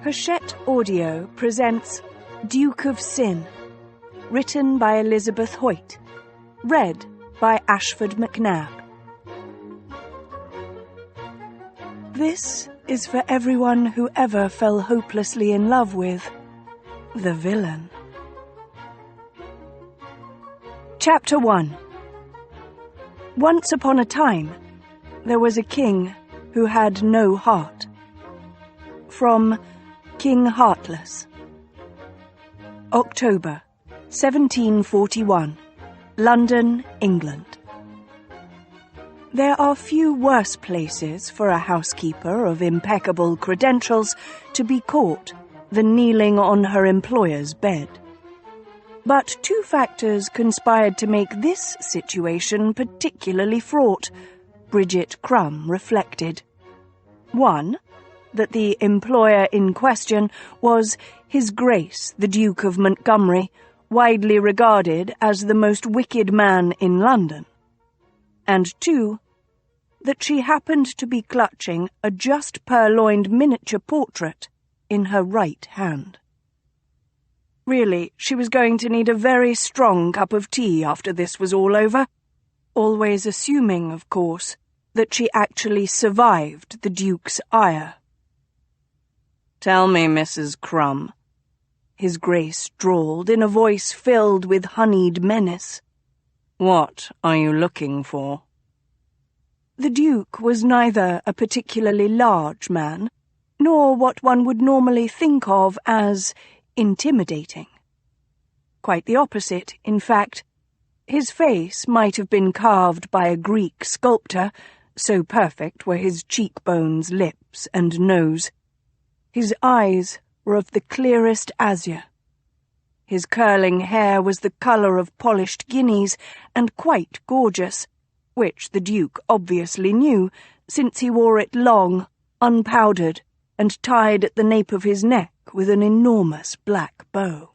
Hachette Audio presents Duke of Sin, written by Elizabeth Hoyt, read by Ashford McNabb. This is for everyone who ever fell hopelessly in love with the villain. Chapter 1. Once upon a time, there was a king who had no heart. From King Heartless. October, 1741, London, England. There are few worse places for a housekeeper of impeccable credentials to be caught than kneeling on her employer's bed. But two factors conspired to make this situation particularly fraught, Bridget Crumb reflected. One, that the employer in question was His Grace the Duke of Montgomery, widely regarded as the most wicked man in London. And two, that she happened to be clutching a just purloined miniature portrait in her right hand. Really, she was going to need a very strong cup of tea after this was all over, always assuming, of course, that she actually survived the Duke's ire. "Tell me, Mrs. Crumb," His Grace drawled in a voice filled with honeyed menace. "What are you looking for?" The Duke was neither a particularly large man, nor what one would normally think of as intimidating. Quite the opposite, in fact. His face might have been carved by a Greek sculptor, so perfect were his cheekbones, lips, and nose. His eyes were of the clearest azure. His curling hair was the colour of polished guineas and quite gorgeous, which the Duke obviously knew, since he wore it long, unpowdered, and tied at the nape of his neck with an enormous black bow.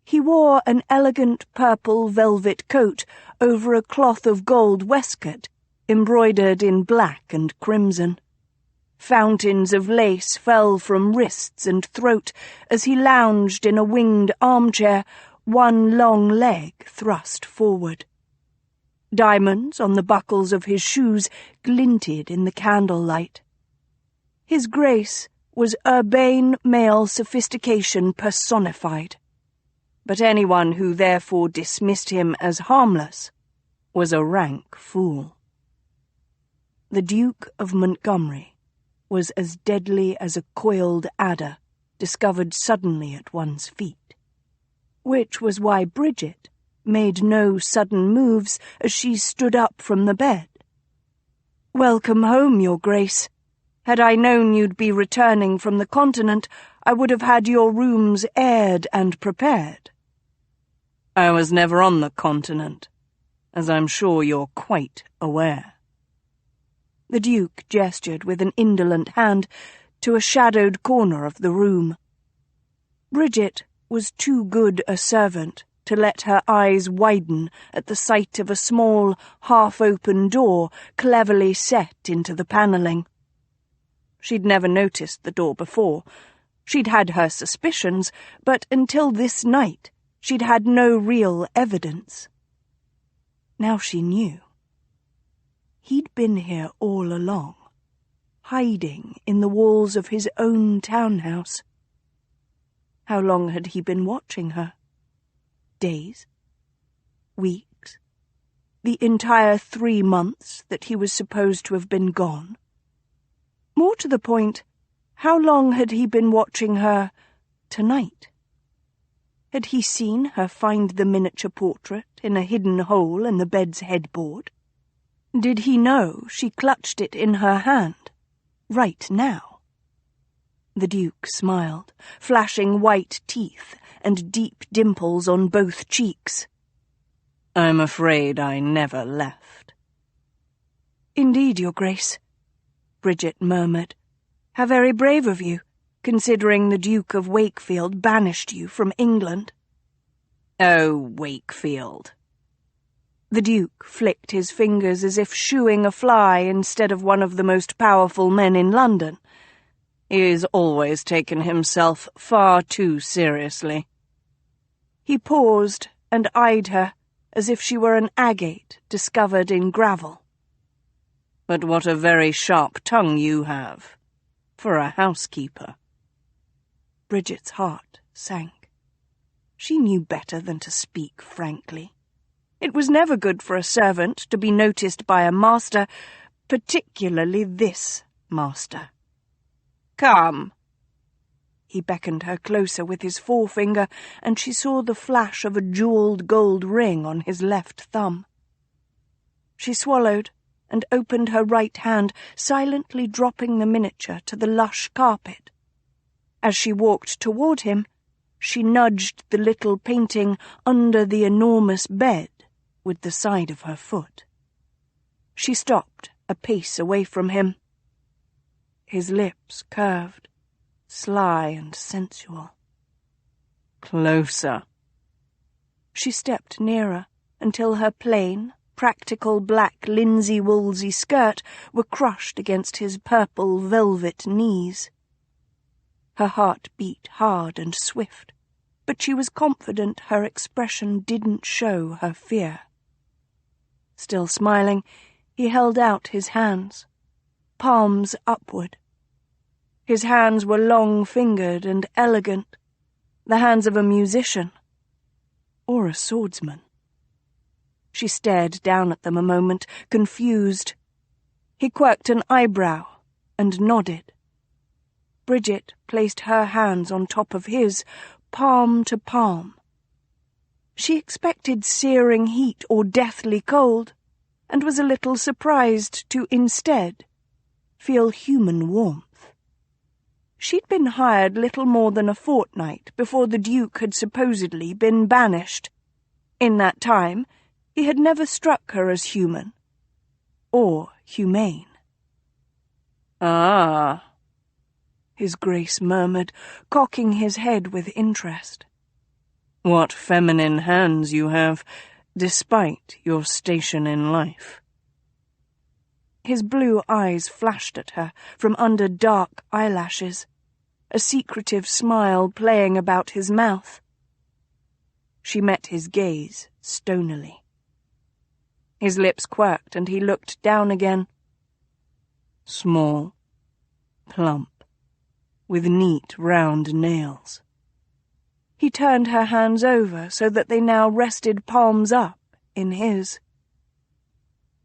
He wore an elegant purple velvet coat over a cloth of gold waistcoat, embroidered in black and crimson. Fountains of lace fell from wrists and throat as he lounged in a winged armchair, one long leg thrust forward. Diamonds on the buckles of his shoes glinted in the candlelight. His Grace was urbane male sophistication personified, but anyone who therefore dismissed him as harmless was a rank fool. The Duke of Montgomery was as deadly as a coiled adder discovered suddenly at one's feet, which was why Bridget made no sudden moves as she stood up from the bed. "Welcome home, Your Grace. Had I known you'd be returning from the continent, I would have had your rooms aired and prepared." "I was never on the continent, as I'm sure you're quite aware." The Duke gestured with an indolent hand to a shadowed corner of the room. Bridget was too good a servant to let her eyes widen at the sight of a small, half-open door cleverly set into the panelling. She'd never noticed the door before. She'd had her suspicions, but until this night she'd had no real evidence. Now she knew. He'd been here all along, hiding in the walls of his own townhouse. How long had he been watching her? Days? Weeks? The entire 3 months that he was supposed to have been gone? More to the point, how long had he been watching her tonight? Had he seen her find the miniature portrait in a hidden hole in the bed's headboard? Did he know she clutched it in her hand, right now? The Duke smiled, flashing white teeth and deep dimples on both cheeks. "I'm afraid I never left." "Indeed, Your Grace," Bridget murmured. "How very brave of you, considering the Duke of Wakefield banished you from England." "Oh, Wakefield." The Duke flicked his fingers as if shooing a fly instead of one of the most powerful men in London. He's always taken himself far too seriously." He paused and eyed her as if she were an agate discovered in gravel. "But what a very sharp tongue you have, for a housekeeper." Bridget's heart sank. She knew better than to speak frankly. It was never good for a servant to be noticed by a master, particularly this master. "Come." He beckoned her closer with his forefinger, and she saw the flash of a jewelled gold ring on his left thumb. She swallowed and opened her right hand, silently dropping the miniature to the lush carpet. As she walked toward him, she nudged the little painting under the enormous bed with the side of her foot. She stopped a pace away from him. His lips curved, sly and sensual. "Closer." She stepped nearer until her plain, practical black linsey-woolsey skirt were crushed against his purple velvet knees. Her heart beat hard and swift, but she was confident her expression didn't show her fear. Still smiling, he held out his hands, palms upward. His hands were long-fingered and elegant, the hands of a musician or a swordsman. She stared down at them a moment, confused. He quirked an eyebrow and nodded. Bridget placed her hands on top of his, palm to palm. She expected searing heat or deathly cold, and was a little surprised to, instead, feel human warmth. She'd been hired little more than a fortnight before the Duke had supposedly been banished. In that time, he had never struck her as human, or humane. "Ah," His Grace murmured, cocking his head with interest. "What feminine hands you have, despite your station in life." His blue eyes flashed at her from under dark eyelashes, a secretive smile playing about his mouth. She met his gaze stonily. His lips quirked and he looked down again. Small, plump, with neat round nails. He turned her hands over so that they now rested palms up in his.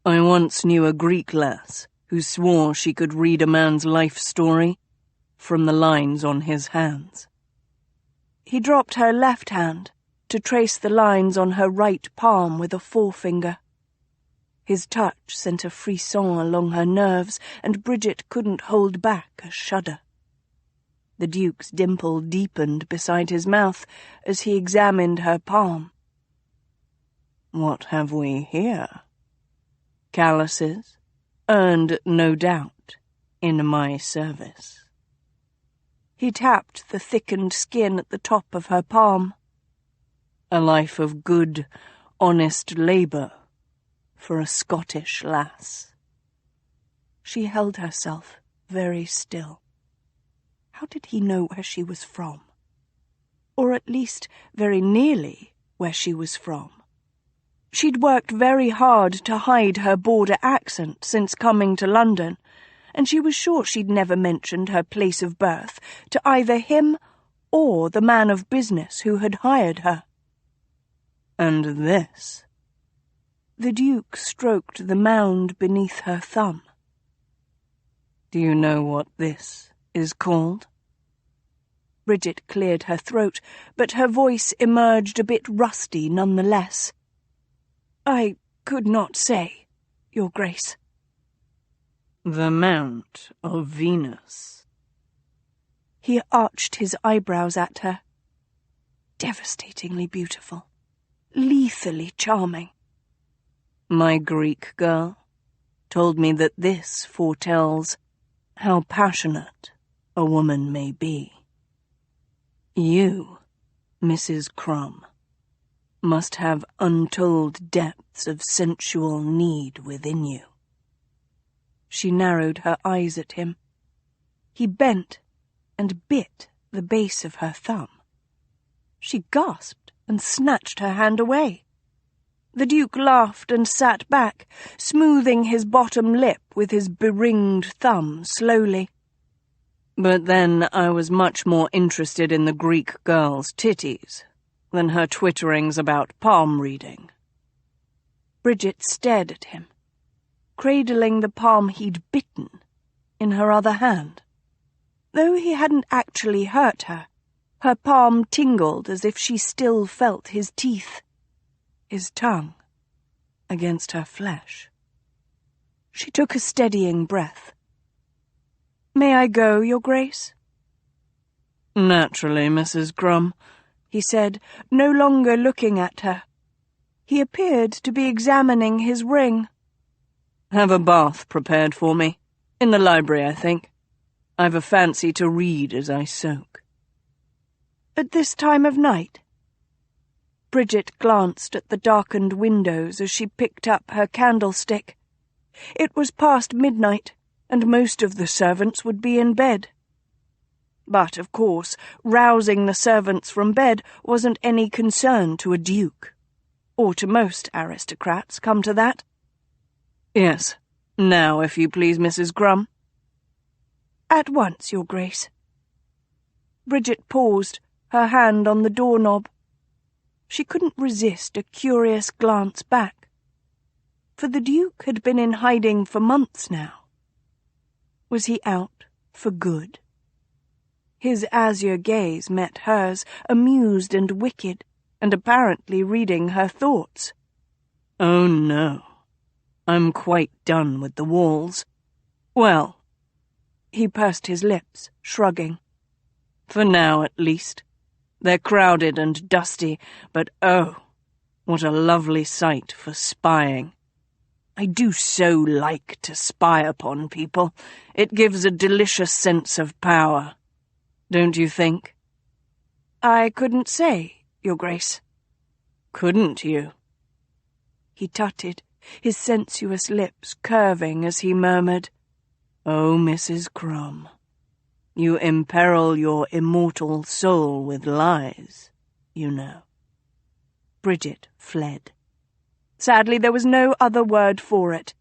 "I once knew a Greek lass who swore she could read a man's life story from the lines on his hands." He dropped her left hand to trace the lines on her right palm with a forefinger. His touch sent a frisson along her nerves, and Bridget couldn't hold back a shudder. The Duke's dimple deepened beside his mouth as he examined her palm. "What have we here? Calluses, earned, no doubt, in my service." He tapped the thickened skin at the top of her palm. "A life of good, honest labour for a Scottish lass." She held herself very still. How did he know where she was from? Or at least very nearly where she was from. She'd worked very hard to hide her border accent since coming to London, and she was sure she'd never mentioned her place of birth to either him or the man of business who had hired her. And this? The Duke stroked the mound beneath her thumb. "Do you know what this is called?" Bridget cleared her throat, but her voice emerged a bit rusty nonetheless. "I could not say, Your Grace." "The Mount of Venus." He arched his eyebrows at her. Devastatingly beautiful. Lethally charming. "My Greek girl told me that this foretells how passionate a woman may be. You, Mrs. Crumb, must have untold depths of sensual need within you." She narrowed her eyes at him. He bent and bit the base of her thumb. She gasped and snatched her hand away. The Duke laughed and sat back, smoothing his bottom lip with his beringed thumb slowly. But then I was much more interested in the Greek girl's titties than her twitterings about palm reading. Bridget stared at him, cradling the palm he'd bitten in her other hand. Though he hadn't actually hurt her, her palm tingled as if she still felt his teeth, his tongue, against her flesh. She took a steadying breath. "May I go, Your Grace?" "Naturally, Mrs. Grum," he said, no longer looking at her. He appeared to be examining his ring. "Have a bath prepared for me. In the library, I think. I've a fancy to read as I soak." "At this time of night?" Bridget glanced at the darkened windows as she picked up her candlestick. It was past midnight, and most of the servants would be in bed. But, of course, rousing the servants from bed wasn't any concern to a duke. Or to most aristocrats, come to that. "Yes, now, if you please, Mrs. Grum." "At once, Your Grace." Bridget paused, her hand on the doorknob. She couldn't resist a curious glance back. For the Duke had been in hiding for months now. Was he out for good? His azure gaze met hers, amused and wicked, and apparently reading her thoughts. "Oh, no. I'm quite done with the walls. Well," he pursed his lips, shrugging. "For now, at least. They're crowded and dusty, but oh, what a lovely sight for spying. I do so like to spy upon people. It gives a delicious sense of power. Don't you think?" "I couldn't say, Your Grace." "Couldn't you?" He tutted, his sensuous lips curving as he murmured, "Oh, Mrs. Grum, you imperil your immortal soul with lies, you know." Bridget fled. Sadly, there was no other word for it.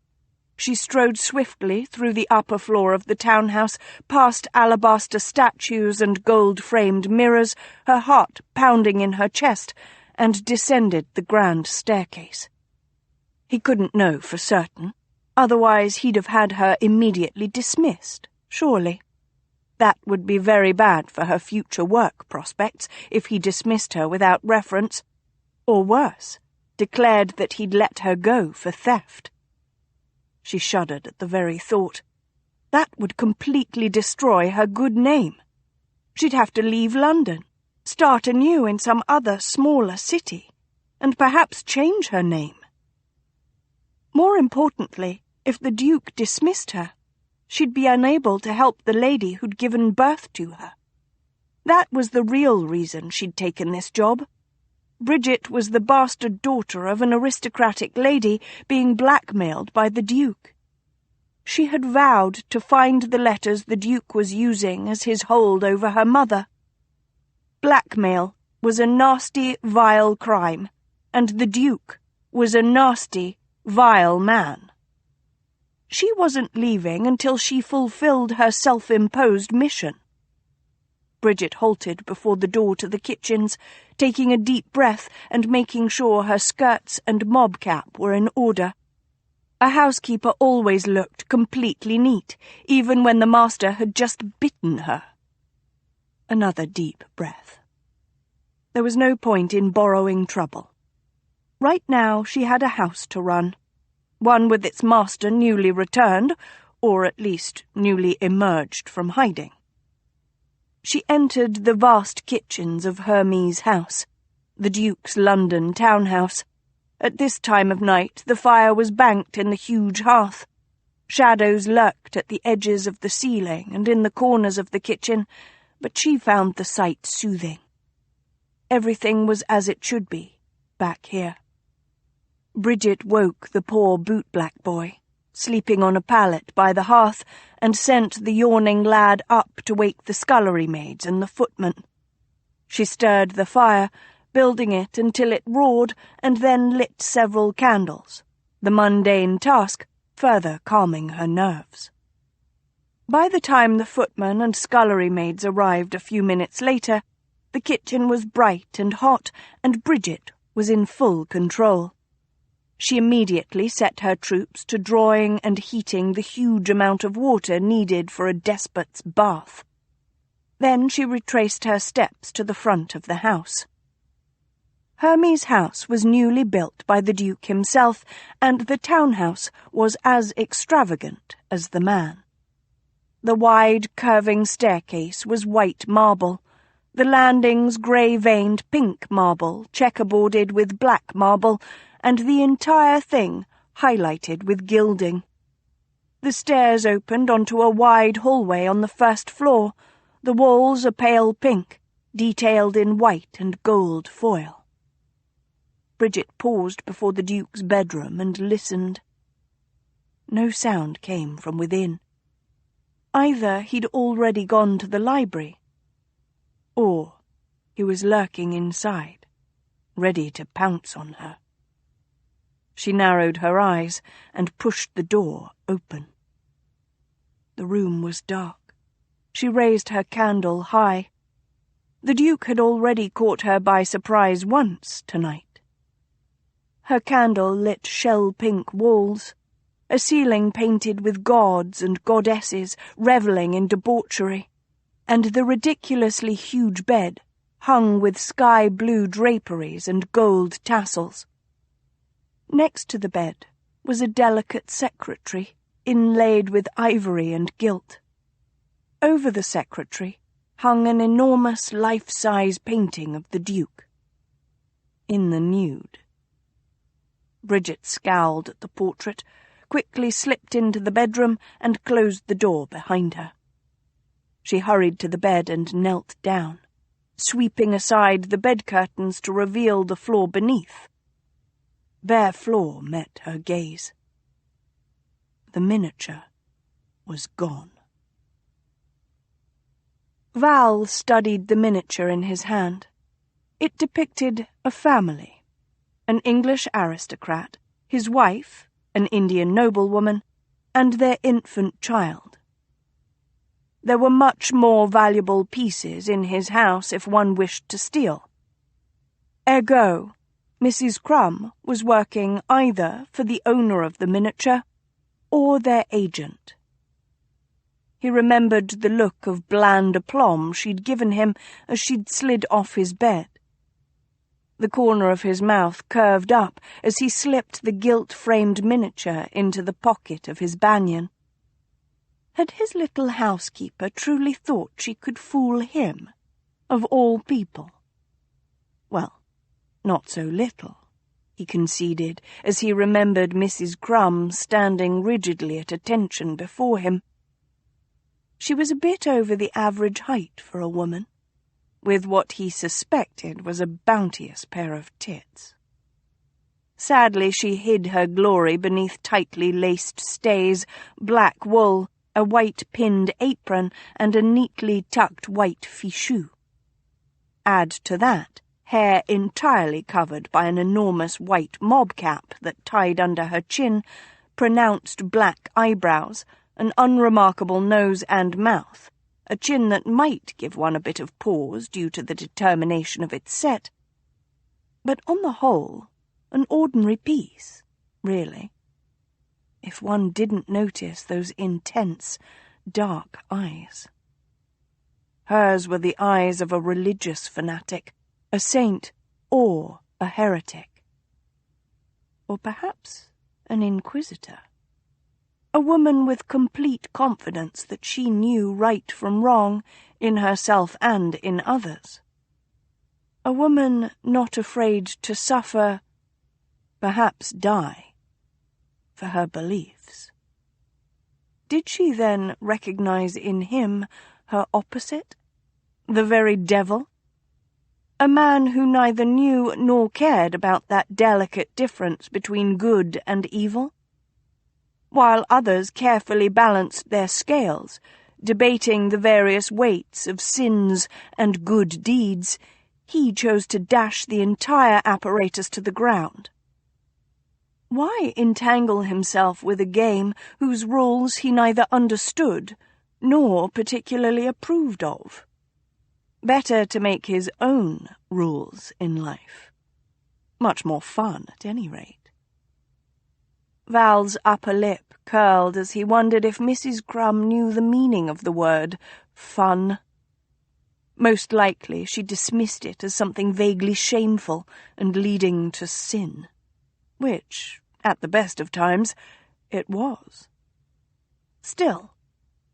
She strode swiftly through the upper floor of the townhouse, past alabaster statues and gold-framed mirrors, her heart pounding in her chest, and descended the grand staircase. He couldn't know for certain, otherwise he'd have had her immediately dismissed, surely. That would be very bad for her future work prospects if he dismissed her without reference, or worse, declared that he'd let her go for theft. She shuddered at the very thought. That would completely destroy her good name. She'd have to leave London, start anew in some other smaller city, and perhaps change her name. More importantly, if the Duke dismissed her, she'd be unable to help the lady who'd given birth to her. That was the real reason she'd taken this job. Bridget was the bastard daughter of an aristocratic lady being blackmailed by the Duke. She had vowed to find the letters the Duke was using as his hold over her mother. Blackmail was a nasty, vile crime, and the Duke was a nasty, vile man. She wasn't leaving until she fulfilled her self-imposed mission. Bridget halted before the door to the kitchens, taking a deep breath and making sure her skirts and mob cap were in order. A housekeeper always looked completely neat, even when the master had just bitten her. Another deep breath. There was no point in borrowing trouble. Right now she had a house to run, one with its master newly returned, or at least newly emerged from hiding. She entered the vast kitchens of Hermes' house, the Duke's London townhouse. At this time of night the fire was banked in the huge hearth. Shadows lurked at the edges of the ceiling and in the corners of the kitchen, but she found the sight soothing. Everything was as it should be, back here. Bridget woke the poor bootblack boy, sleeping on a pallet by the hearth, and sent the yawning lad up to wake the scullery maids and the footman. She stirred the fire, building it until it roared, and then lit several candles, the mundane task further calming her nerves. By the time the footman and scullery maids arrived a few minutes later, the kitchen was bright and hot, and Bridget was in full control. She immediately set her troops to drawing and heating the huge amount of water needed for a despot's bath. Then she retraced her steps to the front of the house. Hermie's house was newly built by the Duke himself, and the townhouse was as extravagant as the man. The wide, curving staircase was white marble, the landings grey-veined pink marble, checkerboarded with black marble, and the entire thing highlighted with gilding. The stairs opened onto a wide hallway on the first floor, the walls a pale pink, detailed in white and gold foil. Bridget paused before the Duke's bedroom and listened. No sound came from within. Either he'd already gone to the library, or he was lurking inside, ready to pounce on her. She narrowed her eyes and pushed the door open. The room was dark. She raised her candle high. The Duke had already caught her by surprise once tonight. Her candle lit shell-pink walls, a ceiling painted with gods and goddesses revelling in debauchery, and the ridiculously huge bed hung with sky-blue draperies and gold tassels. Next to the bed was a delicate secretary, inlaid with ivory and gilt. Over the secretary hung an enormous life-size painting of the Duke, in the nude. Bridget scowled at the portrait, quickly slipped into the bedroom, and closed the door behind her. She hurried to the bed and knelt down, sweeping aside the bed curtains to reveal the floor beneath. Bare floor met her gaze. The miniature was gone. Val studied the miniature in his hand. It depicted a family, an English aristocrat, his wife, an Indian noblewoman, and their infant child. There were much more valuable pieces in his house if one wished to steal. Ergo, Mrs. Crumb was working either for the owner of the miniature or their agent. He remembered the look of bland aplomb she'd given him as she'd slid off his bed. The corner of his mouth curved up as he slipped the gilt-framed miniature into the pocket of his banyan. Had his little housekeeper truly thought she could fool him, of all people? Well, not so little, he conceded, as he remembered Mrs. Crumb standing rigidly at attention before him. She was a bit over the average height for a woman, with what he suspected was a bounteous pair of tits. Sadly, she hid her glory beneath tightly laced stays, black wool, a white-pinned apron, and a neatly tucked white fichu. Add to that hair entirely covered by an enormous white mob cap that tied under her chin, pronounced black eyebrows, an unremarkable nose and mouth, a chin that might give one a bit of pause due to the determination of its set, but on the whole, an ordinary piece, really, if one didn't notice those intense, dark eyes. Hers were the eyes of a religious fanatic, a saint, or a heretic. Or perhaps an inquisitor. A woman with complete confidence that she knew right from wrong in herself and in others. A woman not afraid to suffer, perhaps die, for her beliefs. Did she then recognize in him her opposite, the very devil? A man who neither knew nor cared about that delicate difference between good and evil? while others carefully balanced their scales, debating the various weights of sins and good deeds, he chose to dash the entire apparatus to the ground. Why entangle himself with a game whose rules he neither understood nor particularly approved of? Better to make his own rules in life. Much more fun, at any rate. Val's upper lip curled as he wondered if Mrs. Crumb knew the meaning of the word fun. Most likely she dismissed it as something vaguely shameful and leading to sin, which, at the best of times, it was. Still,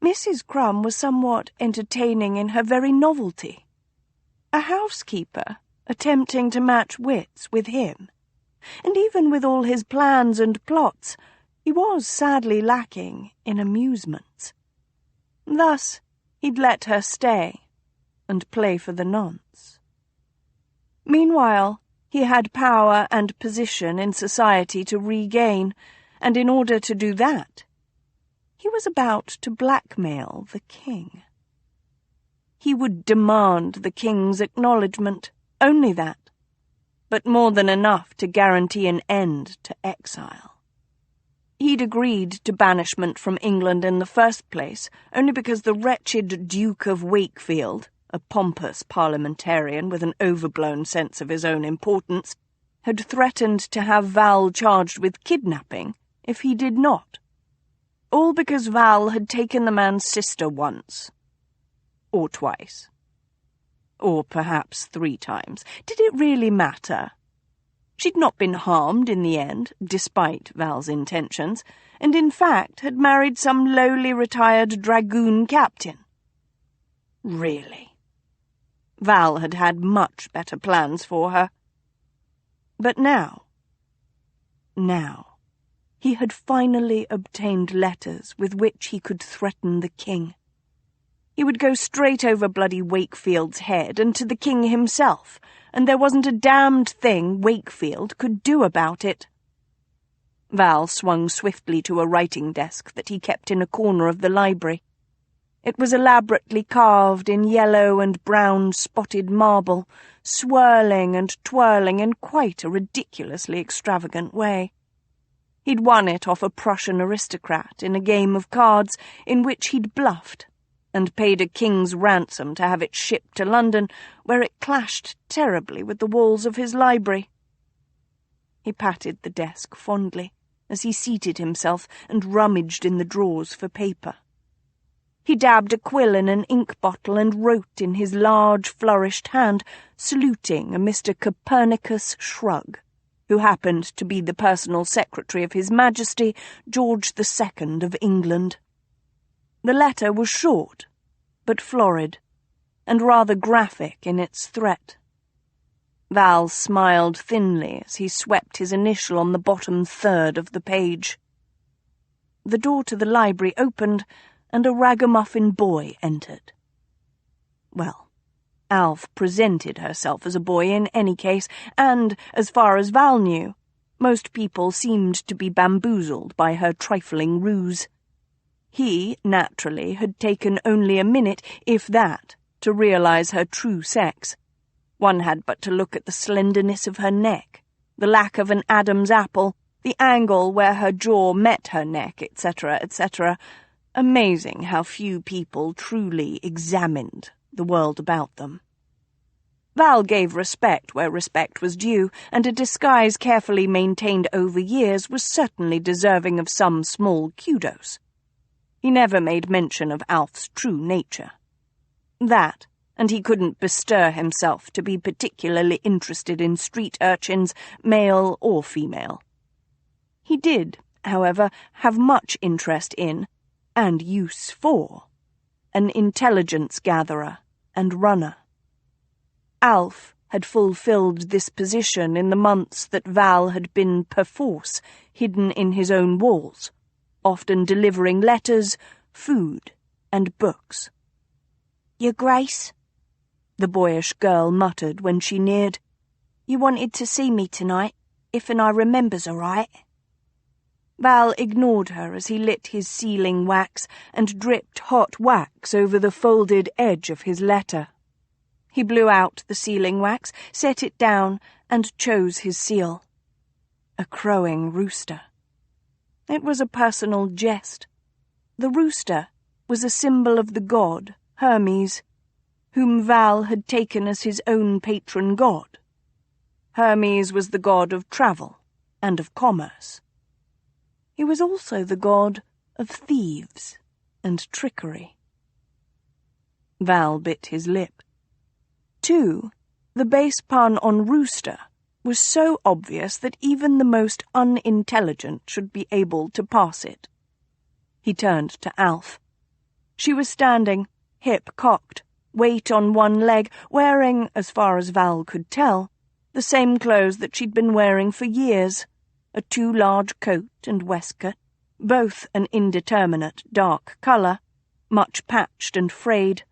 Mrs. Crumb was somewhat entertaining in her very novelty. A housekeeper attempting to match wits with him, and even with all his plans and plots, he was sadly lacking in amusements. Thus, he'd let her stay and play for the nonce. Meanwhile, he had power and position in society to regain, and in order to do that, he was about to blackmail the king. He would demand the king's acknowledgement, only that, but more than enough to guarantee an end to exile. He'd agreed to banishment from England in the first place, only because the wretched Duke of Wakefield, a pompous parliamentarian with an overblown sense of his own importance, had threatened to have Val charged with kidnapping if he did not. All because Val had taken the man's sister once. Or twice. Or perhaps 3 times. Did it really matter? She'd not been harmed in the end, despite Val's intentions, and in fact had married some lowly retired dragoon captain. Really. Val had had much better plans for her. But now, he had finally obtained letters with which he could threaten the king. He would go straight over bloody Wakefield's head and to the king himself, and there wasn't a damned thing Wakefield could do about it. Val swung swiftly to a writing desk that he kept in a corner of the library. It was elaborately carved in yellow and brown spotted marble, swirling and twirling in quite a ridiculously extravagant way. He'd won it off a Prussian aristocrat in a game of cards in which he'd bluffed, and paid a king's ransom to have it shipped to London, where it clashed terribly with the walls of his library. He patted the desk fondly as he seated himself and rummaged in the drawers for paper. He dabbed a quill in an ink bottle and wrote in his large, flourished hand, saluting a Mr. Copernicus Shrug, who happened to be the personal secretary of His Majesty, George II of England. The letter was short, but florid, and rather graphic in its threat. Val smiled thinly as he swept his initial on the bottom third of the page. The door to the library opened, and a ragamuffin boy entered. Well, Alf presented herself as a boy in any case, and, as far as Val knew, most people seemed to be bamboozled by her trifling ruse. He, naturally, had taken only a minute, if that, to realize her true sex. One had but to look at the slenderness of her neck, the lack of an Adam's apple, the angle where her jaw met her neck, etc., etc. Amazing how few people truly examined the world about them. Val gave respect where respect was due, and a disguise carefully maintained over years was certainly deserving of some small kudos. He never made mention of Alf's true nature. That, and he couldn't bestir himself to be particularly interested in street urchins, male or female. He did, however, have much interest in, and use for, an intelligence-gatherer and runner. Alf had fulfilled this position in the months that Val had been, perforce, hidden in his own walls, often delivering letters, food, and books. "Your Grace," the boyish girl muttered when she neared, "you wanted to see me tonight, if and I remembers aright." Val ignored her as he lit his sealing wax and dripped hot wax over the folded edge of his letter. He blew out the sealing wax, set it down, and chose his seal. A crowing rooster. It was a personal jest. The rooster was a symbol of the god, Hermes, whom Val had taken as his own patron god. Hermes was the god of travel and of commerce. He was also the god of thieves and trickery. Val bit his lip. Too, the base pun on rooster was so obvious that even the most unintelligent should be able to pass it. He turned to Alf. She was standing, hip cocked, weight on one leg, wearing, as far as Val could tell, the same clothes that she'd been wearing for years, a too large coat and waistcoat, both an indeterminate dark colour, much patched and frayed,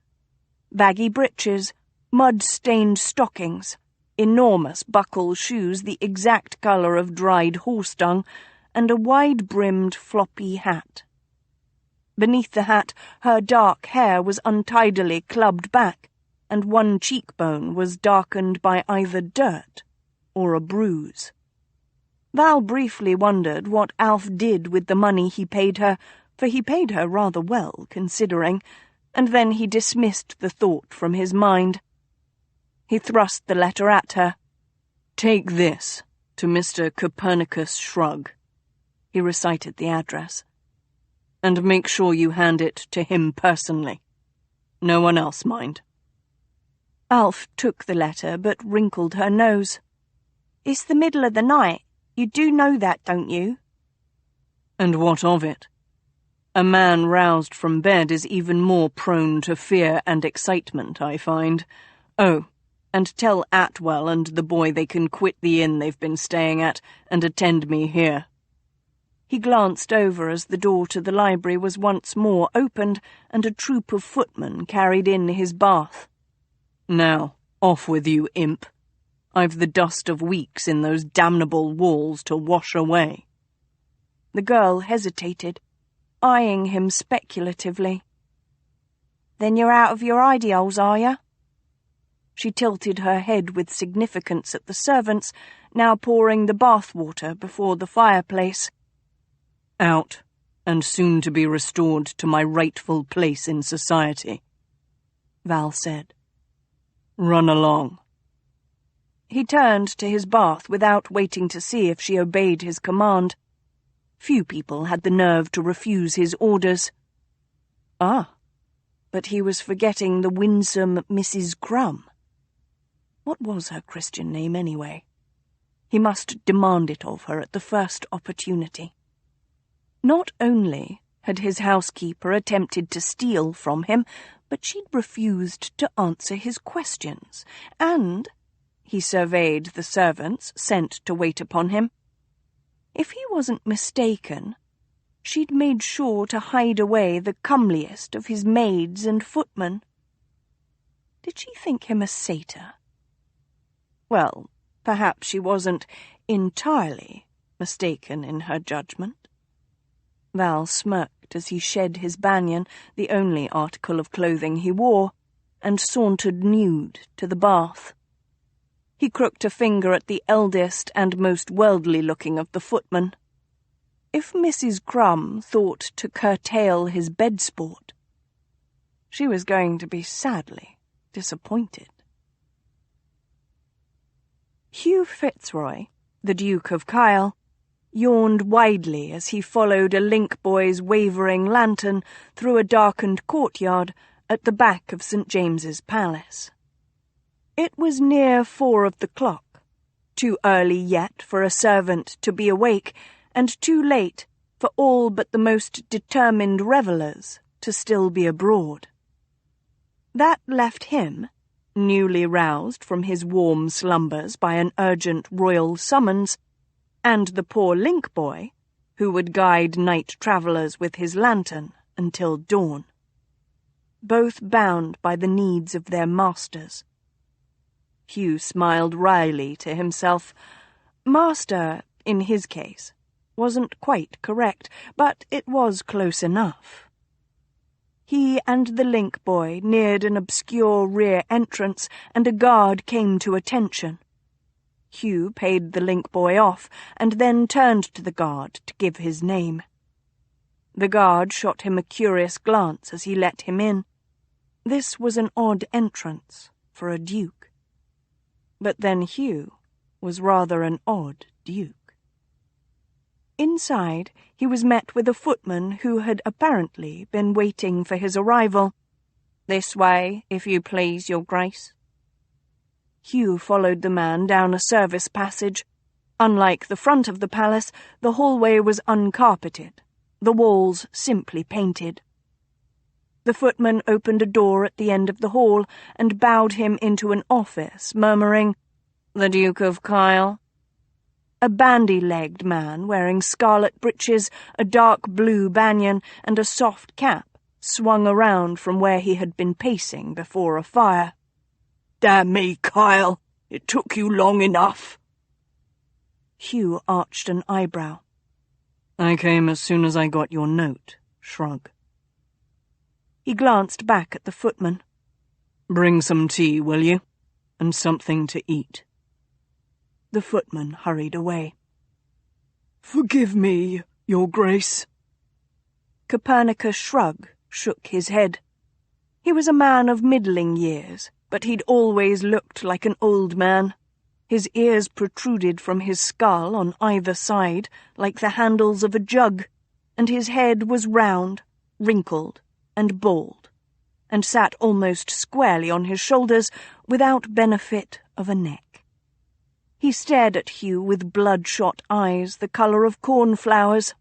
baggy breeches, mud-stained stockings, enormous buckle shoes the exact colour of dried horse dung, and a wide-brimmed floppy hat. Beneath the hat, her dark hair was untidily clubbed back, and one cheekbone was darkened by either dirt or a bruise. Val briefly wondered what Alf did with the money he paid her, for he paid her rather well, considering, and then he dismissed the thought from his mind. He thrust the letter at her. "Take this to Mr. Copernicus Shrug," he recited the address, "and make sure you hand it to him personally. No one else, mind." Alf took the letter but wrinkled her nose. "It's the middle of the night. You do know that, don't you?" "And what of it? A man roused from bed is even more prone to fear and excitement, I find. Oh, and tell Atwell and the boy they can quit the inn they've been staying at and attend me here." He glanced over as the door to the library was once more opened and a troop of footmen carried in his bath. "Now, off with you, imp. I've the dust of weeks in those damnable walls to wash away." The girl hesitated, eyeing him speculatively. "Then you're out of your ideals, are you?" She tilted her head with significance at the servants, now pouring the bath water before the fireplace. "Out, and soon to be restored to my rightful place in society," Val said. "Run along." He turned to his bath without waiting to see if she obeyed his command. Few people had the nerve to refuse his orders. Ah, but he was forgetting the winsome Mrs. Crumb. What was her Christian name, anyway? He must demand it of her at the first opportunity. Not only had his housekeeper attempted to steal from him, but she'd refused to answer his questions, and he surveyed the servants sent to wait upon him. If he wasn't mistaken, she'd made sure to hide away the comeliest of his maids and footmen. Did she think him a satyr? Well, perhaps she wasn't entirely mistaken in her judgment. Val smirked as he shed his banyan, the only article of clothing he wore, and sauntered nude to the bath. He crooked a finger at the eldest and most worldly-looking of the footmen. If Mrs. Crumb thought to curtail his bed sport, she was going to be sadly disappointed. Hugh Fitzroy, the Duke of Kyle, yawned widely as he followed a link boy's wavering lantern through a darkened courtyard at the back of St. James's Palace. It was near 4 of the clock, too early yet for a servant to be awake, and too late for all but the most determined revellers to still be abroad. That left him, newly roused from his warm slumbers by an urgent royal summons, and the poor link boy, who would guide night travellers with his lantern until dawn. Both bound by the needs of their masters. Hugh smiled wryly to himself. Master, in his case, wasn't quite correct, but it was close enough. He and the link boy neared an obscure rear entrance, and a guard came to attention. Hugh paid the link boy off, and then turned to the guard to give his name. The guard shot him a curious glance as he let him in. This was an odd entrance for a duke. But then Hugh was rather an odd duke. Inside, he was met with a footman who had apparently been waiting for his arrival. "This way, if you please, your grace." Hugh followed the man down a service passage. Unlike the front of the palace, the hallway was uncarpeted, the walls simply painted. The footman opened a door at the end of the hall and bowed him into an office, murmuring, "The Duke of Kyle." A bandy-legged man wearing scarlet breeches, a dark blue banyan, and a soft cap swung around from where he had been pacing before a fire. "Damn me, Kyle! It took you long enough." Hugh arched an eyebrow. "I came as soon as I got your note." Shrug. He glanced back at the footman. "Bring some tea, will you? And something to eat." The footman hurried away. "Forgive me, your grace." Copernicus Shrug shook his head. He was a man of middling years, but he'd always looked like an old man. His ears protruded from his skull on either side like the handles of a jug, and his head was round, wrinkled, and bald, and sat almost squarely on his shoulders without benefit of a neck. He stared at Hugh with bloodshot eyes the colour of cornflowers.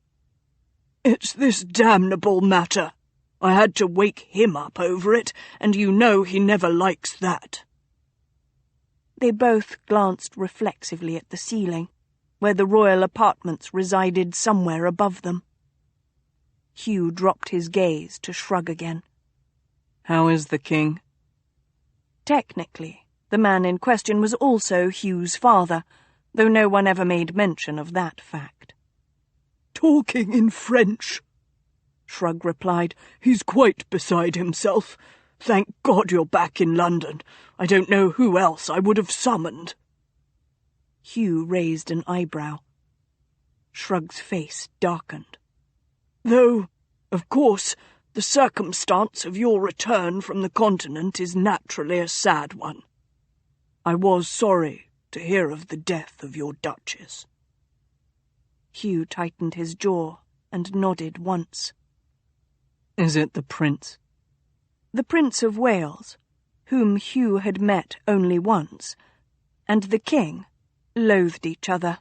"It's this damnable matter. I had to wake him up over it, and you know he never likes that." They both glanced reflexively at the ceiling, where the royal apartments resided somewhere above them. Hugh dropped his gaze to Shrug again. "How is the king?" Technically, the man in question was also Hugh's father, though no one ever made mention of that fact. "Talking in French," Shrug replied. "He's quite beside himself. Thank God you're back in London. I don't know who else I would have summoned." Hugh raised an eyebrow. Shrug's face darkened. "Though, of course, the circumstance of your return from the continent is naturally a sad one. I was sorry to hear of the death of your Duchess." Hugh tightened his jaw and nodded once. "Is it the prince?" The Prince of Wales, whom Hugh had met only once, and the king loathed each other.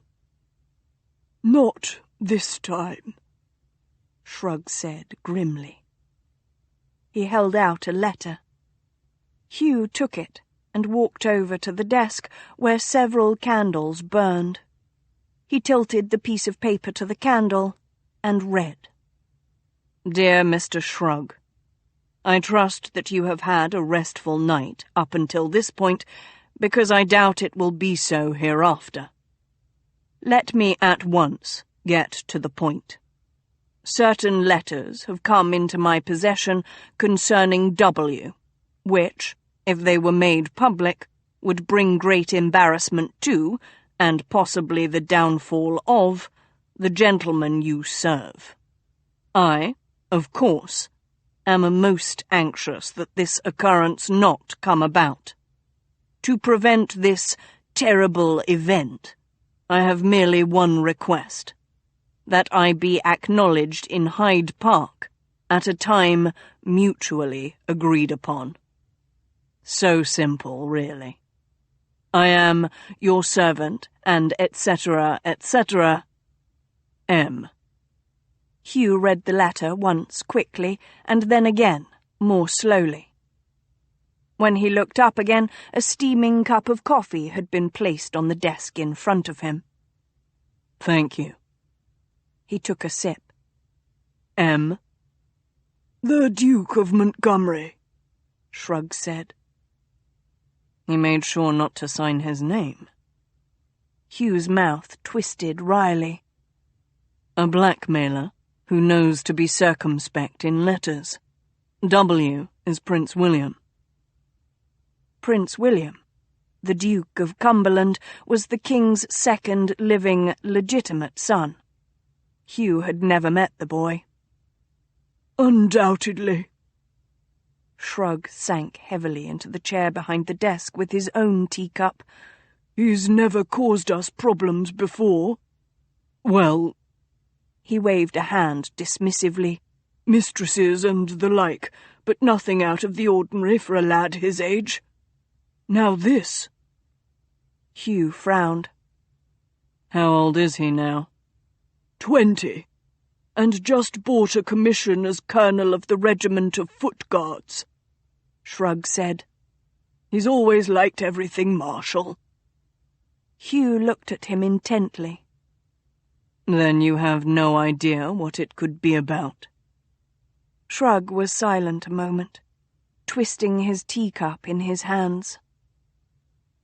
"Not this time," Shrug said grimly. He held out a letter. Hugh took it and walked over to the desk where several candles burned. He tilted the piece of paper to the candle and read. "Dear Mr. Shrug, I trust that you have had a restful night up until this point, because I doubt it will be so hereafter. Let me at once get to the point. Certain letters have come into my possession concerning W, which, if they were made public, would bring great embarrassment to, and possibly the downfall of, the gentleman you serve. I, of course, am most anxious that this occurrence not come about. To prevent this terrible event, I have merely one request, that I be acknowledged in Hyde Park at a time mutually agreed upon. So simple, really. I am your servant, and etc., etc., M." Hugh read the letter once quickly, and then again, more slowly. When he looked up again, a steaming cup of coffee had been placed on the desk in front of him. "Thank you." He took a sip. "M?" "The Duke of Montgomery," Shrug said. He made sure not to sign his name. Hugh's mouth twisted wryly. A blackmailer who knows to be circumspect in letters. W is Prince William. Prince William, the Duke of Cumberland, was the king's second living, legitimate son. Hugh had never met the boy. Undoubtedly. Shrug sank heavily into the chair behind the desk with his own teacup. He's never caused us problems before. Well, he waved a hand dismissively. Mistresses and the like, but nothing out of the ordinary for a lad his age. Now this. Hugh frowned. How old is he now? 20, and just bought a commission as colonel of the regiment of foot guards. Shrug said. He's always liked everything martial. Hugh looked at him intently. Then you have no idea what it could be about? Shrug was silent a moment, twisting his teacup in his hands.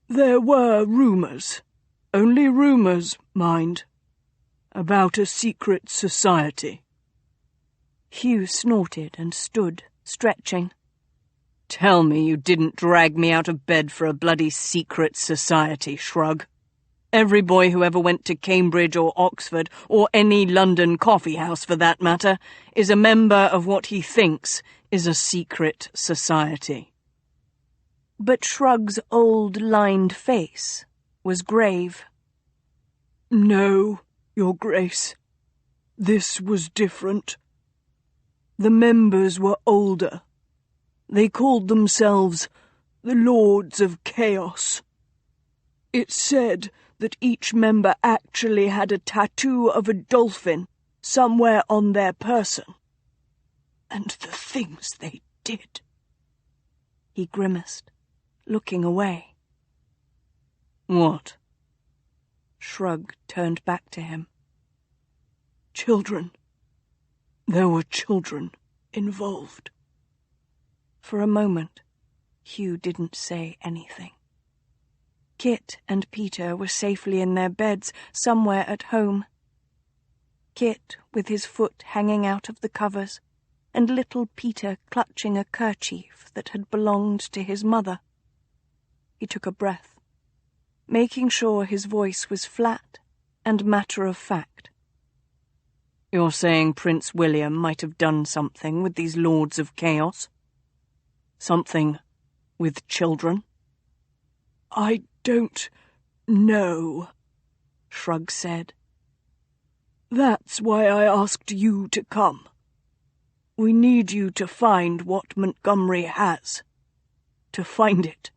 There were rumours, only rumours, mind, about a secret society. Hugh snorted and stood, stretching. Tell me you didn't drag me out of bed for a bloody secret society, Shrug. Every boy who ever went to Cambridge or Oxford, or any London coffee house for that matter, is a member of what he thinks is a secret society. But Shrug's old, lined face was grave. No, Your Grace. This was different. The members were older. They called themselves the Lords of Chaos. It's said that each member actually had a tattoo of a dolphin somewhere on their person. And the things they did. He grimaced, looking away. What? Shrug turned back to him. Children. There were children involved. For a moment, Hugh didn't say anything. Kit and Peter were safely in their beds, somewhere at home. Kit with his foot hanging out of the covers, and little Peter clutching a kerchief that had belonged to his mother. He took a breath, making sure his voice was flat and matter-of-fact. You're saying Prince William might have done something with these Lords of Chaos? Something with children? I don't know, Shrug said. That's why I asked you to come. We need you to find what Montgomery has. To find it,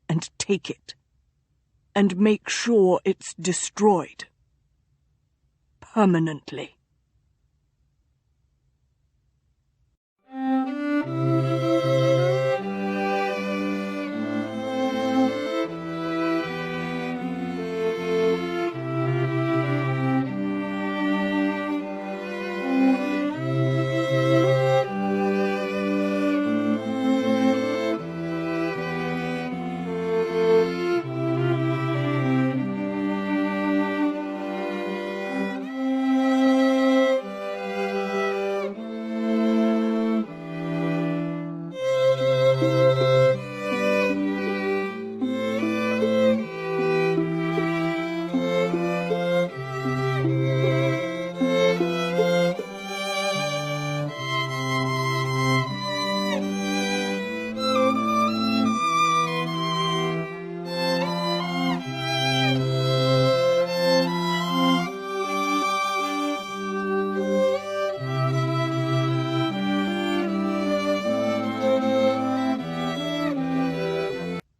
and take it, and make sure it's destroyed. Permanently.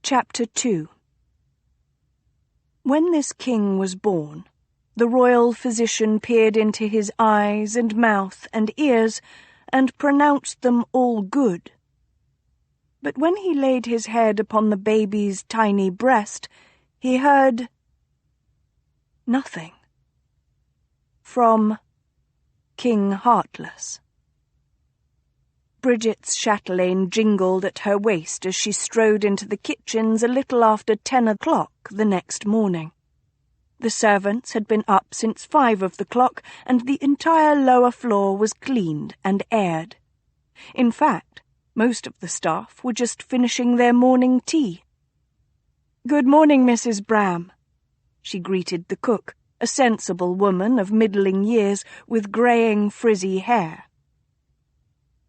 Chapter 2. When this king was born, the royal physician peered into his eyes and mouth and ears and pronounced them all good. But when he laid his head upon the baby's tiny breast, he heard nothing from King Heartless. Bridget's chatelaine jingled at her waist as she strode into the kitchens a little after 10 o'clock the next morning. The servants had been up since 5 of the clock, and the entire lower floor was cleaned and aired. In fact, most of the staff were just finishing their morning tea. "Good morning, Mrs. Bram," she greeted the cook, a sensible woman of middling years with greying, frizzy hair.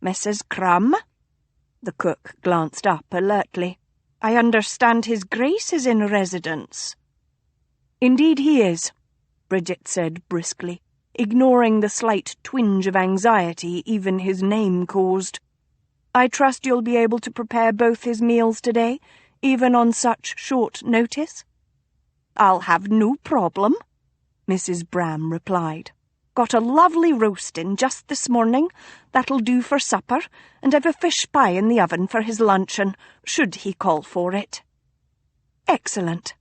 "Mrs. Crumb?" The cook glanced up alertly. "I understand His Grace is in residence." "Indeed he is," Bridget said briskly, ignoring the slight twinge of anxiety even his name caused. "I trust you'll be able to prepare both his meals today, even on such short notice?" "I'll have no problem," Mrs. Bram replied. "Got a lovely roastin' just this morning. That'll do for supper, and I've a fish pie in the oven for his luncheon, should he call for it." "Excellent."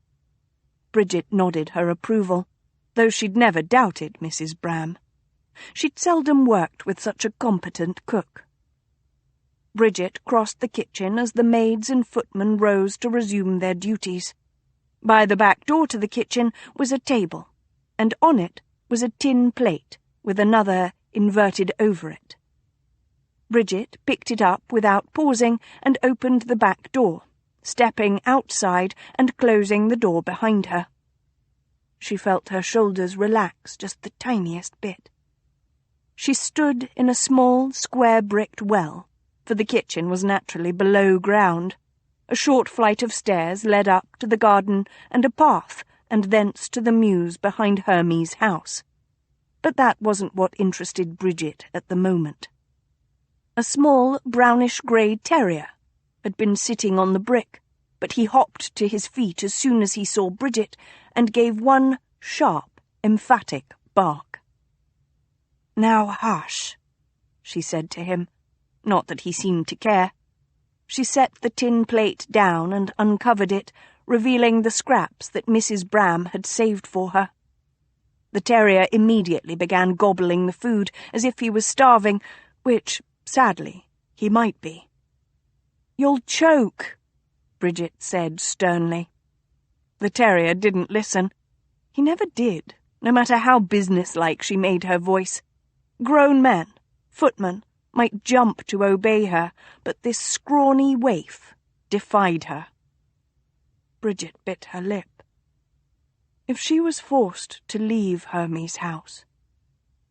Bridget nodded her approval, though she'd never doubted Mrs. Bram. She'd seldom worked with such a competent cook. Bridget crossed the kitchen as the maids and footmen rose to resume their duties. By the back door to the kitchen was a table, and on it was a tin plate with another inverted over it. Bridget picked it up without pausing and opened the back door, stepping outside and closing the door behind her. She felt her shoulders relax just the tiniest bit. She stood in a small, square-bricked well, for the kitchen was naturally below ground. A short flight of stairs led up to the garden and a path, and thence to the mews behind Hermie's house. But that wasn't what interested Bridget at the moment. A small, brownish-grey terrier had been sitting on the brick, but he hopped to his feet as soon as he saw Bridget and gave one sharp, emphatic bark. "Now hush," she said to him, not that he seemed to care. She set the tin plate down and uncovered it, revealing the scraps that Mrs. Bram had saved for her. The terrier immediately began gobbling the food as if he was starving, which, sadly, he might be. "You'll choke," Bridget said sternly. The terrier didn't listen. He never did, no matter how businesslike she made her voice. Grown men, footmen, might jump to obey her, but this scrawny waif defied her. Bridget bit her lip. If she was forced to leave Hermie's house,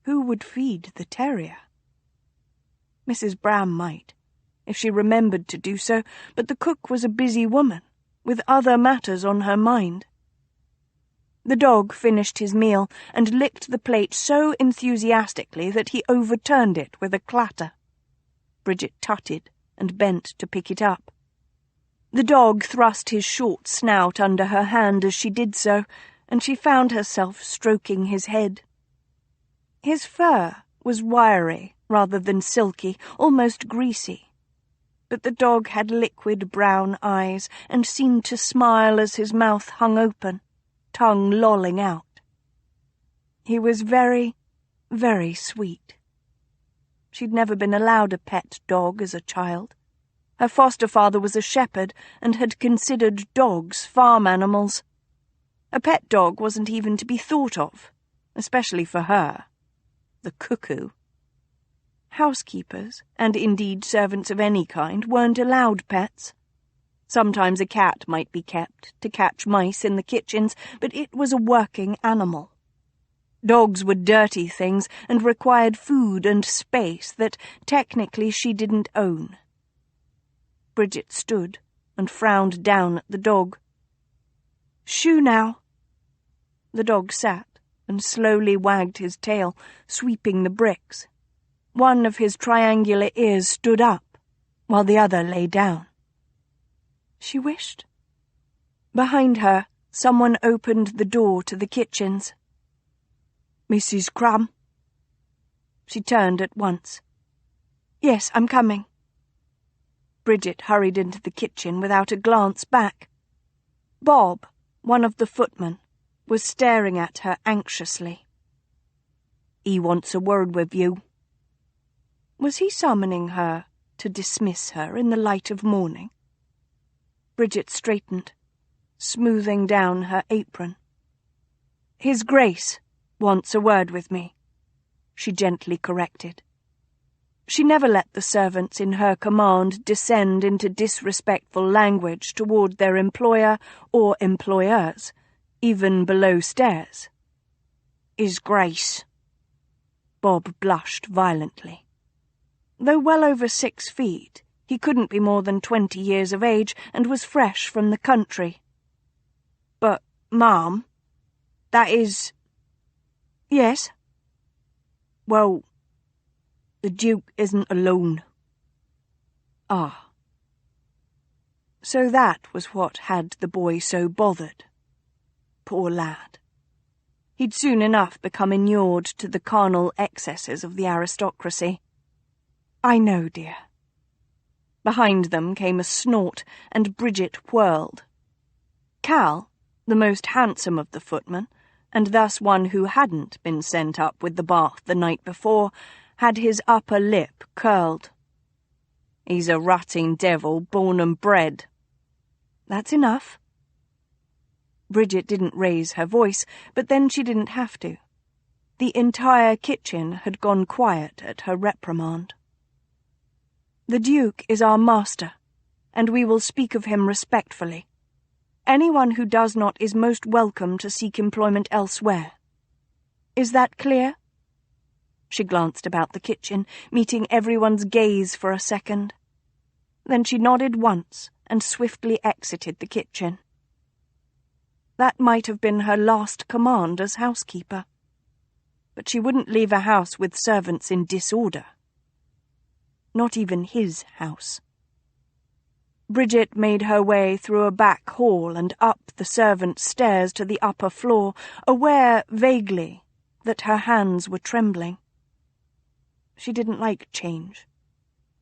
who would feed the terrier? Mrs. Bram might, if she remembered to do so, but the cook was a busy woman, with other matters on her mind. The dog finished his meal and licked the plate so enthusiastically that he overturned it with a clatter. Bridget tutted and bent to pick it up. The dog thrust his short snout under her hand as she did so, and she found herself stroking his head. His fur was wiry rather than silky, almost greasy, but the dog had liquid brown eyes and seemed to smile as his mouth hung open, tongue lolling out. He was very, very sweet. She'd never been allowed a pet dog as a child. Her foster father was a shepherd and had considered dogs farm animals. A pet dog wasn't even to be thought of, especially for her, the cuckoo. Housekeepers, and indeed servants of any kind, weren't allowed pets. Sometimes a cat might be kept to catch mice in the kitchens, but it was a working animal. Dogs were dirty things and required food and space that technically she didn't own. Bridget stood and frowned down at the dog. "Shoo now." The dog sat and slowly wagged his tail, sweeping the bricks. One of his triangular ears stood up, while the other lay down. She wished. Behind her, someone opened the door to the kitchens. "Mrs. Crumb?" She turned at once. "Yes, I'm coming." Bridget hurried into the kitchen without a glance back. Bob, one of the footmen, was staring at her anxiously. "He wants a word with you." Was he summoning her to dismiss her in the light of morning? Bridget straightened, smoothing down her apron. His Grace wants a word with me, she gently corrected. She never let the servants in her command descend into disrespectful language toward their employer or employers, even below stairs. His Grace. Bob blushed violently. Though well over 6 feet, he couldn't be more than 20 years of age and was fresh from the country. But, Ma'am, that is... Yes? Well, the Duke isn't alone. Ah. So that was what had the boy so bothered. Poor lad. He'd soon enough become inured to the carnal excesses of the aristocracy. I know, dear. Behind them came a snort, and Bridget whirled. Cal, the most handsome of the footmen, and thus one who hadn't been sent up with the bath the night before, had his upper lip curled. He's a rutting devil, born and bred. That's enough. Bridget didn't raise her voice, but then she didn't have to. The entire kitchen had gone quiet at her reprimand. The Duke is our master, and we will speak of him respectfully. Anyone who does not is most welcome to seek employment elsewhere. Is that clear? She glanced about the kitchen, meeting everyone's gaze for a second. Then she nodded once and swiftly exited the kitchen. That might have been her last command as housekeeper. But she wouldn't leave a house with servants in disorder. Not even his house. Bridget made her way through a back hall and up the servants' stairs to the upper floor, aware vaguely that her hands were trembling. She didn't like change.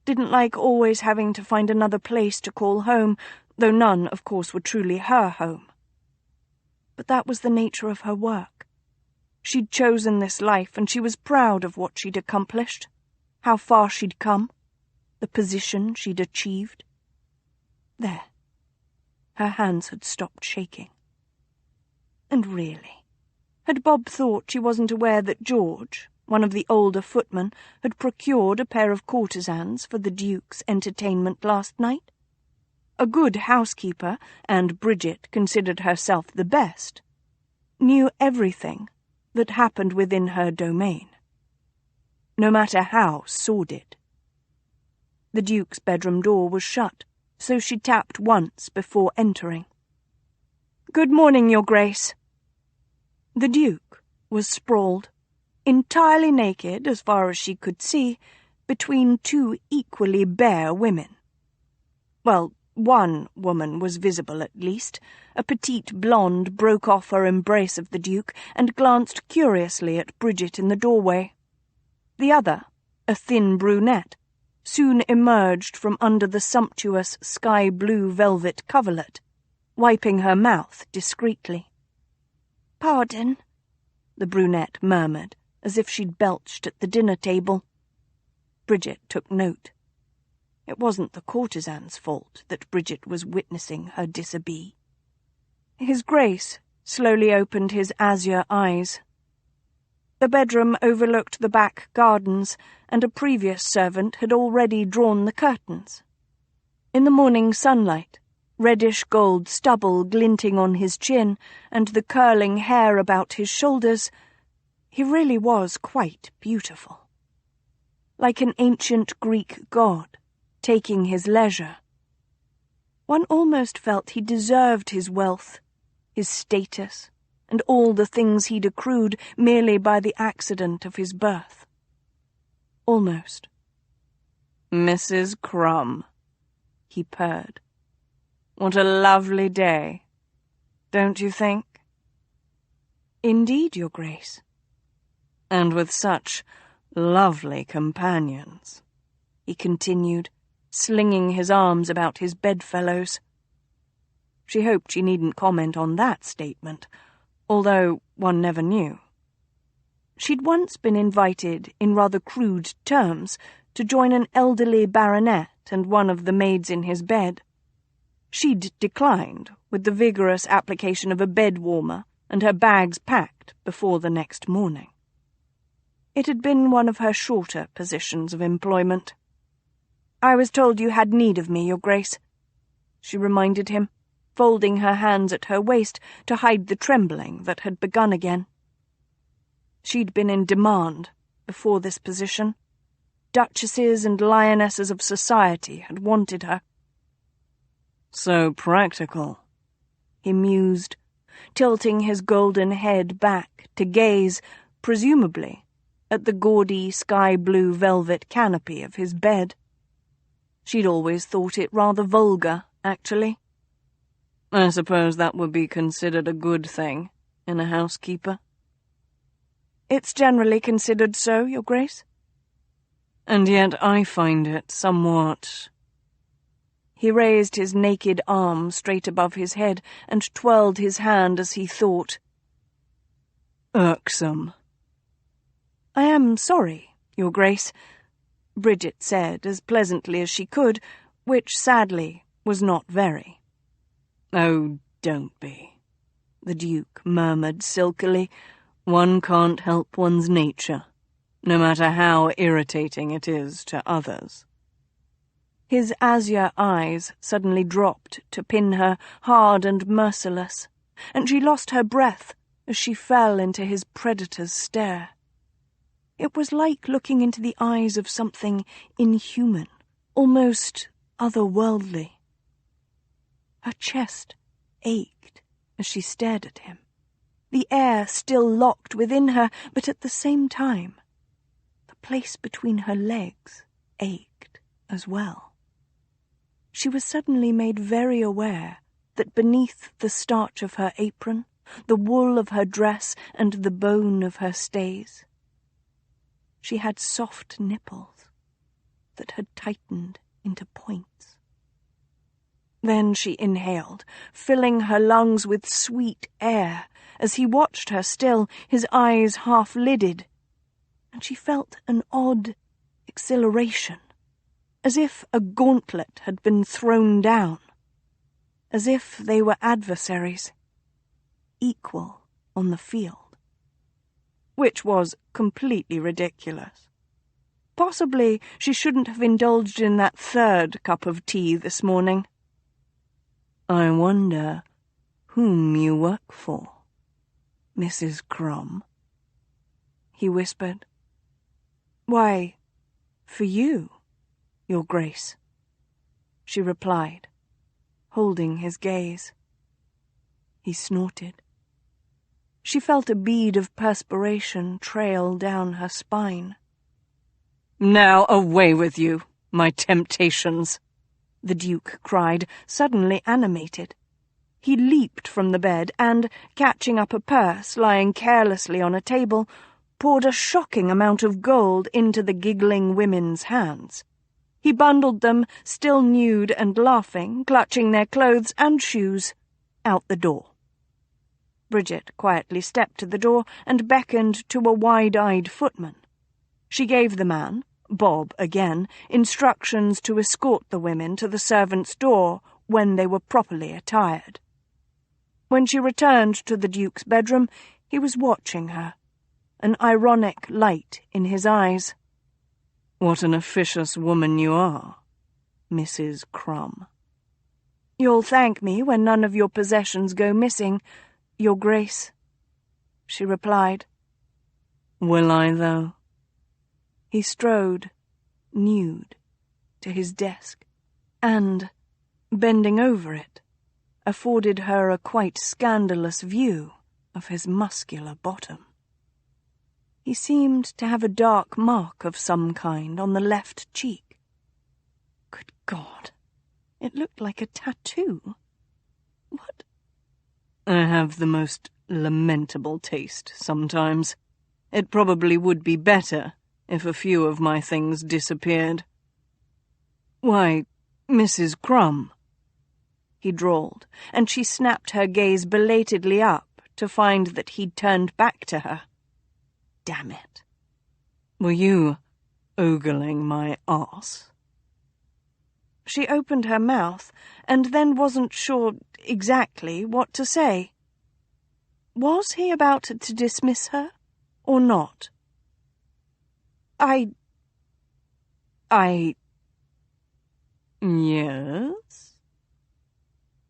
Didn't like always having to find another place to call home, though none, of course, were truly her home. But that was the nature of her work. She'd chosen this life, and she was proud of what she'd accomplished, how far she'd come, the position she'd achieved. There. Her hands had stopped shaking. And really, had Bob thought she wasn't aware that George, one of the older footmen, had procured a pair of courtesans for the Duke's entertainment last night? A good housekeeper, and Bridget considered herself the best, knew everything that happened within her domain, no matter how sordid. The Duke's bedroom door was shut, so she tapped once before entering. "Good morning, Your Grace." The Duke was sprawled, entirely naked as far as she could see, between 2 equally bare women. Well, one woman was visible at least. A petite blonde broke off her embrace of the Duke and glanced curiously at Bridget in the doorway. The other, a thin brunette, soon emerged from under the sumptuous sky-blue velvet coverlet, wiping her mouth discreetly. "Pardon," the brunette murmured, as if she'd belched at the dinner table. Bridget took note. It wasn't the courtesan's fault that Bridget was witnessing her disobey. His Grace slowly opened his azure eyes. The bedroom overlooked the back gardens, and a previous servant had already drawn the curtains. In the morning sunlight, reddish-gold stubble glinting on his chin and the curling hair about his shoulders, he really was quite beautiful. Like an ancient Greek god, taking his leisure. One almost felt he deserved his wealth, his status, and all the things he'd accrued merely by the accident of his birth. Almost. "Mrs. Crumb," he purred. "What a lovely day, don't you think?" "Indeed, Your Grace." "And with such lovely companions," he continued, slinging his arms about his bedfellows. She hoped she needn't comment on that statement, although one never knew. She'd once been invited, in rather crude terms, to join an elderly baronet and one of the maids in his bed. She'd declined, with the vigorous application of a bed warmer, and her bags packed before the next morning. It had been one of her shorter positions of employment. "I was told you had need of me, Your Grace," she reminded him, folding her hands at her waist to hide the trembling that had begun again. She'd been in demand before this position. Duchesses and lionesses of society had wanted her. "So practical," he mused, tilting his golden head back to gaze, presumably, at the gaudy sky-blue velvet canopy of his bed. She'd always thought it rather vulgar, actually. "I suppose that would be considered a good thing in a housekeeper." "It's generally considered so, Your Grace." "And yet I find it somewhat—" He raised his naked arm straight above his head and twirled his hand as he thought. "irksome." "I am sorry, Your Grace," Bridget said as pleasantly as she could, which, sadly, was not very. "Oh, don't be," the Duke murmured silkily. "One can't help one's nature, no matter how irritating it is to others." His azure eyes suddenly dropped to pin her hard and merciless, and she lost her breath as she fell into his predator's stare. It was like looking into the eyes of something inhuman, almost otherworldly. Her chest ached as she stared at him, the air still locked within her, but at the same time, the place between her legs ached as well. She was suddenly made very aware that beneath the starch of her apron, the wool of her dress, and the bone of her stays, she had soft nipples that had tightened into points. Then she inhaled, filling her lungs with sweet air, as he watched her still, his eyes half-lidded, and she felt an odd exhilaration, as if a gauntlet had been thrown down, as if they were adversaries, equal on the field. Which was completely ridiculous. Possibly she shouldn't have indulged in that third cup of tea this morning. "I wonder whom you work for, Mrs. Crumb," he whispered. "Why, for you, Your Grace," she replied, holding his gaze. He snorted. She felt a bead of perspiration trail down her spine. "Now away with you, my temptations," the Duke cried, suddenly animated. He leaped from the bed and, catching up a purse lying carelessly on a table, poured a shocking amount of gold into the giggling women's hands. He bundled them, still nude and laughing, clutching their clothes and shoes, out the door. Bridget quietly stepped to the door and beckoned to a wide-eyed footman. She gave the man, Bob again, instructions to escort the women to the servants' door when they were properly attired. When she returned to the Duke's bedroom, he was watching her, an ironic light in his eyes. "What an officious woman you are, Mrs. Crumb." "You'll thank me when none of your possessions go missing, Your Grace," she replied. "Will I, though?" He strode, nude, to his desk, and, bending over it, afforded her a quite scandalous view of his muscular bottom. He seemed to have a dark mark of some kind on the left cheek. Good God, it looked like a tattoo. What? "I have the most lamentable taste sometimes. It probably would be better if a few of my things disappeared." "Why, Mrs. Crumb," he drawled, and she snapped her gaze belatedly up to find that he'd turned back to her. Damn it. "Were you ogling my arse?" She opened her mouth and then wasn't sure exactly what to say. Was he about to dismiss her, or not? I... Yes?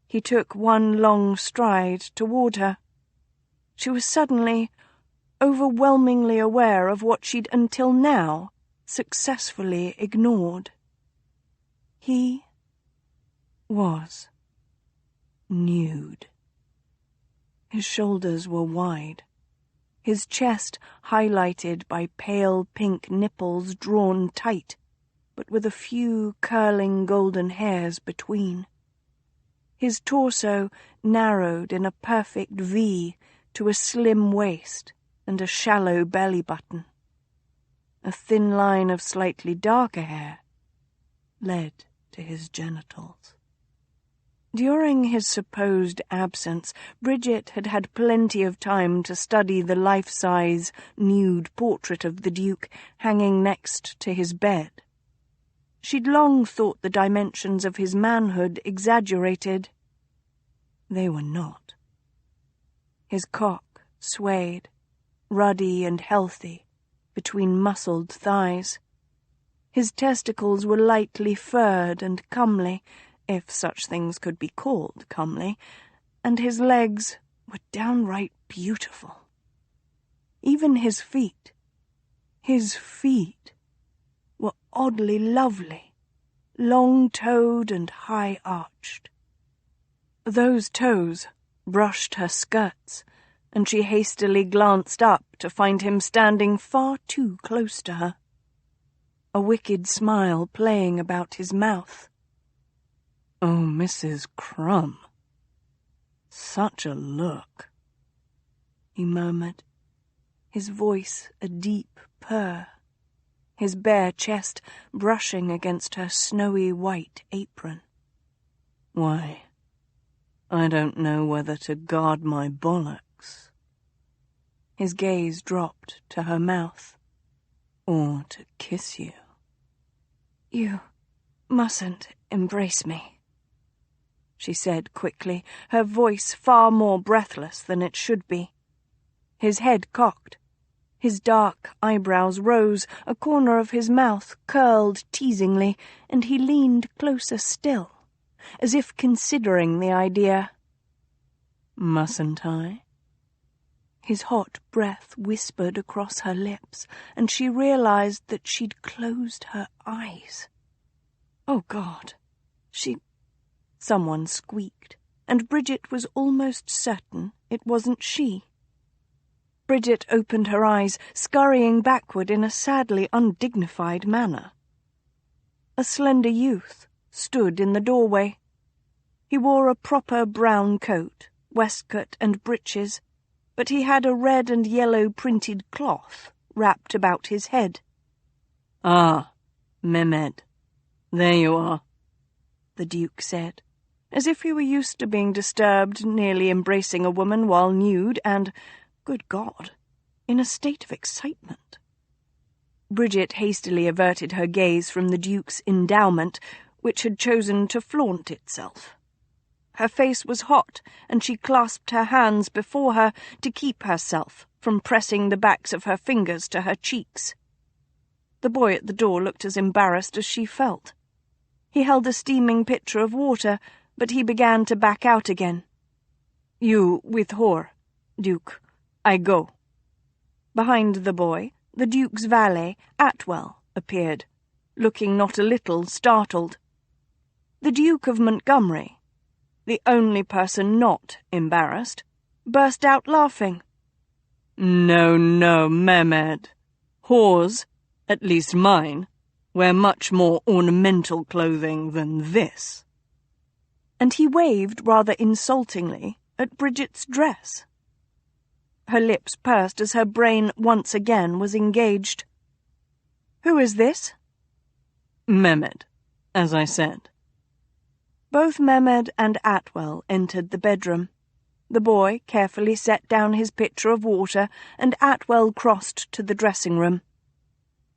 He took one long stride toward her. She was suddenly, overwhelmingly aware of what she'd until now successfully ignored. He was nude. His shoulders were wide, his chest highlighted by pale pink nipples drawn tight, but with a few curling golden hairs between. His torso narrowed in a perfect V to a slim waist and a shallow belly button. A thin line of slightly darker hair led to his genitals. During his supposed absence, Bridget had had plenty of time to study the life-size, nude portrait of the Duke hanging next to his bed. She'd long thought the dimensions of his manhood exaggerated. They were not. His cock swayed, ruddy and healthy, between muscled thighs. His testicles were lightly furred and comely, if such things could be called comely, and his legs were downright beautiful. Even his feet were oddly lovely, long-toed and high-arched. Those toes brushed her skirts, and she hastily glanced up to find him standing far too close to her, a wicked smile playing about his mouth. Oh, Mrs. Crumb, such a look, he murmured, his voice a deep purr, his bare chest brushing against her snowy white apron. Why, I don't know whether to guard my bollocks. His gaze dropped to her mouth. Or to kiss you. You mustn't embrace me, she said quickly, her voice far more breathless than it should be. His head cocked. His dark eyebrows rose, a corner of his mouth curled teasingly, and he leaned closer still, as if considering the idea. Mustn't I? His hot breath whispered across her lips, and she realized that she'd closed her eyes. Oh, God! Someone squeaked, and Bridget was almost certain it wasn't she. Bridget opened her eyes, scurrying backward in a sadly undignified manner. A slender youth stood in the doorway. He wore a proper brown coat, waistcoat and breeches, but he had a red and yellow printed cloth wrapped about his head. Ah, Mehmed, there you are, the Duke said, as if he were used to being disturbed nearly embracing a woman while nude and, good God, in a state of excitement. Bridget hastily averted her gaze from the Duke's endowment, which had chosen to flaunt itself. Her face was hot, and she clasped her hands before her to keep herself from pressing the backs of her fingers to her cheeks. The boy at the door looked as embarrassed as she felt. He held a steaming pitcher of water, but he began to back out again. You with her, Duke. I go. Behind the boy, the Duke's valet, Atwell, appeared, looking not a little startled. The Duke of Montgomery, the only person not embarrassed, burst out laughing. No, Mehmed. Whores, at least mine, wear much more ornamental clothing than this. And he waved rather insultingly at Bridget's dress. Her lips pursed as her brain once again was engaged. Who is this? Mehmed, as I said. Both Mehmed and Atwell entered the bedroom. The boy carefully set down his pitcher of water, and Atwell crossed to the dressing-room.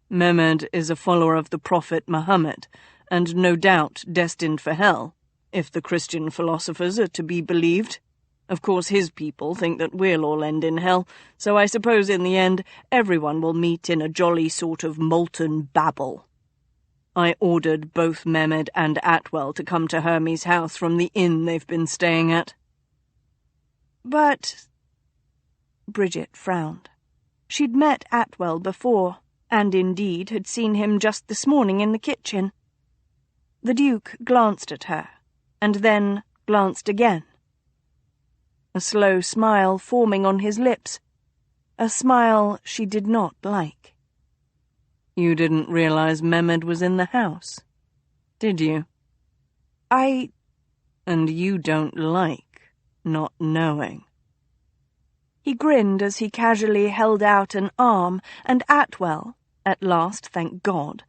Mehmed is a follower of the Prophet Muhammad, and no doubt destined for hell, if the Christian philosophers are to be believed. Of course his people think that we'll all end in hell, so I suppose in the end everyone will meet in a jolly sort of molten babel. I ordered both Mehmed and Atwell to come to Hermie's house from the inn they've been staying at." "But—" Bridget frowned. She'd met Atwell before, and indeed had seen him just this morning in the kitchen. The Duke glanced at her, and then glanced again. A slow smile forming on his lips, a smile she did not like. "You didn't realize Mehmed was in the house, did you?" "And you don't like not knowing." He grinned as he casually held out an arm, and Atwell, at last, thank God,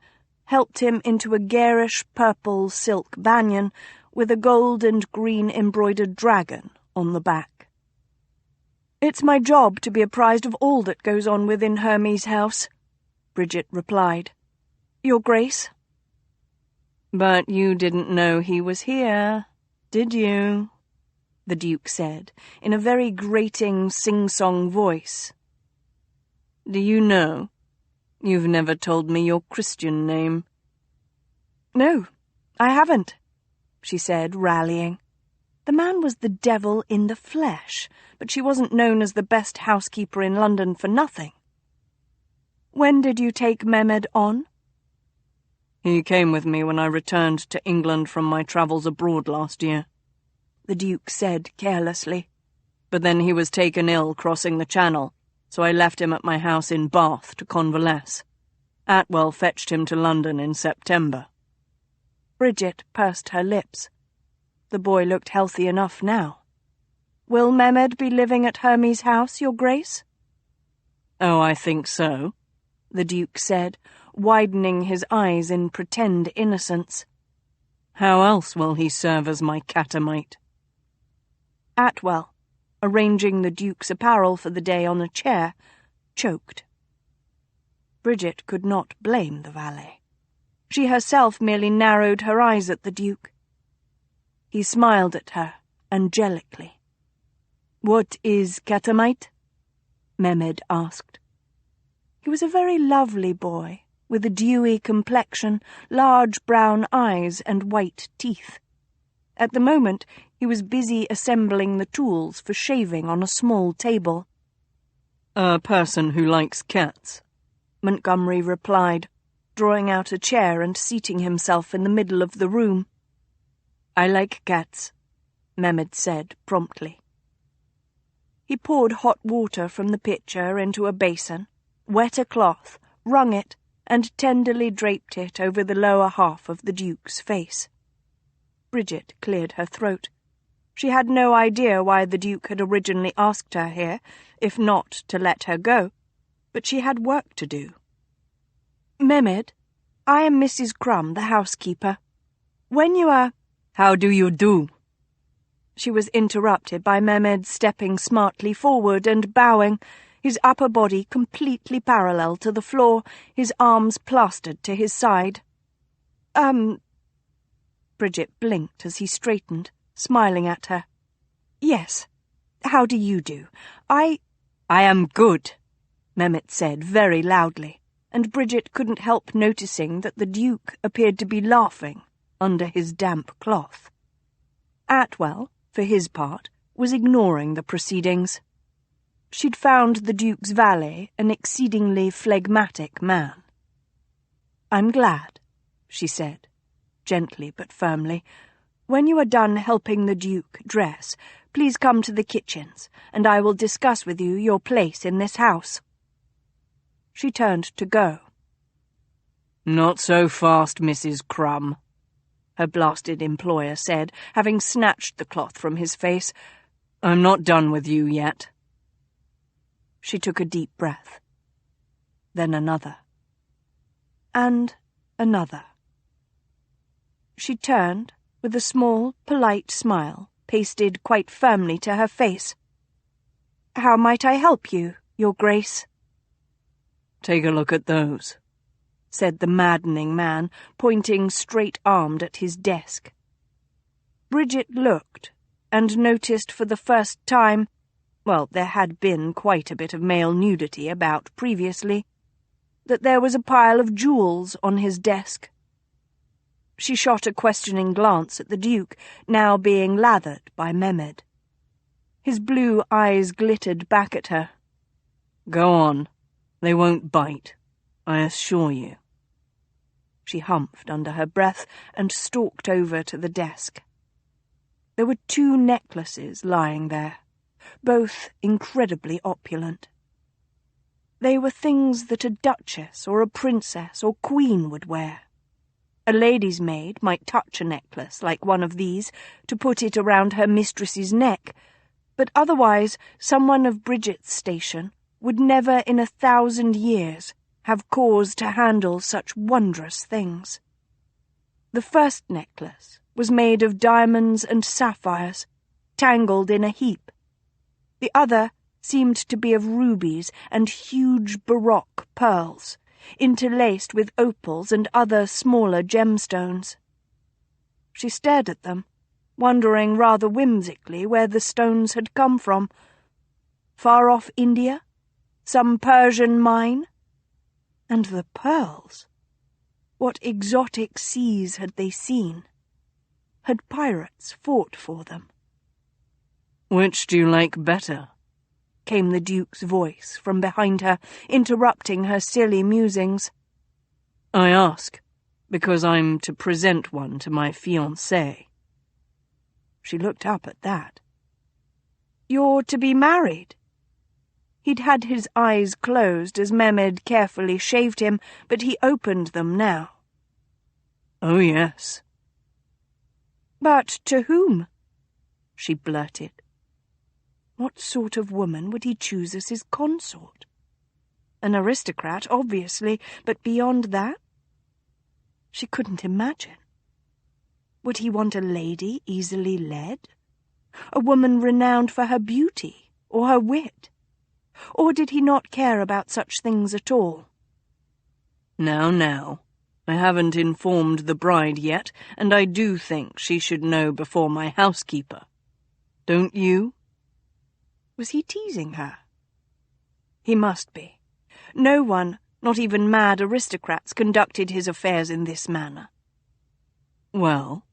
helped him into a garish purple silk banyan with a gold and green embroidered dragon on the back. "It's my job to be apprised of all that goes on within Hermie's house," Bridget replied. "Your Grace." "But you didn't know he was here, did you?" the Duke said, in a very grating, sing-song voice. "Do you know? You've never told me your Christian name." "No, I haven't," she said, rallying. The man was the devil in the flesh, but she wasn't known as the best housekeeper in London for nothing. "When did you take Mehmed on?" "He came with me when I returned to England from my travels abroad last year," the Duke said carelessly. "But then he was taken ill crossing the Channel, so I left him at my house in Bath to convalesce. Atwell fetched him to London in September." Bridget pursed her lips. The boy looked healthy enough now. "Will Mehmed be living at Hermie's house, Your Grace?" "Oh, I think so," the Duke said, widening his eyes in pretend innocence. "How else will he serve as my catamite?" Atwell, arranging the Duke's apparel for the day on a chair, choked. Bridget could not blame the valet. She herself merely narrowed her eyes at the Duke. He smiled at her, angelically. "What is catamite?" Mehmed asked. He was a very lovely boy, with a dewy complexion, large brown eyes and white teeth. At the moment, he was busy assembling the tools for shaving on a small table. "A person who likes cats," Montgomery replied, drawing out a chair and seating himself in the middle of the room. "I like cats," Mehmed said promptly. He poured hot water from the pitcher into a basin, wet a cloth, wrung it, and tenderly draped it over the lower half of the Duke's face. Bridget cleared her throat. She had no idea why the Duke had originally asked her here, if not to let her go, but she had work to do. "Mehmed, I am Mrs. Crum, the housekeeper. When you are—" "How do you do?" She was interrupted by Mehmed stepping smartly forward and bowing, his upper body completely parallel to the floor, his arms plastered to his side. Bridget blinked as he straightened, smiling at her. "Yes. How do you do? I am good," Mehmet said very loudly, and Bridget couldn't help noticing that the Duke appeared to be laughing under his damp cloth. Atwell, for his part, was ignoring the proceedings. She'd found the Duke's valet an exceedingly phlegmatic man. "I'm glad," she said, gently but firmly. "When you are done helping the Duke dress, please come to the kitchens, and I will discuss with you your place in this house." She turned to go. "Not so fast, Mrs. Crum," her blasted employer said, having snatched the cloth from his face. "I'm not done with you yet." She took a deep breath. Then another. And another. She turned, with a small, polite smile pasted quite firmly to her face. "How might I help you, Your Grace?" "Take a look at those," said the maddening man, pointing straight-armed at his desk. Bridget looked, and noticed for the first time, well, there had been quite a bit of male nudity about previously, that there was a pile of jewels on his desk. She shot a questioning glance at the Duke, now being lathered by Mehmed. His blue eyes glittered back at her. Go on. They won't bite, I assure you. She humphed under her breath and stalked over to the desk. There were 2 necklaces lying there, both incredibly opulent. They were things that a duchess or a princess or queen would wear. A lady's maid might touch a necklace like one of these to put it around her mistress's neck, but otherwise someone of Bridget's station would never in 1,000 years have cause to handle such wondrous things. The first necklace was made of diamonds and sapphires, tangled in a heap. The other seemed to be of rubies and huge baroque pearls, interlaced with opals and other smaller gemstones. She stared at them, wondering rather whimsically where the stones had come from. Far off India? Some Persian mine? And the pearls? What exotic seas had they seen? Had pirates fought for them? Which do you like better? Came the Duke's voice from behind her, interrupting her silly musings. I ask, because I'm to present one to my fiancé. She looked up at that. You're to be married? He'd had his eyes closed as Mehmed carefully shaved him, but he opened them now. Oh, yes. But to whom? She blurted. What sort of woman would he choose as his consort? An aristocrat, obviously, but beyond that? She couldn't imagine. Would he want a lady easily led? A woman renowned for her beauty or her wit? Or did he not care about such things at all? Now, I haven't informed the bride yet, and I do think she should know before my housekeeper. Don't you? Was he teasing her? He must be. No one, not even mad aristocrats, conducted his affairs in this manner. Well?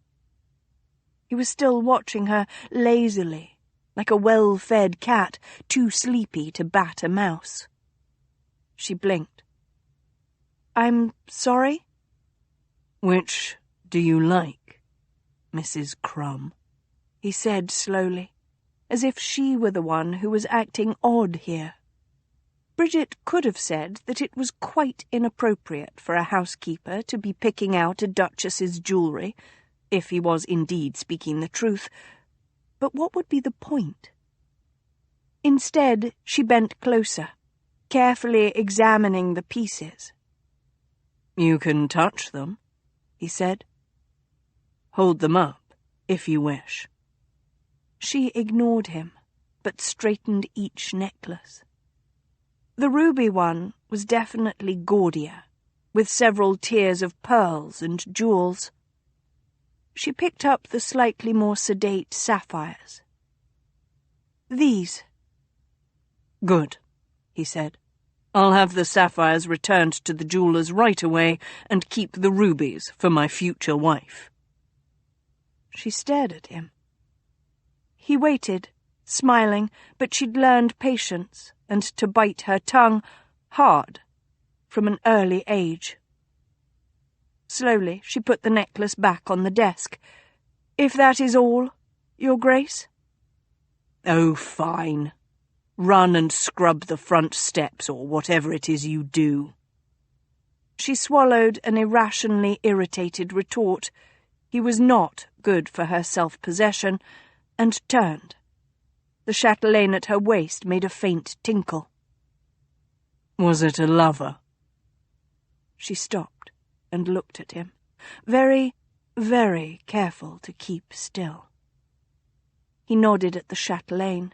He was still watching her lazily, like a well-fed cat, too sleepy to bat a mouse. She blinked. I'm sorry? Which do you like, Mrs. Crumb? He said slowly, as if she were the one who was acting odd here. Bridget could have said that it was quite inappropriate for a housekeeper to be picking out a duchess's jewellery, if he was indeed speaking the truth, but what would be the point? Instead, she bent closer, carefully examining the pieces. You can touch them, he said. Hold them up, if you wish. She ignored him, but straightened each necklace. The ruby one was definitely gaudier, with several tiers of pearls and jewels. She picked up the slightly more sedate sapphires. These. Good, he said. I'll have the sapphires returned to the jewellers right away and keep the rubies for my future wife. She stared at him. He waited, smiling, but she'd learned patience and to bite her tongue hard from an early age. Slowly, she put the necklace back on the desk. If that is all, Your Grace? Oh, fine. Run and scrub the front steps or whatever it is you do. She swallowed an irrationally irritated retort. He was not good for her self-possession, and turned. The chatelaine at her waist made a faint tinkle. Was it a lover? She stopped and looked at him, very, very careful to keep still. He nodded at the chatelaine.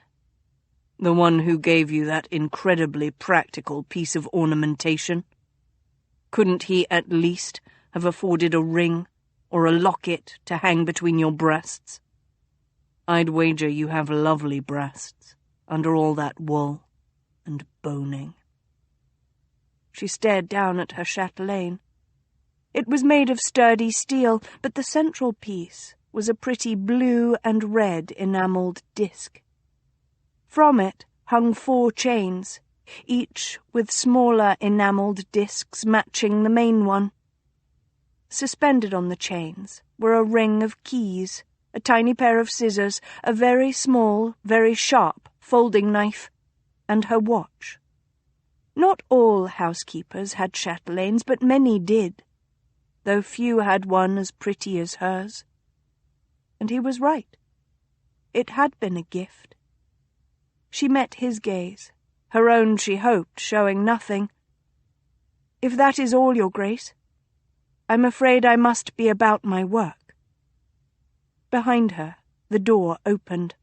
The one who gave you that incredibly practical piece of ornamentation? Couldn't he at least have afforded a ring or a locket to hang between your breasts? I'd wager you have lovely breasts under all that wool and boning. She stared down at her chatelaine. It was made of sturdy steel, but the central piece was a pretty blue and red enamelled disc. From it hung 4 chains, each with smaller enamelled discs matching the main one. Suspended on the chains were a ring of keys, a tiny pair of scissors, a very small, very sharp folding knife, and her watch. Not all housekeepers had chatelaines, but many did, though few had one as pretty as hers. And he was right. It had been a gift. She met his gaze, her own, she hoped, showing nothing. "If that is all, Your Grace, I'm afraid I must be about my work." Behind her, the door opened.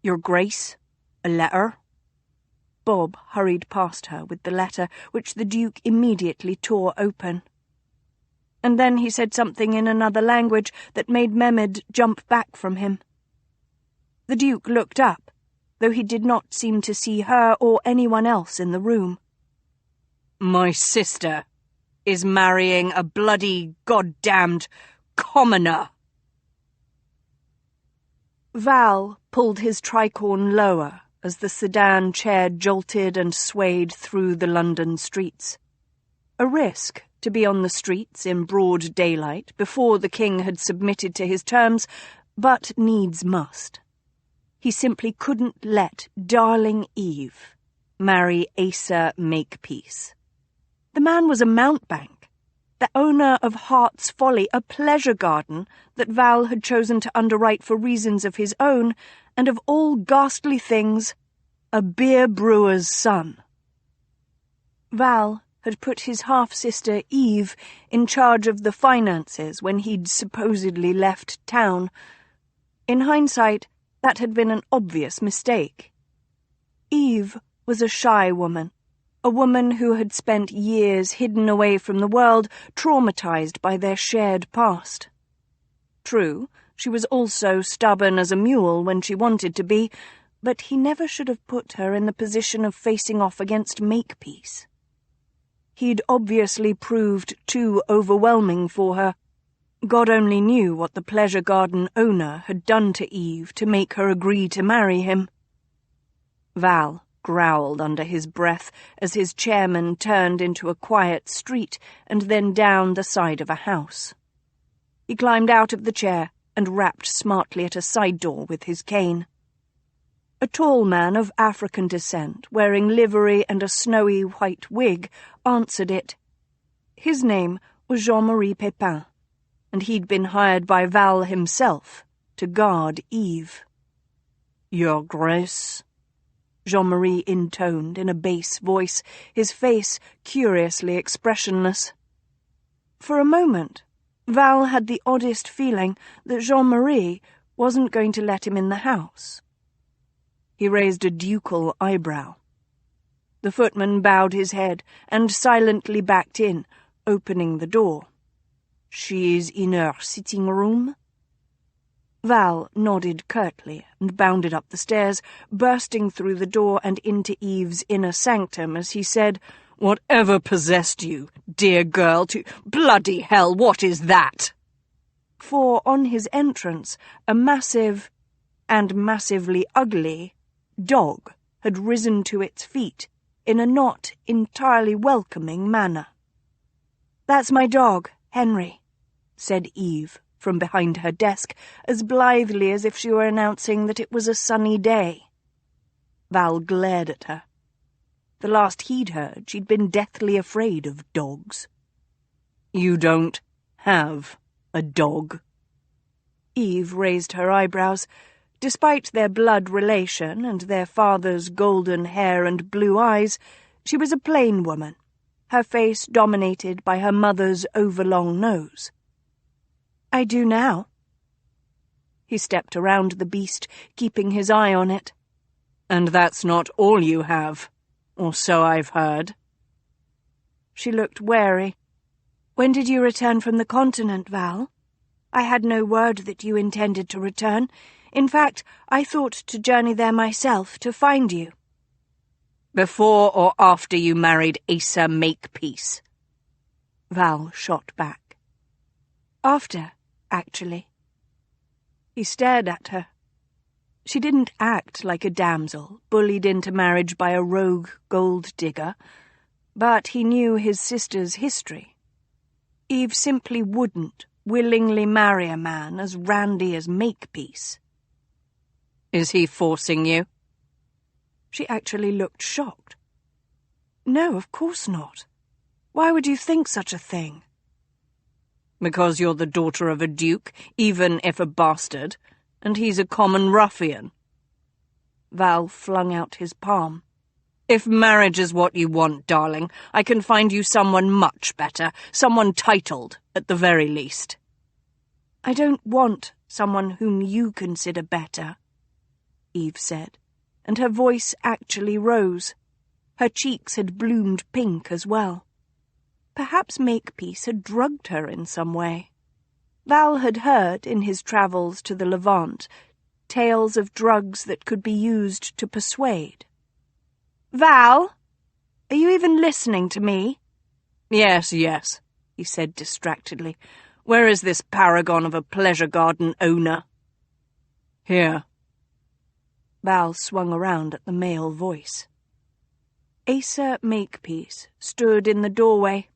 "Your Grace, a letter?" Bob hurried past her with the letter, which the Duke immediately tore open. And then he said something in another language that made Mehmed jump back from him. The Duke looked up, though he did not seem to see her or anyone else in the room. "My sister is marrying a bloody goddamned commoner." Val pulled his tricorn lower as the sedan chair jolted and swayed through the London streets. A risk to be on the streets in broad daylight before the king had submitted to his terms, but needs must. He simply couldn't let darling Eve marry Asa Makepeace. The man was a mountebank, the owner of Heart's Folly, a pleasure garden that Val had chosen to underwrite for reasons of his own, and of all ghastly things, a beer brewer's son. Val had put his half-sister Eve in charge of the finances when he'd supposedly left town. In hindsight, that had been an obvious mistake. Eve was a shy woman, a woman who had spent years hidden away from the world, traumatized by their shared past. True, she was also stubborn as a mule when she wanted to be, but he never should have put her in the position of facing off against Makepeace. He'd obviously proved too overwhelming for her. God only knew what the pleasure garden owner had done to Eve to make her agree to marry him. Val growled under his breath as his chairman turned into a quiet street and then down the side of a house. He climbed out of the chair and rapped smartly at a side door with his cane. A tall man of African descent, wearing livery and a snowy white wig, answered it. His name was Jean-Marie Pépin, and he'd been hired by Val himself to guard Eve. "Your Grace," Jean-Marie intoned in a bass voice, his face curiously expressionless. For a moment, Val had the oddest feeling that Jean-Marie wasn't going to let him in the house. He raised a ducal eyebrow. The footman bowed his head and silently backed in, opening the door. "She is in her sitting-room?" Val nodded curtly and bounded up the stairs, bursting through the door and into Eve's inner sanctum as he said, "Whatever possessed you, dear girl, to— Bloody hell, what is that?" For on his entrance, a massive, and massively ugly, dog had risen to its feet in a not entirely welcoming manner. "That's my dog, Henry," said Eve from behind her desk, as blithely as if she were announcing that it was a sunny day. Val glared at her. The last he'd heard, she'd been deathly afraid of dogs. "You don't have a dog?" Eve raised her eyebrows. Despite their blood relation and their father's golden hair and blue eyes, she was a plain woman, her face dominated by her mother's overlong nose. "I do now." He stepped around the beast, keeping his eye on it. "And that's not all you have, or so I've heard." She looked wary. "When did you return from the continent, Val? I had no word that you intended to return. In fact, I thought to journey there myself to find you. Before or after you married Asa Makepeace? Val shot back. After, actually. He stared at her. She didn't act like a damsel, bullied into marriage by a rogue gold-digger, but he knew his sister's history. Eve simply wouldn't willingly marry a man as randy as Makepeace. Is he forcing you? She actually looked shocked. No, of course not. Why would you think such a thing? Because you're the daughter of a duke, even if a bastard, and he's a common ruffian. Val flung out his palm. If marriage is what you want, darling, I can find you someone much better, someone titled, at the very least. I don't want someone whom you consider better, Eve said, and her voice actually rose. Her cheeks had bloomed pink as well. Perhaps Makepeace had drugged her in some way. Val had heard, in his travels to the Levant, tales of drugs that could be used to persuade. Val, are you even listening to me? Yes, he said distractedly. Where is this paragon of a pleasure garden owner? Here. Val swung around at the male voice. Asa Makepeace stood in the doorway,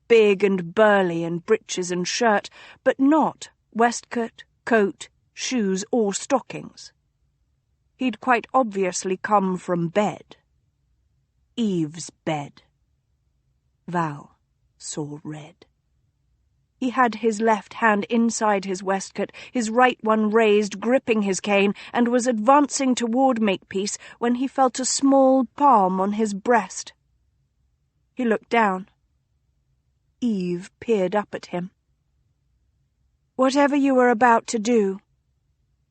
big and burly in breeches and shirt, but not waistcoat, coat, shoes, or stockings. He'd quite obviously come from bed. Eve's bed. Val saw red. He had his left hand inside his waistcoat, his right one raised, gripping his cane, and was advancing toward Makepeace when he felt a small palm on his breast. He looked down. Eve peered up at him. Whatever you are about to do,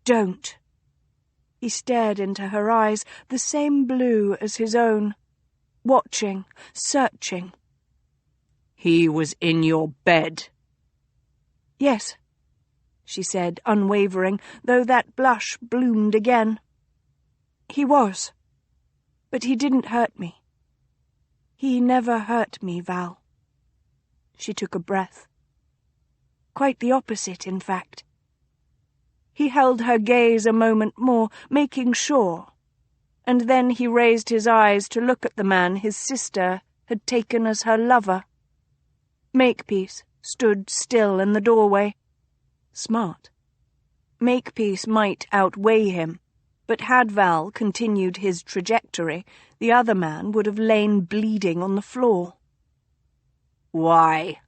don't. He stared into her eyes, the same blue as his own, watching, searching. He was in your bed. Yes, she said, unwavering, though that blush bloomed again. He was, but he didn't hurt me. He never hurt me, Val. She took a breath. Quite the opposite, in fact. He held her gaze a moment more, making sure, and then he raised his eyes to look at the man his sister had taken as her lover. Makepeace stood still in the doorway. Smart. Makepeace might outweigh him, but had Val continued his trajectory, the other man would have lain bleeding on the floor. Why?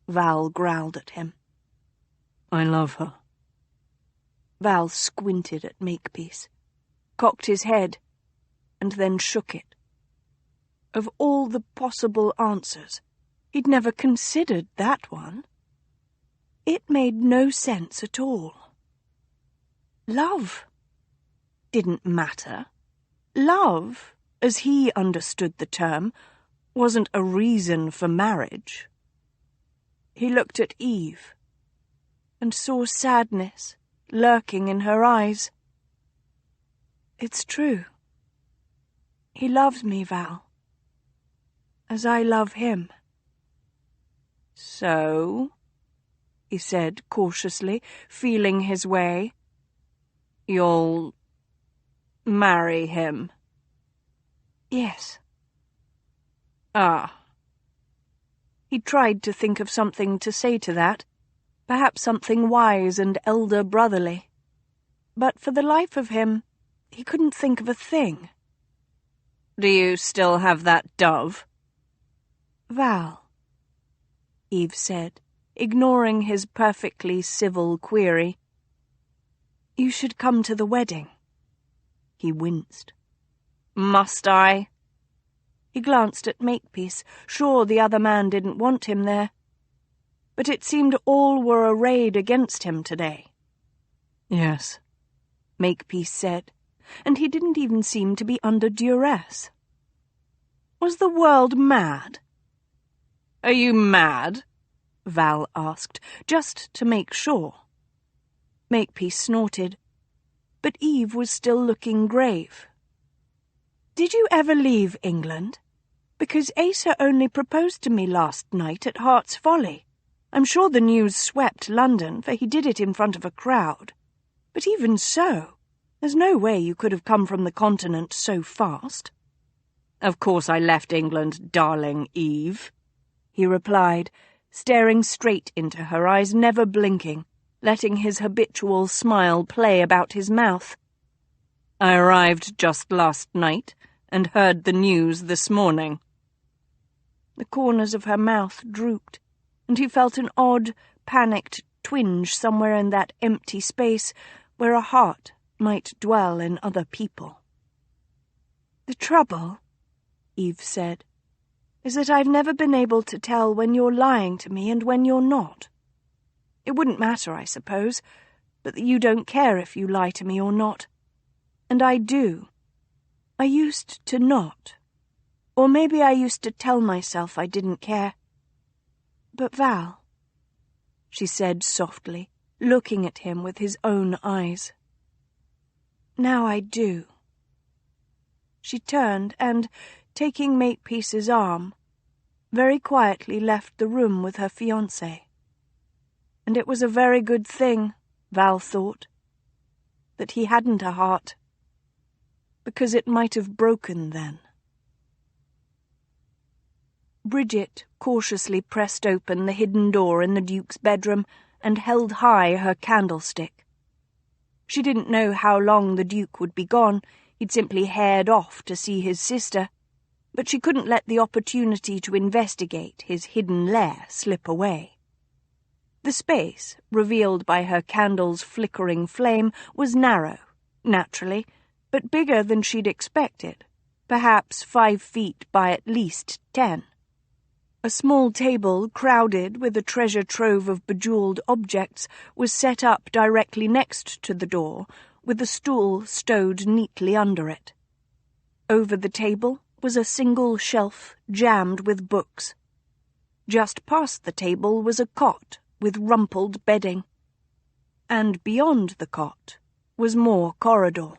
Val growled at him. I love her. Val squinted at Makepeace, cocked his head, and then shook it. Of all the possible answers, he'd never considered that one. It made no sense at all. Love didn't matter. Love, as he understood the term, wasn't a reason for marriage. He looked at Eve and saw sadness lurking in her eyes. It's true. He loves me, Val, as I love him. So, he said cautiously, feeling his way, you'll marry him? Yes. Ah. He tried to think of something to say to that, perhaps something wise and elder-brotherly. But for the life of him, he couldn't think of a thing. Do you still have that dove? Val, Eve said, ignoring his perfectly civil query. You should come to the wedding. He winced. Must I? He glanced at Makepeace, sure the other man didn't want him there. But it seemed all were arrayed against him today. Yes, Makepeace said, and he didn't even seem to be under duress. Was the world mad? Are you mad? Val asked, just to make sure. Makepeace snorted. but Eve was still looking grave. "Did you ever leave England? Because Asa only proposed to me last night at Hart's Folly. I'm sure the news swept London, for he did it in front of a crowd. But even so, there's no way you could have come from the continent so fast." "Of course I left England, darling Eve," he replied, staring straight into her eyes, never blinking, letting his habitual smile play about his mouth. "I arrived just last night and heard the news this morning." The corners of her mouth drooped, and he felt an odd, panicked twinge somewhere in that empty space where a heart might dwell in other people. "The trouble," Eve said, "is that I've never been able to tell when you're lying to me and when you're not. It wouldn't matter, I suppose, but that you don't care if you lie to me or not. And I do. I used to not. Or maybe I used to tell myself I didn't care. But Val," she said softly, looking at him with his own eyes, "now I do." She turned and, taking Makepeace's arm, very quietly left the room with her fiancé. And it was a very good thing, Val thought, that he hadn't a heart, because it might have broken then. Bridget cautiously pressed open the hidden door in the Duke's bedroom and held high her candlestick. She didn't know how long the Duke would be gone. He'd simply haired off to see his sister, but she couldn't let the opportunity to investigate his hidden lair slip away. The space, revealed by her candle's flickering flame, was narrow, naturally, but bigger than she'd expected, perhaps 5 feet by at least 10. A small table, crowded with a treasure trove of bejeweled objects, was set up directly next to the door, with a stool stowed neatly under it. Over the table was a single shelf jammed with books. Just past the table was a cot with rumpled bedding. And beyond the cot was more corridor,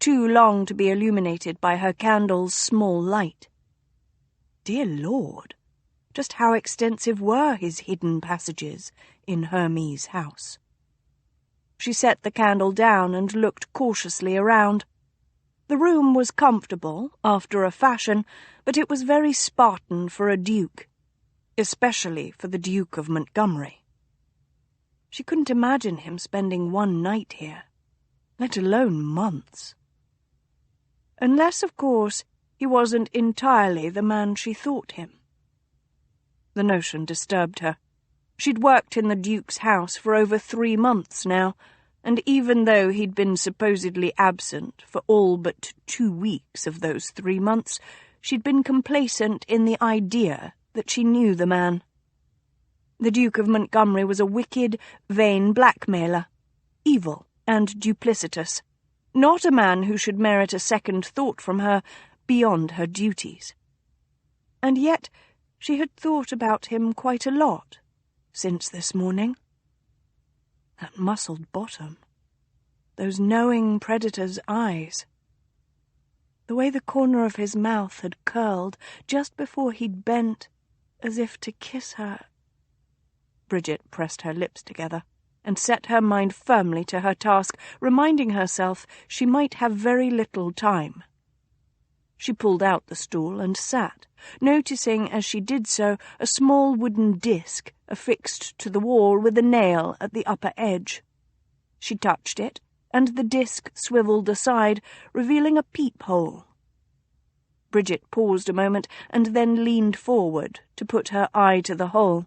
too long to be illuminated by her candle's small light. Dear Lord, just how extensive were his hidden passages in Hermes' house? She set the candle down and looked cautiously around. The room was comfortable, after a fashion, but it was very Spartan for a duke, especially for the Duke of Montgomery. She couldn't imagine him spending one night here, let alone months. Unless, of course, he wasn't entirely the man she thought him. The notion disturbed her. She'd worked in the Duke's house for over 3 months now, and even though he'd been supposedly absent for all but 2 weeks of those 3 months, she'd been complacent in the idea that she knew the man. The Duke of Montgomery was a wicked, vain blackmailer, evil and duplicitous, not a man who should merit a second thought from her beyond her duties. And yet she had thought about him quite a lot since this morning. That muscled bottom, those knowing predator's eyes, the way the corner of his mouth had curled just before he'd bent as if to kiss her. Bridget pressed her lips together and set her mind firmly to her task, reminding herself she might have very little time. She pulled out the stool and sat, noticing as she did so a small wooden disc affixed to the wall with a nail at the upper edge. She touched it, and the disc swiveled aside, revealing a peephole. Bridget paused a moment and then leaned forward to put her eye to the hole.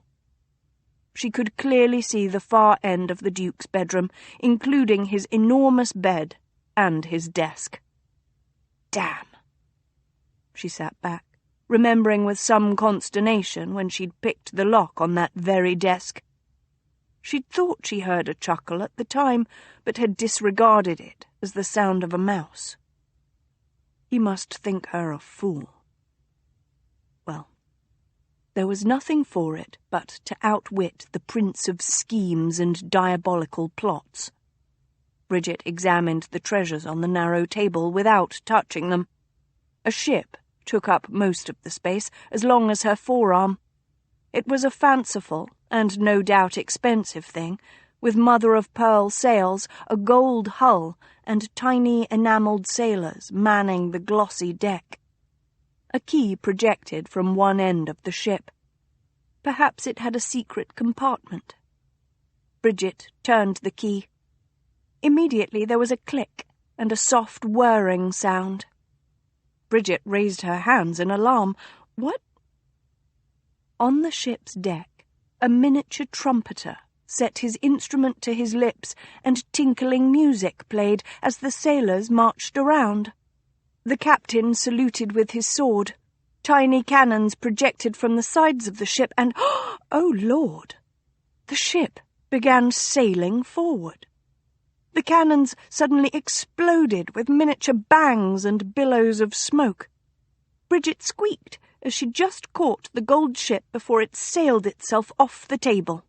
She could clearly see the far end of the Duke's bedroom, including his enormous bed and his desk. Damn! She sat back, remembering with some consternation when she'd picked the lock on that very desk. She'd thought she heard a chuckle at the time, but had disregarded it as the sound of a mouse. He must think her a fool. Well, there was nothing for it but to outwit the prince of schemes and diabolical plots. Bridget examined the treasures on the narrow table without touching them. A ship took up most of the space, as long as her forearm. It was a fanciful, and no doubt expensive thing, with mother-of-pearl sails, a gold hull, and tiny enamelled sailors manning the glossy deck. A key projected from one end of the ship. Perhaps it had a secret compartment. Bridget turned the key. Immediately there was a click and a soft whirring sound. Bridget raised her hands in alarm. What? On the ship's deck, a miniature trumpeter set his instrument to his lips, and tinkling music played as the sailors marched around. The captain saluted with his sword. Tiny cannons projected from the sides of the ship, and, oh Lord! The ship began sailing forward. The cannons suddenly exploded with miniature bangs and billows of smoke. Bridget squeaked as she just caught the gold ship before it sailed itself off the table.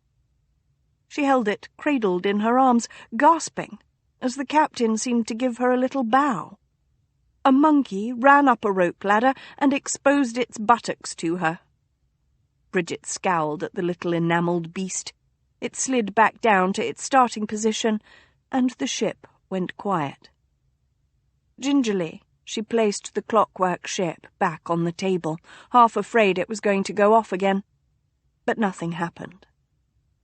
She held it cradled in her arms, gasping, as the captain seemed to give her a little bow. A monkey ran up a rope ladder and exposed its buttocks to her. Bridget scowled at the little enamelled beast. It slid back down to its starting position, and the ship went quiet. Gingerly, she placed the clockwork ship back on the table, half afraid it was going to go off again. But nothing happened.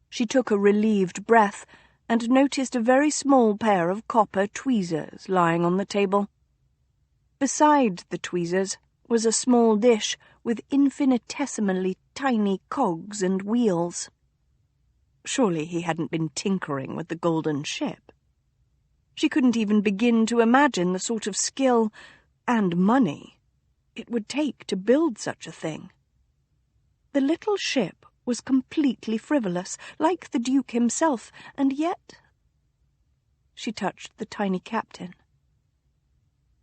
She took a relieved breath and noticed a very small pair of copper tweezers lying on the table. Beside the tweezers was a small dish with infinitesimally tiny cogs and wheels. Surely he hadn't been tinkering with the golden ship. She couldn't even begin to imagine the sort of skill and money it would take to build such a thing. The little ship was completely frivolous, like the Duke himself, and yet... She touched the tiny captain.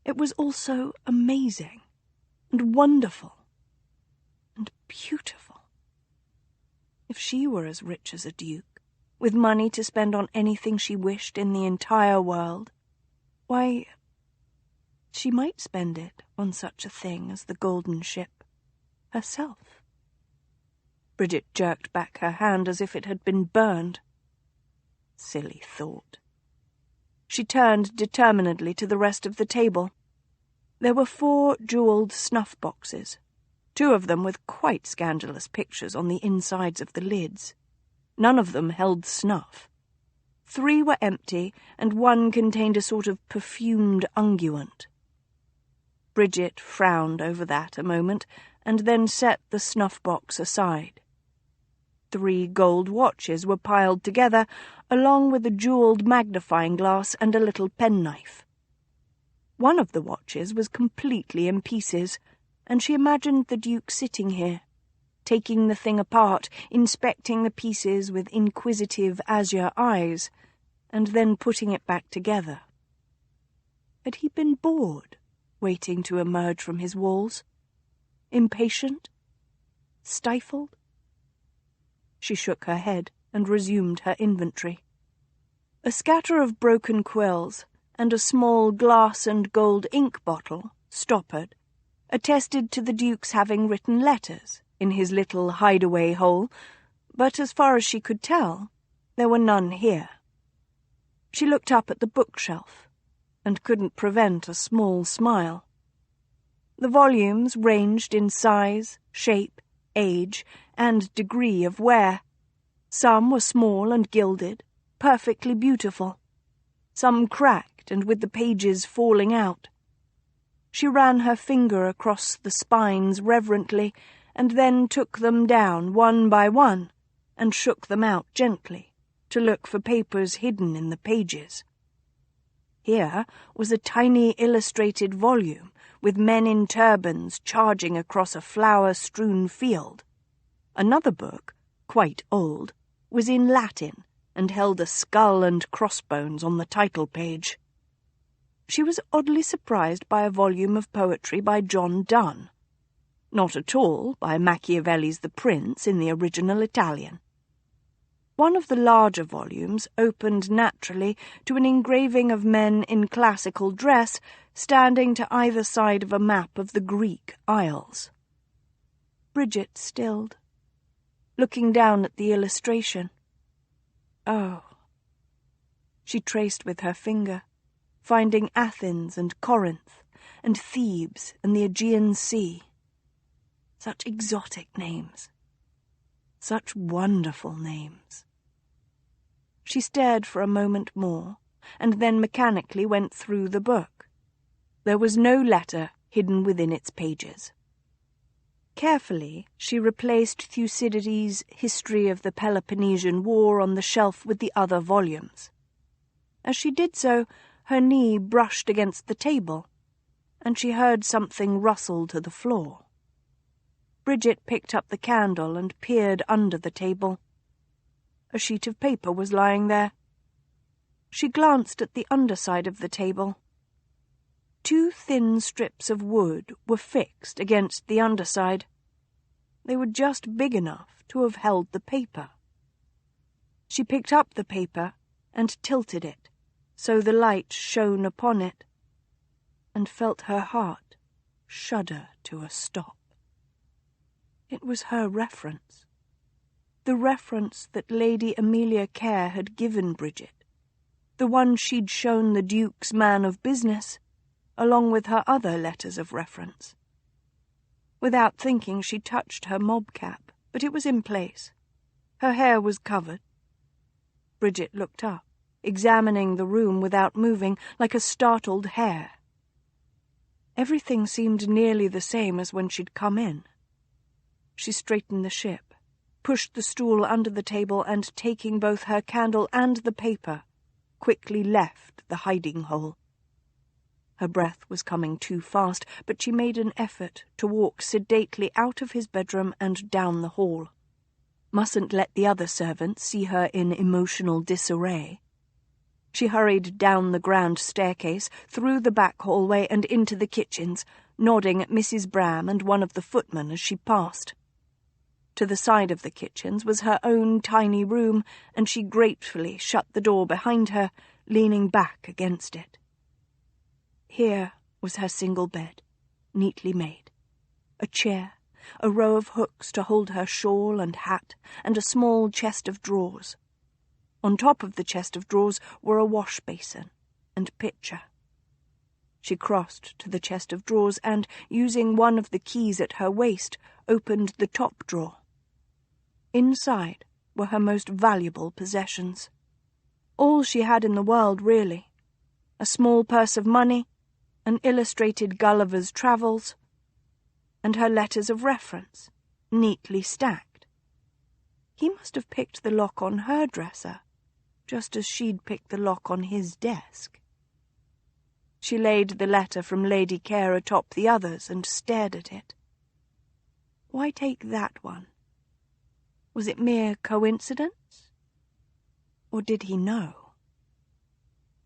It was also amazing, and wonderful, and beautiful. If she were as rich as a duke, with money to spend on anything she wished in the entire world, why, she might spend it on such a thing as the golden ship herself. Bridget jerked back her hand as if it had been burned. Silly thought. She turned determinedly to the rest of the table. There were 4 jewelled snuff-boxes, 2 of them with quite scandalous pictures on the insides of the lids. None of them held snuff. 3 were empty, and 1 contained a sort of perfumed unguent. Bridget frowned over that a moment, and then set the snuff-box aside. 3 gold watches were piled together, along with a jewelled magnifying glass and a little penknife. One of the watches was completely in pieces, and she imagined the Duke sitting here, taking the thing apart, inspecting the pieces with inquisitive azure eyes, and then putting it back together. Had he been bored, waiting to emerge from his walls? Impatient? Stifled? She shook her head and resumed her inventory. A scatter of broken quills and a small glass and gold ink bottle, stoppered, attested to the Duke's having written letters in his little hideaway hole, but as far as she could tell, there were none here. She looked up at the bookshelf and couldn't prevent a small smile. The volumes ranged in size, shape, age, and degree of wear. Some were small and gilded, perfectly beautiful. Some cracked and with the pages falling out. She ran her finger across the spines reverently, and then took them down one by one, and shook them out gently, to look for papers hidden in the pages. Here was a tiny illustrated volume, with men in turbans charging across a flower-strewn field. Another book, quite old, was in Latin, and held a skull and crossbones on the title page. She was oddly surprised by a volume of poetry by John Donne. Not at all by Machiavelli's The Prince in the original Italian. One of the larger volumes opened naturally to an engraving of men in classical dress standing to either side of a map of the Greek Isles. Bridget stilled, looking down at the illustration. Oh. She traced with her finger, finding Athens and Corinth, and Thebes and the Aegean Sea. Such exotic names. Such wonderful names. She stared for a moment more, and then mechanically went through the book. There was no letter hidden within its pages. Carefully, she replaced Thucydides' History of the Peloponnesian War on the shelf with the other volumes. As she did so, her knee brushed against the table, and she heard something rustle to the floor. Bridget picked up the candle and peered under the table. A sheet of paper was lying there. She glanced at the underside of the table. 2 thin strips of wood were fixed against the underside. They were just big enough to have held the paper. She picked up the paper and tilted it, so the light shone upon it, and felt her heart shudder to a stop. It was her reference. The reference that Lady Amelia Kerr had given Bridget, the one she'd shown the Duke's man of business, along with her other letters of reference. Without thinking, she touched her mob cap, but it was in place. Her hair was covered. Bridget looked up, examining the room without moving, like a startled hare. Everything seemed nearly the same as when she'd come in. She straightened the ship, pushed the stool under the table, and taking both her candle and the paper, quickly left the hiding hole. Her breath was coming too fast, but she made an effort to walk sedately out of his bedroom and down the hall. Mustn't let the other servants see her in emotional disarray. She hurried down the grand staircase, through the back hallway and into the kitchens, nodding at Mrs. Bram and one of the footmen as she passed. To the side of the kitchens was her own tiny room, and she gratefully shut the door behind her, leaning back against it. Here was her single bed, neatly made. A chair, a row of hooks to hold her shawl and hat, and a small chest of drawers. On top of the chest of drawers were a wash basin and pitcher. She crossed to the chest of drawers and, using one of the keys at her waist, opened the top drawer. Inside were her most valuable possessions. All she had in the world, really. A small purse of money, an illustrated Gulliver's Travels, and her letters of reference, neatly stacked. He must have picked the lock on her dresser, just as she'd picked the lock on his desk. She laid the letter from Lady Kerr atop the others and stared at it. Why take that one? Was it mere coincidence? Or did he know?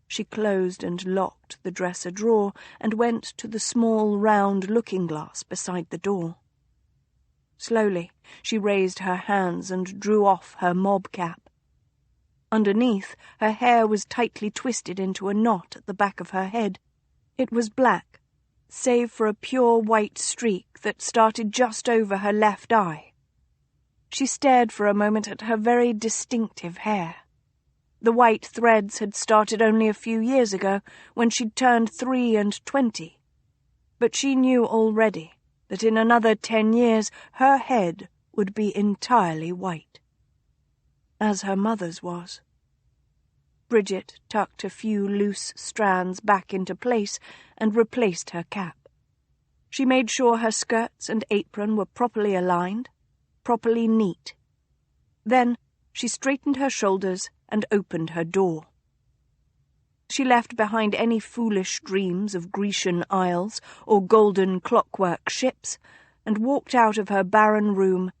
She closed and locked the dresser drawer and went to the small round looking-glass beside the door. Slowly, she raised her hands and drew off her mob cap. Underneath, her hair was tightly twisted into a knot at the back of her head. It was black, save for a pure white streak that started just over her left eye. She stared for a moment at her very distinctive hair. The white threads had started only a few years ago, when she'd turned 23, but she knew already that in another 10 years her head would be entirely white, as her mother's was. Bridget tucked a few loose strands back into place and replaced her cap. She made sure her skirts and apron were properly aligned, properly neat. Then she straightened her shoulders and opened her door. She left behind any foolish dreams of Grecian isles or golden clockwork ships, and walked out of her barren room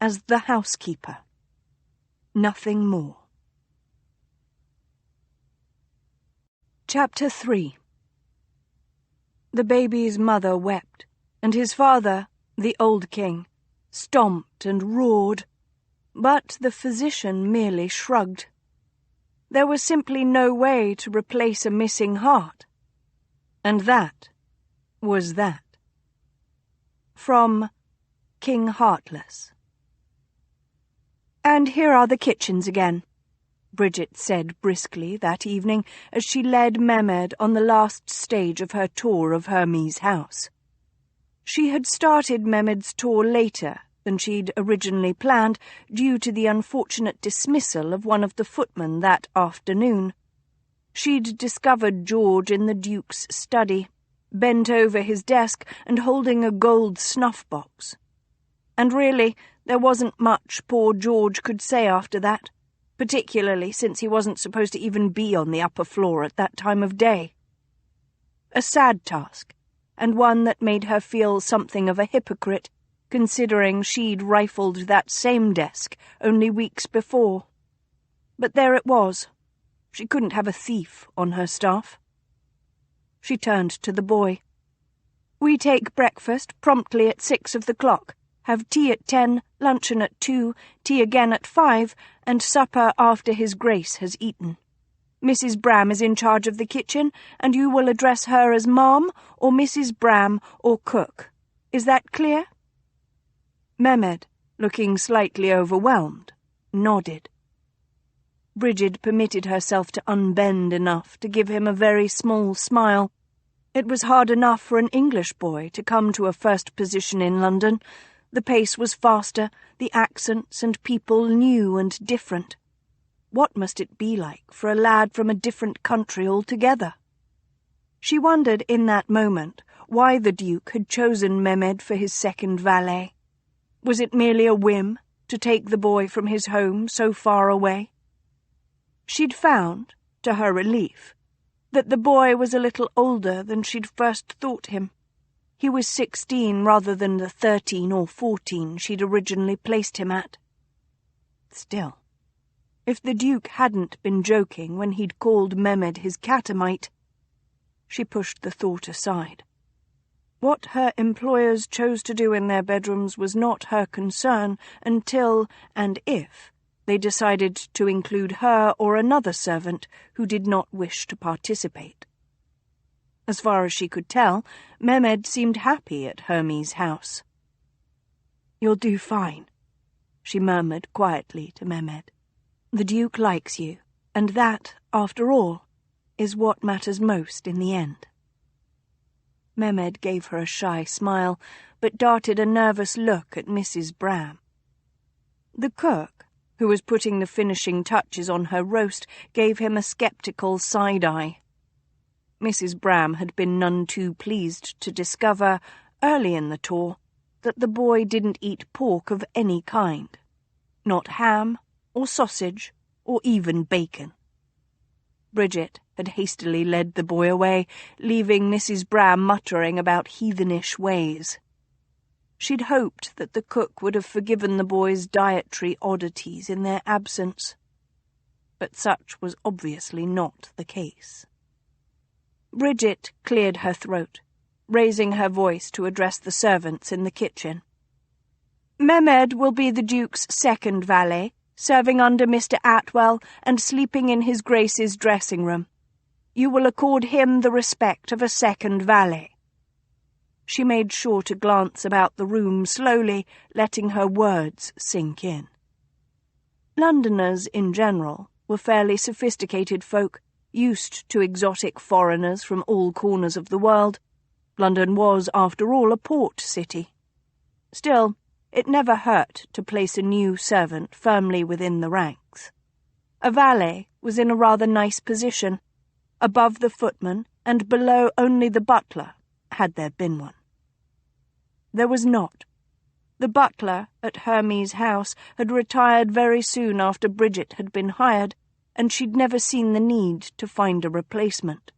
as the housekeeper. Nothing more. Chapter 3. The baby's mother wept, and his father, the old king, stomped and roared. But the physician merely shrugged. There was simply no way to replace a missing heart. And that was that. From King Heartless. "And here are the kitchens again," Bridget said briskly that evening as she led Mehmed on the last stage of her tour of Hermes' house. She had started Mehmed's tour later than she'd originally planned due to the unfortunate dismissal of one of the footmen that afternoon. She'd discovered George in the Duke's study, bent over his desk and holding a gold snuff-box. And really, there wasn't much poor George could say after that, particularly since he wasn't supposed to even be on the upper floor at that time of day. A sad task, and one that made her feel something of a hypocrite, considering she'd rifled that same desk only weeks before. But there it was. She couldn't have a thief on her staff. She turned to the boy. "We take breakfast promptly at 6 of the clock, have tea at 10, luncheon at 2, tea again at 5, and supper after His Grace has eaten. Mrs. Bram is in charge of the kitchen, and you will address her as Ma'am or Mrs. Bram or Cook. Is that clear?" Mehmed, looking slightly overwhelmed, nodded. Bridget permitted herself to unbend enough to give him a very small smile. It was hard enough for an English boy to come to a first position in London. The pace was faster, the accents and people new and different. What must it be like for a lad from a different country altogether? She wondered in that moment why the Duke had chosen Mehmed for his second valet. Was it merely a whim to take the boy from his home so far away? She'd found, to her relief, that the boy was a little older than she'd first thought him. He was 16 rather than the 13 or 14 she'd originally placed him at. Still, if the Duke hadn't been joking when he'd called Mehmed his catamite, she pushed the thought aside. What her employers chose to do in their bedrooms was not her concern until, and if, they decided to include her or another servant who did not wish to participate. As far as she could tell, Mehmed seemed happy at Hermes' house. "You'll do fine," she murmured quietly to Mehmed. "The Duke likes you, and that, after all, is what matters most in the end." Mehmed gave her a shy smile, but darted a nervous look at Mrs. Bram. The cook, who was putting the finishing touches on her roast, gave him a sceptical side-eye. Mrs. Bram had been none too pleased to discover, early in the tour, that the boy didn't eat pork of any kind. Not ham, or sausage, or even bacon. Bridget had hastily led the boy away, leaving Mrs. Bram muttering about heathenish ways. She'd hoped that the cook would have forgiven the boy's dietary oddities in their absence. But such was obviously not the case. Bridget cleared her throat, raising her voice to address the servants in the kitchen. "Mehmed will be the Duke's second valet, serving under Mr. Atwell and sleeping in His Grace's dressing-room. You will accord him the respect of a second valet." She made sure to glance about the room slowly, letting her words sink in. Londoners, in general, were fairly sophisticated folk, used to exotic foreigners from all corners of the world. London was, after all, a port city. Still, it never hurt to place a new servant firmly within the ranks. A valet was in a rather nice position, above the footman and below only the butler, had there been one. There was not. The butler at Hermes' house had retired very soon after Bridget had been hired, and she'd never seen the need to find a replacement.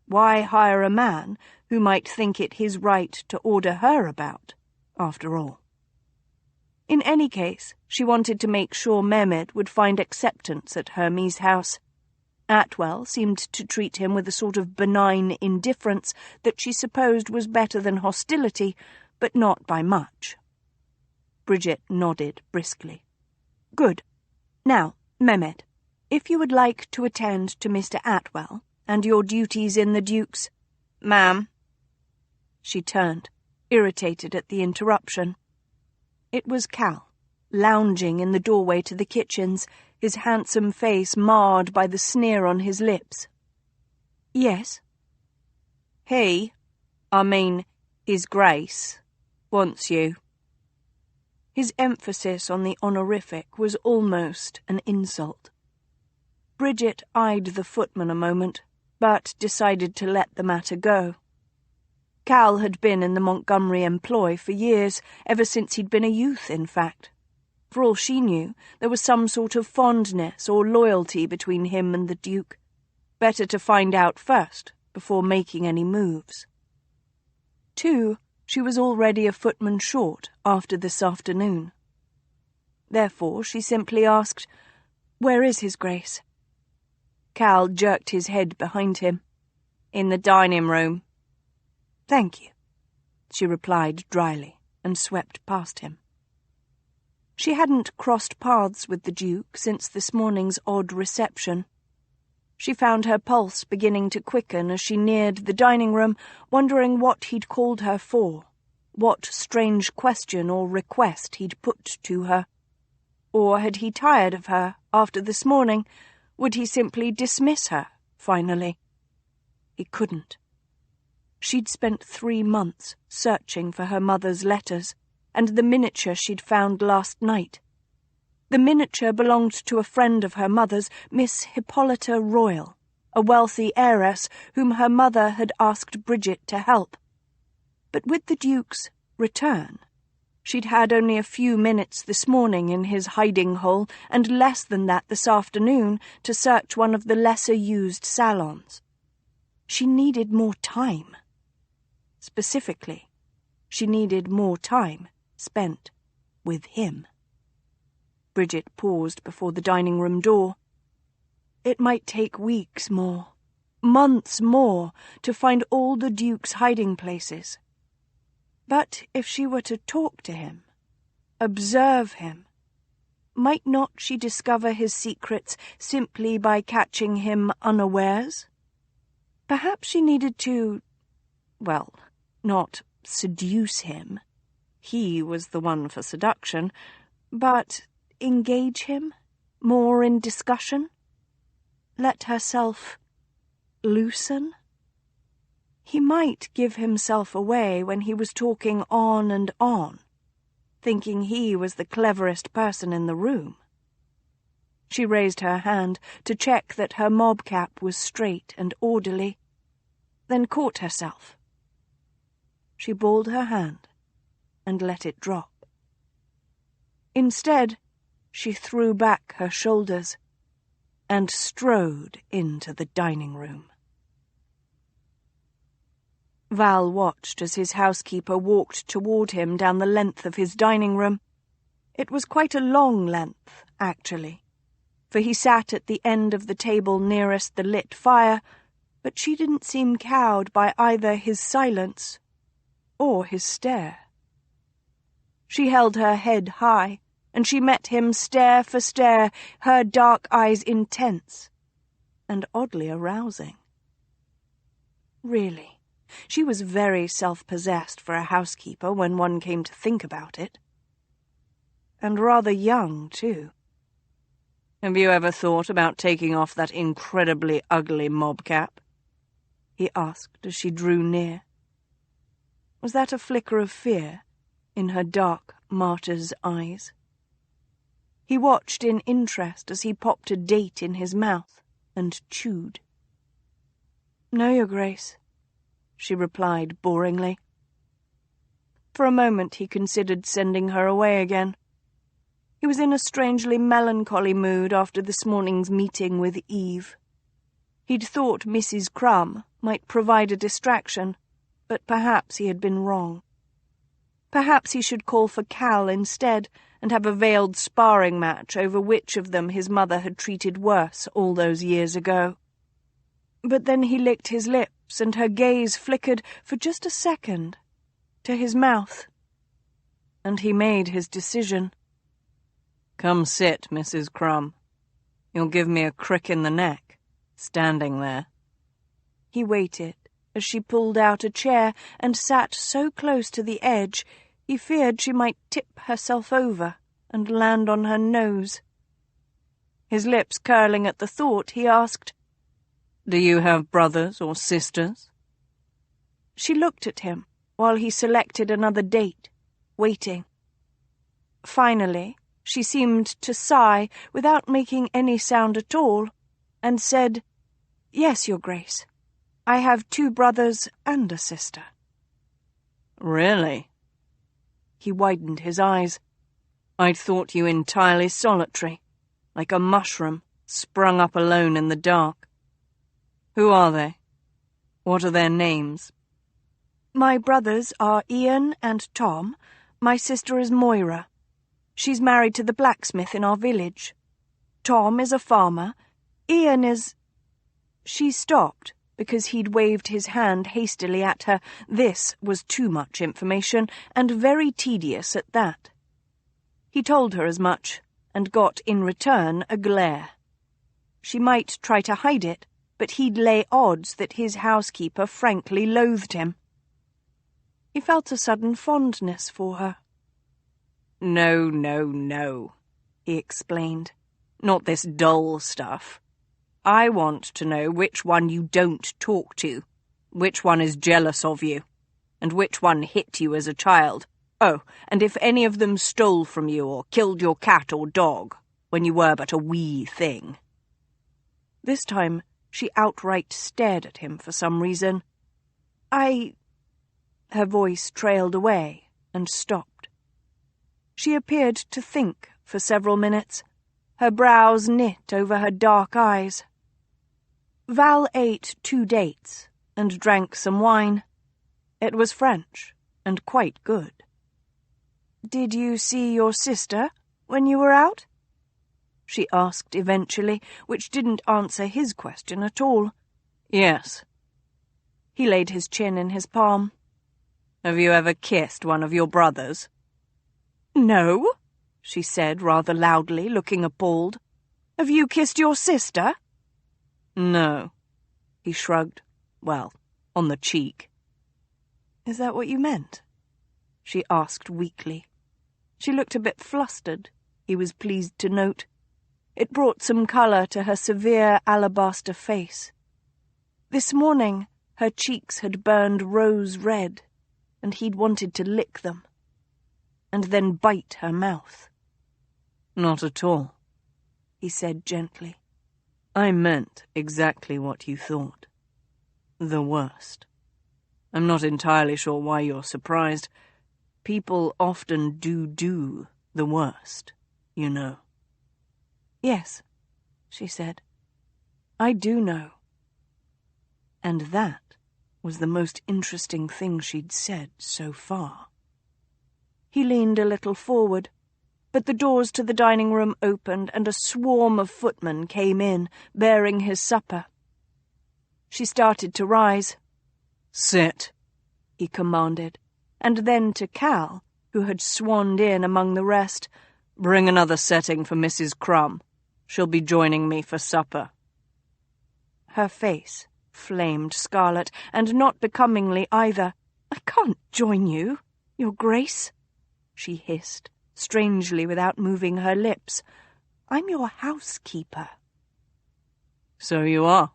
Why hire a man who might think it his right to order her about, after all? In any case, she wanted to make sure Mehmed would find acceptance at Hermes' house. Atwell seemed to treat him with a sort of benign indifference that she supposed was better than hostility, but not by much. Bridget nodded briskly. Good. Now, Mehmet, if you would like to attend to Mr. Atwell and your duties in the Duke's—" "Ma'am." She turned, irritated at the interruption. It was Cal, lounging in the doorway to the kitchens, his handsome face marred by the sneer on his lips. "Yes?" His Grace, wants you." His emphasis on the honorific was almost an insult. Bridget eyed the footman a moment, but decided to let the matter go. Cal had been in the Montgomery employ for years, ever since he'd been a youth, in fact. For all she knew, there was some sort of fondness or loyalty between him and the Duke. Better to find out first, before making any moves. 2, she was already a footman short after this afternoon. Therefore, she simply asked, "Where is His Grace?" Cal jerked his head behind him. "In the dining room." "Thank you," she replied dryly, and swept past him. She hadn't crossed paths with the Duke since this morning's odd reception. She found her pulse beginning to quicken as she neared the dining room, wondering what he'd called her for, what strange question or request he'd put to her. Or had he tired of her after this morning? Would he simply dismiss her, finally? He couldn't. She'd spent 3 months searching for her mother's letters, and the miniature she'd found last night. The miniature belonged to a friend of her mother's, Miss Hippolyta Royal, a wealthy heiress whom her mother had asked Bridget to help. But with the Duke's return, she'd had only a few minutes this morning in his hiding hole and less than that this afternoon to search one of the lesser-used salons. She needed more time. Specifically, she needed more time spent with him. Bridget paused before the dining-room door. It might take weeks more, months more, to find all the Duke's hiding places. But if she were to talk to him, observe him, might not she discover his secrets simply by catching him unawares? Perhaps she needed to, well, not seduce him. He was the one for seduction, but engage him more in discussion? Let herself loosen? He might give himself away when he was talking on and on, thinking he was the cleverest person in the room. She raised her hand to check that her mob cap was straight and orderly, then caught herself. She balled her hand and let it drop. Instead, she threw back her shoulders and strode into the dining room. Val watched as his housekeeper walked toward him down the length of his dining room. It was quite a long length, actually, for he sat at the end of the table nearest the lit fire, but she didn't seem cowed by either his silence or his stare. She held her head high, and she met him stare for stare, her dark eyes intense and oddly arousing. Really, she was very self-possessed for a housekeeper when one came to think about it. And rather young, too. "Have you ever thought about taking off that incredibly ugly mob cap?" he asked as she drew near. Was that a flicker of fear in her dark martyr's eyes? He watched in interest as he popped a date in his mouth and chewed. "No, Your Grace," she replied boringly. For a moment he considered sending her away again. He was in a strangely melancholy mood after this morning's meeting with Eve. He'd thought Mrs. Crumb might provide a distraction, but perhaps he had been wrong. Perhaps he should call for Cal instead and have a veiled sparring match over which of them his mother had treated worse all those years ago. But then he licked his lips and her gaze flickered for just a second to his mouth. And he made his decision. Come sit, Mrs. Crumb. You'll give me a crick in the neck, standing there. He waited as she pulled out a chair and sat so close to the edge he feared she might tip herself over and land on her nose. His lips curling at the thought, he asked, Do you have brothers or sisters? She looked at him while he selected another date, waiting. Finally, she seemed to sigh without making any sound at all, and said, Yes, Your Grace. I have 2 brothers and a sister. Really? He widened his eyes. I'd thought you entirely solitary, like a mushroom sprung up alone in the dark. Who are they? What are their names? My brothers are Ian and Tom. My sister is Moira. She's married to the blacksmith in our village. Tom is a farmer. Ian is... She stopped because he'd waved his hand hastily at her. This was too much information, and very tedious at that. He told her as much, and got in return a glare. She might try to hide it, but he'd lay odds that his housekeeper frankly loathed him. He felt a sudden fondness for her. No, he explained. Not this dull stuff. I want to know which one you don't talk to, which one is jealous of you, and which one hit you as a child. Oh, and if any of them stole from you or killed your cat or dog when you were but a wee thing. This time she outright stared at him for some reason. Her voice trailed away and stopped. She appeared to think for several minutes, her brows knit over her dark eyes. Val ate 2 dates and drank some wine. It was French and quite good. Did you see your sister when you were out? She asked eventually, which didn't answer his question at all. Yes. He laid his chin in his palm. Have you ever kissed one of your brothers? No, she said rather loudly, looking appalled. Have you kissed your sister? No. He shrugged. Well, on the cheek. Is that what you meant? She asked weakly. She looked a bit flustered, he was pleased to note. It brought some colour to her severe alabaster face. This morning her cheeks had burned rose red, and he'd wanted to lick them, and then bite her mouth. Not at all, he said gently. I meant exactly what you thought. The worst. I'm not entirely sure why you're surprised. People often do the worst, you know. Yes, she said. I do know. And that was the most interesting thing she'd said so far. He leaned a little forward, but the doors to the dining room opened and a swarm of footmen came in, bearing his supper. She started to rise. Sit, he commanded, and then to Cal, who had swanned in among the rest, Bring another setting for Mrs. Crumb. She'll be joining me for supper. Her face flamed scarlet, and not becomingly either. I can't join you, Your Grace, she hissed, strangely without moving her lips. I'm your housekeeper. So you are,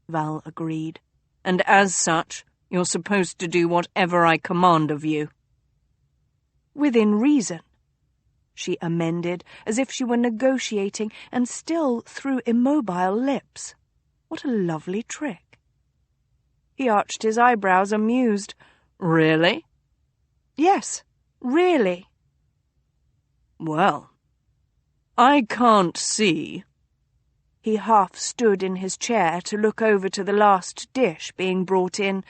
Val agreed. And as such, you're supposed to do whatever I command of you. Within reason, she amended, as if she were negotiating, and still through immobile lips. What a lovely trick. He arched his eyebrows, amused. Really? Yes, really. Well, I can't see. He half stood in his chair to look over to the last dish being brought in.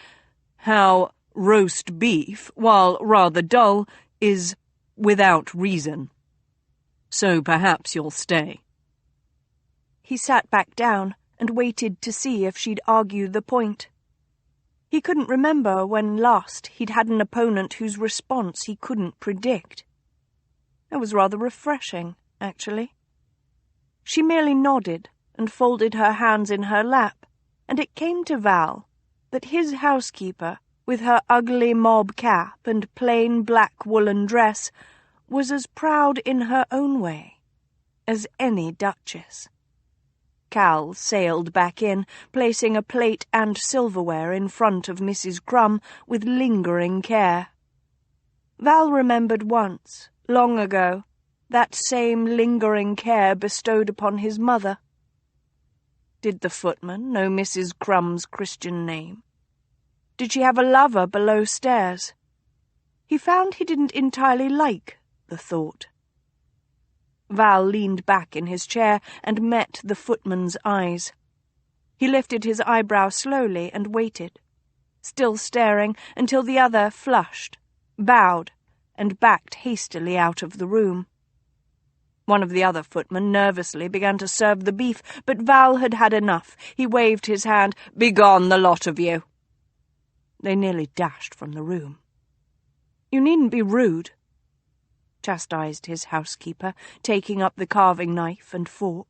How roast beef, while rather dull, is without reason. So perhaps you'll stay. He sat back down and waited to see if she'd argue the point. He couldn't remember when last he'd had an opponent whose response he couldn't predict. It was rather refreshing, actually. She merely nodded and folded her hands in her lap, and it came to Val that his housekeeper, with her ugly mob cap and plain black woolen dress, was as proud in her own way as any duchess. Cal sailed back in, placing a plate and silverware in front of Mrs. Crumb with lingering care. Val remembered once, long ago, that same lingering care bestowed upon his mother. Did the footman know Mrs. Crumb's Christian name? Did she have a lover below stairs? He found he didn't entirely like the thought. Val leaned back in his chair and met the footman's eyes. He lifted his eyebrow slowly and waited, still staring until the other flushed, bowed, and backed hastily out of the room. One of the other footmen nervously began to serve the beef, but Val had had enough. He waved his hand. "Begone, the lot of you!" They nearly dashed from the room. "You needn't be rude," chastised his housekeeper, taking up the carving knife and fork.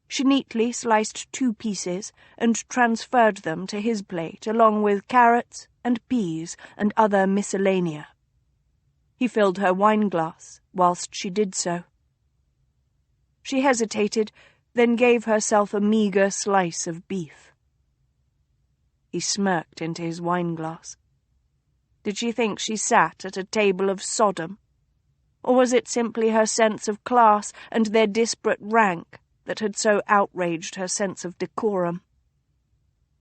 She neatly sliced 2 pieces and transferred them to his plate, along with carrots and peas and other miscellanea. He filled her wineglass whilst she did so. She hesitated, then gave herself a meagre slice of beef. He smirked into his wineglass. Did she think she sat at a table of Sodom? Or was it simply her sense of class and their disparate rank that had so outraged her sense of decorum?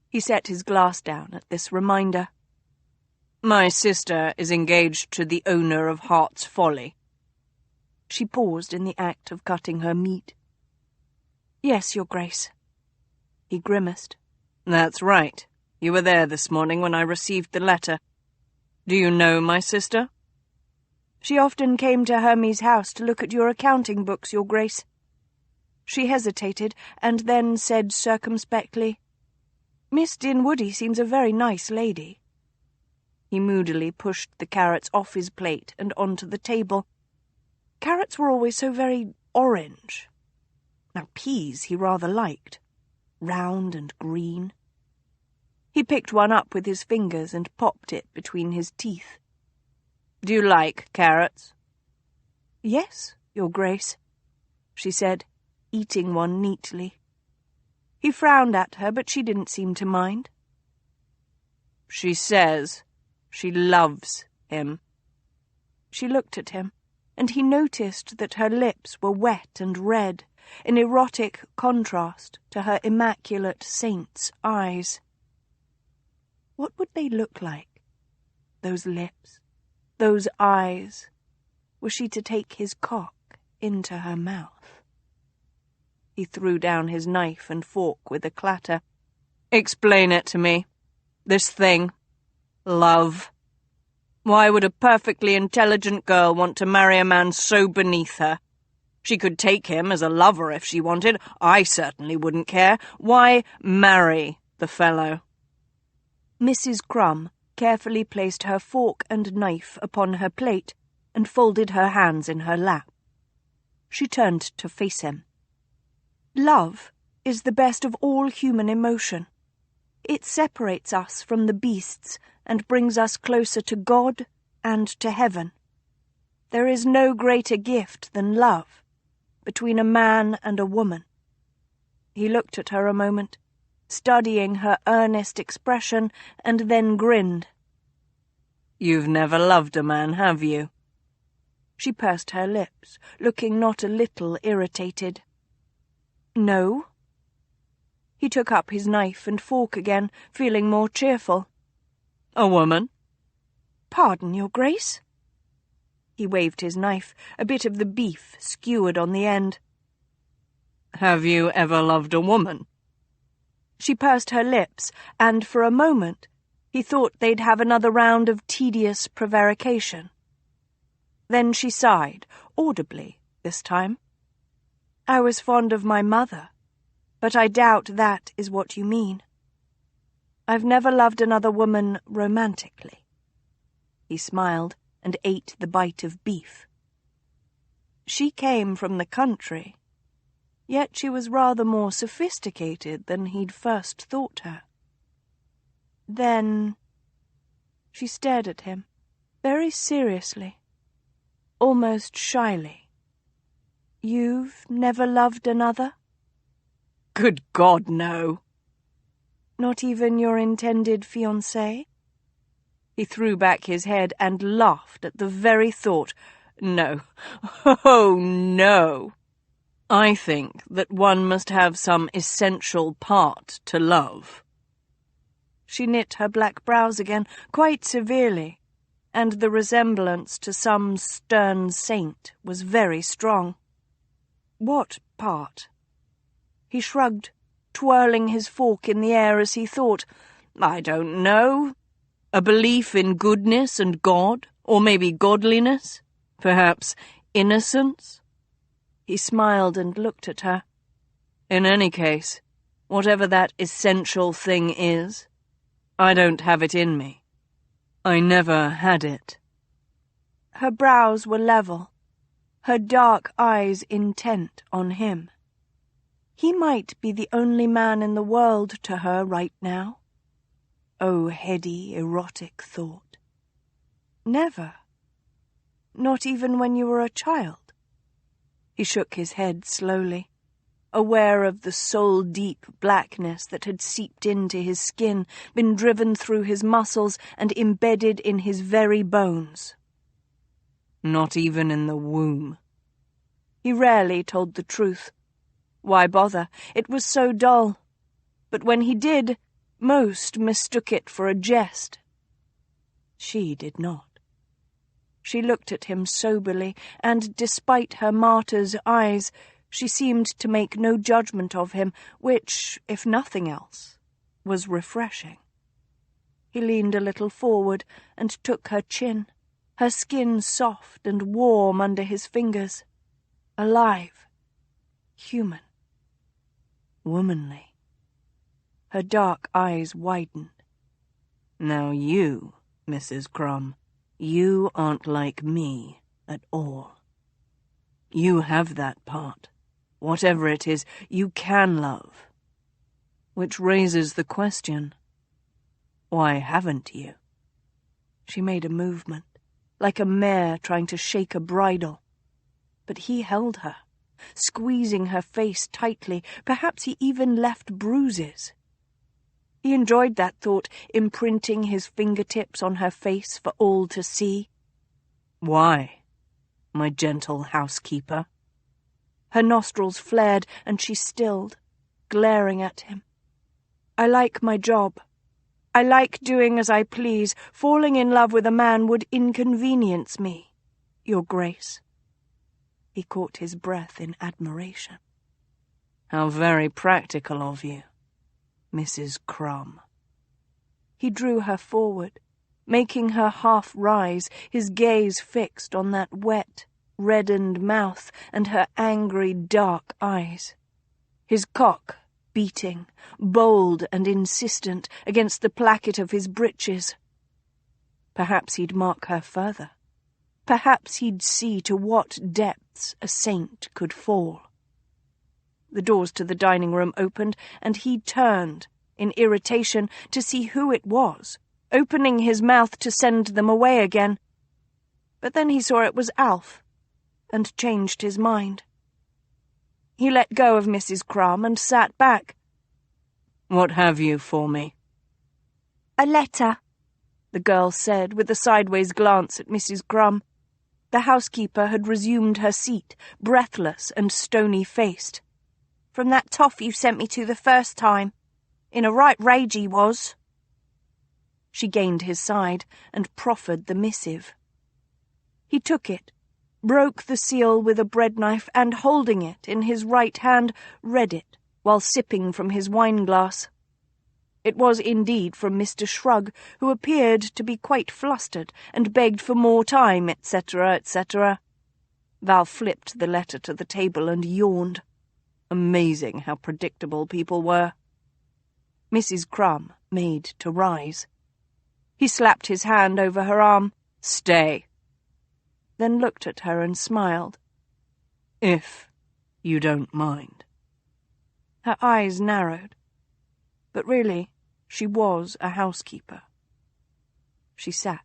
He set his glass down at this reminder. "My sister is engaged to the owner of Heart's Folly." She paused in the act of cutting her meat. "Yes, Your Grace." He grimaced. "That's right. You were there this morning when I received the letter. Do you know my sister?" "She often came to Hermie's house to look at your accounting books, Your Grace." She hesitated, and then said circumspectly, "Miss Dinwoodie seems a very nice lady." He moodily pushed the carrots off his plate and onto the table. Carrots were always so very orange. Now peas he rather liked, round and green. He picked one up with his fingers and popped it between his teeth. "Do you like carrots?" "Yes, Your Grace," she said, eating one neatly. He frowned at her, but she didn't seem to mind. "She says she loves him." She looked at him, and he noticed that her lips were wet and red, in erotic contrast to her immaculate saint's eyes. What would they look like, those lips, those eyes, were she to take his cock into her mouth? He threw down his knife and fork with a clatter. "Explain it to me. This thing. Love. Why would a perfectly intelligent girl want to marry a man so beneath her? She could take him as a lover if she wanted. I certainly wouldn't care. Why marry the fellow?" Mrs. Crumb carefully placed her fork and knife upon her plate and folded her hands in her lap. She turned to face him. "Love is the best of all human emotion. It separates us from the beasts and brings us closer to God and to heaven. There is no greater gift than love, between a man and a woman." He looked at her a moment, studying her earnest expression, and then grinned. "You've never loved a man, have you?" She pursed her lips, looking not a little irritated. "No." He took up his knife and fork again, feeling more cheerful. "A woman?" "Pardon, Your Grace?" He waved his knife, a bit of the beef skewered on the end. "Have you ever loved a woman?" She pursed her lips, and for a moment he thought they'd have another round of tedious prevarication. Then she sighed, audibly this time. "I was fond of my mother, but I doubt that is what you mean. I've never loved another woman romantically." He smiled and ate the bite of beef. She came from the country, yet she was rather more sophisticated than he'd first thought her. Then she stared at him, very seriously, almost shyly. "You've never loved another?" Good God, no. Not even your intended fiancé? He threw back his head and laughed at the very thought. No. Oh, no. I think that one must have some essential part to love. She knit her black brows again, quite severely, and the resemblance to some stern saint was very strong. What part? He shrugged, twirling his fork in the air as he thought. I don't know. A belief in goodness and God, or maybe godliness, perhaps innocence. He smiled and looked at her. In any case, whatever that essential thing is, I don't have it in me. I never had it. Her brows were level, her dark eyes intent on him. He might be the only man in the world to her right now. Oh, heady, erotic thought. Never. Not even when you were a child. He shook his head slowly, aware of the soul-deep blackness that had seeped into his skin, been driven through his muscles and embedded in his very bones. Not even in the womb. He rarely told the truth. Why bother? It was so dull. But when he did, most mistook it for a jest. She did not. She looked at him soberly, and despite her martyr's eyes, she seemed to make no judgment of him, which, if nothing else, was refreshing. He leaned a little forward and took her chin, her skin soft and warm under his fingers, alive, human, womanly. Her dark eyes widened. Now you, Mrs. Crumb, you aren't like me at all. You have that part. Whatever it is, you can love. Which raises the question, why haven't you? She made a movement, like a mare trying to shake a bridle. But he held her, squeezing her face tightly. Perhaps he even left bruises. He enjoyed that thought, imprinting his fingertips on her face for all to see. Why, my gentle housekeeper? Her nostrils flared, and she stilled, glaring at him. I like my job. I like doing as I please. Falling in love with a man would inconvenience me, Your Grace. He caught his breath in admiration. How very practical of you, Mrs. Crumb. He drew her forward, making her half rise, his gaze fixed on that wet, reddened mouth and her angry, dark eyes. His cock beating, bold and insistent, against the placket of his breeches. Perhaps he'd mark her further. Perhaps he'd see to what depths a saint could fall. The doors to the dining room opened, and he turned, in irritation, to see who it was, opening his mouth to send them away again. But then he saw it was Alf, and changed his mind. He let go of Mrs. Crumb and sat back. What have you for me? A letter, the girl said, with a sideways glance at Mrs. Crumb. The housekeeper had resumed her seat, breathless and stony-faced. From that toff you sent me to the first time. In a right rage he was. She gained his side and proffered the missive. He took it, broke the seal with a bread knife, and, holding it in his right hand, read it while sipping from his wine-glass. It was indeed from Mr. Shrug, who appeared to be quite flustered, and begged for more time, etc., etc. Val flipped the letter to the table and yawned. Amazing how predictable people were. Mrs. Crumb made to rise. He slapped his hand over her arm. Stay. Then looked at her and smiled. If you don't mind. Her eyes narrowed. But really, she was a housekeeper. She sat.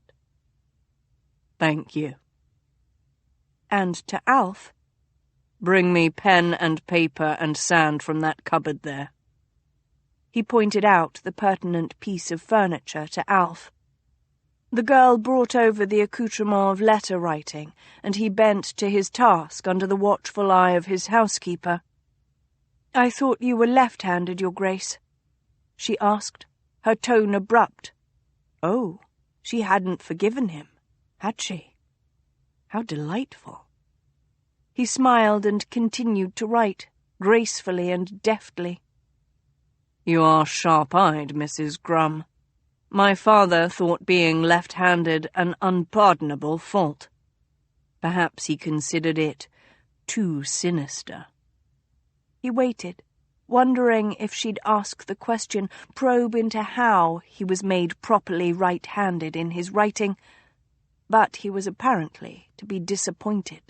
Thank you. And to Alf, Bring me pen and paper and sand from that cupboard there. He pointed out the pertinent piece of furniture to Alf. The girl brought over the accoutrement of letter-writing, and he bent to his task under the watchful eye of his housekeeper. "I thought you were left-handed, Your Grace," she asked, her tone abrupt. Oh, she hadn't forgiven him, had she? How delightful. He smiled and continued to write, gracefully and deftly. You are sharp-eyed, Mrs. Grum. My father thought being left-handed an unpardonable fault. Perhaps he considered it too sinister. He waited, wondering if she'd ask the question, probe into how he was made properly right-handed in his writing, but he was apparently to be disappointed.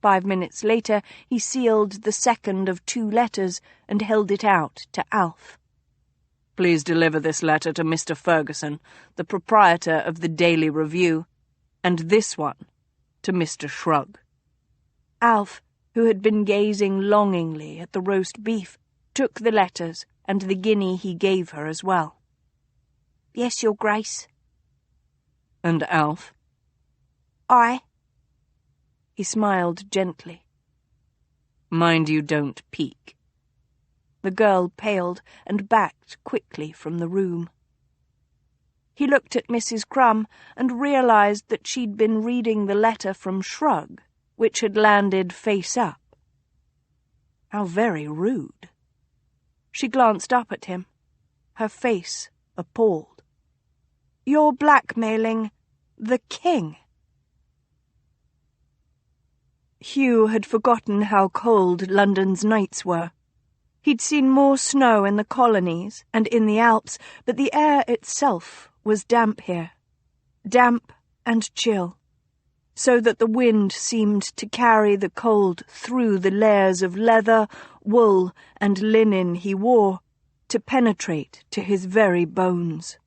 5 minutes later, he sealed the second of 2 letters and held it out to Alf. Please deliver this letter to Mr. Ferguson, the proprietor of the Daily Review, and this one to Mr. Shrug. Alf, who had been gazing longingly at the roast beef, took the letters and the guinea he gave her as well. "Yes, Your Grace." And Alf? "Aye." He smiled gently. Mind you don't peek. The girl paled and backed quickly from the room. He looked at Mrs. Crum and realized that she'd been reading the letter from Shrug, which had landed face up. How very rude. She glanced up at him, her face appalled. "You're blackmailing the king." Hugh had forgotten how cold London's nights were. He'd seen more snow in the colonies and in the Alps, but the air itself was damp here. Damp and chill, so that the wind seemed to carry the cold through the layers of leather, wool, and linen he wore, to penetrate to his very bones.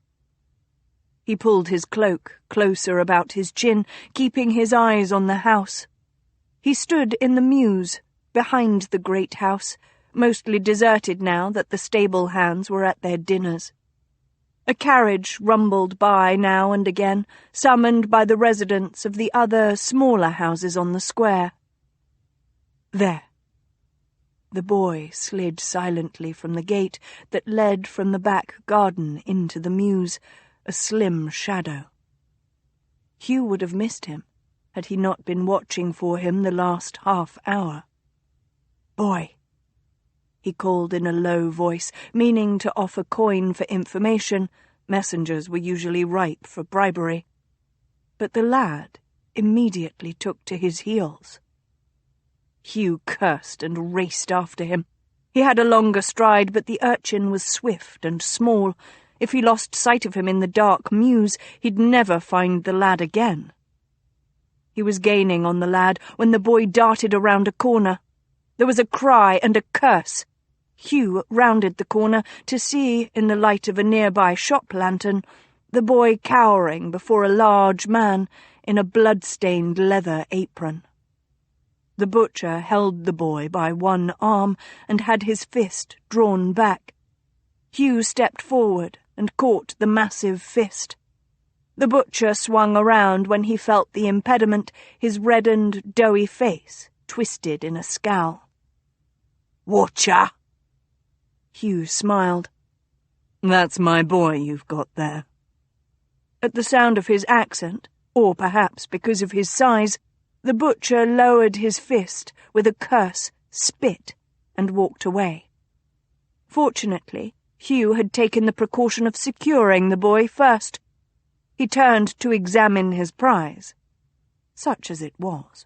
He pulled his cloak closer about his chin, keeping his eyes on the house. He stood in the mews, behind the great house, mostly deserted now that the stable hands were at their dinners. A carriage rumbled by now and again, summoned by the residents of the other, smaller houses on the square. There. The boy slid silently from the gate that led from the back garden into the mews, a slim shadow. Hugh would have missed him, had he not been watching for him the last half-hour. "Boy," he called in a low voice, meaning to offer coin for information. Messengers were usually ripe for bribery. But the lad immediately took to his heels. Hugh cursed and raced after him. He had a longer stride, but the urchin was swift and small. If he lost sight of him in the dark mews, he'd never find the lad again. He was gaining on the lad when the boy darted around a corner. There was a cry and a curse. Hugh rounded the corner to see, in the light of a nearby shop lantern, the boy cowering before a large man in a blood-stained leather apron. The butcher held the boy by one arm and had his fist drawn back. Hugh stepped forward and caught the massive fist. The butcher swung around when he felt the impediment, his reddened, doughy face twisted in a scowl. "Watcher!" Hugh smiled. That's my boy you've got there. At the sound of his accent, or perhaps because of his size, the butcher lowered his fist with a curse, spit, and walked away. Fortunately, Hugh had taken the precaution of securing the boy first. He turned to examine his prize, such as it was.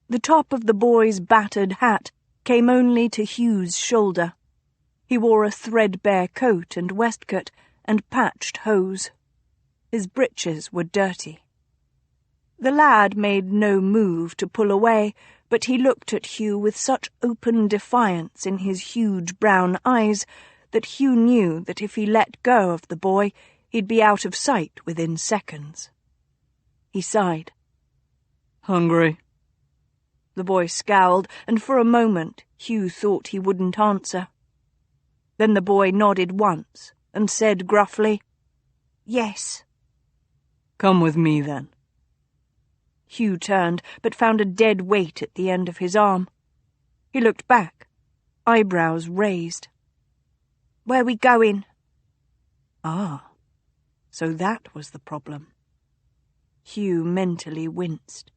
The top of the boy's battered hat came only to Hugh's shoulder. He wore a threadbare coat and waistcoat and patched hose. His breeches were dirty. The lad made no move to pull away, but he looked at Hugh with such open defiance in his huge brown eyes that Hugh knew that if he let go of the boy, he'd be out of sight within seconds. He sighed. Hungry? The boy scowled, and for a moment Hugh thought he wouldn't answer. Then the boy nodded once and said gruffly, "Yes." Come with me, then. Hugh turned, but found a dead weight at the end of his arm. He looked back, eyebrows raised. "Where we going?" Ah, so that was the problem. Hugh mentally winced.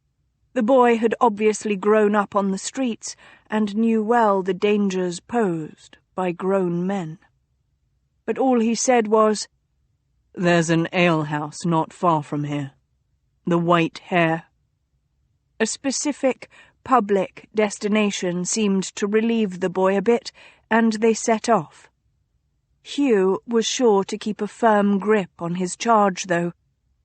The boy had obviously grown up on the streets and knew well the dangers posed by grown men. But all he said was, "There's an alehouse not far from here. The White Hare." A specific, public destination seemed to relieve the boy a bit, and they set off. Hugh was sure to keep a firm grip on his charge, though.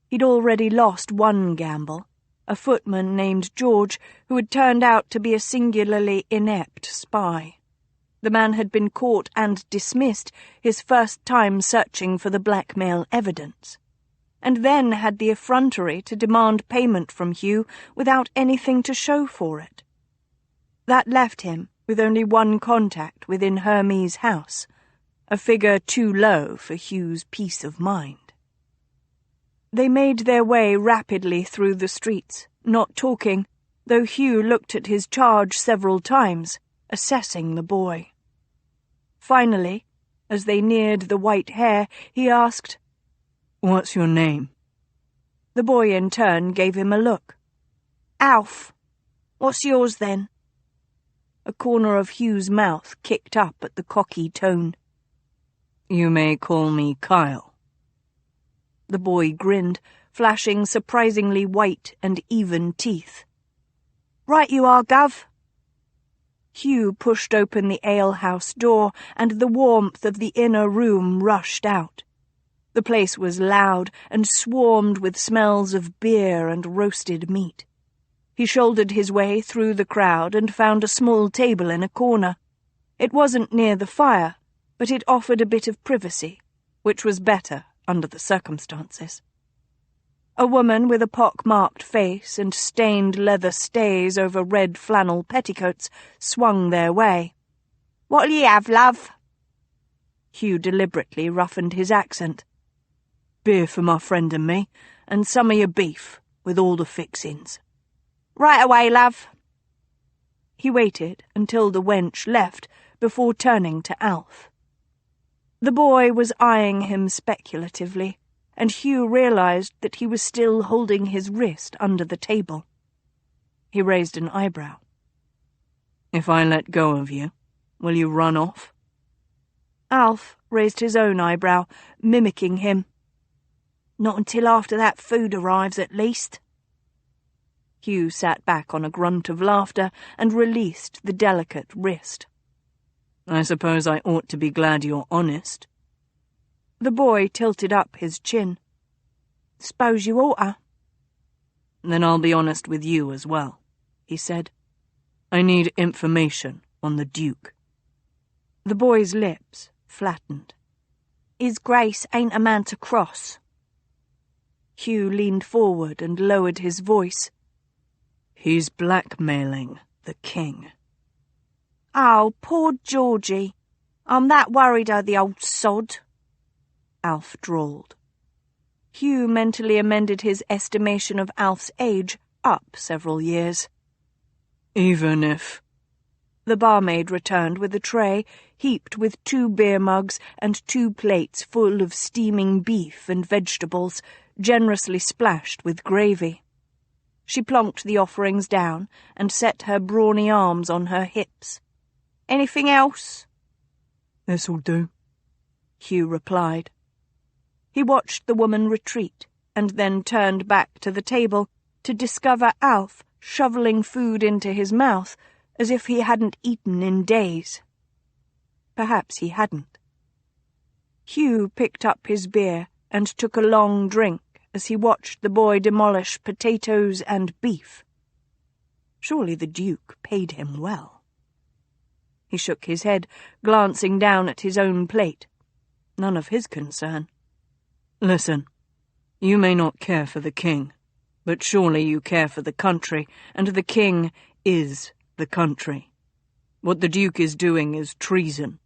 He'd already lost one gamble, a footman named George, who had turned out to be a singularly inept spy. The man had been caught and dismissed his first time searching for the blackmail evidence, and then had the effrontery to demand payment from Hugh without anything to show for it. That left him with only one contact within Hermes' house, a figure too low for Hugh's peace of mind. They made their way rapidly through the streets, not talking, though Hugh looked at his charge several times, assessing the boy. Finally, as they neared the White Hare, he asked, "What's your name?" The boy in turn gave him a look. "Alf. What's yours, then?" A corner of Hugh's mouth kicked up at the cocky tone. "You may call me Kyle." The boy grinned, flashing surprisingly white and even teeth. "Right you are, Gov." Hugh pushed open the alehouse door, and the warmth of the inner room rushed out. The place was loud and swarmed with smells of beer and roasted meat. He shouldered his way through the crowd and found a small table in a corner. It wasn't near the fire, but it offered a bit of privacy, which was better under the circumstances. A woman with a pock-marked face and stained leather stays over red flannel petticoats swung their way. "What'll ye have, love?" Hugh deliberately roughened his accent. "Beer for my friend and me, and some of your beef, with all the fixings." "Right away, love." He waited until the wench left before turning to Alf. The boy was eyeing him speculatively, and Hugh realized that he was still holding his wrist under the table. He raised an eyebrow. "If I let go of you, will you run off?" Alf raised his own eyebrow, mimicking him. "Not until after that food arrives, at least." Hugh sat back on a grunt of laughter and released the delicate wrist. "I suppose I ought to be glad you're honest." The boy tilted up his chin. "S'pose you oughta." "Then I'll be honest with you as well," he said. "I need information on the Duke." The boy's lips flattened. "His Grace ain't a man to cross." Hugh leaned forward and lowered his voice. "He's blackmailing the king." "Oh, poor Georgie. I'm that worried o' the old sod," Alf drawled. Hugh mentally amended his estimation of Alf's age up several years. "Even if—" The barmaid returned with a tray heaped with 2 beer mugs and 2 plates full of steaming beef and vegetables, generously splashed with gravy. She plonked the offerings down and set her brawny arms on her hips. "Anything else?" "This'll do," Hugh replied. He watched the woman retreat and then turned back to the table to discover Alf shoveling food into his mouth as if he hadn't eaten in days. Perhaps he hadn't. Hugh picked up his beer and took a long drink as he watched the boy demolish potatoes and beef. Surely the Duke paid him well. He shook his head, glancing down at his own plate. None of his concern. Listen, you may not care for the king, but surely you care for the country, and the king is the country. What the Duke is doing is treason.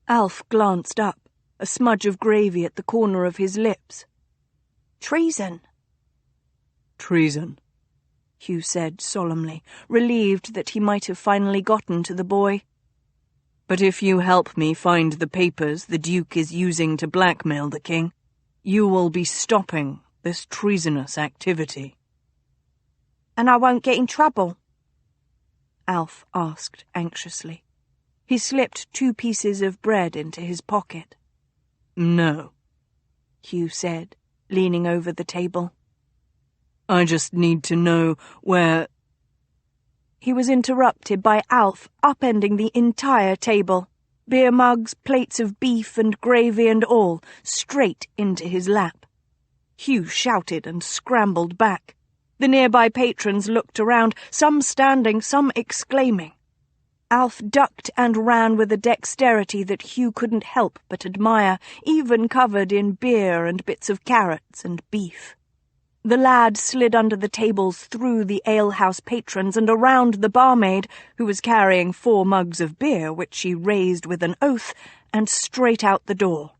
Alf glanced up, a smudge of gravy at the corner of his lips. Treason? Treason, Hugh said solemnly, relieved that he might have finally gotten to the boy. But if you help me find the papers the Duke is using to blackmail the king, you will be stopping this treasonous activity. And I won't get in trouble? Alf asked anxiously. He slipped 2 pieces of bread into his pocket. No, Hugh said, leaning over the table. I just need to know where... He was interrupted by Alf upending the entire table, beer mugs, plates of beef and gravy and all, straight into his lap. Hugh shouted and scrambled back. The nearby patrons looked around, some standing, some exclaiming. Alf ducked and ran with a dexterity that Hugh couldn't help but admire, even covered in beer and bits of carrots and beef. The lad slid under the tables through the alehouse patrons and around the barmaid, who was carrying 4 mugs of beer, which she raised with an oath, and straight out the door.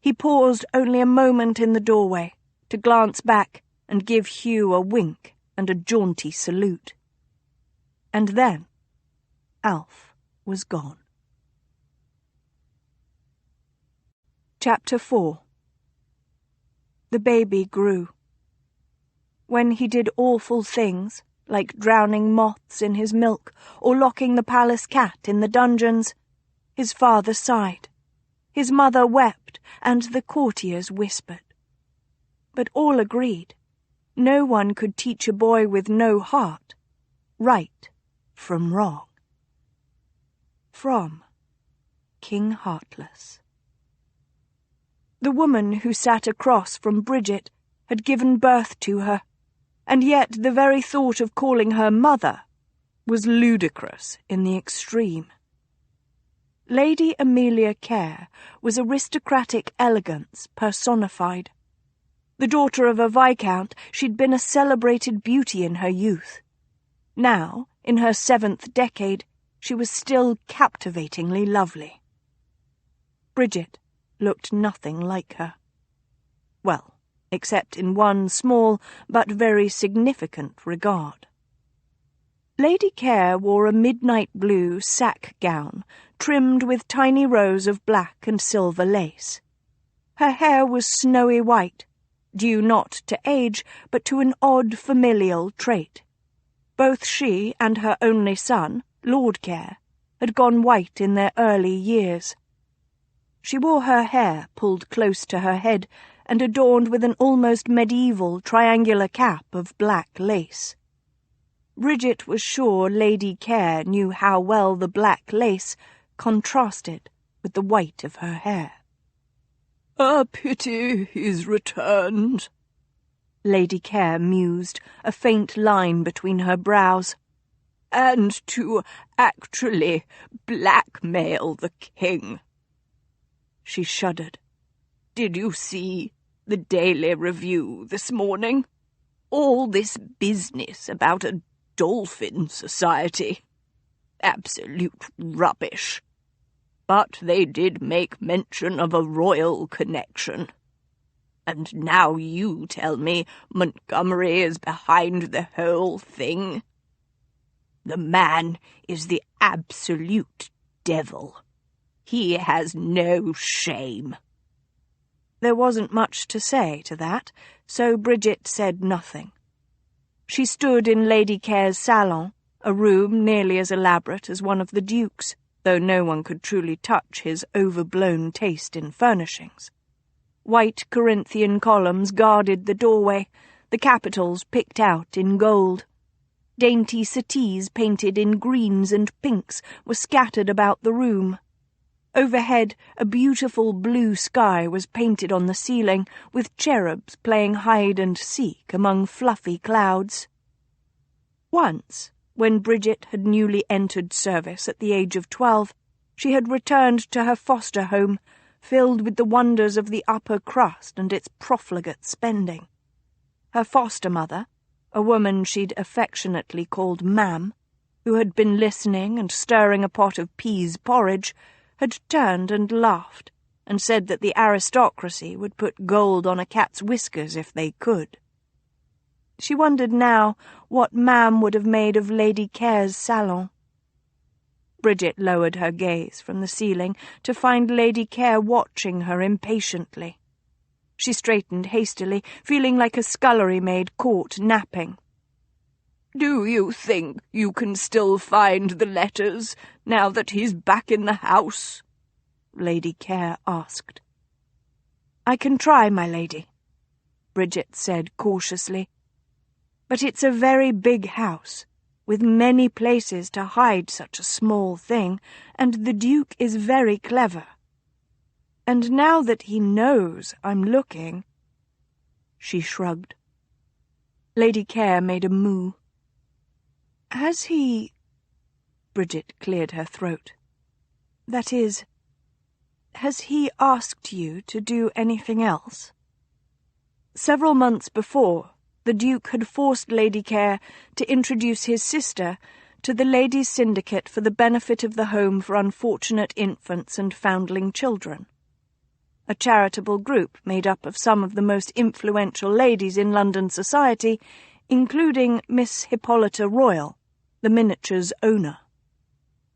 He paused only a moment in the doorway, to glance back and give Hugh a wink and a jaunty salute. And then Alf was gone. Chapter 4. The baby grew. When he did awful things, like drowning moths in his milk or locking the palace cat in the dungeons, his father sighed, his mother wept, and the courtiers whispered. But all agreed, no one could teach a boy with no heart right from wrong. From King Heartless. The woman who sat across from Bridget had given birth to her, and yet the very thought of calling her mother was ludicrous in the extreme. Lady Amelia Kerr was aristocratic elegance personified. The daughter of a viscount, she'd been a celebrated beauty in her youth. Now, in her 7th decade, she was still captivatingly lovely. Bridget looked nothing like her. Well, except in one small but very significant regard. Lady Kerr wore a midnight blue sack gown trimmed with tiny rows of black and silver lace. Her hair was snowy white, due not to age but to an odd familial trait. Both she and her only son, Lord Kerr, had gone white in their early years. She wore her hair pulled close to her head and adorned with an almost medieval triangular cap of black lace. Bridget was sure Lady Kerr knew how well the black lace contrasted with the white of her hair. "A pity he's returned," Lady Kerr mused, a faint line between her brows. "and to actually blackmail the king." She shuddered. "Did you see the Daily Review this morning? All this business about a dolphin society. Absolute rubbish. But they did make mention of a royal connection. And now you tell me Montgomery is behind the whole thing. The man is the absolute devil. He has no shame." There wasn't much to say to that, so Bridget said nothing. She stood in Lady Kerr's salon, a room nearly as elaborate as one of the Duke's, though no one could truly touch his overblown taste in furnishings. White Corinthian columns guarded the doorway, the capitals picked out in gold. Dainty settees painted in greens and pinks were scattered about the room. Overhead, a beautiful blue sky was painted on the ceiling, with cherubs playing hide-and-seek among fluffy clouds. Once, when Bridget had newly entered service at the age of 12, she had returned to her foster home, filled with the wonders of the upper crust and its profligate spending. Her foster mother, a woman she'd affectionately called Ma'am, who had been listening and stirring a pot of peas porridge, had turned and laughed, and said that the aristocracy would put gold on a cat's whiskers if they could. She wondered now what Ma'am would have made of Lady Care's salon. Bridget lowered her gaze from the ceiling to find Lady Care watching her impatiently. She straightened hastily, feeling like a scullery maid caught napping. "Do you think you can still find the letters, now that he's back in the house?" Lady Care asked. "I can try, my lady," Bridget said cautiously. "But it's a very big house, with many places to hide such a small thing, and the Duke is very clever. And now that he knows I'm looking—" She shrugged. Lady Care made a moo. "Has he—" Bridget cleared her throat. "That is, has he asked you to do anything else?" Several months before, the Duke had forced Lady Care to introduce his sister to the Ladies' Syndicate for the benefit of the Home for Unfortunate Infants and Foundling Children, a charitable group made up of some of the most influential ladies in London society, including Miss Hippolyta Royal, the miniature's owner.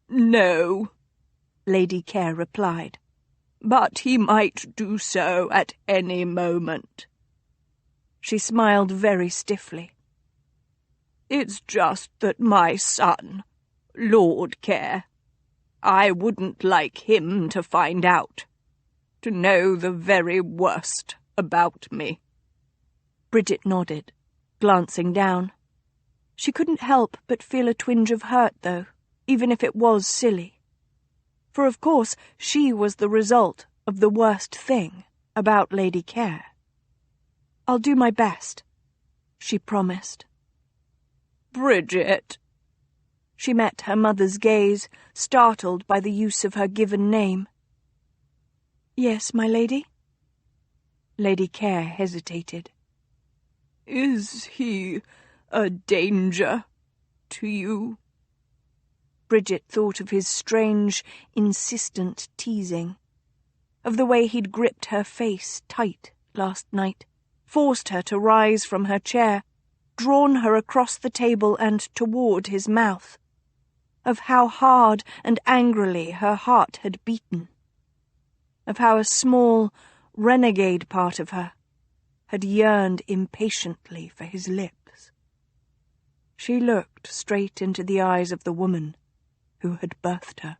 "No," Lady Care replied. "But he might do so at any moment." She smiled very stiffly. "It's just that my son, Lord Care, I wouldn't like him to find out, to know the very worst about me." Bridget nodded, glancing down. She couldn't help but feel a twinge of hurt, though, even if it was silly. For of course she was the result of the worst thing about Lady Care. "I'll do my best," she promised. "Bridget." She met her mother's gaze, startled by the use of her given name. "Yes, my lady?" Lady Care hesitated. "Is he a danger to you?" Bridget thought of his strange, insistent teasing, of the way he'd gripped her face tight last night, forced her to rise from her chair, drawn her across the table and toward his mouth, of how hard and angrily her heart had beaten, of how a small, renegade part of her had yearned impatiently for his lips. She looked straight into the eyes of the woman who had birthed her,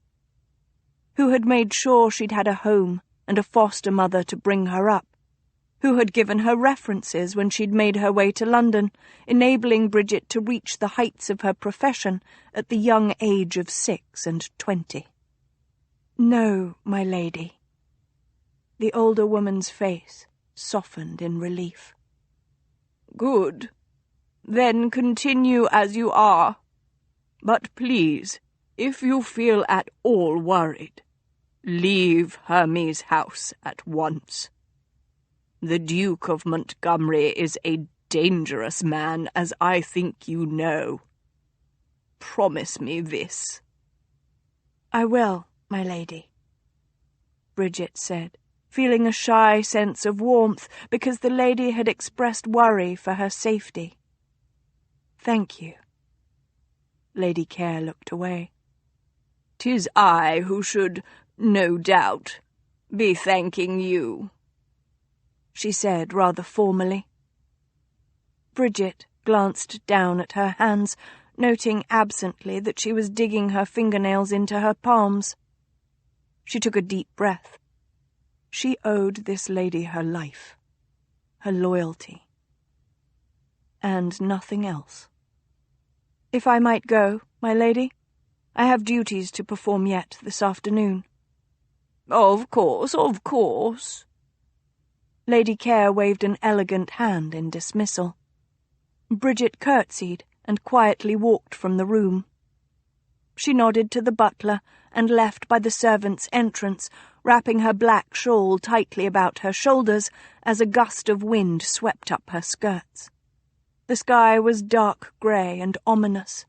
who had made sure she'd had a home and a foster mother to bring her up, who had given her references when she'd made her way to London, enabling Bridget to reach the heights of her profession at the young age of 26. "No, my lady." The older woman's face softened in relief. "Good. Then continue as you are. But please, if you feel at all worried, leave Hermes' house at once. The Duke of Montgomery is a dangerous man, as I think you know. Promise me this." "I will, my lady," Bridget said, feeling a shy sense of warmth because the lady had expressed worry for her safety. "Thank you." Lady Care looked away. "'Tis I who should, no doubt, be thanking you," she said rather formally. Bridget glanced down at her hands, noting absently that she was digging her fingernails into her palms. She took a deep breath. She owed this lady her life, her loyalty, and nothing else. "If I might go, my lady? I have duties to perform yet this afternoon." Of course, of course." Lady Care waved an elegant hand in dismissal. Bridget curtsied and quietly walked from the room. She nodded to the butler and left by the servants' entrance, wrapping her black shawl tightly about her shoulders as a gust of wind swept up her skirts. The sky was dark grey and ominous,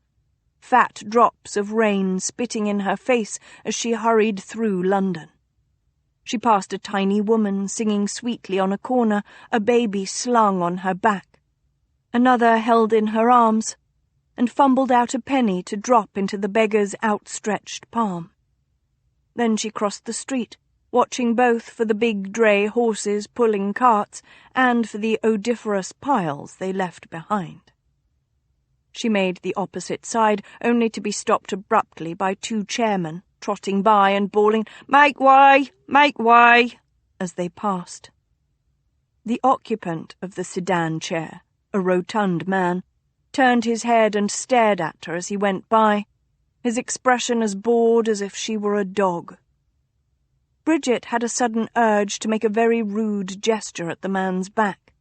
fat drops of rain spitting in her face as she hurried through London. She passed a tiny woman singing sweetly on a corner, a baby slung on her back. Another held in her arms, and fumbled out a penny to drop into the beggar's outstretched palm. Then she crossed the street, watching both for the big dray horses pulling carts and for the odoriferous piles they left behind. She made the opposite side, only to be stopped abruptly by two chairmen, trotting by and bawling, "Make way! Make way!" as they passed. The occupant of the sedan chair, a rotund man, turned his head and stared at her as he went by, his expression as bored as if she were a dog. Bridget had a sudden urge to make a very rude gesture at the man's back.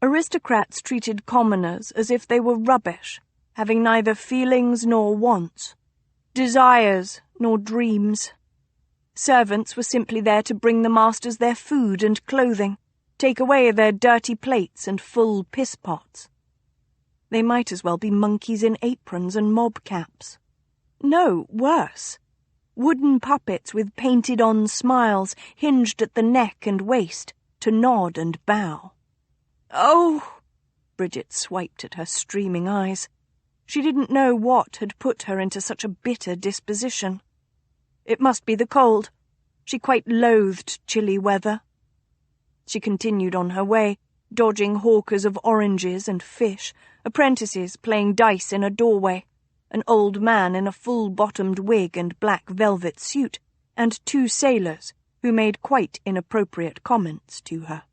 Aristocrats treated commoners as if they were rubbish, having neither feelings nor wants, desires nor dreams. Servants were simply there to bring the masters their food and clothing, take away their dirty plates and full piss-pots. They might as well be monkeys in aprons and mob caps. No, worse. Wooden puppets with painted-on smiles hinged at the neck and waist to nod and bow. "Oh!" Bridget swiped at her streaming eyes. She didn't know what had put her into such a bitter disposition. It must be the cold. She quite loathed chilly weather. She continued on her way, dodging hawkers of oranges and fish, apprentices playing dice in a doorway, an old man in a full-bottomed wig and black velvet suit, and two sailors who made quite inappropriate comments to her.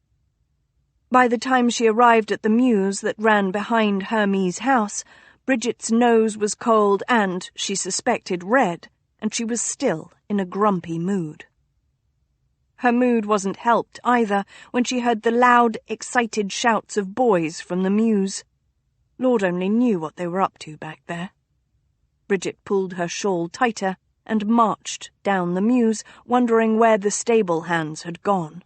By the time she arrived at the mews that ran behind Hermes' house, Bridget's nose was cold and, she suspected, red, and she was still in a grumpy mood. Her mood wasn't helped either when she heard the loud, excited shouts of boys from the mews. Lord only knew what they were up to back there. Bridget pulled her shawl tighter and marched down the mews, wondering where the stable hands had gone.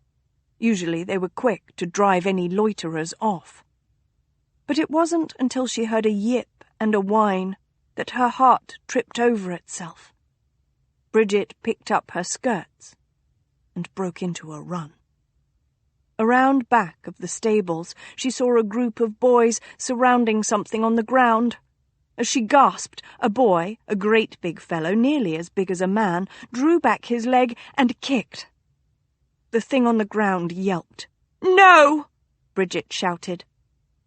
Usually they were quick to drive any loiterers off. But it wasn't until she heard a yip and a whine that her heart tripped over itself. Bridget picked up her skirts and broke into a run. Around back of the stables, she saw a group of boys surrounding something on the ground. As she gasped, a boy, a great big fellow, nearly as big as a man, drew back his leg and kicked. The thing on the ground yelped. "No!" Bridget shouted,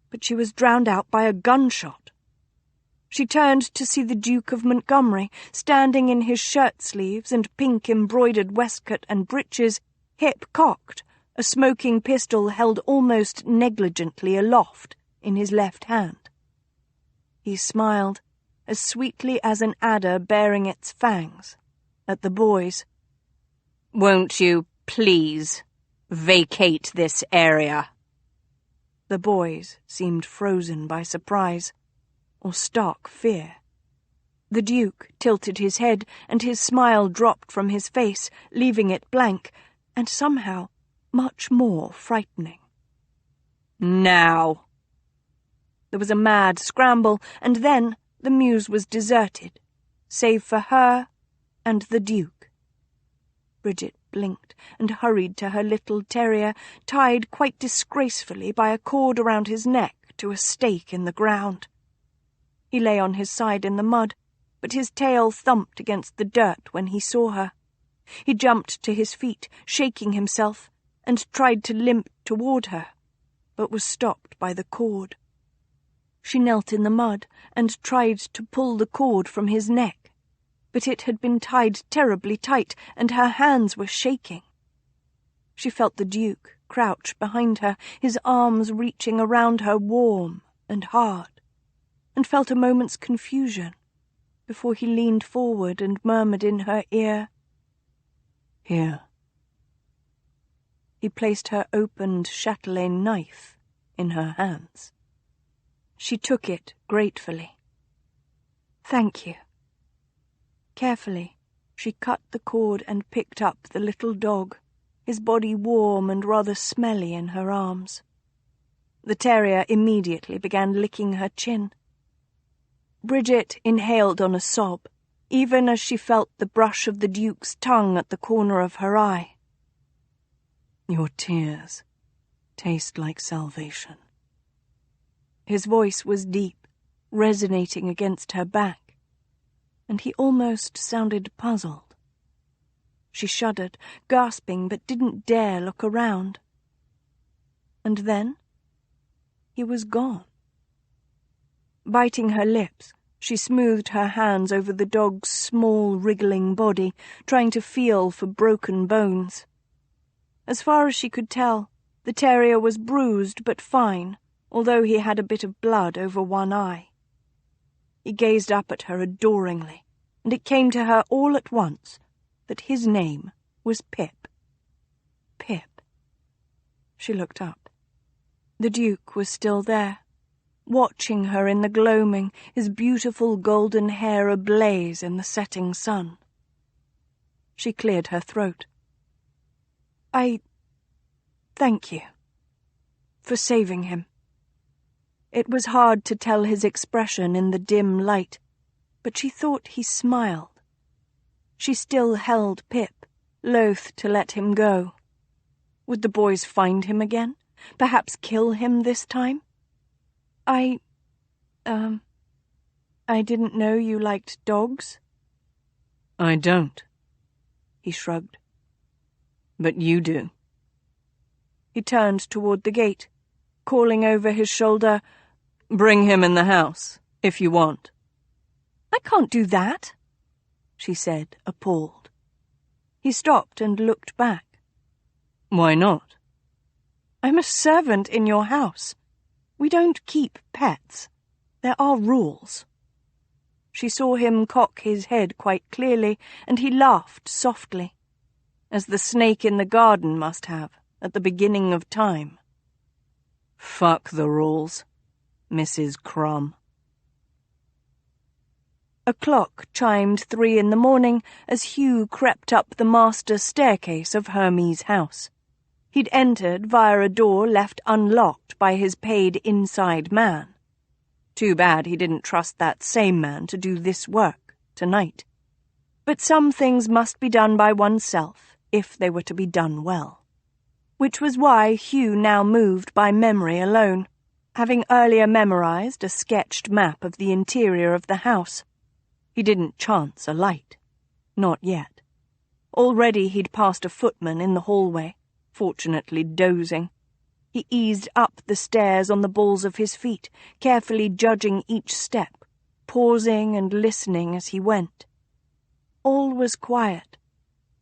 but she was drowned out by a gunshot. She turned to see the Duke of Montgomery, standing in his shirt-sleeves and pink-embroidered waistcoat and breeches, hip-cocked, a smoking pistol held almost negligently aloft in his left hand. He smiled, as sweetly as an adder baring its fangs, at the boys. "Won't you, please, vacate this area?" The boys seemed frozen by surprise, or stark fear. The Duke tilted his head, and his smile dropped from his face, leaving it blank, and somehow much more frightening. "Now!" There was a mad scramble, and then the mews was deserted, save for her and the Duke. Bridget blinked and hurried to her little terrier, tied quite disgracefully by a cord around his neck to a stake in the ground. He lay on his side in the mud, but his tail thumped against the dirt when he saw her. He jumped to his feet, shaking himself, and tried to limp toward her, but was stopped by the cord. She knelt in the mud and tried to pull the cord from his neck, but it had been tied terribly tight, and her hands were shaking. She felt the Duke crouch behind her, his arms reaching around her warm and hard, and felt a moment's confusion before he leaned forward and murmured in her ear, "Here." He placed her opened chatelaine knife in her hands. She took it gratefully. Thank you. Carefully, she cut the cord and picked up the little dog, his body warm and rather smelly in her arms. The terrier immediately began licking her chin. Bridget inhaled on a sob, even as she felt the brush of the Duke's tongue at the corner of her eye. Your tears taste like salvation. His voice was deep, resonating against her back, and he almost sounded puzzled. She shuddered, gasping, but didn't dare look around. And then he was gone. Biting her lips, she smoothed her hands over the dog's small, wriggling body, trying to feel for broken bones. As far as she could tell, the terrier was bruised but fine, although he had a bit of blood over one eye. He gazed up at her adoringly, and it came to her all at once that his name was Pip. Pip. She looked up. The Duke was still there, watching her in the gloaming, his beautiful golden hair ablaze in the setting sun. She cleared her throat. Thank you for saving him. It was hard to tell his expression in the dim light, but she thought he smiled. She still held Pip, loath to let him go. Would the boys find him again? Perhaps kill him this time? I didn't know you liked dogs. I don't, he shrugged. but you do. He turned toward the gate, calling over his shoulder, Bring him in the house, if you want. I can't do that, she said, appalled. He stopped and looked back. Why not? I'm a servant in your house. We don't keep pets. There are rules. She saw him cock his head quite clearly, and he laughed softly, as the snake in the garden must have at the beginning of time. Fuck the rules, Mrs. Crumb. A clock chimed 3 in the morning as Hugh crept up the master staircase of Hermes' house. He'd entered via a door left unlocked by his paid inside man. Too bad he didn't trust that same man to do this work tonight. But some things must be done by oneself if they were to be done well. Which was why Hugh now moved by memory alone, having earlier memorized a sketched map of the interior of the house. He didn't chance a light. Not yet. Already he'd passed a footman in the hallway, fortunately dozing. He eased up the stairs on the balls of his feet, carefully judging each step, pausing and listening as he went. All was quiet,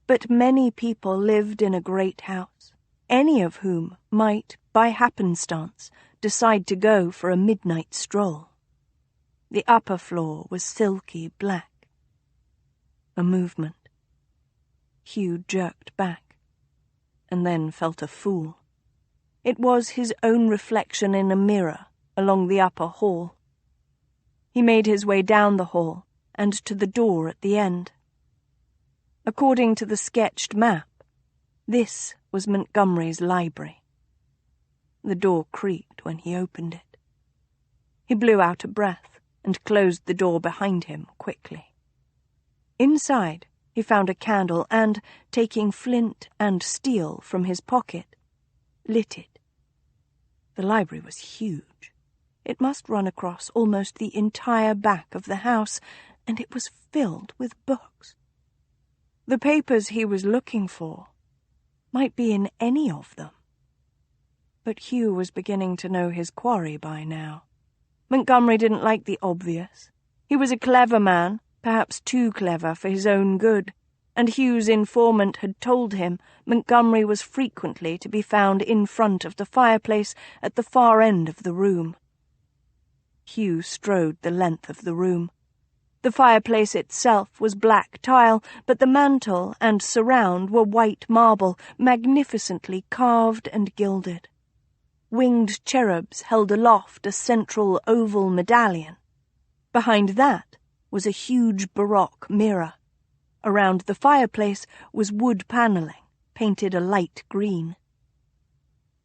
but many people lived in a great house, any of whom might, by happenstance, decide to go for a midnight stroll. The upper floor was silky black. A movement. Hugh jerked back, and then felt a fool. It was his own reflection in a mirror along the upper hall. He made his way down the hall and to the door at the end. According to the sketched map, this was Montgomery's library. The door creaked when he opened it. He blew out a breath and closed the door behind him quickly. Inside, he found a candle and, taking flint and steel from his pocket, lit it. The library was huge. It must run across almost the entire back of the house, and it was filled with books. The papers he was looking for might be in any of them. But Hugh was beginning to know his quarry by now. Montgomery didn't like the obvious. He was a clever man, perhaps too clever for his own good, and Hugh's informant had told him Montgomery was frequently to be found in front of the fireplace at the far end of the room. Hugh strode the length of the room. The fireplace itself was black tile, but the mantel and surround were white marble, magnificently carved and gilded. Winged cherubs held aloft a central oval medallion. Behind that, was a huge baroque mirror. Around the fireplace was wood panelling, painted a light green.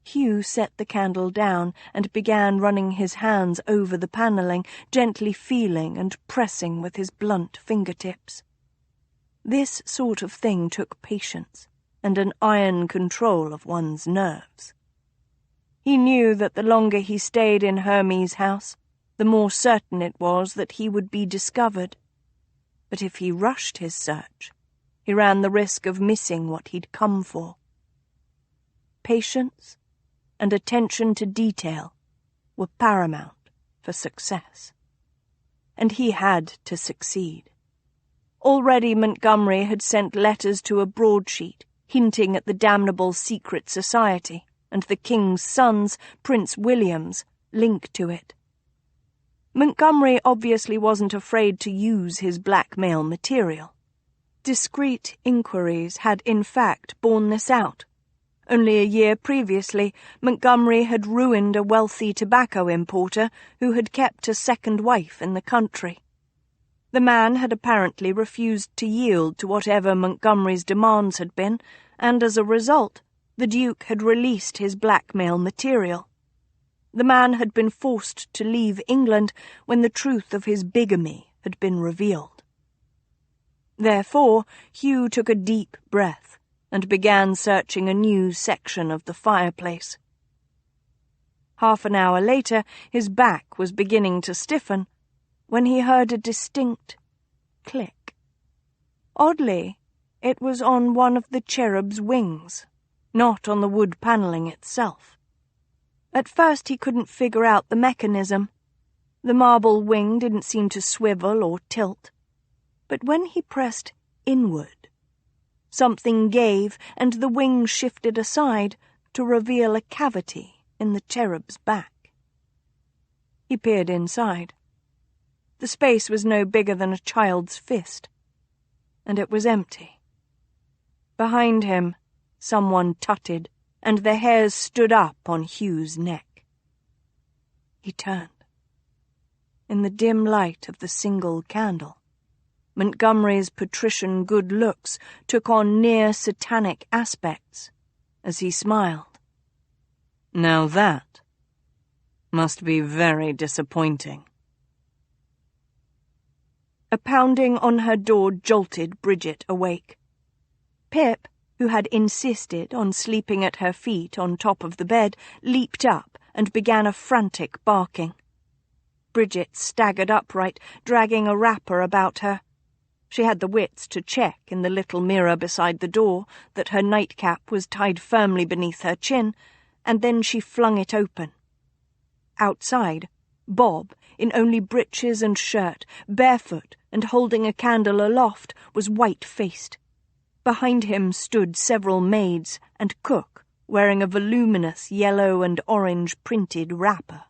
Hugh set the candle down and began running his hands over the panelling, gently feeling and pressing with his blunt fingertips. This sort of thing took patience and an iron control of one's nerves. He knew that the longer he stayed in Hermes' house, the more certain it was that he would be discovered. But if he rushed his search, he ran the risk of missing what he'd come for. Patience and attention to detail were paramount for success. And he had to succeed. Already Montgomery had sent letters to a broadsheet hinting at the damnable secret society and the King's son's, Prince William's, link to it. Montgomery obviously wasn't afraid to use his blackmail material. Discreet inquiries had in fact borne this out. Only a year previously, Montgomery had ruined a wealthy tobacco importer who had kept a second wife in the country. The man had apparently refused to yield to whatever Montgomery's demands had been, and as a result, the Duke had released his blackmail material. The man had been forced to leave England when the truth of his bigamy had been revealed. Therefore, Hugh took a deep breath and began searching a new section of the fireplace. Half an hour later, his back was beginning to stiffen when he heard a distinct click. Oddly, it was on one of the cherub's wings, not on the wood panelling itself. At first he couldn't figure out the mechanism. The marble wing didn't seem to swivel or tilt. But when he pressed inward, something gave and the wing shifted aside to reveal a cavity in the cherub's back. He peered inside. The space was no bigger than a child's fist, and it was empty. Behind him, someone tutted, and the hairs stood up on Hugh's neck. He turned. In the dim light of the single candle, Montgomery's patrician good looks took on near satanic aspects as he smiled. Now that must be very disappointing. A pounding on her door jolted Bridget awake. Pip, who had insisted on sleeping at her feet on top of the bed, leaped up and began a frantic barking. Bridget staggered upright, dragging a wrapper about her. She had the wits to check in the little mirror beside the door that her nightcap was tied firmly beneath her chin, and then she flung it open. Outside, Bob, in only breeches and shirt, barefoot and holding a candle aloft, was white-faced. Behind him stood several maids and cook, wearing a voluminous yellow and orange printed wrapper.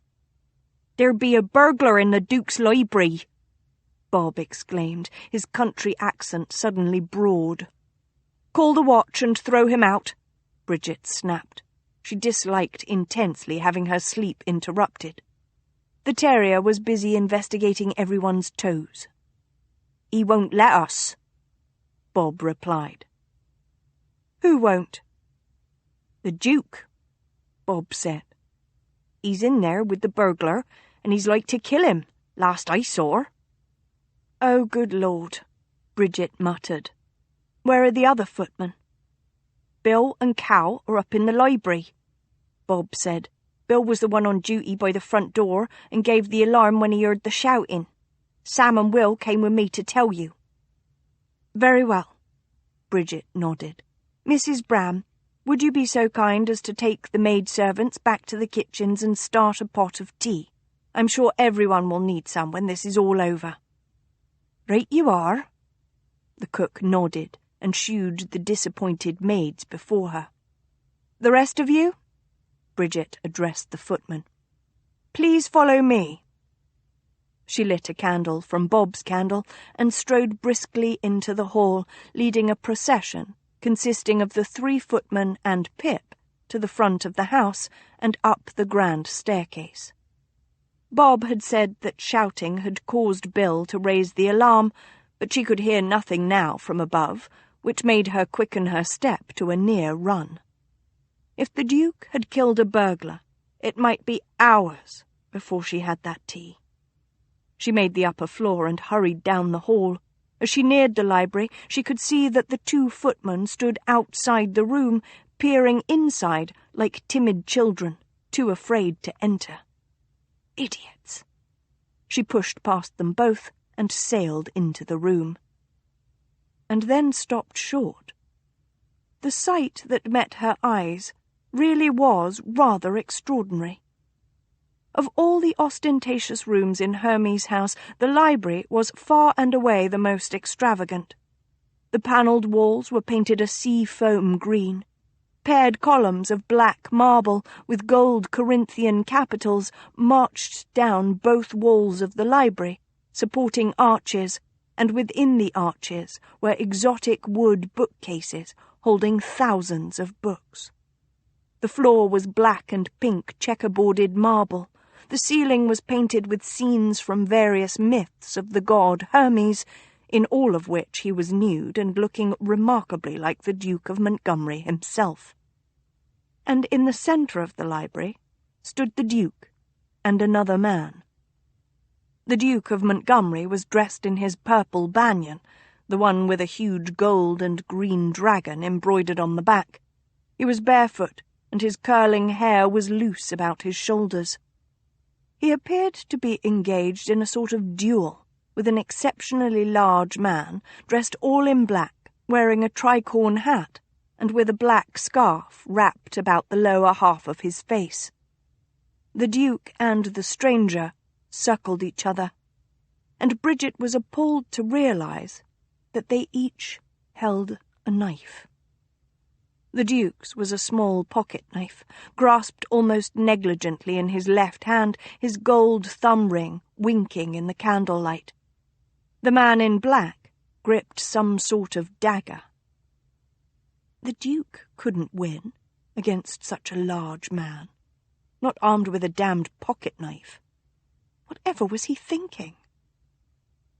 "There be a burglar in the Duke's library," Bob exclaimed, his country accent suddenly broad. "Call the watch and throw him out," Bridget snapped. She disliked intensely having her sleep interrupted. The terrier was busy investigating everyone's toes. "He won't let us," Bob replied. "Who won't?" "The Duke," Bob said. "He's in there with the burglar, and he's like to kill him, last I saw." "Oh, good Lord," Bridget muttered. "Where are the other footmen?" "Bill and Cal are up in the library," Bob said. "Bill was the one on duty by the front door and gave the alarm when he heard the shouting. Sam and Will came with me to tell you." "Very well," Bridget nodded. "Mrs. Bram, would you be so kind as to take the maidservants back to the kitchens and start a pot of tea? I'm sure everyone will need some when this is all over." "Right you are." The cook nodded and shooed the disappointed maids before her. "The rest of you?" Bridget addressed the footman. "Please follow me." She lit a candle from Bob's candle and strode briskly into the hall, leading a procession consisting of the 3 footmen and Pip to the front of the house and up the grand staircase. Bob had said that shouting had caused Bill to raise the alarm, but she could hear nothing now from above, which made her quicken her step to a near run. If the Duke had killed a burglar, it might be hours before she had that tea. She made the upper floor and hurried down the hall. As she neared the library, she could see that the 2 footmen stood outside the room, peering inside like timid children, too afraid to enter. Idiots! She pushed past them both and sailed into the room. And then stopped short. The sight that met her eyes really was rather extraordinary. Of all the ostentatious rooms in Hermes' house, the library was far and away the most extravagant. The panelled walls were painted a sea-foam green. Paired columns of black marble with gold Corinthian capitals marched down both walls of the library, supporting arches, and within the arches were exotic wood bookcases holding thousands of books. The floor was black and pink checkerboarded marble. The ceiling was painted with scenes from various myths of the god Hermes, in all of which he was nude and looking remarkably like the Duke of Montgomery himself. And in the centre of the library stood the Duke and another man. The Duke of Montgomery was dressed in his purple banyan, the one with a huge gold and green dragon embroidered on the back. He was barefoot, and his curling hair was loose about his shoulders. He appeared to be engaged in a sort of duel with an exceptionally large man, dressed all in black, wearing a tricorn hat, and with a black scarf wrapped about the lower half of his face. The Duke and the stranger circled each other, and Bridget was appalled to realize that they each held a knife. The Duke's was a small pocket-knife, grasped almost negligently in his left hand, his gold thumb ring winking in the candlelight. The man in black gripped some sort of dagger. The Duke couldn't win against such a large man, not armed with a damned pocket-knife. Whatever was he thinking?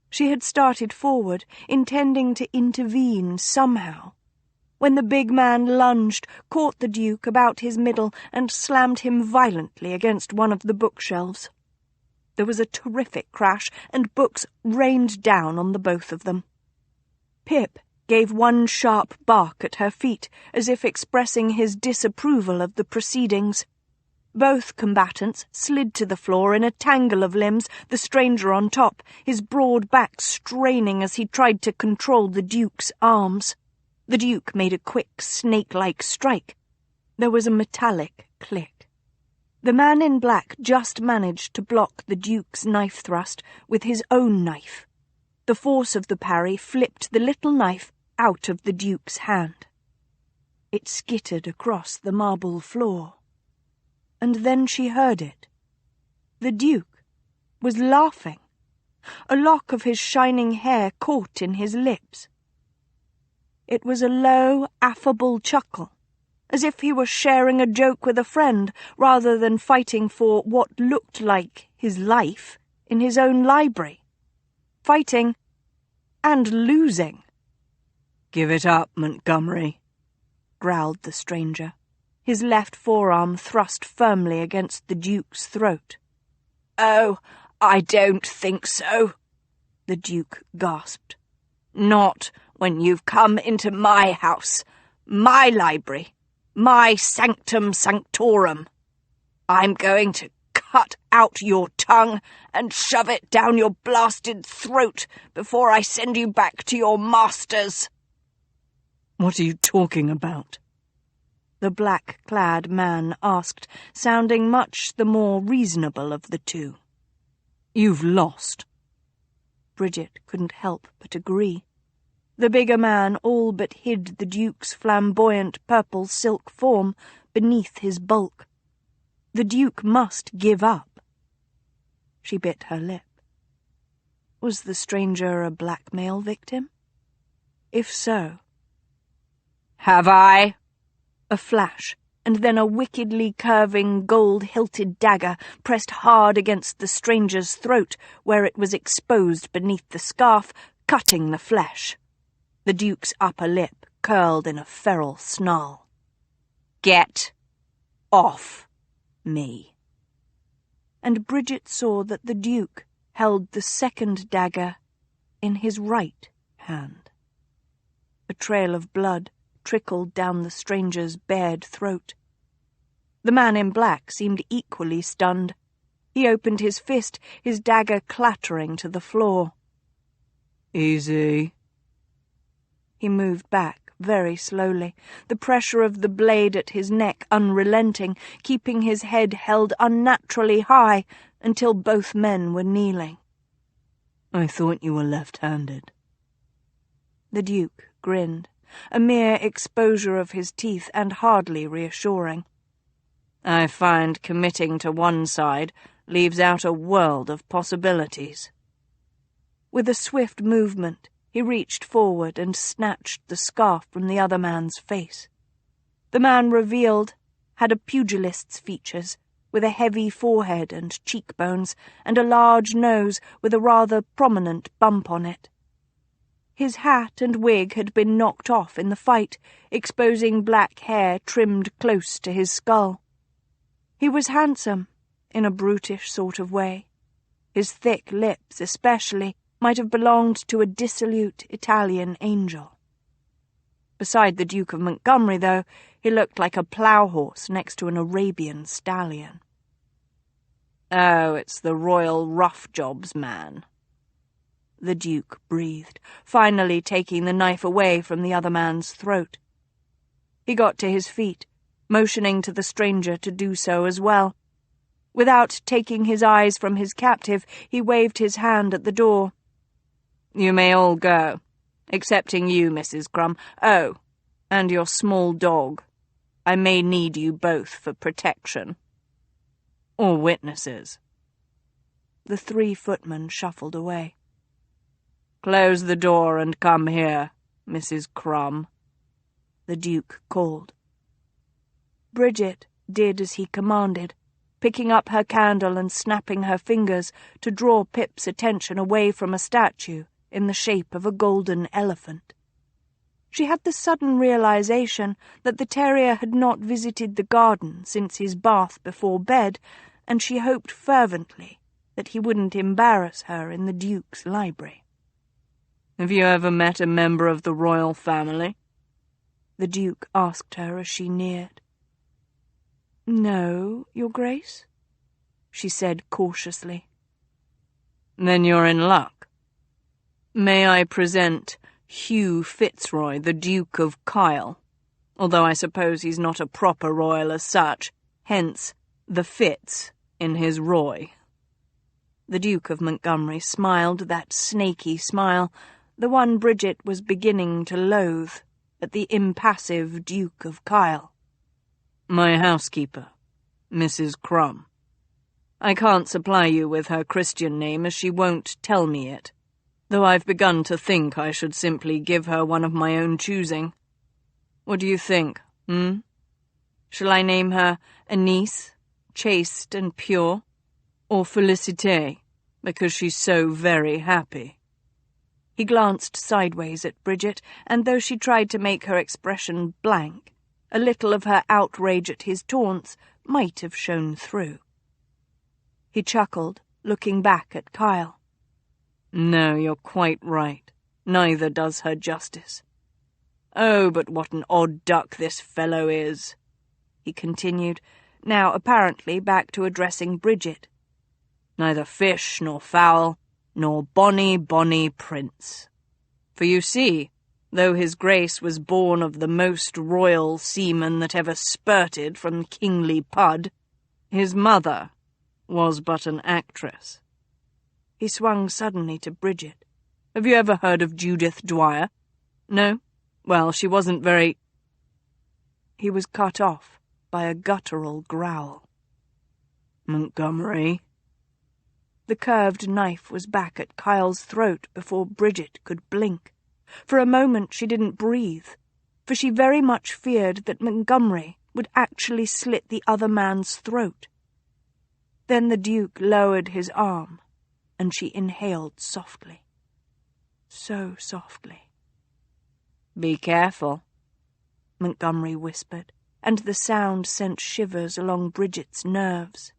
She had started forward, intending to intervene somehow, when the big man lunged, caught the Duke about his middle, and slammed him violently against one of the bookshelves. There was a terrific crash, and books rained down on the both of them. Pip gave one sharp bark at her feet, as if expressing his disapproval of the proceedings. Both combatants slid to the floor in a tangle of limbs, the stranger on top, his broad back straining as he tried to control the Duke's arms. The Duke made a quick, snake-like strike. There was a metallic click. The man in black just managed to block the Duke's knife thrust with his own knife. The force of the parry flipped the little knife out of the Duke's hand. It skittered across the marble floor. And then she heard it. The Duke was laughing. A lock of his shining hair caught in his lips. It was a low, affable chuckle, as if he were sharing a joke with a friend rather than fighting for what looked like his life in his own library. Fighting and losing. "Give it up, Montgomery," growled the stranger, his left forearm thrust firmly against the Duke's throat. "Oh, I don't think so," the Duke gasped. "Not when you've come into my house, my library, my sanctum sanctorum. I'm going to cut out your tongue and shove it down your blasted throat before I send you back to your masters." "What are you talking about?" the black-clad man asked, sounding much the more reasonable of the two. "You've lost." Bridget couldn't help but agree. The bigger man all but hid the Duke's flamboyant purple silk form beneath his bulk. The Duke must give up. She bit her lip. Was the stranger a blackmail victim? If so... "Have I?" A flash, and then a wickedly curving gold-hilted dagger pressed hard against the stranger's throat where it was exposed beneath the scarf, cutting the flesh. The Duke's upper lip curled in a feral snarl. "Get off me." And Bridget saw that the Duke held the second dagger in his right hand. A trail of blood trickled down the stranger's bared throat. The man in black seemed equally stunned. He opened his fist, his dagger clattering to the floor. "Easy." He moved back very slowly, the pressure of the blade at his neck unrelenting, keeping his head held unnaturally high until both men were kneeling. "I thought you were left-handed." The Duke grinned, a mere exposure of his teeth and hardly reassuring. "I find committing to one side leaves out a world of possibilities." With a swift movement, he reached forward and snatched the scarf from the other man's face. The man revealed had a pugilist's features, with a heavy forehead and cheekbones, and a large nose with a rather prominent bump on it. His hat and wig had been knocked off in the fight, exposing black hair trimmed close to his skull. He was handsome, in a brutish sort of way. His thick lips, especially, might have belonged to a dissolute Italian angel. Beside the Duke of Montgomery, though, he looked like a plough-horse next to an Arabian stallion. "Oh, it's the royal rough jobs man," the Duke breathed, finally taking the knife away from the other man's throat. He got to his feet, motioning to the stranger to do so as well. Without taking his eyes from his captive, he waved his hand at the door. "You may all go, excepting you, Mrs. Crum. Oh, and your small dog. I may need you both for protection. Or witnesses." The 3 footmen shuffled away. "Close the door and come here, Mrs. Crum," the Duke called. Bridget did as he commanded, picking up her candle and snapping her fingers to draw Pip's attention away from a statue in the shape of a golden elephant. She had the sudden realization that the terrier had not visited the garden since his bath before bed, and she hoped fervently that he wouldn't embarrass her in the Duke's library. "Have you ever met a member of the royal family?" the Duke asked her as she neared. "No, Your Grace," she said cautiously. "Then you're in luck. May I present Hugh Fitzroy, the Duke of Kyle, although I suppose he's not a proper royal as such, hence the Fitz in his Roy." The Duke of Montgomery smiled that snaky smile, the one Bridget was beginning to loathe, at the impassive Duke of Kyle. "My housekeeper, Mrs. Crum. I can't supply you with her Christian name as she won't tell me it, though I've begun to think I should simply give her one of my own choosing. What do you think, Shall I name her Anise, chaste and pure, or Félicité, because she's so very happy?" He glanced sideways at Bridget, and though she tried to make her expression blank, a little of her outrage at his taunts might have shown through. He chuckled, looking back at Kyle. "No, you're quite right. Neither does her justice. Oh, but what an odd duck this fellow is," he continued, now apparently back to addressing Bridget. "Neither fish nor fowl, nor bonny, bonny prince. For you see, though his Grace was born of the most royal semen that ever spurted from kingly pud, his mother was but an actress." He swung suddenly to Bridget. "Have you ever heard of Judith Dwyer? No? Well, she wasn't very—" He was cut off by a guttural growl. "Montgomery?" The curved knife was back at Kyle's throat before Bridget could blink. For a moment she didn't breathe, for she very much feared that Montgomery would actually slit the other man's throat. Then the Duke lowered his arm, and she inhaled softly. So softly. "Be careful," Montgomery whispered, and the sound sent shivers along Bridget's nerves.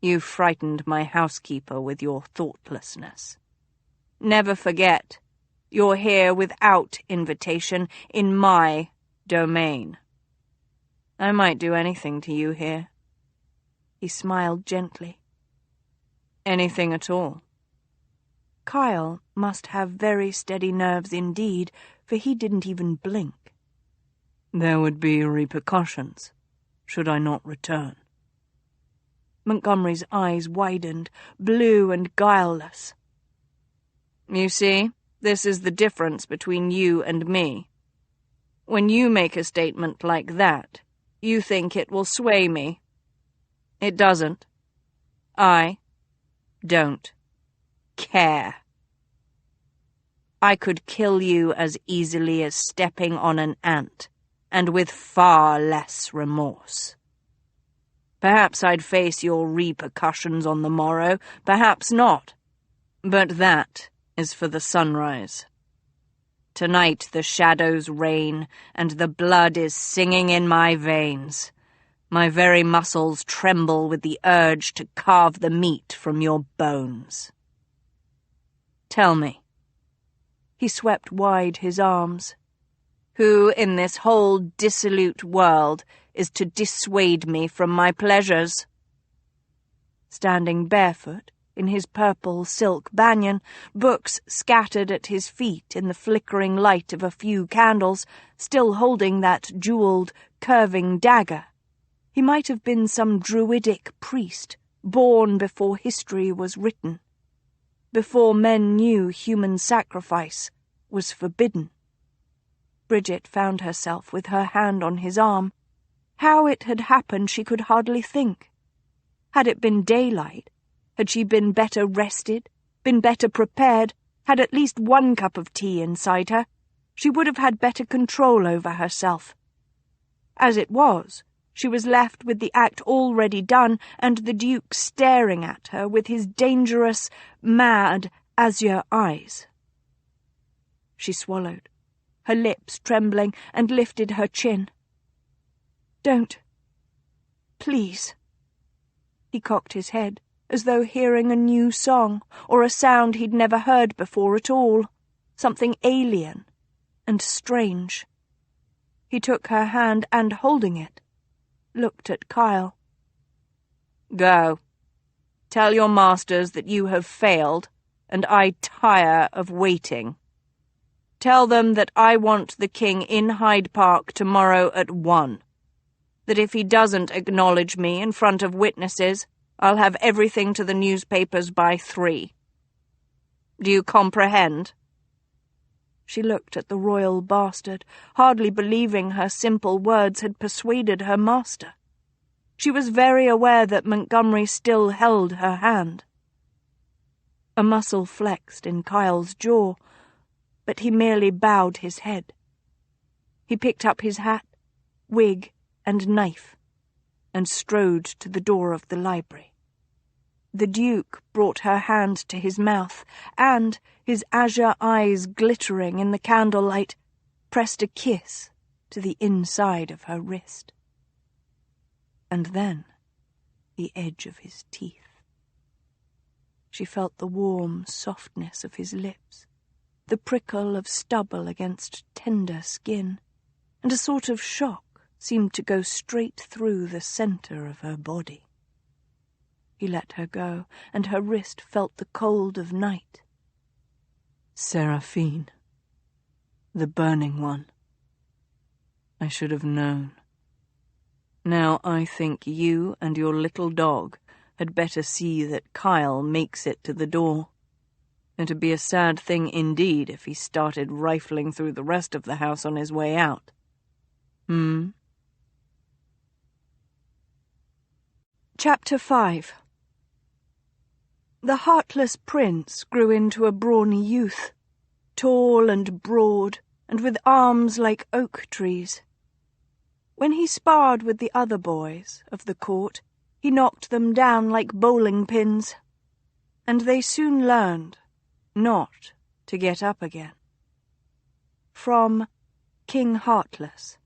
"You frightened my housekeeper with your thoughtlessness. Never forget, you're here without invitation in my domain. I might do anything to you here." He smiled gently. "Anything at all." Kyle must have very steady nerves indeed, for he didn't even blink. "There would be repercussions, should I not return." Montgomery's eyes widened, blue and guileless. "You see, this is the difference between you and me. When you make a statement like that, you think it will sway me. It doesn't. I don't care. I could kill you as easily as stepping on an ant, and with far less remorse. Perhaps I'd face your repercussions on the morrow, perhaps not. But that is for the sunrise. Tonight the shadows reign, and the blood is singing in my veins. My very muscles tremble with the urge to carve the meat from your bones. Tell me." He swept wide his arms. "Who in this whole dissolute world is to dissuade me from my pleasures?" Standing barefoot, in his purple silk banyan, books scattered at his feet in the flickering light of a few candles, still holding that jeweled, curving dagger. He might have been some druidic priest, born before history was written, before men knew human sacrifice was forbidden. Bridget found herself with her hand on his arm. How it had happened she could hardly think. Had it been daylight? Had she been better rested, been better prepared, had at least one cup of tea inside her, she would have had better control over herself. As it was, she was left with the act already done, and the Duke staring at her with his dangerous, mad, azure eyes. She swallowed, her lips trembling, and lifted her chin. "Don't. Please." He cocked his head, as though hearing a new song, or a sound he'd never heard before at all, something alien and strange. He took her hand and, holding it, looked at Kyle. "Go. Tell your masters that you have failed, and I tire of waiting. Tell them that I want the king in Hyde Park tomorrow at 1. That if he doesn't acknowledge me in front of witnesses, I'll have everything to the newspapers by 3. Do you comprehend?" She looked at the royal bastard, hardly believing her simple words had persuaded her master. She was very aware that Montgomery still held her hand. A muscle flexed in Kyle's jaw, but he merely bowed his head. He picked up his hat, wig, and knife, and strode to the door of the library. The Duke brought her hand to his mouth, and, his azure eyes glittering in the candlelight, pressed a kiss to the inside of her wrist. And then the edge of his teeth. She felt the warm softness of his lips, the prickle of stubble against tender skin, and a sort of shock seemed to go straight through the center of her body. He let her go, and her wrist felt the cold of night. "Seraphine, the burning one. I should have known. Now I think you and your little dog had better see that Kyle makes it to the door. It'd be a sad thing indeed if he started rifling through the rest of the house on his way out. Chapter 5. The heartless prince grew into a brawny youth, tall and broad, and with arms like oak trees. When he sparred with the other boys of the court, he knocked them down like bowling pins, and they soon learned not to get up again. From King Heartless.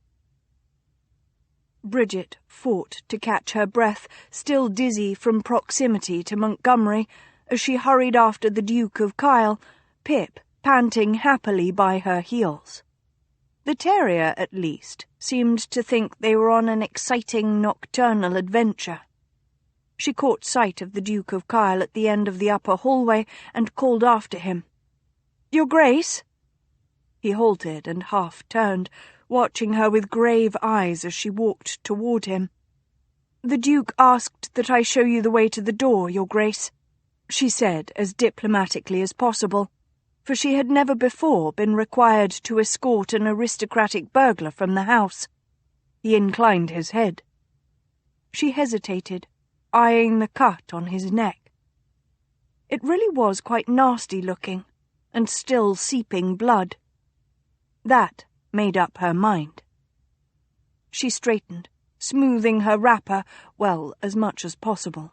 Bridget fought to catch her breath, still dizzy from proximity to Montgomery, as she hurried after the Duke of Kyle, Pip panting happily by her heels. The terrier, at least, seemed to think they were on an exciting nocturnal adventure. She caught sight of the Duke of Kyle at the end of the upper hallway and called after him. "Your Grace?" He halted and half-turned, watching her with grave eyes as she walked toward him. "The Duke asked that I show you the way to the door, Your Grace," she said as diplomatically as possible, for she had never before been required to escort an aristocratic burglar from the house. He inclined his head. She hesitated, eyeing the cut on his neck. It really was quite nasty-looking, and still seeping blood. That made up her mind. She straightened, smoothing her wrapper, well, as much as possible.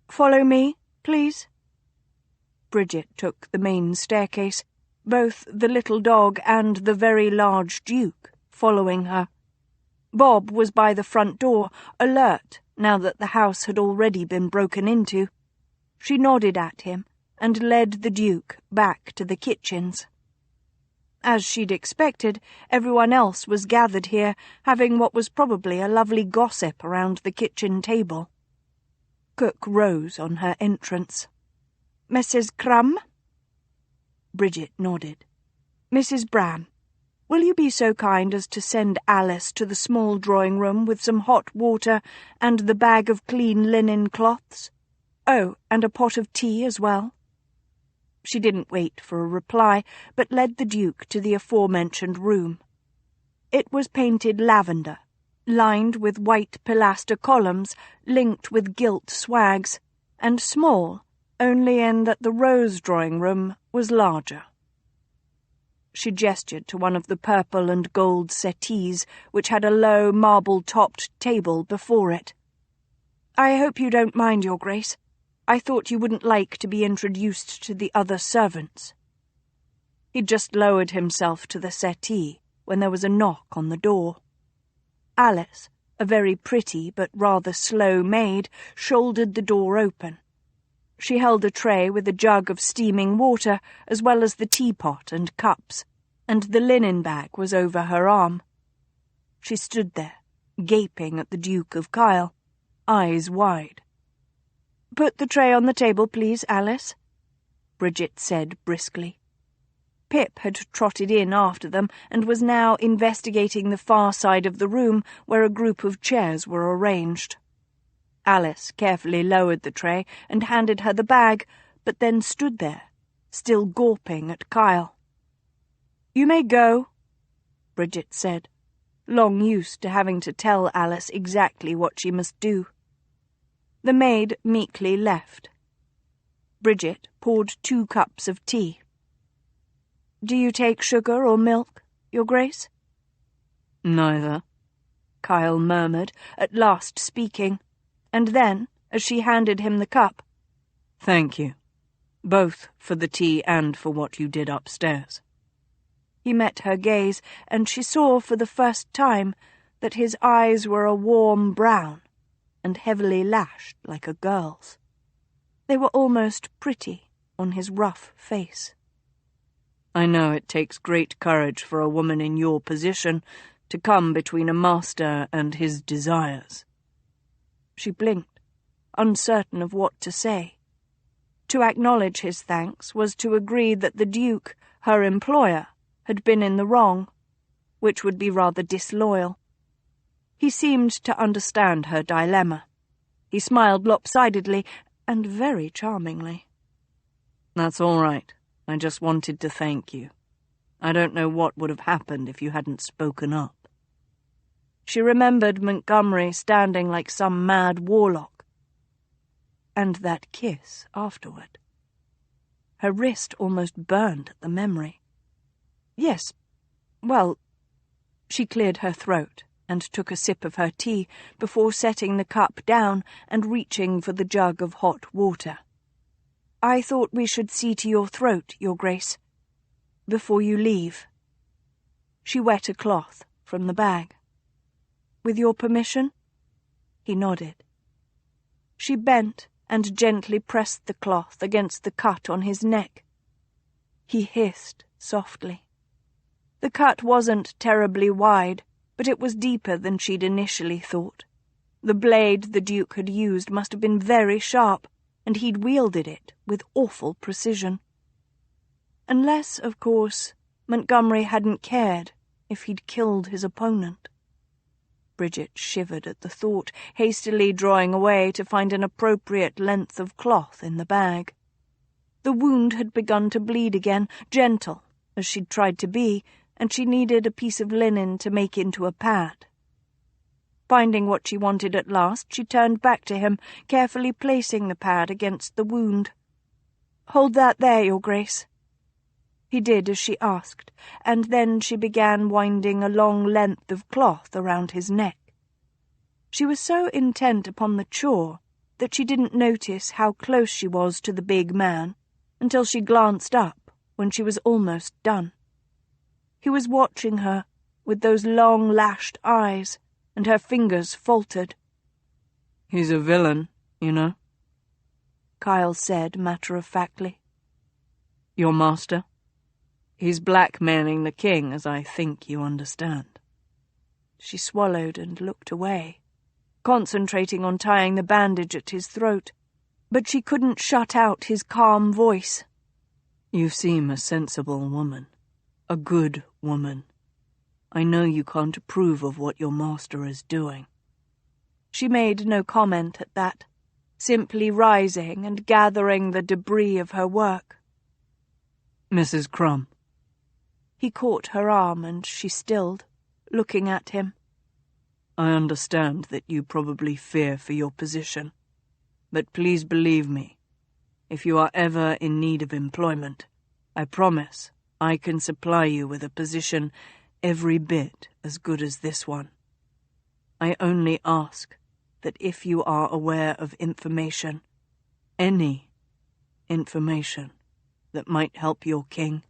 "Follow me, please." Bridget took the main staircase, both the little dog and the very large Duke following her. Bob was by the front door, alert now that the house had already been broken into. She nodded at him and led the Duke back to the kitchens. As she'd expected, everyone else was gathered here, having what was probably a lovely gossip around the kitchen table. Cook rose on her entrance. "Mrs. Crumb?" Bridget nodded. "Mrs. Bram, will you be so kind as to send Alice to the small drawing-room with some hot water and the bag of clean linen cloths? Oh, and a pot of tea as well." She didn't wait for a reply, but led the Duke to the aforementioned room. It was painted lavender, lined with white pilaster columns linked with gilt swags, and small, only in that the rose drawing-room was larger. She gestured to one of the purple and gold settees, which had a low marble-topped table before it. "I hope you don't mind, Your Grace. I thought you wouldn't like to be introduced to the other servants." He'd just lowered himself to the settee when there was a knock on the door. Alice, a very pretty but rather slow maid, shouldered the door open. She held a tray with a jug of steaming water, as well as the teapot and cups, and the linen bag was over her arm. She stood there, gaping at the Duke of Kyle, eyes wide. "Put the tray on the table, please, Alice," Bridget said briskly. Pip had trotted in after them and was now investigating the far side of the room where a group of chairs were arranged. Alice carefully lowered the tray and handed her the bag, but then stood there, still gawping at Kyle. "You may go," Bridget said, long used to having to tell Alice exactly what she must do. The maid meekly left. Bridget poured 2 cups of tea. "Do you take sugar or milk, Your Grace?" "Neither," Kyle murmured, at last speaking, and then, as she handed him the cup, "Thank you, both for the tea and for what you did upstairs." He met her gaze, and she saw for the first time that his eyes were a warm brown and heavily lashed like a girl's. They were almost pretty on his rough face. "I know it takes great courage for a woman in your position to come between a master and his desires." She blinked, uncertain of what to say. To acknowledge his thanks was to agree that the Duke, her employer, had been in the wrong, which would be rather disloyal. He seemed to understand her dilemma. He smiled lopsidedly and very charmingly. "That's all right. I just wanted to thank you. I don't know what would have happened if you hadn't spoken up." She remembered Montgomery standing like some mad warlock. And that kiss afterward. Her wrist almost burned at the memory. "Yes, well," she cleared her throat and took a sip of her tea before setting the cup down and reaching for the jug of hot water. "I thought we should see to your throat, Your Grace, before you leave." She wet a cloth from the bag. "With your permission?" He nodded. She bent and gently pressed the cloth against the cut on his neck. He hissed softly. The cut wasn't terribly wide, but it was deeper than she'd initially thought. The blade the Duke had used must have been very sharp, and he'd wielded it with awful precision. Unless, of course, Montgomery hadn't cared if he'd killed his opponent. Bridget shivered at the thought, hastily drawing away to find an appropriate length of cloth in the bag. The wound had begun to bleed again, gentle, as she'd tried to be, and she needed a piece of linen to make into a pad. Finding what she wanted at last, she turned back to him, carefully placing the pad against the wound. "Hold that there, Your Grace." He did as she asked, and then she began winding a long length of cloth around his neck. She was so intent upon the chore that she didn't notice how close she was to the big man until she glanced up when she was almost done. He was watching her with those long lashed eyes, and her fingers faltered. "He's a villain, you know," Kyle said matter-of-factly. "Your master. He's blackmailing the king, as I think you understand." She swallowed and looked away, concentrating on tying the bandage at his throat, but she couldn't shut out his calm voice. "You seem a sensible woman, a good woman. I know you can't approve of what your master is doing." She made no comment at that, simply rising and gathering the debris of her work. "Mrs. Crumb." He caught her arm and she stilled, looking at him. "I understand that you probably fear for your position, but please believe me, if you are ever in need of employment, I promise I can supply you with a position every bit as good as this one. I only ask that if you are aware of information, any information that might help your king,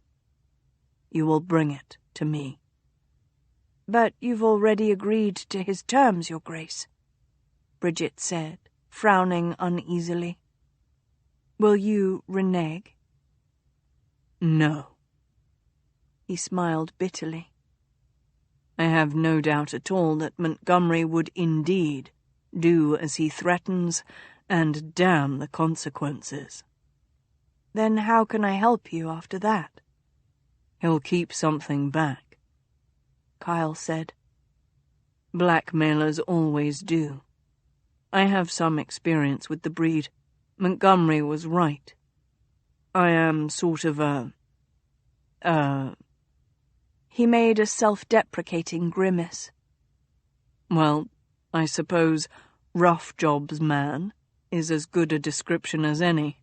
you will bring it to me." "But you've already agreed to his terms, Your Grace," Bridget said, frowning uneasily. "Will you renege?" "No." He smiled bitterly. "I have no doubt at all that Montgomery would indeed do as he threatens, and damn the consequences." "Then how can I help you after that?" "He'll keep something back," Kyle said. "Blackmailers always do. I have some experience with the breed. Montgomery was right. I am sort of He made a self-deprecating grimace. Well, I suppose rough jobs man is as good a description as any.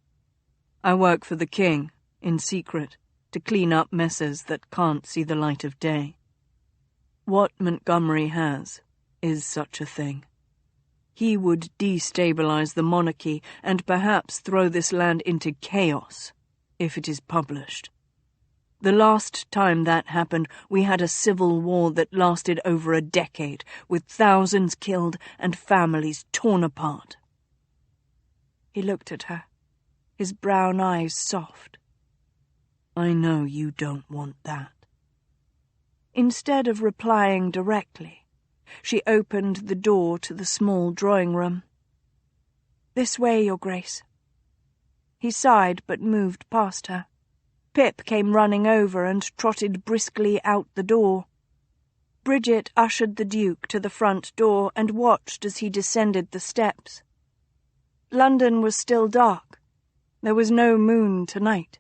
I work for the king, in secret, to clean up messes that can't see the light of day. What Montgomery has is such a thing. He would destabilize the monarchy and perhaps throw this land into chaos if it is published. The last time that happened, we had a civil war that lasted over a decade, with thousands killed and families torn apart." He looked at her, his brown eyes soft. "I know you don't want that." Instead of replying directly, she opened the door to the small drawing room. "This way, Your Grace." He sighed but moved past her. Pip came running over and trotted briskly out the door. Bridget ushered the Duke to the front door and watched as he descended the steps. London was still dark. There was no moon tonight.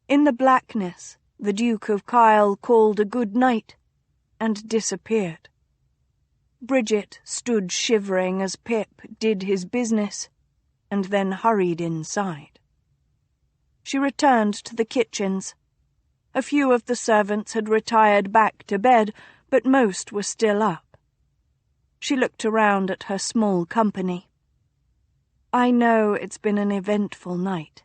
In the blackness, the Duke of Kyle called a good night and disappeared. Bridget stood shivering as Pip did his business and then hurried inside. She returned to the kitchens. A few of the servants had retired back to bed, but most were still up, She looked around at her small company. "I know it's been an eventful night,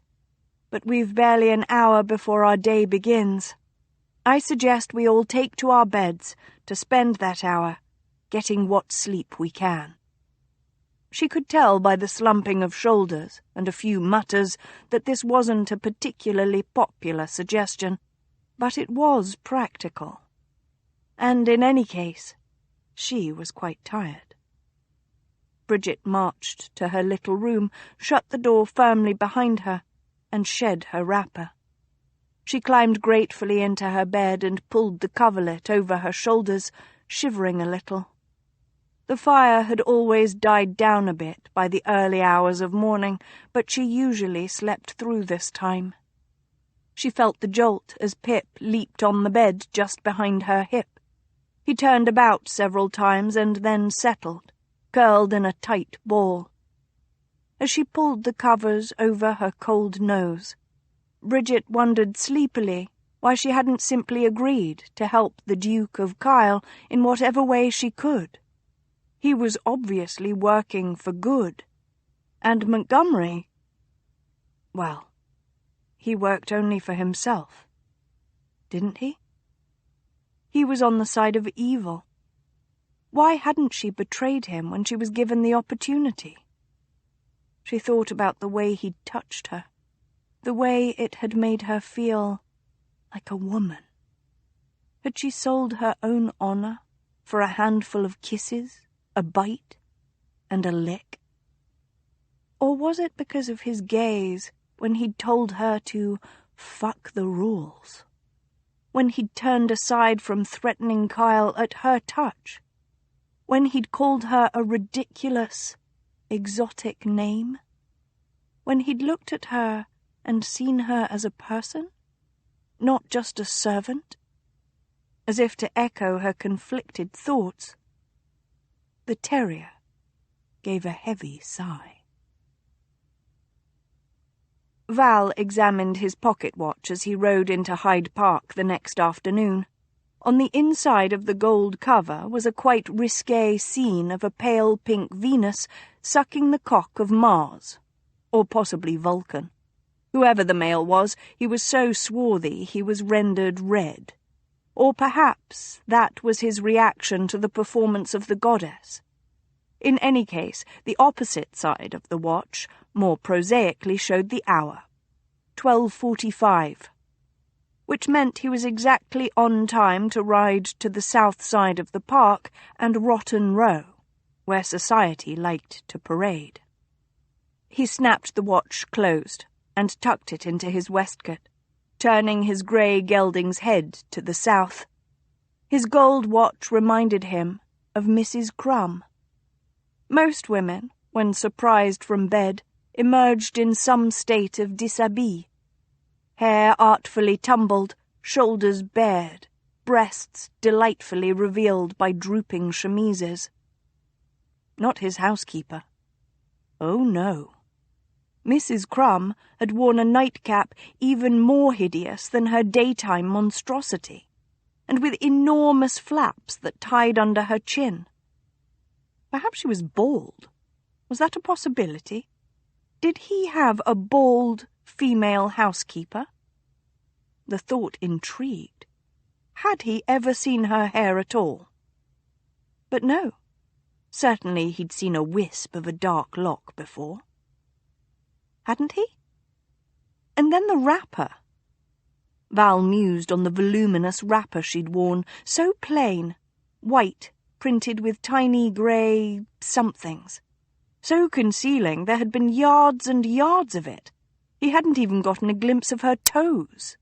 but we've barely an hour before our day begins. I suggest we all take to our beds to spend that hour, getting what sleep we can." She could tell by the slumping of shoulders and a few mutters that this wasn't a particularly popular suggestion, but it was practical. And in any case, she was quite tired. Bridget marched to her little room, shut the door firmly behind her, and shed her wrapper. She climbed gratefully into her bed and pulled the coverlet over her shoulders, shivering a little. The fire had always died down a bit by the early hours of morning, but she usually slept through this time. She felt the jolt as Pip leaped on the bed just behind her hip. He turned about several times and then settled, curled in a tight ball. As she pulled the covers over her cold nose, Bridget wondered sleepily why she hadn't simply agreed to help the Duke of Kyle in whatever way she could. He was obviously working for good, and Montgomery, well, he worked only for himself, didn't he? He was on the side of evil. Why hadn't she betrayed him when she was given the opportunity? She thought about the way he'd touched her, the way it had made her feel like a woman. Had she sold her own honor for a handful of kisses, a bite, and a lick? Or was it because of his gaze when he'd told her to fuck the rules? When he'd turned aside from threatening Kyle at her touch? When he'd called her a ridiculous, exotic name? When he'd looked at her and seen her as a person, not just a servant? As if to echo her conflicted thoughts, the terrier gave a heavy sigh. Val examined his pocket watch as he rode into Hyde Park the next afternoon. On the inside of the gold cover was a quite risque scene of a pale pink Venus sucking the cock of Mars, or possibly Vulcan. Whoever the male was, he was so swarthy he was rendered red. Or perhaps that was his reaction to the performance of the goddess. In any case, the opposite side of the watch more prosaically showed the hour, 12:45, which meant he was exactly on time to ride to the south side of the park and Rotten Row, where society liked to parade. He snapped the watch closed and tucked it into his waistcoat, turning his grey gelding's head to the south. His gold watch reminded him of Mrs. Crumb. Most women, when surprised from bed, emerged in some state of dishabille. Hair artfully tumbled, shoulders bared, breasts delightfully revealed by drooping chemises. Not his housekeeper. Oh, no. Mrs. Crumb had worn a nightcap even more hideous than her daytime monstrosity, and with enormous flaps that tied under her chin. Perhaps she was bald. Was that a possibility? Did he have a bald female housekeeper? The thought intrigued. Had he ever seen her hair at all? But no. Certainly he'd seen a wisp of a dark lock before. Hadn't he? And then the wrapper. Val mused on the voluminous wrapper she'd worn, so plain, white, printed with tiny grey somethings. So concealing there had been yards and yards of it. He hadn't even gotten a glimpse of her toes.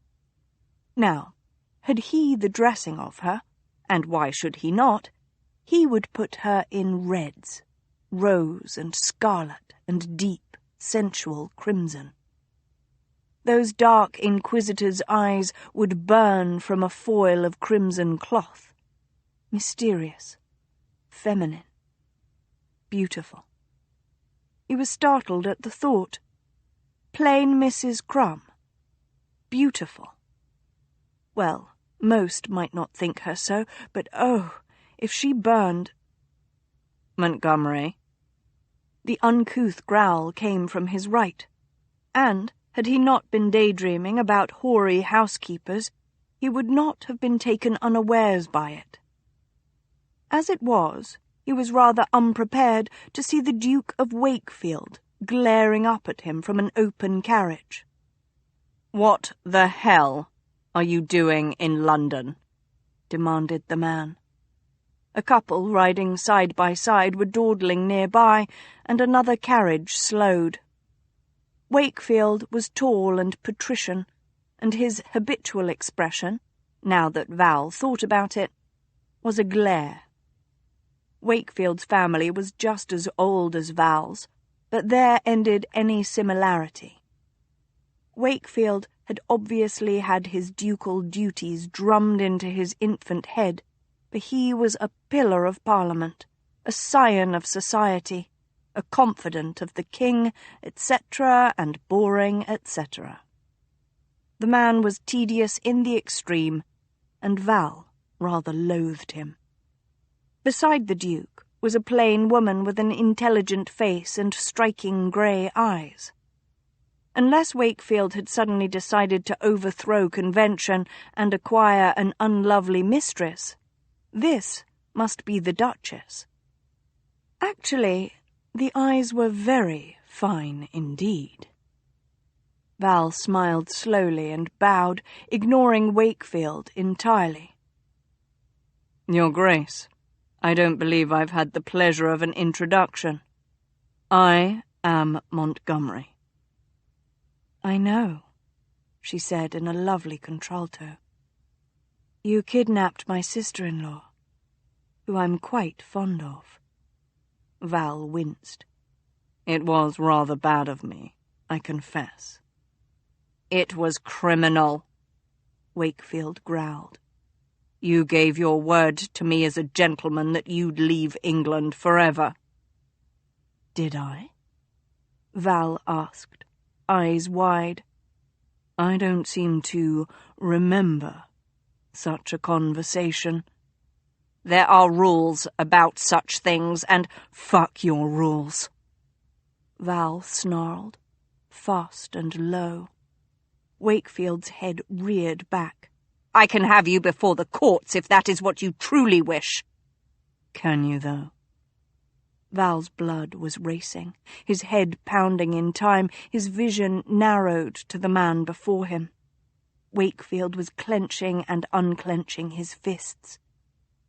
Now, had he the dressing of her, and why should he not, he would put her in reds, rose and scarlet and deep, sensual crimson. Those dark inquisitor's eyes would burn from a foil of crimson cloth. Mysterious, feminine, beautiful. He was startled at the thought. Plain Mrs. Crumb. Beautiful. Well, most might not think her so, but oh, if she burned... Montgomery. The uncouth growl came from his right, and, had he not been daydreaming about hoary housekeepers, he would not have been taken unawares by it. As it was, he was rather unprepared to see the Duke of Wakefield glaring up at him from an open carriage. "What the hell are you doing in London?" demanded the man. A couple riding side by side were dawdling nearby, and another carriage slowed. Wakefield was tall and patrician, and his habitual expression, now that Val thought about it, was a glare. Wakefield's family was just as old as Val's, but there ended any similarity. Wakefield had obviously had his ducal duties drummed into his infant head, for he was a pillar of Parliament, a scion of society, a confidant of the king, etc., and boring, etc. The man was tedious in the extreme, and Val rather loathed him. Beside the Duke was a plain woman with an intelligent face and striking grey eyes. Unless Wakefield had suddenly decided to overthrow convention and acquire an unlovely mistress, this must be the Duchess. Actually, the eyes were very fine indeed. Val smiled slowly and bowed, ignoring Wakefield entirely. "Your Grace, I don't believe I've had the pleasure of an introduction. I am Montgomery." "I know," she said in a lovely contralto. "You kidnapped my sister-in-law, who I'm quite fond of." Val winced. "It was rather bad of me, I confess." "It was criminal," Wakefield growled. "You gave your word to me as a gentleman that you'd leave England forever." "Did I?" Val asked, eyes wide. "I don't seem to remember such a conversation." "There are rules about such things, and—" "Fuck your rules," Val snarled, fast and low. Wakefield's head reared back. "I can have you before the courts if that is what you truly wish." "Can you, though?" Val's blood was racing, his head pounding in time, his vision narrowed to the man before him. Wakefield was clenching and unclenching his fists.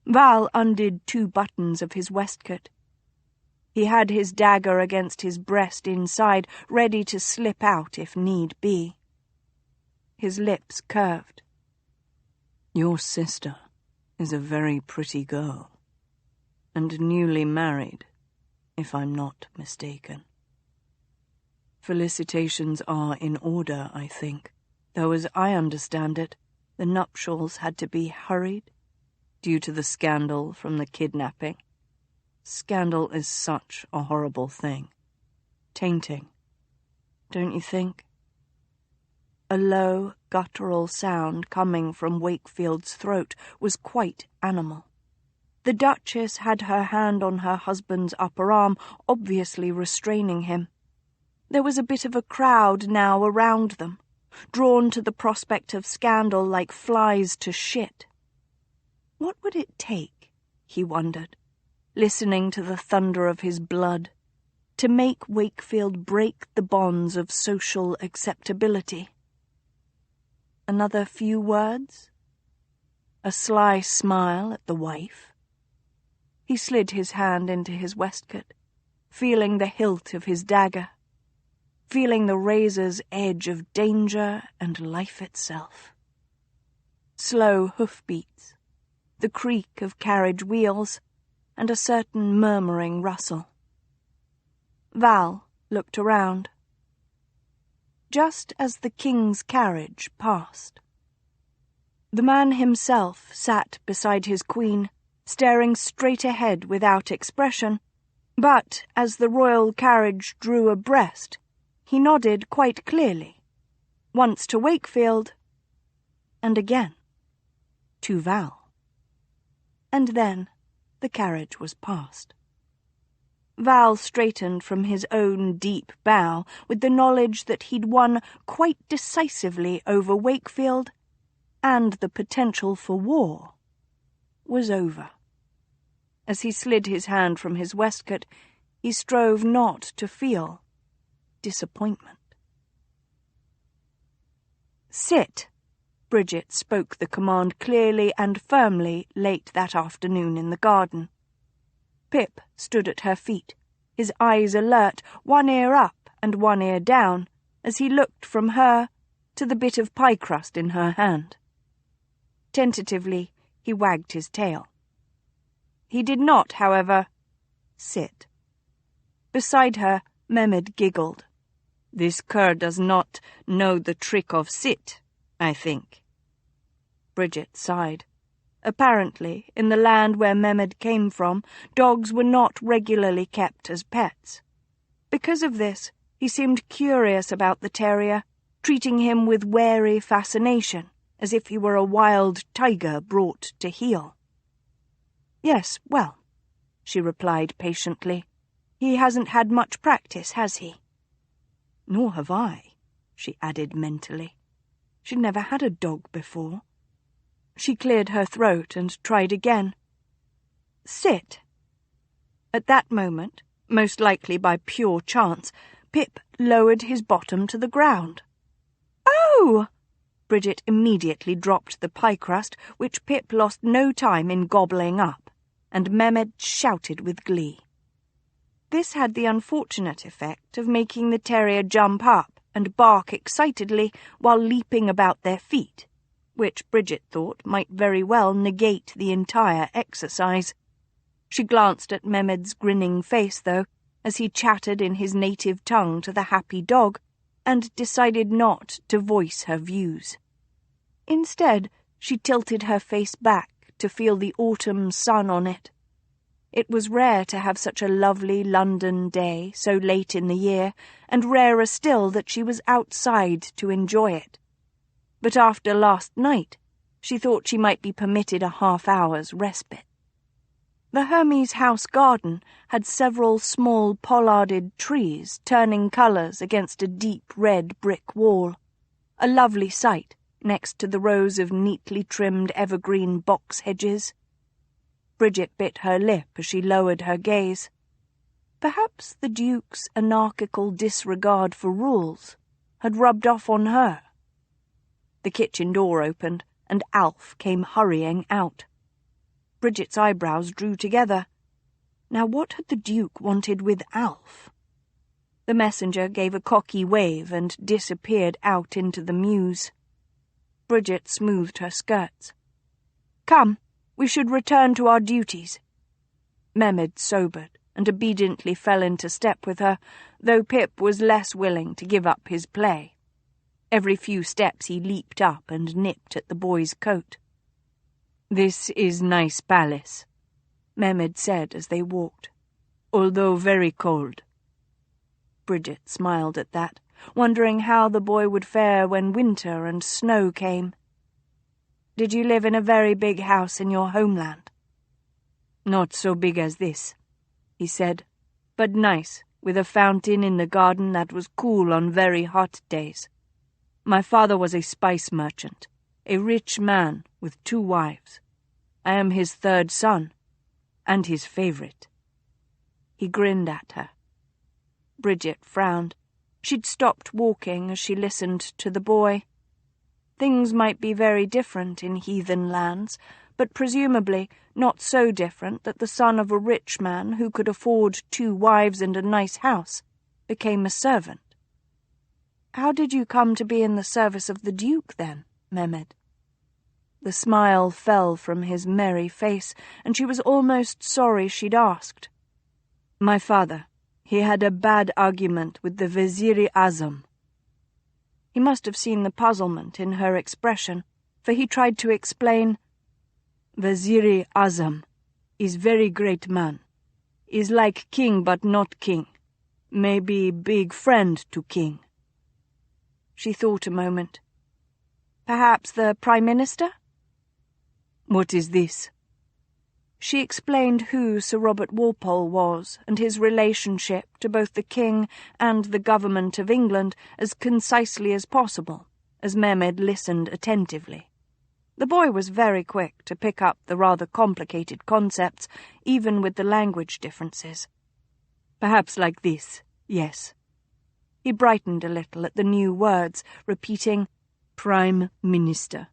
Val undid 2 buttons of his waistcoat. He had his dagger against his breast inside, ready to slip out if need be. His lips curved. "Your sister is a very pretty girl, and newly married, if I'm not mistaken. Felicitations are in order, I think, though as I understand it, the nuptials had to be hurried due to the scandal from the kidnapping. Scandal is such a horrible thing. Tainting, don't you think?" A low, guttural sound coming from Wakefield's throat was quite animal. The Duchess had her hand on her husband's upper arm, obviously restraining him. There was a bit of a crowd now around them, drawn to the prospect of scandal like flies to shit. What would it take, he wondered, listening to the thunder of his blood, to make Wakefield break the bonds of social acceptability? Another few words? A sly smile at the wife? He slid his hand into his waistcoat, feeling the hilt of his dagger, feeling the razor's edge of danger and life itself. Slow hoofbeats, the creak of carriage wheels, and a certain murmuring rustle. Val looked around. Just as the king's carriage passed, the man himself sat beside his queen, staring straight ahead without expression, but as the royal carriage drew abreast, he nodded quite clearly, once to Wakefield, and again to Val. And then the carriage was past. Val straightened from his own deep bow with the knowledge that he'd won quite decisively over Wakefield, and the potential for war was over. As he slid his hand from his waistcoat, he strove not to feel disappointment. "Sit," Bridget spoke the command clearly and firmly late that afternoon in the garden. Pip stood at her feet, his eyes alert, one ear up and one ear down, as he looked from her to the bit of pie crust in her hand. Tentatively, he wagged his tail. He did not, however, sit. Beside her, Mehmed giggled. "This cur does not know the trick of sit, I think." Bridget sighed. Apparently, in the land where Mehmed came from, dogs were not regularly kept as pets. Because of this, he seemed curious about the terrier, treating him with wary fascination, as if he were a wild tiger brought to heel. "Yes, well," she replied patiently. "He hasn't had much practice, has he?" "Nor have I," she added mentally. She'd never had a dog before. She cleared her throat and tried again. "Sit." At that moment, most likely by pure chance, Pip lowered his bottom to the ground. "Oh!" Bridget immediately dropped the pie crust, which Pip lost no time in gobbling up, and Mehmed shouted with glee. This had the unfortunate effect of making the terrier jump up and bark excitedly while leaping about their feet, which Bridget thought might very well negate the entire exercise. She glanced at Mehmed's grinning face, though, as he chattered in his native tongue to the happy dog, and decided not to voice her views. Instead, she tilted her face back to feel the autumn sun on it. It was rare to have such a lovely London day so late in the year, and rarer still that she was outside to enjoy it. But after last night, she thought she might be permitted a half-hour's respite. The Hermes house garden had several small pollarded trees turning colours against a deep red brick wall, a lovely sight next to the rows of neatly trimmed evergreen box hedges. Bridget bit her lip as she lowered her gaze. Perhaps the Duke's anarchical disregard for rules had rubbed off on her. The kitchen door opened, and Alf came hurrying out. Bridget's eyebrows drew together. Now what had the Duke wanted with Alf? The messenger gave a cocky wave and disappeared out into the mews. Bridget smoothed her skirts. "Come, we should return to our duties." Mehmed sobered and obediently fell into step with her, though Pip was less willing to give up his play. Every few steps he leaped up and nipped at the boy's coat. "This is nice palace," Mehmed said as they walked, "although very cold." Bridget smiled at that, wondering how the boy would fare when winter and snow came. "Did you live in a very big house in your homeland?" "Not so big as this," he said, "but nice, with a fountain in the garden that was cool on very hot days. My father was a spice merchant, a rich man with 2 wives. I am his 3rd son, and his favorite." He grinned at her. Bridget frowned. She'd stopped walking as she listened to the boy. Things might be very different in heathen lands, but presumably not so different that the son of a rich man who could afford 2 wives and a nice house became a servant. "How did you come to be in the service of the Duke, then, Mehmed?" The smile fell from his merry face, and she was almost sorry she'd asked. "My father, he had a bad argument with the Vezir-i-Azam." He must have seen the puzzlement in her expression, for he tried to explain. "Vezir-i-Azam is very great man. Is like king but not king. Maybe big friend to king." She thought a moment. "Perhaps the Prime Minister?" "What is this?" She explained who Sir Robert Walpole was and his relationship to both the King and the government of England as concisely as possible, as Mehmed listened attentively. The boy was very quick to pick up the rather complicated concepts, even with the language differences. Perhaps like this, yes. He brightened a little at the new words, repeating, "Prime Minister,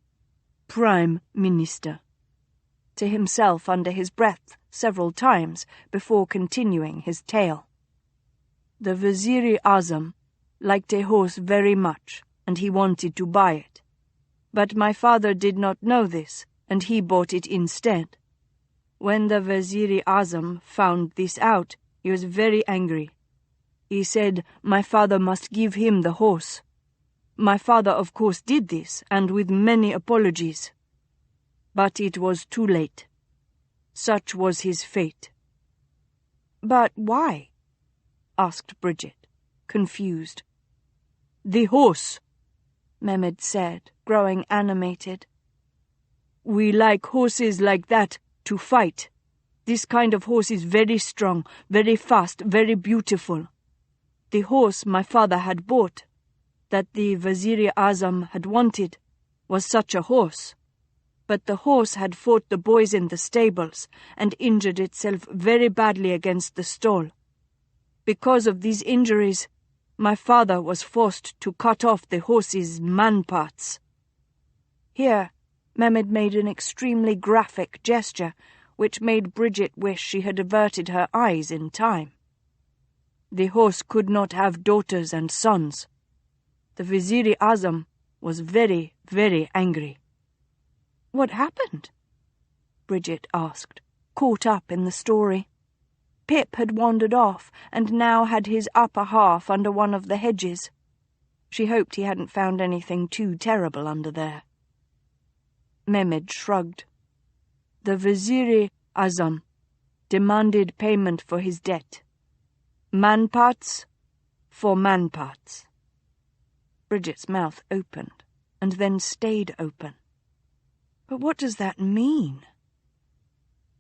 Prime Minister," to himself under his breath several times before continuing his tale. The Wazir-i-Azam liked a horse very much, and he wanted to buy it. But my father did not know this, and he bought it instead. When the Wazir-i-Azam found this out, he was very angry. He said my father must give him the horse. My father, of course, did this, and with many apologies. But it was too late. Such was his fate. "But why?" asked Bridget, confused. "The horse," Mehmed said, growing animated. "We like horses like that to fight. This kind of horse is very strong, very fast, very beautiful. The horse my father had bought, that the Wazir-i-Azam had wanted, was such a horse. But the horse had fought the boys in the stables and injured itself very badly against the stall. Because of these injuries, my father was forced to cut off the horse's man-parts." Here, Mehmed made an extremely graphic gesture, which made Bridget wish she had averted her eyes in time. The horse could not have daughters and sons. The Wazir-i-Azam was very, very angry. "What happened?" Bridget asked, caught up in the story. Pip had wandered off and now had his upper half under one of the hedges. She hoped he hadn't found anything too terrible under there. Mehmed shrugged. The Wazir-i-Azam demanded payment for his debt. Man-parts for man-parts. Bridget's mouth opened, and then stayed open. "But what does that mean?"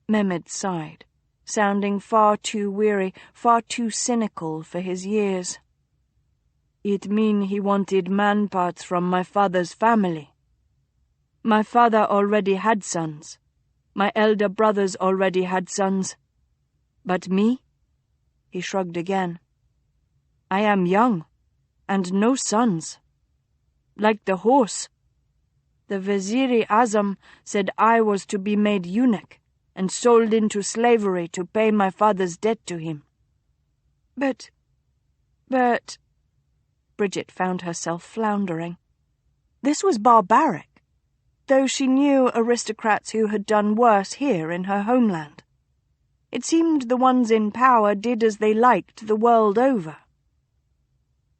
Mehmed sighed, sounding far too weary, far too cynical for his years. "It mean he wanted man-parts from my father's family. My father already had sons. My elder brothers already had sons. But me?" He shrugged again. "I am young, and no sons. Like the horse. The Wazir-i-Azam said I was to be made eunuch and sold into slavery to pay my father's debt to him." But... Bridget found herself floundering. This was barbaric, though she knew aristocrats who had done worse here in her homeland. It seemed the ones in power did as they liked the world over.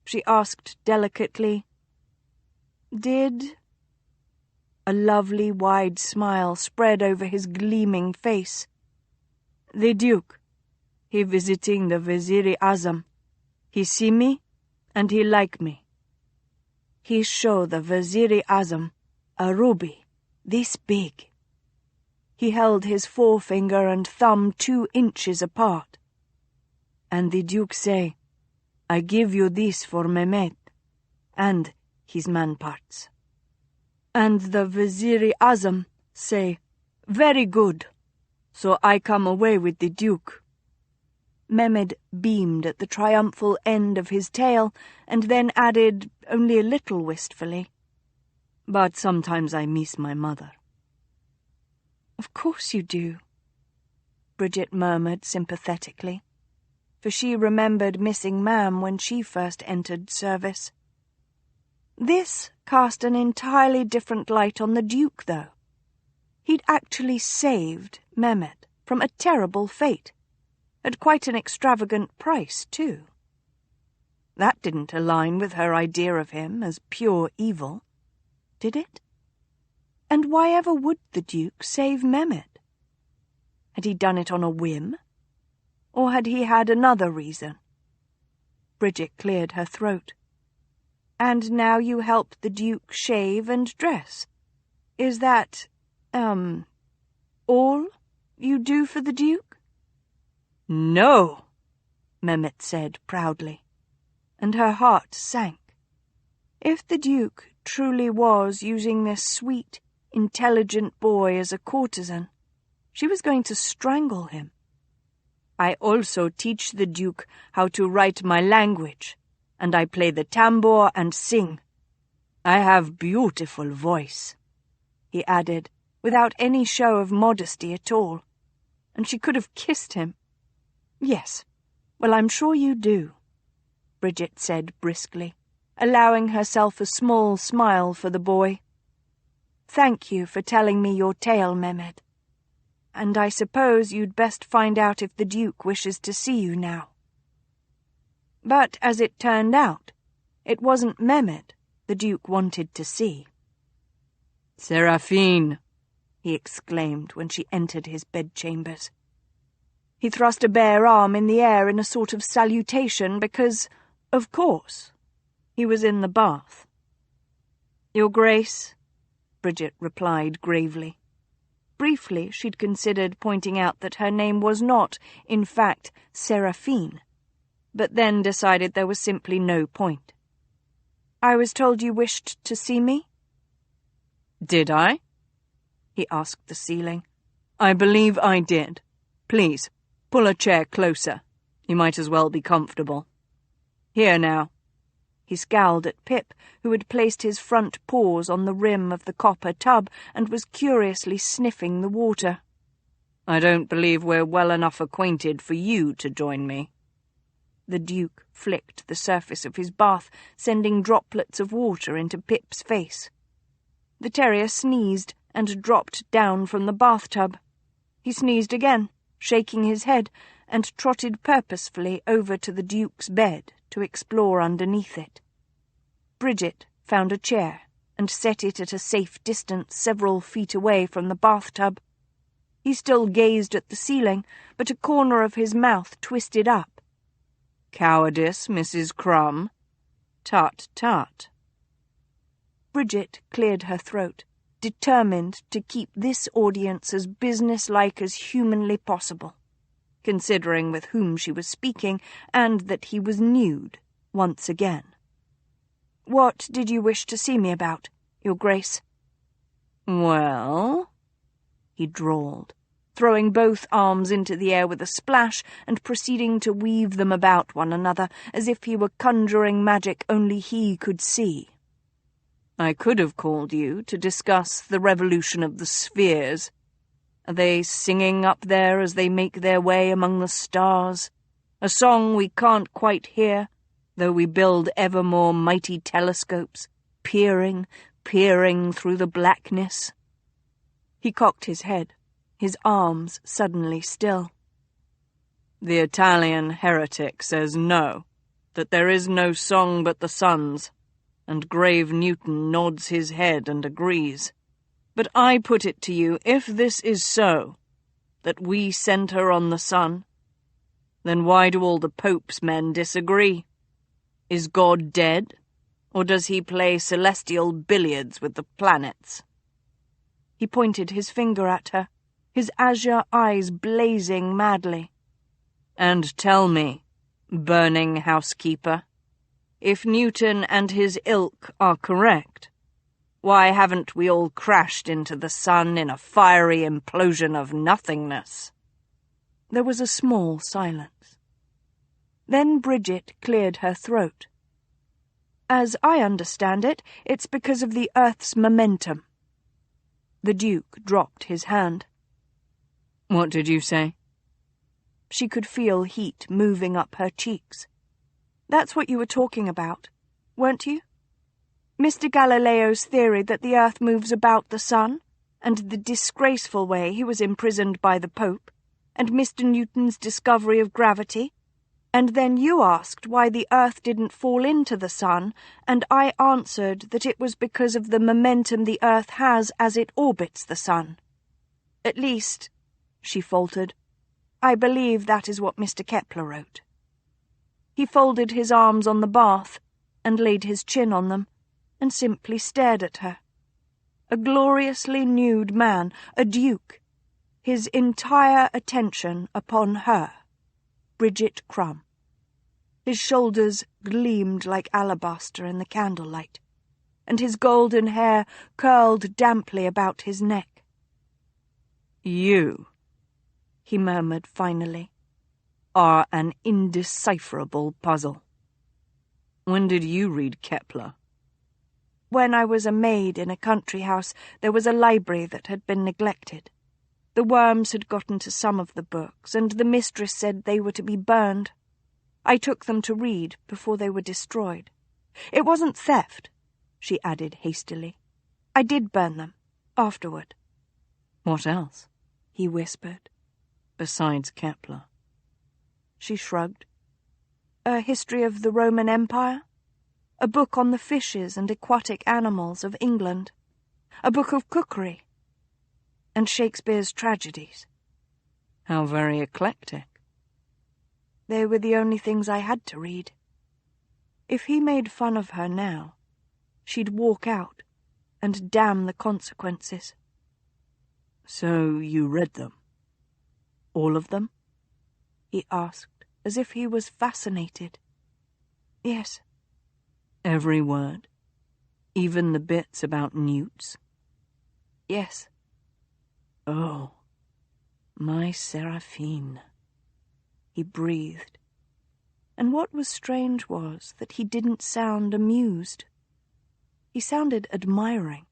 She asked delicately, "Did—" A lovely wide smile spread over his gleaming face. "The Duke, he visiting the Wazir-i-Azam. He see me, and he like me. He show the Wazir-i-Azam a ruby this big." He held his forefinger and thumb 2 inches apart. "And the Duke say, I give you this for Mehmet, and his man-parts." And the Wazir-i-Azam say, "Very good, so I come away with the Duke." Mehmed beamed at the triumphal end of his tale, and then added, only a little wistfully, "But sometimes I miss my mother." "Of course you do," Bridget murmured sympathetically, for she remembered missing Mam when she first entered service. This cast an entirely different light on the Duke, though. He'd actually saved Mehmed from a terrible fate, at quite an extravagant price, too. That didn't align with her idea of him as pure evil, did it? And why ever would the Duke save Mehmed? Had he done it on a whim? Or had he had another reason? Bridget cleared her throat. "And now you help the Duke shave and dress. Is that, all?" you do for the Duke?" "No," Mehmet said proudly, and her heart sank. If the Duke truly was using this sweet, intelligent boy as a courtesan, she was going to strangle him. "I also teach the Duke how to write my language, and I play the tambour and sing. I have beautiful voice," he added, without any show of modesty at all, and she could have kissed him. "Yes, well, I'm sure you do," Bridget said briskly, allowing herself a small smile for the boy. "Thank you for telling me your tale, Mehmet. And I suppose you'd best find out if the Duke wishes to see you now." But as it turned out, it wasn't Mehmet the Duke wanted to see. "Seraphine," he exclaimed when she entered his bedchambers. He thrust a bare arm in the air in a sort of salutation because, of course, he was in the bath. "Your Grace," Bridget replied gravely. Briefly, she'd considered pointing out that her name was not, in fact, Seraphine, but then decided there was simply no point. "I was told you wished to see me?" "Did I?" he asked the ceiling. "I believe I did. Please, pull a chair closer. You might as well be comfortable. Here now." He scowled at Pip, who had placed his front paws on the rim of the copper tub and was curiously sniffing the water. "I don't believe we're well enough acquainted for you to join me." The Duke flicked the surface of his bath, sending droplets of water into Pip's face. The terrier sneezed and dropped down from the bathtub. He sneezed again, shaking his head, and trotted purposefully over to the Duke's bed to explore underneath it. Bridget found a chair and set it at a safe distance several feet away from the bathtub. He still gazed at the ceiling, but a corner of his mouth twisted up. "Cowardice, Mrs. Crumb? Tut, tut." Bridget cleared her throat, determined to keep this audience as businesslike as humanly possible, considering with whom she was speaking, and that he was nude once again. "What did you wish to see me about, Your Grace?" "Well," he drawled, throwing both arms into the air with a splash and proceeding to weave them about one another as if he were conjuring magic only he could see. "I could have called you to discuss the revolution of the spheres. Are they singing up there as they make their way among the stars? A song we can't quite hear, though we build ever more mighty telescopes, peering through the blackness." He cocked his head, his arms suddenly still. "The Italian heretic says no, that there is no song but the sun's, and grave Newton nods his head and agrees. But I put it to you, if this is so, that we centre on the sun, then why do all the Pope's men disagree? Is God dead, or does he play celestial billiards with the planets?" He pointed his finger at her, his azure eyes blazing madly. "And tell me, burning housekeeper, if Newton and his ilk are correct, why haven't we all crashed into the sun in a fiery implosion of nothingness?" There was a small silence. Then Bridget cleared her throat. "As I understand it, it's because of the Earth's momentum." The Duke dropped his hand. "What did you say?" She could feel heat moving up her cheeks. "That's what you were talking about, weren't you? Mr. Galileo's theory that the Earth moves about the sun, and the disgraceful way he was imprisoned by the Pope, and Mr. Newton's discovery of gravity, and then you asked why the Earth didn't fall into the sun, and I answered that it was because of the momentum the Earth has as it orbits the sun. At least," she faltered, "I believe that is what Mr. Kepler wrote." He folded his arms on the bath and laid his chin on them, and simply stared at her. A gloriously nude man, a duke. his entire attention upon her, Bridget Crumb. His shoulders gleamed like alabaster in the candlelight, and his golden hair curled damply about his neck. "You," he murmured finally, "are an indecipherable puzzle. When did you read Kepler?" When I was a maid in a country house, there was a library that had been neglected. The worms had gotten to some of the books, and the mistress said they were to be burned. I took them to read before they were destroyed. It wasn't theft, she added hastily. I did burn them, afterward. "What else?" he whispered. "Besides Kepler?" She shrugged. A history of the Roman Empire? A book on the fishes and aquatic animals of England? A book of cookery? And Shakespeare's tragedies? How very eclectic. They were the only things I had to read. If he made fun of her now, she'd walk out and damn the consequences. "So you read them? All of them?" he asked, as if he was fascinated. Yes. Every word? Even the bits about newts? Yes. "Oh, my Seraphine," he breathed. And what was strange was that he didn't sound amused. He sounded admiring.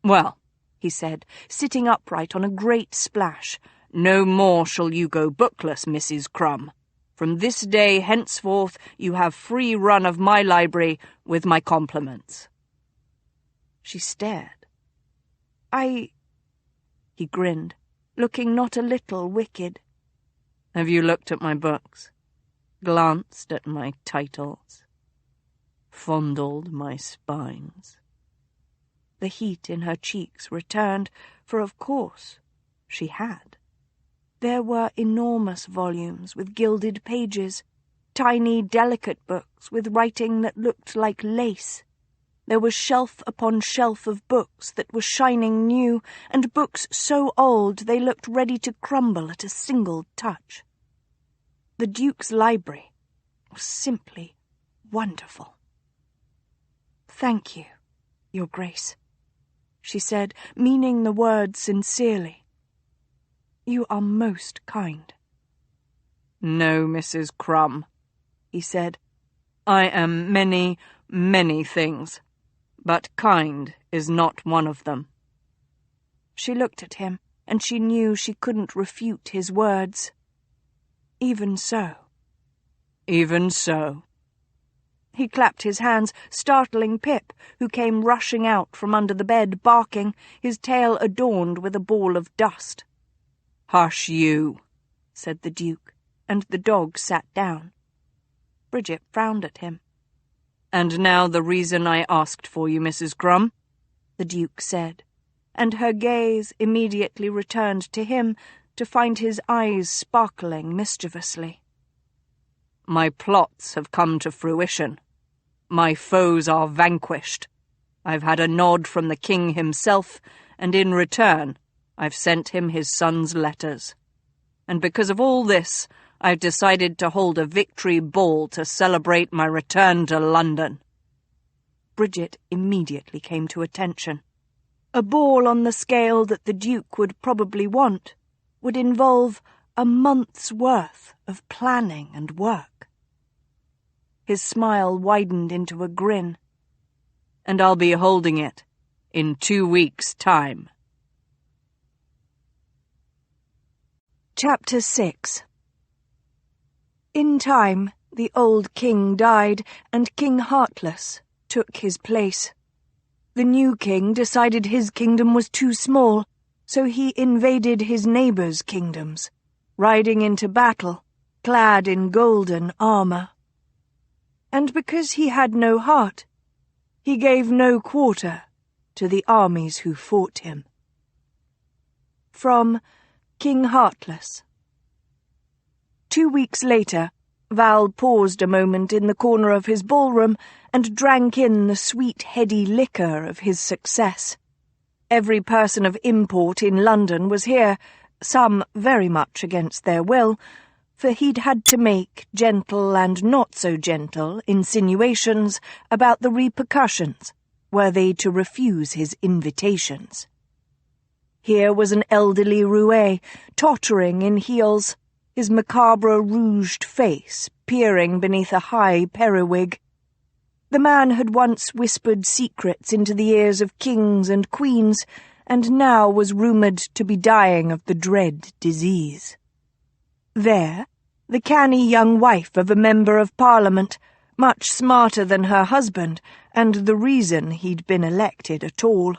"Well," he said, sitting upright on a great splash, "no more shall you go bookless, Mrs. Crumb. From this day henceforth you have free run of my library with my compliments." She stared. He grinned, looking not a little wicked. "Have you looked at my books? Glanced at my titles? Fondled my spines?" The heat in her cheeks returned, for of course she had. There were enormous volumes with gilded pages, tiny, delicate books with writing that looked like lace. There was shelf upon shelf of books that were shining new, and books so old they looked ready to crumble at a single touch. The Duke's library was simply wonderful. "Thank you, Your Grace," she said, meaning the word sincerely. "You are most kind." "No, Mrs. Crumb," he said. "I am many, many things, but kind is not one of them." She looked at him, and she knew she couldn't refute his words. Even so. "Even so." He clapped his hands, startling Pip, who came rushing out from under the bed, barking, his tail adorned with a ball of dust. "Hush you," said the Duke, and the dog sat down. Bridget frowned at him. "And now the reason I asked for you, Mrs. Crumb," the Duke said, and her gaze immediately returned to him to find his eyes sparkling mischievously. "My plots have come to fruition. My foes are vanquished. I've had a nod from the king himself, and in return I've sent him his son's letters. And because of all this, I've decided to hold a victory ball to celebrate my return to London." Bridget immediately came to attention. A ball on the scale that the Duke would probably want would involve a month's worth of planning and work. His smile widened into a grin. "And I'll be holding it in 2 weeks' time." Chapter 6. In time, the old king died, and King Heartless took his place. The new king decided his kingdom was too small, so he invaded his neighbors' kingdoms, riding into battle, clad in golden armor. And because he had no heart, he gave no quarter to the armies who fought him. From King Heartless. 2 weeks later, Val paused a moment in the corner of his ballroom and drank in the sweet, heady liquor of his success. Every person of import in London was here, some very much against their will, for he'd had to make gentle and not-so-gentle insinuations about the repercussions were they to refuse his invitations. Here was an elderly roué, tottering in heels, his macabre rouged face peering beneath a high periwig. The man had once whispered secrets into the ears of kings and queens, and now was rumoured to be dying of the dread disease. There, the canny young wife of a member of Parliament, much smarter than her husband, and the reason he'd been elected at all.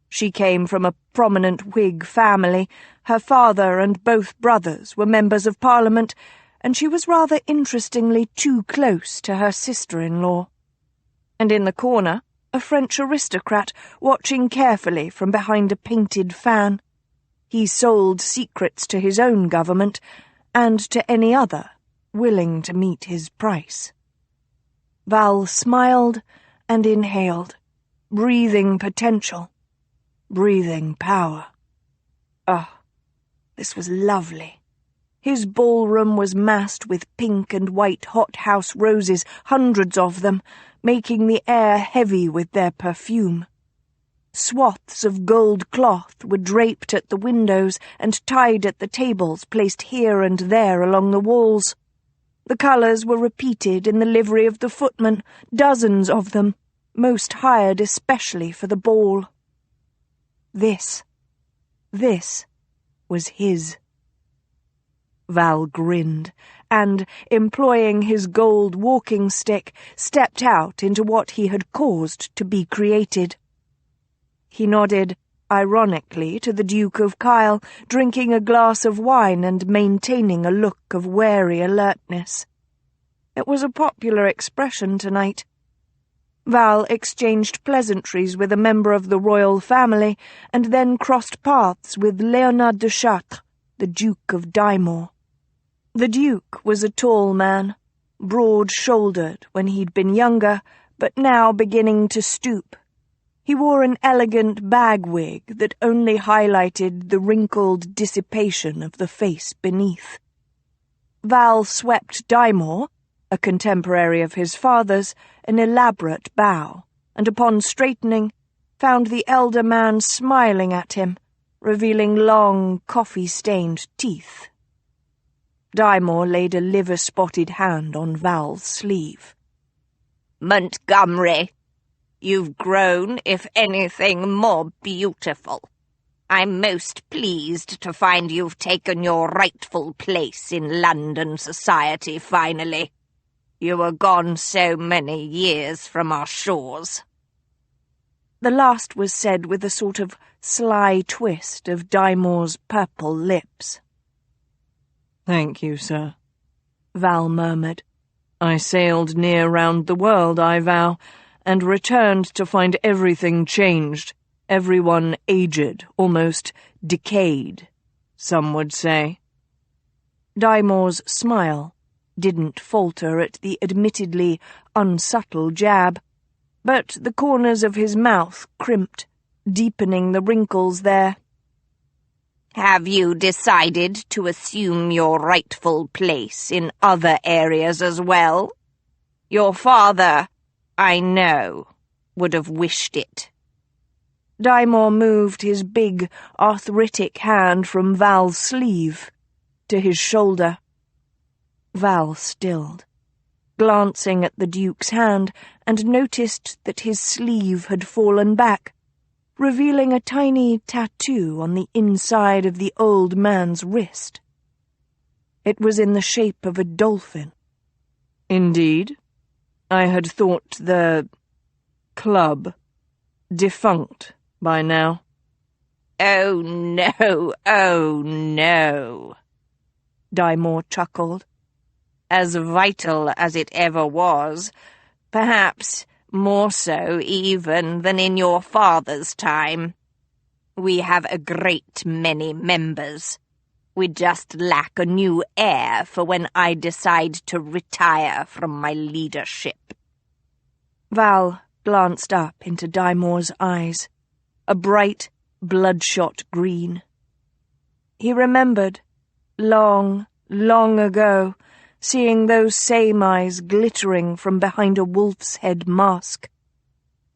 She came from a prominent Whig family. Her father and both brothers were members of Parliament, and she was rather interestingly too close to her sister-in-law. And in the corner, a French aristocrat watching carefully from behind a painted fan. He sold secrets to his own government, and to any other willing to meet his price. Val smiled and inhaled, breathing potential, breathing power. This was lovely. His ballroom was massed with pink and white hothouse roses, hundreds of them, making the air heavy with their perfume. Swaths of gold cloth were draped at the windows and tied at the tables placed here and there along the walls. The colours were repeated in the livery of the footmen, dozens of them, most hired especially for the ball. This was his. Val grinned, and, employing his gold walking stick, stepped out into what he had caused to be created. He nodded, ironically, to the Duke of Kyle, drinking a glass of wine and maintaining a look of wary alertness. It was a popular expression tonight. Val exchanged pleasantries with a member of the royal family, and then crossed paths with Leonard de Chartres, the Duke of Dymore. The Duke was a tall man, broad-shouldered when he'd been younger, but now beginning to stoop. He wore an elegant bag-wig that only highlighted the wrinkled dissipation of the face beneath. Val swept Dymore, a contemporary of his father's, an elaborate bow, and upon straightening, found the elder man smiling at him, revealing long, coffee-stained teeth. Dymore laid a liver-spotted hand on Val's sleeve. "Montgomery, you've grown, if anything, more beautiful. I'm most pleased to find you've taken your rightful place in London society finally. You were gone so many years from our shores." The last was said with a sort of sly twist of Dymore's purple lips. "Thank you, sir," Val murmured. "I sailed near round the world, I vow, and returned to find everything changed, everyone aged, almost decayed, some would say." Dymore's smile didn't falter at the admittedly unsubtle jab, but the corners of his mouth crimped, deepening the wrinkles there. "Have you decided to assume your rightful place in other areas as well? Your father, I know, would have wished it." Dymore moved his big, arthritic hand from Val's sleeve to his shoulder. Val stilled, glancing at the Duke's hand, and noticed that his sleeve had fallen back, revealing a tiny tattoo on the inside of the old man's wrist. It was in the shape of a dolphin. "Indeed? I had thought the club defunct by now." "Oh no, oh no," Dymore chuckled. "As vital as it ever was, perhaps more so even than in your father's time. We have a great many members. We just lack a new heir for when I decide to retire from my leadership." Val glanced up into Dymore's eyes, a bright, bloodshot green. He remembered, long, long ago, seeing those same eyes glittering from behind a wolf's head mask.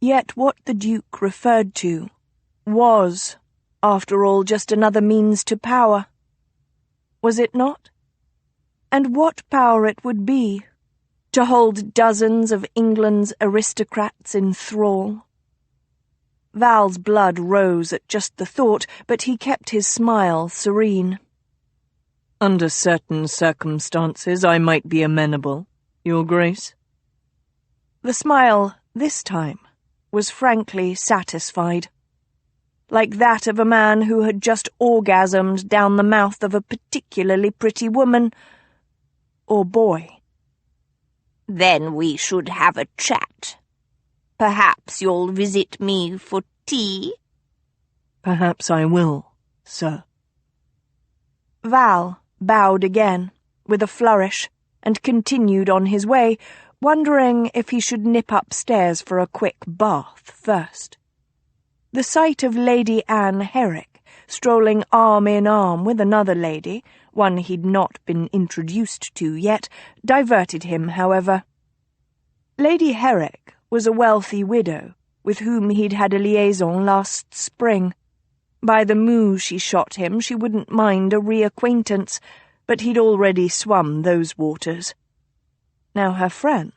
Yet what the Duke referred to was, after all, just another means to power. Was it not? And what power it would be, to hold dozens of England's aristocrats in thrall. Val's blood rose at just the thought, but he kept his smile serene. Under certain circumstances I might be amenable, Your Grace. The smile, this time, was frankly satisfied, like that of a man who had just orgasmed down the mouth of a particularly pretty woman, or boy. Then we should have a chat. Perhaps you'll visit me for tea? Perhaps I will, sir. Val bowed again, with a flourish, and continued on his way, wondering if he should nip upstairs for a quick bath first. The sight of Lady Anne Herrick strolling arm in arm with another lady, one he'd not been introduced to yet, diverted him, however. Lady Herrick was a wealthy widow, with whom he'd had a liaison last spring. By the moo she shot him, she wouldn't mind a reacquaintance, but he'd already swum those waters. Now her friend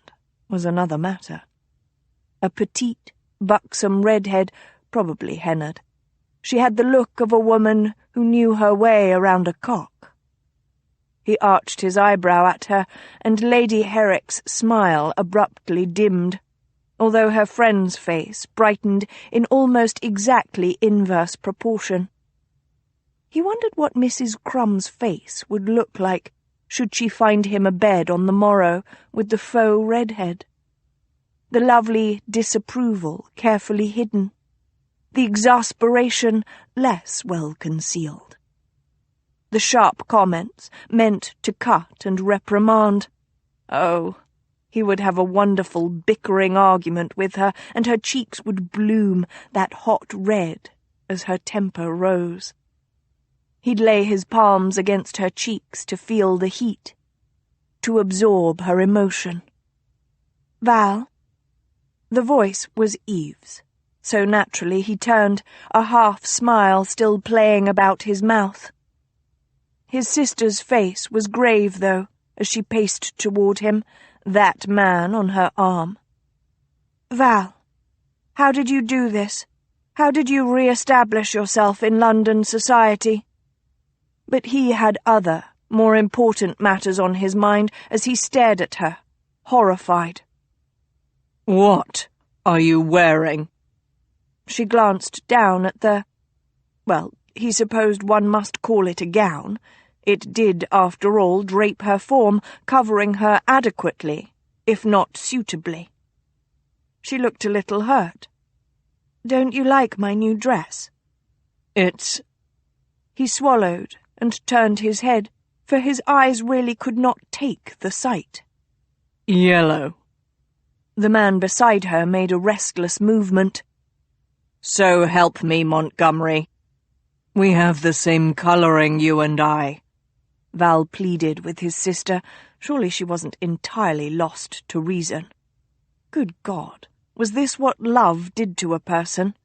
was another matter. A petite, buxom redhead, probably hennaed. She had the look of a woman who knew her way around a cock. He arched his eyebrow at her, and Lady Herrick's smile abruptly dimmed, although her friend's face brightened in almost exactly inverse proportion. He wondered what Mrs. Crumb's face would look like should she find him abed on the morrow with the faux redhead. The lovely disapproval carefully hidden, the exasperation less well concealed. The sharp comments meant to cut and reprimand. Oh, he would have a wonderful bickering argument with her, and her cheeks would bloom that hot red as her temper rose. He'd lay his palms against her cheeks to feel the heat, to absorb her emotion. Val? The voice was Eve's, so naturally he turned, a half-smile still playing about his mouth. His sister's face was grave, though, as she paced toward him, that man on her arm. Val, how did you do this? How did you re-establish yourself in London society? But he had other, more important matters on his mind as he stared at her, horrified. What are you wearing? She glanced down at the... well, he supposed one must call it a gown. It did, after all, drape her form, covering her adequately, if not suitably. She looked a little hurt. Don't you like my new dress? It's... He swallowed and turned his head, for his eyes really could not take the sight. Yellow. The man beside her made a restless movement. So help me, Montgomery. We have the same colouring, you and I. Val pleaded with his sister. Surely she wasn't entirely lost to reason. Good God, was this what love did to a person?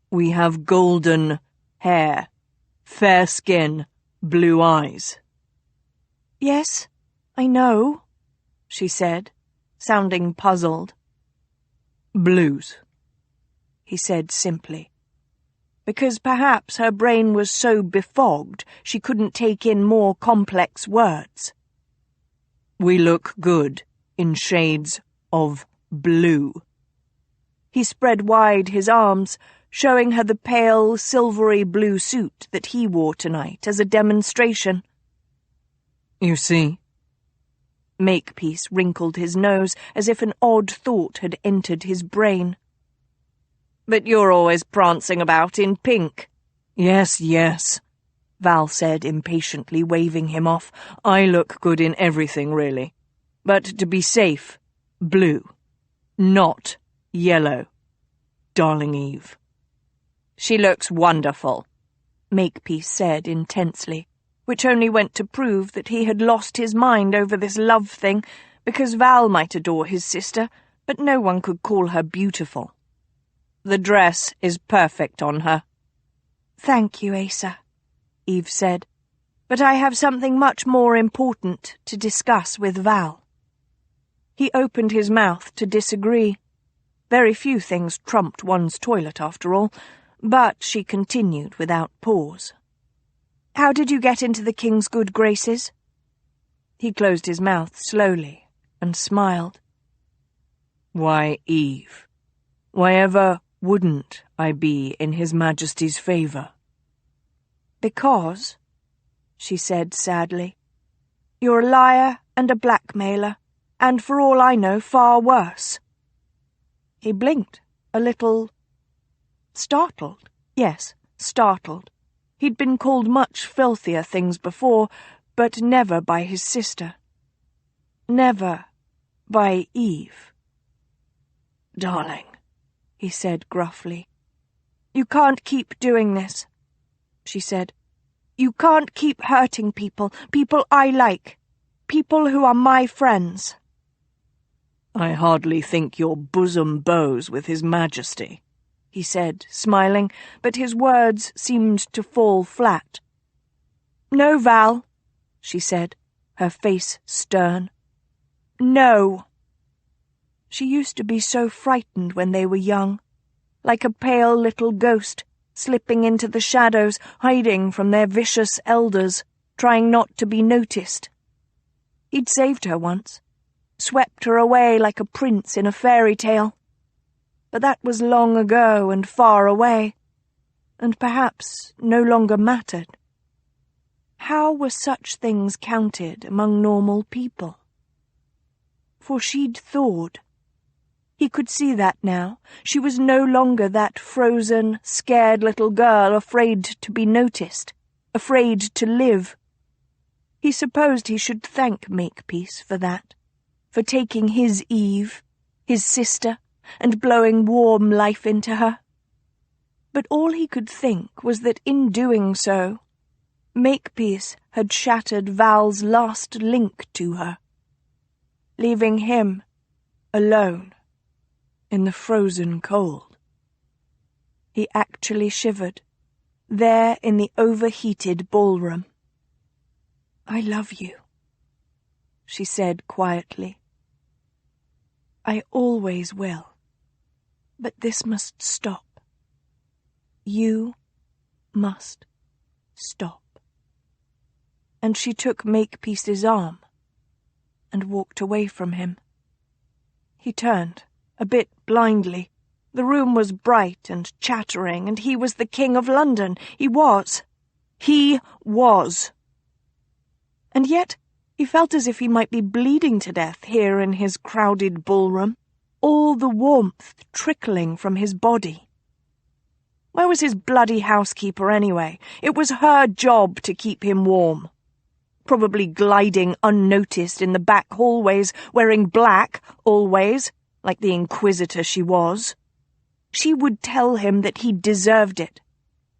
We have golden hair, fair skin, blue eyes. Yes, I know, she said, sounding puzzled. Blues, he said simply, because perhaps her brain was so befogged she couldn't take in more complex words. We look good in shades of blue. He spread wide his arms, showing her the pale, silvery blue suit that he wore tonight as a demonstration. You see? Makepeace wrinkled his nose as if an odd thought had entered his brain. But you're always prancing about in pink. Yes, yes, Val said impatiently, waving him off. I look good in everything, really. But to be safe, blue, not yellow, darling Eve. "She looks wonderful," Makepeace said intensely, which only went to prove that he had lost his mind over this love thing, because Val might adore his sister, but no one could call her beautiful. "The dress is perfect on her." "Thank you, Asa," Eve said, "but I have something much more important to discuss with Val." He opened his mouth to disagree. Very few things trumped one's toilet, after all, but she continued without pause. "How did you get into the king's good graces?" He closed his mouth slowly and smiled. "Why, Eve, why ever wouldn't I be in His Majesty's favour?" "Because," she said sadly, "you're a liar and a blackmailer, and for all I know, far worse." He blinked, a little startled. Yes, startled. He'd been called much filthier things before, but never by his sister. Never by Eve. "Darling," he said gruffly. "You can't keep doing this," she said. "You can't keep hurting people I like, people who are my friends." "I hardly think you're bosom bows with His Majesty," he said, smiling, but his words seemed to fall flat. "No, Val," she said, her face stern. "No." She used to be so frightened when they were young, like a pale little ghost, slipping into the shadows, hiding from their vicious elders, trying not to be noticed. He'd saved her once, swept her away like a prince in a fairy tale. But that was long ago and far away, and perhaps no longer mattered. How were such things counted among normal people? For she'd thawed. He could see that now. She was no longer that frozen, scared little girl afraid to be noticed, afraid to live. He supposed he should thank Makepeace for that, for taking his Eve, his sister, and blowing warm life into her. But all he could think was that in doing so, Makepeace had shattered Val's last link to her, leaving him alone in the frozen cold. He actually shivered, there in the overheated ballroom. "I love you," she said quietly. "I always will. But this must stop. You must stop." And she took Makepeace's arm and walked away from him. He turned, a bit blindly. The room was bright and chattering, and he was the King of London. He was. And yet he felt as if he might be bleeding to death here in his crowded ballroom, all the warmth trickling from his body. Where was his bloody housekeeper anyway? It was her job to keep him warm. Probably gliding unnoticed in the back hallways, wearing black always, like the inquisitor she was. She would tell him that he deserved it,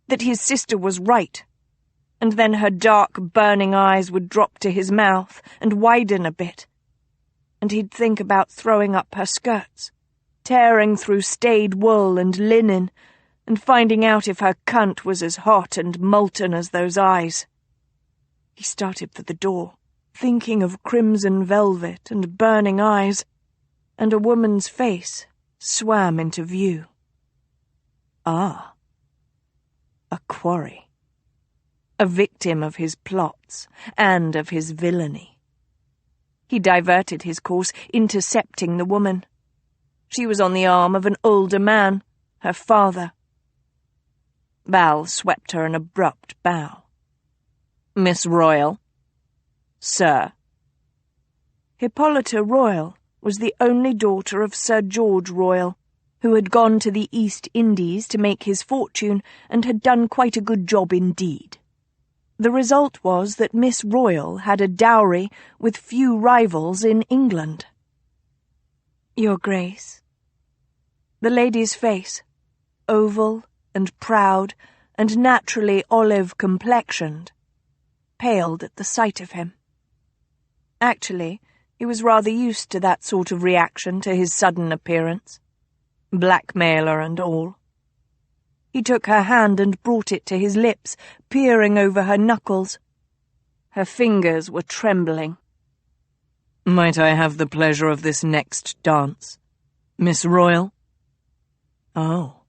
that his sister was right, and then her dark, burning eyes would drop to his mouth and widen a bit, and he'd think about throwing up her skirts, tearing through staid wool and linen, and finding out if her cunt was as hot and molten as those eyes. He started for the door, thinking of crimson velvet and burning eyes, and a woman's face swam into view. Ah, a quarry. A victim of his plots and of his villainy. He diverted his course, intercepting the woman. She was on the arm of an older man, her father. Val swept her an abrupt bow. "Miss Royal." "Sir." Hippolyta Royal was the only daughter of Sir George Royal, who had gone to the East Indies to make his fortune and had done quite a good job indeed. The result was that Miss Royal had a dowry with few rivals in England. "Your Grace." The lady's face, oval and proud and naturally olive-complexioned, paled at the sight of him. Actually, he was rather used to that sort of reaction to his sudden appearance, blackmailer and all. He took her hand and brought it to his lips, peering over her knuckles. Her fingers were trembling. "Might I have the pleasure of this next dance, Miss Royal?" Oh,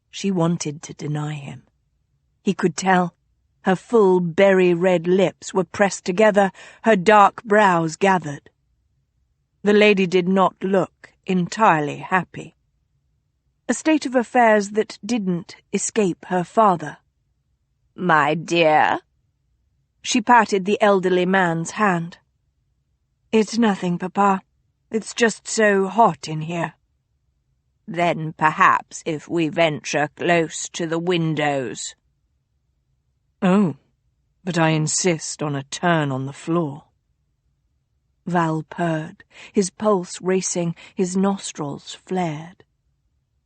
she wanted to deny him. He could tell. Her full berry-red lips were pressed together, her dark brows gathered. The lady did not look entirely happy. A state of affairs that didn't escape her father. "My dear?" She patted the elderly man's hand. "It's nothing, Papa. It's just so hot in here." "Then perhaps if we venture close to the windows." "Oh, but I insist on a turn on the floor." Val purred, his pulse racing, his nostrils flared.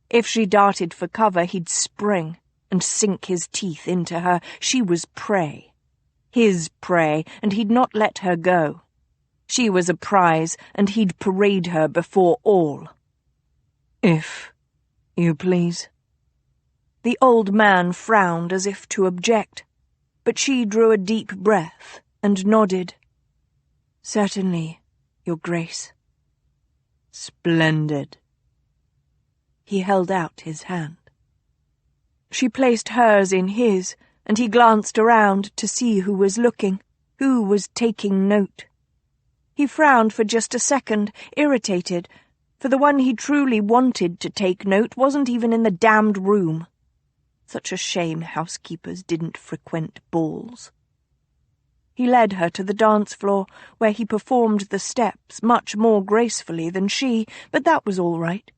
If she darted for cover, he'd spring and sink his teeth into her. She was prey. His prey, and he'd not let her go. She was a prize, and he'd parade her before all. "If you please." The old man frowned as if to object, but she drew a deep breath and nodded. "Certainly, Your Grace." "Splendid." He held out his hand. She placed hers in his, and he glanced around to see who was looking, who was taking note. He frowned for just a second, irritated, for the one he truly wanted to take note wasn't even in the damned room. Such a shame housekeepers didn't frequent balls. He led her to the dance floor, where he performed the steps much more gracefully than she, but that was all right.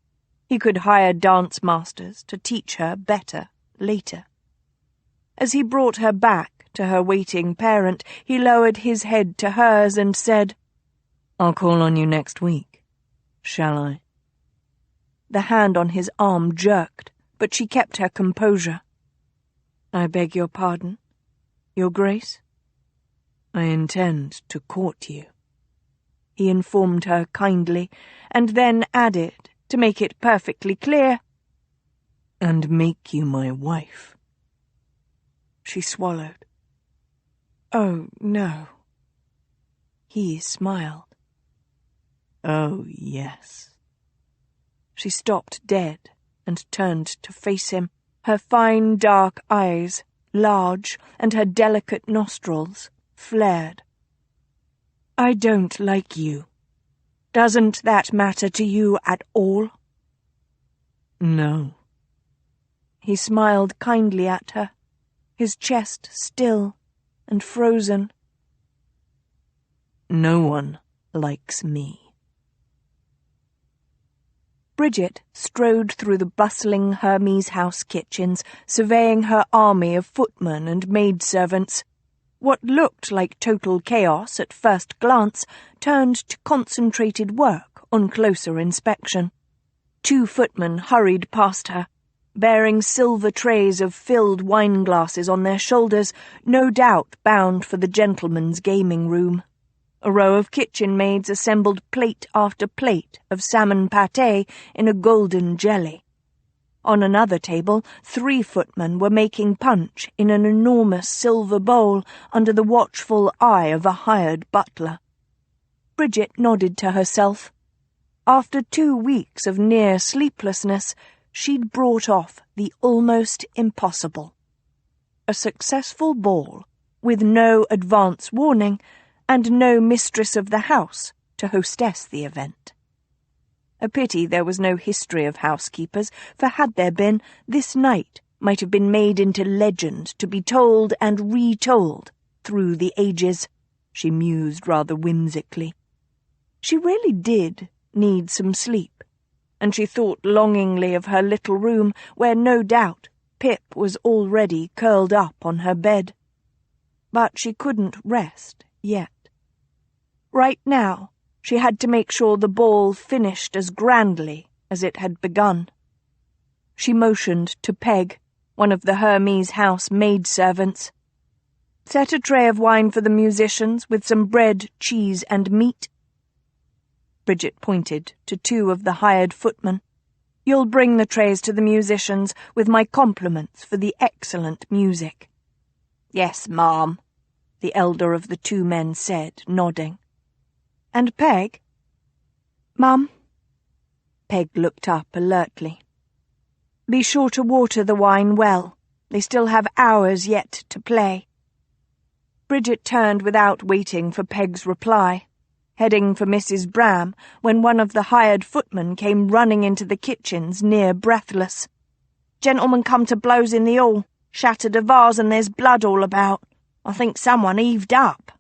He could hire dance masters to teach her better later. As he brought her back to her waiting parent, he lowered his head to hers and said, "I'll call on you next week. Shall I?" The hand on his arm jerked, but she kept her composure. "I beg your pardon, Your Grace?" "I intend to court you," he informed her kindly, and then added, to make it perfectly clear, "and make you my wife." She swallowed. "Oh, no." He smiled. "Oh, yes." She stopped dead and turned to face him, her fine dark eyes large and her delicate nostrils flared. "I don't like you. Doesn't that matter to you at all?" "No." He smiled kindly at her, his chest still and frozen. "No one likes me." Bridget strode through the bustling Hermes House kitchens, surveying her army of footmen and maidservants. What looked like total chaos at first glance turned to concentrated work on closer inspection. 2 footmen hurried past her, bearing silver trays of filled wine glasses on their shoulders, no doubt bound for the gentlemen's gaming room. A row of kitchen maids assembled plate after plate of salmon pâté in a golden jelly. On another table, 3 footmen were making punch in an enormous silver bowl under the watchful eye of a hired butler. Bridget nodded to herself. After 2 weeks of near sleeplessness, she'd brought off the almost impossible. A successful ball, with no advance warning, and no mistress of the house to hostess the event. A pity there was no history of housekeepers, for had there been, this night might have been made into legend to be told and retold through the ages, she mused rather whimsically. She really did need some sleep, and she thought longingly of her little room where no doubt Pip was already curled up on her bed. But she couldn't rest yet. Right now, she had to make sure the ball finished as grandly as it had begun. She motioned to Peg, one of the Hermes house maidservants. "Set a tray of wine for the musicians with some bread, cheese, and meat." Bridget pointed to 2 of the hired footmen. "You'll bring the trays to the musicians with my compliments for the excellent music." "Yes, ma'am," the elder of the 2 men said, nodding. "And Peg?" "Mum?" Peg looked up alertly. "Be sure to water the wine well. They still have hours yet to play." Bridget turned without waiting for Peg's reply, heading for Mrs. Bram when one of the hired footmen came running into the kitchens, near breathless. "Gentleman come to blows in the hall, shattered a vase and there's blood all about. I think someone heaved up."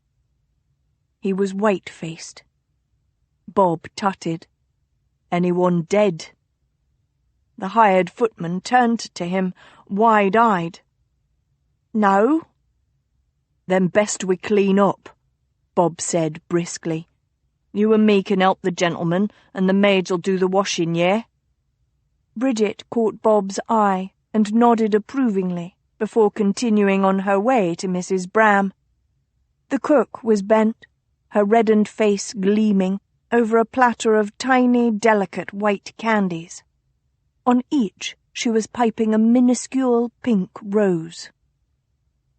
He was white-faced. Bob tutted. "Anyone dead?" The hired footman turned to him, wide-eyed. "No." "Then best we clean up," Bob said briskly. "You and me can help the gentleman, and the maids'll do the washing, yeah?" Bridget caught Bob's eye and nodded approvingly before continuing on her way to Mrs. Bram. The cook was bent, her reddened face gleaming, over a platter of tiny, delicate white candies. On each she was piping a minuscule pink rose.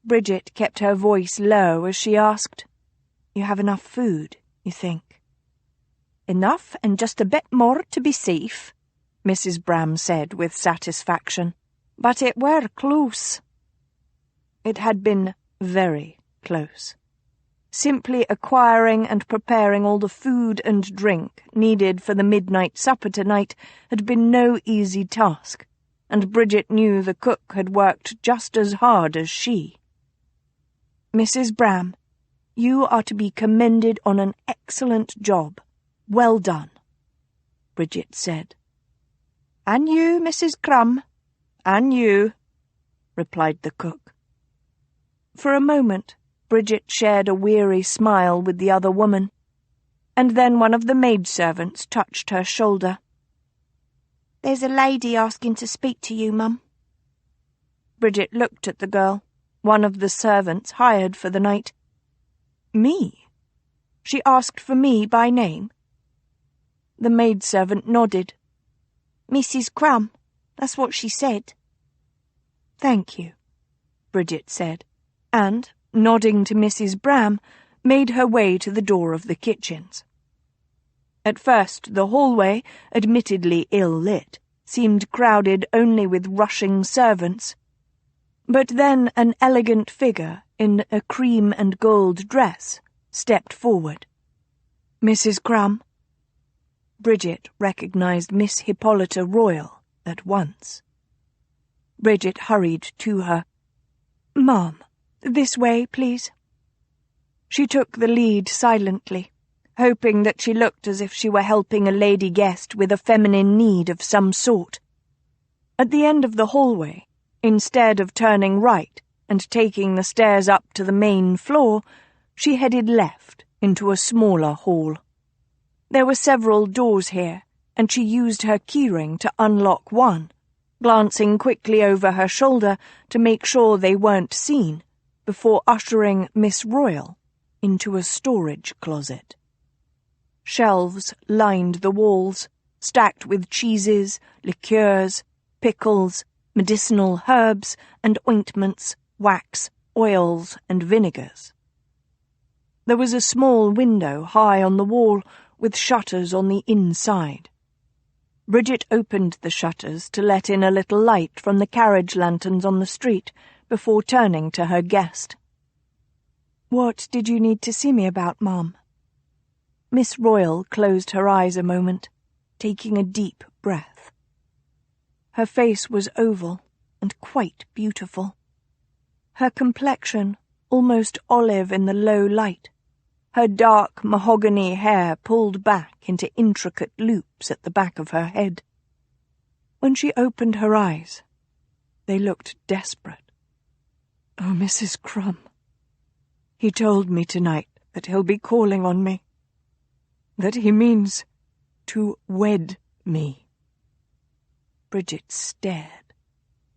Bridget kept her voice low as she asked, "You have enough food, you think?" "Enough and just a bit more to be safe," Mrs. Bram said with satisfaction. "But it were close." It had been very close. Simply acquiring and preparing all the food and drink needed for the midnight supper tonight had been no easy task, and Bridget knew the cook had worked just as hard as she. "Mrs. Bram, you are to be commended on an excellent job. Well done," Bridget said. "And you, Mrs. Crumb, and you," replied the cook. For a moment, Bridget shared a weary smile with the other woman, and then one of the maidservants touched her shoulder. "There's a lady asking to speak to you, Mum." Bridget looked at the girl, one of the servants hired for the night. "Me? She asked for me by name?" The maidservant nodded. "Mrs. Crumb, that's what she said." "Thank you," Bridget said, and, nodding to Mrs. Bram, made her way to the door of the kitchens. At first the hallway, admittedly ill-lit, seemed crowded only with rushing servants. But then an elegant figure in a cream and gold dress stepped forward. "Mrs. Crumb." Bridget recognized Miss Hippolyta Royal at once. Bridget hurried to her. "Ma'am, this way, please." She took the lead silently, hoping that she looked as if she were helping a lady guest with a feminine need of some sort. At the end of the hallway, instead of turning right and taking the stairs up to the main floor, she headed left into a smaller hall. There were several doors here, and she used her keyring to unlock one, glancing quickly over her shoulder to make sure they weren't seen, before ushering Miss Royal into a storage closet. Shelves lined the walls, stacked with cheeses, liqueurs, pickles, medicinal herbs and ointments, wax, oils, and vinegars. There was a small window high on the wall with shutters on the inside. Bridget opened the shutters to let in a little light from the carriage lanterns on the street before turning to her guest. "What did you need to see me about, Ma'am?" Miss Royal closed her eyes a moment, taking a deep breath. Her face was oval and quite beautiful. Her complexion almost olive in the low light, her dark mahogany hair pulled back into intricate loops at the back of her head. When she opened her eyes, they looked desperate. "Oh, Mrs. Crumb, he told me tonight that he'll be calling on me, that he means to wed me." Bridget stared.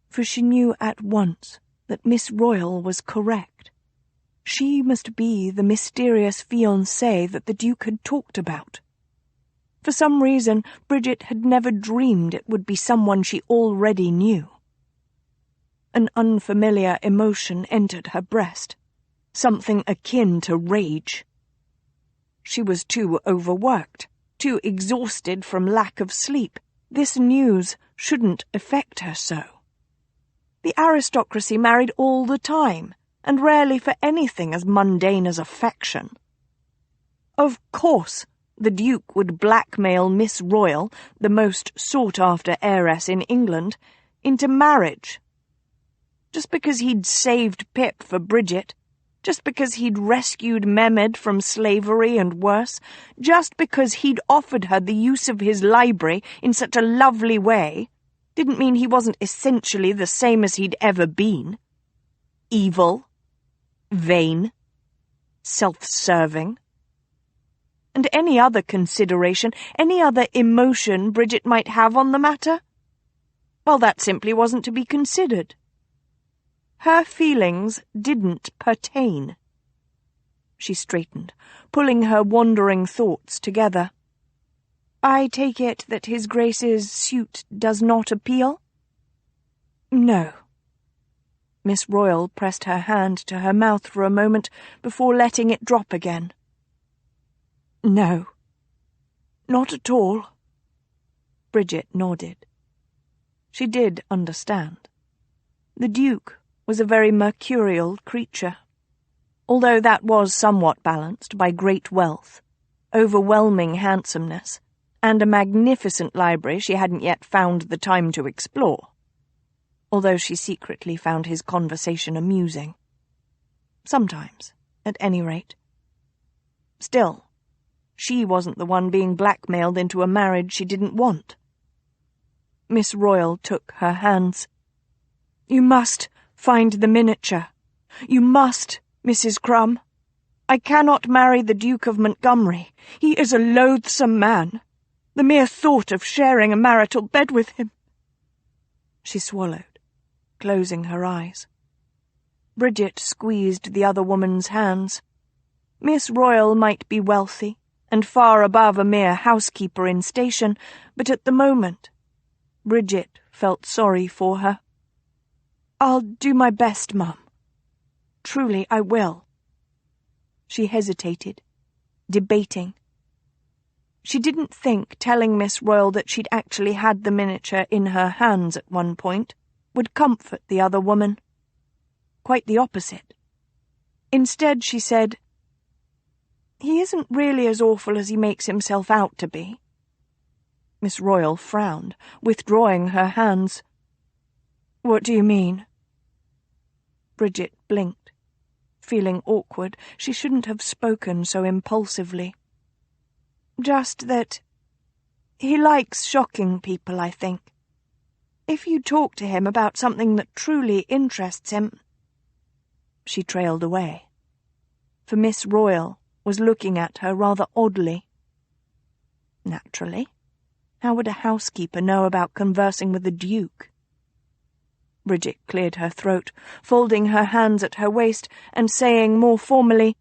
for she knew at once that Miss Royal was correct. She must be the mysterious fiancé that the Duke had talked about. For some reason, Bridget had never dreamed it would be someone she already knew. An unfamiliar emotion entered her breast, something akin to rage. She was too overworked, too exhausted from lack of sleep. This news shouldn't affect her so. The aristocracy married all the time, and rarely for anything as mundane as affection. Of course, the Duke would blackmail Miss Royal, the most sought-after heiress in England, into marriage. Just because he'd saved Pip for Bridget, just because he'd rescued Mehmed from slavery and worse, just because he'd offered her the use of his library in such a lovely way, didn't mean he wasn't essentially the same as he'd ever been. Evil, vain, self-serving. And any other consideration, any other emotion Bridget might have on the matter? Well, that simply wasn't to be considered. Her feelings didn't pertain. She straightened, pulling her wandering thoughts together. I take it that His Grace's suit does not appeal? No. Miss Royal pressed her hand to her mouth for a moment before letting it drop again. No. Not at all. Bridget nodded. She did understand. The Duke was a very mercurial creature, although that was somewhat balanced by great wealth, overwhelming handsomeness, and a magnificent library she hadn't yet found the time to explore, although she secretly found his conversation amusing. Sometimes, at any rate. Still, she wasn't the one being blackmailed into a marriage she didn't want. Miss Royal took her hands. You must find the miniature. You must, Mrs. Crumb. I cannot marry the Duke of Montgomery. He is a loathsome man. The mere thought of sharing a marital bed with him. She swallowed, closing her eyes. Bridget squeezed the other woman's hands. Miss Royal might be wealthy, and far above a mere housekeeper in station, but at the moment, Bridget felt sorry for her. I'll do my best, Mum. Truly, I will. She hesitated, debating. She didn't think telling Miss Royal that she'd actually had the miniature in her hands at one point would comfort the other woman. Quite the opposite. Instead, she said, He isn't really as awful as he makes himself out to be. Miss Royal frowned, withdrawing her hands. What do you mean? Bridget blinked. Feeling awkward, she shouldn't have spoken so impulsively. Just that he likes shocking people, I think. If you talk to him about something that truly interests him... She trailed away, for Miss Royal was looking at her rather oddly. Naturally. How would a housekeeper know about conversing with the Duke? Bridget cleared her throat, folding her hands at her waist and saying more formally,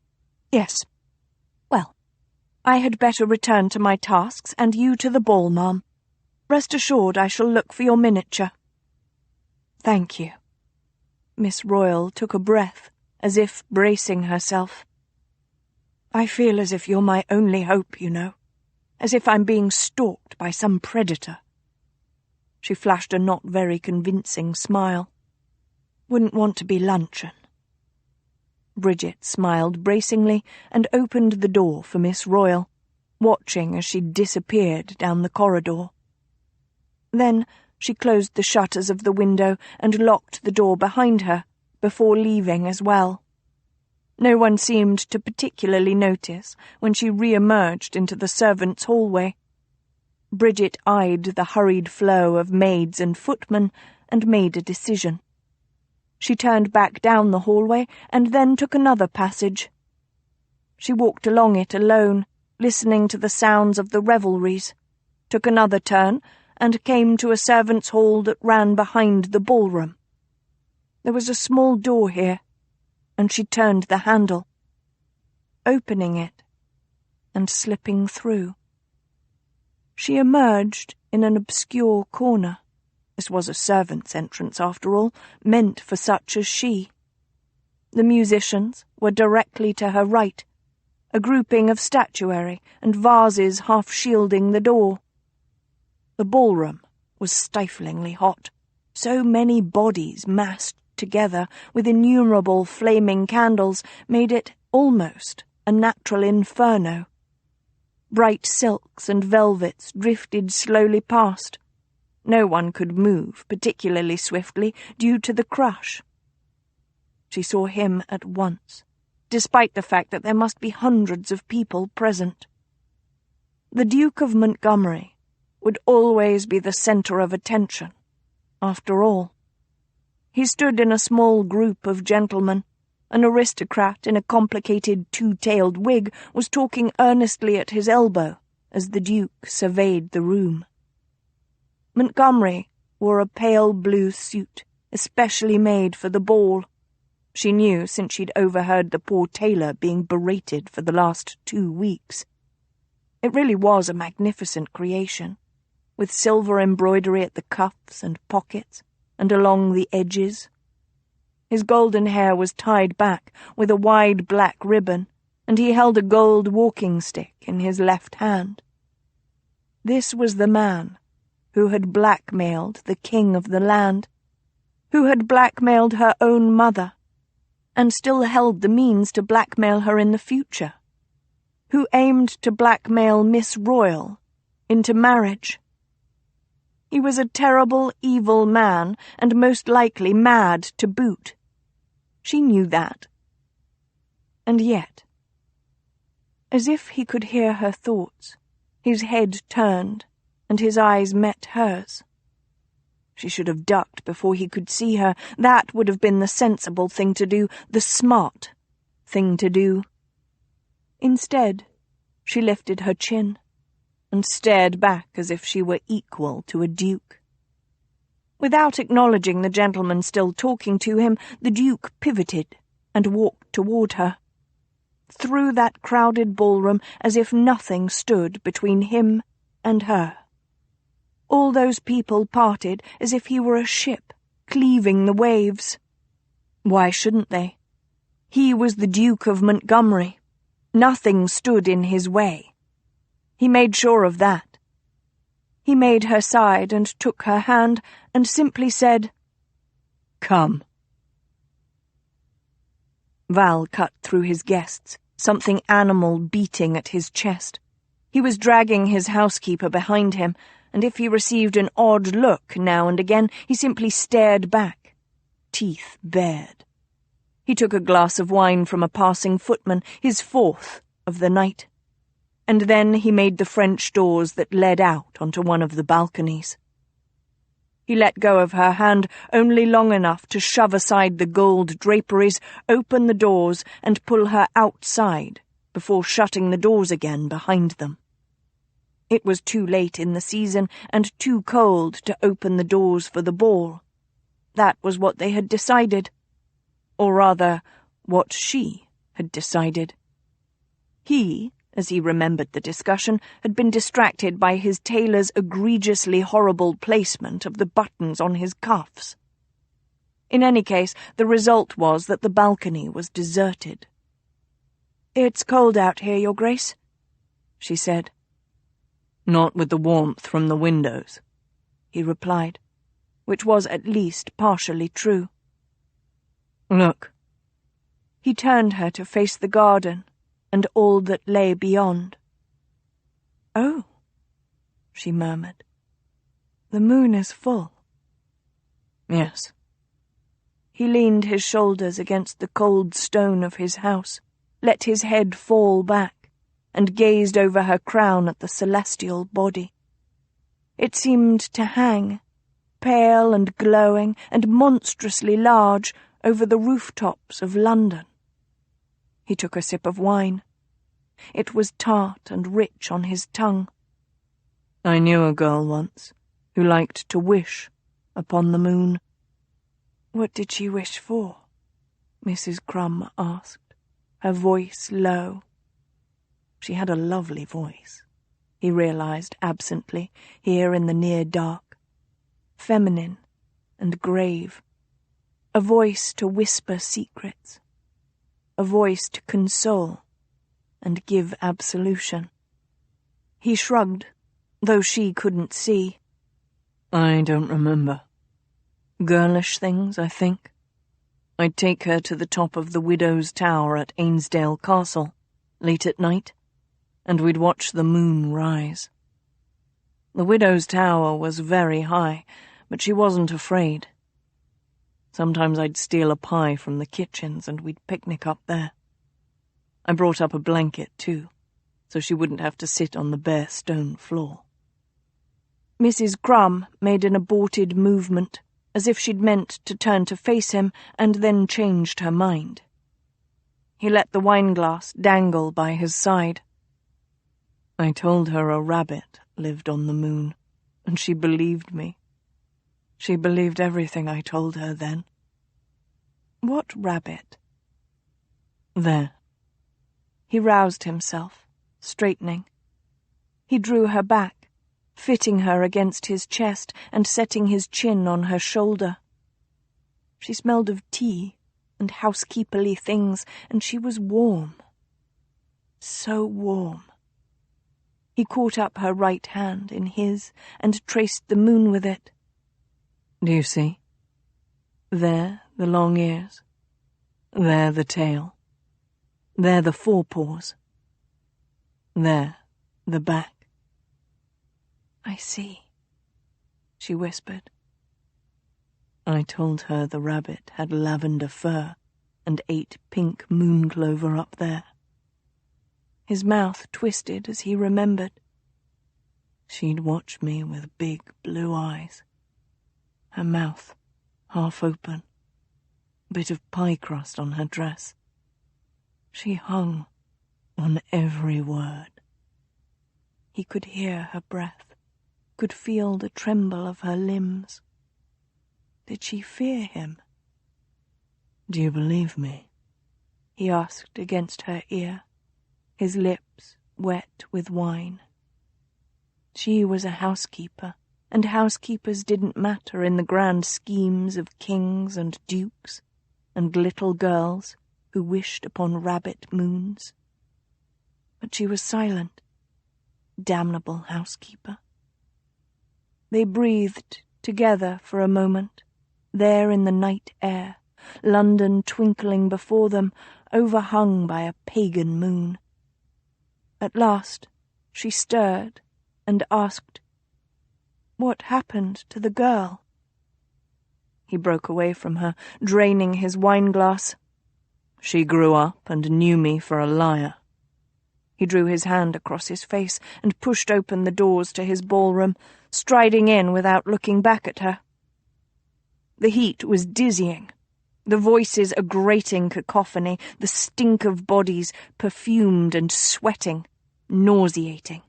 Yes. Well, I had better return to my tasks and you to the ball, Ma'am. Rest assured I shall look for your miniature. Thank you. Miss Royal took a breath, as if bracing herself. I feel as if you're my only hope, you know. As if I'm being stalked by some predator. She flashed a not very convincing smile. Wouldn't want to be luncheon. Bridget smiled bracingly and opened the door for Miss Royal, watching as she disappeared down the corridor. Then she closed the shutters of the window and locked the door behind her, before leaving as well. No one seemed to particularly notice when she re-emerged into the servants' hallway. Bridget eyed the hurried flow of maids and footmen and made a decision. She turned back down the hallway and then took another passage. She walked along it alone, listening to the sounds of the revelries, took another turn, and came to a servants' hall that ran behind the ballroom. There was a small door here, and she turned the handle, opening it and slipping through. She emerged in an obscure corner. This was a servants' entrance, after all, meant for such as she. The musicians were directly to her right, a grouping of statuary and vases half shielding the door. The ballroom was stiflingly hot. So many bodies massed together with innumerable flaming candles made it almost a natural inferno. Bright silks and velvets drifted slowly past. No one could move particularly swiftly due to the crush. She saw him at once, despite the fact that there must be hundreds of people present. The Duke of Montgomery would always be the centre of attention, after all. He stood in a small group of gentlemen. An aristocrat in a complicated two-tailed wig was talking earnestly at his elbow as the Duke surveyed the room. Montgomery wore a pale blue suit, especially made for the ball. She knew since she'd overheard the poor tailor being berated for the last 2 weeks. It really was a magnificent creation, with silver embroidery at the cuffs and pockets and along the edges. His golden hair was tied back with a wide black ribbon, and he held a gold walking stick in his left hand. This was the man who had blackmailed the king of the land, who had blackmailed her own mother, and still held the means to blackmail her in the future, who aimed to blackmail Miss Royal into marriage. He was a terrible, evil man, and most likely mad to boot. She knew that. And yet, as if he could hear her thoughts, his head turned, and his eyes met hers. She should have ducked before he could see her. That would have been the sensible thing to do, the smart thing to do. Instead, she lifted her chin and stared back as if she were equal to a duke. Without acknowledging the gentleman still talking to him, the Duke pivoted and walked toward her, through that crowded ballroom as if nothing stood between him and her. All those people parted as if he were a ship cleaving the waves. Why shouldn't they? He was the Duke of Montgomery. Nothing stood in his way. He made sure of that. He made her side and took her hand and simply said, "Come." Val cut through his guests, something animal beating at his chest. He was dragging his housekeeper behind him, and if he received an odd look now and again, he simply stared back, teeth bared. He took a glass of wine from a passing footman, his fourth of the night, and then he made the French doors that led out onto one of the balconies. He let go of her hand only long enough to shove aside the gold draperies, open the doors, and pull her outside before shutting the doors again behind them. It was too late in the season and too cold to open the doors for the ball. That was what they had decided. Or rather, what she had decided. He, as he remembered the discussion, had been distracted by his tailor's egregiously horrible placement of the buttons on his cuffs. In any case, the result was that the balcony was deserted. "It's cold out here, Your Grace," she said. "Not with the warmth from the windows," he replied, which was at least partially true. "Look." He turned her to face the garden and all that lay beyond. "Oh," she murmured. "The moon is full." "Yes." He leaned his shoulders against the cold stone of his house, let his head fall back, and gazed over her crown at the celestial body. It seemed to hang, pale and glowing and monstrously large, over the rooftops of London. He took a sip of wine. It was tart and rich on his tongue. "I knew a girl once who liked to wish upon the moon. "What did she wish for?" Mrs. Crumb asked, her voice low. She had a lovely voice, he realized absently, here in the near dark. Feminine and grave. A voice to whisper secrets. A voice to console and give absolution. He shrugged, though she couldn't see. "I don't remember. Girlish things, I think. I'd take her to the top of the Widow's Tower at Ainsdale Castle, late at night, and we'd watch the moon rise. The Widow's Tower was very high, but she wasn't afraid. Sometimes I'd steal a pie from the kitchens and we'd picnic up there. I brought up a blanket, too, so she wouldn't have to sit on the bare stone floor." Mrs. Crumb made an aborted movement, as if she'd meant to turn to face him, and then changed her mind. He let the wineglass dangle by his side. "I told her a rabbit lived on the moon, and she believed me. She believed everything I told her then." "What rabbit?" "There." He roused himself, straightening. He drew her back, fitting her against his chest and setting his chin on her shoulder. She smelled of tea and housekeeperly things, and she was warm. So warm. He caught up her right hand in his and traced the moon with it. "Do you see? There the long ears. There the tail. There the forepaws. There the back." "I see," she whispered. I told her the rabbit had lavender fur and ate pink moon clover up there. His mouth twisted as he remembered. She'd watch me with big blue eyes, her mouth half open, a bit of pie crust on her dress. She hung on every word. He could hear her breath, could feel the tremble of her limbs. Did she fear him? "Do you believe me?" he asked against her ear, his lips wet with wine. She was a housekeeper, and housekeepers didn't matter in the grand schemes of kings and dukes and little girls who wished upon rabbit moons. But she was silent. Damnable housekeeper. They breathed together for a moment, there in the night air, London twinkling before them, overhung by a pagan moon. At last she stirred and asked, "What happened to the girl?" He broke away from her, draining his wineglass. "She grew up and knew me for a liar." He drew his hand across his face and pushed open the doors to his ballroom, striding in without looking back at her. The heat was dizzying, the voices a grating cacophony, the stink of bodies, perfumed and sweating, nauseating.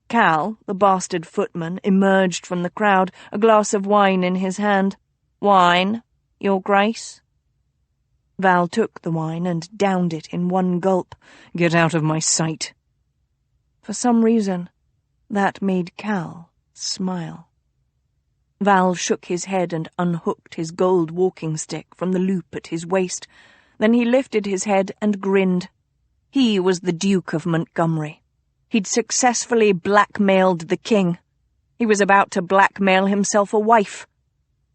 Cal, the bastard footman, emerged from the crowd, a glass of wine in his hand. "Wine, Your Grace?" Val took the wine and downed it in one gulp. "Get out of my sight." For some reason, that made Cal smile. Val shook his head and unhooked his gold walking stick from the loop at his waist. Then he lifted his head and grinned. He was the Duke of Montgomery. He'd successfully blackmailed the king. He was about to blackmail himself a wife.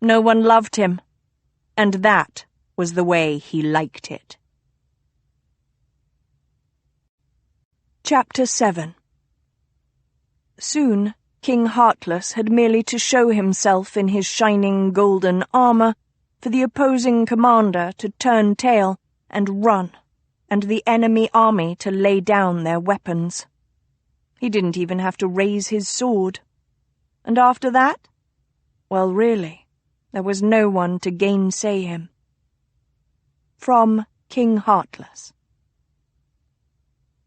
No one loved him, and that was the way he liked it. Chapter 7. Soon, King Heartless had merely to show himself in his shining golden armor for the opposing commander to turn tail and run, and the enemy army to lay down their weapons. He didn't even have to raise his sword. And after that? Well, really, there was no one to gainsay him. From King Heartless.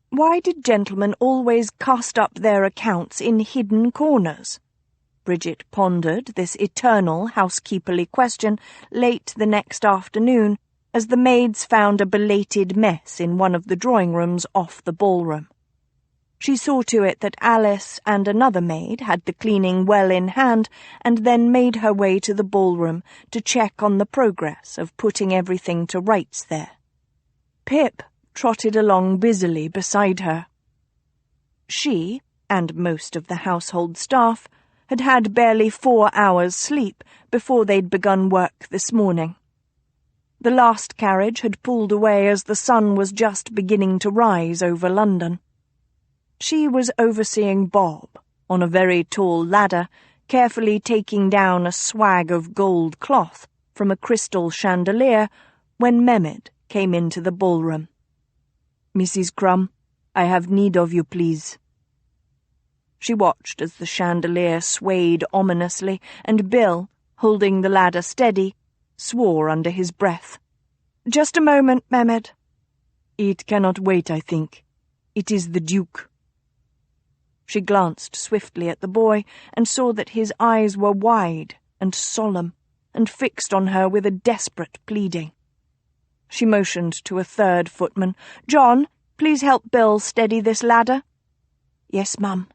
Why did gentlemen always cast up their accounts in hidden corners? Bridget pondered this eternal housekeeperly question late the next afternoon as the maids found a belated mess in one of the drawing rooms off the ballroom. She saw to it that Alice and another maid had the cleaning well in hand and then made her way to the ballroom to check on the progress of putting everything to rights there. Pip trotted along busily beside her. She, and most of the household staff, had had barely 4 hours' sleep before they'd begun work this morning. The last carriage had pulled away as the sun was just beginning to rise over London. She was overseeing Bob, on a very tall ladder, carefully taking down a swag of gold cloth from a crystal chandelier when Mehmed came into the ballroom. "Mrs. Crumb, I have need of you, please." She watched as the chandelier swayed ominously, and Bill, holding the ladder steady, swore under his breath. "Just a moment, Mehmed." "It cannot wait, I think. It is the Duke." She glanced swiftly at the boy and saw that his eyes were wide and solemn and fixed on her with a desperate pleading. She motioned to a third footman. "John, please help Bill steady this ladder." "Yes, Mum."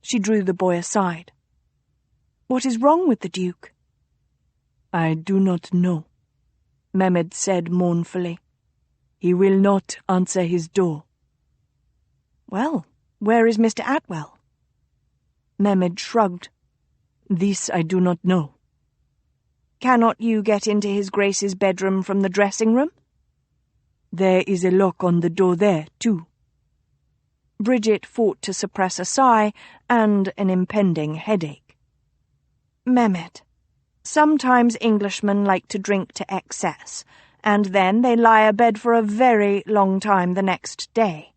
She drew the boy aside. "What is wrong with the Duke?" "I do not know," Mehmed said mournfully. "He will not answer his door." "Well, where is Mr. Atwell?" Mehmed shrugged. "This I do not know." "Cannot you get into his Grace's bedroom from the dressing room?" "There is a lock on the door there, too." Bridget fought to suppress a sigh and an impending headache. "Mehmed, sometimes Englishmen like to drink to excess, and then they lie abed for a very long time the next day.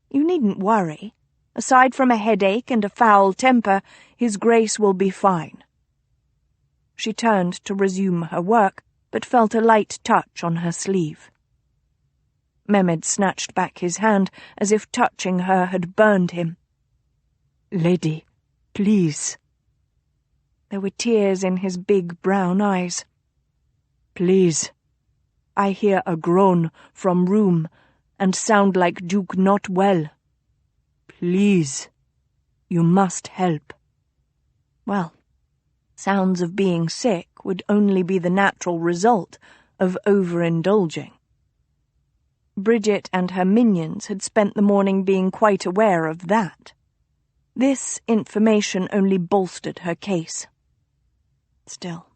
You needn't worry. Aside from a headache and a foul temper, his Grace will be fine." She turned to resume her work, but felt a light touch on her sleeve. Mehmed snatched back his hand as if touching her had burned him. "Lady, please." There were tears in his big brown eyes. "Please. I hear a groan from room and sound like Duke not well. Please. You must help." Well, sounds of being sick would only be the natural result of overindulging. Bridget and her minions had spent the morning being quite aware of that. This information only bolstered her case. Still,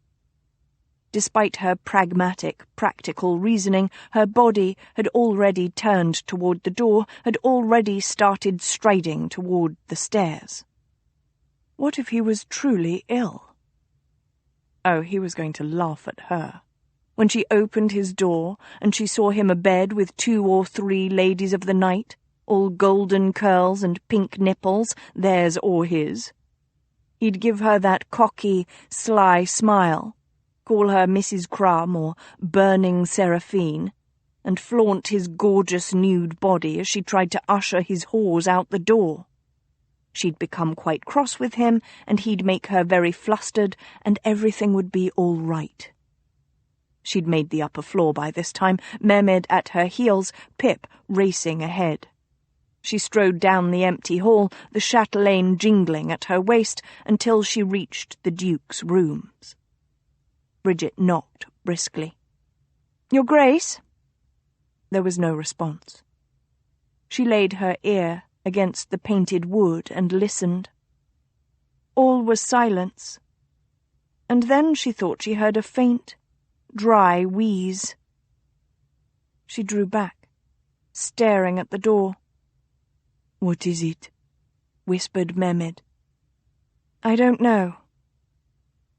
despite her pragmatic, practical reasoning, her body had already turned toward the door, had already started striding toward the stairs. What if he was truly ill? Oh, he was going to laugh at her. When she opened his door and she saw him abed with 2 or 3 ladies of the night, all golden curls and pink nipples, theirs or his. He'd give her that cocky, sly smile, call her Mrs. Crumb or Burning Seraphine, and flaunt his gorgeous nude body as she tried to usher his whores out the door. She'd become quite cross with him, and he'd make her very flustered, and everything would be all right. She'd made the upper floor by this time, Mehmed at her heels, Pip racing ahead. She strode down the empty hall, the chatelaine jingling at her waist, until she reached the Duke's rooms. Bridget knocked briskly. "Your Grace?" There was no response. She laid her ear against the painted wood and listened. All was silence, and then she thought she heard a faint, dry wheeze. She drew back, staring at the door. "What is it?" whispered Mehmed. "I don't know."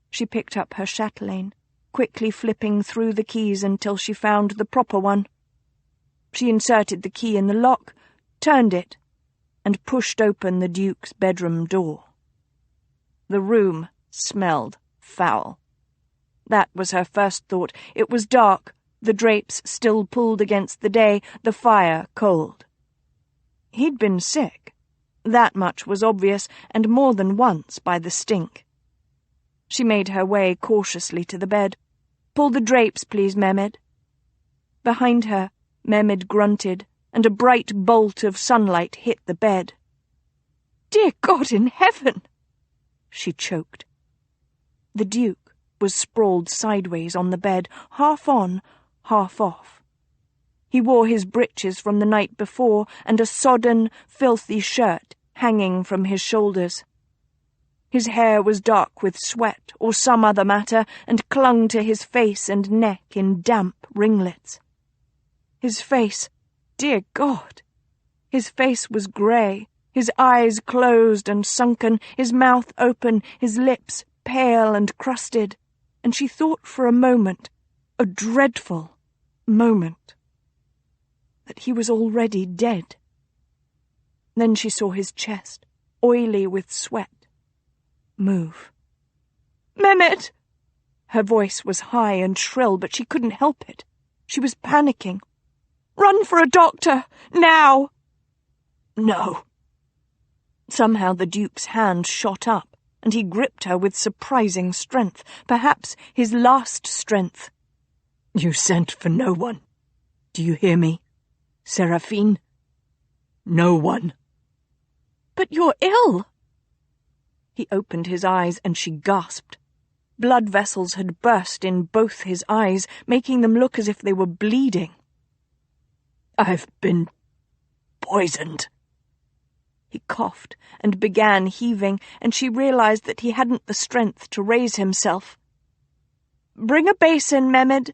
She picked up her chatelaine, quickly flipping through the keys until she found the proper one. She inserted the key in the lock, turned it, and pushed open the Duke's bedroom door. The room smelled foul. That was her first thought. It was dark, the drapes still pulled against the day, the fire cold. He'd been sick. That much was obvious, and more than once by the stink. She made her way cautiously to the bed. "Pull the drapes, please, Mehmed." Behind her, Mehmed grunted, and a bright bolt of sunlight hit the bed. "Dear God in heaven!" she choked. The Duke was sprawled sideways on the bed, half on, half off. He wore his breeches from the night before and a sodden, filthy shirt hanging from his shoulders. His hair was dark with sweat or some other matter and clung to his face and neck in damp ringlets. His face, dear God! His face was grey, his eyes closed and sunken, his mouth open, his lips pale and crusted, and she thought for a moment, a dreadful moment, that he was already dead. Then she saw his chest, oily with sweat, move. "Mehmet!" Her voice was high and shrill, but she couldn't help it. She was panicking. "Run for a doctor! Now!" "No." Somehow the Duke's hand shot up, and he gripped her with surprising strength, perhaps his last strength. "You sent for no one. Do you hear me, Seraphine? No one." "But you're ill." He opened his eyes and she gasped. Blood vessels had burst in both his eyes, making them look as if they were bleeding. "I've been poisoned." He coughed and began heaving, and she realized that he hadn't the strength to raise himself. "Bring a basin, Mehmed."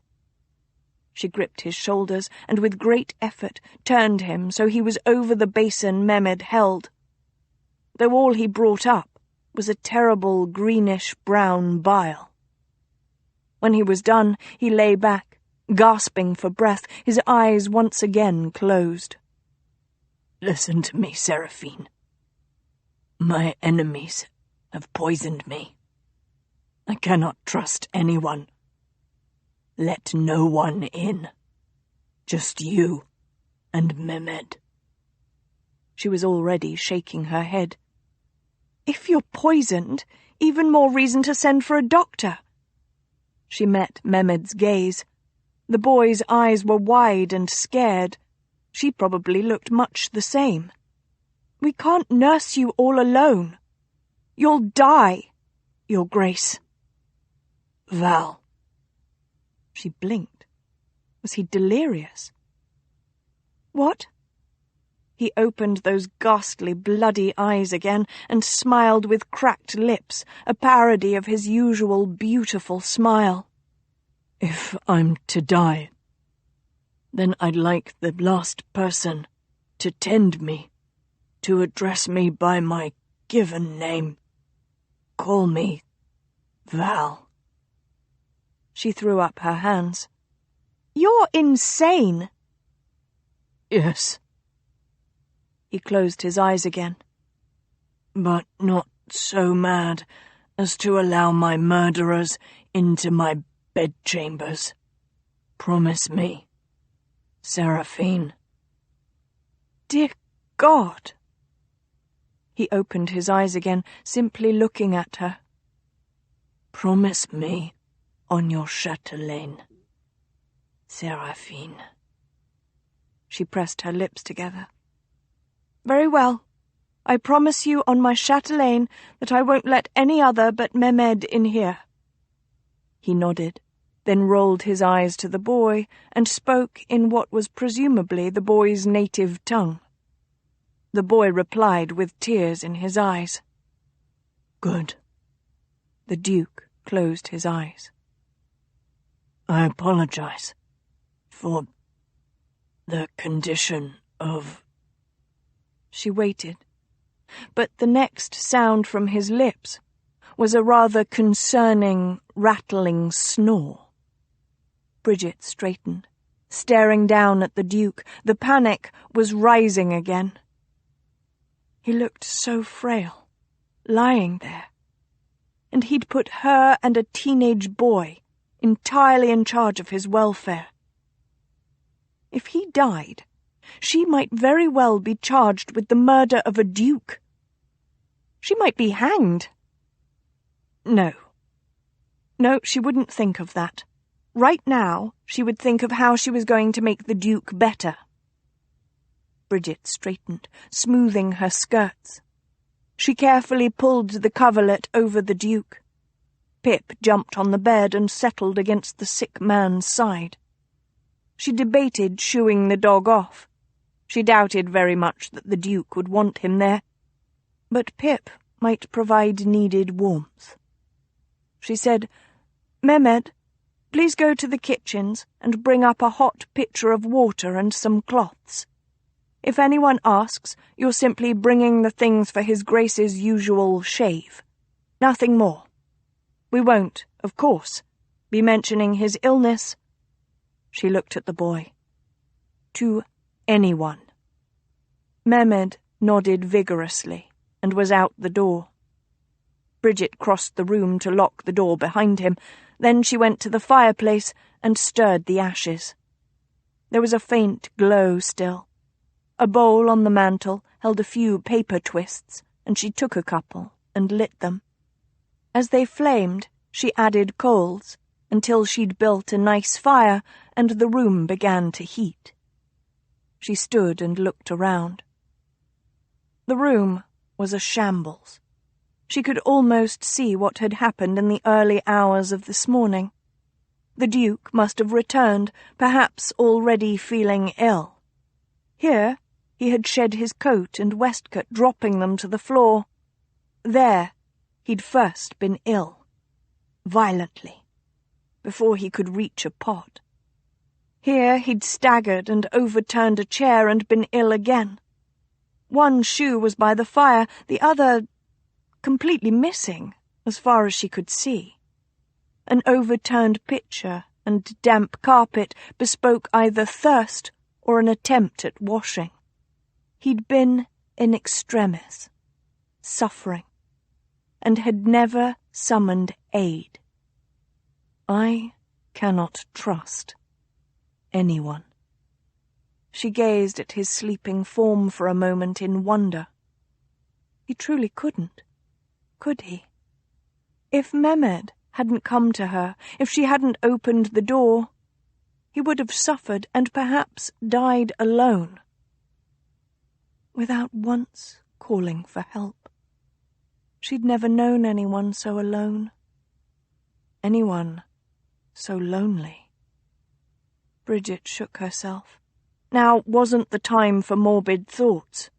She gripped his shoulders and with great effort turned him so he was over the basin Mehmed held, though all he brought up was a terrible greenish-brown bile. When he was done, he lay back, gasping for breath, his eyes once again closed. "Listen to me, Seraphine. My enemies have poisoned me. I cannot trust anyone. Let no one in. Just you and Mehmed." She was already shaking her head. "If you're poisoned, even more reason to send for a doctor." She met Mehmed's gaze. The boy's eyes were wide and scared. She probably looked much the same. "We can't nurse you all alone. You'll die, Your Grace." "Val." She blinked. Was he delirious? "What?" He opened those ghastly, bloody eyes again and smiled with cracked lips, a parody of his usual beautiful smile. "If I'm to die, then I'd like the last person to tend me, to address me by my given name. Call me Val." She threw up her hands. "You're insane." "Yes." He closed his eyes again. "But not so mad as to allow my murderers into my bedchambers. Promise me, Seraphine." "Dear God!" He opened his eyes again, simply looking at her. "Promise me on your chatelaine, Seraphine." She pressed her lips together. "Very well. I promise you on my chatelaine that I won't let any other but Mehmed in here." He nodded, then rolled his eyes to the boy and spoke in what was presumably the boy's native tongue. The boy replied with tears in his eyes. "Good." The Duke closed his eyes. "I apologize for the condition of..." She waited, but the next sound from his lips was a rather concerning, rattling snore. Bridget straightened, staring down at the Duke. The panic was rising again. He looked so frail, lying there, and he'd put her and a teenage boy entirely in charge of his welfare. If he died, She might very well be charged with the murder of a duke. She might be hanged. No, she wouldn't think of that. Right now, she would think of how she was going to make the duke better. Bridget straightened, smoothing her skirts. She carefully pulled the coverlet over the duke. Pip jumped on the bed and settled against the sick man's side. She debated shooing the dog off. She doubted very much that the duke would want him there, but Pip might provide needed warmth. She said, "Mehmed, please go to the kitchens and bring up a hot pitcher of water and some cloths. If anyone asks, you're simply bringing the things for His Grace's usual shave. Nothing more. We won't, of course, be mentioning his illness." She looked at the boy. "To anyone." Mehmed nodded vigorously and was out the door. Bridget crossed the room to lock the door behind him. Then she went to the fireplace and stirred the ashes. There was a faint glow still. A bowl on the mantel held a few paper twists, and she took a couple and lit them. As they flamed, she added coals, until she'd built a nice fire and the room began to heat. She stood and looked around. The room was a shambles. She could almost see what had happened in the early hours of this morning. The Duke must have returned, perhaps already feeling ill. Here, he had shed his coat and waistcoat, dropping them to the floor. There, he'd first been ill, violently, before he could reach a pot. Here he'd staggered and overturned a chair and been ill again. One shoe was by the fire, the other completely missing, as far as she could see. An overturned pitcher and damp carpet bespoke either thirst or an attempt at washing. He'd been in extremis, suffering, and had never summoned aid. I cannot trust anyone. She gazed at his sleeping form for a moment in wonder. He truly couldn't, could he? If Mehmed hadn't come to her, if she hadn't opened the door, he would have suffered and perhaps died alone, without once calling for help. She'd never known anyone so alone, anyone so lonely. Bridget shook herself. Now wasn't the time for morbid thoughts.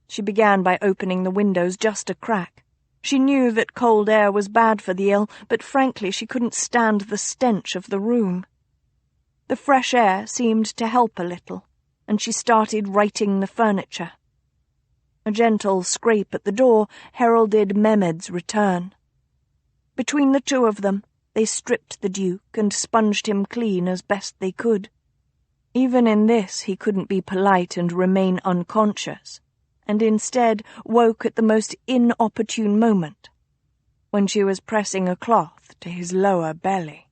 She began by opening the windows just a crack. She knew that cold air was bad for the ill, but frankly she couldn't stand the stench of the room. The fresh air seemed to help a little, and she started righting the furniture. A gentle scrape at the door heralded Mehmed's return. Between the two of them, they stripped the Duke and sponged him clean as best they could. Even in this he couldn't be polite and remain unconscious, and instead woke at the most inopportune moment, when she was pressing a cloth to his lower belly.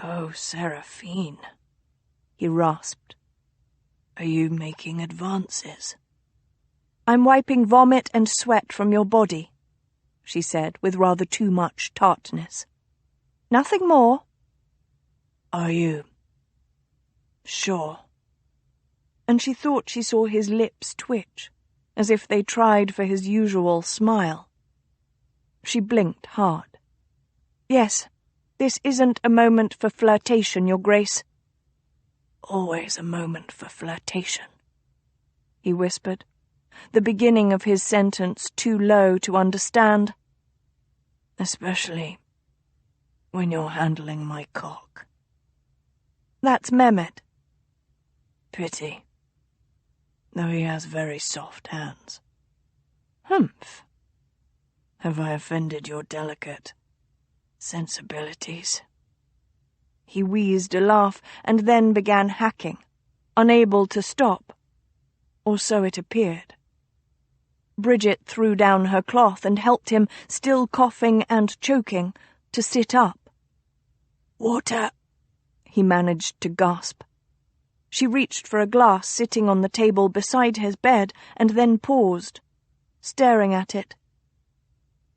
"Oh, Seraphine," he rasped. "Are you making advances?" "I'm wiping vomit and sweat from your body," she said with rather too much tartness. "Nothing more." "Are you sure?" And she thought she saw his lips twitch, as if they tried for his usual smile. She blinked hard. "Yes, this isn't a moment for flirtation, Your Grace." "Always a moment for flirtation," he whispered, the beginning of his sentence too low to understand. "Especially when you're handling my cock." "That's Mehmed." "Pity, though he has very soft hands." "Humph. Have I offended your delicate sensibilities?" He wheezed a laugh and then began hacking, unable to stop, or so it appeared. Bridget threw down her cloth and helped him, still coughing and choking, to sit up. "Water," he managed to gasp. She reached for a glass sitting on the table beside his bed and then paused, staring at it.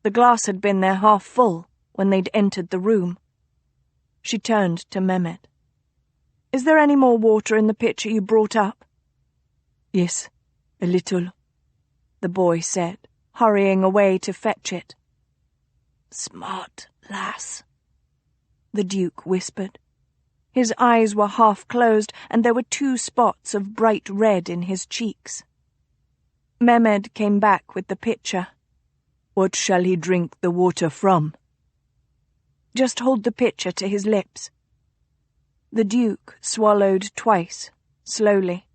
The glass had been there half full when they'd entered the room. She turned to Mehmet. "Is there any more water in the pitcher you brought up?" "Yes, a little," the boy said, hurrying away to fetch it. "Smart lass," the Duke whispered. His eyes were half closed, and there were 2 spots of bright red in his cheeks. Mehmed came back with the pitcher. "What shall he drink the water from?" "Just hold the pitcher to his lips." The Duke swallowed twice, slowly,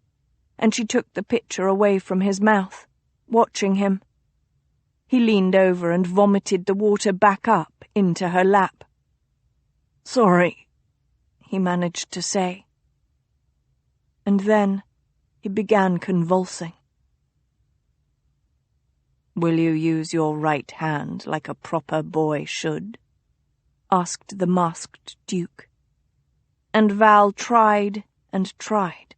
and she took the pitcher away from his mouth, watching him. He leaned over and vomited the water back up into her lap. "Sorry," he managed to say. And then he began convulsing. "Will you use your right hand like a proper boy should?" asked the masked Duke. And Val tried and tried.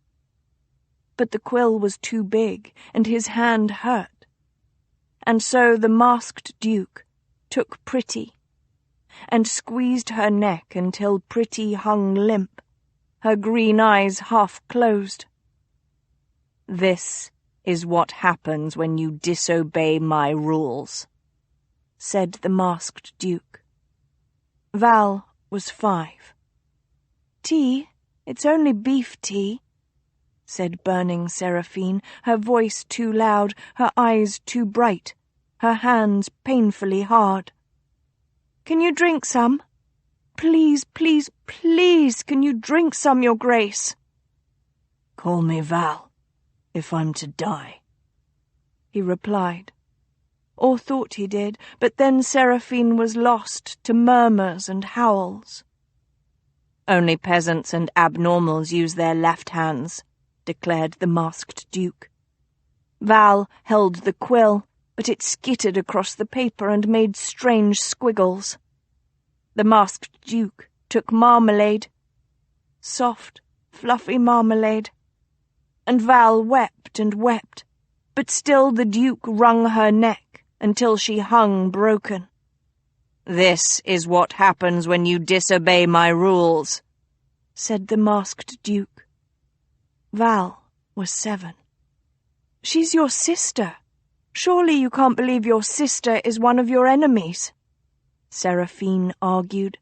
But the quill was too big, and his hand hurt. And so the masked Duke took Pretty and squeezed her neck until Pretty hung limp, her green eyes half closed. "This is what happens when you disobey my rules," said the masked Duke. Val was 5. "Tea? It's only beef tea," said burning Seraphine, her voice too loud, her eyes too bright, her hands painfully hard. "Can you drink some? Please, please, please, can you drink some, Your Grace?" "Call me Val, if I'm to die," he replied. Or thought he did, but then Seraphine was lost to murmurs and howls. "Only peasants and abnormals use their left hands," declared the masked Duke. Val held the quill, but it skittered across the paper and made strange squiggles. The masked Duke took marmalade, soft, fluffy marmalade, and Val wept and wept, but still the Duke wrung her neck until she hung broken. "This is what happens when you disobey my rules," said the masked Duke. Val was 7. "She's your sister. Surely you can't believe your sister is one of your enemies," Seraphine argued,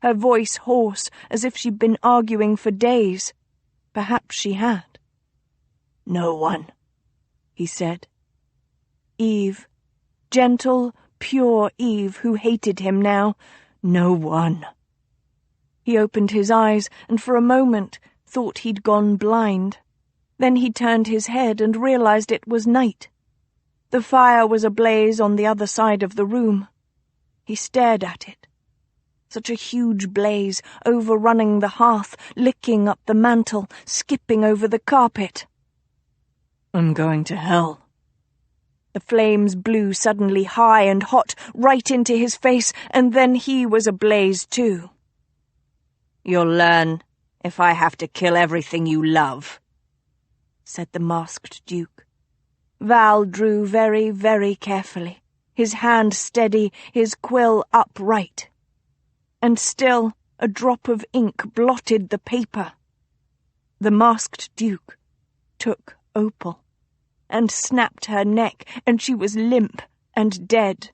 her voice hoarse as if she'd been arguing for days. Perhaps she had. "No one," he said. Eve, gentle, pure Eve, who hated him now, no one. He opened his eyes and for a moment thought he'd gone blind. Then he turned his head and realized it was night. The fire was ablaze on the other side of the room. He stared at it. Such a huge blaze, overrunning the hearth, licking up the mantel, skipping over the carpet. "I'm going to hell." The flames blew suddenly high and hot, right into his face, and then he was ablaze too. "You'll learn if I have to kill everything you love," said the masked Duke. Val drew very, very carefully, his hand steady, his quill upright. And still a drop of ink blotted the paper. The masked Duke took Opal and snapped her neck, and she was limp and dead,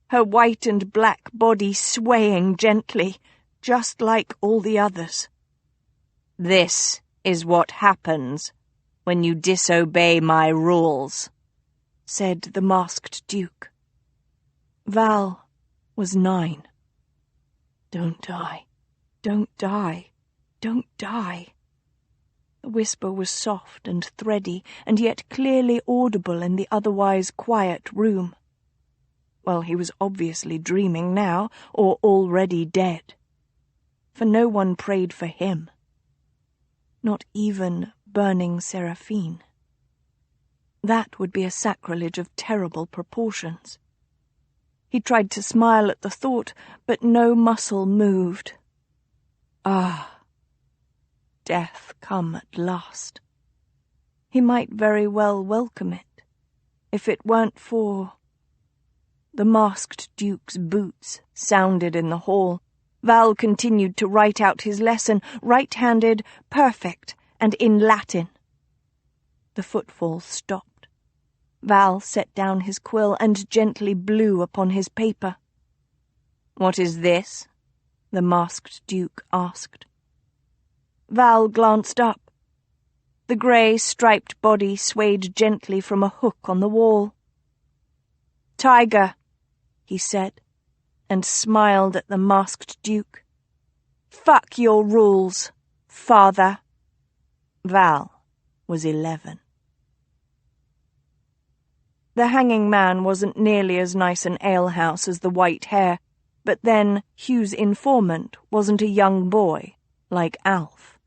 her white and black body swaying gently, just like all the others. "This is what happens when you disobey my rules," said the masked Duke. Val was 9. "Don't die. Don't die. Don't die." The whisper was soft and thready, and yet clearly audible in the otherwise quiet room. Well, he was obviously dreaming now, or already dead. For no one prayed for him. Not even burning Seraphine. That would be a sacrilege of terrible proportions. He tried to smile at the thought, but no muscle moved. Ah, death come at last. He might very well welcome it, if it weren't for... The masked duke's boots sounded in the hall. Val continued to write out his lesson, right-handed, perfect, and in Latin. The footfalls stopped. Val set down his quill and gently blew upon his paper. "What is this?" the masked duke asked. Val glanced up. The grey, striped body swayed gently from a hook on the wall. "Tiger," he said, and smiled at the masked duke. "Fuck your rules, father." Val was 11. The hanging man wasn't nearly as nice an alehouse as the White Hare, but then Hugh's informant wasn't a young boy like Alf.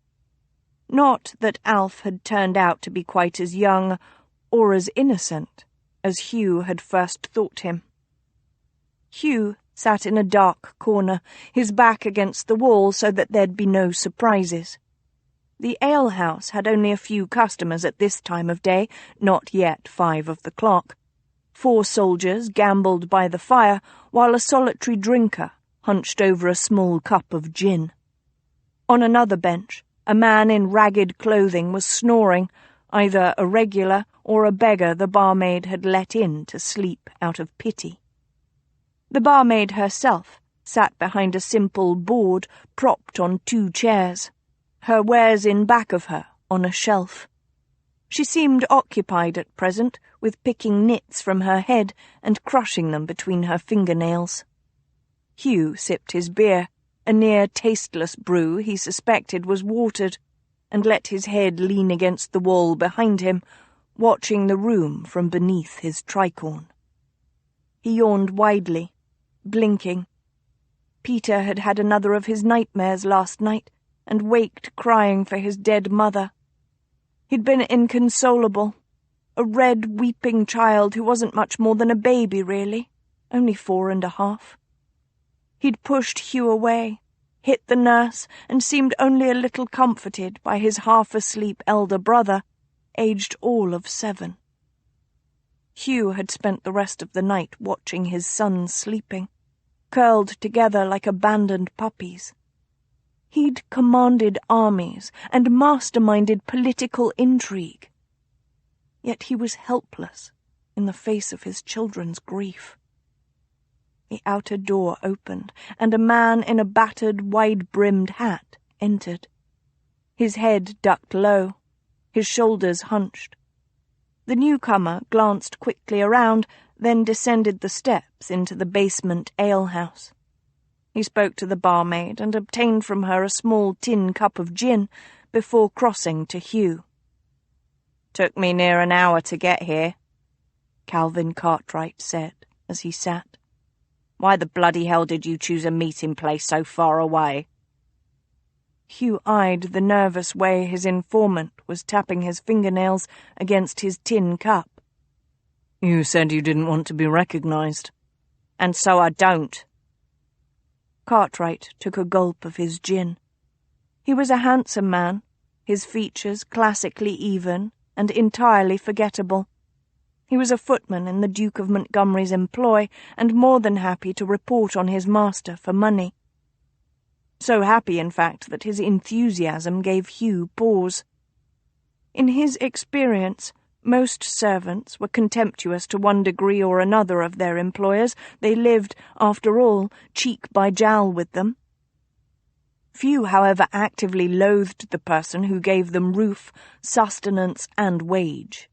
Not that Alf had turned out to be quite as young or as innocent as Hugh had first thought him. Hugh sat in a dark corner, his back against the wall so that there'd be no surprises. The alehouse had only a few customers at this time of day, not yet 5 of the clock. 4 soldiers gambled by the fire, while a solitary drinker hunched over a small cup of gin. On another bench, a man in ragged clothing was snoring, either a regular or a beggar the barmaid had let in to sleep out of pity. The barmaid herself sat behind a simple board propped on 2 chairs, her wares in back of her on a shelf. She seemed occupied at present with picking nits from her head and crushing them between her fingernails. Hugh sipped his beer, a near tasteless brew he suspected was watered, and let his head lean against the wall behind him, watching the room from beneath his tricorn. He yawned widely, blinking. Peter had had another of his nightmares last night, and waked crying for his dead mother. He'd been inconsolable, a red, weeping child who wasn't much more than a baby, really, only 4 1/2. He'd pushed Hugh away, hit the nurse, and seemed only a little comforted by his half-asleep elder brother, aged all of 7. Hugh had spent the rest of the night watching his sons sleeping, curled together like abandoned puppies. He'd commanded armies and masterminded political intrigue. Yet he was helpless in the face of his children's grief. The outer door opened, and a man in a battered, wide-brimmed hat entered. His head ducked low, his shoulders hunched. The newcomer glanced quickly around, then descended the steps into the basement alehouse. He spoke to the barmaid and obtained from her a small tin cup of gin before crossing to Hugh. "Took me near an hour to get here," Calvin Cartwright said as he sat. "Why the bloody hell did you choose a meeting place so far away?" Hugh eyed the nervous way his informant was tapping his fingernails against his tin cup. "You said you didn't want to be recognized." "And so I don't." Cartwright took a gulp of his gin. He was a handsome man, his features classically even and entirely forgettable. He was a footman in the Duke of Montgomery's employ, and more than happy to report on his master for money. So happy, in fact, that his enthusiasm gave Hugh pause. In his experience, most servants were contemptuous to one degree or another of their employers. They lived, after all, cheek by jowl with them. Few, however, actively loathed the person who gave them roof, sustenance, and wage.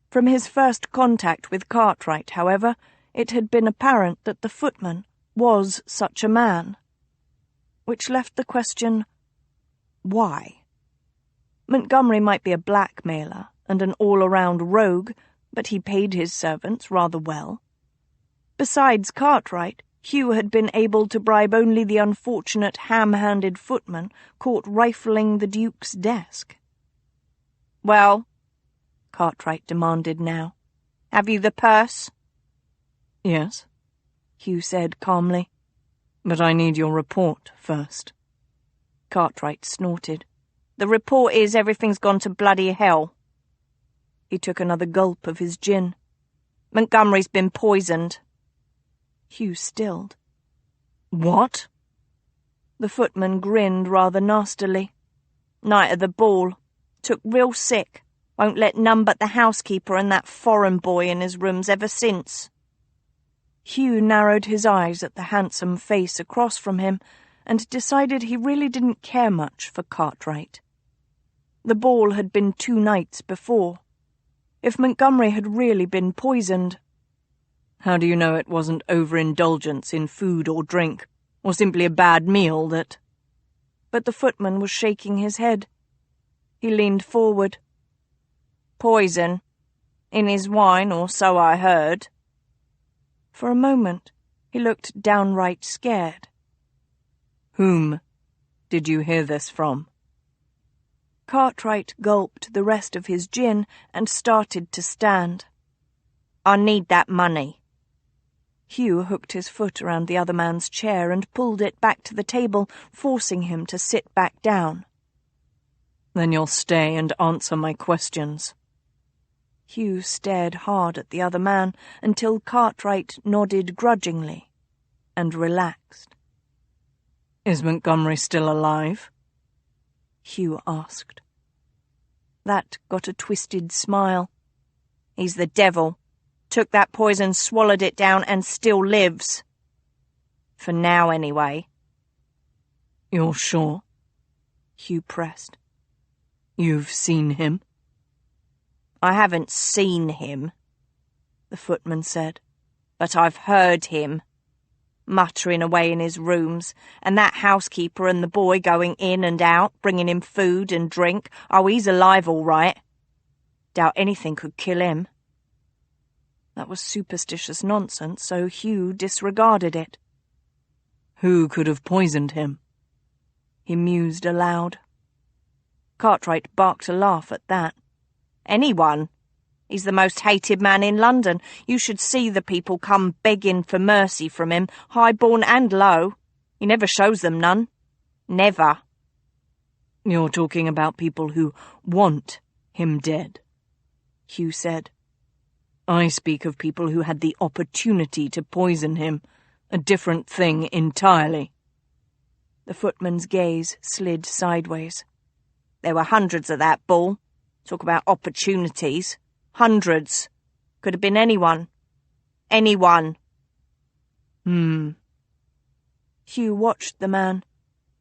From his first contact with Cartwright, however, it had been apparent that the footman was such a man. Which left the question, why? Montgomery might be a blackmailer and an all-around rogue, but he paid his servants rather well. Besides Cartwright, Hugh had been able to bribe only the unfortunate ham-handed footman caught rifling the Duke's desk. "Well," Cartwright demanded now, "have you the purse?" "Yes," Hugh said calmly. "but I need your report first." Cartwright snorted. The report is everything's gone to bloody hell. He took another gulp of his gin. Montgomery's been poisoned. Hugh stilled. What? The footman grinned rather nastily. Night of the ball. Took real sick. Won't let none but the housekeeper and that foreign boy in his rooms ever since. Hugh narrowed his eyes at the handsome face across from him and decided he really didn't care much for Cartwright. The ball had been 2 nights before. If Montgomery had really been poisoned... How do you know it wasn't overindulgence in food or drink, or simply a bad meal that... But the footman was shaking his head. He leaned forward. Poison. In his wine, or so I heard. For a moment, he looked downright scared. Whom did you hear this from? Cartwright gulped the rest of his gin and started to stand. I need that money. Hugh hooked his foot around the other man's chair and pulled it back to the table, forcing him to sit back down. Then you'll stay and answer my questions. Hugh stared hard at the other man until Cartwright nodded grudgingly and relaxed. Is Montgomery still alive? Hugh asked. That got a twisted smile. He's the devil. Took that poison, swallowed it down, and still lives. For now, anyway. You're sure? Hugh pressed. You've seen him? I haven't seen him, the footman said. But I've heard him, muttering away in his rooms, and that housekeeper and the boy going in and out, bringing him food and drink. Oh, he's alive all right. Doubt anything could kill him. That was superstitious nonsense, so Hugh disregarded it. Who could have poisoned him? He mused aloud. Cartwright barked a laugh at that. Anyone. He's the most hated man in London. You should see the people come begging for mercy from him, high-born and low. He never shows them none. Never. You're talking about people who want him dead, Hugh said. I speak of people who had the opportunity to poison him, a different thing entirely. The footman's gaze slid sideways. There were hundreds of that ball. Talk about opportunities. Hundreds. Could have been anyone. Anyone. Hugh watched the man,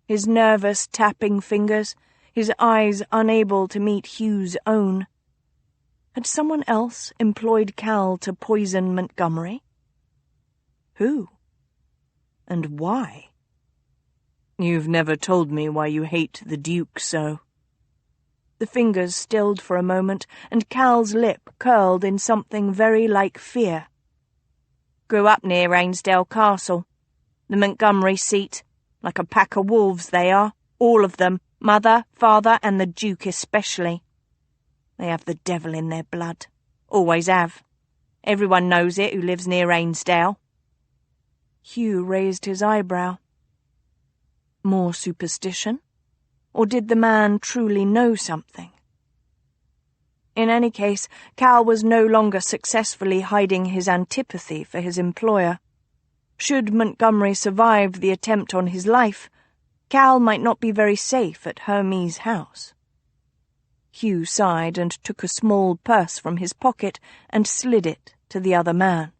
his nervous tapping fingers, his eyes unable to meet Hugh's own. Had someone else employed Cal to poison Montgomery? Who? And why? You've never told me why you hate the Duke so. The fingers stilled for a moment, and Cal's lip curled in something very like fear. Grew up near Ainsdale Castle. The Montgomery seat. Like a pack of wolves they are, all of them, mother, father, and the Duke especially. They have the devil in their blood. Always have. Everyone knows it who lives near Ainsdale. Hugh raised his eyebrow. More superstition? Or did the man truly know something? In any case, Cal was no longer successfully hiding his antipathy for his employer. Should Montgomery survive the attempt on his life, Cal might not be very safe at Hermes' house. Hugh sighed and took a small purse from his pocket and slid it to the other man.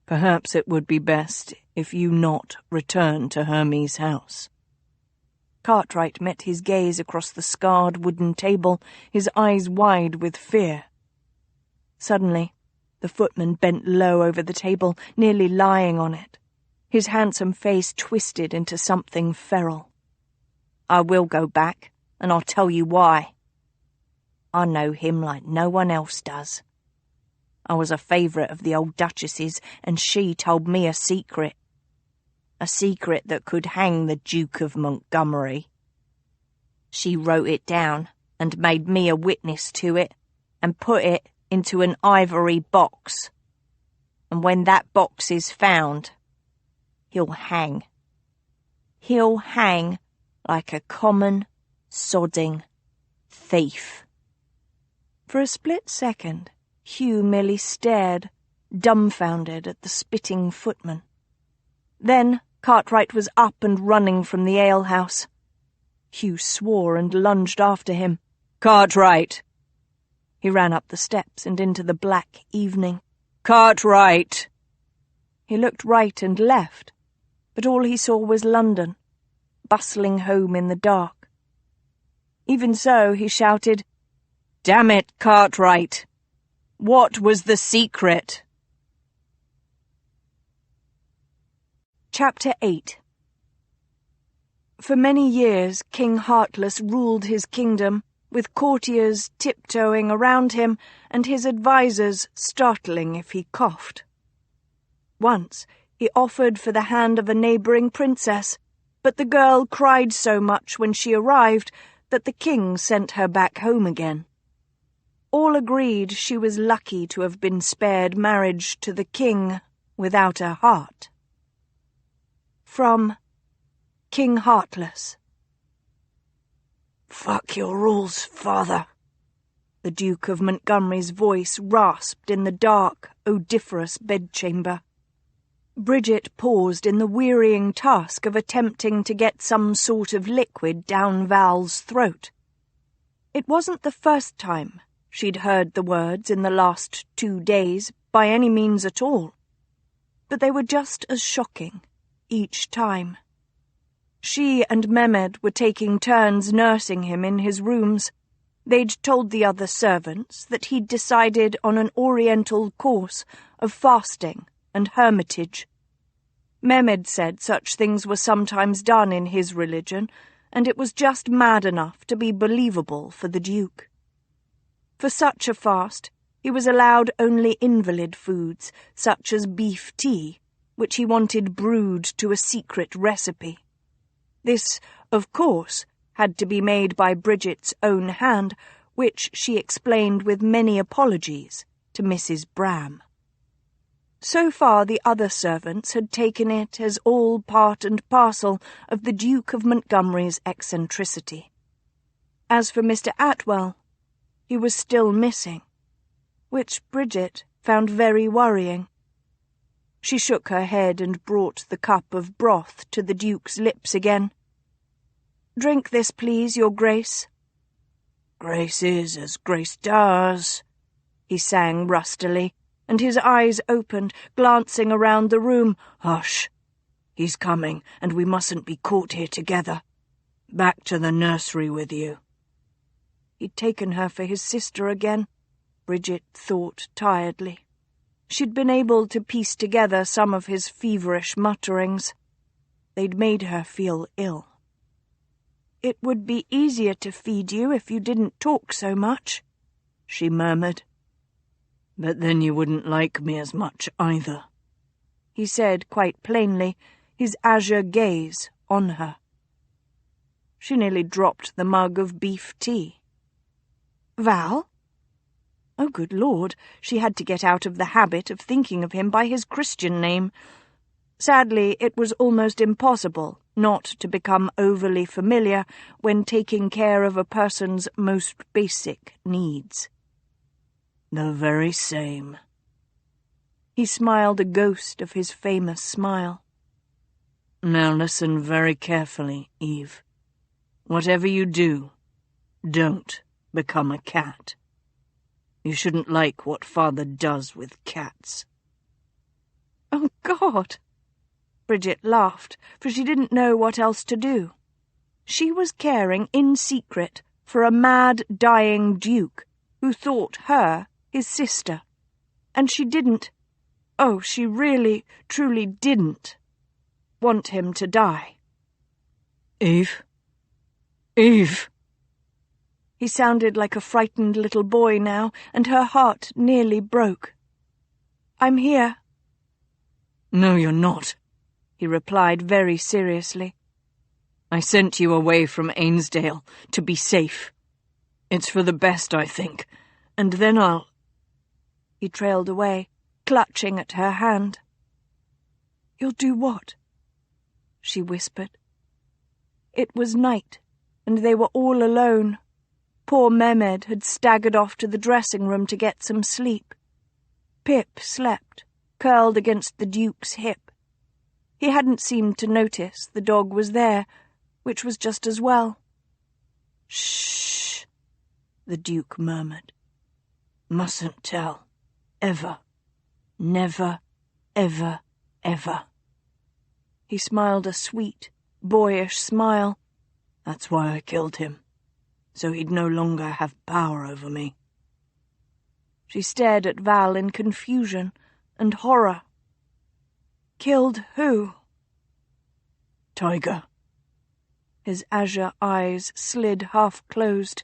Perhaps it would be best if you not return to Hermes' house. Cartwright met his gaze across the scarred wooden table, his eyes wide with fear. Suddenly, the footman bent low over the table, nearly lying on it. His handsome face twisted into something feral. I will go back, and I'll tell you why. I know him like no one else does. I was a favourite of the old Duchess's, and she told me a secret. A secret that could hang the Duke of Montgomery. She wrote it down and made me a witness to it and put it into an ivory box. And when that box is found, he'll hang. He'll hang like a common, sodding thief. For a split second, Hugh merely stared, dumbfounded at the spitting footman. Then Cartwright was up and running from the alehouse. Hugh swore and lunged after him. "Cartwright!" He ran up the steps and into the black evening. "Cartwright!" He looked right and left, but all he saw was London, bustling home in the dark. Even so, he shouted, "Damn it, Cartwright! What was the secret?" Chapter 8. For many years King Heartless ruled his kingdom, with courtiers tiptoeing around him and his advisers startling if he coughed. Once he offered for the hand of a neighbouring princess, but the girl cried so much when she arrived that the king sent her back home again. All agreed she was lucky to have been spared marriage to the king without a heart. From King Heartless. "Fuck your rules, father," the Duke of Montgomery's voice rasped in the dark, odoriferous bedchamber. Bridget paused in the wearying task of attempting to get some sort of liquid down Val's throat. It wasn't the first time she'd heard the words in the last 2 days, by any means at all, but they were just as shocking each time. She and Mehmed were taking turns nursing him in his rooms. They'd told the other servants that he'd decided on an oriental course of fasting and hermitage. Mehmed said such things were sometimes done in his religion, and it was just mad enough to be believable for the Duke. For such a fast, he was allowed only invalid foods, such as beef tea, which he wanted brewed to a secret recipe. This, of course, had to be made by Bridget's own hand, which she explained with many apologies to Mrs. Bram. So far the other servants had taken it as all part and parcel of the Duke of Montgomery's eccentricity. As for Mr. Atwell, he was still missing, which Bridget found very worrying. She shook her head and brought the cup of broth to the Duke's lips again. "Drink this, please, your Grace." "Grace is as Grace does," he sang rustily, and his eyes opened, glancing around the room. "Hush! He's coming, and we mustn't be caught here together. Back to the nursery with you." He'd taken her for his sister again, Bridget thought tiredly. She'd been able to piece together some of his feverish mutterings. They'd made her feel ill. "It would be easier to feed you if you didn't talk so much," she murmured. "But then you wouldn't like me as much either," he said quite plainly, his azure gaze on her. She nearly dropped the mug of beef tea. "Val?" Oh, good Lord, she had to get out of the habit of thinking of him by his Christian name. Sadly, it was almost impossible not to become overly familiar when taking care of a person's most basic needs. "The very same." He smiled a ghost of his famous smile. "Now listen very carefully, Eve. Whatever you do, don't become a cat. You shouldn't like what Father does with cats." "Oh, God!" Bridget laughed, for she didn't know what else to do. She was caring in secret for a mad, dying duke who thought her his sister, and she didn't, oh, she really, truly didn't, want him to die. "Eve? Eve!" He sounded like a frightened little boy now, and her heart nearly broke. "I'm here." "No, you're not," he replied very seriously. "I sent you away from Ainsdale to be safe. It's for the best, I think, and then I'll—" He trailed away, clutching at her hand. "You'll do what?" she whispered. It was night, and they were all alone. Poor Mehmed had staggered off to the dressing room to get some sleep. Pip slept, curled against the Duke's hip. He hadn't seemed to notice the dog was there, which was just as well. "Shh," the Duke murmured. "Mustn't tell. Ever. Never, ever, ever." He smiled a sweet, boyish smile. "That's why I killed him, so he'd no longer have power over me." She stared at Val in confusion and horror. "Killed who?" "Tiger." His azure eyes slid half-closed.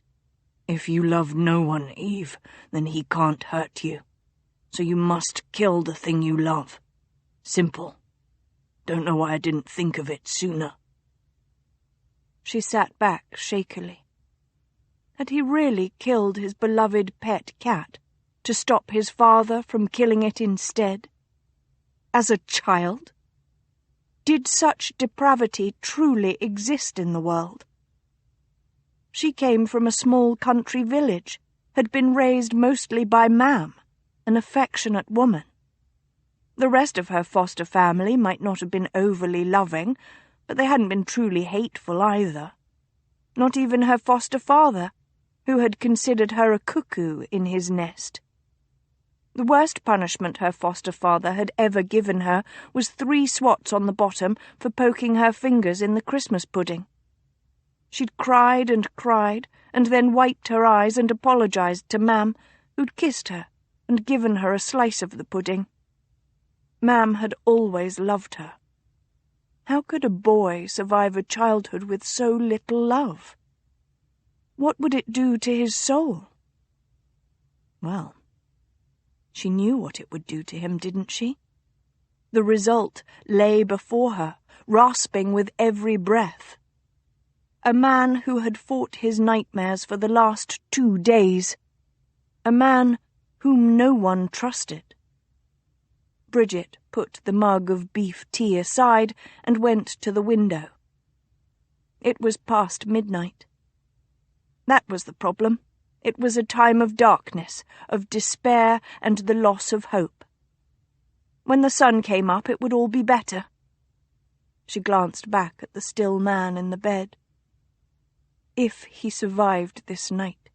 "If you love no one, Eve, then he can't hurt you. So you must kill the thing you love. Simple. Don't know why I didn't think of it sooner." She sat back shakily. Had he really killed his beloved pet cat to stop his father from killing it instead? As a child? Did such depravity truly exist in the world? She came from a small country village, had been raised mostly by Mam, an affectionate woman. The rest of her foster family might not have been overly loving, but they hadn't been truly hateful either. Not even her foster father, who had considered her a cuckoo in his nest. The worst punishment her foster father had ever given her was 3 swats on the bottom for poking her fingers in the Christmas pudding. She'd cried and then wiped her eyes and apologized to Mam, who'd kissed her and given her a slice of the pudding. Mam had always loved her. How could a boy survive a childhood with so little love? What would it do to his soul? Well, she knew what it would do to him, didn't she? The result lay before her, rasping with every breath. A man who had fought his nightmares for the last 2 days. A man whom no one trusted. Bridget put the mug of beef tea aside and went to the window. It was past midnight. That was the problem. It was a time of darkness, of despair and the loss of hope. When the sun came up, it would all be better. She glanced back at the still man in the bed. If he survived this night.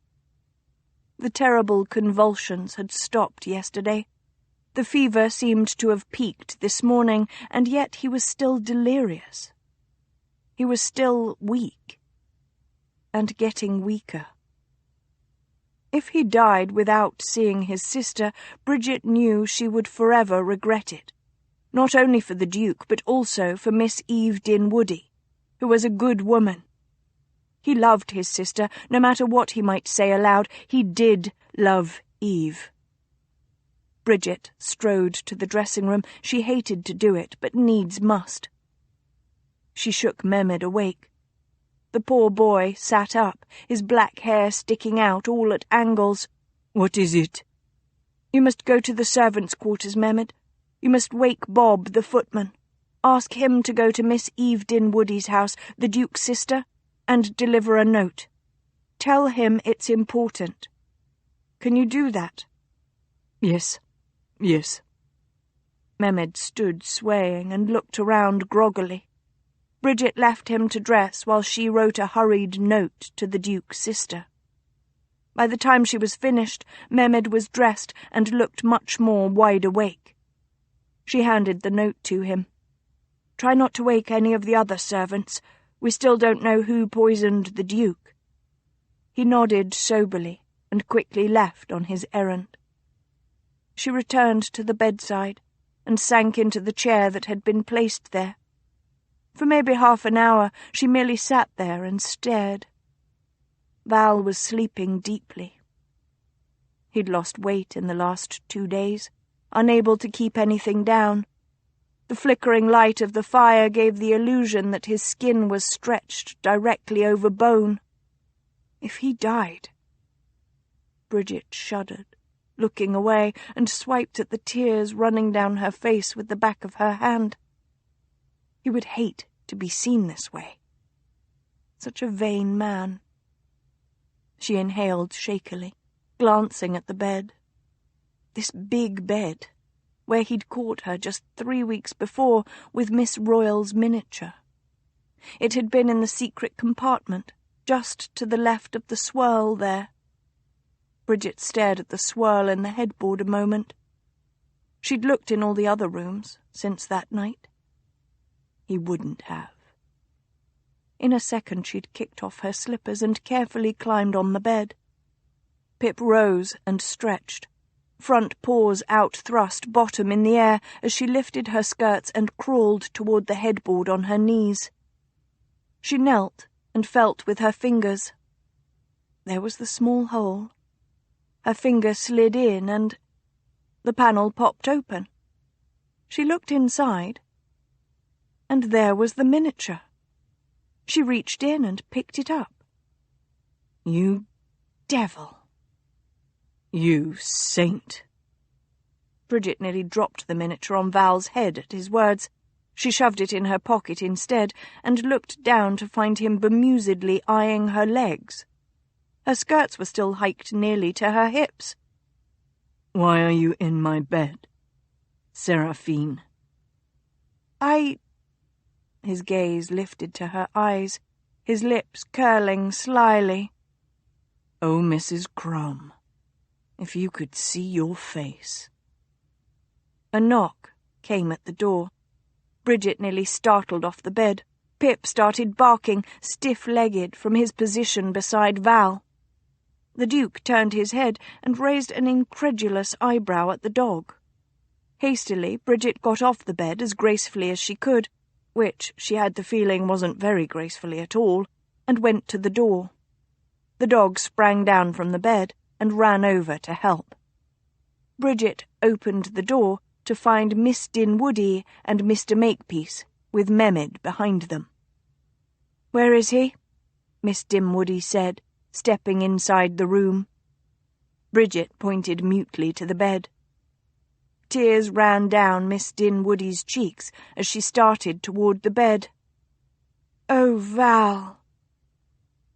The terrible convulsions had stopped yesterday. The fever seemed to have peaked this morning, and yet he was still delirious. He was still weak, and getting weaker. If he died without seeing his sister, Bridget knew she would forever regret it, not only for the Duke, but also for Miss Eve Dinwoodie, who was a good woman. He loved his sister, no matter what he might say aloud. He did love Eve. Bridget strode to the dressing room. She hated to do it, but needs must. She shook Mehmed awake. The poor boy sat up, his black hair sticking out all at angles. "What is it?" "You must go to the servants' quarters, Mehmed. You must wake Bob, the footman. Ask him to go to Miss Eve Dinwoodie's house, the Duke's sister, and deliver a note. Tell him it's important. Can you do that?" Yes. Mehmed stood swaying and looked around groggily. Bridget left him to dress while she wrote a hurried note to the Duke's sister. By the time she was finished, Mehmed was dressed and looked much more wide awake. She handed the note to him. "Try not to wake any of the other servants. We still don't know who poisoned the Duke." He nodded soberly and quickly left on his errand. She returned to the bedside and sank into the chair that had been placed there. For maybe half an hour she merely sat there and stared. Val was sleeping deeply. He'd lost weight in the last 2 days, unable to keep anything down. The flickering light of the fire gave the illusion that his skin was stretched directly over bone. If he died... Bridget shuddered, looking away, and swiped at the tears running down her face with the back of her hand. He would hate to be seen this way. Such a vain man. She inhaled shakily, glancing at the bed. This big bed, where he'd caught her just 3 weeks before with Miss Royal's miniature. It had been in the secret compartment, just to the left of the swirl there. Bridget stared at the swirl in the headboard a moment. She'd looked in all the other rooms since that night. He wouldn't have. In a second she'd kicked off her slippers and carefully climbed on the bed. Pip rose and stretched, front paws out-thrust, bottom in the air, as she lifted her skirts and crawled toward the headboard on her knees. She knelt and felt with her fingers. There was the small hole. Her finger slid in and the panel popped open. She looked inside, and there was the miniature. She reached in and picked it up. You devil. You saint. Bridget nearly dropped the miniature on Val's head at his words. She shoved it in her pocket instead and looked down to find him bemusedly eyeing her legs. Her skirts were still hiked nearly to her hips. Why are you in my bed, Seraphine? His gaze lifted to her eyes, his lips curling slyly. Oh, Mrs. Crumb, if you could see your face. A knock came at the door. Bridget nearly startled off the bed. Pip started barking, stiff-legged, from his position beside Val. The Duke turned his head and raised an incredulous eyebrow at the dog. Hastily, Bridget got off the bed as gracefully as she could, which she had the feeling wasn't very gracefully at all, and went to the door. The dog sprang down from the bed and ran over to help. Bridget opened the door to find Miss Dinwoodie and Mr. Makepeace, with Mehmed behind them. "Where is he?" Miss Dinwoodie said, stepping inside the room. Bridget pointed mutely to the bed. Tears ran down Miss Dinwoodie's cheeks as she started toward the bed. "Oh, Val."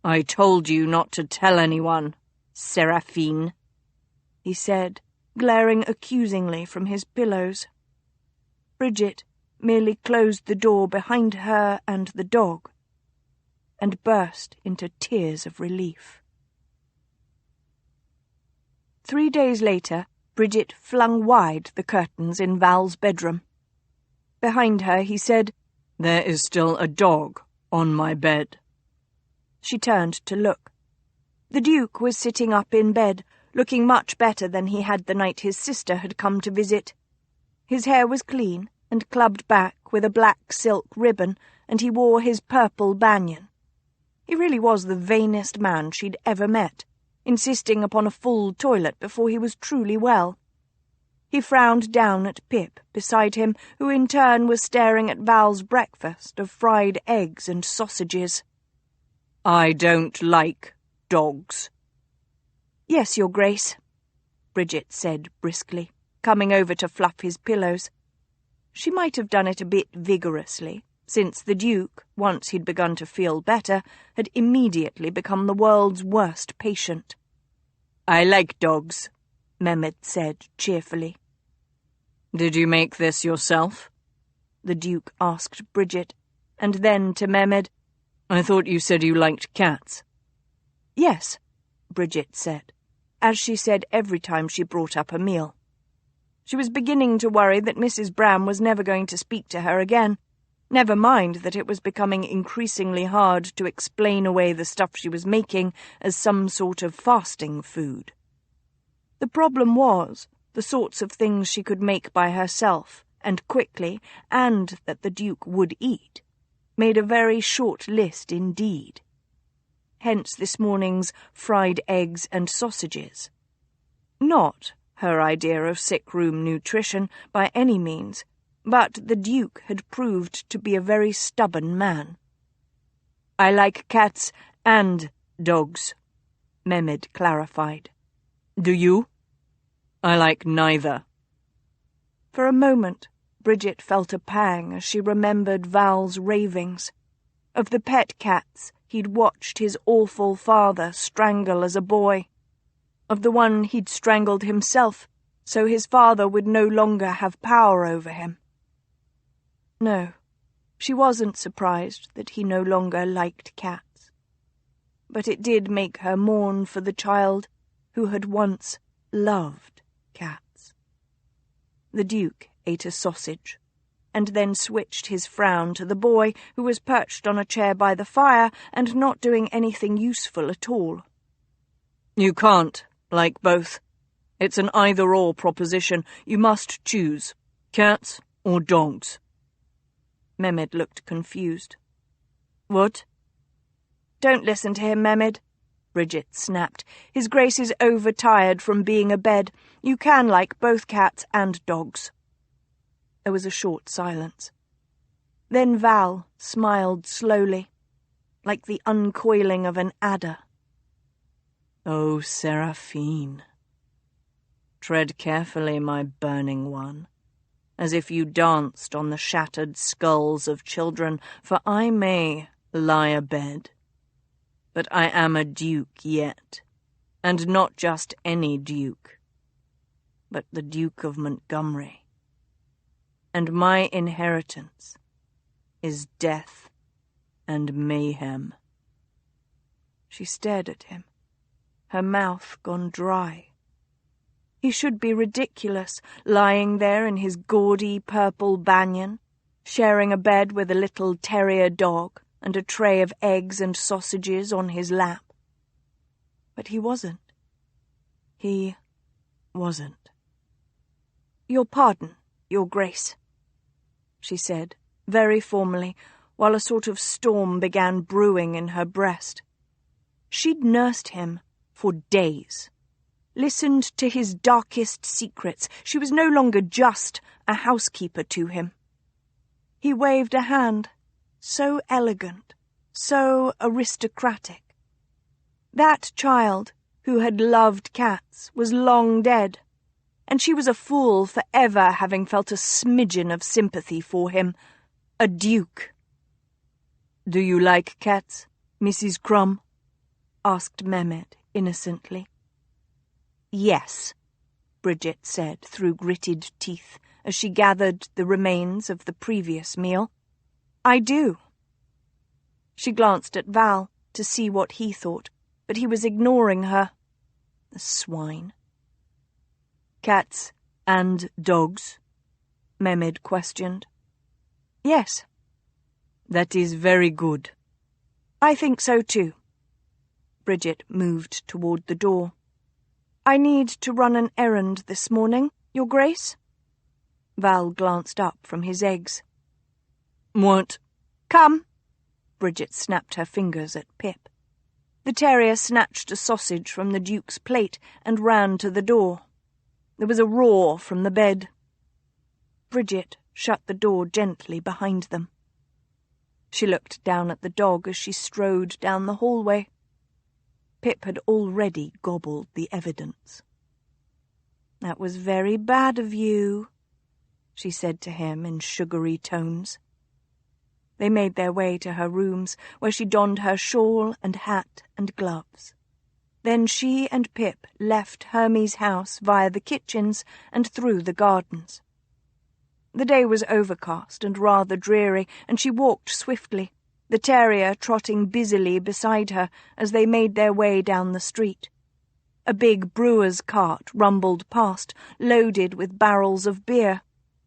I told you not to tell anyone, Seraphine, he said, glaring accusingly from his pillows. Bridget merely closed the door behind her and the dog, and burst into tears of relief. 3 days later, Bridget flung wide the curtains in Val's bedroom. Behind her, he said, "There is still a dog on my bed." She turned to look. The Duke was sitting up in bed, looking much better than he had the night his sister had come to visit. His hair was clean and clubbed back with a black silk ribbon, and he wore his purple banyan. He really was the vainest man she'd ever met, insisting upon a full toilet before he was truly well. He frowned down at Pip beside him, who in turn was staring at Val's breakfast of fried eggs and sausages. I don't like dogs. "Yes, Your Grace," Bridget said briskly, coming over to fluff his pillows. She might have done it a bit vigorously, since the Duke, once he'd begun to feel better, had immediately become the world's worst patient. I like dogs, Mehmed said cheerfully. Did you make this yourself? The Duke asked Bridget, and then to Mehmed, I thought you said you liked cats. Yes, Bridget said, as she said every time she brought up a meal. She was beginning to worry that Mrs. Bram was never going to speak to her again. Never mind that it was becoming increasingly hard to explain away the stuff she was making as some sort of fasting food. The problem was the sorts of things she could make by herself, and quickly, and that the Duke would eat, made a very short list indeed. Hence this morning's fried eggs and sausages. Not her idea of sick-room nutrition by any means, but the Duke had proved to be a very stubborn man. I like cats and dogs, Mehmed clarified. Do you? I like neither. For a moment, Bridget felt a pang as she remembered Val's ravings. Of the pet cats he'd watched his awful father strangle as a boy, of the one he'd strangled himself, so his father would no longer have power over him. No, she wasn't surprised that he no longer liked cats. But it did make her mourn for the child who had once loved cats. The Duke ate a sausage, and then switched his frown to the boy, who was perched on a chair by the fire and not doing anything useful at all. You can't like both. It's an either-or proposition. You must choose, cats or dogs. Mehmed looked confused. What? Don't listen to him, Mehmed, Bridget snapped. His Grace is overtired from being abed. You can like both cats and dogs. There was a short silence. Then Val smiled slowly, like the uncoiling of an adder. Oh, Seraphine. Tread carefully, my burning one, as if you danced on the shattered skulls of children, for I may lie abed, but I am a duke yet, and not just any duke, but the Duke of Montgomery. And my inheritance is death and mayhem. She stared at him, her mouth gone dry. He should be ridiculous, lying there in his gaudy purple banyan, sharing a bed with a little terrier dog and a tray of eggs and sausages on his lap. But he wasn't. He wasn't. Your pardon, Your Grace, she said, very formally, while a sort of storm began brewing in her breast. She'd nursed him for days, listened to his darkest secrets. She was no longer just a housekeeper to him. He waved a hand, so elegant, so aristocratic. That child, who had loved cats, was long dead, and she was a fool for ever having felt a smidgen of sympathy for him. A duke. Do you like cats, Mrs. Crumb? Asked Mehmed innocently. Yes, Bridget said through gritted teeth as she gathered the remains of the previous meal. I do. She glanced at Val to see what he thought, but he was ignoring her. The swine. Cats and dogs? Mehmed questioned. Yes. That is very good. I think so too. Bridget moved toward the door. I need to run an errand this morning, Your Grace. Val glanced up from his eggs. What? Come. Bridget snapped her fingers at Pip. The terrier snatched a sausage from the Duke's plate and ran to the door. There was a roar from the bed. Bridget shut the door gently behind them. She looked down at the dog as she strode down the hallway. Pip had already gobbled the evidence. That was very bad of you, she said to him in sugary tones. They made their way to her rooms, where she donned her shawl and hat and gloves. Then she and Pip left Hermie's house via the kitchens and through the gardens. The day was overcast and rather dreary, and she walked swiftly, the terrier trotting busily beside her as they made their way down the street. A big brewer's cart rumbled past, loaded with barrels of beer,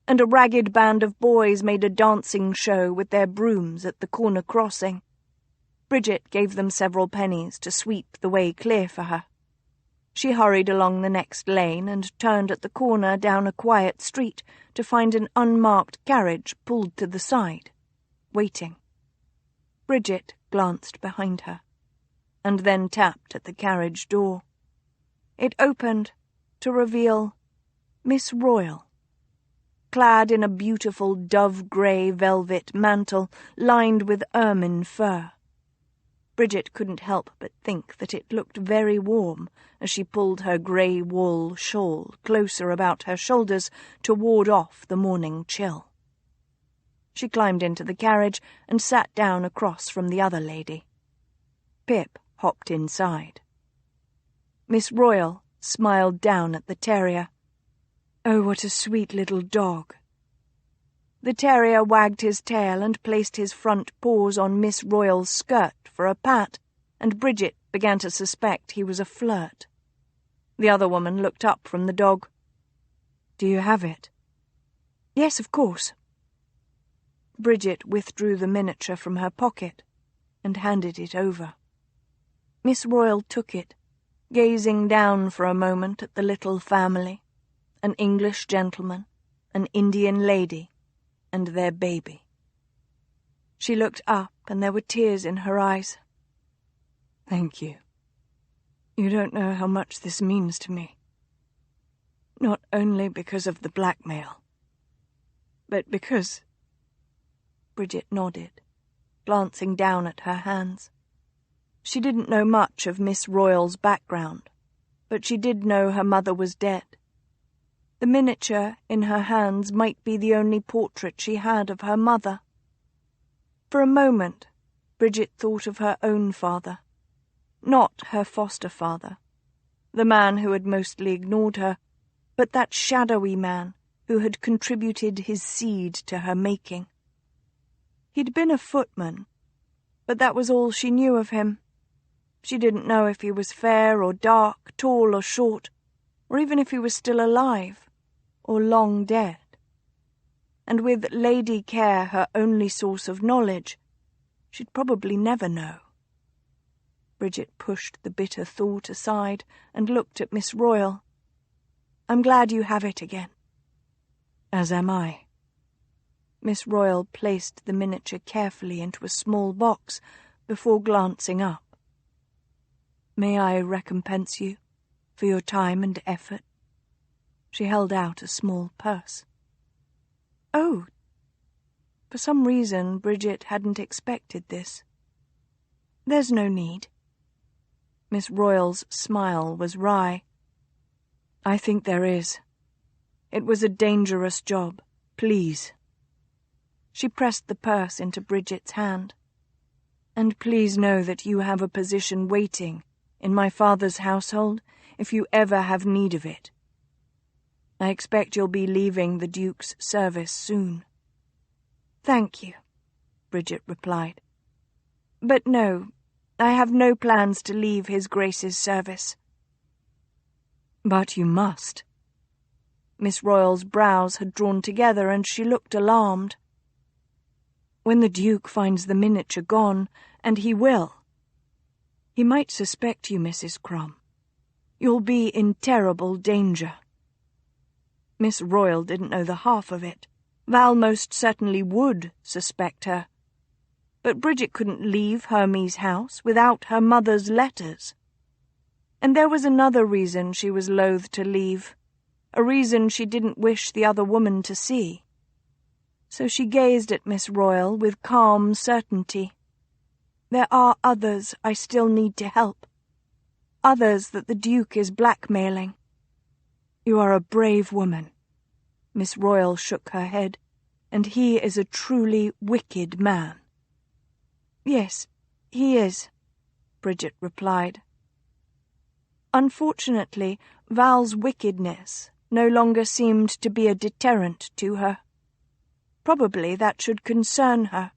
and a ragged band of boys made a dancing show with their brooms at the corner crossing. Bridget gave them several pennies to sweep the way clear for her. She hurried along the next lane and turned at the corner down a quiet street to find an unmarked carriage pulled to the side, waiting. Bridget glanced behind her, and then tapped at the carriage door. It opened to reveal Miss Royal, clad in a beautiful dove-grey velvet mantle lined with ermine fur. Bridget couldn't help but think that it looked very warm as she pulled her grey wool shawl closer about her shoulders to ward off the morning chill. She climbed into the carriage and sat down across from the other lady. Pip hopped inside. Miss Royal smiled down at the terrier. "Oh, what a sweet little dog." The terrier wagged his tail and placed his front paws on Miss Royal's skirt for a pat, and Bridget began to suspect he was a flirt. The other woman looked up from the dog. "Do you have it?" "Yes, of course." Bridget withdrew the miniature from her pocket and handed it over. Miss Royal took it, gazing down for a moment at the little family, an English gentleman, an Indian lady, and their baby. She looked up, and there were tears in her eyes. "Thank you. You don't know how much this means to me. Not only because of the blackmail, but because—" Bridget nodded, glancing down at her hands. She didn't know much of Miss Royal's background, but she did know her mother was dead. The miniature in her hands might be the only portrait she had of her mother. For a moment, Bridget thought of her own father, not her foster father, the man who had mostly ignored her, but that shadowy man who had contributed his seed to her making. He'd been a footman, but that was all she knew of him. She didn't know if he was fair or dark, tall or short, or even if he was still alive, or long dead. And with Lady Care her only source of knowledge, she'd probably never know. Bridget pushed the bitter thought aside and looked at Miss Royal. "I'm glad you have it again." "As am I." Miss Royal placed the miniature carefully into a small box before glancing up. "May I recompense you for your time and effort?" She held out a small purse. "Oh!" For some reason, Bridget hadn't expected this. "There's no need." Miss Royal's smile was wry. "I think there is. It was a dangerous job. Please." She pressed the purse into Bridget's hand. "And please know that you have a position waiting in my father's household if you ever have need of it. I expect you'll be leaving the Duke's service soon." "Thank you," Bridget replied. "But no, I have no plans to leave His Grace's service." "But you must." Miss Royal's brows had drawn together and she looked alarmed. "When the Duke finds the miniature gone, and he will, he might suspect you, Mrs. Crum. You'll be in terrible danger." Miss Royal didn't know the half of it. Val most certainly would suspect her. But Bridget couldn't leave Hermie's house without her mother's letters. And there was another reason she was loath to leave, a reason she didn't wish the other woman to see. So she gazed at Miss Royal with calm certainty. "There are others I still need to help. Others that the Duke is blackmailing." "You are a brave woman." Miss Royal shook her head. "And he is a truly wicked man." "Yes, he is," Bridget replied. Unfortunately, Val's wickedness no longer seemed to be a deterrent to her. Probably that should concern her.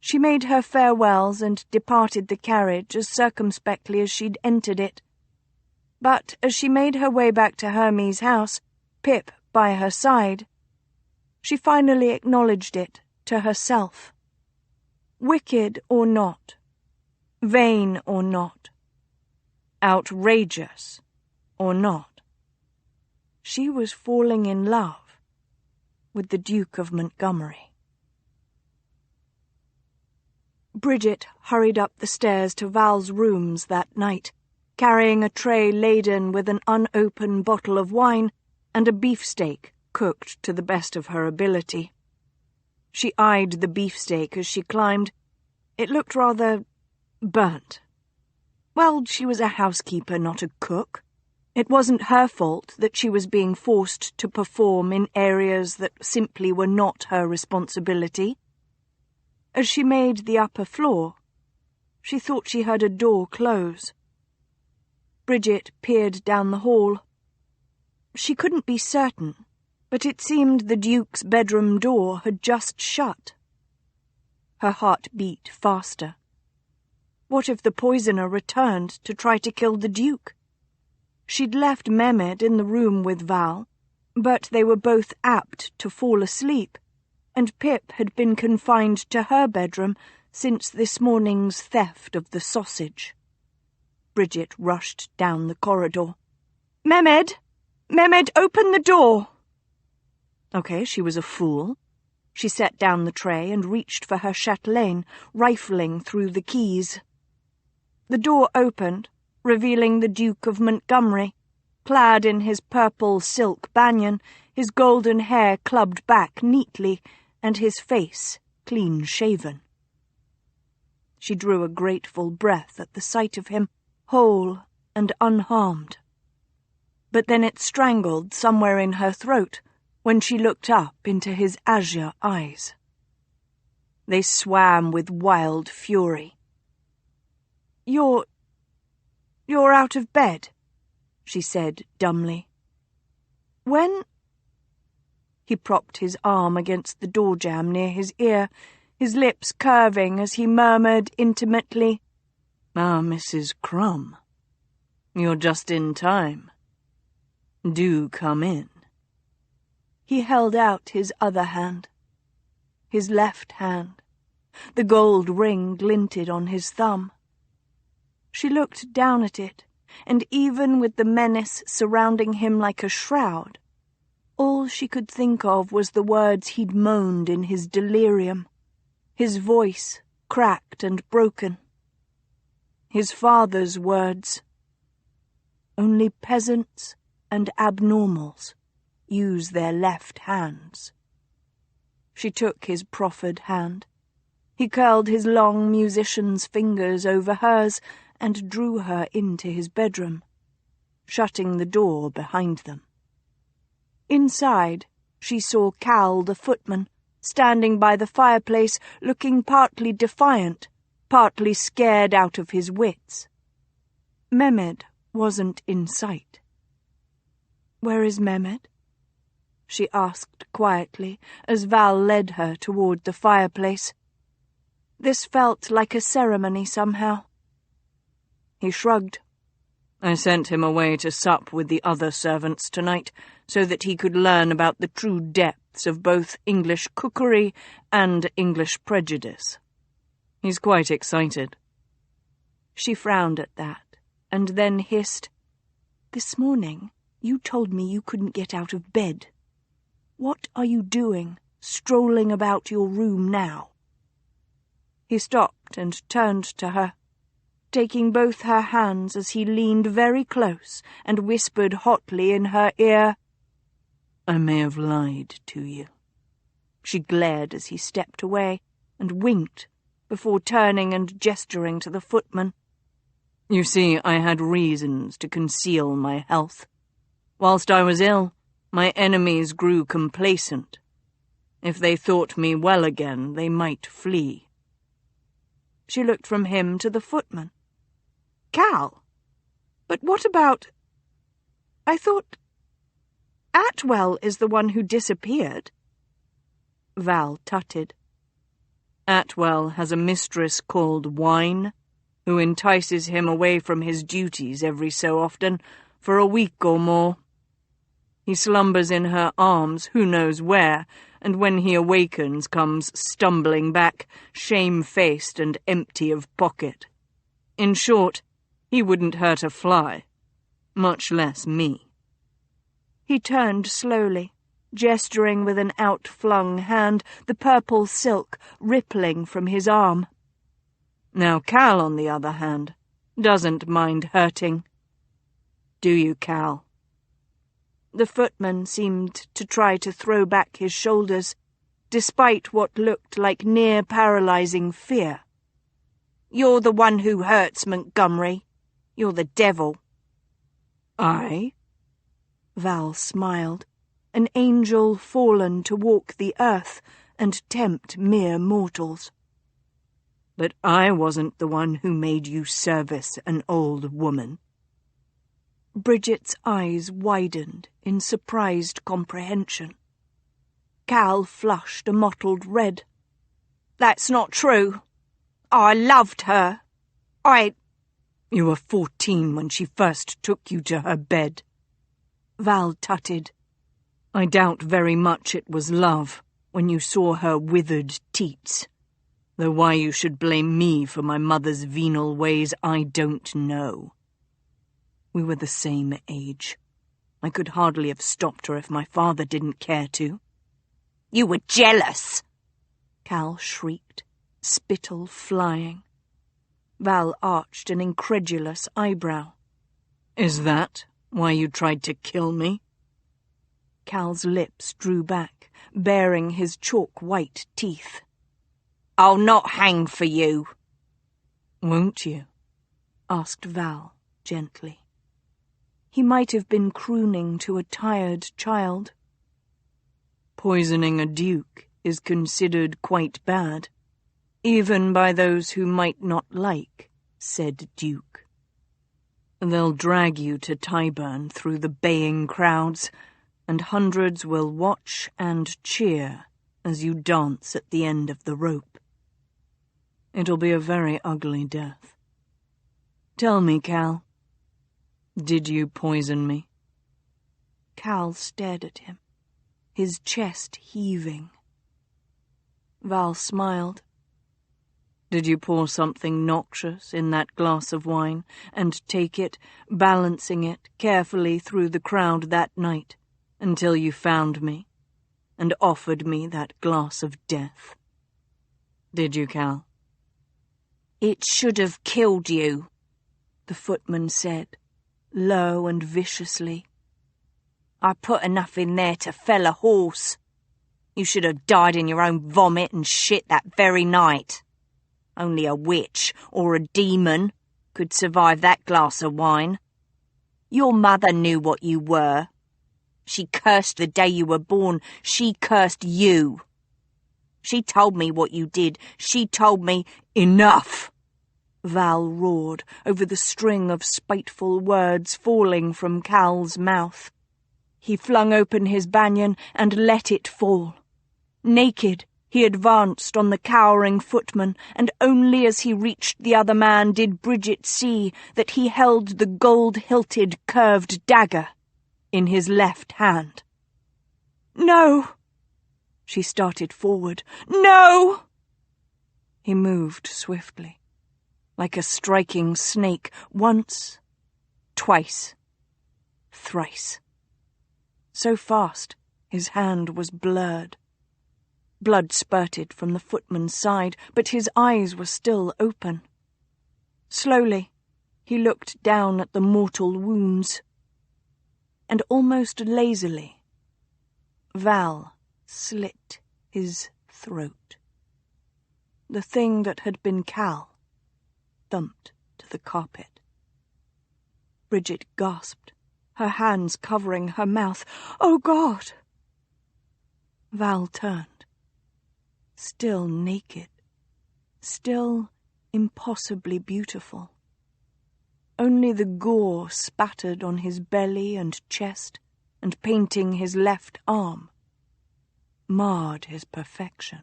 She made her farewells and departed the carriage as circumspectly as she'd entered it. But as she made her way back to Hermie's house, Pip by her side, she finally acknowledged it to herself. Wicked or not, vain or not, outrageous or not, she was falling in love with the Duke of Montgomery. Bridget hurried up the stairs to Val's rooms that night, carrying a tray laden with an unopened bottle of wine and a beefsteak cooked to the best of her ability. She eyed the beefsteak as she climbed. It looked rather burnt. Well, she was a housekeeper, not a cook. It wasn't her fault that she was being forced to perform in areas that simply were not her responsibility. As she made the upper floor, She thought she heard a door close. Bridget peered down the hall. She couldn't be certain, but it seemed the Duke's bedroom door had just shut. Her heart beat faster. What if the poisoner returned to try to kill the Duke? She'd left Mehmed in the room with Val, but they were both apt to fall asleep, and Pip had been confined to her bedroom since this morning's theft of the sausage. Bridget rushed down the corridor. "Mehmed! Mehmed, open the door!" Okay, she was a fool. She set down the tray and reached for her chatelaine, rifling through the keys. The door opened, revealing the Duke of Montgomery, clad in his purple silk banyan, his golden hair clubbed back neatly, and his face clean-shaven. She drew a grateful breath at the sight of him, whole and unharmed. But then it strangled somewhere in her throat when she looked up into his azure eyes. They swam with wild fury. You're out of bed," she said dumbly. "When—" He propped his arm against the door jamb near his ear, his lips curving as he murmured intimately, "Ah, Mrs. Crumb, you're just in time. Do come in." He held out his other hand, his left hand. The gold ring glinted on his thumb. She looked down at it, and even with the menace surrounding him like a shroud, all she could think of was the words he'd moaned in his delirium, his voice cracked and broken. His father's words. Only peasants and abnormals use their left hands. She took his proffered hand. He curled his long musician's fingers over hers and drew her into his bedroom, shutting the door behind them. Inside, she saw Cal the footman, standing by the fireplace, looking partly defiant, partly scared out of his wits. Mehmed wasn't in sight. "Where is Mehmed?" she asked quietly as Val led her toward the fireplace. This felt like a ceremony somehow. He shrugged. "I sent him away to sup with the other servants tonight, so that he could learn about the true depths of both English cookery and English prejudice. He's quite excited." She frowned at that, and then hissed, "This morning you told me you couldn't get out of bed. What are you doing, strolling about your room now?" He stopped and turned to her, taking both her hands as he leaned very close and whispered hotly in her ear, "I may have lied to you." She glared as he stepped away and winked before turning and gesturing to the footman. "You see, I had reasons to conceal my health. Whilst I was ill, my enemies grew complacent. If they thought me well again, they might flee." She looked from him to the footman. "Cal? But what about— I thought— Atwell is the one who disappeared." Val tutted. "Atwell has a mistress called Wine, who entices him away from his duties every so often, for a week or more. He slumbers in her arms, who knows where, and when he awakens comes stumbling back, shame-faced and empty of pocket. In short, he wouldn't hurt a fly, much less me." He turned slowly, gesturing with an outflung hand, the purple silk rippling from his arm. Now Cal, on the other hand, doesn't mind hurting. Do you, Cal? The footman seemed to try to throw back his shoulders, despite what looked like near-paralyzing fear. "You're the one who hurts, Montgomery. You're the devil." "I?" Val smiled, an angel fallen to walk the earth and tempt mere mortals. But I wasn't the one who made you service an old woman." Bridget's eyes widened in surprised comprehension. Cal flushed a mottled red. "That's not true. I loved her. You were 14 when she first took you to her bed," Val tutted. "I doubt very much it was love when you saw her withered teats. Though why you should blame me for my mother's venal ways, I don't know. We were the same age. I could hardly have stopped her if my father didn't care to." "You were jealous," Cal shrieked, spittle flying. Val arched an incredulous eyebrow. "Is that why you tried to kill me?" Cal's lips drew back, baring his chalk-white teeth. "I'll not hang for you." "Won't you?" asked Val gently. He might have been crooning to a tired child. "Poisoning a duke is considered quite bad, even by those who might not like said duke. They'll drag you to Tyburn through the baying crowds, and hundreds will watch and cheer as you dance at the end of the rope. It'll be a very ugly death. Tell me, Cal, did you poison me?" Cal stared at him, his chest heaving. Val smiled. "Did you pour something noxious in that glass of wine and take it, balancing it carefully through the crowd that night until you found me and offered me that glass of death? Did you, Cal?" "It should have killed you," the footman said, low and viciously. "I put enough in there to fell a horse. You should have died in your own vomit and shit that very night. Only a witch or a demon could survive that glass of wine. Your mother knew what you were. She cursed the day you were born. She cursed you. She told me what you did. She told me—" "Enough!" Val roared over the string of spiteful words falling from Cal's mouth. He flung open his banyan and let it fall. Naked, he advanced on the cowering footman, and only as he reached the other man did Bridget see that he held the gold-hilted curved dagger in his left hand. "No!" She started forward. "No!" He moved swiftly, like a striking snake, once, twice, thrice. So fast, his hand was blurred. Blood spurted from the footman's side, but his eyes were still open. Slowly, he looked down at the mortal wounds, and almost lazily, Val slit his throat. The thing that had been Cal thumped to the carpet. Bridget gasped, her hands covering her mouth. "Oh, God!" Val turned. Still naked, still impossibly beautiful. Only the gore spattered on his belly and chest and painting his left arm marred his perfection.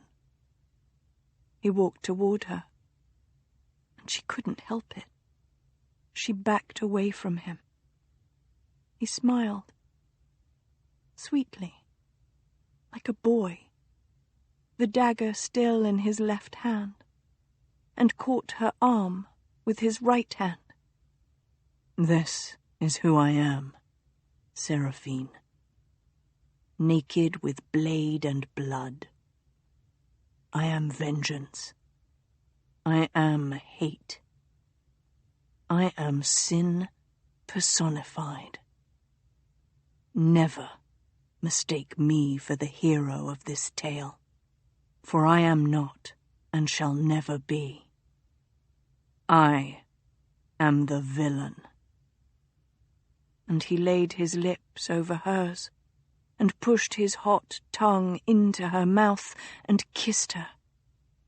He walked toward her, and she couldn't help it. She backed away from him. He smiled, sweetly, like a boy, the dagger still in his left hand, and caught her arm with his right hand. "This is who I am, Seraphine. Naked with blade and blood. I am vengeance. I am hate. I am sin personified. Never mistake me for the hero of this tale, for I am not and shall never be. I am the villain." And he laid his lips over hers, and pushed his hot tongue into her mouth and kissed her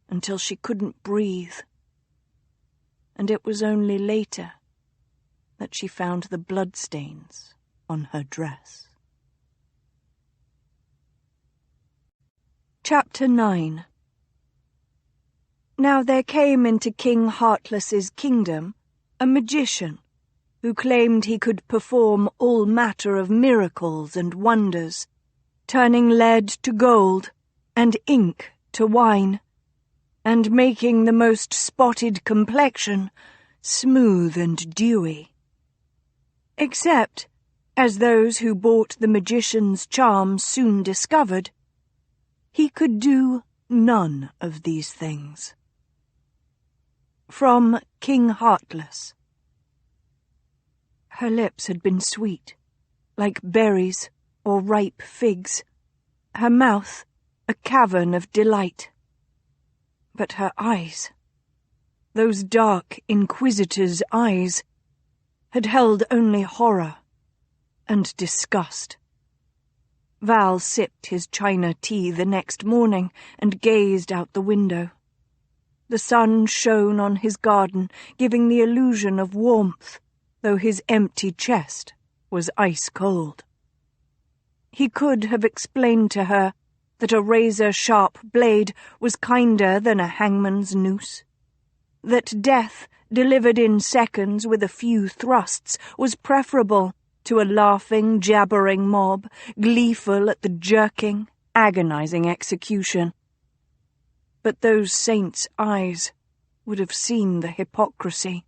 until she couldn't breathe and it was only later that she found the bloodstains on her dress. Chapter 9. Now there came into King Heartless's kingdom a magician who claimed he could perform all matter of miracles and wonders, turning lead to gold and ink to wine, and making the most spotted complexion smooth and dewy. Except, as those who bought the magician's charms soon discovered, he could do none of these things. From King Heartless. Her lips had been sweet, like berries or ripe figs, her mouth a cavern of delight. But her eyes, those dark inquisitor's eyes, had held only horror and disgust. Val sipped his china tea the next morning and gazed out the window. The sun shone on his garden, giving the illusion of warmth, though his empty chest was ice-cold. He could have explained to her that a razor-sharp blade was kinder than a hangman's noose, that death, delivered in seconds with a few thrusts, was preferable to a laughing, jabbering mob, gleeful at the jerking, agonizing execution. But those saints' eyes would have seen the hypocrisy.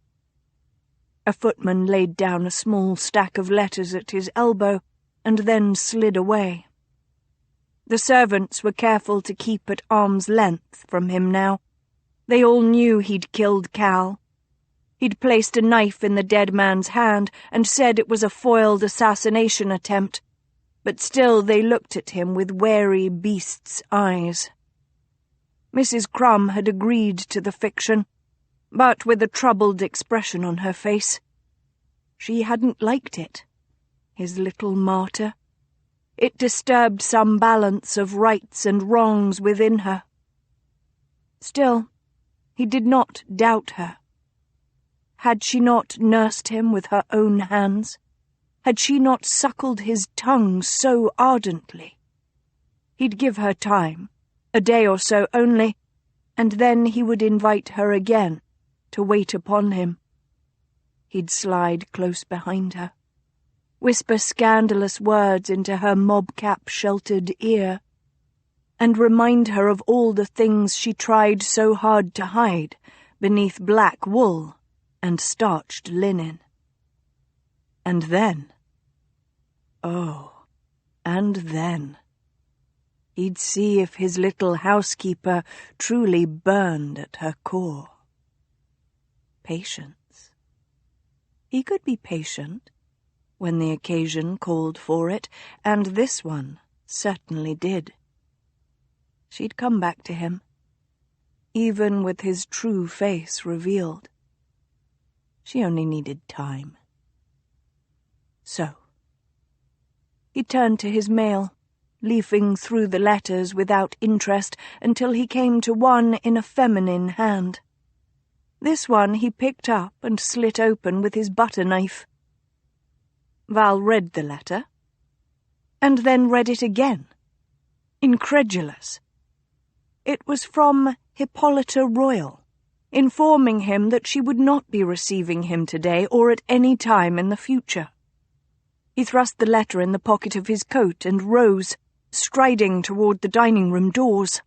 A footman laid down a small stack of letters at his elbow and then slid away. The servants were careful to keep at arm's length from him now. They all knew he'd killed Cal. He'd placed a knife in the dead man's hand and said it was a foiled assassination attempt, but still they looked at him with wary beasts' eyes. Mrs. Crum had agreed to the fiction, but with a troubled expression on her face. She hadn't liked it, his little martyr. It disturbed some balance of rights and wrongs within her. Still, he did not doubt her. Had she not nursed him with her own hands? Had she not suckled his tongue so ardently? He'd give her time, a day or so only, and then he would invite her again to wait upon him. He'd slide close behind her, whisper scandalous words into her mob-cap-sheltered ear, and remind her of all the things she tried so hard to hide beneath black wool and starched linen. And then, he'd see if his little housekeeper truly burned at her core. Patience. He could be patient when the occasion called for it, and this one certainly did. She'd come back to him, even with his true face revealed. She only needed time. So, he turned to his mail, leafing through the letters without interest until he came to one in a feminine hand. This one he picked up and slit open with his butter knife. Val read the letter, and then read it again, incredulous. It was from Hippolyta Royal, informing him that she would not be receiving him today or at any time in the future. He thrust the letter in the pocket of his coat and rose, striding toward the dining-room doors.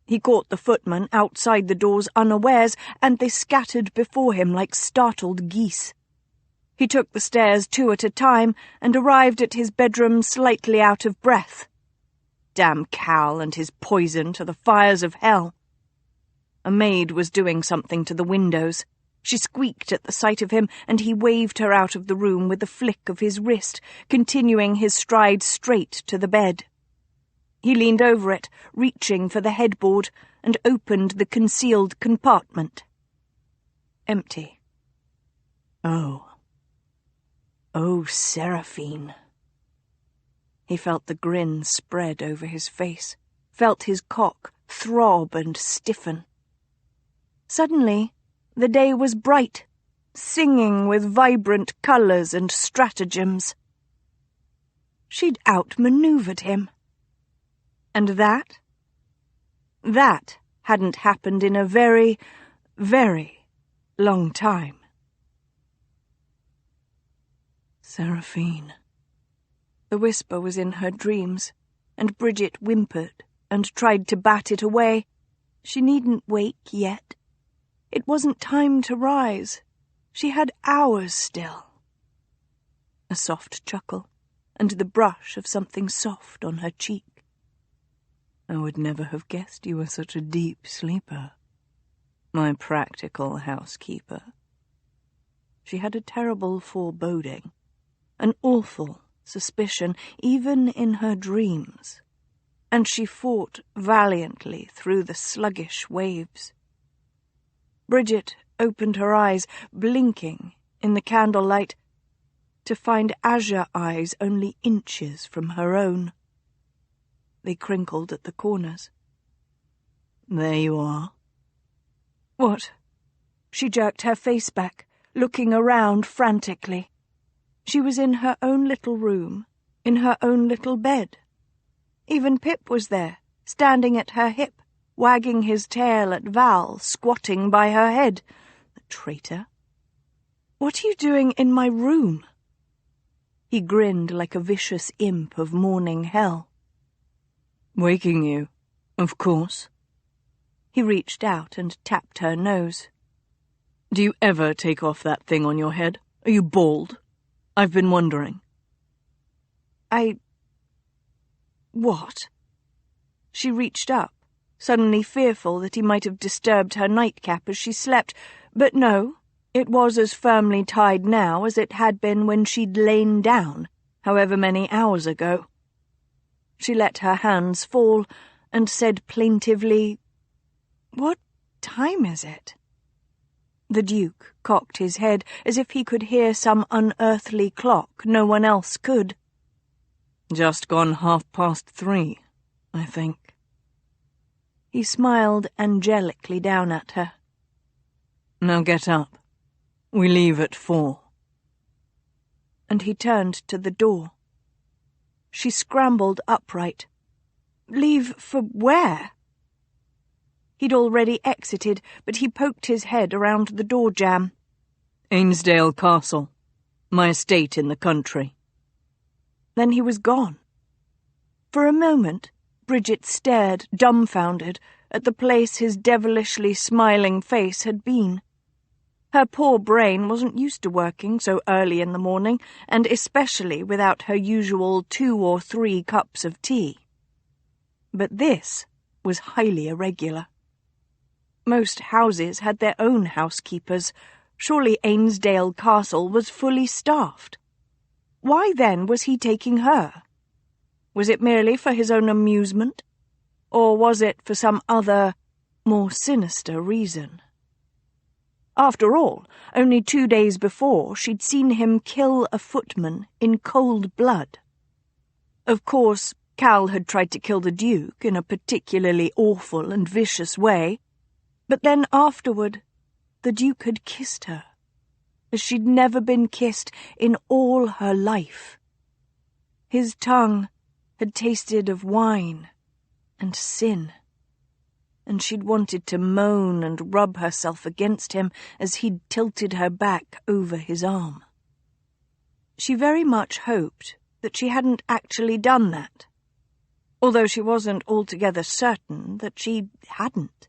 He caught the footman outside the doors unawares, and they scattered before him like startled geese. He took the stairs 2 at a time and arrived at his bedroom slightly out of breath. Damn Cal and his poison to the fires of hell. A maid was doing something to the windows. She squeaked at the sight of him, and he waved her out of the room with a flick of his wrist, continuing his stride straight to the bed. He leaned over it, reaching for the headboard, and opened the concealed compartment. Empty. Oh, Seraphine. He felt the grin spread over his face, felt his cock throb and stiffen. Suddenly, The day was bright, singing with vibrant colours and stratagems. She'd outmanoeuvred him. And that? That hadn't happened in a very, very long time. Seraphine. The whisper was in her dreams, and Bridget whimpered and tried to bat it away. She needn't wake yet. It wasn't time to rise. She had hours still. A soft chuckle, and the brush of something soft on her cheek. I would never have guessed you were such a deep sleeper, my practical housekeeper. She had a terrible foreboding, an awful suspicion, even in her dreams, and she fought valiantly through the sluggish waves. Bridget opened her eyes, blinking in the candlelight, to find azure eyes only inches from her own. They crinkled at the corners. There you are. What? She jerked her face back, looking around frantically. She was in her own little room, in her own little bed. Even Pip was there, standing at her hip, wagging his tail at Val, squatting by her head. The traitor. "What are you doing in my room?" He grinned like a vicious imp of morning hell. Waking you, of course. He reached out and tapped her nose. Do you ever take off that thing on your head? Are you bald? I've been wondering. What? She reached up, suddenly fearful that he might have disturbed her nightcap as she slept, but no, it was as firmly tied now as it had been when she'd lain down, however many hours ago. She let her hands fall and said plaintively, "What time is it?" The Duke cocked his head as if he could hear some unearthly clock no one else could. Just gone 3:30, I think. He smiled angelically down at her. Now get up. We leave at 4. And he turned to the door. She scrambled upright. Leave for where? He'd already exited, but he poked his head around the door jamb. Ainsdale Castle, my estate in the country. Then he was gone. For a moment, Bridget stared, dumbfounded, at the place his devilishly smiling face had been. Her poor brain wasn't used to working so early in the morning, and especially without her usual 2 or 3 cups of tea. But this was highly irregular. Most houses had their own housekeepers. Surely Ainsdale Castle was fully staffed. Why then was he taking her? Was it merely for his own amusement? Or was it for some other, more sinister reason? After all, only 2 days before she'd seen him kill a footman in cold blood. Of course, Cal had tried to kill the Duke in a particularly awful and vicious way, but then afterward, the Duke had kissed her, as she'd never been kissed in all her life. His tongue had tasted of wine and sin, and she'd wanted to moan and rub herself against him as he'd tilted her back over his arm. She very much hoped that she hadn't actually done that, although she wasn't altogether certain that she hadn't.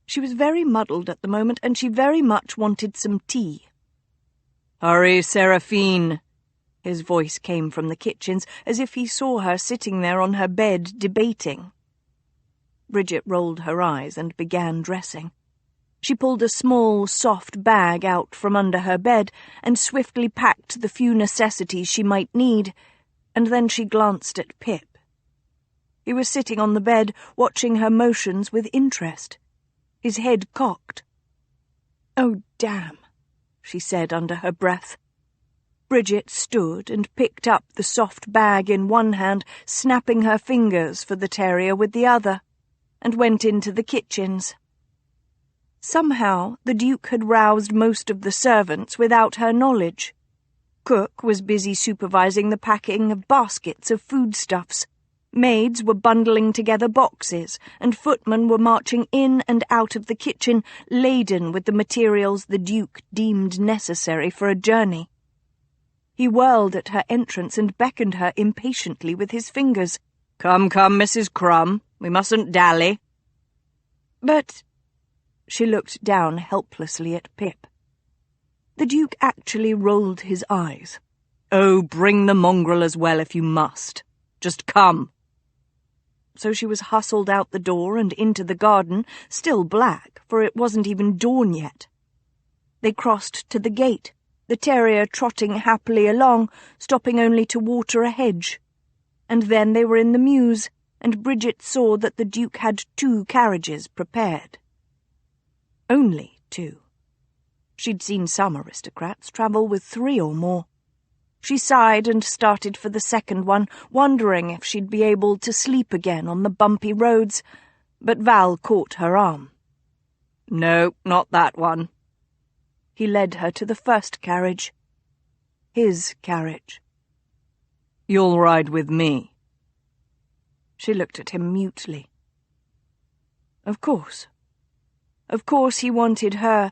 She was very muddled at the moment, and she very much wanted some tea. "Hurry, Seraphine!" His voice came from the kitchens, as if he saw her sitting there on her bed, debating. Bridget rolled her eyes and began dressing. She pulled a small, soft bag out from under her bed and swiftly packed the few necessities she might need, and then she glanced at Pip. He was sitting on the bed, watching her motions with interest, his head cocked. "Oh, damn," she said under her breath. Bridget stood and picked up the soft bag in one hand, snapping her fingers for the terrier with the other, and went into the kitchens. Somehow the Duke had roused most of the servants without her knowledge. Cook was busy supervising the packing of baskets of foodstuffs. Maids were bundling together boxes, and footmen were marching in and out of the kitchen, laden with the materials the Duke deemed necessary for a journey. He whirled at her entrance and beckoned her impatiently with his fingers. "Come, come, Mrs. Crumb, we mustn't dally." "But—" She looked down helplessly at Pip. The Duke actually rolled his eyes. "Oh, bring the mongrel as well if you must. Just come." So she was hustled out the door and into the garden, still black, for it wasn't even dawn yet. They crossed to the gate, the terrier trotting happily along, stopping only to water a hedge. And then they were in the mews, and Bridget saw that the Duke had 2 carriages prepared. Only 2. She'd seen some aristocrats travel with 3 or more. She sighed and started for the second one, wondering if she'd be able to sleep again on the bumpy roads, but Val caught her arm. "No, not that one." He led her to the first carriage. His carriage. "You'll ride with me." She looked at him mutely. Of course. Of course he wanted her,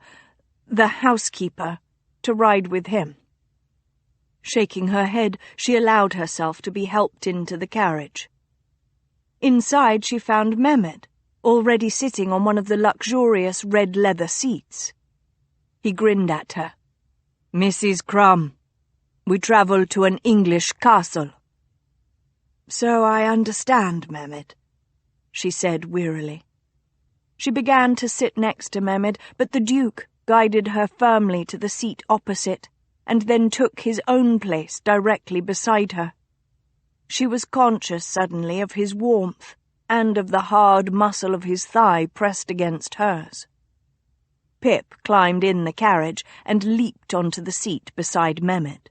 the housekeeper, to ride with him. Shaking her head, she allowed herself to be helped into the carriage. Inside she found Mehmed, already sitting on one of the luxurious red leather seats. He grinned at her. "Mrs. Crumb, we travel to an English castle." "So I understand, Mehmed," she said wearily. She began to sit next to Mehmed, but the Duke guided her firmly to the seat opposite, and then took his own place directly beside her. She was conscious suddenly of his warmth, and of the hard muscle of his thigh pressed against hers. Pip climbed in the carriage and leaped onto the seat beside Mehmed.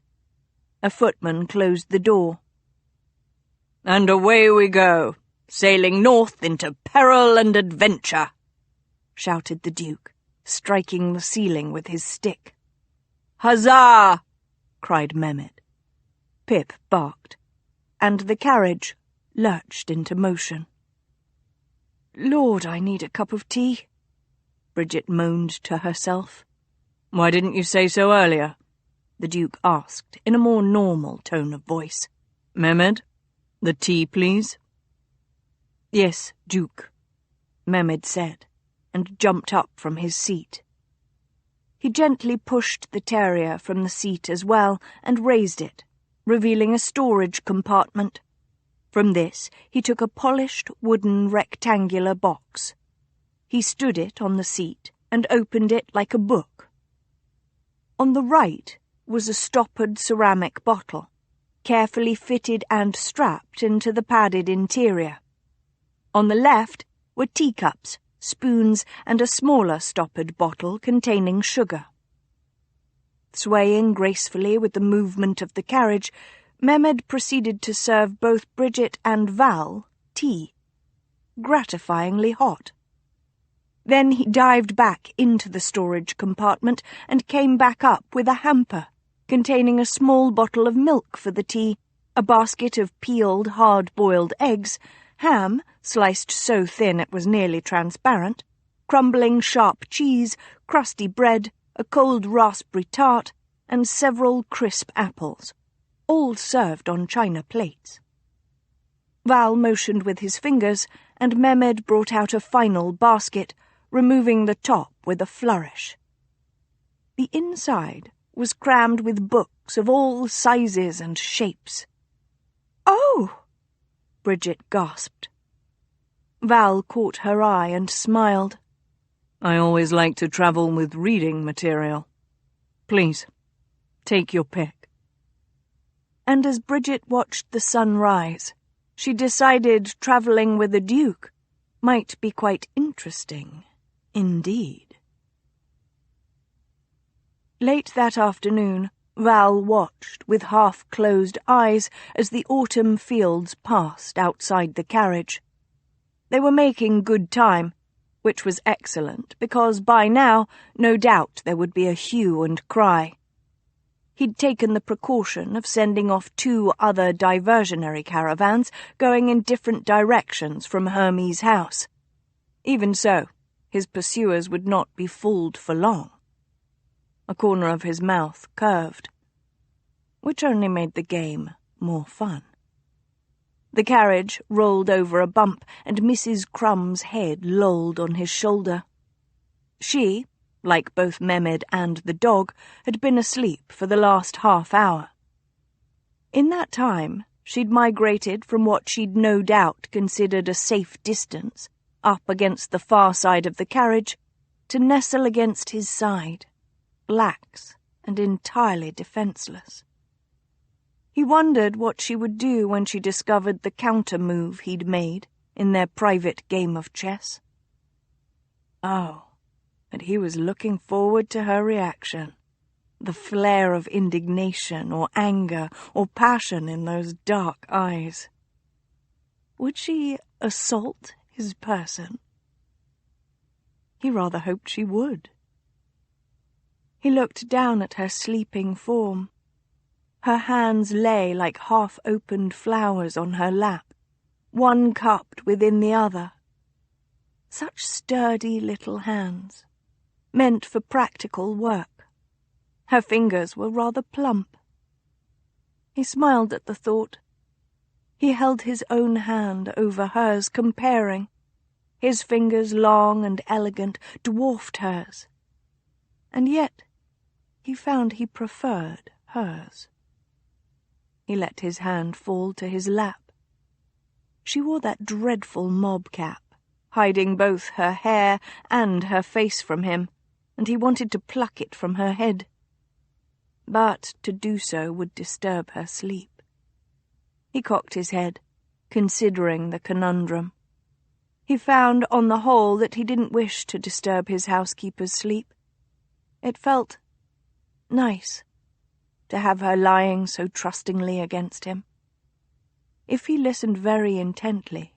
A footman closed the door. "And away we go, sailing north into peril and adventure," shouted the Duke, striking the ceiling with his stick. "Huzzah!" cried Mehmed. Pip barked, and the carriage lurched into motion. "Lord, I need a cup of tea," Bridget moaned to herself. "Why didn't you say so earlier?" the Duke asked in a more normal tone of voice. "Mehmed, the tea, please." "Yes, Duke," Mehmed said, and jumped up from his seat. He gently pushed the terrier from the seat as well and raised it, revealing a storage compartment. From this he took a polished wooden rectangular box. He stood it on the seat and opened it like a book. On the right was a stoppered ceramic bottle, carefully fitted and strapped into the padded interior. On the left were teacups, spoons, and a smaller stoppered bottle containing sugar. Swaying gracefully with the movement of the carriage, Mehmed proceeded to serve both Bridget and Val tea, gratifyingly hot. Then he dived back into the storage compartment and came back up with a hamper containing a small bottle of milk for the tea, a basket of peeled, hard-boiled eggs, ham, sliced so thin it was nearly transparent, crumbling sharp cheese, crusty bread, a cold raspberry tart, and several crisp apples, all served on china plates. Val motioned with his fingers, and Mehmed brought out a final basket, removing the top with a flourish. The inside was crammed with books of all sizes and shapes. "Oh!" Bridget gasped. Val caught her eye and smiled. "I always like to travel with reading material. Please, take your pick." And as Bridget watched the sun rise, she decided travelling with a duke might be quite interesting indeed. Late that afternoon, Val watched with half-closed eyes as the autumn fields passed outside the carriage. They were making good time, which was excellent, because by now, no doubt, there would be a hue and cry. He'd taken the precaution of sending off 2 other diversionary caravans going in different directions from Hermes' house. Even so, his pursuers would not be fooled for long. A corner of his mouth curved, which only made the game more fun. The carriage rolled over a bump, and Mrs. Crumb's head lolled on his shoulder. She, like both Mehmed and the dog, had been asleep for the last half hour. In that time, she'd migrated from what she'd no doubt considered a safe distance, up against the far side of the carriage, to nestle against his side, lax and entirely defenceless. He wondered what she would do when she discovered the counter-move he'd made in their private game of chess. Oh, and he was looking forward to her reaction, the flare of indignation or anger or passion in those dark eyes. Would she assault his person? He rather hoped she would. He looked down at her sleeping form. Her hands lay like half-opened flowers on her lap, one cupped within the other. Such sturdy little hands, meant for practical work. Her fingers were rather plump. He smiled at the thought. He held his own hand over hers, comparing. His fingers, long and elegant, dwarfed hers. And yet he found he preferred hers. He let his hand fall to his lap. She wore that dreadful mob cap, hiding both her hair and her face from him, and he wanted to pluck it from her head. But to do so would disturb her sleep. He cocked his head, considering the conundrum. He found, on the whole, that he didn't wish to disturb his housekeeper's sleep. It felt nice to have her lying so trustingly against him. If he listened very intently,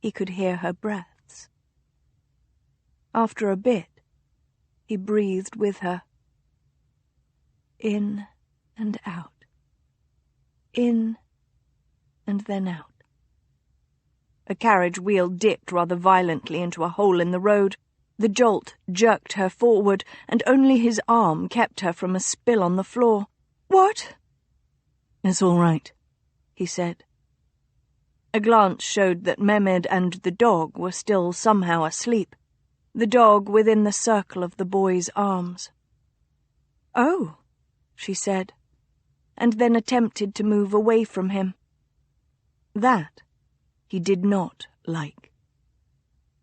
he could hear her breaths. After a bit, he breathed with her. In and out. In and then out. A carriage wheel dipped rather violently into a hole in the road. The jolt jerked her forward, and only his arm kept her from a spill on the floor. "What?" "It's all right," he said. A glance showed that Mehmed and the dog were still somehow asleep, the dog within the circle of the boy's arms. "Oh," she said, and then attempted to move away from him. That he did not like.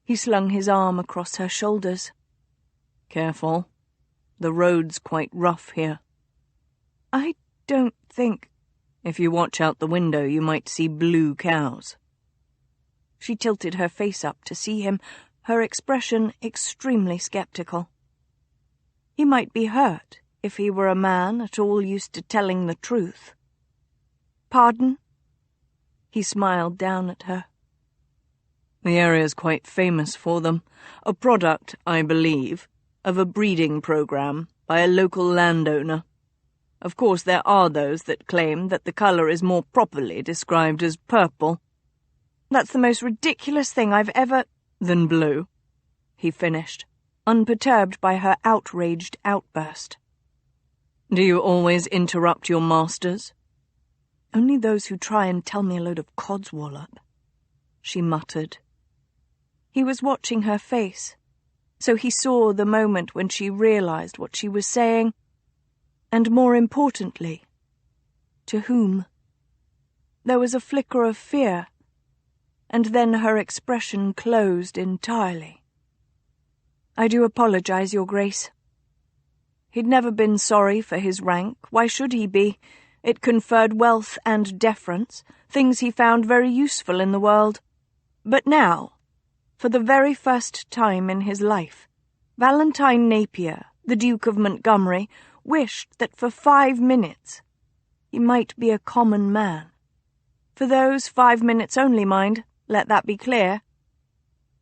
He slung his arm across her shoulders. "Careful. The road's quite rough here." "I don't think—" "If you watch out the window, you might see blue cows." She tilted her face up to see him, her expression extremely skeptical. He might be hurt if he were a man at all used to telling the truth. "Pardon?" He smiled down at her. "The area's quite famous for them. A product, I believe, of a breeding program by a local landowner. Of course, there are those that claim that the colour is more properly described as purple." "That's the most ridiculous thing I've ever—" "Than blue," he finished, unperturbed by her outraged outburst. "Do you always interrupt your masters?" "Only those who try and tell me a load of codswallop," she muttered. He was watching her face, so he saw the moment when she realized what she was saying, and more importantly, to whom. There was a flicker of fear, and then her expression closed entirely. "I do apologize, Your Grace." He'd never been sorry for his rank. Why should he be? It conferred wealth and deference, things he found very useful in the world. But now, for the very first time in his life, Valentine Napier, the Duke of Montgomery, wished that for 5 minutes he might be a common man. For those 5 minutes only, mind, let that be clear.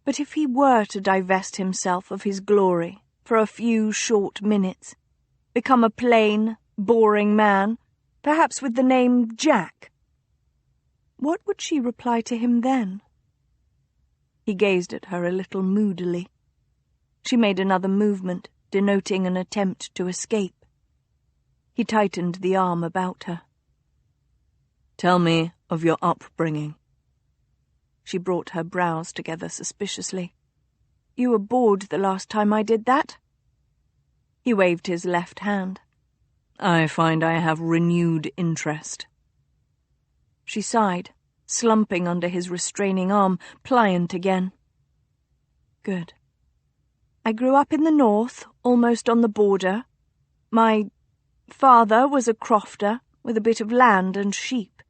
But if he were to divest himself of his glory for a few short minutes, become a plain, boring man, perhaps with the name Jack, what would she reply to him then? He gazed at her a little moodily. She made another movement, denoting an attempt to escape. He tightened the arm about her. Tell me of your upbringing. She brought her brows together suspiciously. You were bored the last time I did that. He waved his left hand. I find I have renewed interest. She sighed, slumping under his restraining arm, pliant again. Good. I grew up in the north, almost on the border. My father was a crofter with a bit of land and sheep.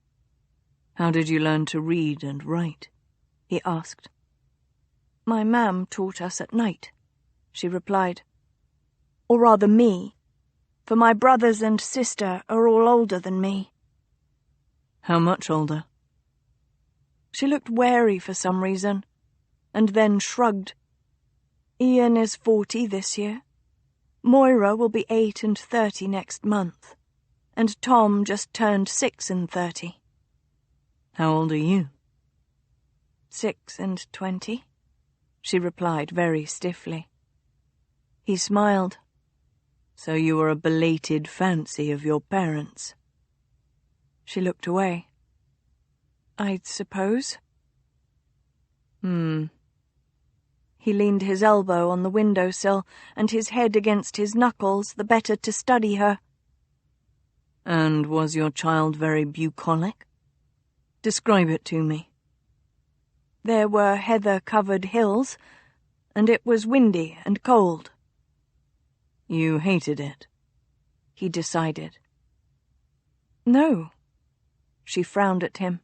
How did you learn to read and write? He asked. My mam taught us at night, she replied. Or rather me, for my brothers and sister are all older than me. How much older? She looked wary for some reason, and then shrugged. Ian is 40 this year. Moira will be 8 and 30 next month, and Tom just turned 6 and 30. How old are you? 6 and 20, she replied very stiffly. He smiled. So you were a belated fancy of your parents? She looked away. I suppose. He leaned his elbow on the windowsill and his head against his knuckles, the better to study her. And was your child very bucolic? Describe it to me. There were heather-covered hills, and it was windy and cold. You hated it? He decided. No. She frowned at him.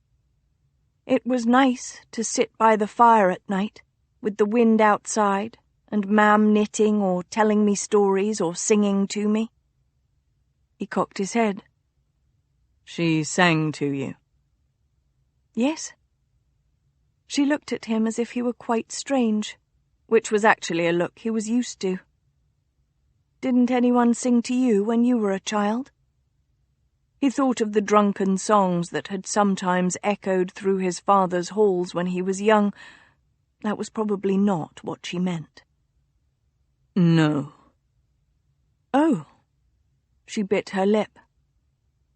It was nice to sit by the fire at night, with the wind outside, and Mam knitting or telling me stories or singing to me. He cocked his head. She sang to you? Yes. She looked at him as if he were quite strange, which was actually a look he was used to. Didn't anyone sing to you when you were a child? He thought of the drunken songs that had sometimes echoed through his father's halls when he was young. That was probably not what she meant. No. Oh. She bit her lip.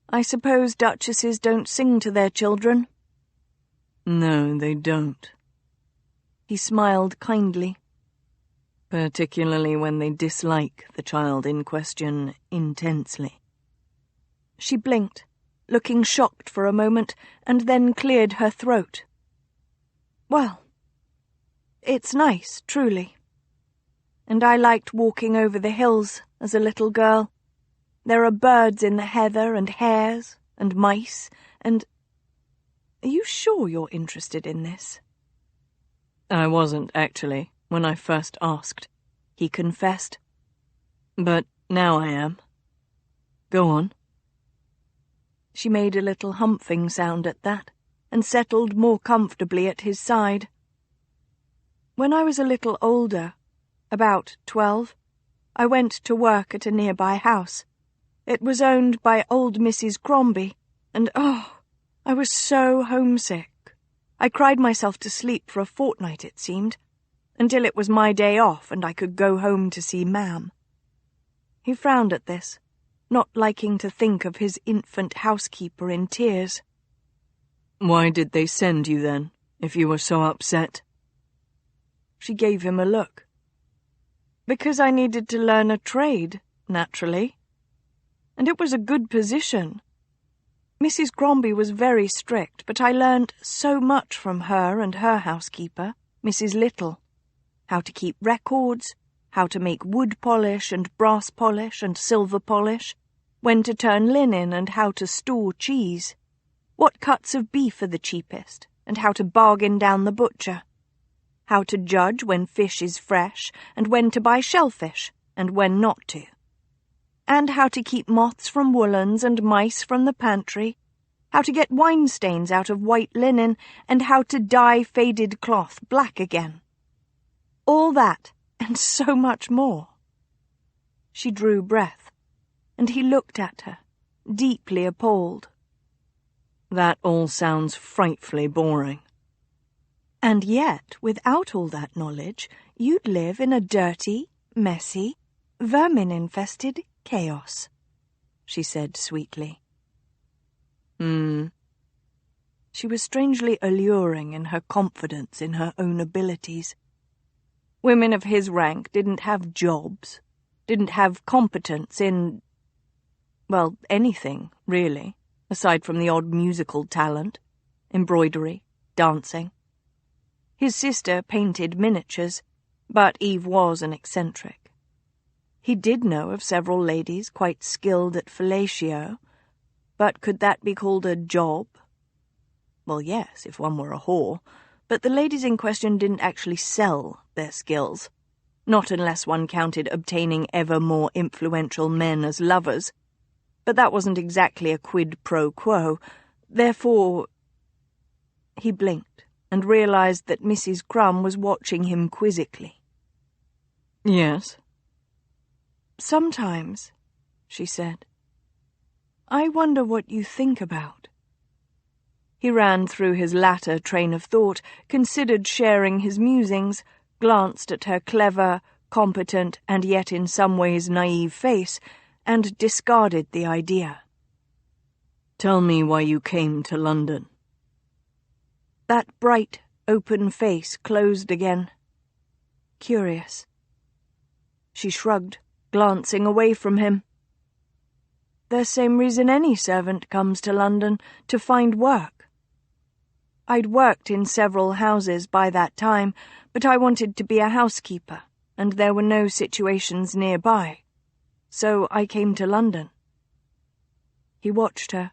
I suppose duchesses don't sing to their children? No, they don't. He smiled kindly. Particularly when they dislike the child in question intensely. She blinked, looking shocked for a moment, and then cleared her throat. Well, it's nice, truly. And I liked walking over the hills as a little girl. There are birds in the heather and hares and mice and... Are you sure you're interested in this? I wasn't, actually, when I first asked, he confessed. But now I am. Go on. She made a little humping sound at that, and settled more comfortably at his side. When I was a little older, about 12, I went to work at a nearby house. It was owned by old Mrs. Crombie, and I was so homesick. I cried myself to sleep for a fortnight, it seemed, until it was my day off and I could go home to see Mam. He frowned at this, not liking to think of his infant housekeeper in tears. Why did they send you then, if you were so upset? She gave him a look. Because I needed to learn a trade, naturally. And it was a good position. Mrs. Crombie was very strict, but I learnt so much from her and her housekeeper, Mrs. Little. How to keep records, how to make wood polish and brass polish and silver polish, when to turn linen and how to store cheese, what cuts of beef are the cheapest, and how to bargain down the butcher, how to judge when fish is fresh and when to buy shellfish and when not to, and how to keep moths from woolens and mice from the pantry, how to get wine stains out of white linen, and how to dye faded cloth black again, All that, and so much more. She drew breath, and he looked at her, deeply appalled. That all sounds frightfully boring. And yet, without all that knowledge, you'd live in a dirty, messy, vermin-infested chaos, she said sweetly. She was strangely alluring in her confidence in her own abilities. Women of his rank didn't have jobs, didn't have competence in, well, anything, really, aside from the odd musical talent, embroidery, dancing. His sister painted miniatures, but Eve was an eccentric. He did know of several ladies quite skilled at fellatio, but could that be called a job? Well, yes, if one were a whore, but the ladies in question didn't actually sell their skills, not unless one counted obtaining ever more influential men as lovers. But that wasn't exactly a quid pro quo, therefore... He blinked and realized that Mrs. Crumb was watching him quizzically. Yes? Sometimes, she said, I wonder what you think about. He ran through his latter train of thought, considered sharing his musings, glanced at her clever, competent, and yet in some ways naive face, and discarded the idea. Tell me why you came to London. That bright, open face closed again. Curious. She shrugged, glancing away from him. The same reason any servant comes to London, to find work. I'd worked in several houses by that time, but I wanted to be a housekeeper, and there were no situations nearby. So I came to London. He watched her,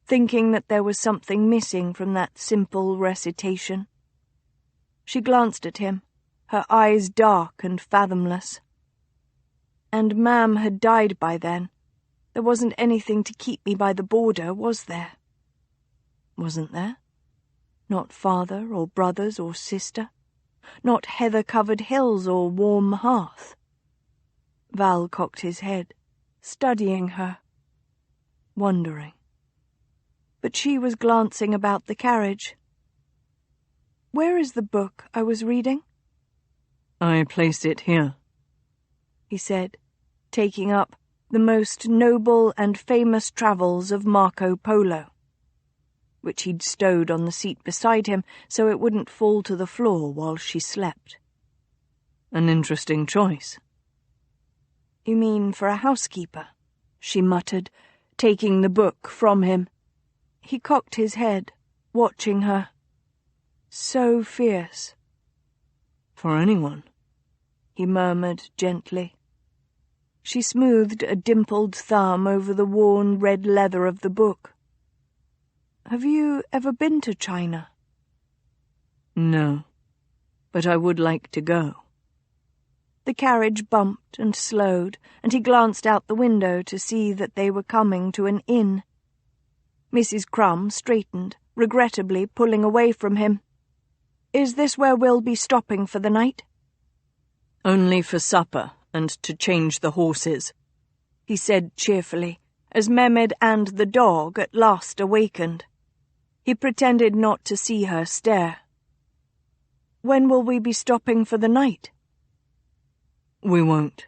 thinking that there was something missing from that simple recitation. She glanced at him, her eyes dark and fathomless. And Mam had died by then. There wasn't anything to keep me by the border, was there? Wasn't there? Not father or brothers or sister. Not heather-covered hills or warm hearth. Val cocked his head, studying her, wondering. But she was glancing about the carriage. Where is the book I was reading? I placed it here, he said, taking up The Most Noble and Famous Travels of Marco Polo, which he'd stowed on the seat beside him so it wouldn't fall to the floor while she slept. An interesting choice. You mean for a housekeeper? She muttered, taking the book from him. He cocked his head, watching her. So fierce. For anyone, he murmured gently. She smoothed a dimpled thumb over the worn red leather of the book. Have you ever been to China? No, but I would like to go. The carriage bumped and slowed, and he glanced out the window to see that they were coming to an inn. Mrs. Crumb straightened, regrettably pulling away from him. Is this where we'll be stopping for the night? Only for supper and to change the horses, he said cheerfully, as Mehmed and the dog at last awakened. He pretended not to see her stare. When will we be stopping for the night? We won't.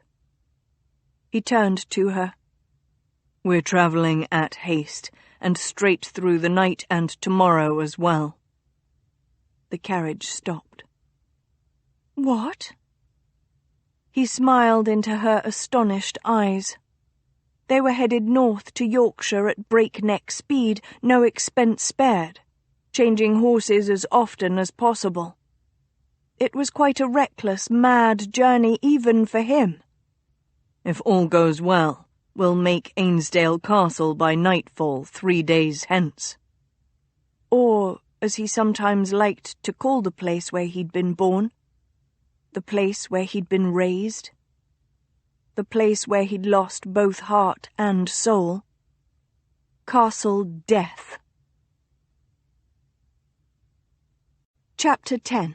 He turned to her. We're travelling at haste, and straight through the night and tomorrow as well. The carriage stopped. What? He smiled into her astonished eyes. They were headed north to Yorkshire at breakneck speed, no expense spared, changing horses as often as possible. It was quite a reckless, mad journey even for him. If all goes well, we'll make Ainsdale Castle by nightfall 3 days hence. Or, as he sometimes liked to call the place where he'd been born, the place where he'd been raised, the place where he'd lost both heart and soul. Castle Death. Chapter 10.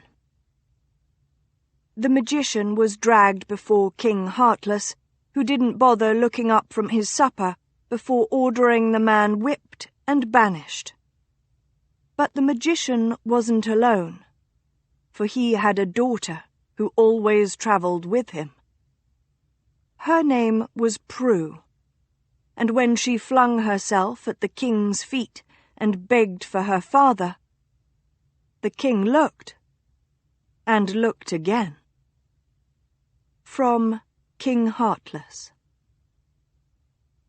The magician was dragged before King Heartless, who didn't bother looking up from his supper before ordering the man whipped and banished. But the magician wasn't alone, for he had a daughter who always travelled with him. Her name was Prue, and when she flung herself at the king's feet and begged for her father, the king looked, and looked again. From King Heartless.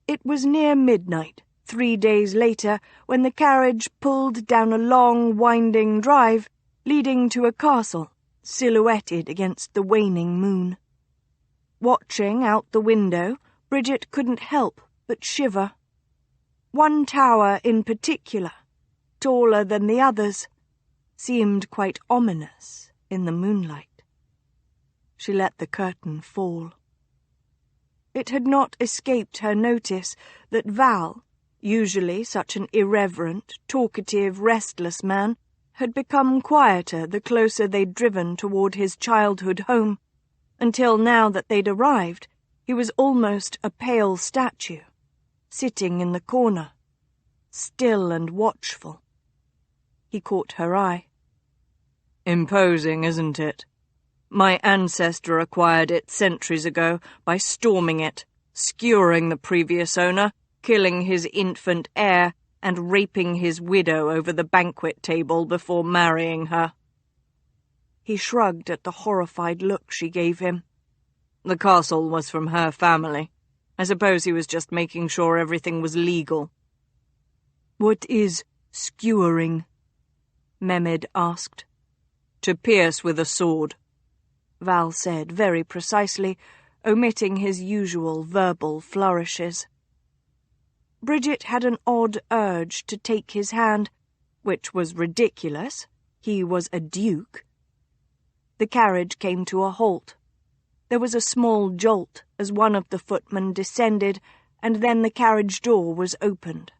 It was near midnight, 3 days later, when the carriage pulled down a long, winding drive leading to a castle silhouetted against the waning moon. Watching out the window, Bridget couldn't help but shiver. One tower in particular, taller than the others, seemed quite ominous in the moonlight. She let the curtain fall. It had not escaped her notice that Val, usually such an irreverent, talkative, restless man, had become quieter the closer they'd driven toward his childhood home, until now that they'd arrived, he was almost a pale statue, sitting in the corner, still and watchful. He caught her eye. "Imposing, isn't it? My ancestor acquired it centuries ago by storming it, skewering the previous owner, killing his infant heir, and raping his widow over the banquet table before marrying her." He shrugged at the horrified look she gave him. "The castle was from her family. I suppose he was just making sure everything was legal." "What is skewering?" Mehmed asked. "To pierce with a sword," Val said very precisely, omitting his usual verbal flourishes. Bridget had an odd urge to take his hand, which was ridiculous. He was a duke. The carriage came to a halt. There was a small jolt as one of the footmen descended, and then the carriage door was opened.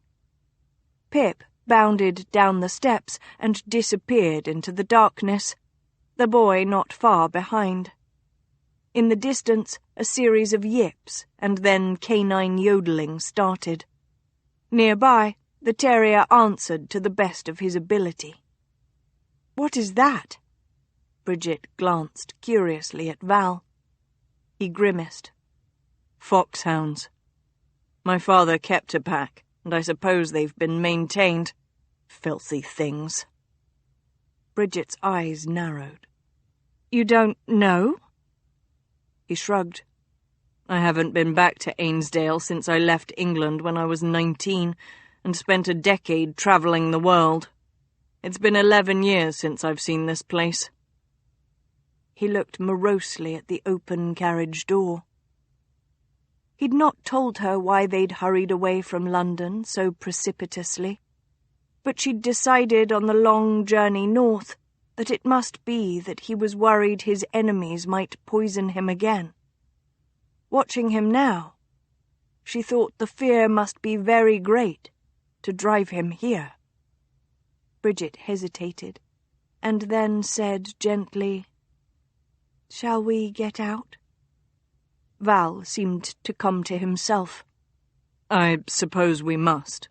Pip bounded down the steps and disappeared into the darkness, the boy not far behind. In the distance, a series of yips and then canine yodeling started. Nearby, the terrier answered to the best of his ability. "What is that?" Bridget glanced curiously at Val. He grimaced. "Foxhounds. My father kept a pack, and I suppose they've been maintained. Filthy things." Bridget's eyes narrowed. "You don't know?" He shrugged. "I haven't been back to Ainsdale since I left England when I was 19 and spent a decade travelling the world. It's been 11 years since I've seen this place." He looked morosely at the open carriage door. He'd not told her why they'd hurried away from London so precipitously, but she'd decided on the long journey north that it must be that he was worried his enemies might poison him again. Watching him now, she thought the fear must be very great to drive him here. Bridget hesitated, and then said gently, "Shall we get out?" Val seemed to come to himself. "I suppose we must."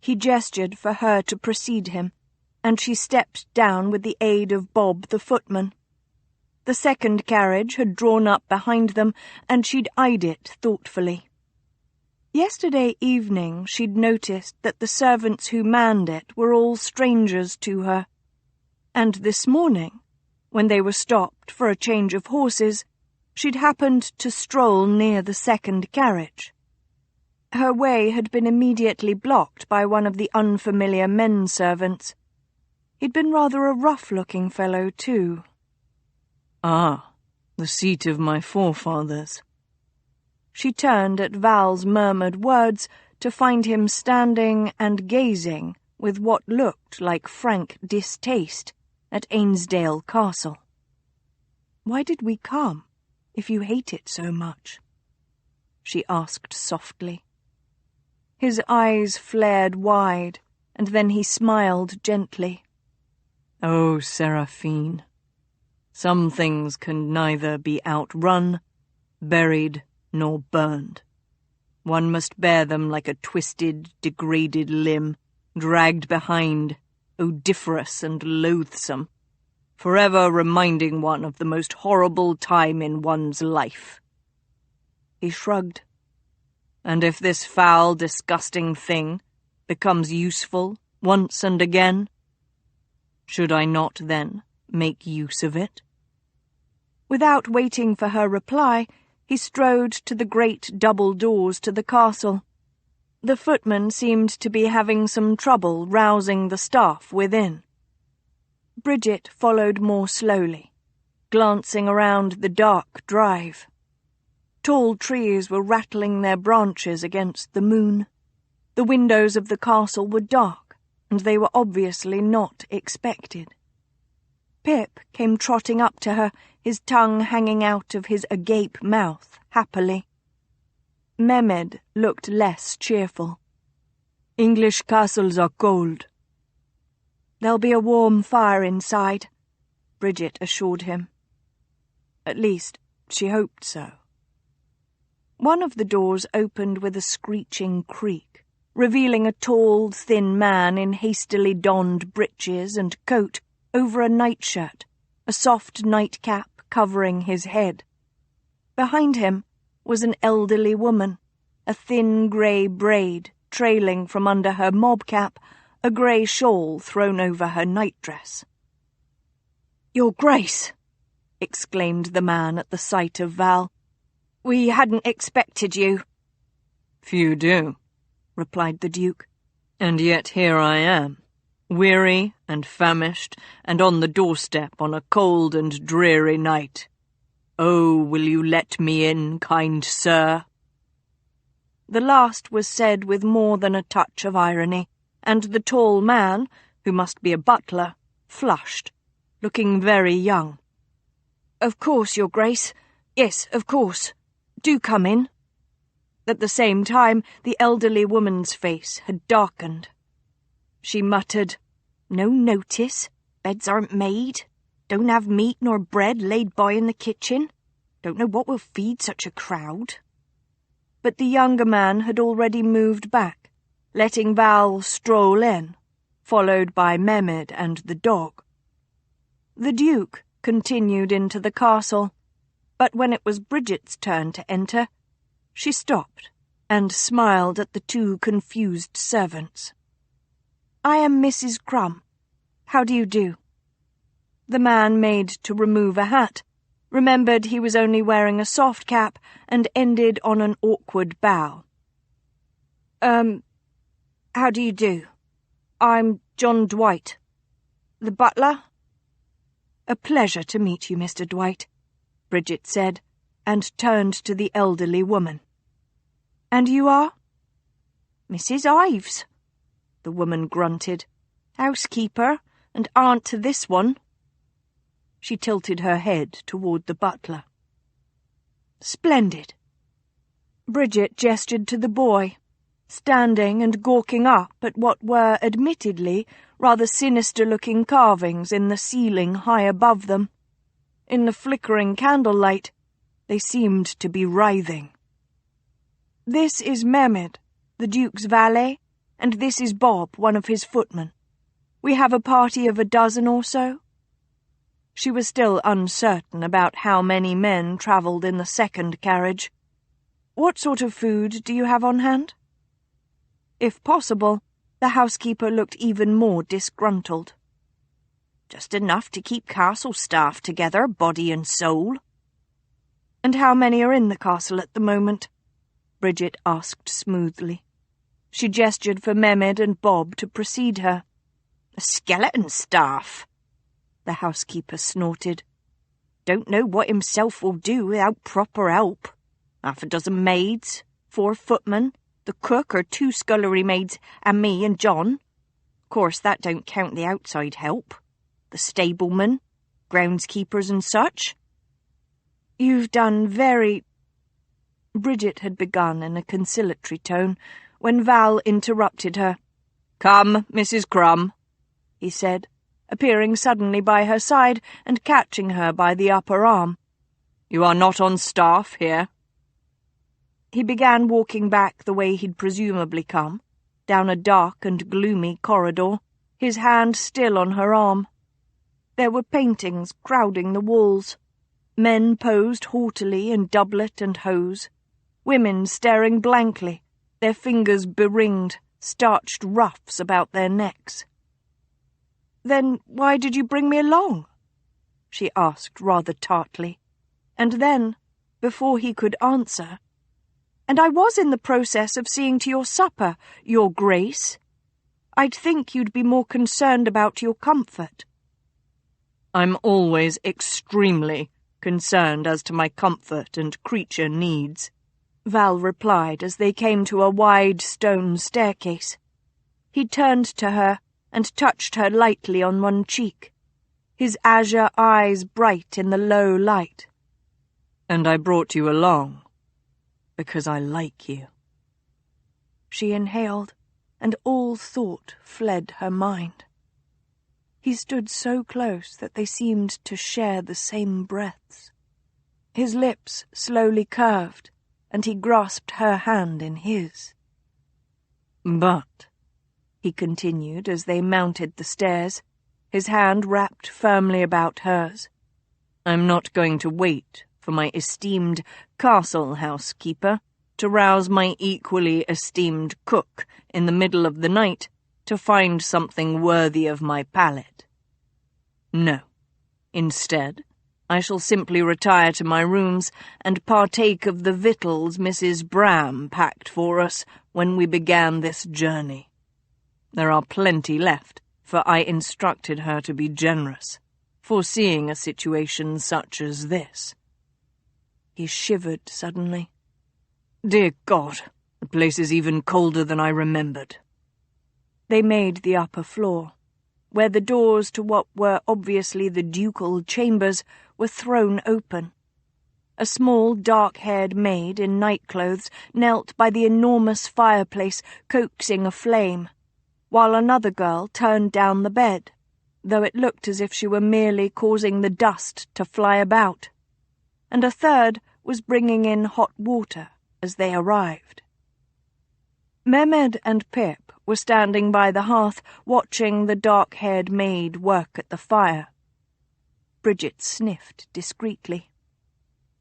He gestured for her to precede him, and she stepped down with the aid of Bob the footman. The second carriage had drawn up behind them, and she'd eyed it thoughtfully. Yesterday evening she'd noticed that the servants who manned it were all strangers to her, and this morning, when they were stopped for a change of horses, she'd happened to stroll near the second carriage. Her way had been immediately blocked by one of the unfamiliar men-servants. He'd been rather a rough-looking fellow, too. "Ah, the seat of my forefathers." She turned at Val's murmured words to find him standing and gazing with what looked like frank distaste at Ainsdale Castle. "Why did we come, if you hate it so much?" she asked softly. His eyes flared wide, and then he smiled gently. "Oh, Seraphine, Some things can neither be outrun, buried, nor burned. One must bear them like a twisted, degraded limb, dragged behind, odoriferous and loathsome, forever reminding one of the most horrible time in one's life. He shrugged. And if this foul, disgusting thing becomes useful once and again, should I not then make use of it? Without waiting for her reply, he strode to the great double doors to the castle. The footman seemed to be having some trouble rousing the staff within. Bridget followed more slowly, glancing around the dark drive. Tall trees were rattling their branches against the moon. The windows of the castle were dark, and they were obviously not expected. Pip came trotting up to her, his tongue hanging out of his agape mouth, happily. Mehmed looked less cheerful. English castles are cold. There'll be a warm fire inside, Bridget assured him. At least, she hoped so. One of the doors opened with a screeching creak, revealing a tall, thin man in hastily donned breeches and coat over a nightshirt, a soft nightcap covering his head. Behind him was an elderly woman, a thin grey braid trailing from under her mob cap, a grey shawl thrown over her nightdress. "Your Grace!" exclaimed the man at the sight of Val. "We hadn't expected you." "Few do," replied the Duke, "and yet here I am, weary and famished, and on the doorstep on a cold and dreary night. Oh, will you let me in, kind sir?" The last was said with more than a touch of irony, and the tall man, who must be a butler, flushed, looking very young. "Of course, Your Grace. Yes, of course. Do come in." At the same time, the elderly woman's face had darkened. She muttered, "No notice. Beds aren't made. Don't have meat nor bread laid by in the kitchen. Don't know what will feed such a crowd." But the younger man had already moved back, letting Val stroll in, followed by Mehmed and the dog. The Duke continued into the castle, but when it was Bridget's turn to enter, she stopped and smiled at the two confused servants. "I am Mrs. Crumb. How do you do?" The man made to remove a hat, remembered he was only wearing a soft cap, and ended on an awkward bow. How do you do? I'm John Dwight. The butler?" "A pleasure to meet you, Mr. Dwight," Bridget said, and turned to the elderly woman. "And you are?" "Mrs. Ives," the woman grunted. "Housekeeper and aunt to this one." She tilted her head toward the butler. "Splendid." Bridget gestured to the boy, standing and gawking up at what were, admittedly, rather sinister-looking carvings in the ceiling high above them. In the flickering candlelight, they seemed to be writhing. "This is Mehmed, the Duke's valet, and this is Bob, one of his footmen. We have a party of a dozen or so." She was still uncertain about how many men travelled in the second carriage. "What sort of food do you have on hand?" If possible, the housekeeper looked even more disgruntled. "Just enough to keep castle staff together, body and soul." "And how many are in the castle at the moment?" Bridget asked smoothly. She gestured for Mehmed and Bob to precede her. "A skeleton staff," the housekeeper snorted. "Don't know what himself will do without proper help. 1/2 a dozen maids, 4 footmen, the cook or 2 scullery maids, and me and John. Of course, that don't count the outside help. The stablemen, groundskeepers and such." "You've done very—" Bridget had begun in a conciliatory tone, when Val interrupted her. "Come, Mrs. Crumb," he said, appearing suddenly by her side and catching her by the upper arm. "You are not on staff here?" He began walking back the way he'd presumably come, down a dark and gloomy corridor, his hand still on her arm. There were paintings crowding the walls. Men posed haughtily in doublet and hose. Women staring blankly, their fingers beringed, starched ruffs about their necks. "Then why did you bring me along?" she asked rather tartly, and then, before he could answer, "And I was in the process of seeing to your supper, Your Grace. I'd think you'd be more concerned about your comfort." "I'm always extremely concerned as to my comfort and creature needs," Val replied as they came to a wide stone staircase. He turned to her and touched her lightly on one cheek, his azure eyes bright in the low light. "And I brought you along because I like you." She inhaled, and all thought fled her mind. He stood so close that they seemed to share the same breaths. His lips slowly curved, and he grasped her hand in his. "But," he continued as they mounted the stairs, his hand wrapped firmly about hers, "I'm not going to wait for my esteemed castle housekeeper to rouse my equally esteemed cook in the middle of the night to find something worthy of my palate. No. Instead, I shall simply retire to my rooms and partake of the victuals Mrs. Bram packed for us when we began this journey. There are plenty left, for I instructed her to be generous, foreseeing a situation such as this." He shivered suddenly. "Dear God, the place is even colder than I remembered." They made the upper floor, where the doors to what were obviously the ducal chambers were thrown open. A small, dark-haired maid in nightclothes knelt by the enormous fireplace, coaxing a flame, while another girl turned down the bed, though it looked as if she were merely causing the dust to fly about, and a third was bringing in hot water as they arrived. Mehmed and Pip were standing by the hearth, watching the dark-haired maid work at the fire. Bridget sniffed discreetly.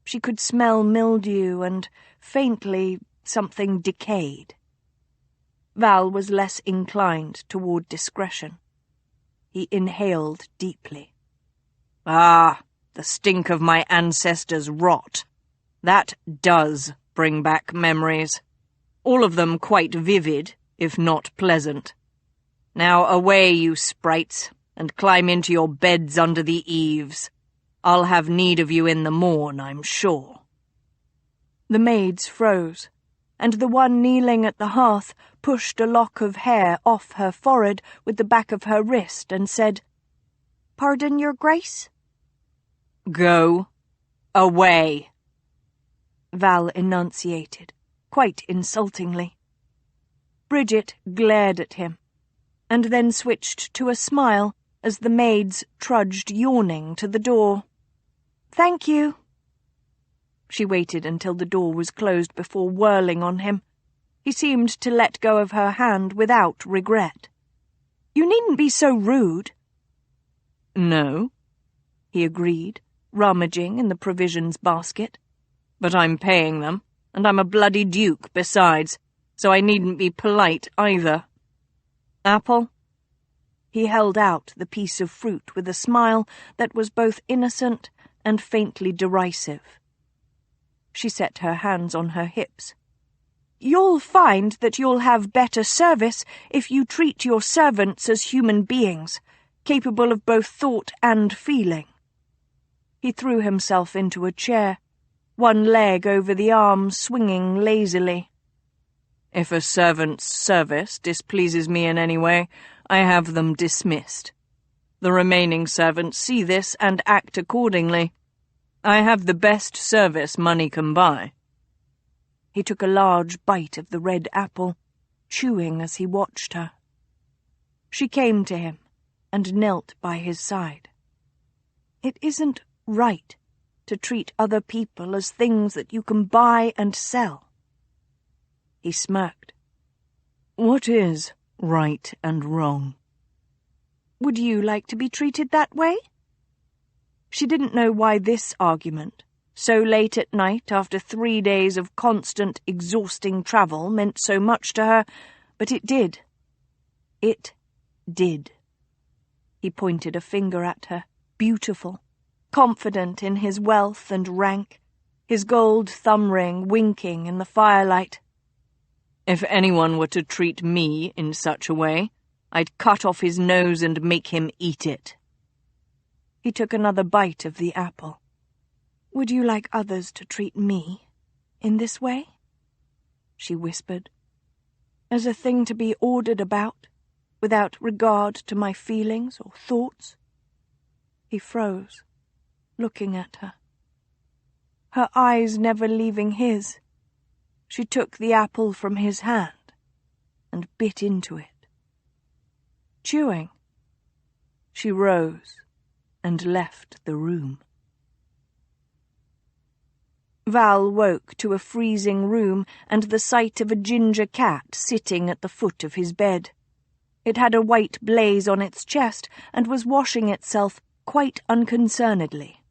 She could smell mildew and, faintly, something decayed. Val was less inclined toward discretion. He inhaled deeply. "Ah, the stink of my ancestors' rot. That does bring back memories. All of them quite vivid, if not pleasant. Now away, you sprites, and climb into your beds under the eaves. I'll have need of you in the morn, I'm sure." The maids froze, and the one kneeling at the hearth pushed a lock of hair off her forehead with the back of her wrist and said, "Pardon, Your Grace?" "Go away," Val enunciated, quite insultingly. Bridget glared at him, and then switched to a smile as the maids trudged yawning to the door. "Thank you." She waited until the door was closed before whirling on him. He seemed to let go of her hand without regret. "You needn't be so rude." "No," he agreed, rummaging in the provisions basket. "But I'm paying them, and I'm a bloody duke besides, so I needn't be polite either. Apple?" He held out the piece of fruit with a smile that was both innocent and faintly derisive. She set her hands on her hips. "You'll find that you'll have better service if you treat your servants as human beings, capable of both thought and feeling." He threw himself into a chair, one leg over the arm, swinging lazily. "If a servant's service displeases me in any way, I have them dismissed. The remaining servants see this and act accordingly. I have the best service money can buy." He took a large bite of the red apple, chewing as he watched her. She came to him, and knelt by his side. It isn't right to treat other people as things that you can buy and sell. He smirked. What is right and wrong? Would you like to be treated that way? She didn't know why this argument, so late at night after 3 days of constant, exhausting travel, meant so much to her, but it did. It did. He pointed a finger at her, beautiful, confident in his wealth and rank, his gold thumb ring winking in the firelight. If anyone were to treat me in such a way, I'd cut off his nose and make him eat it. He took another bite of the apple. Would you like others to treat me in this way? She whispered. As a thing to be ordered about, without regard to my feelings or thoughts? He froze, looking at her. Her eyes never leaving his, she took the apple from his hand and bit into it. Chewing, she rose and left the room. Val woke to a freezing room and the sight of a ginger cat sitting at the foot of his bed. It had a white blaze on its chest and was washing itself quite unconcernedly.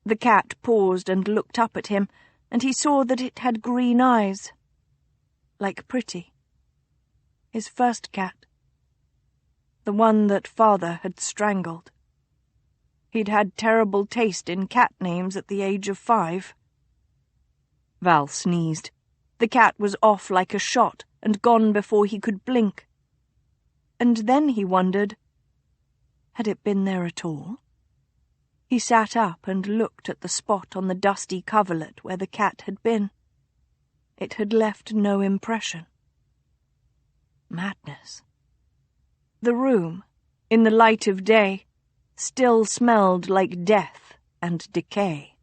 The cat paused and looked up at him, and he saw that it had green eyes, like Pretty, his first cat, the one that father had strangled. He'd had terrible taste in cat names at the age of 5. Val sneezed. The cat was off like a shot and gone before he could blink. And then he wondered, had it been there at all? He sat up and looked at the spot on the dusty coverlet where the cat had been. It had left no impression. Madness. The room, in the light of day, still smelled like death and decay.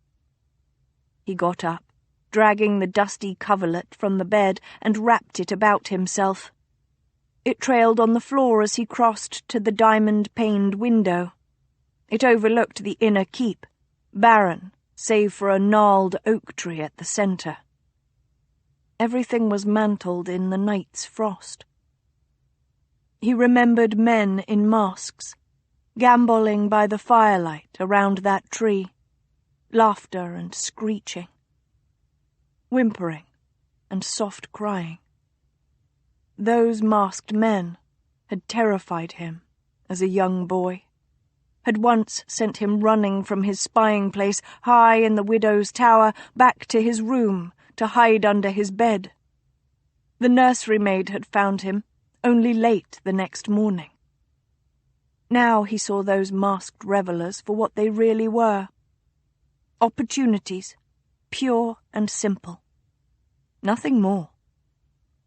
He got up, dragging the dusty coverlet from the bed, and wrapped it about himself. It trailed on the floor as he crossed to the diamond-paned window. It overlooked the inner keep, barren, save for a gnarled oak tree at the centre. Everything was mantled in the night's frost. He remembered men in masks, gambolling by the firelight around that tree, laughter and screeching, whimpering and soft crying. Those masked men had terrified him as a young boy, had once sent him running from his spying place high in the widow's tower back to his room to hide under his bed. The nursery maid had found him only late the next morning. Now he saw those masked revellers for what they really were. Opportunities, pure and simple. Nothing more.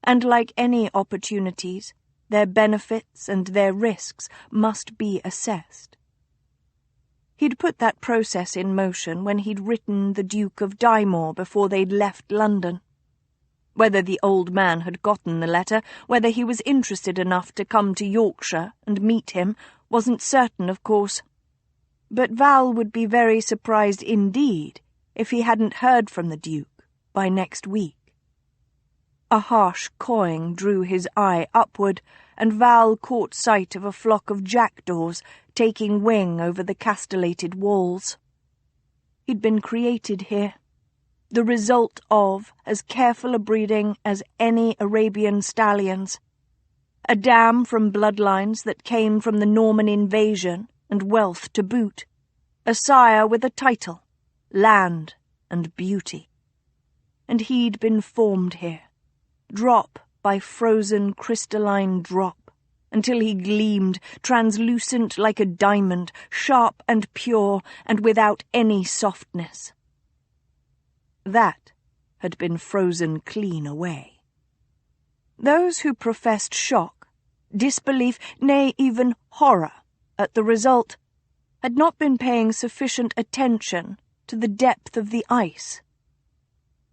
And like any opportunities, their benefits and their risks must be assessed. He'd put that process in motion when he'd written the Duke of Dymore before they'd left London. Whether the old man had gotten the letter, whether he was interested enough to come to Yorkshire and meet him, wasn't certain, of course. But Val would be very surprised indeed if he hadn't heard from the Duke by next week. A harsh cawing drew his eye upward, and Val caught sight of a flock of jackdaws taking wing over the castellated walls. He'd been created here, the result of as careful a breeding as any Arabian stallions, a dam from bloodlines that came from the Norman invasion and wealth to boot, a sire with a title, land and beauty. And he'd been formed here, drop by frozen crystalline drop, until he gleamed, translucent like a diamond, sharp and pure, and without any softness. That had been frozen clean away. Those who professed shock, disbelief, nay, even horror at the result, had not been paying sufficient attention to the depth of the ice.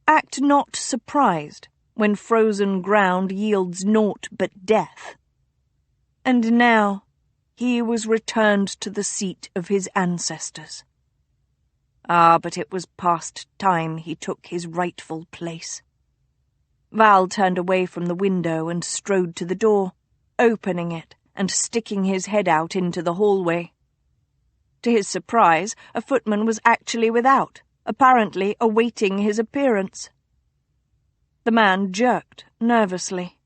Act not surprised when frozen ground yields naught but death. And now he was returned to the seat of his ancestors. But it was past time he took his rightful place. Val turned away from the window and strode to the door, opening it and sticking his head out into the hallway. To his surprise, a footman was actually without, apparently awaiting his appearance. The man jerked nervously.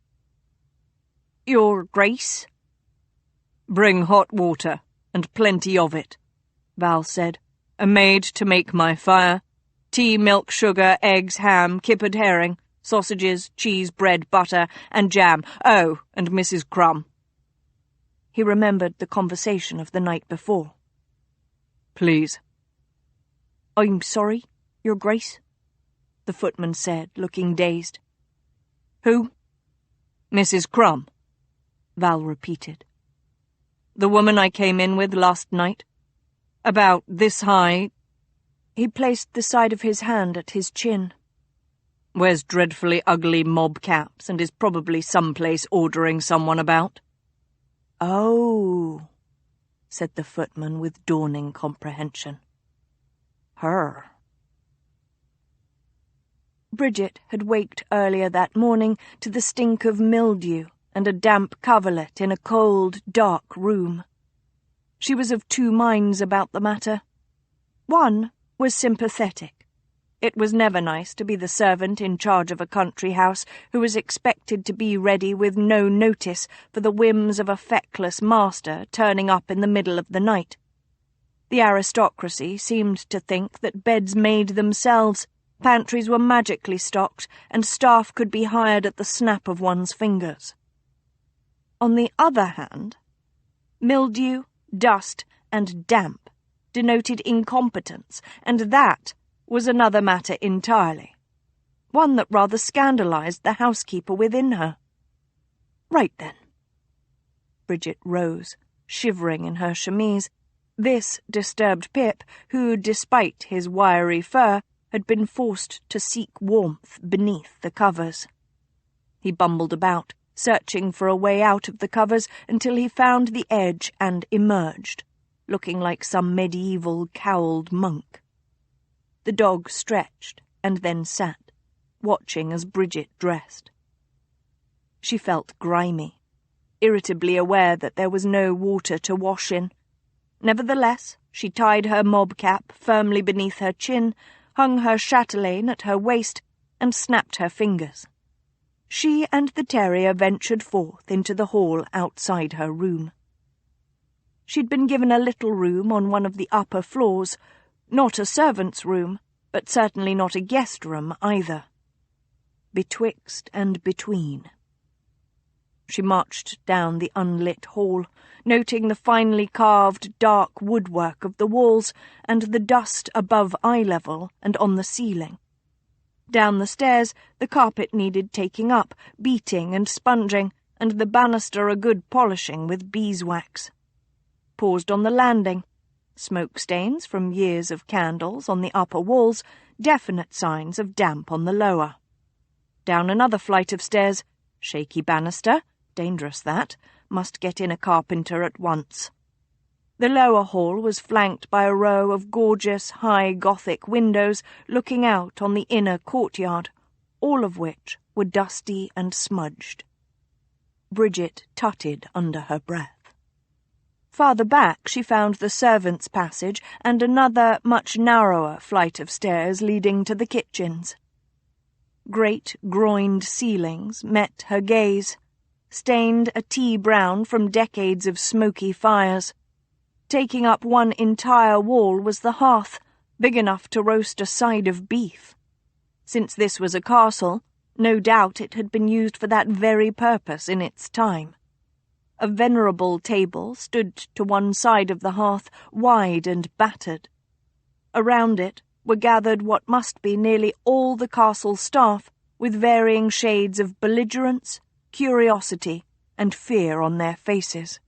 "Your Grace?" "Bring hot water, and plenty of it," Val said. "A maid to make my fire. Tea, milk, sugar, eggs, ham, kippered herring, sausages, cheese, bread, butter, and jam. Oh, and Mrs. Crumb." He remembered the conversation of the night before. "Please." "I'm sorry, Your Grace," the footman said, looking dazed. "Who?" "Mrs. Crumb," Val repeated. "The woman I came in with last night. About this high." He placed the side of his hand at his chin. "Wears dreadfully ugly mob caps and is probably someplace ordering someone about." "Oh," said the footman with dawning comprehension. "Her." Bridget had waked earlier that morning to the stink of mildew and a damp coverlet in a cold, dark room. She was of two minds about the matter. One was sympathetic. It was never nice to be the servant in charge of a country house who was expected to be ready with no notice for the whims of a feckless master turning up in the middle of the night. The aristocracy seemed to think that beds made themselves, pantries were magically stocked, and staff could be hired at the snap of one's fingers. On the other hand, mildew, dust, and damp denoted incompetence, and that was another matter entirely, one that rather scandalized the housekeeper within her. Right then. Bridget rose, shivering in her chemise. This disturbed Pip, who, despite his wiry fur, had been forced to seek warmth beneath the covers. He bumbled about, searching for a way out of the covers until he found the edge and emerged, looking like some medieval cowled monk. The dog stretched and then sat, watching as Bridget dressed. She felt grimy, irritably aware that there was no water to wash in. Nevertheless, she tied her mob cap firmly beneath her chin, hung her chatelaine at her waist, and snapped her fingers. She and the terrier ventured forth into the hall outside her room. She'd been given a little room on one of the upper floors, not a servant's room, but certainly not a guest room either. Betwixt and between. She marched down the unlit hall, noting the finely carved dark woodwork of the walls and the dust above eye level and on the ceiling. Down the stairs, the carpet needed taking up, beating and sponging, and the banister a good polishing with beeswax. Paused on the landing. Smoke stains from years of candles on the upper walls, definite signs of damp on the lower. Down another flight of stairs, shaky banister, dangerous that, must get in a carpenter at once. The lower hall was flanked by a row of gorgeous high Gothic windows looking out on the inner courtyard, all of which were dusty and smudged. Bridget tutted under her breath. Farther back she found the servants' passage and another, much narrower flight of stairs leading to the kitchens. Great groined ceilings met her gaze, stained a tea-brown from decades of smoky fires. Taking up one entire wall was the hearth, big enough to roast a side of beef. Since this was a castle, no doubt it had been used for that very purpose in its time. A venerable table stood to one side of the hearth, wide and battered. Around it were gathered what must be nearly all the castle staff, with varying shades of belligerence, curiosity, and fear on their faces.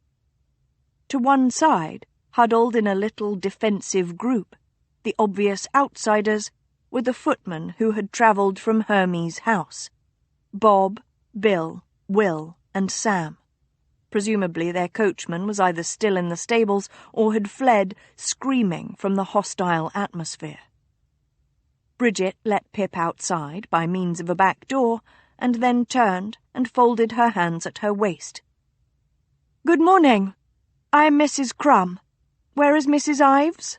To one side, huddled in a little defensive group, the obvious outsiders, were the footmen who had travelled from Hermes' house: Bob, Bill, Will, and Sam. Presumably their coachman was either still in the stables or had fled, screaming from the hostile atmosphere. Bridget let Pip outside by means of a back door, and then turned and folded her hands at her waist. "Good morning. I'm Mrs. Crumb. Where is Mrs. Ives?"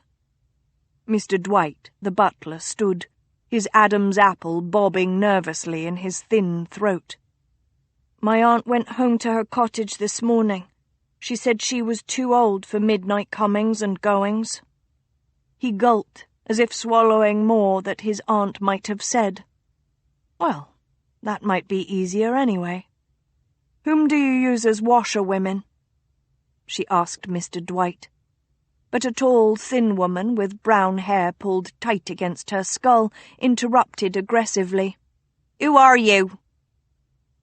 Mr. Dwight, the butler, stood, his Adam's apple bobbing nervously in his thin throat. "My aunt went home to her cottage this morning. She said she was too old for midnight comings and goings." He gulped, as if swallowing more that his aunt might have said. Well, that might be easier anyway. "Whom do you use as washerwomen?" she asked Mr. Dwight. But a tall, thin woman with brown hair pulled tight against her skull interrupted aggressively. "Who are you?"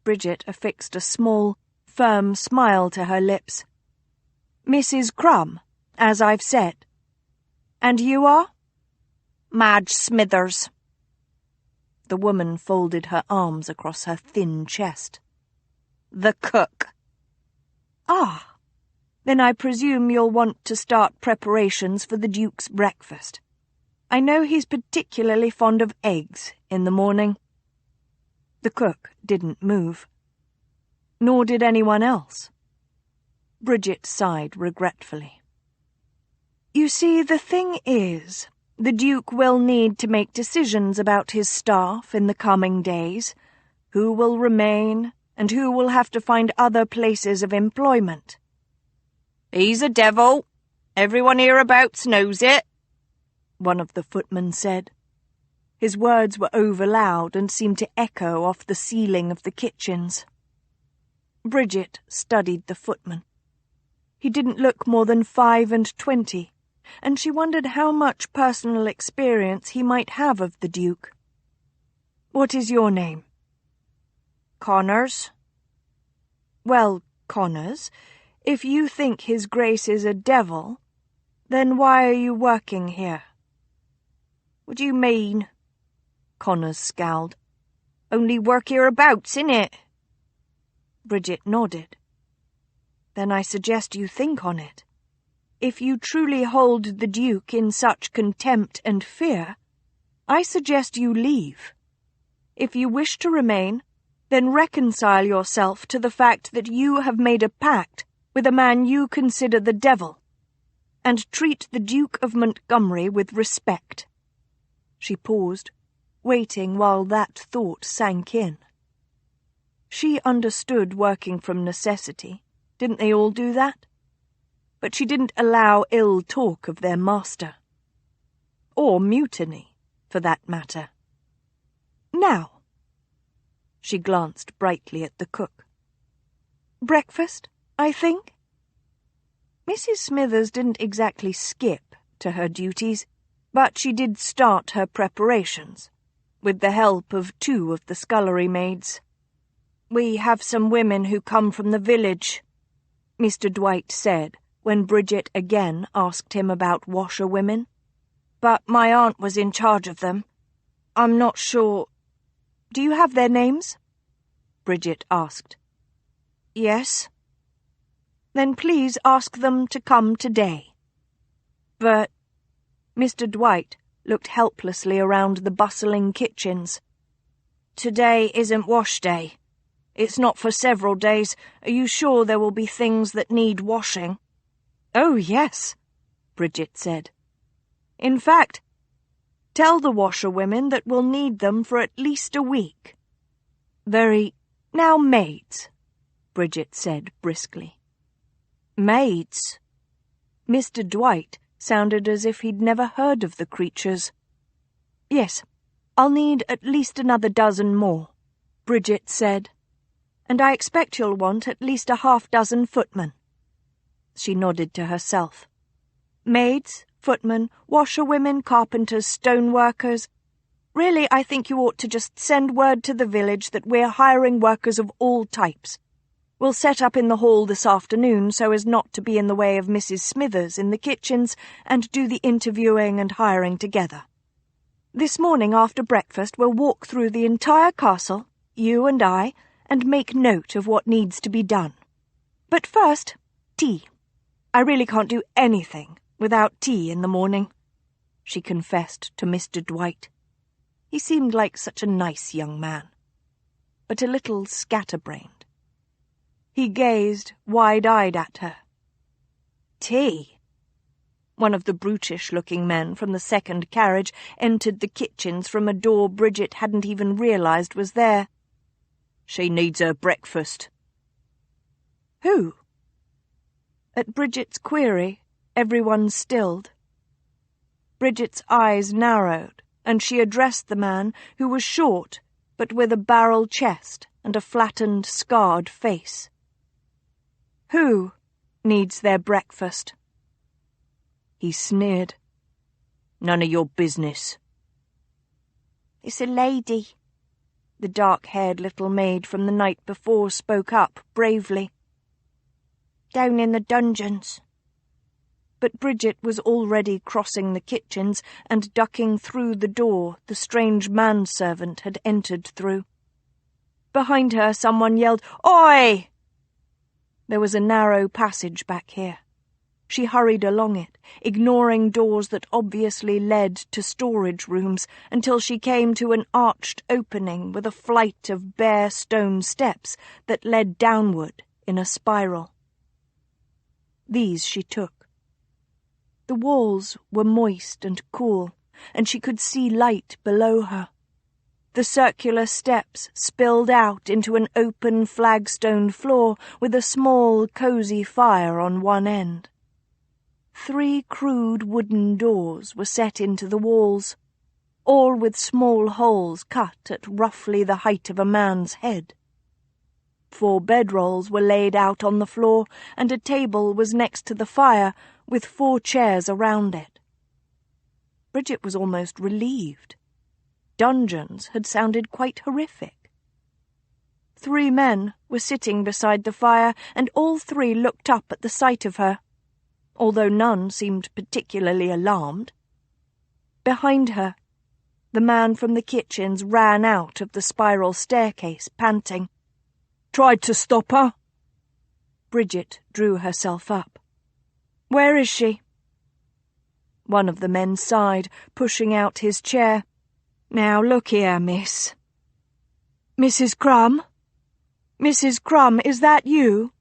Bridget affixed a small, firm smile to her lips. "Mrs. Crumb, as I've said. And you are?" "Madge Smithers." The woman folded her arms across her thin chest. "The cook." "Ah. Then I presume you'll want to start preparations for the Duke's breakfast. I know he's particularly fond of eggs in the morning." The cook didn't move. Nor did anyone else. Bridget sighed regretfully. "You see, the thing is, the Duke will need to make decisions about his staff in the coming days, who will remain and who will have to find other places of employment." "He's a devil. Everyone hereabouts knows it," one of the footmen said. His words were overloud and seemed to echo off the ceiling of the kitchens. Bridget studied the footman. He didn't look more than 25, and she wondered how much personal experience he might have of the Duke. "What is your name?" "Connors." "Well, Connors, if you think His Grace is a devil, then why are you working here?" "What do you mean?" Connors scowled. "Only work hereabouts, innit?" Bridget nodded. "Then I suggest you think on it. If you truly hold the Duke in such contempt and fear, I suggest you leave. If you wish to remain, then reconcile yourself to the fact that you have made a pact with a man you consider the devil, and treat the Duke of Montgomery with respect." She paused, waiting while that thought sank in. She understood working from necessity. Didn't they all do that? But she didn't allow ill talk of their master. Or mutiny, for that matter. "Now," she glanced brightly at the cook. "Breakfast, I think?" Mrs. Smithers didn't exactly skip to her duties, but she did start her preparations, with the help of 2 of the scullery maids. "We have some women who come from the village," Mr. Dwight said, when Bridget again asked him about washerwomen. "But my aunt was in charge of them. I'm not sure—" "Do you have their names?" Bridget asked. "Yes." "Then please ask them to come today." "But—" Mr. Dwight looked helplessly around the bustling kitchens. "Today isn't wash day. It's not for several days. Are you sure there will be things that need washing?" "Oh, yes," Bridget said. "In fact, tell the washerwomen that we'll need them for at least a week." "Now, maids," Bridget said briskly. "Maids?" Mr. Dwight sounded as if he'd never heard of the creatures. "Yes, I'll need at least another dozen more," Bridget said. "And I expect you'll want at least a half-dozen footmen." She nodded to herself. "Maids, footmen, washerwomen, carpenters, stoneworkers. Really, I think you ought to just send word to the village that we're hiring workers of all types. We'll set up in the hall this afternoon so as not to be in the way of Mrs. Smithers in the kitchens and do the interviewing and hiring together. This morning after breakfast we'll walk through the entire castle, you and I, and make note of what needs to be done. But first, tea. I really can't do anything without tea in the morning," she confessed to Mr. Dwight. He seemed like such a nice young man, but a little scatterbrained. He gazed wide-eyed at her. "Tea?" One of the brutish-looking men from the second carriage entered the kitchens from a door Bridget hadn't even realised was there. "She needs her breakfast." "Who?" At Bridget's query, everyone stilled. Bridget's eyes narrowed, and she addressed the man, who was short, but with a barrel chest and a flattened, scarred face. "Who needs their breakfast?" He sneered. "None of your business." "It's a lady," the dark-haired little maid from the night before spoke up bravely. "Down in the dungeons." But Bridget was already crossing the kitchens and ducking through the door the strange manservant had entered through. Behind her, someone yelled, "Oi!" There was a narrow passage back here. She hurried along it, ignoring doors that obviously led to storage rooms, until she came to an arched opening with a flight of bare stone steps that led downward in a spiral. These she took. The walls were moist and cool, and she could see light below her. The circular steps spilled out into an open flagstone floor with a small, cosy fire on one end. 3 crude wooden doors were set into the walls, all with small holes cut at roughly the height of a man's head. 4 bedrolls were laid out on the floor, and a table was next to the fire, with 4 chairs around it. Bridget was almost relieved. Dungeons had sounded quite horrific. 3 men were sitting beside the fire, and all 3 looked up at the sight of her, although none seemed particularly alarmed. Behind her, the man from the kitchens ran out of the spiral staircase, panting. "Tried to stop her?" Bridget drew herself up. "Where is she?" One of the men sighed, pushing out his chair. "Now look here, miss." "Mrs. Crumb? Mrs. Crumb, is that you?"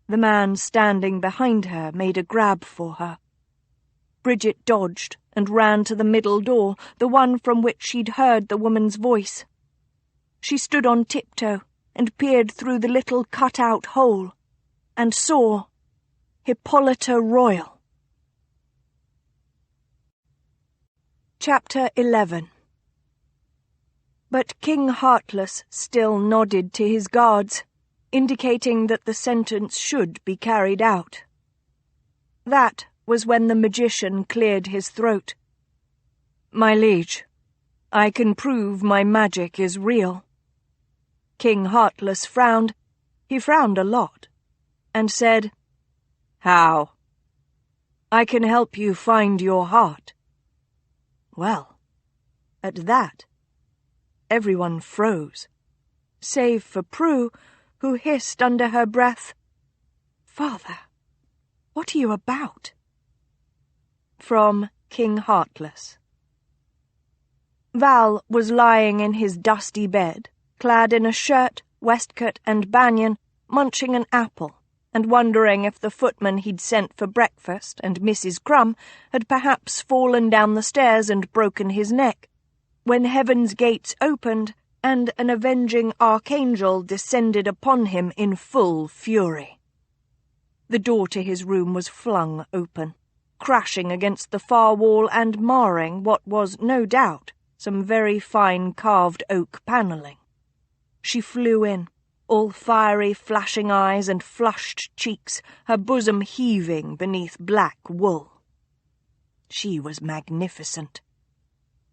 The man standing behind her made a grab for her. Bridget dodged and ran to the middle door, the one from which she'd heard the woman's voice. She stood on tiptoe and peered through the little cut-out hole, and saw Hippolyta Royal. Chapter 11. But King Heartless still nodded to his guards, indicating that the sentence should be carried out. That was when the magician cleared his throat. "My liege, I can prove my magic is real." King Heartless frowned. He frowned a lot, and said, "How?" "I can help you find your heart." Well, at that, everyone froze, save for Prue, who hissed under her breath, "Father, what are you about?" From King Heartless. Val was lying in his dusty bed, clad in a shirt, waistcoat and banyan, munching an apple, and wondering if the footman he'd sent for breakfast and Mrs. Crumb had perhaps fallen down the stairs and broken his neck, when heaven's gates opened and an avenging archangel descended upon him in full fury. The door to his room was flung open, crashing against the far wall and marring what was, no doubt, some very fine carved oak panelling. She flew in, all fiery flashing eyes and flushed cheeks, her bosom heaving beneath black wool. She was magnificent.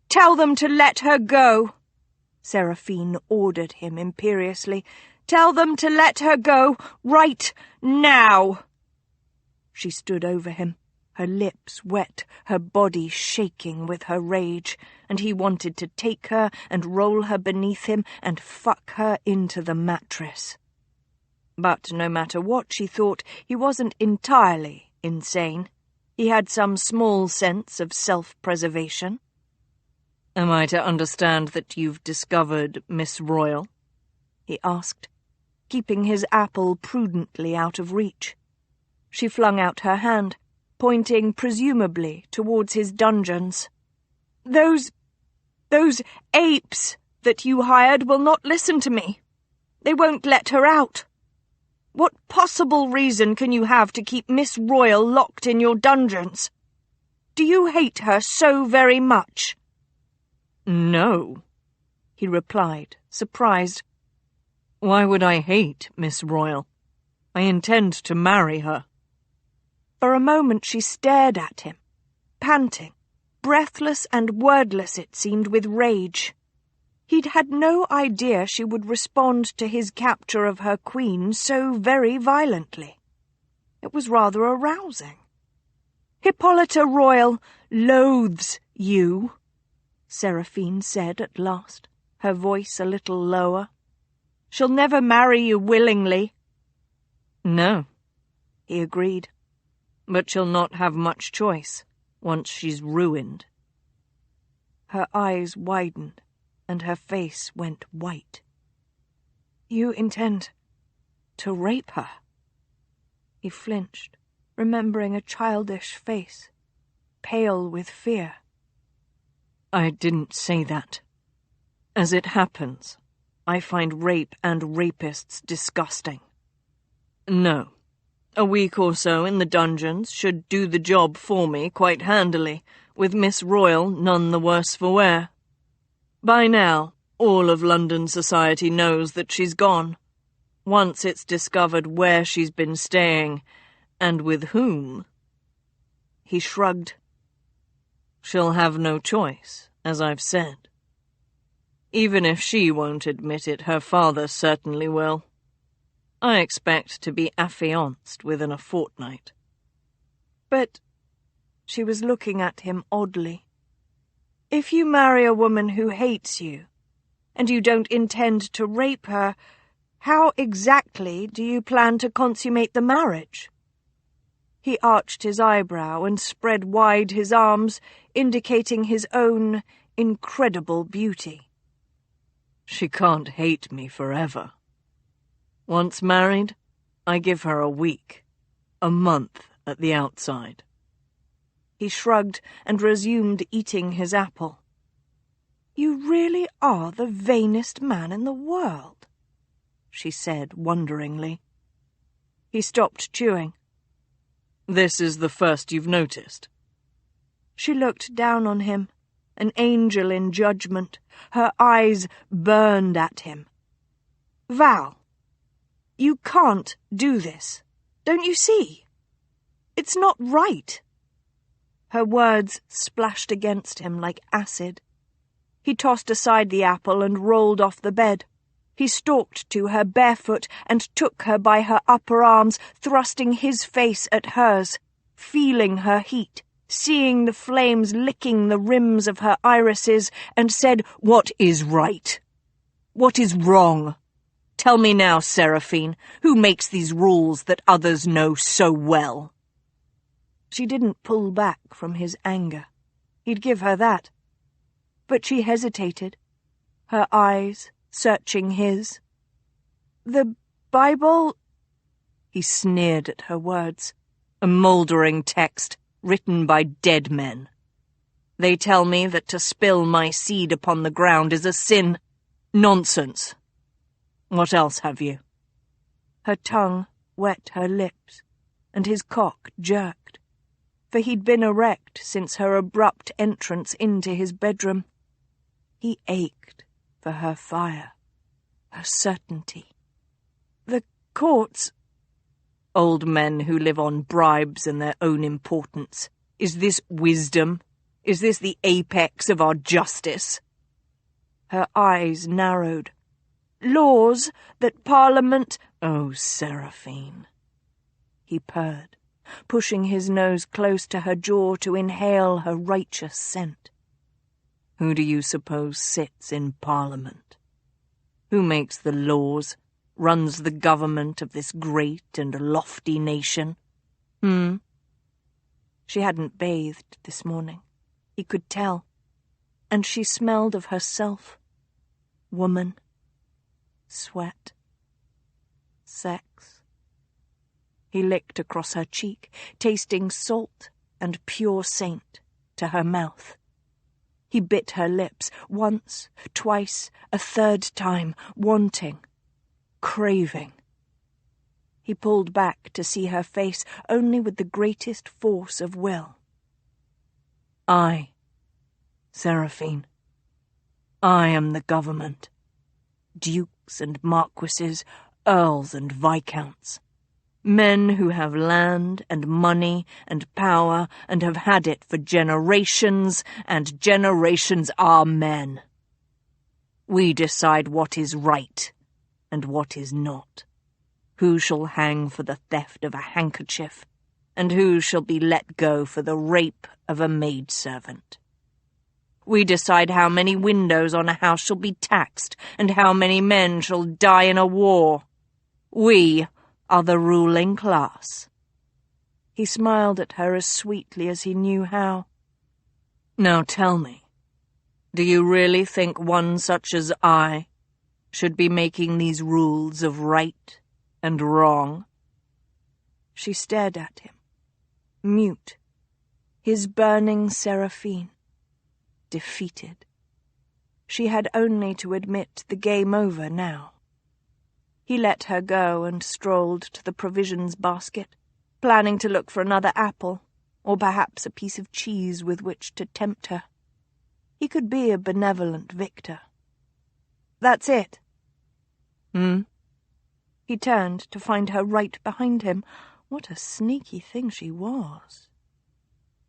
"Tell them to let her go," Seraphine ordered him imperiously. "Tell them to let her go, right now." She stood over him, her lips wet, her body shaking with her rage, and he wanted to take her and roll her beneath him and fuck her into the mattress. But no matter what she thought, he wasn't entirely insane. He had some small sense of self-preservation. "Am I to understand that you've discovered Miss Royal?" he asked, keeping his apple prudently out of reach. She flung out her hand, pointing presumably towards his dungeons. Those apes that you hired will not listen to me. They won't let her out. What possible reason can you have to keep Miss Royal locked in your dungeons? Do you hate her so very much?" "No," he replied, surprised. "Why would I hate Miss Royal? I intend to marry her." For a moment she stared at him, panting, breathless and wordless it seemed with rage. He'd had no idea she would respond to his capture of her queen so very violently. It was rather arousing. "Hippolyta Royal loathes you," Seraphine said at last, her voice a little lower. "She'll never marry you willingly." "No," he agreed. "But she'll not have much choice once she's ruined." Her eyes widened, and her face went white. "You intend to rape her?" He flinched, remembering a childish face, pale with fear. "I didn't say that. As it happens, I find rape and rapists disgusting. No, a week or so in the dungeons should do the job for me quite handily, with Miss Royal none the worse for wear. By now, all of London society knows that she's gone. Once it's discovered where she's been staying, and with whom." He shrugged. "She'll have no choice, as I've said. Even if she won't admit it, her father certainly will. I expect to be affianced within a fortnight." "But—" she was looking at him oddly. "If you marry a woman who hates you, and you don't intend to rape her, how exactly do you plan to consummate the marriage?" He arched his eyebrow and spread wide his arms, indicating his own incredible beauty. "She can't hate me forever. Once married, I give her a week, a month at the outside." He shrugged and resumed eating his apple. "You really are the vainest man in the world," she said wonderingly. He stopped chewing. "This is the first you've noticed?" She looked down on him, an angel in judgment. Her eyes burned at him. "Val, you can't do this. Don't you see? It's not right." Her words splashed against him like acid. He tossed aside the apple and rolled off the bed. He stalked to her barefoot and took her by her upper arms, thrusting his face at hers, feeling her heat, seeing the flames licking the rims of her irises, and said, "What is right? What is wrong? Tell me now, Seraphine, who makes these rules that others know so well?" She didn't pull back from his anger. He'd give her that. But she hesitated, her eyes searching his. "The Bible—" He sneered at her words. "A mouldering text written by dead men. They tell me that to spill my seed upon the ground is a sin. Nonsense. What else have you?" Her tongue wet her lips, and his cock jerked, for he'd been erect since her abrupt entrance into his bedroom. He ached for her fire, her certainty. "The courts—" "Old men who live on bribes and their own importance. Is this wisdom? Is this the apex of our justice?" Her eyes narrowed. "Laws that Parliament—" "Oh, Seraphine," he purred, pushing his nose close to her jaw to inhale her righteous scent. "Who do you suppose sits in Parliament? Who makes the laws, runs the government of this great and lofty nation? She hadn't bathed this morning. He could tell. And she smelled of herself. Woman. Sweat. Sex. He licked across her cheek, tasting salt and pure saint to her mouth. He bit her lips once, twice, a third time, wanting, craving. He pulled back to see her face only with the greatest force of will. I, Seraphine, I am the government. Dukes and marquises, earls and viscounts. Men who have land and money and power and have had it for generations, and generations are men. We decide what is right and what is not. Who shall hang for the theft of a handkerchief, and who shall be let go for the rape of a maidservant. We decide how many windows on a house shall be taxed, and how many men shall die in a war. We are the ruling class. He smiled at her as sweetly as he knew how. Now tell me, do you really think one such as I should be making these rules of right and wrong? She stared at him, mute, his burning Seraphine, defeated. She had only to admit the game over now. He let her go and strolled to the provisions basket, planning to look for another apple, or perhaps a piece of cheese with which to tempt her. He could be a benevolent victor. That's it. He turned to find her right behind him. What a sneaky thing she was.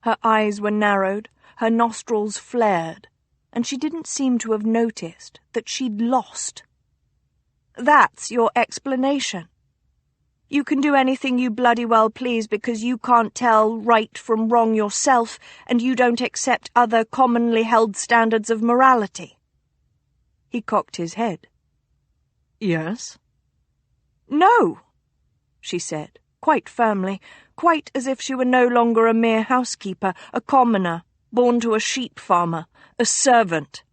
Her eyes were narrowed, her nostrils flared, and she didn't seem to have noticed that she'd lost. That's your explanation. You can do anything you bloody well please because you can't tell right from wrong yourself, and you don't accept other commonly held standards of morality. He cocked his head. Yes? No, she said, quite firmly, quite as if she were no longer a mere housekeeper, a commoner, born to a sheep farmer, a servant.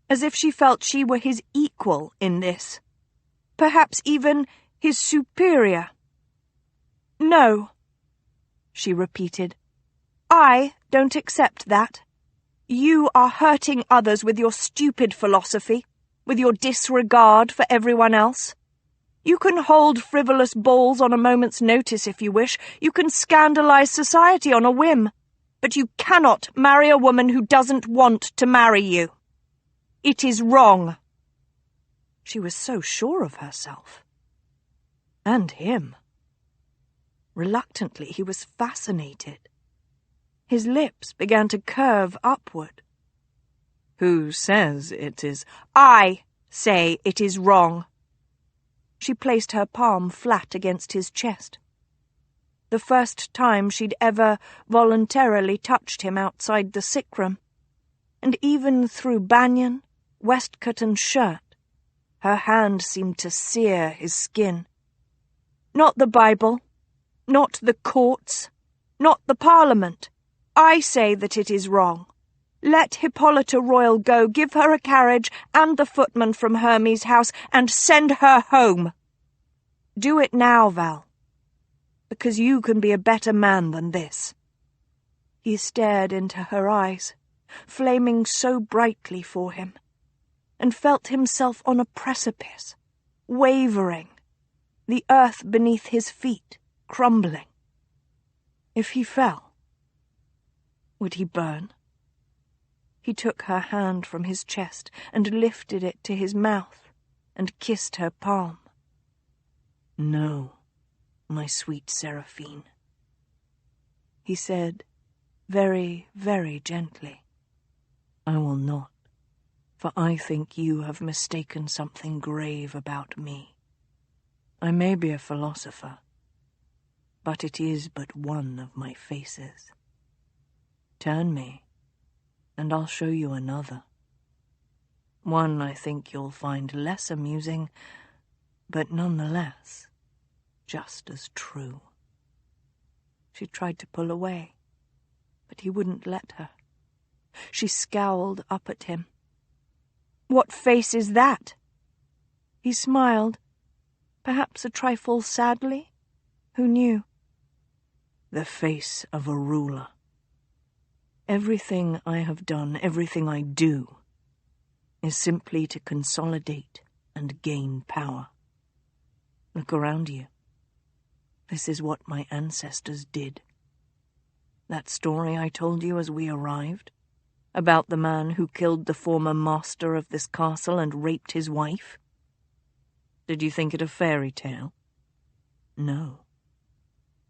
As if she felt she were his equal in this. Perhaps even his superior. No, she repeated. I don't accept that. You are hurting others with your stupid philosophy, with your disregard for everyone else. You can hold frivolous balls on a moment's notice if you wish. You can scandalize society on a whim. But you cannot marry a woman who doesn't want to marry you. It is wrong. She was so sure of herself. And him. Reluctantly, he was fascinated. His lips began to curve upward. Who says it is? I say it is wrong. She placed her palm flat against his chest. The first time she'd ever voluntarily touched him outside the sick room. And even through banyan, waistcoat and shirt, her hand seemed to sear his skin. Not the Bible, not the courts, not the Parliament. I say that it is wrong. Let Hippolyta Royal go, give her a carriage and the footman from Hermes' house, and send her home. Do it now, Val, because you can be a better man than this. He stared into her eyes, flaming so brightly for him, and felt himself on a precipice, wavering, the earth beneath his feet crumbling. If he fell, would he burn? He took her hand from his chest and lifted it to his mouth and kissed her palm. No, my sweet Seraphine, he said, very, very gently. I will not, for I think you have mistaken something grave about me. I may be a philosopher, but it is but one of my faces. Turn me, and I'll show you another. One I think you'll find less amusing, but nonetheless, just as true. She tried to pull away, but he wouldn't let her. She scowled up at him. "What face is that?" He smiled, perhaps a trifle sadly. Who knew? "The face of a ruler. Everything I have done, everything I do, is simply to consolidate and gain power. Look around you. This is what my ancestors did. That story I told you as we arrived, about the man who killed the former master of this castle and raped his wife? Did you think it a fairy tale? No.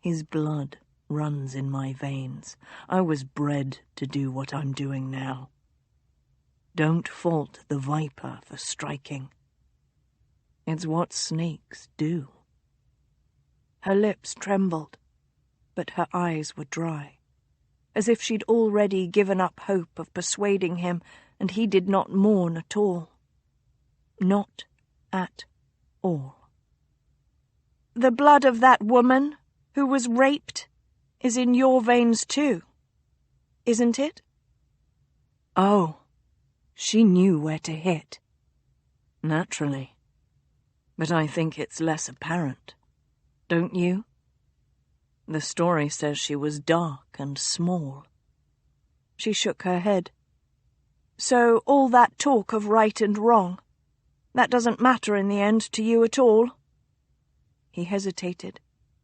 His blood runs in my veins. I was bred to do what I'm doing now. Don't fault the viper for striking. It's what snakes do." Her lips trembled, but her eyes were dry, as if she'd already given up hope of persuading him, and he did not mourn at all. Not at all. "The blood of that woman who was raped is in your veins too, isn't it?" Oh, she knew where to hit. Naturally. But I think it's less apparent. Don't you? The story says she was dark and small. She shook her head. "So all that talk of right and wrong, that doesn't matter in the end to you at all?" He hesitated,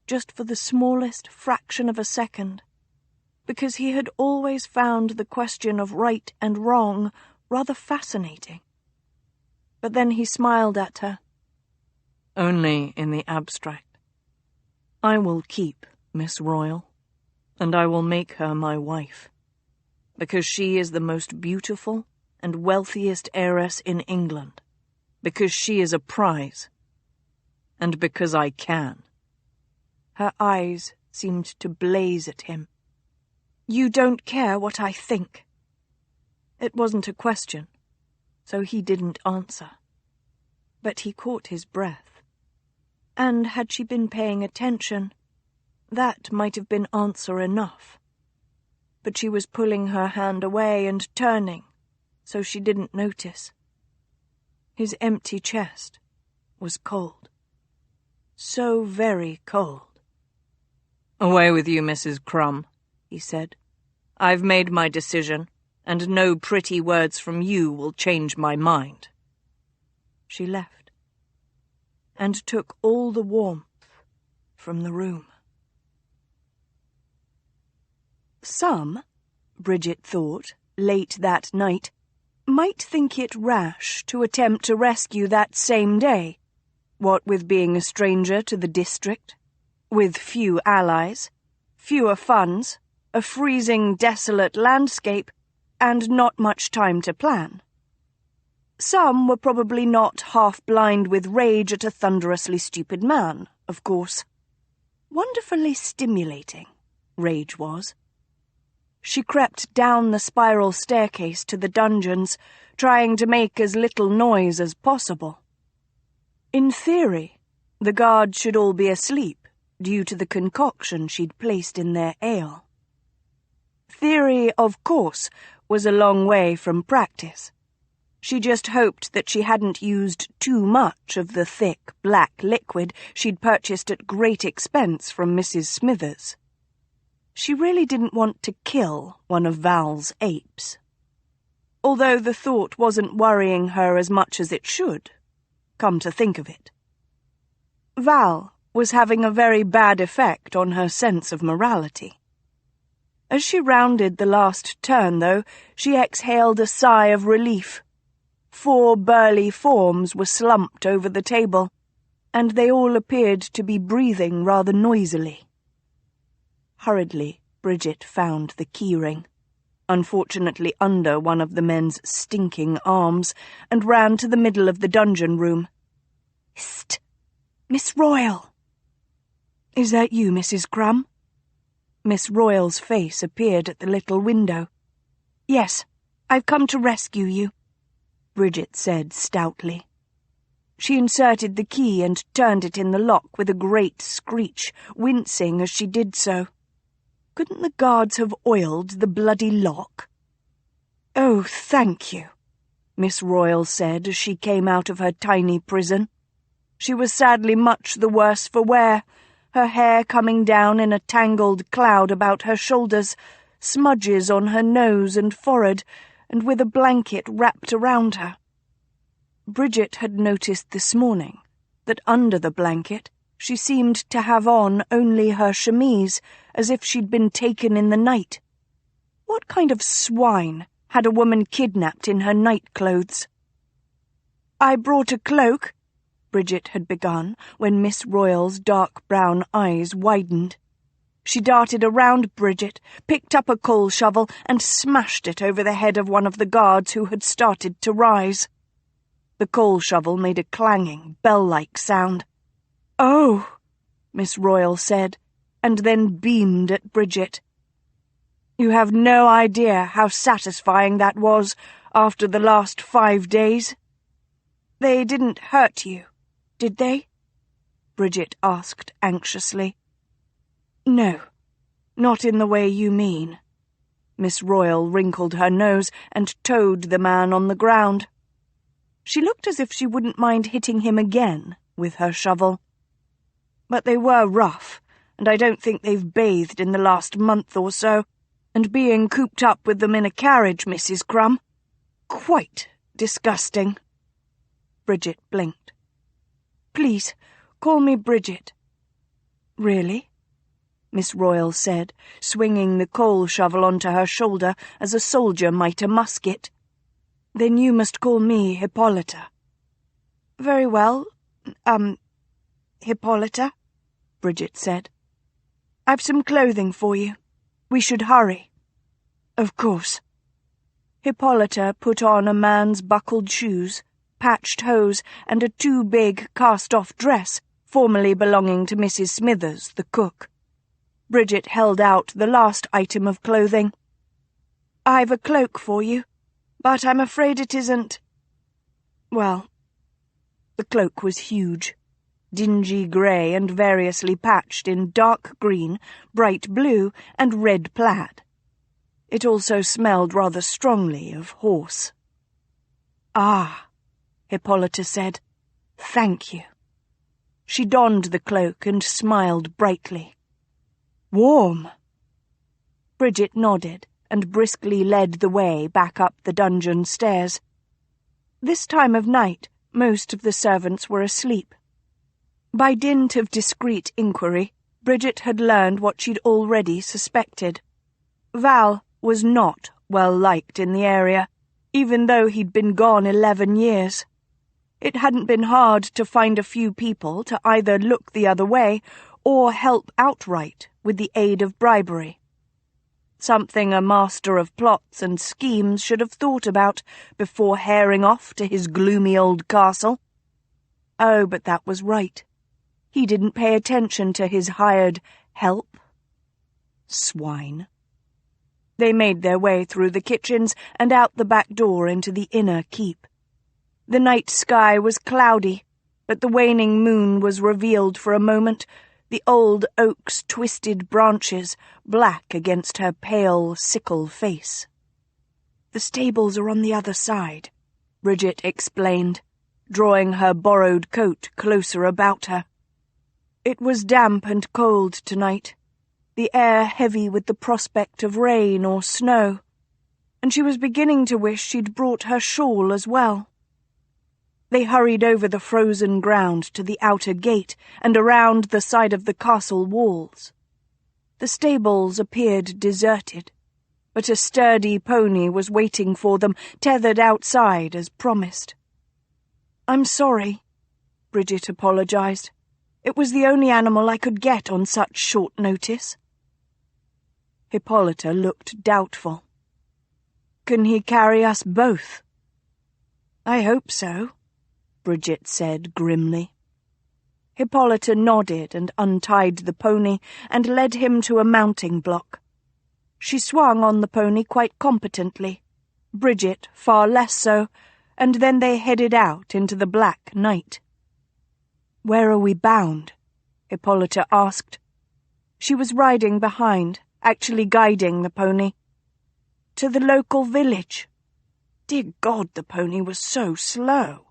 just for the smallest fraction of a second, because he had always found the question of right and wrong rather fascinating. But then he smiled at her. "Only in the abstract. I will keep Miss Royal, and I will make her my wife, because she is the most beautiful and wealthiest heiress in England, because she is a prize, and because I can." Her eyes seemed to blaze at him. "You don't care what I think?" It wasn't a question, so he didn't answer. But he caught his breath. And had she been paying attention, that might have been answer enough. But she was pulling her hand away and turning, so she didn't notice. His empty chest was cold. So very cold. "Away with you, Mrs. Crumb," he said. "I've made my decision, and no pretty words from you will change my mind." She left, and took all the warmth from the room. Some, Bridget thought, late that night, might think it rash to attempt to rescue that same day, what with being a stranger to the district, with few allies, fewer funds, a freezing, desolate landscape, and not much time to plan. Some were probably not half-blind with rage at a thunderously stupid man, of course. Wonderfully stimulating, rage was. She crept down the spiral staircase to the dungeons, trying to make as little noise as possible. In theory, the guards should all be asleep, due to the concoction she'd placed in their ale. Theory, of course, was a long way from practice. She just hoped that she hadn't used too much of the thick, black liquid she'd purchased at great expense from Mrs. Smithers. She really didn't want to kill one of Val's apes. Although the thought wasn't worrying her as much as it should, come to think of it. Val was having a very bad effect on her sense of morality. As she rounded the last turn, though, she exhaled a sigh of relief. 4 burly forms were slumped over the table, and they all appeared to be breathing rather noisily. Hurriedly, Bridget found the keyring, unfortunately under one of the men's stinking arms, and ran to the middle of the dungeon room. "Hist! Miss Royal!" "Is that you, Mrs. Crumb?" Miss Royal's face appeared at the little window. "Yes, I've come to rescue you," Bridget said stoutly. She inserted the key and turned it in the lock with a great screech, wincing as she did so. Couldn't the guards have oiled the bloody lock? "Oh, thank you," Miss Royal said as she came out of her tiny prison. She was sadly much the worse for wear, her hair coming down in a tangled cloud about her shoulders, smudges on her nose and forehead, and with a blanket wrapped around her. Bridget had noticed this morning that under the blanket she seemed to have on only her chemise, as if she'd been taken in the night. What kind of swine had a woman kidnapped in her night clothes? "I brought a cloak," Bridget had begun, when Miss Royal's dark brown eyes widened. She darted around Bridget, picked up a coal shovel, and smashed it over the head of one of the guards who had started to rise. The coal shovel made a clanging, bell-like sound. "Oh," Miss Royal said, and then beamed at Bridget. "You have no idea how satisfying that was after the last 5 days. They didn't hurt you, did they?" Bridget asked anxiously. "No, not in the way you mean." Miss Royal wrinkled her nose and toed the man on the ground. She looked as if she wouldn't mind hitting him again with her shovel. "But they were rough, and I don't think they've bathed in the last month or so, and being cooped up with them in a carriage, Mrs. Crumb. Quite disgusting." Bridget blinked. "Please, call me Bridget." "Really?" Miss Royal said, swinging the coal shovel onto her shoulder as a soldier might a musket. "Then you must call me Hippolyta." "Very well, Hippolyta," Bridget said. "I've some clothing for you. We should hurry." "Of course." Hippolyta put on a man's buckled shoes, patched hose, and a too-big cast-off dress formerly belonging to Mrs. Smithers, the cook. Bridget held out the last item of clothing. "I've a cloak for you, but I'm afraid it isn't—" Well, the cloak was huge, dingy grey and variously patched in dark green, bright blue, and red plaid. It also smelled rather strongly of horse. "Ah," Hippolyta said, "thank you." She donned the cloak and smiled brightly. "Warm." Bridget nodded and briskly led the way back up the dungeon stairs. This time of night, most of the servants were asleep. By dint of discreet inquiry, Bridget had learned what she'd already suspected. Val was not well liked in the area, even though he'd been gone 11 years. It hadn't been hard to find a few people to either look the other way or help outright with the aid of bribery. Something a master of plots and schemes should have thought about before herring off to his gloomy old castle. Oh, but that was right. He didn't pay attention to his hired help. Swine. They made their way through the kitchens and out the back door into the inner keep. The night sky was cloudy, but the waning moon was revealed for a moment, the old oak's twisted branches black against her pale, sickle face. "The stables are on the other side," Bridget explained, drawing her borrowed coat closer about her. It was damp and cold tonight, the air heavy with the prospect of rain or snow, and she was beginning to wish she'd brought her shawl as well. They hurried over the frozen ground to the outer gate and around the side of the castle walls. The stables appeared deserted, but a sturdy pony was waiting for them, tethered outside as promised. "I'm sorry," Bridget apologized. "It was the only animal I could get on such short notice." Hippolyta looked doubtful. "Can he carry us both?" "I hope so," Bridget said grimly. Hippolyta nodded and untied the pony and led him to a mounting block. She swung on the pony quite competently, Bridget far less so, and then they headed out into the black night. "Where are we bound?" Hippolyta asked. She was riding behind, actually guiding the pony. "To the local village." Dear God, the pony was so slow.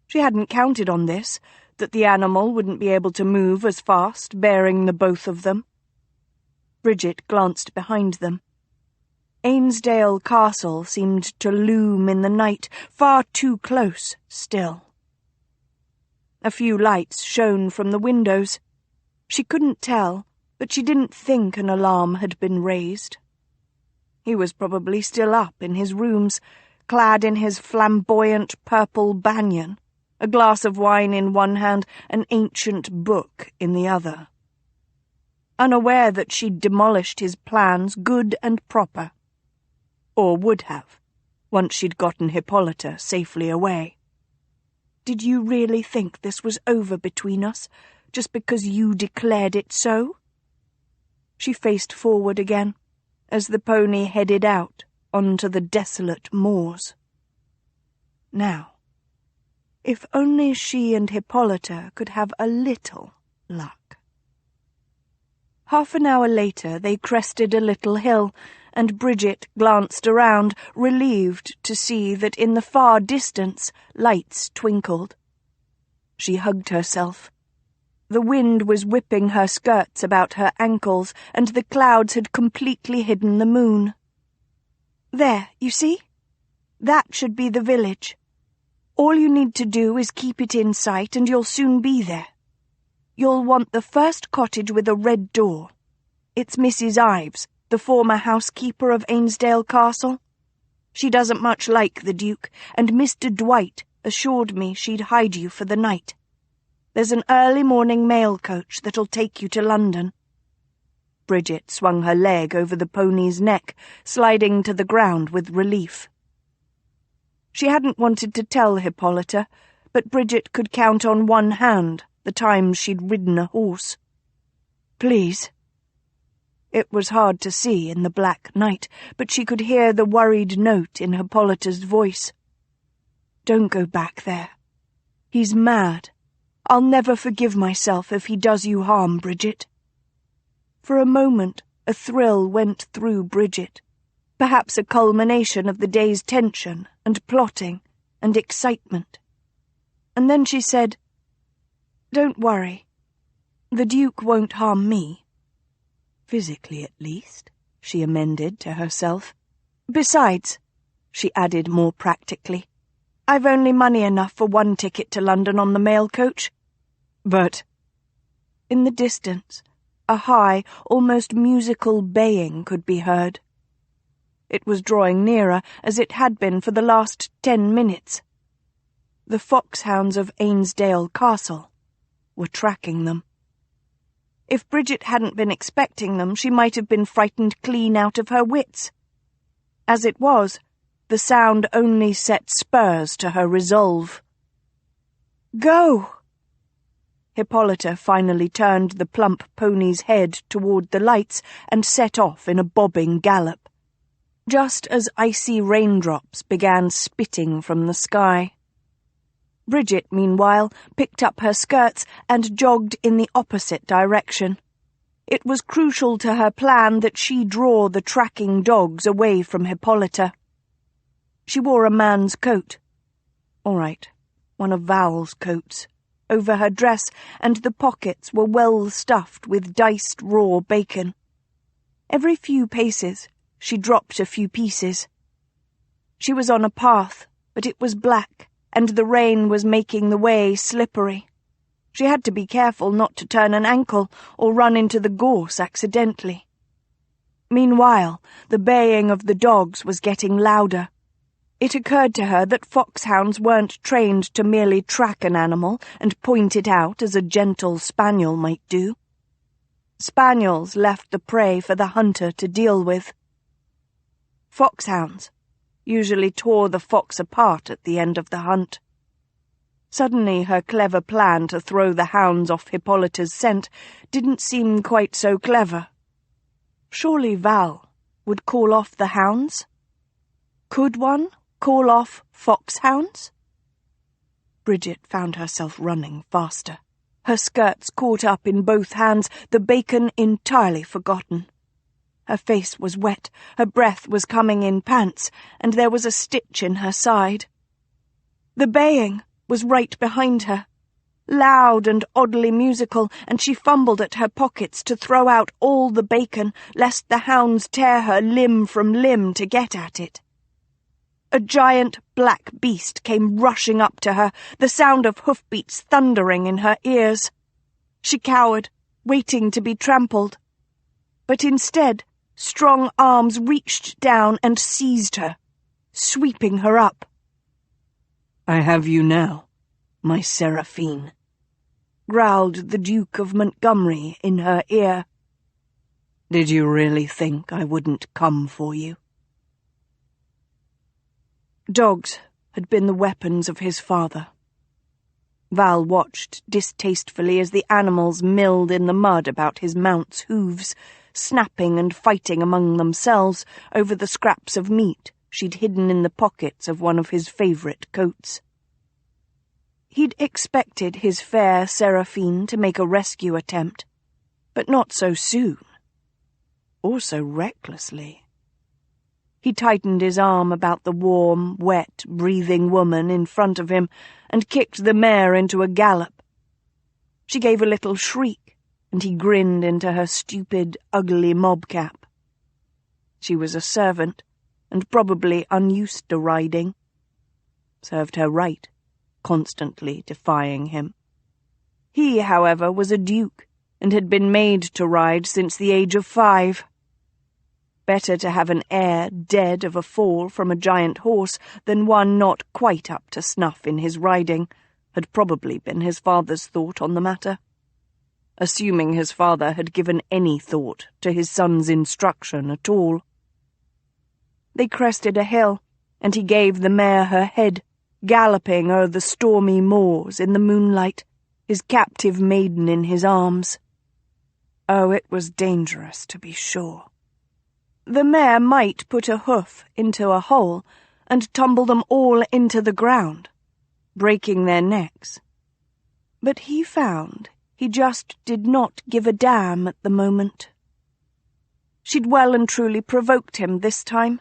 She hadn't counted on this, that the animal wouldn't be able to move as fast, bearing the both of them. Bridget glanced behind them. Ainsdale Castle seemed to loom in the night, far too close still. A few lights shone from the windows. She couldn't tell, but she didn't think an alarm had been raised. He was probably still up in his rooms, clad in his flamboyant purple banyan, a glass of wine in one hand, an ancient book in the other. Unaware that she'd demolished his plans good and proper. Or would have, once she'd gotten Hippolyta safely away. "Did you really think this was over between us, just because you declared it so?" She faced forward again, as the pony headed out onto the desolate moors. Now, if only she and Hippolyta could have a little luck. Half an hour later they crested a little hill, and Bridget glanced around, relieved to see that in the far distance lights twinkled. She hugged herself. The wind was whipping her skirts about her ankles, and the clouds had completely hidden the moon. "There, you see? That should be the village. All you need to do is keep it in sight, and you'll soon be there. You'll want the first cottage with a red door. It's Mrs. Ives, the former housekeeper of Ainsdale Castle. She doesn't much like the Duke, and Mr. Dwight assured me she'd hide you for the night. There's an early morning mail coach that'll take you to London." Bridget swung her leg over the pony's neck, sliding to the ground with relief. She hadn't wanted to tell Hippolyta, but Bridget could count on one hand the times she'd ridden a horse. "Please." It was hard to see in the black night, but she could hear the worried note in Hippolyta's voice. "Don't go back there. He's mad. I'll never forgive myself if he does you harm, Bridget." For a moment, a thrill went through Bridget, perhaps a culmination of the day's tension and plotting and excitement. And then she said, "Don't worry. The Duke won't harm me. Physically, at least," she amended to herself. "Besides," she added more practically, "I've only money enough for one ticket to London on the mail coach." "But—" In the distance, a high, almost musical baying could be heard. It was drawing nearer, as it had been for the last 10 minutes. The foxhounds of Ainsdale Castle were tracking them. If Bridget hadn't been expecting them, she might have been frightened clean out of her wits. As it was, the sound only set spurs to her resolve. "Go!" Hippolyta finally turned the plump pony's head toward the lights and set off in a bobbing gallop, just as icy raindrops began spitting from the sky. Bridget, meanwhile, picked up her skirts and jogged in the opposite direction. It was crucial to her plan that she draw the tracking dogs away from Hippolyta. She wore a man's coat. All right, one of Val's coats, over her dress, and the pockets were well stuffed with diced raw bacon. Every few paces, she dropped a few pieces. She was on a path, but it was black, and the rain was making the way slippery. She had to be careful not to turn an ankle or run into the gorse accidentally. Meanwhile, the baying of the dogs was getting louder. It occurred to her that foxhounds weren't trained to merely track an animal and point it out as a gentle spaniel might do. Spaniels left the prey for the hunter to deal with. Foxhounds usually tore the fox apart at the end of the hunt. Suddenly her clever plan to throw the hounds off Hippolyta's scent didn't seem quite so clever. Surely Val would call off the hounds? Could one call off foxhounds? Bridget found herself running faster. her skirts caught up in both hands, the bacon entirely forgotten. Her face was wet, her breath was coming in pants, and there was a stitch in her side. The baying was right behind her, loud and oddly musical, and she fumbled at her pockets to throw out all the bacon, lest the hounds tear her limb from limb to get at it. A giant black beast came rushing up to her, the sound of hoofbeats thundering in her ears. She cowered, waiting to be trampled. But instead, strong arms reached down and seized her, sweeping her up. "I have you now, my Seraphine," growled the Duke of Montgomery in her ear. "Did you really think I wouldn't come for you?" Dogs had been the weapons of his father. Val watched distastefully as the animals milled in the mud about his mount's hooves, snapping and fighting among themselves over the scraps of meat she'd hidden in the pockets of one of his favourite coats. He'd expected his fair Seraphine to make a rescue attempt, but not so soon, or so recklessly. He tightened his arm about the warm, wet, breathing woman in front of him and kicked the mare into a gallop. She gave a little shriek, and he grinned into her stupid, ugly mobcap. She was a servant, and probably unused to riding. Served her right, constantly defying him. He, however, was a duke, and had been made to ride since the age of 5. Better to have an heir dead of a fall from a giant horse than one not quite up to snuff in his riding, had probably been his father's thought on the matter. Assuming his father had given any thought to his son's instruction at all. They crested a hill, and he gave the mare her head, galloping o'er the stormy moors in the moonlight, his captive maiden in his arms. Oh, it was dangerous, to be sure. The mare might put a hoof into a hole and tumble them all into the ground, breaking their necks. But he found he just did not give a damn at the moment. She'd well and truly provoked him this time.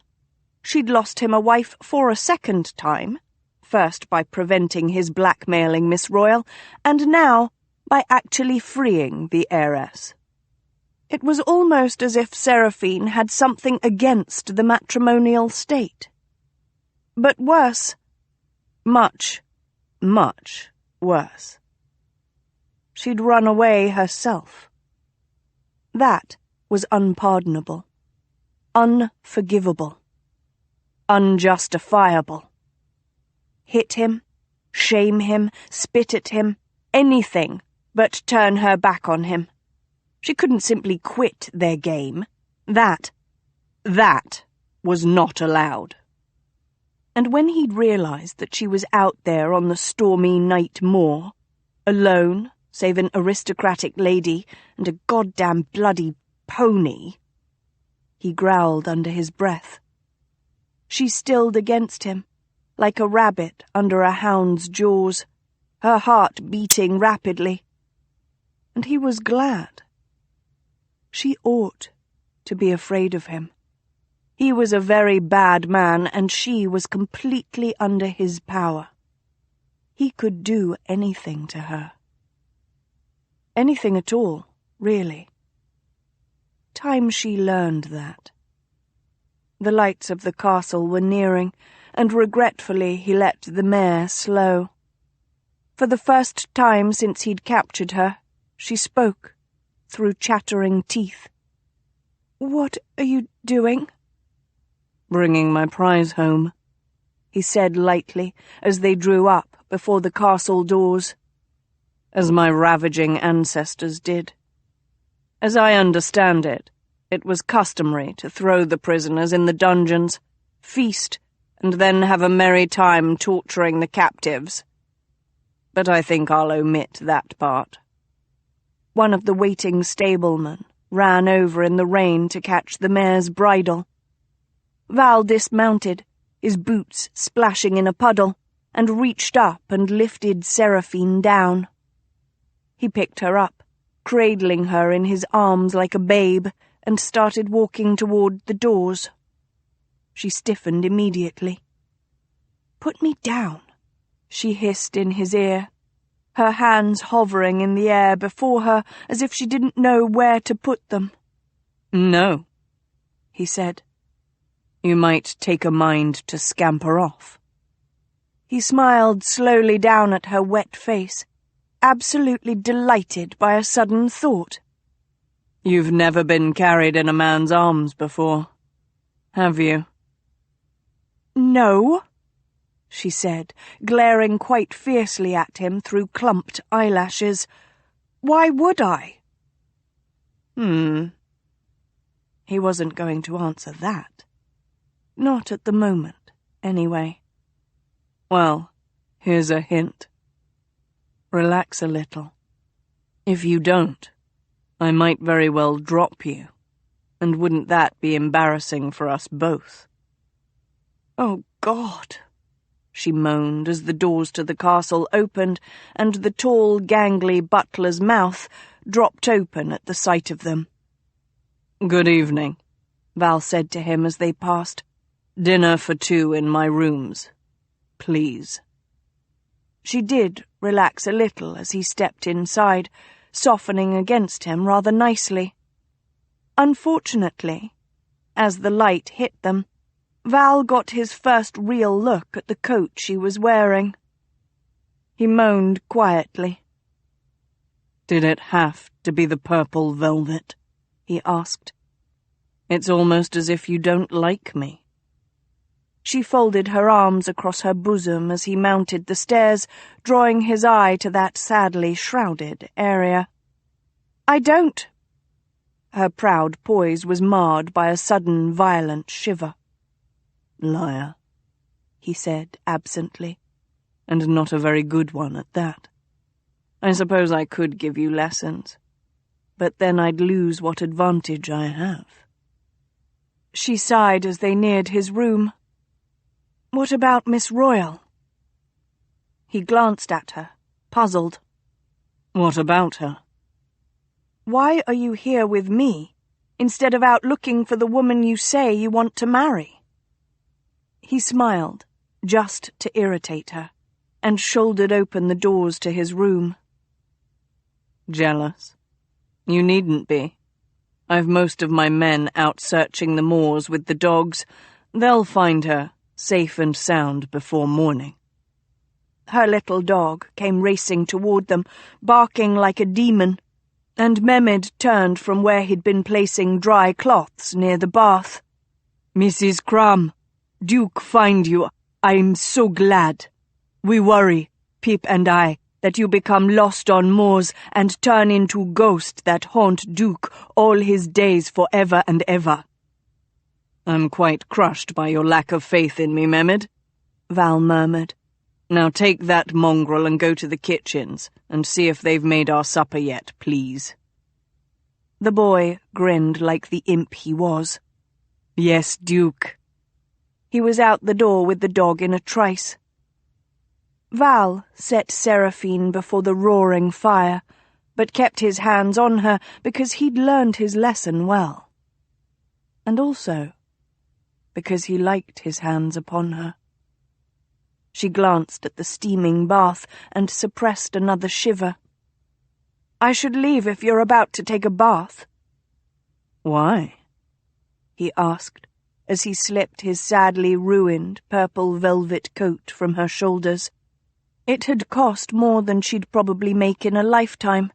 She'd lost him a wife for a second time, first by preventing his blackmailing Miss Royal, and now by actually freeing the heiress. It was almost as if Seraphine had something against the matrimonial state. But worse, much, much worse. She'd run away herself. That was unpardonable, unforgivable, unjustifiable. Hit him, shame him, spit at him, anything but turn her back on him. She couldn't simply quit their game. That was not allowed. And when he'd realized that she was out there on the stormy night moor, alone, save an aristocratic lady and a goddamn bloody pony, he growled under his breath. She stilled against him, like a rabbit under a hound's jaws, her heart beating rapidly. And he was glad. She ought to be afraid of him. He was a very bad man, and she was completely under his power. He could do anything to her. Anything at all, really. Time she learned that. The lights of the castle were nearing, and regretfully he let the mare slow. For the first time since he'd captured her, she spoke, through chattering teeth. "What are you doing?" "Bringing my prize home," he said lightly, as they drew up before the castle doors. "As my ravaging ancestors did. As I understand it, it was customary to throw the prisoners in the dungeons, feast, and then have a merry time torturing the captives. But I think I'll omit that part." One of the waiting stablemen ran over in the rain to catch the mare's bridle. Val dismounted, his boots splashing in a puddle, and reached up and lifted Seraphine down. He picked her up, cradling her in his arms like a babe, and started walking toward the doors. She stiffened immediately. "Put me down," she hissed in his ear, her hands hovering in the air before her as if she didn't know where to put them. "No," he said. "You might take a mind to scamper off." He smiled slowly down at her wet face, absolutely delighted by a sudden thought. "You've never been carried in a man's arms before, have you?" "No," she said, glaring quite fiercely at him through clumped eyelashes. "Why would I?" He wasn't going to answer that. Not at the moment, anyway. "Well, here's a hint. Relax a little. If you don't, I might very well drop you, and wouldn't that be embarrassing for us both?" "Oh, God," she moaned as the doors to the castle opened and the tall, gangly butler's mouth dropped open at the sight of them. "Good evening," Val said to him as they passed. "Dinner for 2 in my rooms, please." She did relax a little as he stepped inside, softening against him rather nicely. Unfortunately, as the light hit them, Val got his first real look at the coat she was wearing. He moaned quietly. "Did it have to be the purple velvet?" he asked. "It's almost as if you don't like me." She folded her arms across her bosom as he mounted the stairs, drawing his eye to that sadly shrouded area. "I don't." Her proud poise was marred by a sudden violent shiver. "Liar," he said absently. "And not a very good one at that. I suppose I could give you lessons, but then I'd lose what advantage I have." She sighed as they neared his room. "What about Miss Royal?" He glanced at her, puzzled. "What about her?" "Why are you here with me, instead of out looking for the woman you say you want to marry?" He smiled, just to irritate her, and shouldered open the doors to his room. "Jealous? You needn't be. I've most of my men out searching the moors with the dogs. They'll find her, safe and sound, before morning." Her little dog came racing toward them, barking like a demon, and Mehmed turned from where he'd been placing dry cloths near the bath. "Mrs. Crum, Duke find you. I'm so glad. We worry, Pip and I, that you become lost on moors and turn into ghost that haunt Duke all his days forever and ever." "I'm quite crushed by your lack of faith in me, Mehmed," Val murmured. "Now take that mongrel and go to the kitchens and see if they've made our supper yet, please." The boy grinned like the imp he was. "Yes, Duke." He was out the door with the dog in a trice. Val set Seraphine before the roaring fire, but kept his hands on her because he'd learned his lesson well. And also because he liked his hands upon her. She glanced at the steaming bath and suppressed another shiver. "I should leave if you're about to take a bath." "Why?" he asked, as he slipped his sadly ruined purple velvet coat from her shoulders. It had cost more than she'd probably make in a lifetime,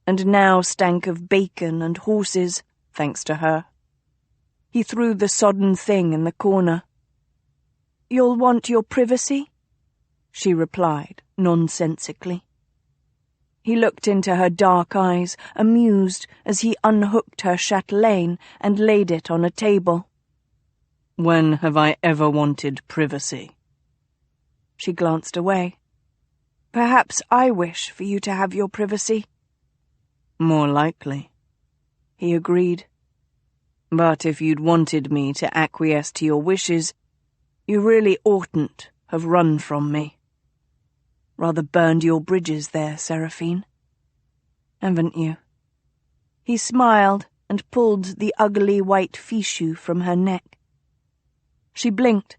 and now stank of bacon and horses, thanks to her. He threw the sodden thing in the corner. "You'll want your privacy?" she replied nonsensically. He looked into her dark eyes, amused, as he unhooked her chatelaine and laid it on a table. "When have I ever wanted privacy?" She glanced away. "Perhaps I wish for you to have your privacy." "More likely," he agreed. "But if you'd wanted me to acquiesce to your wishes, you really oughtn't have run from me. Rather burned your bridges there, Seraphine." haven't you?" He smiled and pulled the ugly white fichu from her neck. She blinked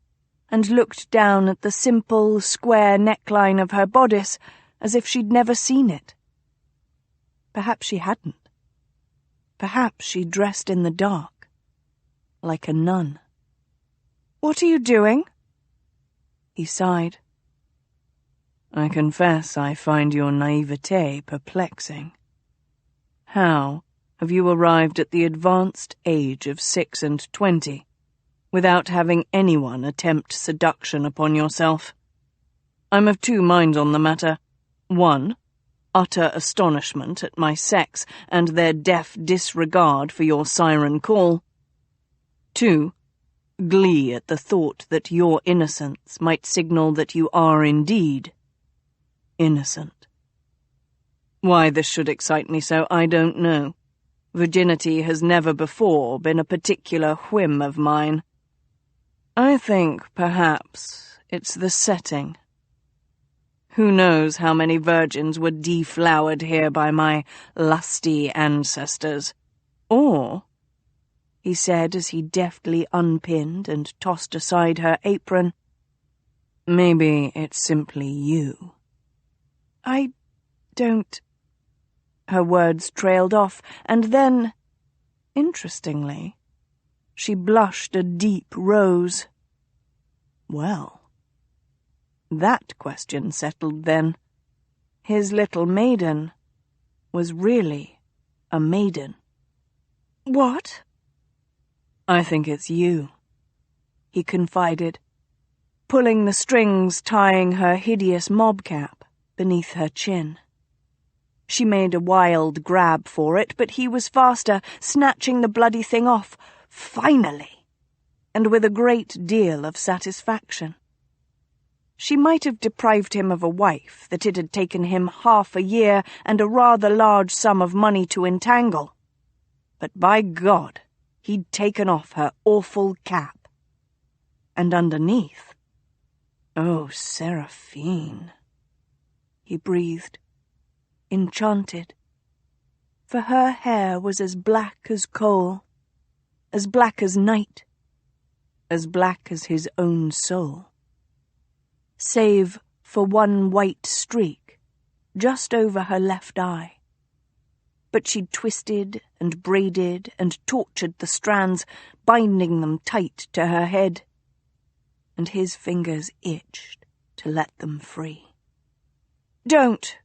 and looked down at the simple, square neckline of her bodice as if she'd never seen it. Perhaps she hadn't. Perhaps she dressed in the dark, like a nun. "What are you doing?" He sighed. "I confess I find your naivete perplexing. How have you arrived at the advanced age of 26 without having anyone attempt seduction upon yourself? I'm of two minds on the matter. One, utter astonishment at my sex and their deaf disregard for your siren call. Two, glee at the thought that your innocence might signal that you are indeed innocent. Why this should excite me so, I don't know. Virginity has never before been a particular whim of mine. I think, perhaps, it's the setting. Who knows how many virgins were deflowered here by my lusty ancestors? Or, he said as he deftly unpinned and tossed aside her apron, maybe it's simply you. I don't... Her words trailed off, and then, interestingly, she blushed a deep rose. Well, that question settled then. His little maiden was really a maiden. "What?" "I think it's you," he confided, pulling the strings tying her hideous mob cap beneath her chin. She made a wild grab for it, but he was faster, snatching the bloody thing off, finally, and with a great deal of satisfaction. She might have deprived him of a wife that it had taken him half a year and a rather large sum of money to entangle, but by God, he'd taken off her awful cap. And underneath, oh, Seraphine, he breathed, enchanted, for her hair was as black as coal, as black as night, as black as his own soul, save for one white streak just over her left eye. But she'd twisted and braided and tortured the strands, binding them tight to her head, and his fingers itched to let them free. "Don't,"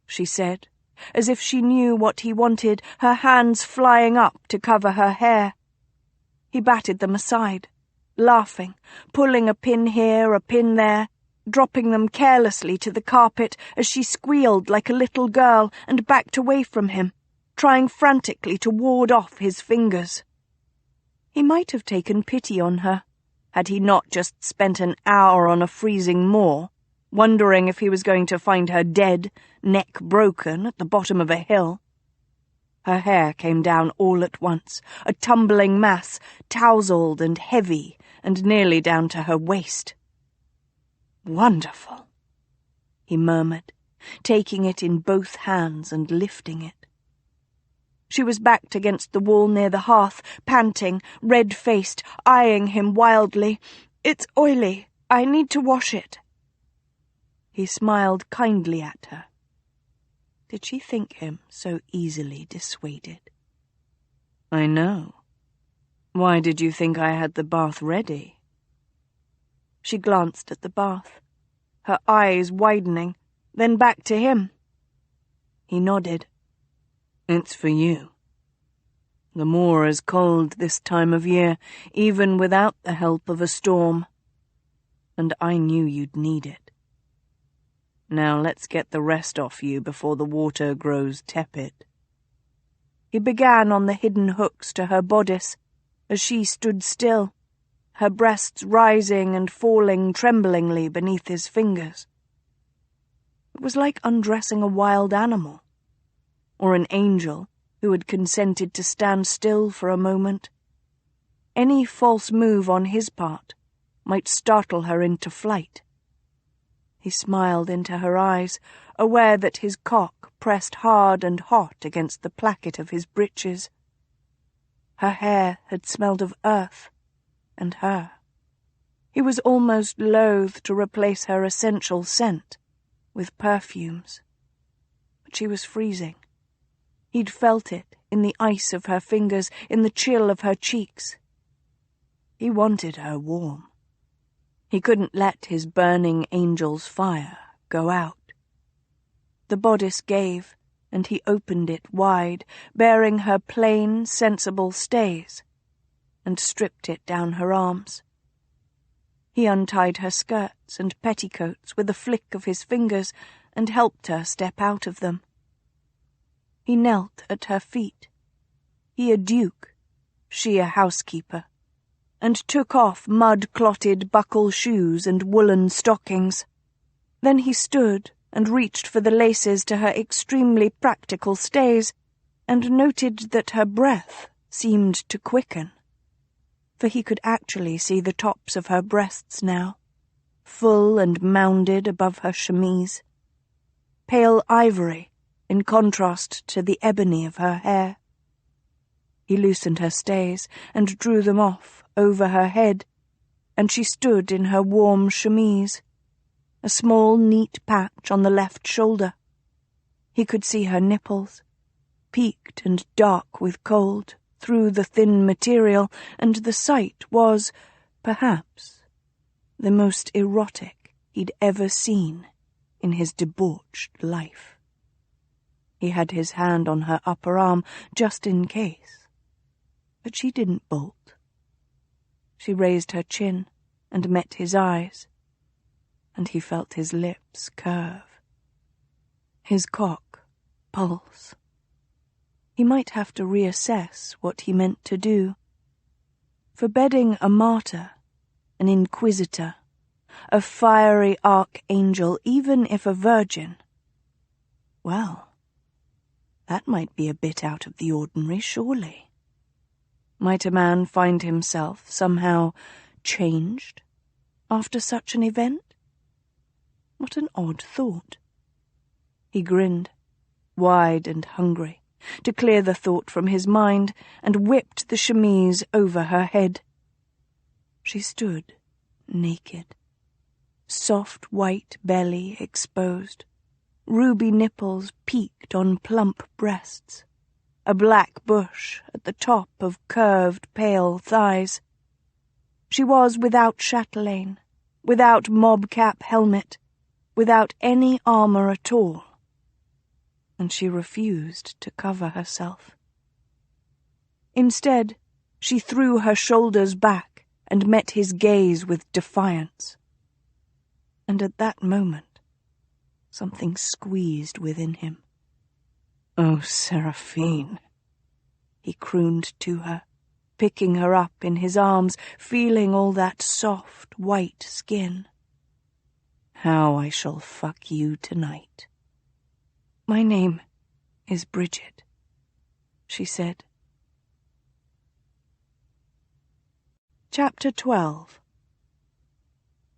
she said, as if she knew what he wanted, her hands flying up to cover her hair. He batted them aside, laughing, pulling a pin here, a pin there, dropping them carelessly to the carpet as she squealed like a little girl and backed away from him, trying frantically to ward off his fingers. He might have taken pity on her, had he not just spent an hour on a freezing moor, wondering if he was going to find her dead, neck broken, at the bottom of a hill. Her hair came down all at once, a tumbling mass, tousled and heavy, and nearly down to her waist. "Wonderful," he murmured, taking it in both hands and lifting it. She was backed against the wall near the hearth, panting, red-faced, eyeing him wildly. "It's oily. I need to wash it." He smiled kindly at her. Did she think him so easily dissuaded? "I know. Why did you think I had the bath ready?" She glanced at the bath, her eyes widening, then back to him. He nodded. "It's for you. The moor is cold this time of year, even without the help of a storm, and I knew you'd need it. Now let's get the rest off you before the water grows tepid." He began on the hidden hooks to her bodice, as she stood still, her breasts rising and falling tremblingly beneath his fingers. It was like undressing a wild animal, or an angel who had consented to stand still for a moment. Any false move on his part might startle her into flight. He smiled into her eyes, aware that his cock pressed hard and hot against the placket of his breeches. Her hair had smelled of earth and her. He was almost loath to replace her essential scent with perfumes. But she was freezing. He'd felt it in the ice of her fingers, in the chill of her cheeks. He wanted her warm. He couldn't let his burning angel's fire go out. The bodice gave, and he opened it wide, bearing her plain, sensible stays, and stripped it down her arms. He untied her skirts and petticoats with a flick of his fingers and helped her step out of them. He knelt at her feet, he a duke, she a housekeeper, and took off mud-clotted buckle shoes and woolen stockings. Then he stood and reached for the laces to her extremely practical stays, and noted that her breath seemed to quicken. For he could actually see the tops of her breasts now, full and mounded above her chemise. Pale ivory, in contrast to the ebony of her hair. He loosened her stays and drew them off over her head, and she stood in her warm chemise, a small neat patch on the left shoulder. He could see her nipples, peaked and dark with cold, through the thin material, and the sight was, perhaps, the most erotic he'd ever seen in his debauched life. He had his hand on her upper arm, just in case. But she didn't bolt. She raised her chin and met his eyes, and he felt his lips curve. His cock pulse. He might have to reassess what he meant to do. For bedding a martyr, an inquisitor, a fiery archangel, even if a virgin, well, that might be a bit out of the ordinary, surely. Might a man find himself somehow changed after such an event? What an odd thought. He grinned, wide and hungry, to clear the thought from his mind, and whipped the chemise over her head. She stood naked, soft white belly exposed, ruby nipples peaked on plump breasts, a black bush at the top of curved pale thighs. She was without chatelaine, without mob-cap helmet, without any armour at all, and she refused to cover herself. Instead, she threw her shoulders back and met his gaze with defiance. And at that moment, something squeezed within him. "Oh, Seraphine," he crooned to her, picking her up in his arms, feeling all that soft, white skin. "How I shall fuck you tonight." "My name is Bridget," she said. Chapter 12.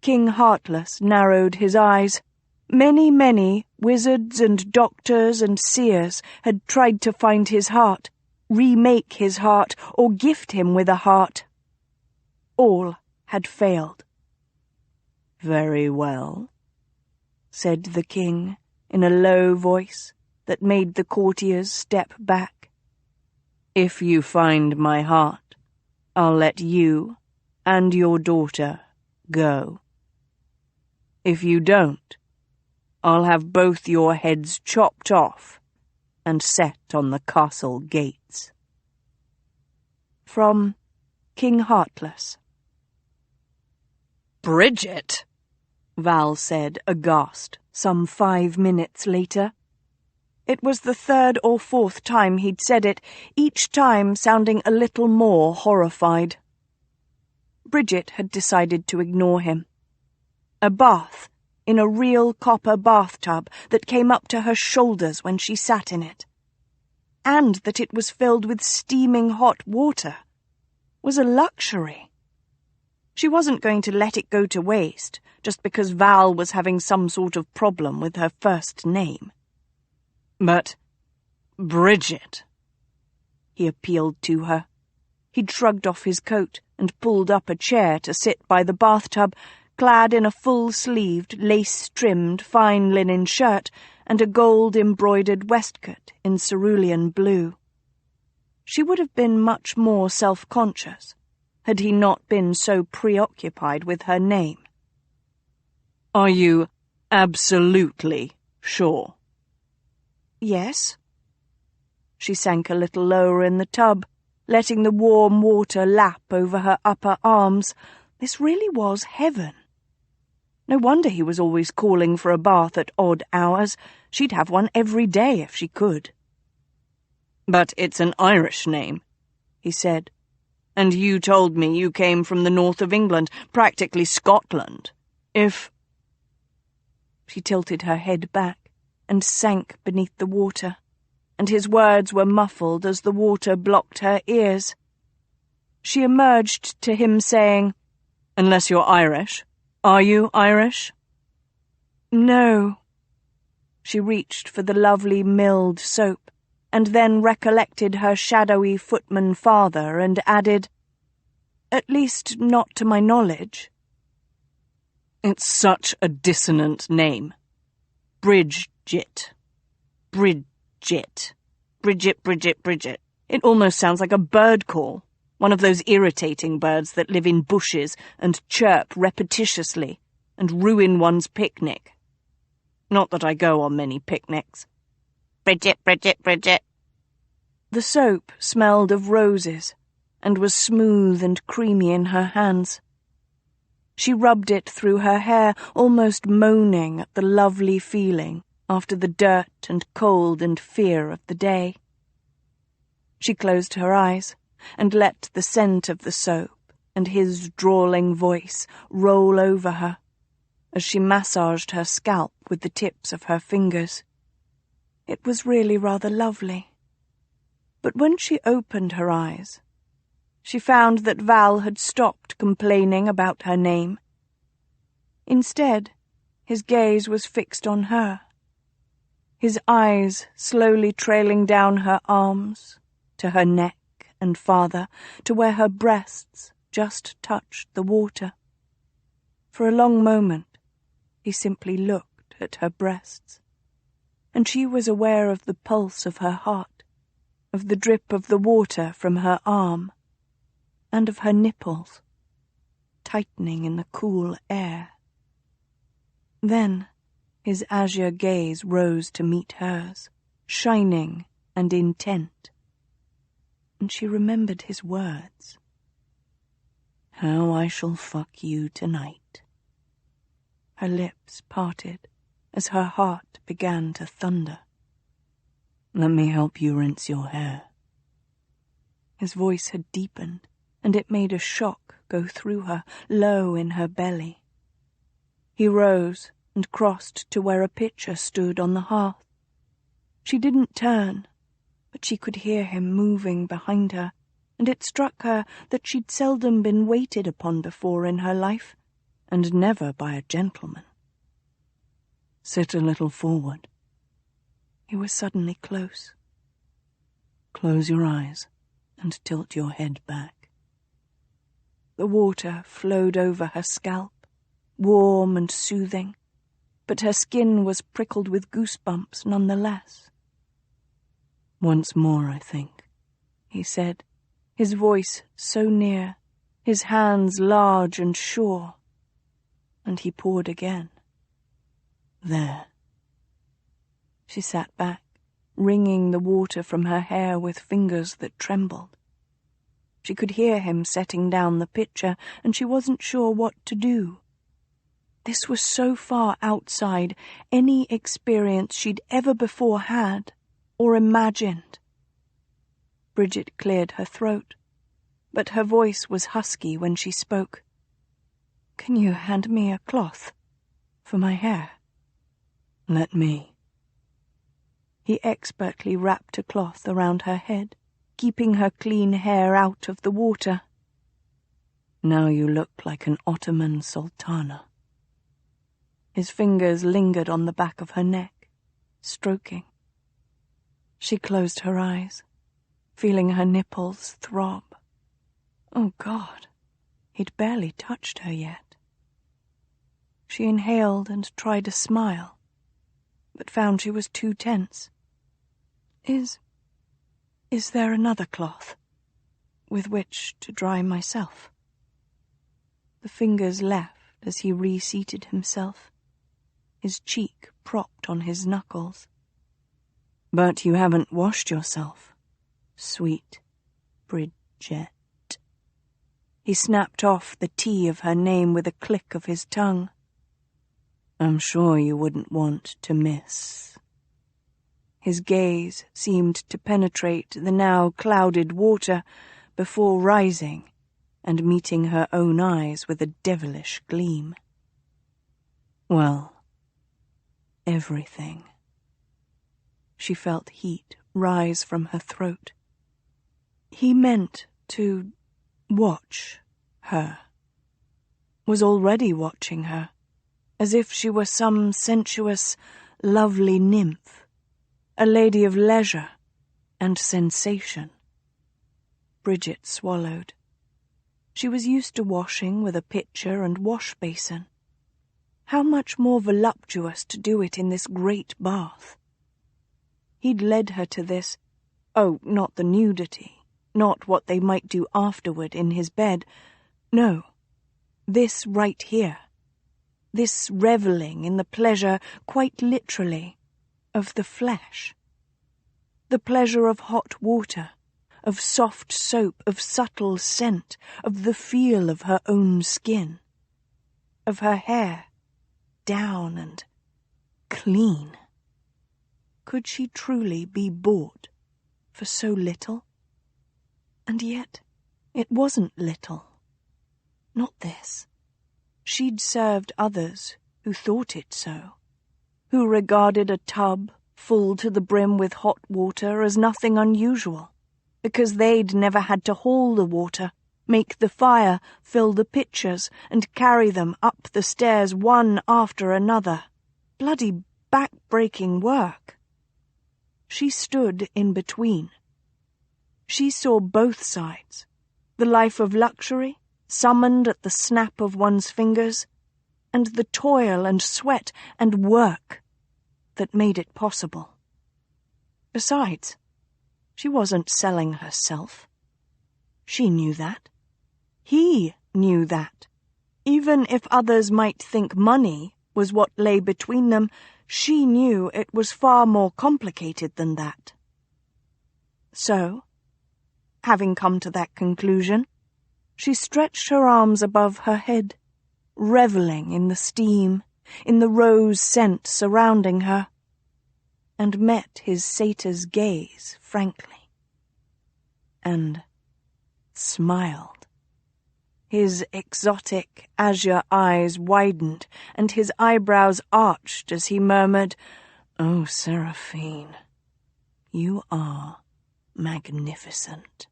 King Heartless narrowed his eyes. Many wizards and doctors and seers had tried to find his heart, remake his heart, or gift him with a heart. All had failed. "Very well," said the king, in a low voice that made the courtiers step back. "If you find my heart, I'll let you and your daughter go. If you don't, I'll have both your heads chopped off and set on the castle gates." From King Heartless. "Bridget," Val said, aghast, some 5 minutes later. It was the 3rd or 4th time he'd said it, each time sounding a little more horrified. Bridget had decided to ignore him. A bath, in a real copper bathtub that came up to her shoulders when she sat in it, and that it was filled with steaming hot water, was a luxury. She wasn't going to let it go to waste just because Val was having some sort of problem with her first name. But Bridget, he appealed to her. He'd shrugged off his coat and pulled up a chair to sit by the bathtub, clad in a full-sleeved, lace-trimmed, fine linen shirt and a gold-embroidered waistcoat in cerulean blue. She would have been much more self-conscious had he not been so preoccupied with her name. "Are you absolutely sure?" "Yes." She sank a little lower in the tub, letting the warm water lap over her upper arms. This really was heaven. No wonder he was always calling for a bath at odd hours. She'd have one every day if she could. "But it's an Irish name," he said. "And you told me you came from the north of England, practically Scotland. If—" She tilted her head back and sank beneath the water, and his words were muffled as the water blocked her ears. She emerged to him saying, "Unless you're Irish. Are you Irish?" "No." She reached for the lovely milled soap, and then recollected her shadowy footman father and added, "At least not to my knowledge." It's such a dissonant name. Bridget. Bridget. Bridget. It almost sounds like a bird call, one of those irritating birds that live in bushes and chirp repetitiously and ruin one's picnic. Not that I go on many picnics. Bridget. The soap smelled of roses and was smooth and creamy in her hands. She rubbed it through her hair, almost moaning at the lovely feeling after the dirt and cold and fear of the day. She closed her eyes and let the scent of the soap and his drawling voice roll over her as she massaged her scalp with the tips of her fingers. It was really rather lovely. But when she opened her eyes, she found that Val had stopped complaining about her name. Instead, his gaze was fixed on her, his eyes slowly trailing down her arms, to her neck and farther, to where her breasts just touched the water. For a long moment, he simply looked at her breasts, and she was aware of the pulse of her heart, of the drip of the water from her arm, and of her nipples, tightening in the cool air. Then his azure gaze rose to meet hers, shining and intent, and she remembered his words. "How I shall fuck you tonight." Her lips parted as her heart began to thunder. "Let me help you rinse your hair." His voice had deepened, and it made a shock go through her, low in her belly. He rose and crossed to where a pitcher stood on the hearth. She didn't turn, but she could hear him moving behind her, and it struck her that she'd seldom been waited upon before in her life, and never by a gentleman. "Sit a little forward." He was suddenly close. "Close your eyes and tilt your head back." The water flowed over her scalp, warm and soothing, but her skin was prickled with goosebumps nonetheless. "Once more, I think," he said, his voice so near, his hands large and sure, and he poured again. "There." She sat back, wringing the water from her hair with fingers that trembled. She could hear him setting down the pitcher, and she wasn't sure what to do. This was so far outside any experience she'd ever before had or imagined. Bridget cleared her throat, but her voice was husky when she spoke. "Can you hand me a cloth for my hair?" "Let me." He expertly wrapped a cloth around her head, keeping her clean hair out of the water. Now you look like an Ottoman sultana." His fingers lingered on the back of her neck, stroking. She closed her eyes, feeling her nipples throb. Oh, God, he'd barely touched her yet. She inhaled and tried a smile, but found she was too tense. Is there another cloth with which to dry myself?" The fingers left as he reseated himself, his cheek propped on his knuckles. "But you haven't washed yourself, sweet Bridget." He snapped off the T of her name with a click of his tongue. "I'm sure you wouldn't want to miss." His gaze seemed to penetrate the now clouded water before rising and meeting her own eyes with a devilish gleam. "Well, everything." She felt heat rise from her throat. He meant to watch her. Was already watching her, as if she were some sensuous, lovely nymph, a lady of leisure and sensation. Bridget swallowed. She was used to washing with a pitcher and wash basin. How much more voluptuous to do it in this great bath. He'd led her to this, not the nudity, not what they might do afterward in his bed. No, this right here. This revelling in the pleasure, quite literally, of the flesh. The pleasure of hot water, of soft soap, of subtle scent, of the feel of her own skin, of her hair, down and clean. Could she truly be bought for so little? And yet, it wasn't little. Not this. She'd served others who thought it so, who regarded a tub full to the brim with hot water as nothing unusual, because they'd never had to haul the water, make the fire, fill the pitchers, and carry them up the stairs one after another. Bloody back-breaking work. She stood in between. She saw both sides, the life of luxury, summoned at the snap of one's fingers, and the toil and sweat and work that made it possible. Besides, she wasn't selling herself. She knew that. He knew that. Even if others might think money was what lay between them, she knew it was far more complicated than that. So, having come to that conclusion, she stretched her arms above her head, revelling in the steam, in the rose scent surrounding her, and met his satyr's gaze frankly, and smiled. His exotic azure eyes widened, and his eyebrows arched as he murmured, "Oh, Seraphine, you are magnificent."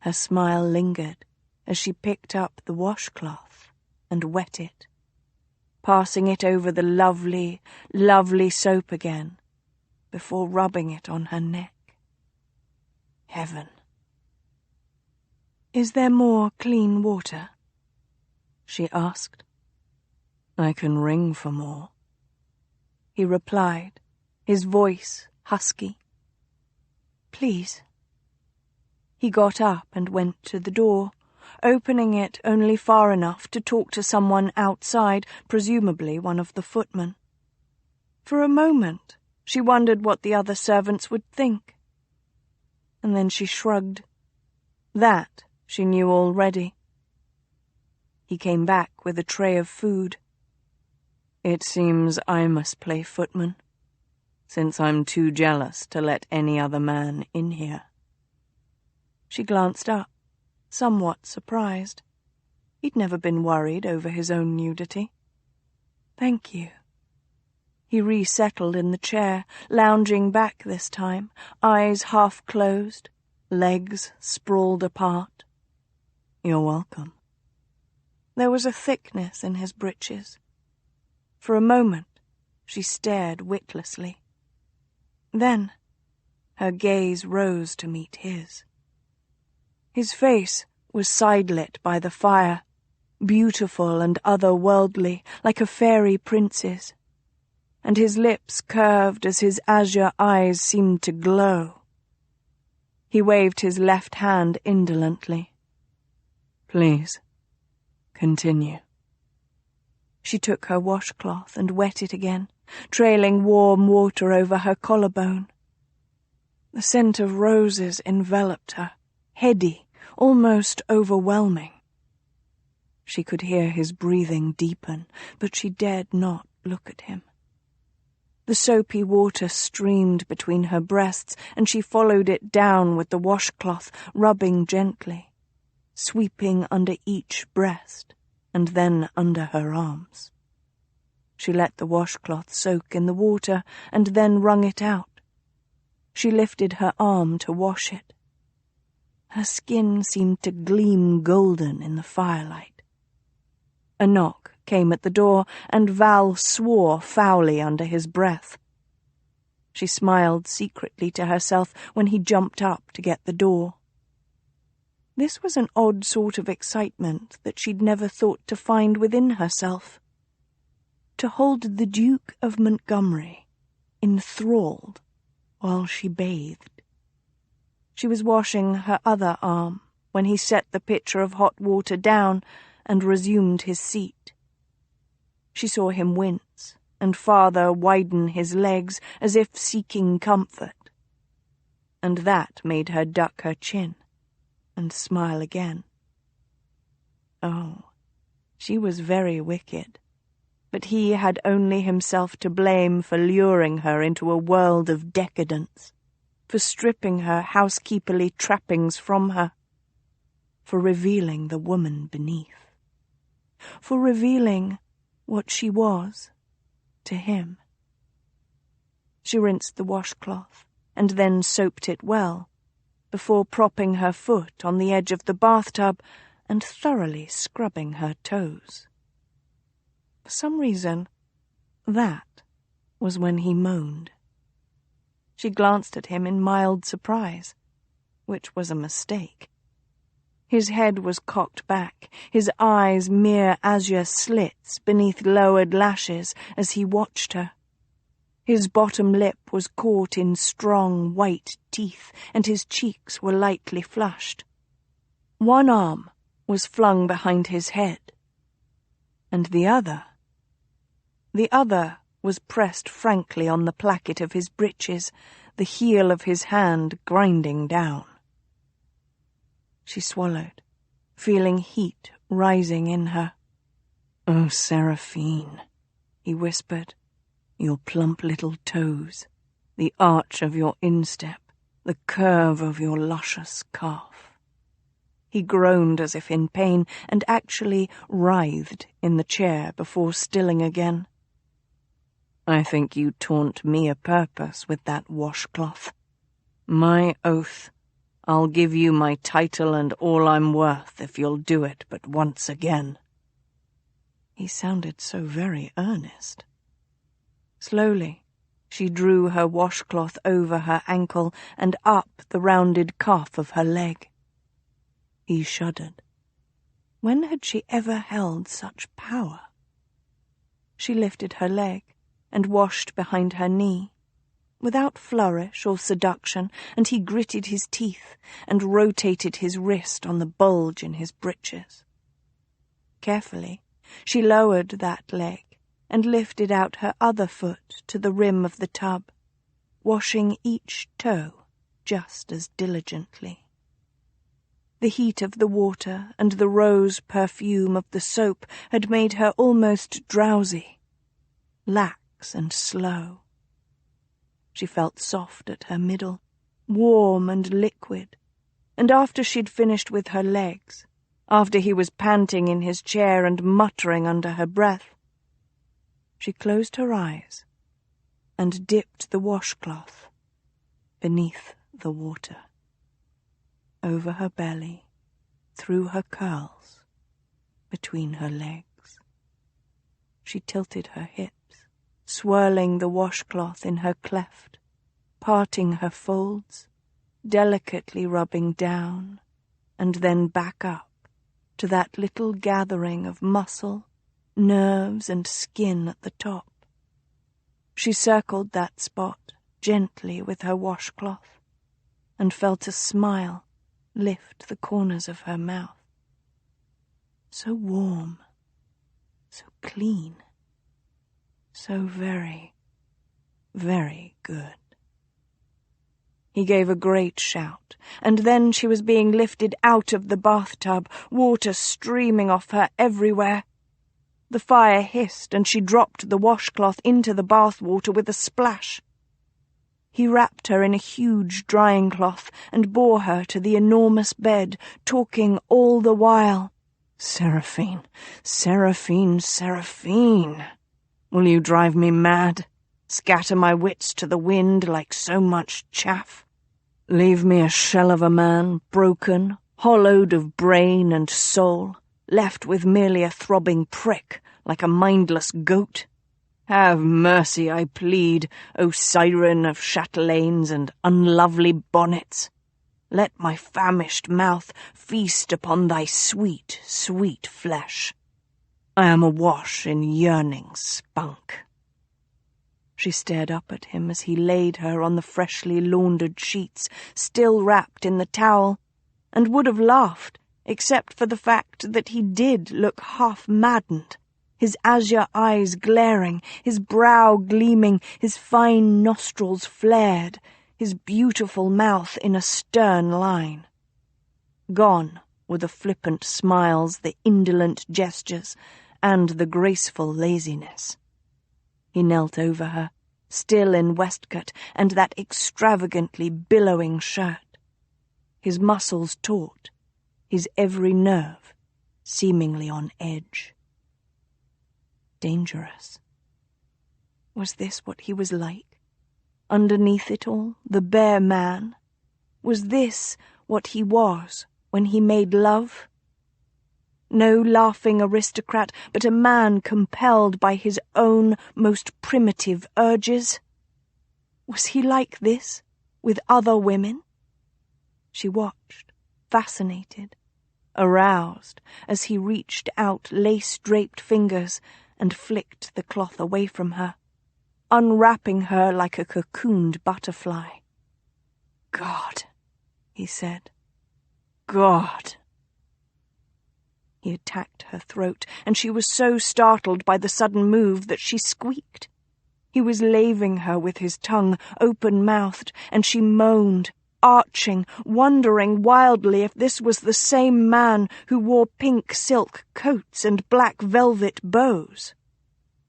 Her smile lingered as she picked up the washcloth and wet it, passing it over the lovely, lovely soap again before rubbing it on her neck. Heaven. "Is there more clean water?" she asked. "I can ring for more," he replied, his voice husky. "Please." He got up and went to the door, opening it only far enough to talk to someone outside, presumably one of the footmen. For a moment, she wondered what the other servants would think. And then she shrugged. That she knew already. He came back with a tray of food. "It seems I must play footman, since I'm too jealous to let any other man in here." She glanced up, somewhat surprised. He'd never been worried over his own nudity. "Thank you." He resettled in the chair, lounging back this time, eyes half closed, legs sprawled apart. "You're welcome." There was a thickness in his breeches. For a moment, she stared witlessly. Then, her gaze rose to meet his. His face was side-lit by the fire, beautiful and otherworldly, like a fairy prince's, and his lips curved as his azure eyes seemed to glow. He waved his left hand indolently. Please, continue. She took her washcloth and wet it again, trailing warm water over her collarbone. The scent of roses enveloped her, heady, almost overwhelming. She could hear his breathing deepen, but she dared not look at him. The soapy water streamed between her breasts, and she followed it down with the washcloth, rubbing gently, sweeping under each breast, and then under her arms. She let the washcloth soak in the water, and then wrung it out. She lifted her arm to wash it. Her skin seemed to gleam golden in the firelight. A knock came at the door, and Val swore foully under his breath. She smiled secretly to herself when he jumped up to get the door. This was an odd sort of excitement that she'd never thought to find within herself. To hold the Duke of Montgomery enthralled while she bathed. She was washing her other arm when he set the pitcher of hot water down and resumed his seat. She saw him wince and farther widen his legs as if seeking comfort, and that made her duck her chin and smile again. Oh, she was very wicked, but he had only himself to blame for luring her into a world of decadence, for stripping her housekeeperly trappings from her, for revealing the woman beneath, for revealing what she was to him. She rinsed the washcloth and then soaped it well, before propping her foot on the edge of the bathtub and thoroughly scrubbing her toes. For some reason, that was when he moaned. She glanced at him in mild surprise, which was a mistake. His head was cocked back, his eyes mere azure slits beneath lowered lashes as he watched her. His bottom lip was caught in strong white teeth, and his cheeks were lightly flushed. One arm was flung behind his head, and the other was pressed frankly on the placket of his breeches, the heel of his hand grinding down. She swallowed, feeling heat rising in her. "Oh, Seraphine," he whispered, "your plump little toes, the arch of your instep, the curve of your luscious calf." He groaned as if in pain, and actually writhed in the chair before stilling again. "I think you taunt me a purpose with that washcloth. My oath, I'll give you my title and all I'm worth if you'll do it but once again." He sounded so very earnest. Slowly, she drew her washcloth over her ankle and up the rounded calf of her leg. He shuddered. When had she ever held such power? She lifted her leg and washed behind her knee, without flourish or seduction, and he gritted his teeth and rotated his wrist on the bulge in his breeches. Carefully, she lowered that leg and lifted out her other foot to the rim of the tub, washing each toe just as diligently. The heat of the water and the rose perfume of the soap had made her almost drowsy, lax and slow. She felt soft at her middle, warm and liquid, and after she'd finished with her legs, after he was panting in his chair and muttering under her breath, she closed her eyes and dipped the washcloth beneath the water, over her belly, through her curls, between her legs. She tilted her hips, swirling the washcloth in her cleft, parting her folds, delicately rubbing down, and then back up to that little gathering of muscle, nerves, and skin at the top. She circled that spot gently with her washcloth, and felt a smile lift the corners of her mouth. So warm, so clean, so very, very good. He gave a great shout, and then she was being lifted out of the bathtub, water streaming off her everywhere. The fire hissed, and she dropped the washcloth into the bathwater with a splash. He wrapped her in a huge drying cloth and bore her to the enormous bed, talking all the while. "Seraphine, Seraphine, Seraphine! Will you drive me mad? Scatter my wits to the wind like so much chaff? Leave me a shell of a man, broken, hollowed of brain and soul, left with merely a throbbing prick, like a mindless goat? Have mercy, I plead, O siren of chatelaines and unlovely bonnets. Let my famished mouth feast upon thy sweet, sweet flesh. I am awash in yearning spunk." She stared up at him as he laid her on the freshly laundered sheets, still wrapped in the towel, and would have laughed, except for the fact that he did look half maddened, his azure eyes glaring, his brow gleaming, his fine nostrils flared, his beautiful mouth in a stern line. Gone were the flippant smiles, the indolent gestures, and the graceful laziness. He knelt over her, still in waistcoat and that extravagantly billowing shirt, his muscles taut, his every nerve seemingly on edge. Dangerous. Was this what he was like? Underneath it all, the bare man? Was this what he was when he made love? No laughing aristocrat, but a man compelled by his own most primitive urges. Was he like this with other women? She watched, fascinated, aroused, as he reached out lace-draped fingers and flicked the cloth away from her, unwrapping her like a cocooned butterfly. "God," he said. "God." He attacked her throat, and she was so startled by the sudden move that she squeaked. He was laving her with his tongue, open-mouthed, and she moaned, arching, wondering wildly if this was the same man who wore pink silk coats and black velvet bows.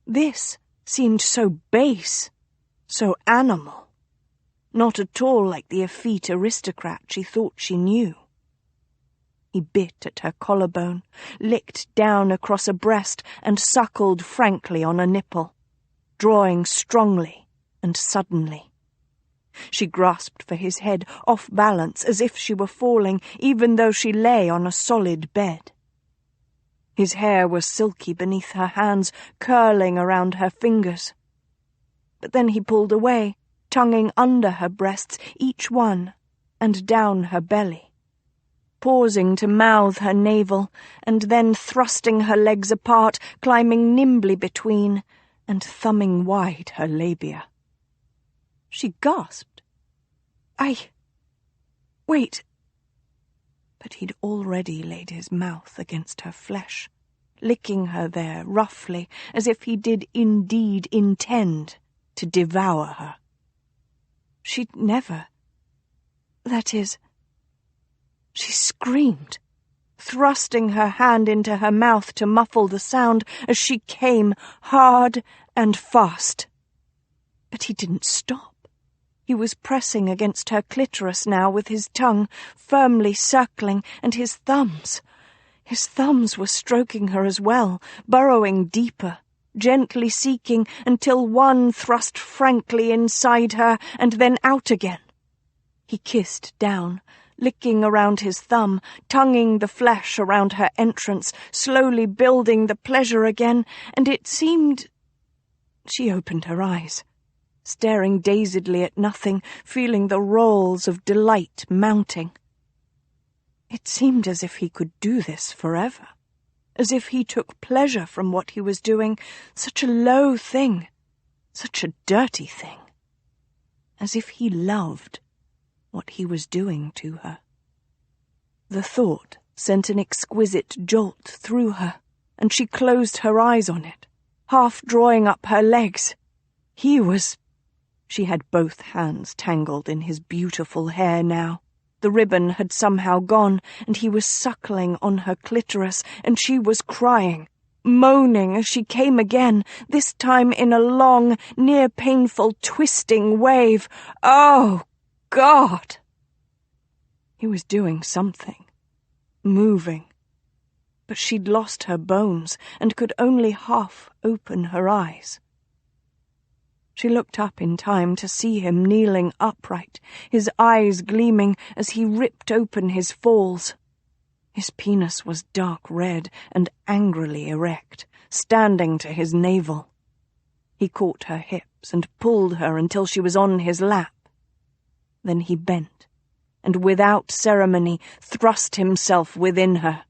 This seemed so base, so animal, not at all like the effete aristocrat she thought she knew. He bit at her collarbone, licked down across a breast, and suckled frankly on a nipple, drawing strongly and suddenly. She grasped for his head, off balance, as if she were falling, even though she lay on a solid bed. His hair was silky beneath her hands, curling around her fingers. But then he pulled away, tonguing under her breasts, each one, and down her belly, pausing to mouth her navel, and then thrusting her legs apart, climbing nimbly between, and thumbing wide her labia. She gasped. Wait. But he'd already laid his mouth against her flesh, licking her there roughly, as if he did indeed intend to devour her. She'd never... That is... She screamed, thrusting her hand into her mouth to muffle the sound as she came, hard and fast. But he didn't stop. He was pressing against her clitoris now with his tongue, firmly circling, and his thumbs were stroking her as well, burrowing deeper, gently seeking until one thrust frankly inside her and then out again. He kissed down, licking around his thumb, tonguing the flesh around her entrance, slowly building the pleasure again, and it seemed... She opened her eyes, staring dazedly at nothing, feeling the rolls of delight mounting. It seemed as if he could do this forever, as if he took pleasure from what he was doing, such a low thing, such a dirty thing, as if he loved what he was doing to her. The thought sent an exquisite jolt through her, and she closed her eyes on it, half drawing up her legs. She had both hands tangled in his beautiful hair now. The ribbon had somehow gone, and he was suckling on her clitoris, and she was crying, moaning as she came again, this time in a long, near-painful, twisting wave. Oh, God! He was doing something, moving, but she'd lost her bones and could only half open her eyes. She looked up in time to see him kneeling upright, his eyes gleaming as he ripped open his falls. His penis was dark red and angrily erect, standing to his navel. He caught her hips and pulled her until she was on his lap. Then he bent, and without ceremony thrust himself within her.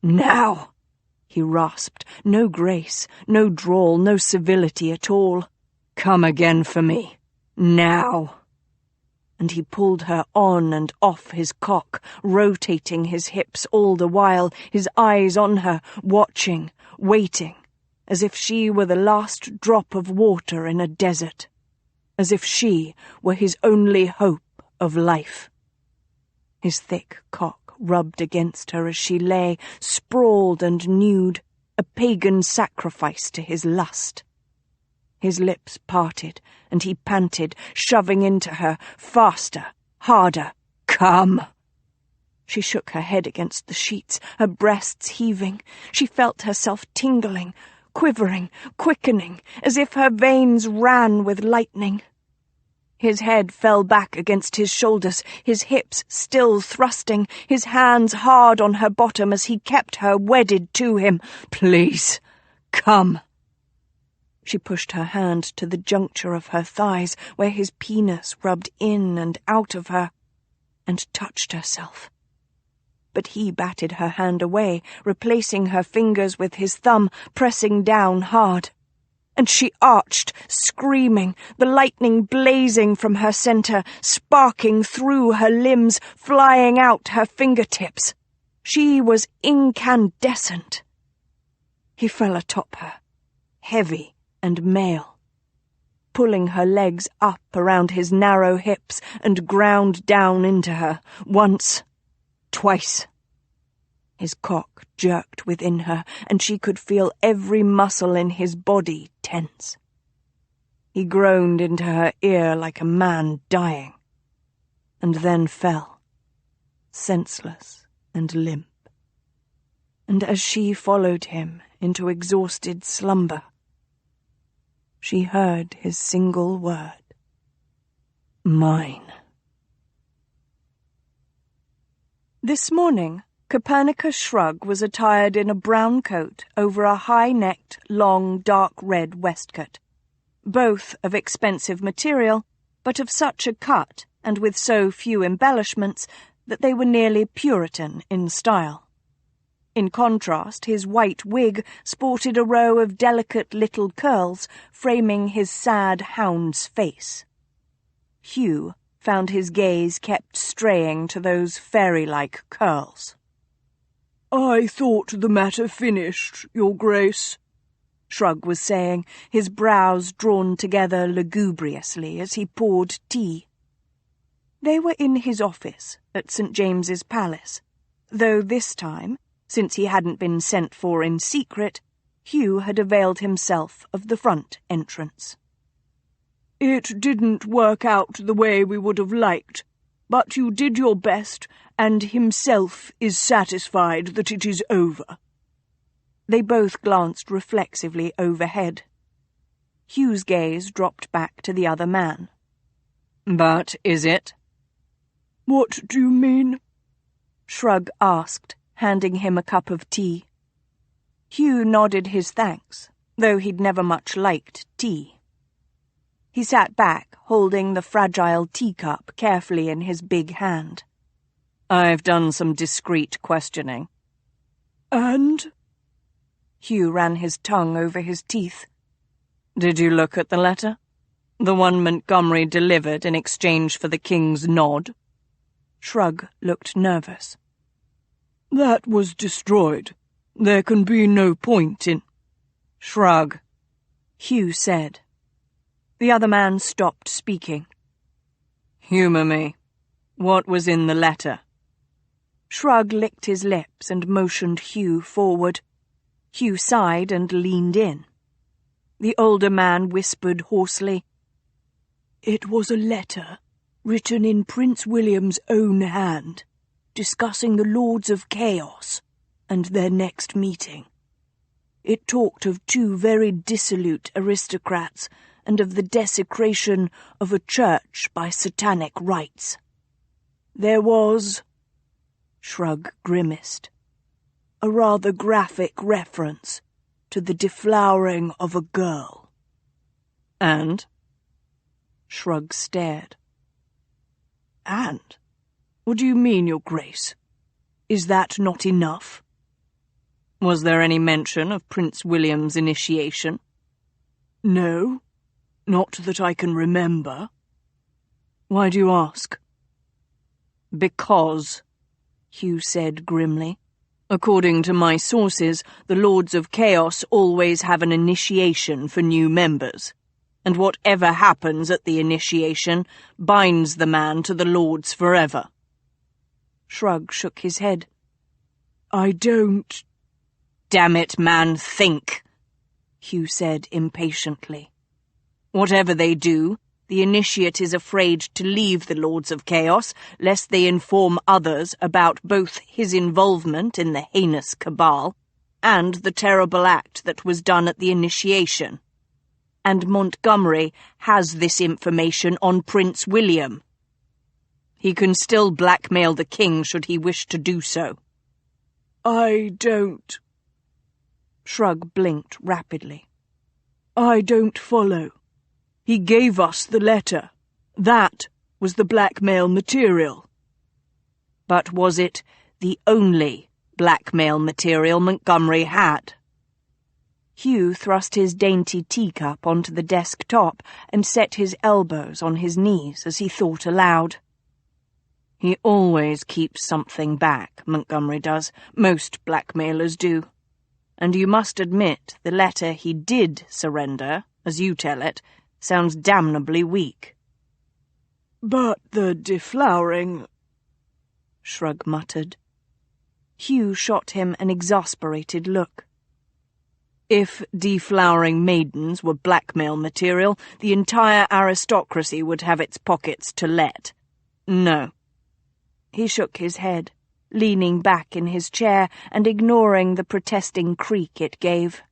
"Now!" he rasped, no grace, no drawl, no civility at all. "Come again for me. Now!" And he pulled her on and off his cock, rotating his hips all the while, his eyes on her, watching, waiting, as if she were the last drop of water in a desert, as if she were his only hope of life. His thick cock rubbed against her as she lay, sprawled and nude, a pagan sacrifice to his lust. His lips parted, and he panted, shoving into her, faster, harder. "Come!" She shook her head against the sheets, her breasts heaving. She felt herself tingling, quivering, quickening, as if her veins ran with lightning. His head fell back against his shoulders, his hips still thrusting, his hands hard on her bottom as he kept her wedded to him. "Please, come!" She pushed her hand to the juncture of her thighs, where his penis rubbed in and out of her, and touched herself. But he batted her hand away, replacing her fingers with his thumb, pressing down hard. And she arched, screaming, the lightning blazing from her center, sparking through her limbs, flying out her fingertips. She was incandescent. He fell atop her, heavy and male, pulling her legs up around his narrow hips and ground down into her, once, twice. His cock jerked within her, and she could feel every muscle in his body tense. He groaned into her ear like a man dying, and then fell, senseless and limp. And as she followed him into exhausted slumber, she heard his single word, "Mine." This morning, Copernicus Shrug was attired in a brown coat over a high-necked, long, dark red waistcoat, both of expensive material, but of such a cut and with so few embellishments that they were nearly Puritan in style. In contrast, his white wig sported a row of delicate little curls framing his sad hound's face. Hugh found his gaze kept straying to those fairy-like curls. "I thought the matter finished, Your Grace," Shrug was saying, his brows drawn together lugubriously as he poured tea. They were in his office at St. James's Palace, though this time, since he hadn't been sent for in secret, Hugh had availed himself of the front entrance. "It didn't work out the way we would have liked, but you did your best, and himself is satisfied that it is over." They both glanced reflexively overhead. Hugh's gaze dropped back to the other man. "But is it?" What do you mean? Shrug asked, handing him a cup of tea. Hugh nodded his thanks, though he'd never much liked tea. He sat back, holding the fragile teacup carefully in his big hand. I've done some discreet questioning. And? Hugh ran his tongue over his teeth. Did you look at the letter? The one Montgomery delivered in exchange for the king's nod? Shrug looked nervous. That was destroyed. There can be no point in... Shrug, Hugh said. The other man stopped speaking. Humour me. What was in the letter? Shrug licked his lips and motioned Hugh forward. Hugh sighed and leaned in. The older man whispered hoarsely, It was a letter written in Prince William's own hand, discussing the Lords of Chaos and their next meeting. It talked of two very dissolute aristocrats and of the desecration of a church by satanic rites. There was... Shrug grimaced. A rather graphic reference to the deflowering of a girl. And? Shrug stared. And? What do you mean, Your Grace? Is that not enough? Was there any mention of Prince William's initiation? No, not that I can remember. Why do you ask? Because, Hugh said grimly. According to my sources, the Lords of Chaos always have an initiation for new members, and whatever happens at the initiation binds the man to the Lords forever. Shrug shook his head. I don't... Damn it, man, think, Hugh said impatiently. Whatever they do, the initiate is afraid to leave the Lords of Chaos, lest they inform others about both his involvement in the heinous cabal and the terrible act that was done at the initiation. And Montgomery has this information on Prince William. He can still blackmail the king should he wish to do so. I don't... Shrug blinked rapidly. I don't follow. He gave us the letter. That was the blackmail material. But was it the only blackmail material Montgomery had? Hugh thrust his dainty teacup onto the desk top and set his elbows on his knees as he thought aloud. He always keeps something back, Montgomery does. Most blackmailers do. And you must admit the letter he did surrender, as you tell it, sounds damnably weak. But the deflowering... Shrug muttered. Hugh shot him an exasperated look. If deflowering maidens were blackmail material, the entire aristocracy would have its pockets to let. No. He shook his head, leaning back in his chair and ignoring the protesting creak it gave.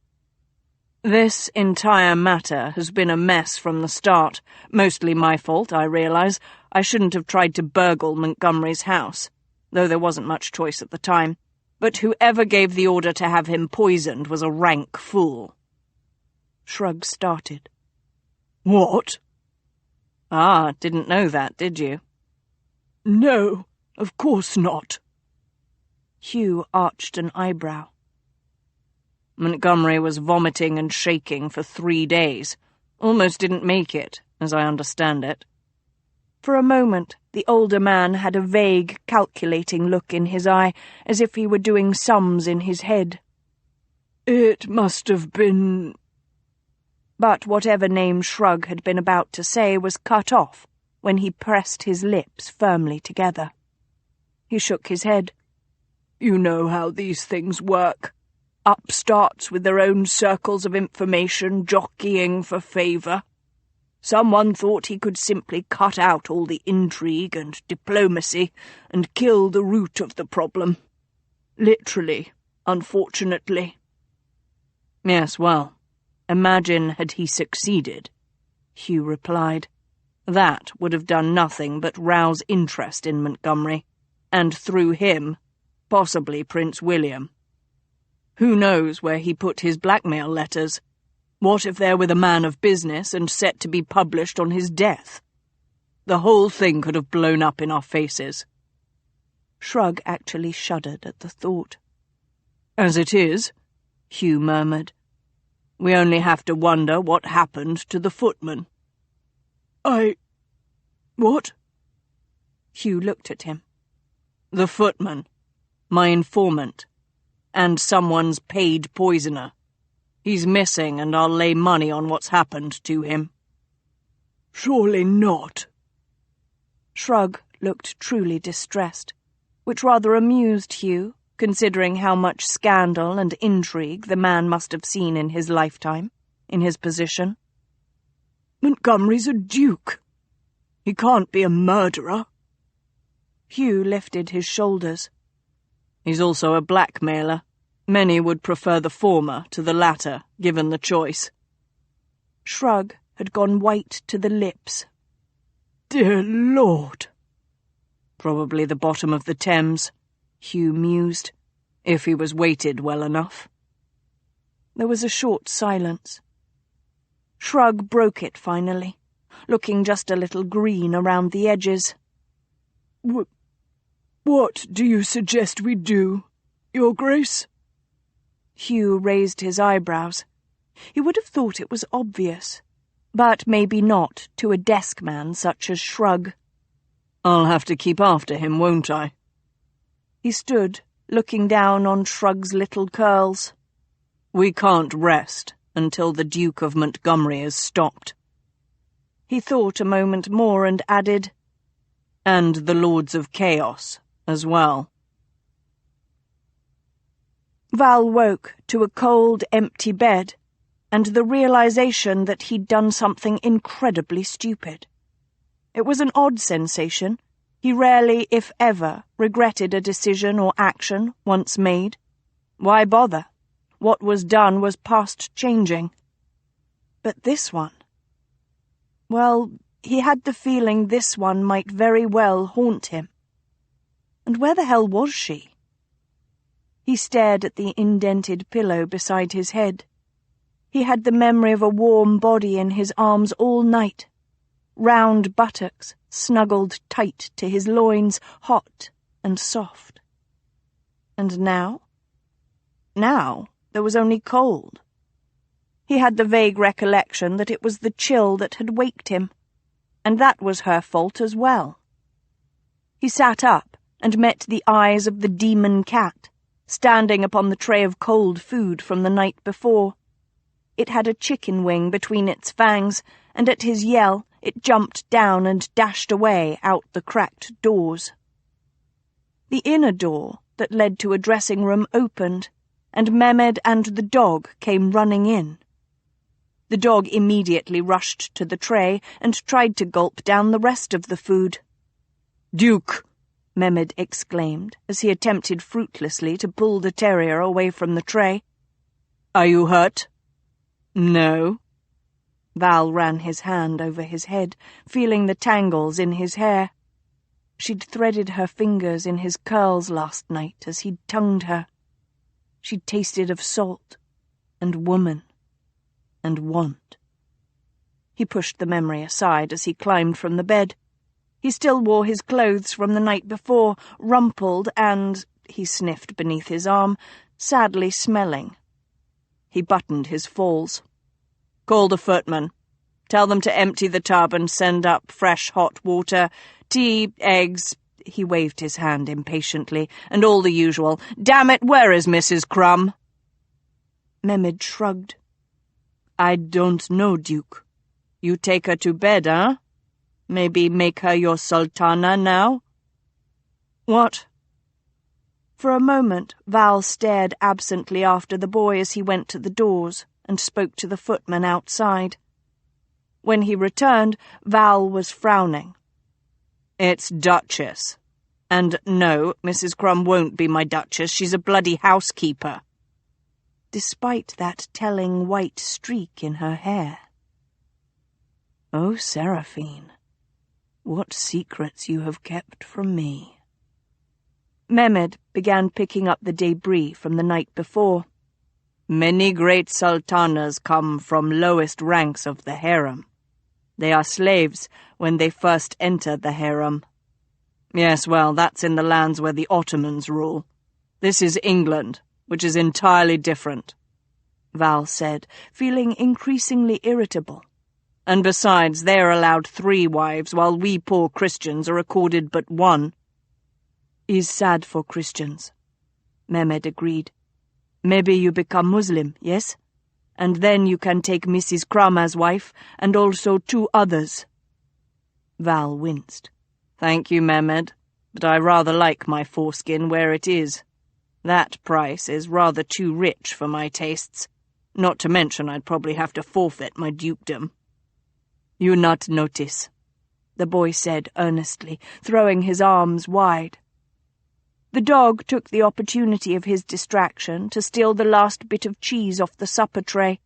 This entire matter has been a mess from the start. Mostly my fault, I realize. I shouldn't have tried to burgle Montgomery's house, though there wasn't much choice at the time. But whoever gave the order to have him poisoned was a rank fool. Shrug started. What? Ah, didn't know that, did you? No, of course not. Hugh arched an eyebrow. Montgomery was vomiting and shaking for 3 days. Almost didn't make it, as I understand it. For a moment, the older man had a vague, calculating look in his eye, as if he were doing sums in his head. It must have been... But whatever name Shrug had been about to say was cut off when he pressed his lips firmly together. He shook his head. You know how these things work. Upstarts with their own circles of information jockeying for favour. Someone thought he could simply cut out all the intrigue and diplomacy and kill the root of the problem. Literally, unfortunately. Yes, well, imagine had he succeeded, Hugh replied. That would have done nothing but rouse interest in Montgomery, and through him, possibly Prince William. Who knows where he put his blackmail letters? What if they're with a man of business and set to be published on his death? The whole thing could have blown up in our faces. Shrug actually shuddered at the thought. As it is, Hugh murmured, we only have to wonder what happened to the footman. What? Hugh looked at him. The footman, my informant, and someone's paid poisoner. He's missing, and I'll lay money on what's happened to him. Surely not. Shrug looked truly distressed, which rather amused Hugh, considering how much scandal and intrigue the man must have seen in his lifetime, in his position. Montgomery's a duke. He can't be a murderer. Hugh lifted his shoulders. He's also a blackmailer. Many would prefer the former to the latter, given the choice. Shrug had gone white to the lips. Dear Lord. Probably the bottom of the Thames, Hugh mused, if he was weighted well enough. There was a short silence. Shrug broke it finally, looking just a little green around the edges. What do you suggest we do, Your Grace? Hugh raised his eyebrows. He would have thought it was obvious, but maybe not to a desk man such as Shrug. I'll have to keep after him, won't I? He stood, looking down on Shrug's little curls. We can't rest until the Duke of Montgomery is stopped. He thought a moment more and added, and the Lords of Chaos as well. Val woke to a cold, empty bed, and the realization that he'd done something incredibly stupid. It was an odd sensation. He rarely, if ever, regretted a decision or action once made. Why bother? What was done was past changing. But this one... well, he had the feeling this one might very well haunt him. And where the hell was she? He stared at the indented pillow beside his head. He had the memory of a warm body in his arms all night. Round buttocks snuggled tight to his loins, hot and soft. And now? Now there was only cold. He had the vague recollection that it was the chill that had waked him, and that was her fault as well. He sat up and met the eyes of the demon cat, standing upon the tray of cold food from the night before. It had a chicken wing between its fangs, and at his yell it jumped down and dashed away out the cracked doors. The inner door that led to a dressing room opened, and Mehmed and the dog came running in. The dog immediately rushed to the tray and tried to gulp down the rest of the food. "Duke!" Mehmed exclaimed as he attempted fruitlessly to pull the terrier away from the tray. "Are you hurt?" "No." Val ran his hand over his head, feeling the tangles in his hair. She'd threaded her fingers in his curls last night as he'd tongued her. She'd tasted of salt, and woman, and want. He pushed the memory aside as he climbed from the bed. He still wore his clothes from the night before, rumpled and, he sniffed beneath his arm, sadly smelling. He buttoned his falls. "Call the footman. Tell them to empty the tub and send up fresh hot water, tea, eggs," he waved his hand impatiently, "and all the usual. Damn it, where is Mrs. Crumb?" Mehmed shrugged. "I don't know, Duke. You take her to bed, huh? Maybe make her your sultana now?" "What?" For a moment, Val stared absently after the boy as he went to the doors and spoke to the footman outside. When he returned, Val was frowning. "It's Duchess. And no, Mrs. Crumb won't be my Duchess. She's a bloody housekeeper." Despite that telling white streak in her hair. Oh, Seraphine. What secrets you have kept from me." Mehmed began picking up the debris from the night before. "Many great sultanas come from lowest ranks of the harem. They are slaves when they first enter the harem. Yes, well, that's in the lands where the Ottomans rule. This is England, which is entirely different," Val said, feeling increasingly irritable. "And besides, they are allowed 3 wives, while we poor Christians are accorded but 1. "Is sad for Christians," Mehmed agreed. "Maybe you become Muslim, yes? And then you can take Mrs. Crum as wife, and also 2 others." Val winced. "Thank you, Mehmed, but I rather like my foreskin where it is. That price is rather too rich for my tastes, not to mention I'd probably have to forfeit my dukedom." "You not notice," the boy said earnestly, throwing his arms wide. The dog took the opportunity of his distraction to steal the last bit of cheese off the supper tray.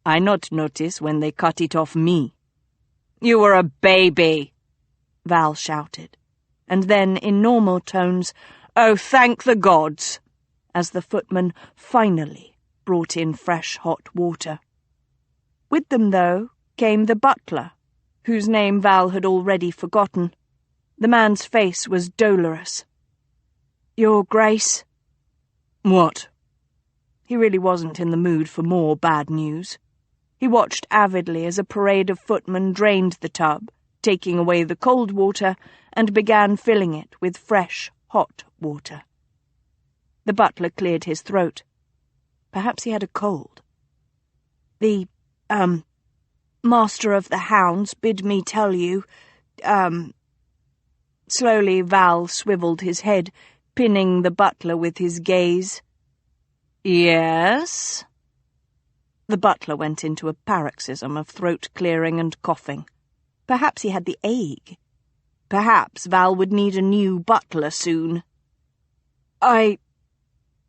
"I not notice when they cut it off me." "You were a baby," Val shouted, and then, in normal tones, "Oh, thank the gods," as the footman finally brought in fresh hot water. With them, though, came the butler, whose name Val had already forgotten. The man's face was dolorous. "Your Grace." "What?" He really wasn't in the mood for more bad news. He watched avidly as a parade of footmen drained the tub, taking away the cold water, and began filling it with fresh, hot water. The butler cleared his throat. Perhaps he had a cold. "The, Master of the Hounds bid me tell you, Slowly Val swiveled his head, pinning the butler with his gaze. "Yes?" The butler went into a paroxysm of throat-clearing and coughing. Perhaps he had the ague. Perhaps Val would need a new butler soon. The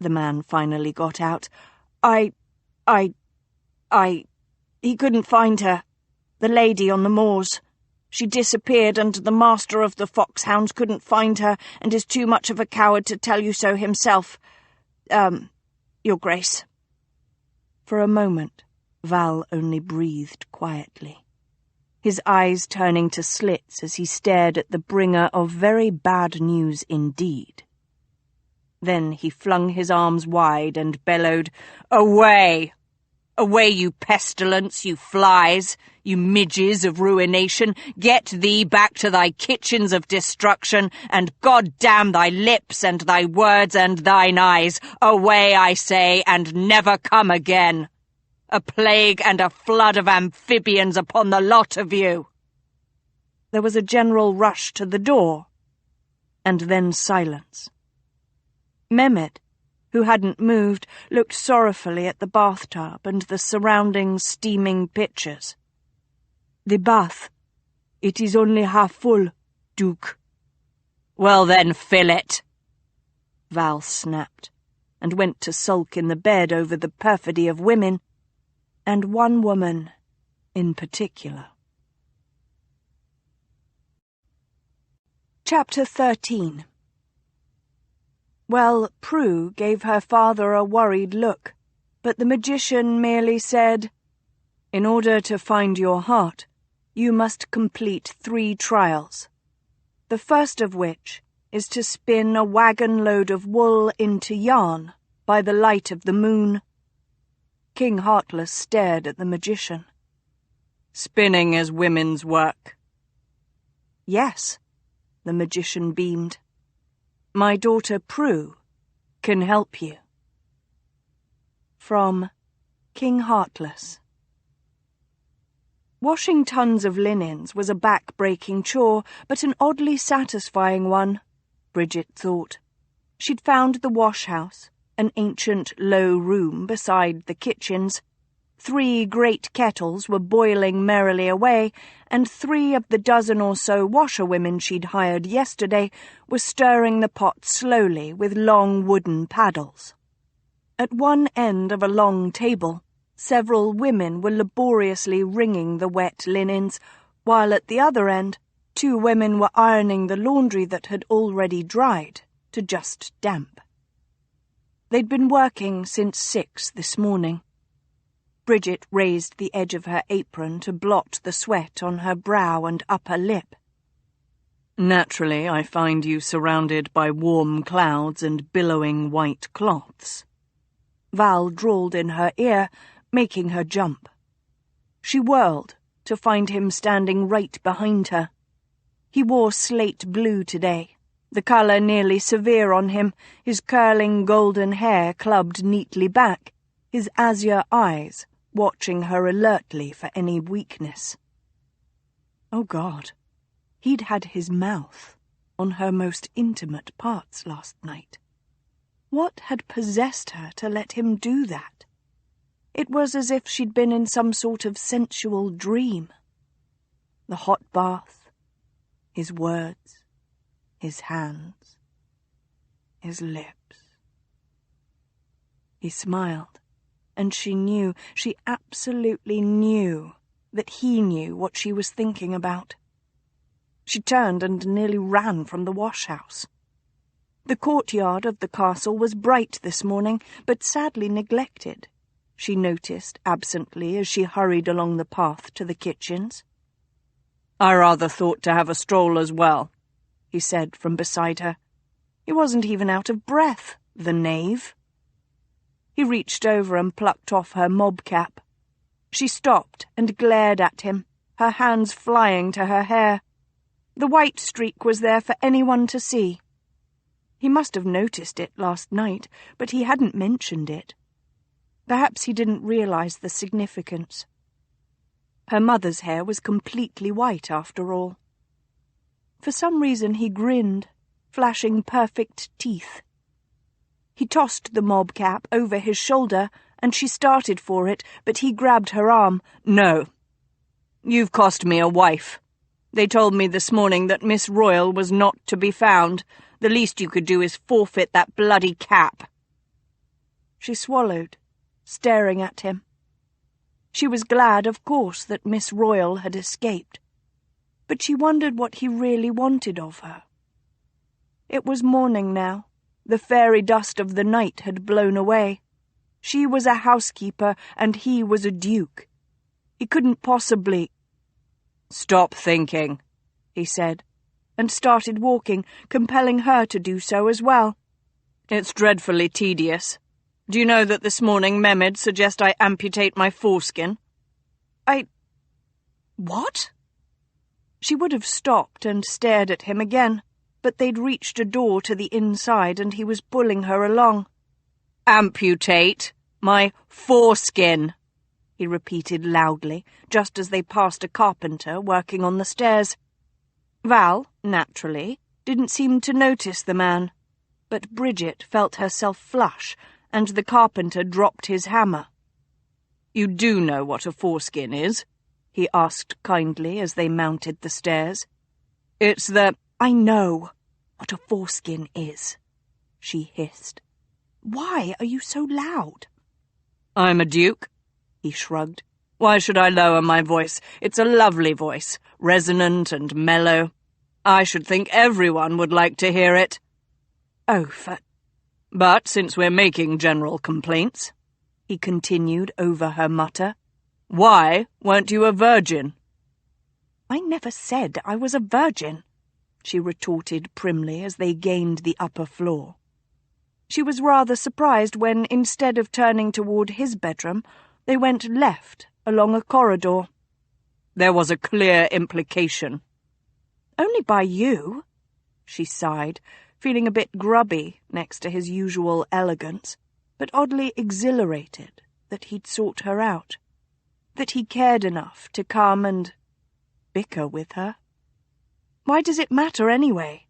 man finally got out. He couldn't find her. The lady on the moors. She disappeared, and the master of the foxhounds couldn't find her, and is too much of a coward to tell you so himself. Your Grace." For a moment, Val only breathed quietly, his eyes turning to slits as he stared at the bringer of very bad news indeed. Then he flung his arms wide and bellowed, "Away! Away, you pestilence, you flies, you midges of ruination! Get thee back to thy kitchens of destruction, and God damn thy lips and thy words and thine eyes! Away, I say, and never come again! A plague and a flood of amphibians upon the lot of you!" There was a general rush to the door, and then silence. Mehmed, who hadn't moved, looked sorrowfully at the bathtub and the surrounding steaming pitchers. "The bath. It is only half full, Duke." "Well then, fill it," Val snapped, and went to sulk in the bed over the perfidy of women, and one woman in particular. Chapter 13. Well, Prue gave her father a worried look, but the magician merely said, "In order to find your heart, you must complete 3 trials, the first of which is to spin a wagon-load of wool into yarn by the light of the moon." King Heartless stared at the magician. "Spinning is women's work." "Yes," the magician beamed. "My daughter Prue can help you." From King Heartless. Washing tons of linens was a back-breaking chore, but an oddly satisfying one, Bridget thought. She'd found the wash-house, an ancient low room beside the kitchens. 3 great kettles were boiling merrily away, and 3 of the dozen or so washerwomen she'd hired yesterday were stirring the pot slowly with long wooden paddles. At one end of a long table, several women were laboriously wringing the wet linens, while at the other end, 2 women were ironing the laundry that had already dried to just damp. They'd been working since 6 this morning. Bridget raised the edge of her apron to blot the sweat on her brow and upper lip. Naturally, I find you surrounded by warm clouds and billowing white cloths. Val drawled in her ear, making her jump. She whirled to find him standing right behind her. He wore slate blue today, the colour nearly severe on him, his curling golden hair clubbed neatly back, his azure eyes watching her alertly for any weakness. Oh God, he'd had his mouth on her most intimate parts last night. What had possessed her to let him do that? It was as if she'd been in some sort of sensual dream. The hot bath, his words, his hands, his lips. He smiled, and she absolutely knew that he knew what she was thinking about. She turned and nearly ran from the wash-house. The courtyard of the castle was bright this morning, but sadly neglected, she noticed absently as she hurried along the path to the kitchens. I rather thought to have a stroll as well, he said from beside her. He wasn't even out of breath, the knave. He reached over and plucked off her mob cap. She stopped and glared at him, her hands flying to her hair. The white streak was there for anyone to see. He must have noticed it last night, but he hadn't mentioned it. Perhaps he didn't realize the significance. Her mother's hair was completely white after all. For some reason he grinned, flashing perfect teeth. He tossed the mob cap over his shoulder, and she started for it, but he grabbed her arm. No. You've cost me a wife. They told me this morning that Miss Royal was not to be found. The least you could do is forfeit that bloody cap. She swallowed, staring at him. She was glad, of course, that Miss Royal had escaped, but she wondered what he really wanted of her. It was morning now. The fairy dust of the night had blown away. She was a housekeeper, and he was a duke. He couldn't possibly— "Stop thinking," he said, and started walking, compelling her to do so as well. "It's dreadfully tedious. Do you know that this morning Mehmed suggests I amputate my foreskin?" What? She would have stopped and stared at him again, but they'd reached a door to the inside and he was pulling her along. "Amputate my foreskin," he repeated loudly, just as they passed a carpenter working on the stairs. Val, naturally, didn't seem to notice the man, but Bridget felt herself flush, and the carpenter dropped his hammer. "You do know what a foreskin is?" he asked kindly as they mounted the stairs. "It's the—" "I know what a foreskin is," she hissed. "Why are you so loud?" "I'm a duke," he shrugged. "Why should I lower my voice? It's a lovely voice, resonant and mellow. I should think everyone would like to hear it." "Oh, But since we're making general complaints," he continued over her mutter, "why weren't you a virgin?" "I never said I was a virgin," she retorted primly as they gained the upper floor. She was rather surprised when, instead of turning toward his bedroom, they went left along a corridor. "There was a clear implication." "Only by you," she sighed, feeling a bit grubby next to his usual elegance, but oddly exhilarated that he'd sought her out, that he cared enough to come and bicker with her. Why does it matter anyway?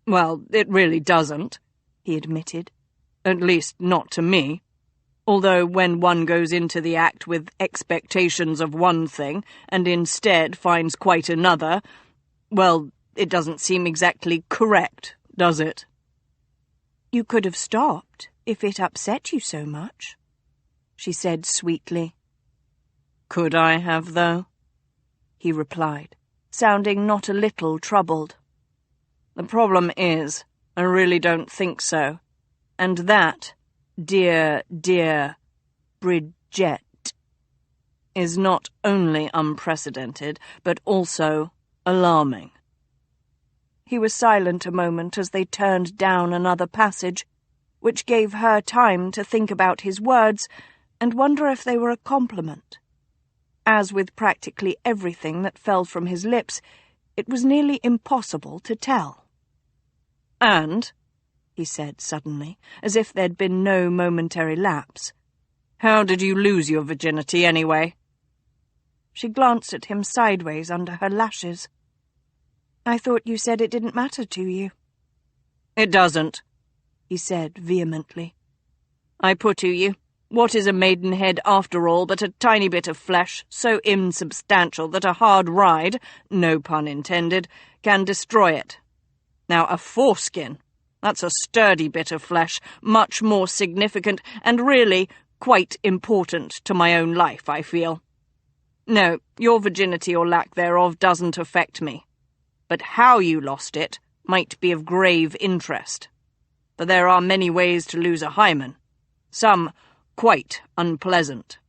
"Well, it really doesn't," he admitted. "At least not to me. Although when one goes into the act with expectations of one thing and instead finds quite another, well, it doesn't seem exactly correct, does it?" "You could have stopped if it upset you so much," she said sweetly. "Could I have, though?" he replied, sounding not a little troubled. "The problem is, I really don't think so. And that, dear Bridget, is not only unprecedented, but also alarming." He was silent a moment as they turned down another passage, which gave her time to think about his words and wonder if they were a compliment. As with practically everything that fell from his lips, it was nearly impossible to tell. "And," he said suddenly, as if there'd been no momentary lapse, "how did you lose your virginity, anyway?" She glanced at him sideways under her lashes. "I thought you said it didn't matter to you." "It doesn't," he said vehemently. "I put to you, what is a maidenhead after all but a tiny bit of flesh, so insubstantial that a hard ride, no pun intended, can destroy it? Now a foreskin, that's a sturdy bit of flesh, much more significant and really quite important to my own life, I feel. No, your virginity or lack thereof doesn't affect me. But how you lost it might be of grave interest. For there are many ways to lose a hymen, some quite unpleasant."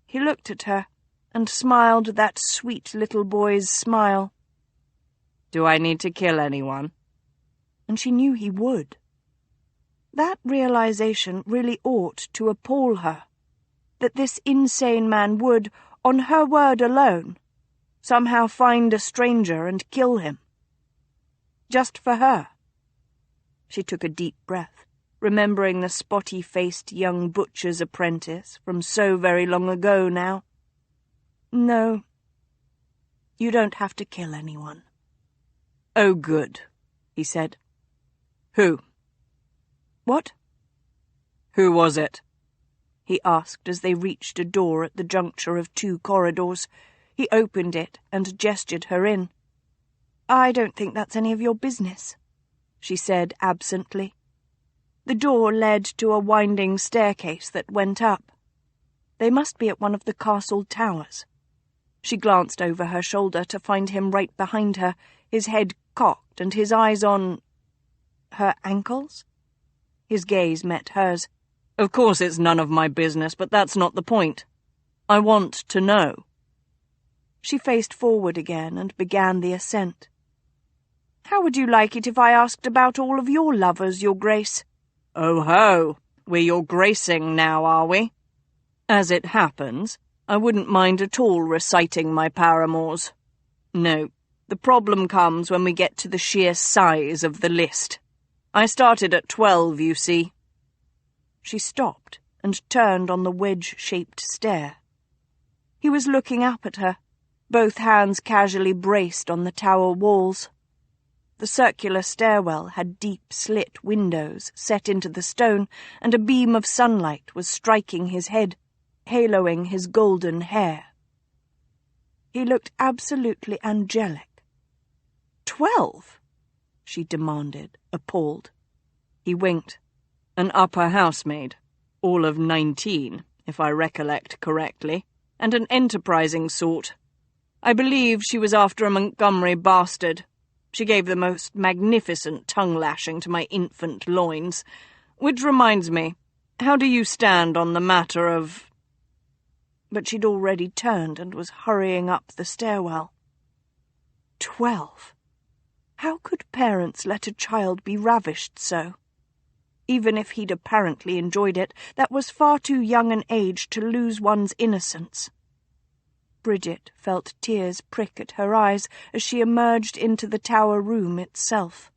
He looked at her and smiled that sweet little boy's smile. "Do I need to kill anyone?" And she knew he would. That realization really ought to appall her, that this insane man would, on her word alone, somehow find a stranger and kill him. Just for her. She took a deep breath, remembering the spotty-faced young butcher's apprentice from so very long ago now. "No, you don't have to kill anyone." "Oh, good," he said. "Who?" "What?" "Who was it?" he asked as they reached a door at the juncture of two corridors. He opened it and gestured her in. "I don't think that's any of your business," she said absently. The door led to a winding staircase that went up. They must be at one of the castle towers. She glanced over her shoulder to find him right behind her, his head cocked and his eyes on her ankles. His gaze met hers. "Of course it's none of my business, but that's not the point. I want to know." She faced forward again and began the ascent. "How would you like it if I asked about all of your lovers, Your Grace?" "Oh-ho, we're your gracing now, are we? As it happens, I wouldn't mind at all reciting my paramours. No, the problem comes when we get to the sheer size of the list. I started at 12, you see." She stopped and turned on the wedge-shaped stair. He was looking up at her, both hands casually braced on the tower walls. The circular stairwell had deep slit windows set into the stone, and a beam of sunlight was striking his head, haloing his golden hair. He looked absolutely angelic. 12? She demanded, appalled. He winked. "An upper housemaid, all of 19, if I recollect correctly, and an enterprising sort. I believe she was after a Montgomery bastard. She gave the most magnificent tongue-lashing to my infant loins. Which reminds me, how do you stand on the matter of—" But she'd already turned and was hurrying up the stairwell. 12. How could parents let a child be ravished so? Even if he'd apparently enjoyed it, that was far too young an age to lose one's innocence. Bridget felt tears prick at her eyes as she emerged into the tower room itself.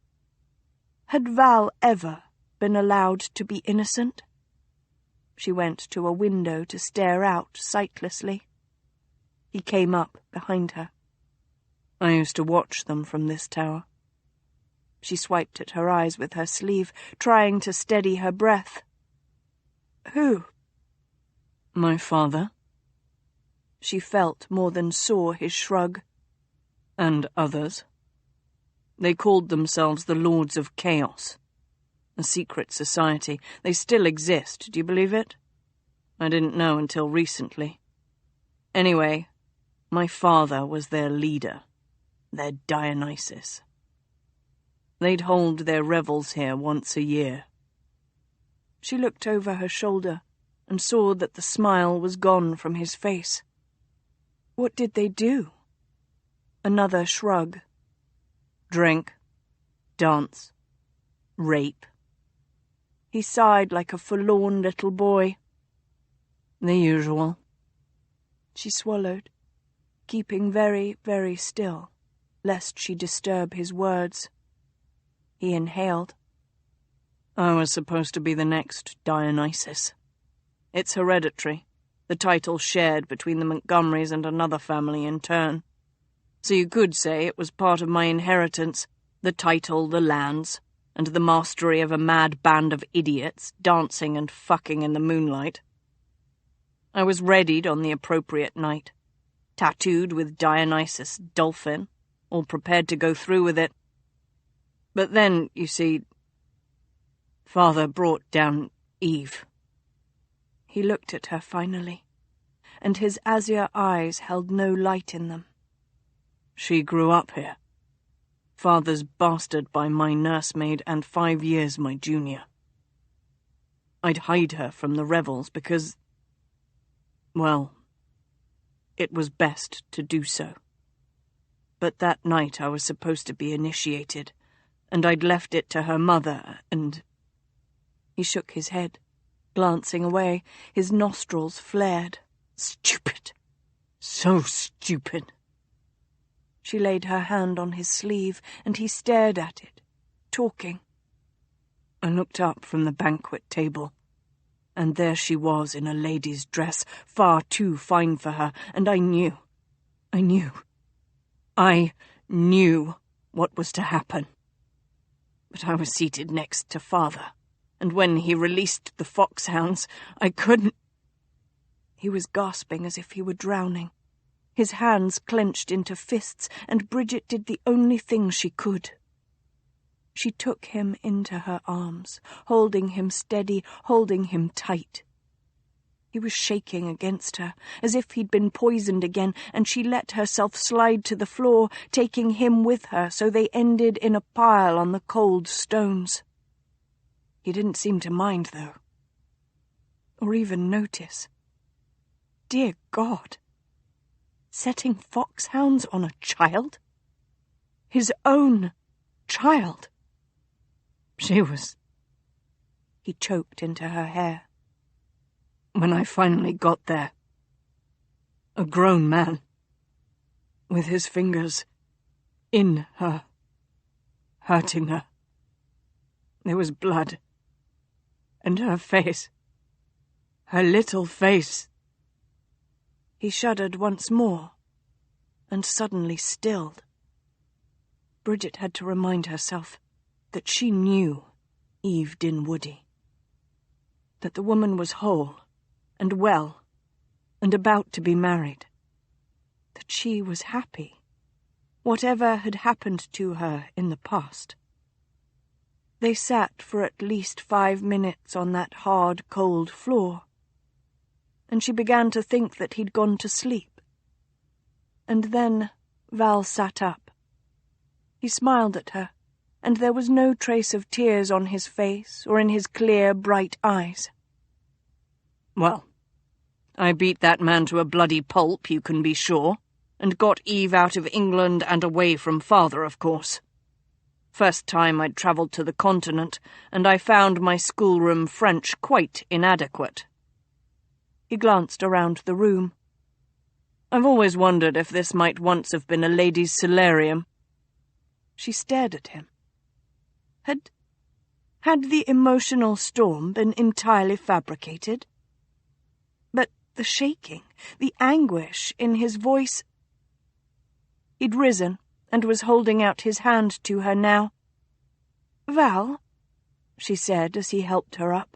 Had Val ever been allowed to be innocent? She went to a window to stare out sightlessly. He came up behind her. "I used to watch them from this tower." She swiped at her eyes with her sleeve, trying to steady her breath. "Who?" "My father." She felt more than saw his shrug. "And others. They called themselves the Lords of Chaos. A secret society. They still exist, do you believe it? I didn't know until recently. Anyway, My father was their leader, their Dionysus. They'd hold their revels here once a year. She looked over her shoulder and saw that the smile was gone from his face. What did they do? Another shrug. Drink, dance, rape. He sighed like a forlorn little boy. The usual. She swallowed, keeping very, very still, lest she disturb his words. He inhaled. I was supposed to be the next Dionysus. It's hereditary, the title shared between the Montgomerys and another family in turn. So you could say it was part of my inheritance, the title, the lands, and the mastery of a mad band of idiots dancing and fucking in the moonlight. I was readied on the appropriate night, tattooed with Dionysus dolphin, all prepared to go through with it. But then, you see, Father brought down Eve. He looked at her finally, and his azure eyes held no light in them. She grew up here. Father's bastard by my nursemaid and 5 years my junior. I'd hide her from the revels because, well, it was best to do so. But that night I was supposed to be initiated, and I'd left it to her mother, and... He shook his head, glancing away. His nostrils flared. Stupid. So stupid. She laid her hand on his sleeve, and he stared at it, talking. I looked up from the banquet table, and there she was in a lady's dress, far too fine for her, and I knew what was to happen. But I was seated next to Father, and when he released the foxhounds, I couldn't... He was gasping as if he were drowning. His hands clenched into fists, and Bridget did the only thing she could. She took him into her arms, holding him steady, holding him tight. He was shaking against her, as if he'd been poisoned again, and she let herself slide to the floor, taking him with her, so they ended in a pile on the cold stones. He didn't seem to mind, though. Or even notice. Dear God! Setting foxhounds on a child? His own child! She was... He choked into her hair. When I finally got there, a grown man, with his fingers in her, hurting her. There was blood, and her face, her little face. He shuddered once more, and suddenly stilled. Bridget had to remind herself that she knew Eve Dinwoody, that the woman was whole and well and about to be married, that she was happy, whatever had happened to her in the past. They sat for at least 5 minutes on that hard, cold floor, and she began to think that he'd gone to sleep. And then Val sat up. He smiled at her, and there was no trace of tears on his face or in his clear, bright eyes. Well, I beat that man to a bloody pulp, you can be sure, and got Eve out of England and away from Father, of course. First time I'd travelled to the continent, and I found my schoolroom French quite inadequate. He glanced around the room. I've always wondered if this might once have been a ladies' solarium. She stared at him. Had the emotional storm been entirely fabricated? But the shaking, the anguish in his voice... He'd risen and was holding out his hand to her now. "Val," she said as he helped her up.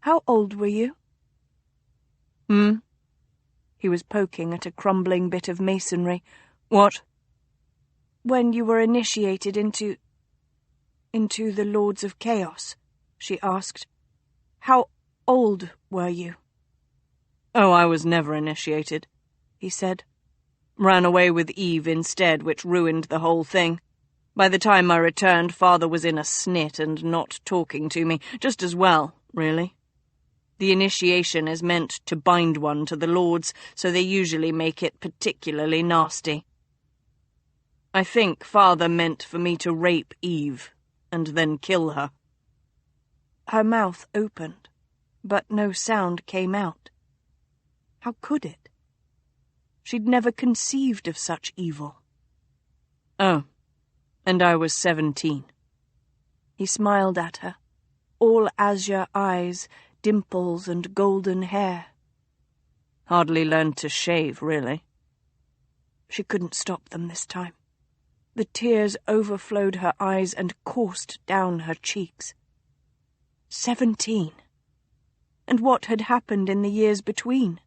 "How old were you?" He was poking at a crumbling bit of masonry. What? "When you were initiated into the Lords of Chaos," she asked. "How old were you?" Oh, I was never initiated, he said. Ran away with Eve instead, which ruined the whole thing. By the time I returned, Father was in a snit and not talking to me, just as well, really. The initiation is meant to bind one to the lords, so they usually make it particularly nasty. I think Father meant for me to rape Eve, and then kill her. Her mouth opened, but no sound came out. How could it? She'd never conceived of such evil. Oh, and I was 17. He smiled at her, all azure eyes, dimples and golden hair. Hardly learned to shave, really. She couldn't stop them this time. The tears overflowed her eyes and coursed down her cheeks. 17. And what had happened in the years between?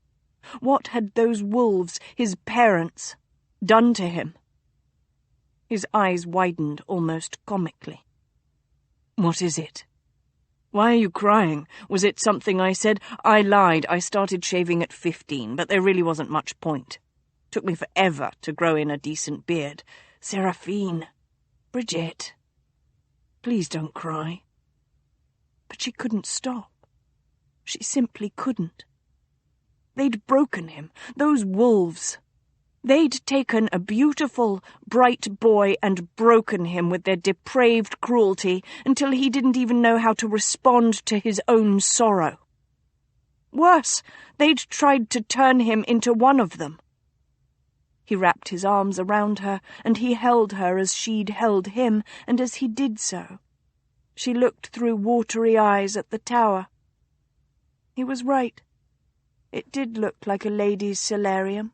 What had those wolves, his parents, done to him? His eyes widened almost comically. What is it? Why are you crying? Was it something I said? I lied. I started shaving at 15, but there really wasn't much point. Took me forever to grow in a decent beard. Seraphine. Bridget. Please don't cry. But she couldn't stop. She simply couldn't. They'd broken him, those wolves. They'd taken a beautiful, bright boy and broken him with their depraved cruelty until he didn't even know how to respond to his own sorrow. Worse, they'd tried to turn him into one of them. He wrapped his arms around her, and he held her as she'd held him, and as he did so, she looked through watery eyes at the tower. He was right. It did look like a lady's solarium.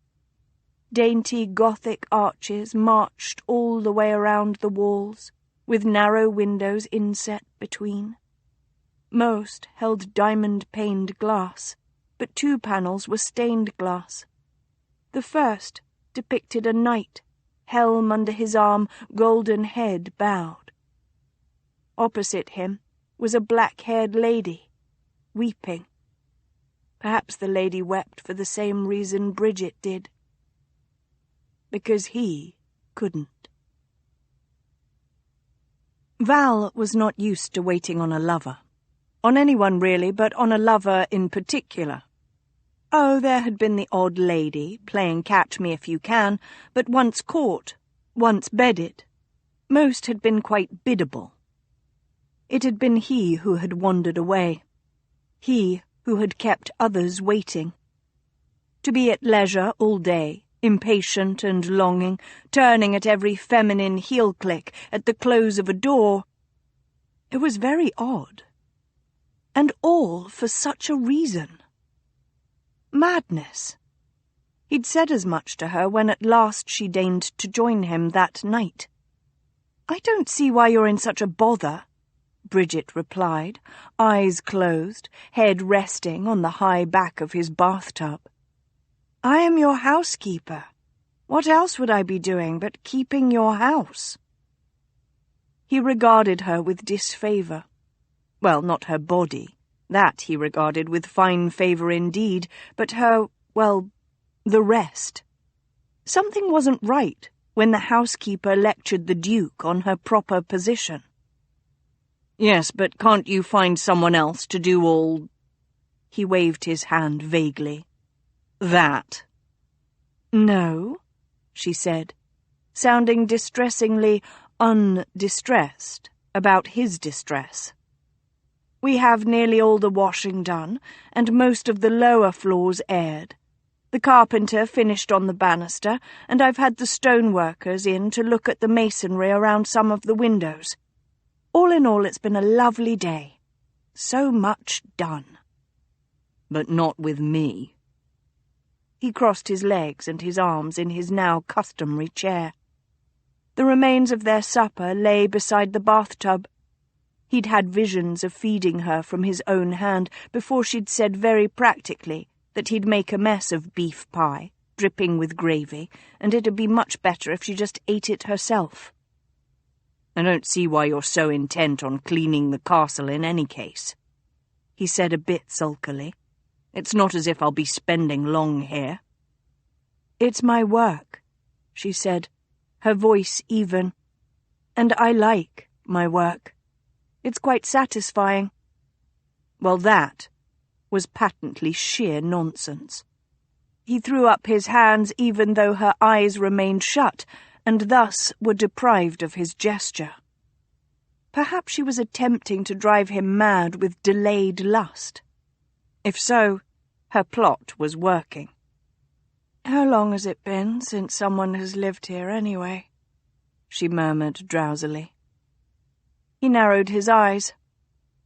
Dainty Gothic arches marched all the way around the walls, with narrow windows inset between. Most held diamond-paned glass, but 2 panels were stained glass. The first depicted a knight, helm under his arm, golden head bowed. Opposite him was a black-haired lady, weeping. Perhaps the lady wept for the same reason Bridget did. Because he couldn't. Val was not used to waiting on a lover. On anyone, really, but on a lover in particular. Oh, there had been the odd lady, playing catch me if you can, but once caught, once bedded. Most had been quite biddable. It had been he who had wandered away. He who had kept others waiting. To be at leisure all day, impatient and longing, turning at every feminine heel click at the close of a door. It was very odd. And all for such a reason. Madness. He'd said as much to her when at last she deigned to join him that night. "I don't see why you're in such a bother," Bridget replied, eyes closed, head resting on the high back of his bathtub. "I am your housekeeper. What else would I be doing but keeping your house?" He regarded her with disfavour. Well, not her body. That he regarded with fine favour indeed, but her, well, the rest. Something wasn't right when the housekeeper lectured the Duke on her proper position. "Yes, but can't you find someone else to do all—" He waved his hand vaguely. "That." "No," she said, sounding distressingly undistressed about his distress. "We have nearly all the washing done, and most of the lower floors aired. The carpenter finished on the banister, and I've had the stoneworkers in to look at the masonry around some of the windows. All in all, it's been a lovely day. So much done." "But not with me." He crossed his legs and his arms in his now customary chair. The remains of their supper lay beside the bathtub. He'd had visions of feeding her from his own hand before she'd said very practically that he'd make a mess of beef pie, dripping with gravy, and it'd be much better if she just ate it herself. "I don't see why you're so intent on cleaning the castle in any case," he said a bit sulkily. "It's not as if I'll be spending long here." "It's my work," she said, her voice even. "And I like my work. It's quite satisfying." Well, that was patently sheer nonsense. He threw up his hands even though her eyes remained shut, and thus were deprived of his gesture. Perhaps she was attempting to drive him mad with delayed lust. If so, her plot was working. "How long has it been since someone has lived here, anyway?" she murmured drowsily. He narrowed his eyes.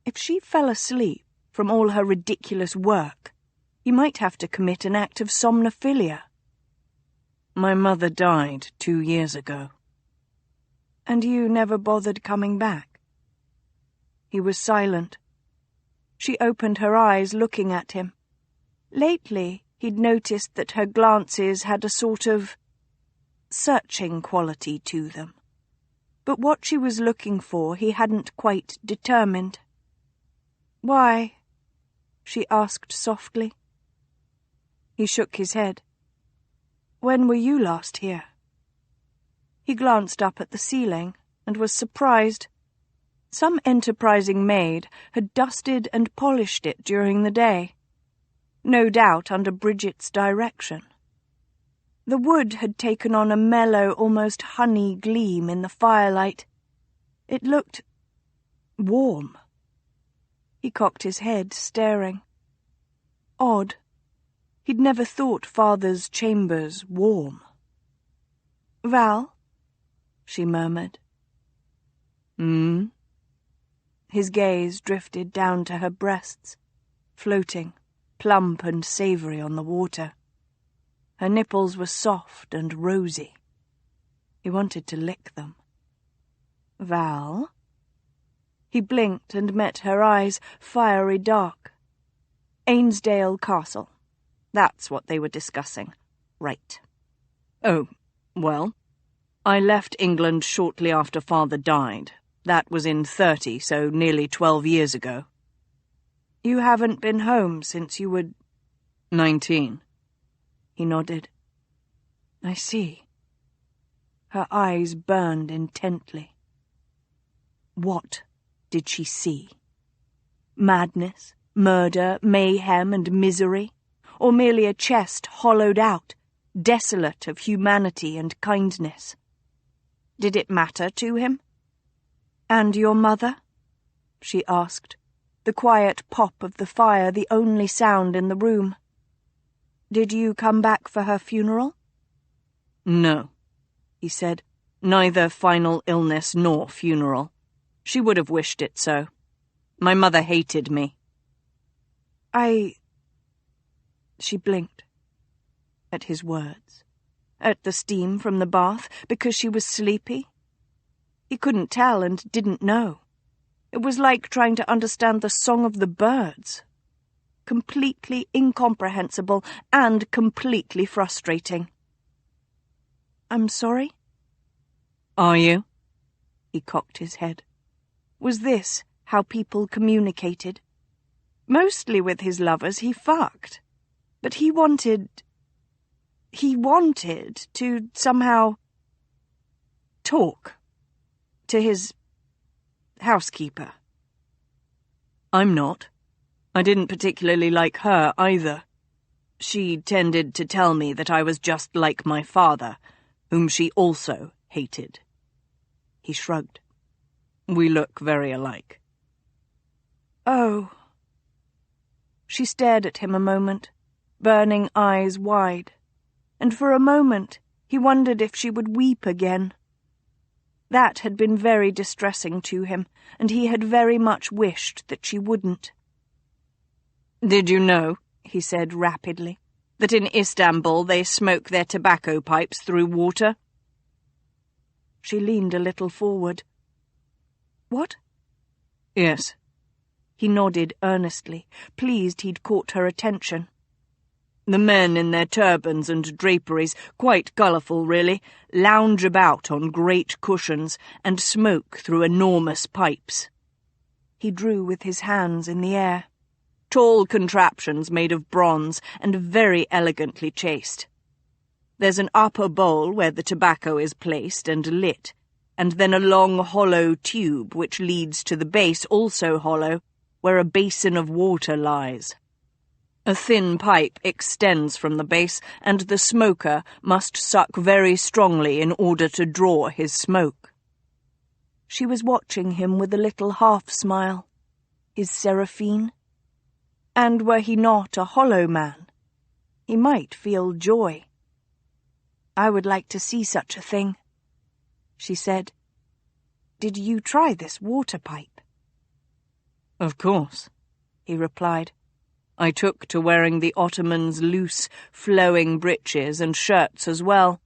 If she fell asleep from all her ridiculous work, he might have to commit an act of somnophilia. "My mother died 2 years ago." "And you never bothered coming back?" He was silent. She opened her eyes, looking at him. Lately, he'd noticed that her glances had a sort of searching quality to them. But what she was looking for he hadn't quite determined. "Why?" she asked softly. He shook his head. "When were you last here?" He glanced up at the ceiling and was surprised. Some enterprising maid had dusted and polished it during the day, no doubt under Bridget's direction. The wood had taken on a mellow, almost honey gleam in the firelight. It looked warm. He cocked his head, staring. Odd. He'd never thought Father's chambers warm. "Val?" she murmured. "Hmm?" His gaze drifted down to her breasts, floating, plump and savoury on the water. Her nipples were soft and rosy. He wanted to lick them. "Val?" He blinked and met her eyes, fiery dark. Ainsdale Castle. That's what they were discussing. Right. "Oh, well, I left England shortly after Father died. That was in 30, so nearly 12 years ago." "You haven't been home since you were 19. He nodded. "I see." Her eyes burned intently. What did she see? Madness, murder, mayhem, and misery? Or merely a chest hollowed out, desolate of humanity and kindness? Did it matter to him? "And your mother?" she asked, the quiet pop of the fire the only sound in the room. "Did you come back for her funeral?" "No," he said. "Neither final illness nor funeral. She would have wished it so. My mother hated me." She blinked. At his words. At the steam from the bath, because she was sleepy? He couldn't tell and didn't know. It was like trying to understand the song of the birds. Completely incomprehensible and completely frustrating. "I'm sorry?" "Are you?" He cocked his head. Was this how people communicated? Mostly with his lovers he fucked. But he wanted to somehow talk to his housekeeper. "I'm not. I didn't particularly like her either. She tended to tell me that I was just like my father, whom she also hated." He shrugged. "We look very alike." "Oh." She stared at him a moment, burning eyes wide, and for a moment he wondered if she would weep again. That had been very distressing to him, and he had very much wished that she wouldn't. "Did you know," he said rapidly, "that in Istanbul they smoke their tobacco pipes through water?" She leaned a little forward. "What?" "Yes." He nodded earnestly, pleased he'd caught her attention. "The men in their turbans and draperies, quite colourful really, lounge about on great cushions and smoke through enormous pipes." He drew with his hands in the air. "Tall contraptions made of bronze and very elegantly chased." There's an upper bowl where the tobacco is placed and lit, and then a long hollow tube which leads to the base, also hollow, where a basin of water lies. A thin pipe extends from the base, and the smoker must suck very strongly in order to draw his smoke. She was watching him with a little half-smile. His Seraphine? And were he not a hollow man, he might feel joy. "I would like to see such a thing," she said. "Did you try this water pipe?" "Of course," he replied. "I took to wearing the Ottoman's loose, flowing breeches and shirts as well,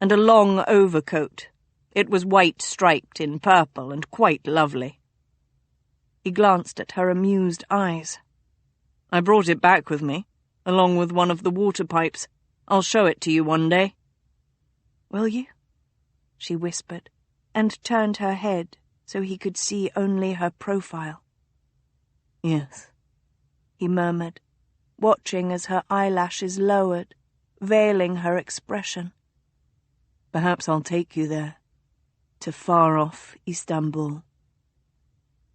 and a long overcoat. It was white-striped in purple and quite lovely." He glanced at her amused eyes. "I brought it back with me, along with one of the water pipes. I'll show it to you one day." "Will you?" she whispered, and turned her head so he could see only her profile. "Yes," he murmured, watching as her eyelashes lowered, veiling her expression. "Perhaps I'll take you there, to far-off Istanbul.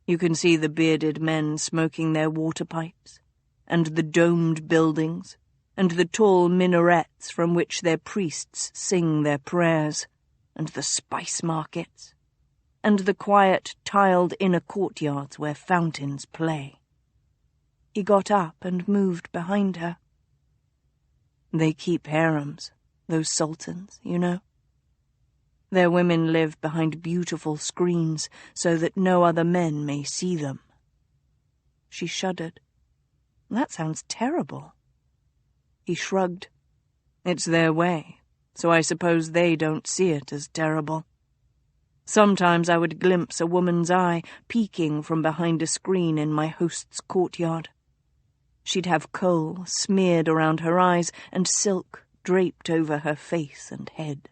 You can see the bearded men smoking their water pipes, and the domed buildings, and the tall minarets from which their priests sing their prayers, and the spice markets, and the quiet, tiled inner courtyards where fountains play." He got up and moved behind her. "They keep harems, those sultans, you know. Their women live behind beautiful screens so that no other men may see them." She shuddered. "That sounds terrible." He shrugged. "It's their way, so I suppose they don't see it as terrible. Sometimes I would glimpse a woman's eye peeking from behind a screen in my host's courtyard. She'd have coal smeared around her eyes and silk draped over her face and head."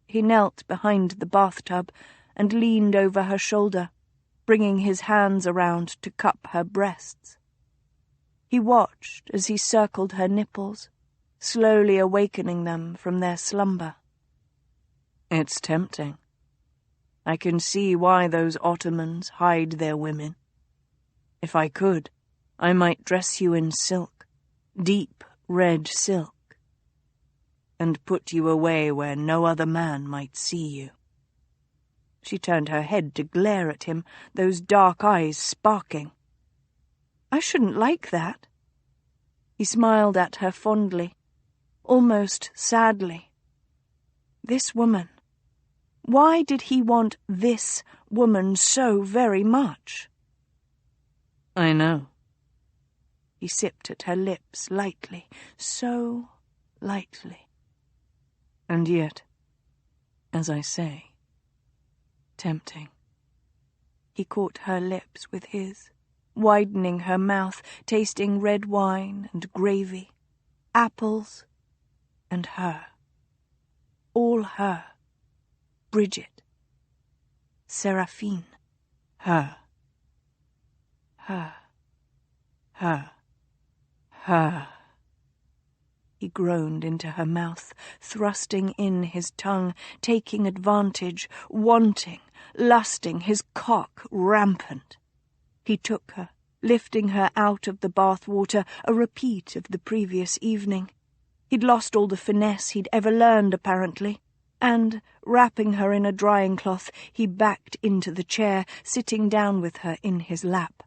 He knelt behind the bathtub and leaned over her shoulder, bringing his hands around to cup her breasts. He watched as he circled her nipples, slowly awakening them from their slumber. "It's tempting. I can see why those Ottomans hide their women. If I could, I might dress you in silk, deep red silk, and put you away where no other man might see you." She turned her head to glare at him, those dark eyes sparking. "I shouldn't like that." He smiled at her fondly, almost sadly. This woman. Why did he want this woman so very much? "I know." He sipped at her lips lightly, so lightly. "And yet, as I say, tempting." He caught her lips with his, widening her mouth, tasting red wine and gravy, apples, and her. All her. Bridget. Seraphine. Her. Her. Her. Her. He groaned into her mouth, thrusting in his tongue, taking advantage, wanting, lusting, his cock rampant. He took her, lifting her out of the bath-water, a repeat of the previous evening. He'd lost all the finesse he'd ever learned, apparently, and, wrapping her in a drying cloth, he backed into the chair, sitting down with her in his lap.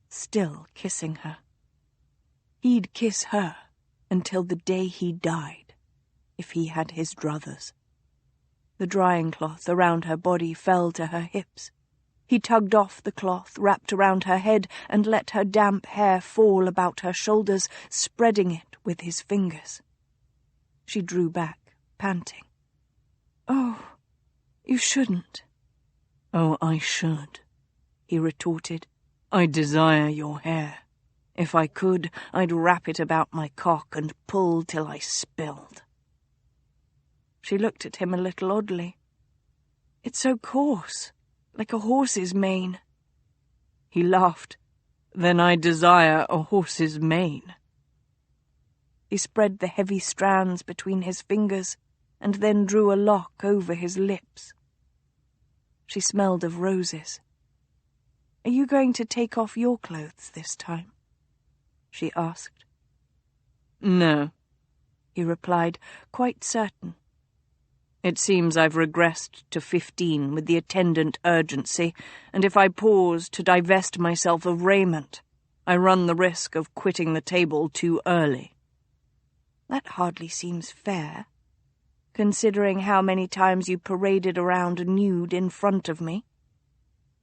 Still kissing her. He'd kiss her until the day he died, if he had his druthers. The drying cloth around her body fell to her hips. He tugged off the cloth wrapped around her head and let her damp hair fall about her shoulders, spreading it with his fingers. She drew back, panting. "Oh, you shouldn't." "Oh, I should," he retorted. "I desire your hair. If I could, I'd wrap it about my cock and pull till I spilled." She looked at him a little oddly. "It's so coarse, like a horse's mane." He laughed. "Then I desire a horse's mane." He spread the heavy strands between his fingers and then drew a lock over his lips. She smelled of roses. "Are you going to take off your clothes this time?" she asked. "No," he replied, quite certain. "It seems I've regressed to 15 with the attendant urgency, and if I pause to divest myself of raiment, I run the risk of quitting the table too early." "That hardly seems fair, considering how many times you paraded around nude in front of me."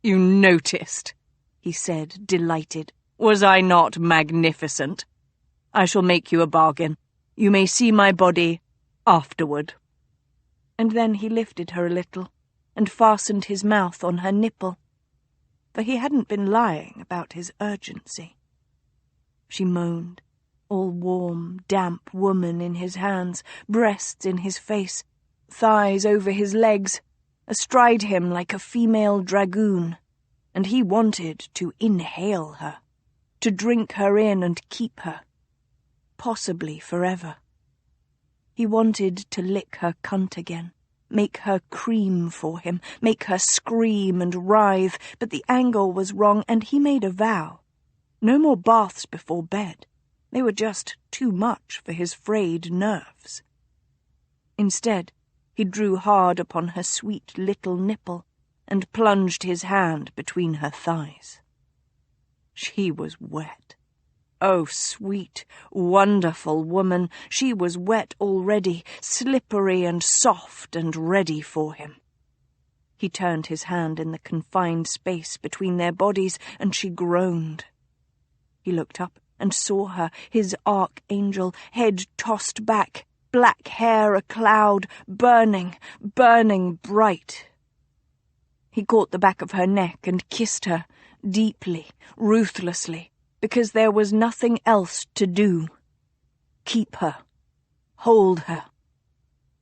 "You noticed," he said, delighted. "Was I not magnificent? I shall make you a bargain. You may see my body afterward." And then he lifted her a little and fastened his mouth on her nipple, for he hadn't been lying about his urgency. She moaned, all warm, damp woman in his hands, breasts in his face, thighs over his legs, astride him like a female dragoon, and he wanted to inhale her, to drink her in and keep her, possibly forever. He wanted to lick her cunt again, make her cream for him, make her scream and writhe, but the angle was wrong, and he made a vow. No more baths before bed. They were just too much for his frayed nerves. Instead, he drew hard upon her sweet little nipple and plunged his hand between her thighs. She was wet. Oh, sweet, wonderful woman, she was wet already, slippery and soft and ready for him. He turned his hand in the confined space between their bodies, and she groaned. He looked up and saw her, his archangel, head tossed back, black hair a cloud, burning, burning bright. He caught the back of her neck and kissed her, deeply, ruthlessly, because there was nothing else to do. Keep her. Hold her.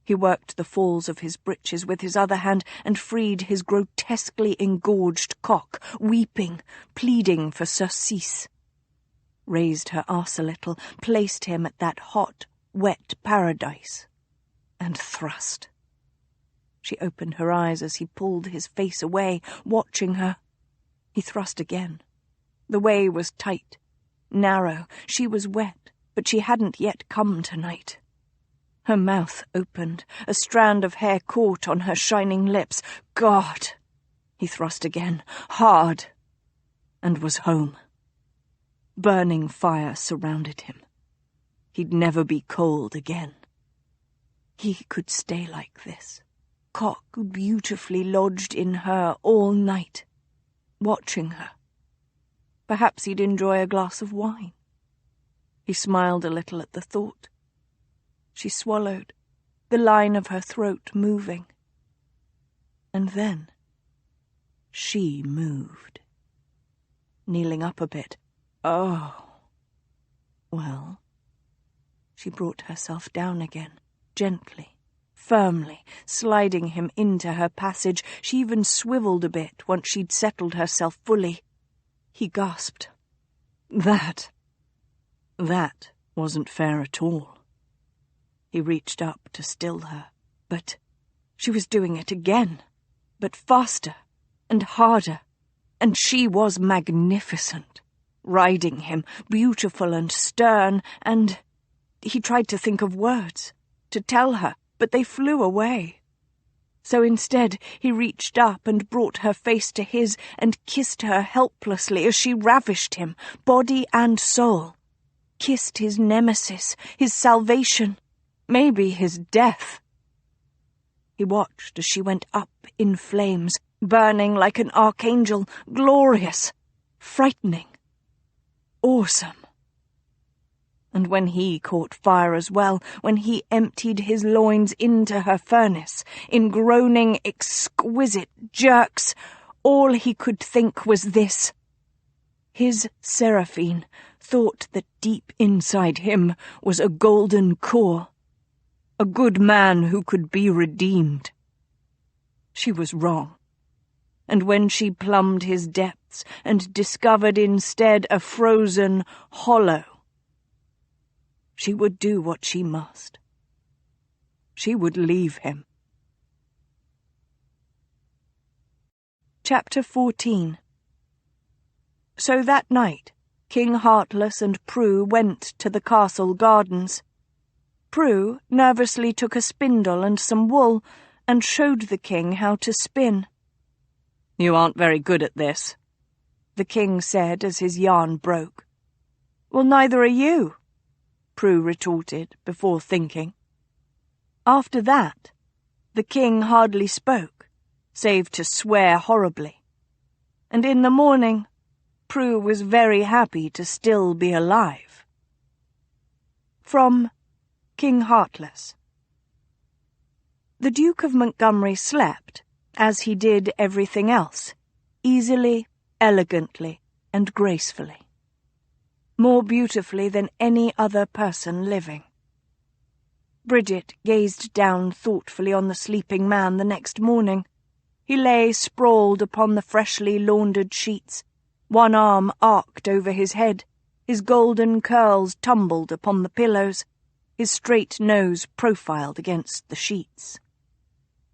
He worked the falls of his breeches with his other hand and freed his grotesquely engorged cock, weeping, pleading for surcease. Raised her arse a little, placed him at that hot, wet paradise, and thrust. She opened her eyes as he pulled his face away, watching her. He thrust again. The way was tight, narrow. She was wet, but she hadn't yet come tonight. Her mouth opened, a strand of hair caught on her shining lips. God! He thrust again, hard, and was home. Burning fire surrounded him. He'd never be cold again. He could stay like this, cock beautifully lodged in her all night, watching her. Perhaps he'd enjoy a glass of wine. He smiled a little at the thought. She swallowed, the line of her throat moving. And then she moved. Kneeling up a bit. Oh. Well. She brought herself down again, gently, firmly, sliding him into her passage. She even swiveled a bit once she'd settled herself fully. He gasped. That wasn't fair at all. He reached up to still her, but she was doing it again, but faster and harder, and she was magnificent, riding him, beautiful and stern, and he tried to think of words, to tell her, but they flew away. So instead he reached up and brought her face to his and kissed her helplessly as she ravished him, body and soul. Kissed his nemesis, his salvation, maybe his death. He watched as she went up in flames, burning like an archangel, glorious, frightening, awesome. And when he caught fire as well, when he emptied his loins into her furnace, in groaning, exquisite jerks, all he could think was this. His Seraphine thought that deep inside him was a golden core, a good man who could be redeemed. She was wrong. And when she plumbed his depths and discovered instead a frozen hollow, She would do what she must. She would leave him. Chapter 14. So that night, King Heartless and Prue went to the castle gardens. Prue nervously took a spindle and some wool and showed the king how to spin. "You aren't very good at this," the king said as his yarn broke. "Well, neither are you," Prue retorted before thinking. After that, the king hardly spoke, save to swear horribly. And in the morning, Prue was very happy to still be alive. From King Heartless. The Duke of Montgomery slept, as he did everything else, easily, elegantly, and gracefully. More beautifully than any other person living. Bridget gazed down thoughtfully on the sleeping man the next morning. He lay sprawled upon the freshly laundered sheets, one arm arched over his head, his golden curls tumbled upon the pillows, his straight nose profiled against the sheets.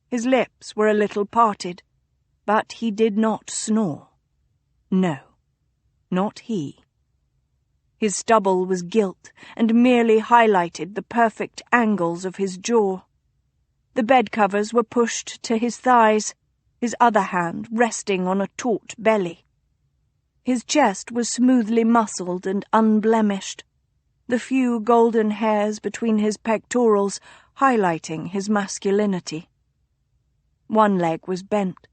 His lips were a little parted, but he did not snore. No, not he. His stubble was gilt and merely highlighted the perfect angles of his jaw. The bedcovers were pushed to his thighs, his other hand resting on a taut belly. His chest was smoothly muscled and unblemished, the few golden hairs between his pectorals highlighting his masculinity. One leg was bent,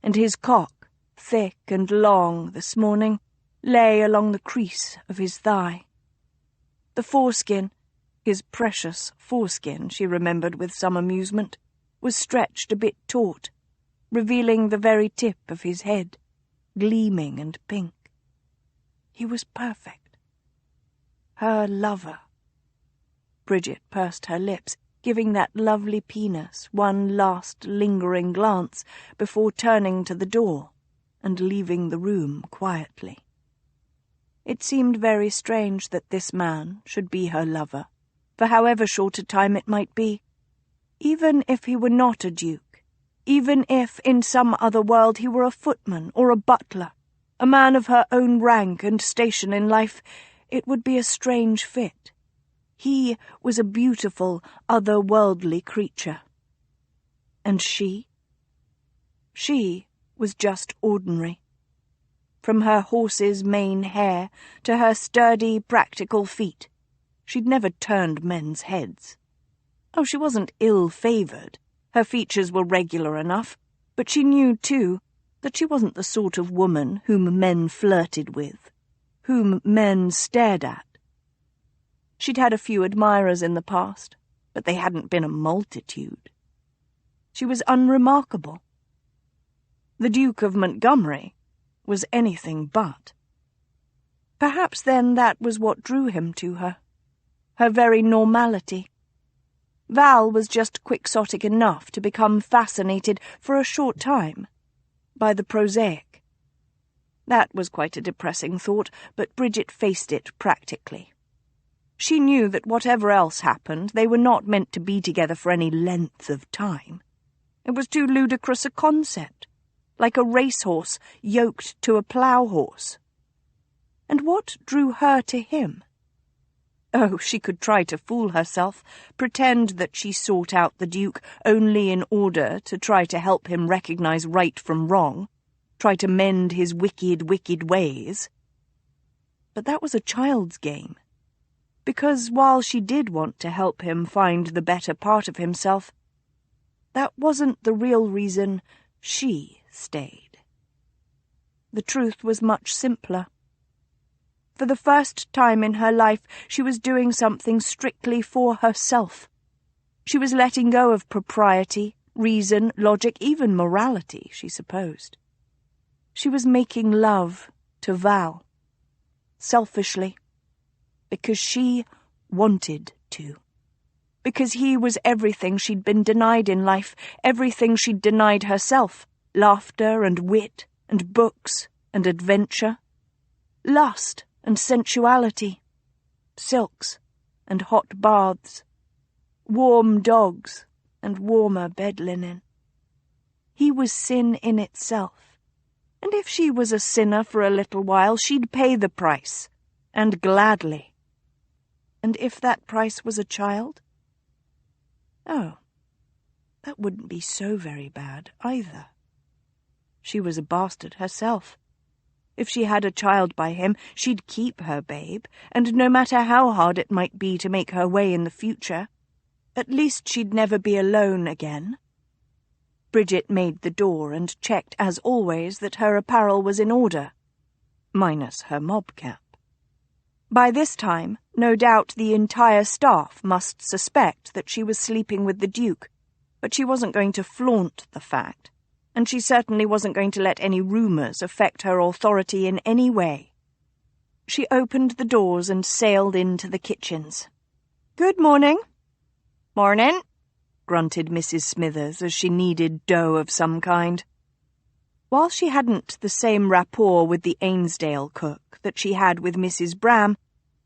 and his cock, thick and long this morning, lay along the crease of his thigh. The foreskin, his precious foreskin, she remembered with some amusement, was stretched a bit taut, revealing the very tip of his head, gleaming and pink. He was perfect. Her lover. Bridget pursed her lips, giving that lovely penis one last lingering glance before turning to the door and leaving the room quietly. It seemed very strange that this man should be her lover, for however short a time it might be. Even if he were not a duke, even if in some other world he were a footman or a butler, a man of her own rank and station in life, it would be a strange fit. He was a beautiful, otherworldly creature. And she? She was just ordinary. From her horse's mane hair to her sturdy, practical feet, she'd never turned men's heads. Oh, she wasn't ill-favoured. Her features were regular enough, but she knew, too, that she wasn't the sort of woman whom men flirted with, whom men stared at. She'd had a few admirers in the past, but they hadn't been a multitude. She was unremarkable. The Duke of Montgomery was anything but. Perhaps then that was what drew him to her, her very normality. Val was just quixotic enough to become fascinated for a short time by the prosaic. That was quite a depressing thought, but Bridget faced it practically. She knew that whatever else happened, they were not meant to be together for any length of time. It was too ludicrous a concept, like a racehorse yoked to a plough horse. And what drew her to him? Oh, she could try to fool herself, pretend that she sought out the Duke only in order to try to help him recognize right from wrong, try to mend his wicked, wicked ways. But that was a child's game, because while she did want to help him find the better part of himself, that wasn't the real reason she stayed. The truth was much simpler. For the first time in her life, she was doing something strictly for herself. She was letting go of propriety, reason, logic, even morality, she supposed. She was making love to Val. Selfishly. Because she wanted to. Because he was everything she'd been denied in life, everything she'd denied herself. Laughter and wit and books and adventure. Lust and sensuality. Silks and hot baths, warm dogs and warmer bed linen. He was sin in itself, and if she was a sinner for a little while, she'd pay the price, and gladly. And if that price was a child? Oh, that wouldn't be so very bad either. She was a bastard herself. If she had a child by him, she'd keep her babe, and no matter how hard it might be to make her way in the future, at least she'd never be alone again. Bridget made the door and checked, as always, that her apparel was in order, minus her mob cap. By this time, no doubt the entire staff must suspect that she was sleeping with the Duke, but she wasn't going to flaunt the fact, and she certainly wasn't going to let any rumours affect her authority in any way. She opened the doors and sailed into the kitchens. "Good morning." "Morning," grunted Mrs. Smithers as she kneaded dough of some kind. While she hadn't the same rapport with the Ainsdale cook that she had with Mrs. Bram,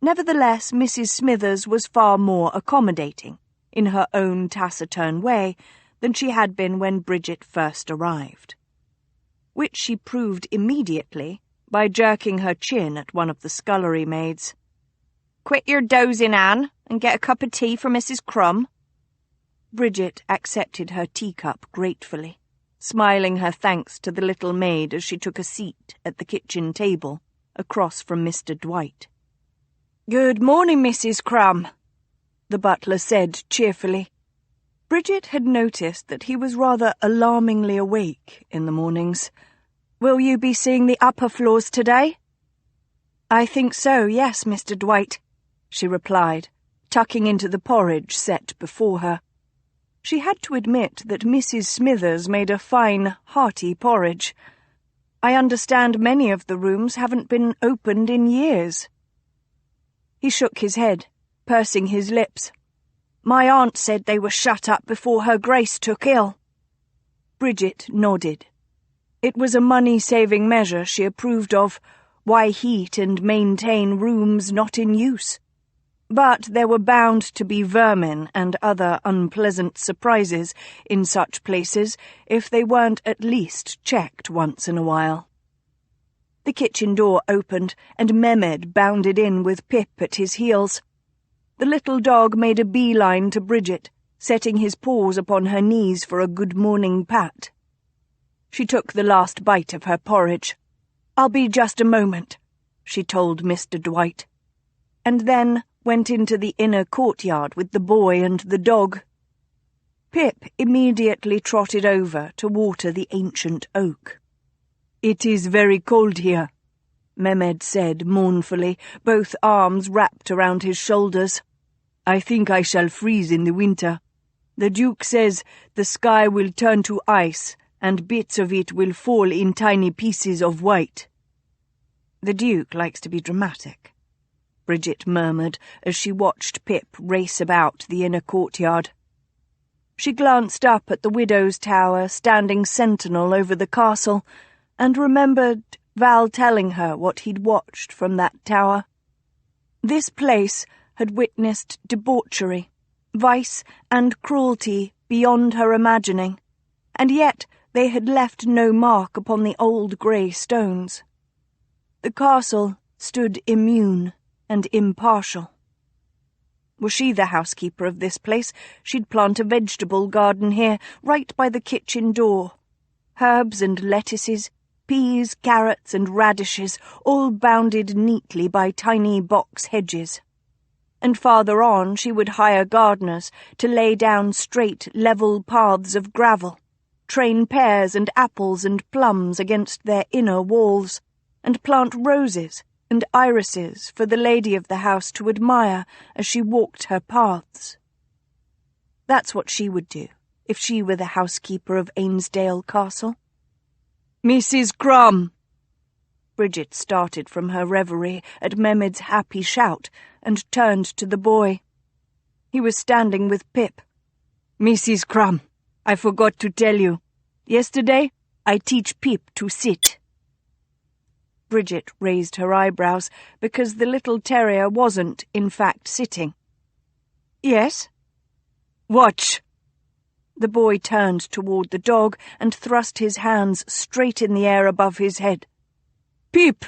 nevertheless Mrs. Smithers was far more accommodating, in her own taciturn way, than she had been when Bridget first arrived. Which she proved immediately by jerking her chin at one of the scullery maids. "Quit your dozing, Anne, and get a cup of tea for Mrs. Crumb." Bridget accepted her teacup gratefully, smiling her thanks to the little maid as she took a seat at the kitchen table across from Mr. Dwight. "Good morning, Mrs. Crumb," the butler said cheerfully. Bridget had noticed that he was rather alarmingly awake in the mornings. "Will you be seeing the upper floors today?" "I think so, yes, Mr. Dwight," she replied, tucking into the porridge set before her. She had to admit that Mrs. Smithers made a fine, hearty porridge. "I understand many of the rooms haven't been opened in years." He shook his head, pursing his lips. "My aunt said they were shut up before her Grace took ill." Bridget nodded. It was a money-saving measure she approved of. Why heat and maintain rooms not in use? But there were bound to be vermin and other unpleasant surprises in such places if they weren't at least checked once in a while. The kitchen door opened, and Mehmed bounded in with Pip at his heels. The little dog made a beeline to Bridget, setting his paws upon her knees for a good-morning pat. She took the last bite of her porridge. "I'll be just a moment," she told Mr. Dwight, and then went into the inner courtyard with the boy and the dog. Pip immediately trotted over to water the ancient oak. "It is very cold here," Mehmed said mournfully, both arms wrapped around his shoulders. "I think I shall freeze in the winter. The Duke says the sky will turn to ice, and bits of it will fall in tiny pieces of white." "The Duke likes to be dramatic," Bridget murmured as she watched Pip race about the inner courtyard. She glanced up at the widow's tower standing sentinel over the castle, and remembered Val telling her what he'd watched from that tower. This place had witnessed debauchery, vice, and cruelty beyond her imagining, and yet they had left no mark upon the old grey stones. The castle stood immune and impartial. Were she the housekeeper of this place, she'd plant a vegetable garden here, right by the kitchen door. Herbs and lettuces, peas, carrots, and radishes, all bounded neatly by tiny box hedges. And farther on she would hire gardeners to lay down straight, level paths of gravel, train pears and apples and plums against their inner walls, and plant roses and irises for the lady of the house to admire as she walked her paths. That's what she would do if she were the housekeeper of Ainsdale Castle. "Mrs. Crumb!" Bridget started from her reverie at Mehmed's happy shout and turned to the boy. He was standing with Pip. "Mrs. Crumb, I forgot to tell you. Yesterday I teach Pip to sit." Bridget raised her eyebrows because the little terrier wasn't, in fact, sitting, Yes? Watch! The boy turned toward the dog and thrust his hands straight in the air above his head. Pip!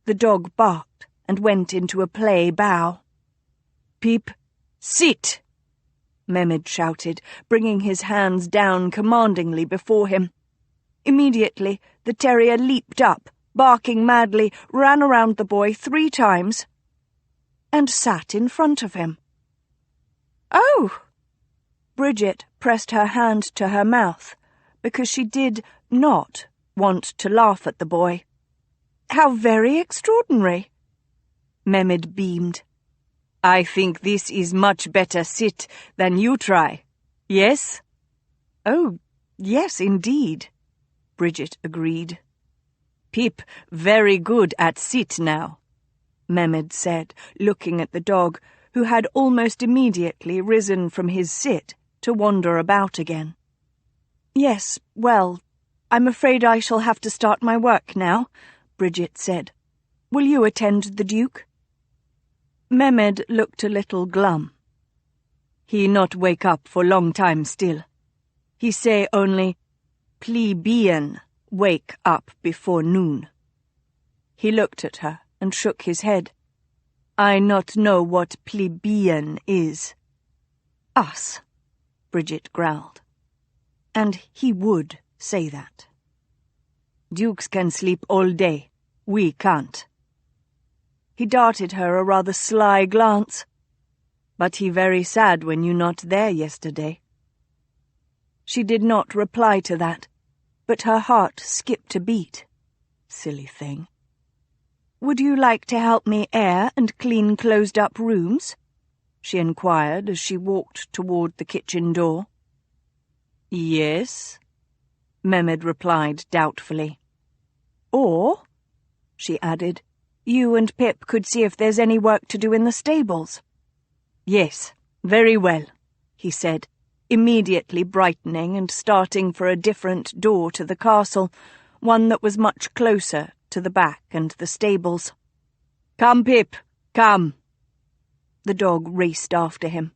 The dog barked and went into a play bow. Pip, sit! Mehmed shouted, bringing his hands down commandingly before him. Immediately, the terrier leaped up, barking madly, ran around the boy 3 times, and sat in front of him. Oh! Bridget pressed her hand to her mouth, because she did not want to laugh at the boy. How very extraordinary! Mehmed beamed. I think this is much better sit than you try. Yes? Oh, yes, indeed, Bridget agreed. Pip very good at sit now, Mehmed said, looking at the dog, who had almost immediately risen from his sit to wander about again. Yes, well, I'm afraid I shall have to start my work now, Bridget said. Will you attend the Duke? Mehmed looked a little glum. He not wake up for long time still. He say only, plebeian wake up before noon. He looked at her and shook his head. I not know what plebeian is. Us, Bridget growled. And he would say that. Dukes can sleep all day. We can't. He darted her a rather sly glance. But he very sad when you not there yesterday. She did not reply to that, but her heart skipped a beat. Silly thing. Would you like to help me air and clean closed-up rooms? She inquired as she walked toward the kitchen door. Yes, Mehmed replied doubtfully. Or, she added, you and Pip could see if there's any work to do in the stables. Yes, very well, he said, immediately brightening and starting for a different door to the castle, one that was much closer to the back and the stables. Come, Pip, come. The dog raced after him.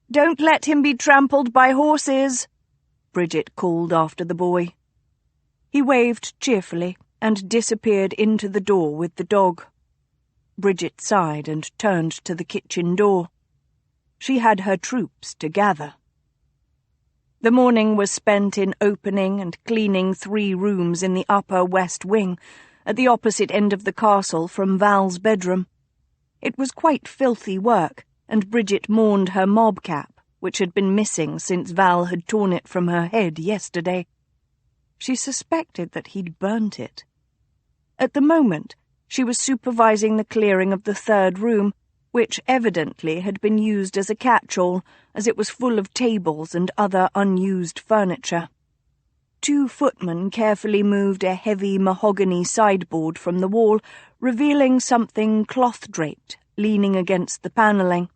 Don't let him be trampled by horses, Bridget called after the boy. He waved cheerfully and disappeared into the door with the dog. Bridget sighed and turned to the kitchen door. She had her troops to gather. The morning was spent in opening and cleaning 3 rooms in the upper west wing, at the opposite end of the castle from Val's bedroom. It was quite filthy work, and Bridget mourned her mob cap, which had been missing since Val had torn it from her head yesterday. She suspected that he'd burnt it. At the moment, she was supervising the clearing of the 3rd room, which evidently had been used as a catch-all, as it was full of tables and other unused furniture. 2 footmen carefully moved a heavy mahogany sideboard from the wall, revealing something cloth-draped, leaning against the panelling.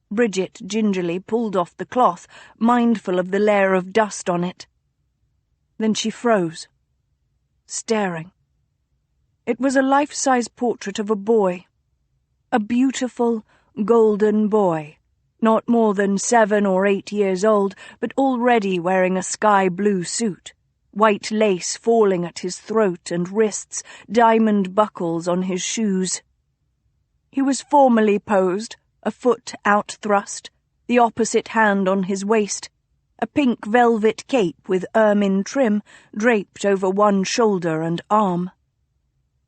Bridget gingerly pulled off the cloth, mindful of the layer of dust on it. Then she froze, staring. It was a life-size portrait of a boy. A beautiful, golden boy, not more than 7 or 8 years old, but already wearing a sky-blue suit, white lace falling at his throat and wrists, diamond buckles on his shoes. He was formally posed, a foot out-thrust, the opposite hand on his waist, a pink velvet cape with ermine trim draped over one shoulder and arm.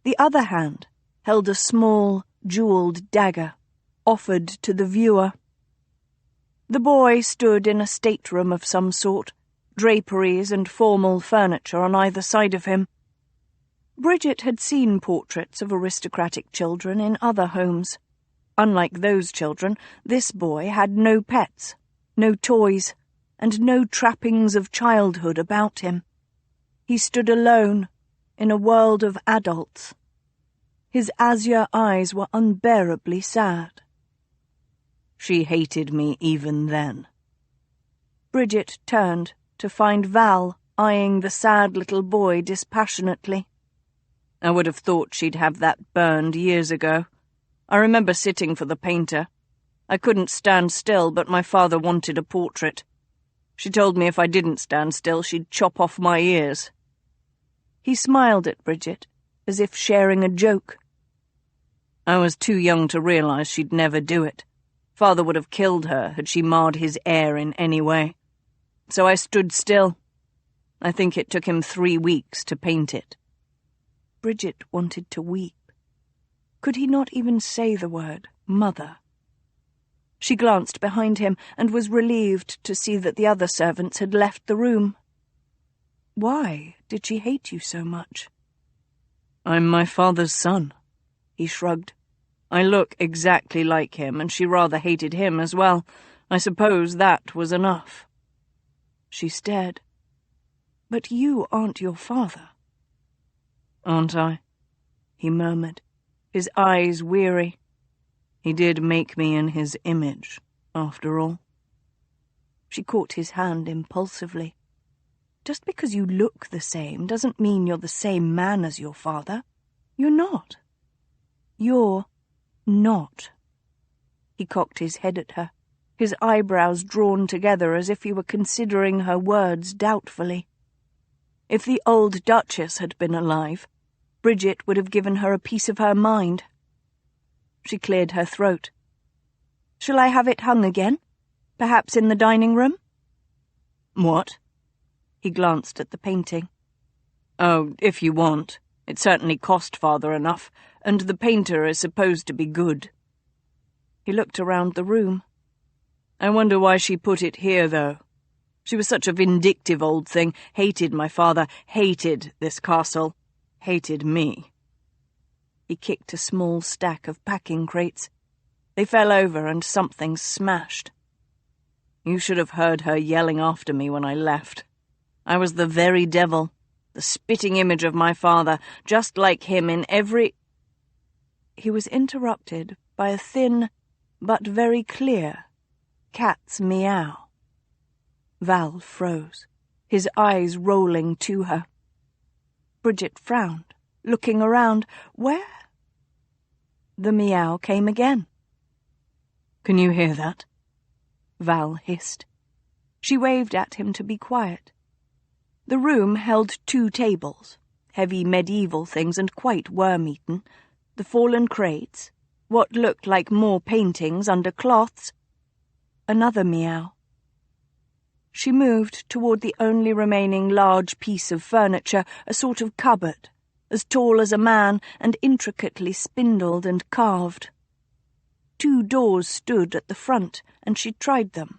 The other hand held a small, jewelled dagger, offered to the viewer. The boy stood in a stateroom of some sort, draperies and formal furniture on either side of him. Bridget had seen portraits of aristocratic children in other homes. Unlike those children, this boy had no pets, no toys, and no trappings of childhood about him. He stood alone in a world of adults. His azure eyes were unbearably sad. She hated me even then. Bridget turned to find Val eyeing the sad little boy dispassionately. I would have thought she'd have that burned years ago. I remember sitting for the painter. I couldn't stand still, but my father wanted a portrait. She told me if I didn't stand still, she'd chop off my ears. He smiled at Bridget, as if sharing a joke. I was too young to realize she'd never do it. Father would have killed her had she marred his heir in any way. So I stood still. I think it took him 3 weeks to paint it. Bridget wanted to weep. Could he not even say the word mother? She glanced behind him and was relieved to see that the other servants had left the room. Why did she hate you so much? I'm my father's son, he shrugged. I look exactly like him, and she rather hated him as well. I suppose that was enough. She stared. But you aren't your father. Aren't I? He murmured, his eyes weary. He did make me in his image, after all. She caught his hand impulsively. Just because you look the same doesn't mean you're the same man as your father. You're not. You're not. He cocked his head at her, his eyebrows drawn together as if he were considering her words doubtfully. If the old Duchess had been alive, Bridget would have given her a piece of her mind. She cleared her throat. Shall I have it hung again? Perhaps in the dining room? What? He glanced at the painting. Oh, if you want. It certainly cost Father enough, and the painter is supposed to be good. He looked around the room. I wonder why she put it here, though. She was such a vindictive old thing, hated my father, hated this castle, hated me. He kicked a small stack of packing crates. They fell over and something smashed. You should have heard her yelling after me when I left. I was the very devil, the spitting image of my father, just like him in every... He was interrupted by a thin, but very clear, cat's meow. Val froze, his eyes rolling to her. Bridget frowned, looking around. Where? The meow came again. Can you hear that? Val hissed. She waved at him to be quiet. The room held 2 tables, heavy medieval things and quite worm-eaten, the fallen crates, what looked like more paintings under cloths. Another meow. She moved toward the only remaining large piece of furniture, a sort of cupboard, as tall as a man and intricately spindled and carved. 2 doors stood at the front, and she tried them,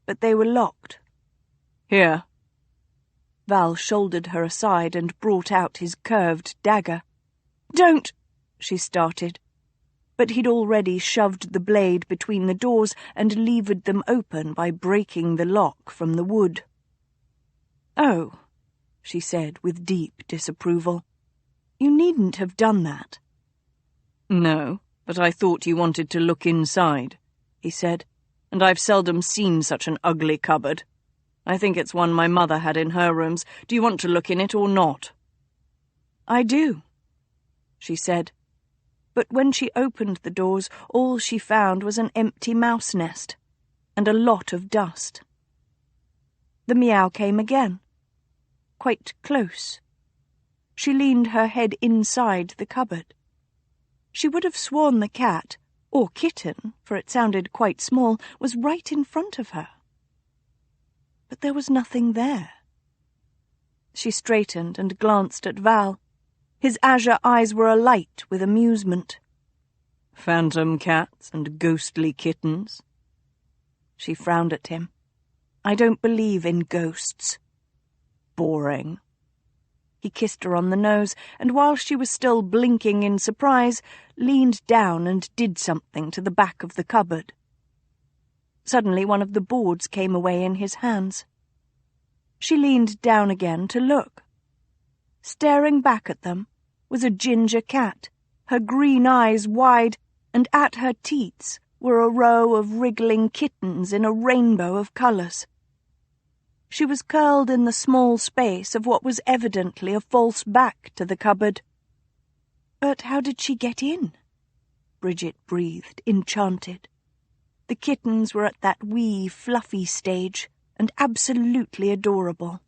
but they were locked. Here. Val shouldered her aside and brought out his curved dagger. Don't! She started, but he'd already shoved the blade between the doors and levered them open by breaking the lock from the wood. Oh, she said with deep disapproval. You needn't have done that. No, but I thought you wanted to look inside, he said, and I've seldom seen such an ugly cupboard. I think it's one my mother had in her rooms. Do you want to look in it or not? I do, she said. But when she opened the doors, all she found was an empty mouse nest and a lot of dust. The meow came again, quite close. She leaned her head inside the cupboard. She would have sworn the cat, or kitten, for it sounded quite small, was right in front of her. But there was nothing there. She straightened and glanced at Val. His azure eyes were alight with amusement. Phantom cats and ghostly kittens. She frowned at him. I don't believe in ghosts. Boring. He kissed her on the nose, and while she was still blinking in surprise, leaned down and did something to the back of the cupboard. Suddenly one of the boards came away in his hands. She leaned down again to look. Staring back at them was a ginger cat, her green eyes wide, and at her teats were a row of wriggling kittens in a rainbow of colours. She was curled in the small space of what was evidently a false back to the cupboard. But how did she get in? Bridget breathed, enchanted. The kittens were at that wee, fluffy stage, and absolutely adorable.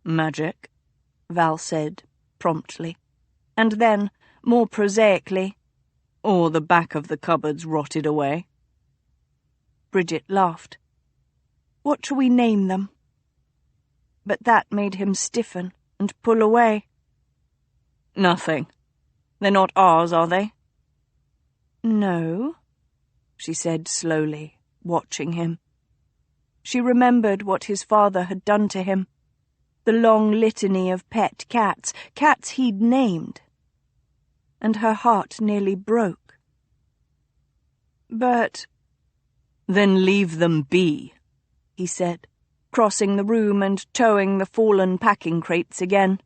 Magic, Val said, promptly. And then, more prosaically, or the back of the cupboard's rotted away. Bridget laughed. What shall we name them? But that made him stiffen and pull away. Nothing. They're not ours, are they? No, she said slowly, watching him. She remembered what his father had done to him. The long litany of pet cats, cats he'd named. And her heart nearly broke. But... Then leave them be, he said, crossing the room and towing the fallen packing crates again.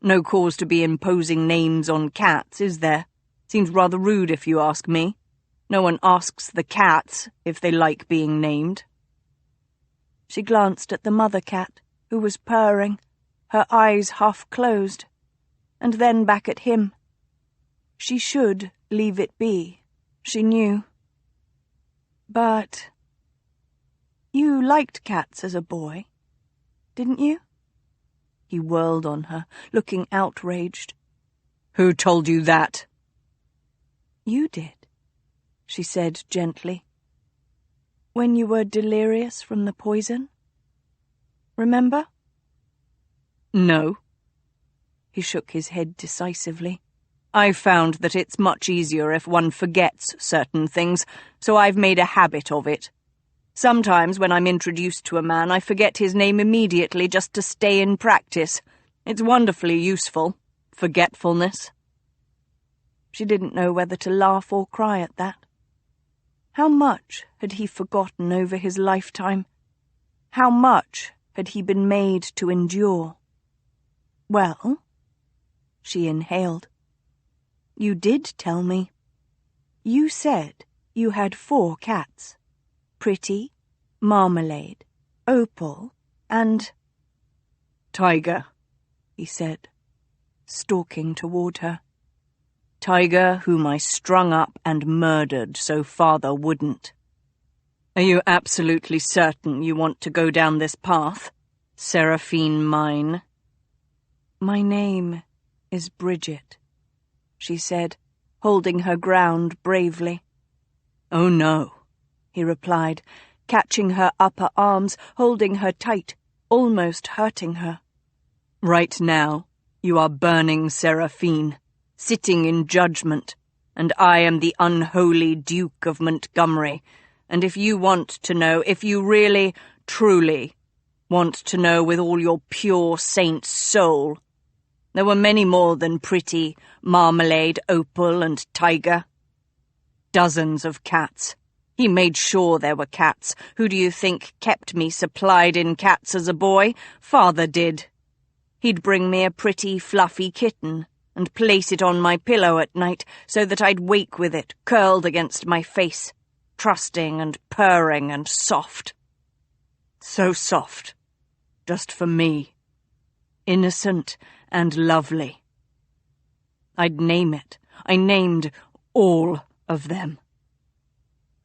No cause to be imposing names on cats, is there? Seems rather rude if you ask me. No one asks the cats if they like being named. She glanced at the mother cat, who was purring, her eyes half closed, and then back at him. She should leave it be, she knew. But... You liked cats as a boy, didn't you? He whirled on her, looking outraged. Who told you that? You did, she said gently. When you were delirious from the poison. Remember? No. He shook his head decisively. I've found that it's much easier if one forgets certain things, so I've made a habit of it. Sometimes when I'm introduced to a man, I forget his name immediately just to stay in practice. It's wonderfully useful. Forgetfulness. She didn't know whether to laugh or cry at that. How much had he forgotten over his lifetime? How much had he been made to endure? Well, she inhaled. You did tell me. You said you had 4 cats. Pretty, Marmalade, Opal, and... Tiger, he said, stalking toward her. Tiger, whom I strung up and murdered so father wouldn't. Are you absolutely certain you want to go down this path, Seraphine mine? My name is Bridget, she said, holding her ground bravely. Oh, no, he replied, catching her upper arms, holding her tight, almost hurting her. Right now, you are burning Seraphine, sitting in judgment, and I am the unholy Duke of Montgomery, and if you want to know, if you really, truly want to know with all your pure saint's soul, there were many more than Pretty, Marmalade, Opal, and Tiger. Dozens of cats. He made sure there were cats. Who do you think kept me supplied in cats as a boy? Father did. He'd bring me a pretty, fluffy kitten and place it on my pillow at night so that I'd wake with it curled against my face, trusting and purring and soft. So soft. Just for me. Innocent and lovely. I'd name it. I named all of them.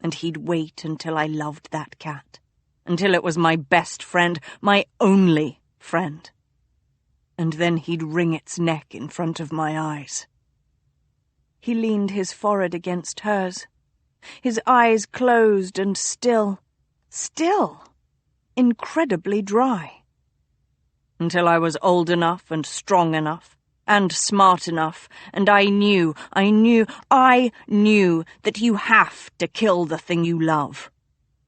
And he'd wait until I loved that cat, until it was my best friend, my only friend. And then he'd wring its neck in front of my eyes. He leaned his forehead against hers, his eyes closed and still, incredibly dry. Until I was old enough and strong enough and smart enough, and I knew that you have to kill the thing you love,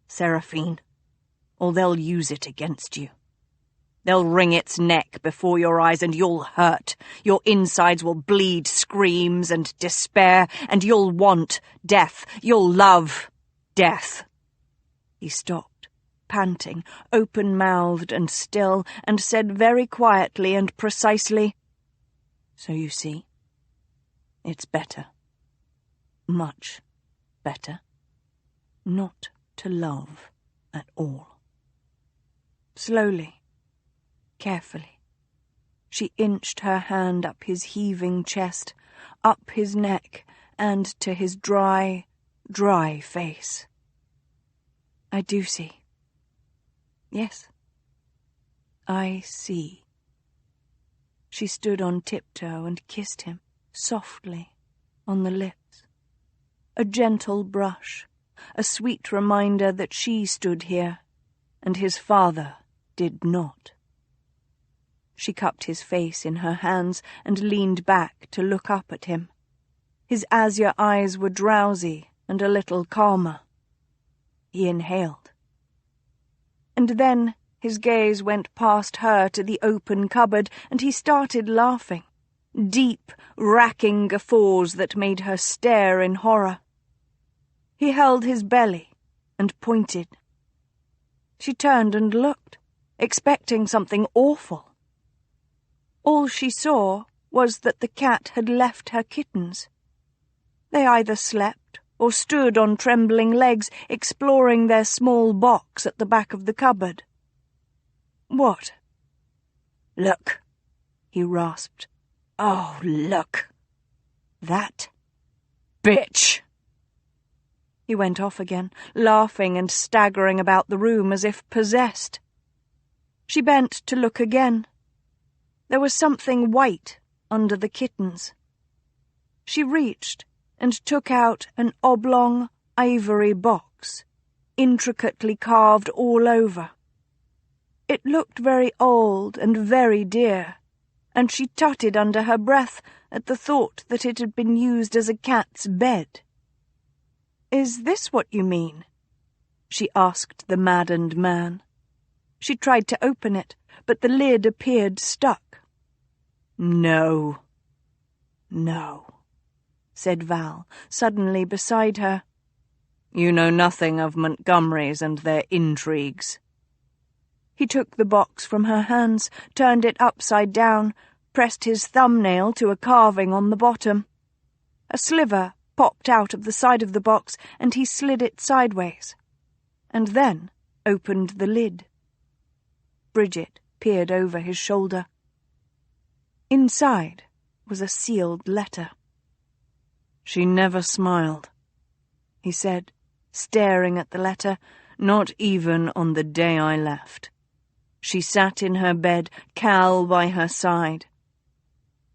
Seraphine, or they'll use it against you. They'll wring its neck before your eyes and you'll hurt. Your insides will bleed screams and despair, and you'll want death. You'll love death. He stopped, panting, open-mouthed and still, and said very quietly and precisely, So you see, it's better, much better, not to love at all. Slowly, carefully, she inched her hand up his heaving chest, up his neck, and to his dry, dry face. I do see. Yes, I see. She stood on tiptoe and kissed him, softly, on the lips. A gentle brush, a sweet reminder that she stood here, and his father did not. She cupped his face in her hands and leaned back to look up at him. His azure eyes were drowsy and a little calmer. He inhaled. And then his gaze went past her to the open cupboard, and he started laughing, deep, racking guffaws that made her stare in horror. He held his belly and pointed. She turned and looked, expecting something awful. All she saw was that the cat had left her kittens. They either slept or stood on trembling legs, exploring their small box at the back of the cupboard. "What?" "Look," he rasped. "Oh, look. That bitch." He went off again, laughing and staggering about the room as if possessed. She bent to look again. There was something white under the kittens. She reached and took out an oblong ivory box, intricately carved all over. It looked very old and very dear, and she tutted under her breath at the thought that it had been used as a cat's bed. "Is this what you mean?" she asked the maddened man. She tried to open it, but the lid appeared stuck. "No, no," said Val, suddenly beside her. "You know nothing of Montgomerys and their intrigues." He took the box from her hands, turned it upside down, pressed his thumbnail to a carving on the bottom. A sliver popped out of the side of the box, and he slid it sideways, and then opened the lid. Bridget peered over his shoulder. Inside was a sealed letter. "She never smiled," he said, staring at the letter, "not even on the day I left. She sat in her bed, Cal by her side.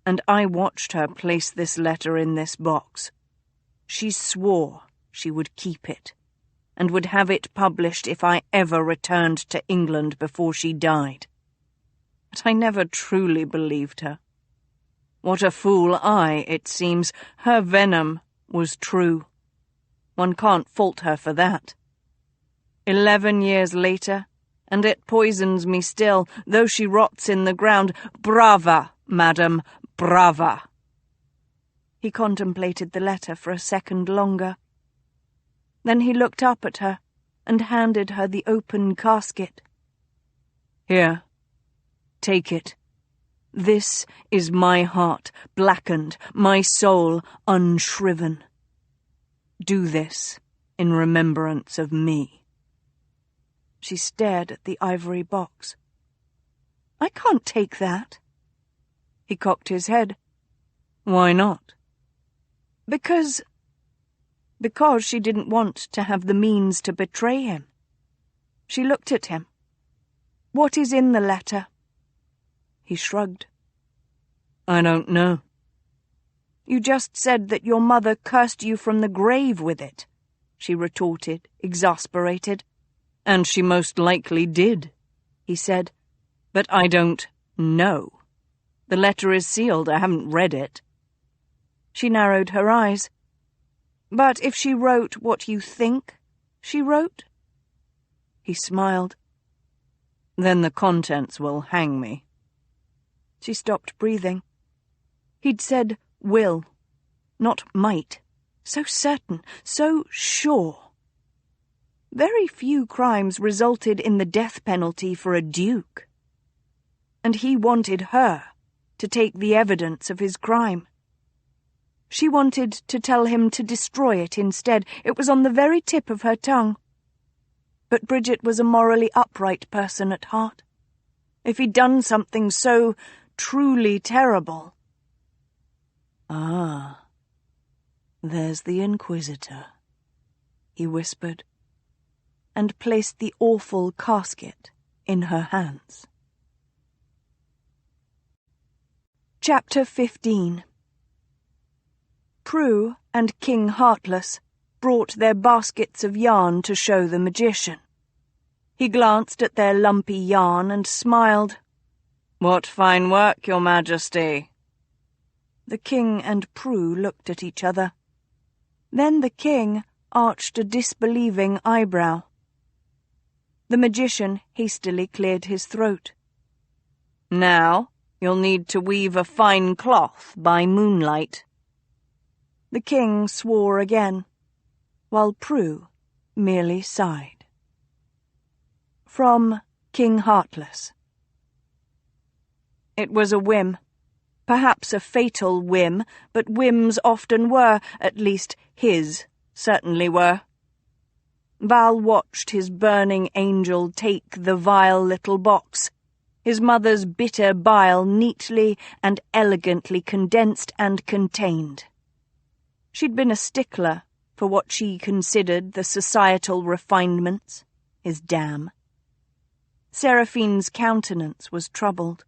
And I watched her place this letter in this box. She swore she would keep it, and would have it published if I ever returned to England before she died. But I never truly believed her. What a fool it seems. Her venom was true. One can't fault her for that. 11 years later, and it poisons me still, though she rots in the ground. Brava, madam, brava." He contemplated the letter for a second longer. Then he looked up at her and handed her the open casket. "Here, take it. This is my heart, blackened, my soul unshriven. Do this in remembrance of me." She stared at the ivory box. "I can't take that." He cocked his head. "Why not?" Because she didn't want to have the means to betray him." She looked at him. "What is in the letter?" He shrugged. "I don't know." "You just said that your mother cursed you from the grave with it," she retorted, exasperated. "And she most likely did," he said. "But I don't know. The letter is sealed. I haven't read it." She narrowed her eyes. "But if she wrote what you think she wrote?" He smiled. "Then the contents will hang me." She stopped breathing. He'd said will, not might. So certain, so sure. Very few crimes resulted in the death penalty for a duke. And he wanted her to take the evidence of his crime. She wanted to tell him to destroy it instead. It was on the very tip of her tongue. But Bridget was a morally upright person at heart. If he'd done something so truly terrible... "Ah, there's the Inquisitor," he whispered. and placed the awful casket in her hands. Chapter 15. Prue and King Heartless brought their baskets of yarn to show the magician. He glanced at their lumpy yarn and smiled. "What fine work, Your Majesty." The king and Prue looked at each other. Then the king arched a disbelieving eyebrow. The magician hastily cleared his throat. "Now you'll need to weave a fine cloth by moonlight." The king swore again, while Prue merely sighed. From King Heartless. It was a whim. Perhaps a fatal whim, but whims often were, at least his certainly were. Val watched his burning angel take the vile little box, his mother's bitter bile neatly and elegantly condensed and contained. She'd been a stickler for what she considered the societal refinements, his dam. Seraphine's countenance was troubled.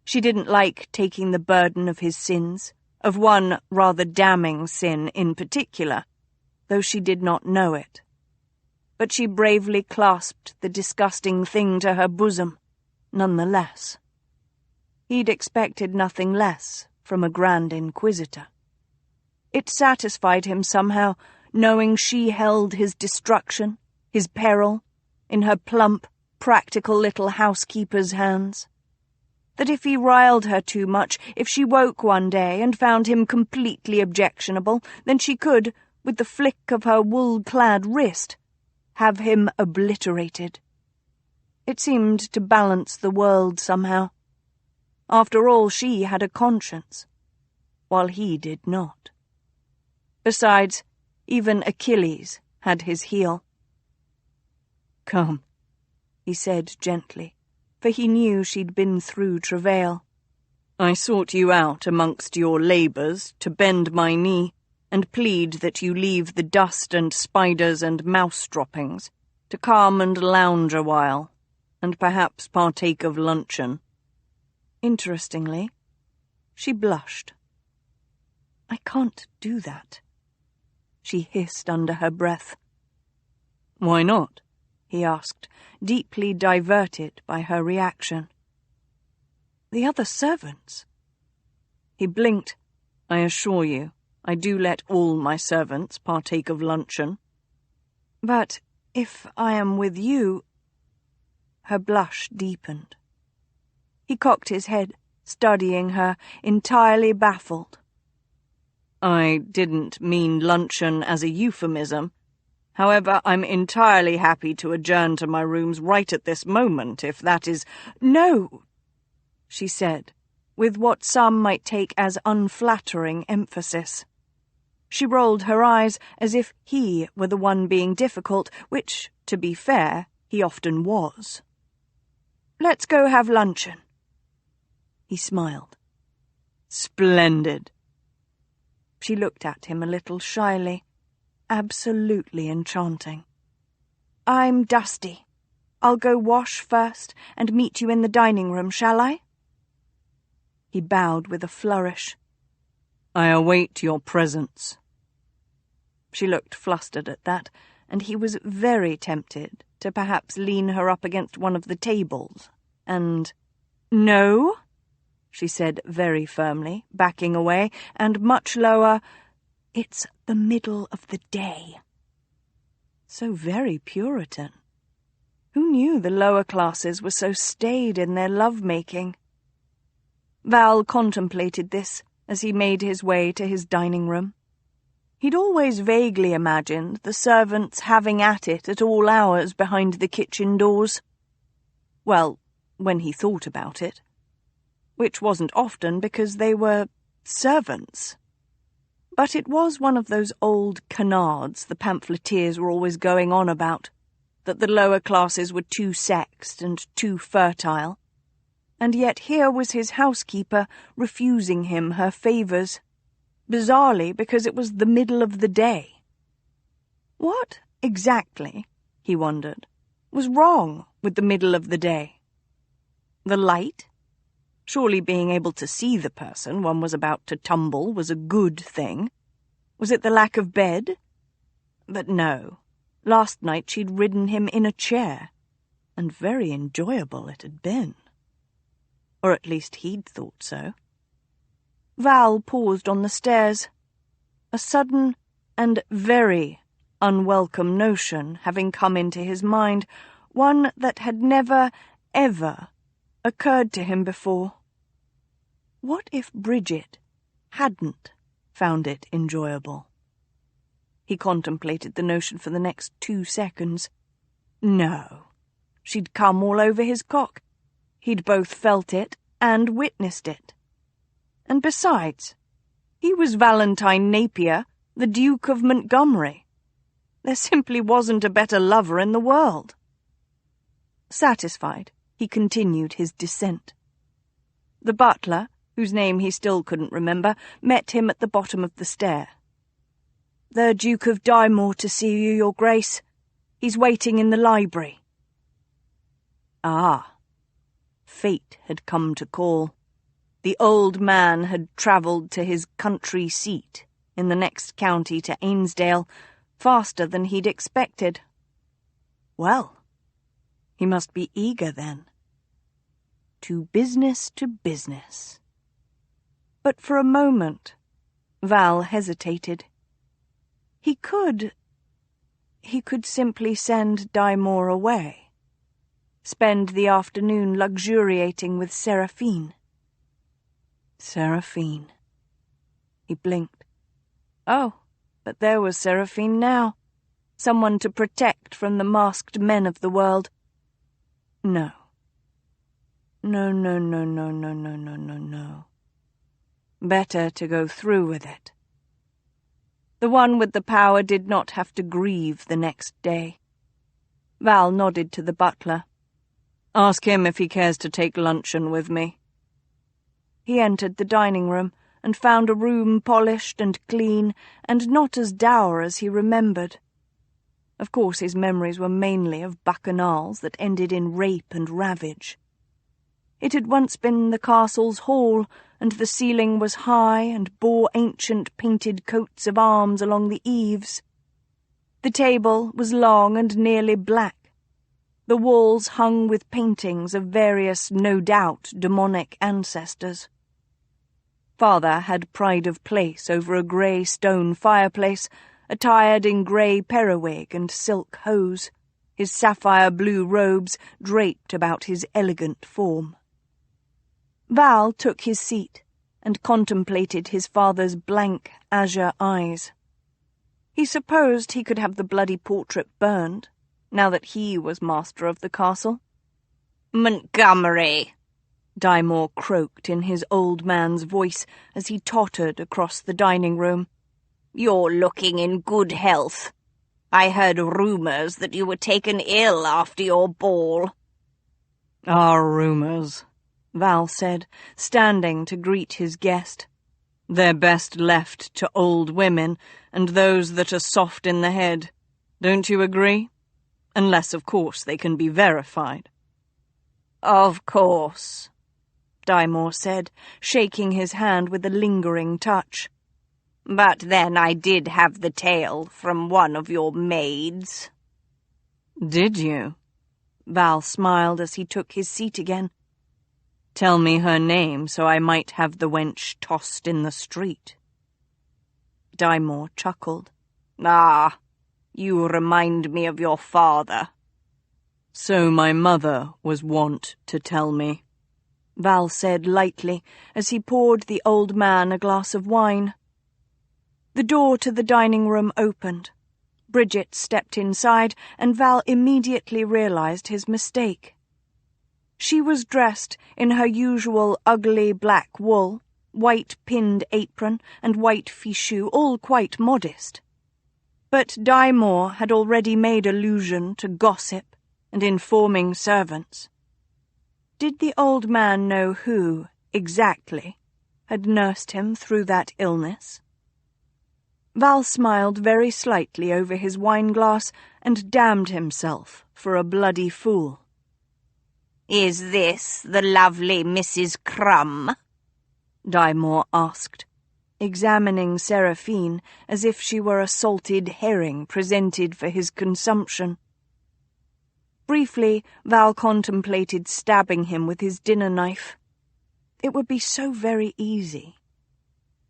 She didn't like taking the burden of his sins, of one rather damning sin in particular, though she did not know it. But she bravely clasped the disgusting thing to her bosom, nonetheless. He'd expected nothing less from a Grand Inquisitor. It satisfied him somehow, knowing she held his destruction, his peril, in her plump, practical little housekeeper's hands. That if he riled her too much, if she woke one day and found him completely objectionable, then she could, with the flick of her wool-clad wrist, have him obliterated. It seemed to balance the world somehow. After all, she had a conscience, while he did not. Besides, even Achilles had his heel. "Come," he said gently, for he knew she'd been through travail. "I sought you out amongst your labours to bend my knee and plead that you leave the dust and spiders and mouse-droppings, to calm and lounge a while, and perhaps partake of luncheon." Interestingly, she blushed. "I can't do that," she hissed under her breath. "Why not?" he asked, deeply diverted by her reaction. "The other servants." He blinked. "I assure you, I do let all my servants partake of luncheon." "But if I am with you—" Her blush deepened. He cocked his head, studying her, entirely baffled. "I didn't mean luncheon as a euphemism. However, I'm entirely happy to adjourn to my rooms right at this moment, if that is—" "No," she said, with what some might take as unflattering emphasis. She rolled her eyes as if he were the one being difficult, which, to be fair, he often was. "Let's go have luncheon." He smiled. "Splendid." She looked at him a little shyly. Absolutely enchanting. "I'm dusty. I'll go wash first and meet you in the dining room, shall I?" He bowed with a flourish. "I await your presence." She looked flustered at that, and he was very tempted to perhaps lean her up against one of the tables, and— "No," she said very firmly, backing away, and much lower, "It's the middle of the day." So very Puritan. Who knew the lower classes were so staid in their love-making? Val contemplated this as he made his way to his dining room. He'd always vaguely imagined the servants having at it at all hours behind the kitchen doors. Well, when he thought about it. Which wasn't often because they were servants. But it was one of those old canards the pamphleteers were always going on about, that the lower classes were too sexed and too fertile. And yet here was his housekeeper refusing him her favours, bizarrely because it was the middle of the day. What, exactly, he wondered, was wrong with the middle of the day? The light? Surely being able to see the person one was about to tumble was a good thing. Was it the lack of bed? But no. Last night she'd ridden him in a chair, and very enjoyable it had been. Or at least he'd thought so. Val paused on the stairs, a sudden and very unwelcome notion having come into his mind, one that had never, ever occurred to him before. What if Bridget hadn't found it enjoyable? He contemplated the notion for the next 2 seconds. No, she'd come all over his cock. He'd both felt it and witnessed it. And besides, he was Valentine Napier, the Duke of Montgomery. There simply wasn't a better lover in the world. Satisfied, he continued his descent. The butler, whose name he still couldn't remember, met him at the bottom of the stair. "The Duke of Dymore to see you, Your Grace. He's waiting in the library." Ah, fate had come to call. The old man had travelled to his country seat in the next county to Ainsdale faster than he'd expected. Well, he must be eager then. To business, to business. But for a moment, Val hesitated. He could simply send Dymore away. Spend the afternoon luxuriating with Seraphine. Seraphine. He blinked. Oh, but there was Seraphine now. Someone to protect from the masked men of the world. No. No. Better to go through with it. The one with the power did not have to grieve the next day. Val nodded to the butler. "Ask him if he cares to take luncheon with me." He entered the dining room and found a room polished and clean and not as dour as he remembered. Of course his memories were mainly of bacchanals that ended in rape and ravage. It had once been the castle's hall, and the ceiling was high and bore ancient painted coats of arms along the eaves. The table was long and nearly black. The walls hung with paintings of various, no doubt, demonic ancestors. Father had pride of place over a grey stone fireplace, attired in grey periwig and silk hose, his sapphire-blue robes draped about his elegant form. Val took his seat and contemplated his father's blank, azure eyes. He supposed he could have the bloody portrait burned, now that he was master of the castle. "Montgomery," Dymore croaked in his old man's voice as he tottered across the dining room. "You're looking in good health. I heard rumours that you were taken ill after your ball." Rumours," Val said, standing to greet his guest. "They're best left to old women and those that are soft in the head. Don't you agree? Unless, of course, they can be verified." "Of course," Dymore said, shaking his hand with a lingering touch. "But then I did have the tale from one of your maids." "Did you?" Val smiled as he took his seat again. "Tell me her name so I might have the wench tossed in the street." Dymore chuckled. "Ah, you remind me of your father." "So my mother was wont to tell me," Val said lightly as he poured the old man a glass of wine. The door to the dining room opened. Bridget stepped inside, and Val immediately realized his mistake. She was dressed in her usual ugly black wool, white pinned apron, and white fichu, all quite modest. But Dymore had already made allusion to gossip and informing servants. Did the old man know who, exactly, had nursed him through that illness? Val smiled very slightly over his wine-glass and damned himself for a bloody fool. "Is this the lovely Mrs. Crumb?" Dymore asked, examining Seraphine as if she were a salted herring presented for his consumption. Briefly, Val contemplated stabbing him with his dinner knife. It would be so very easy.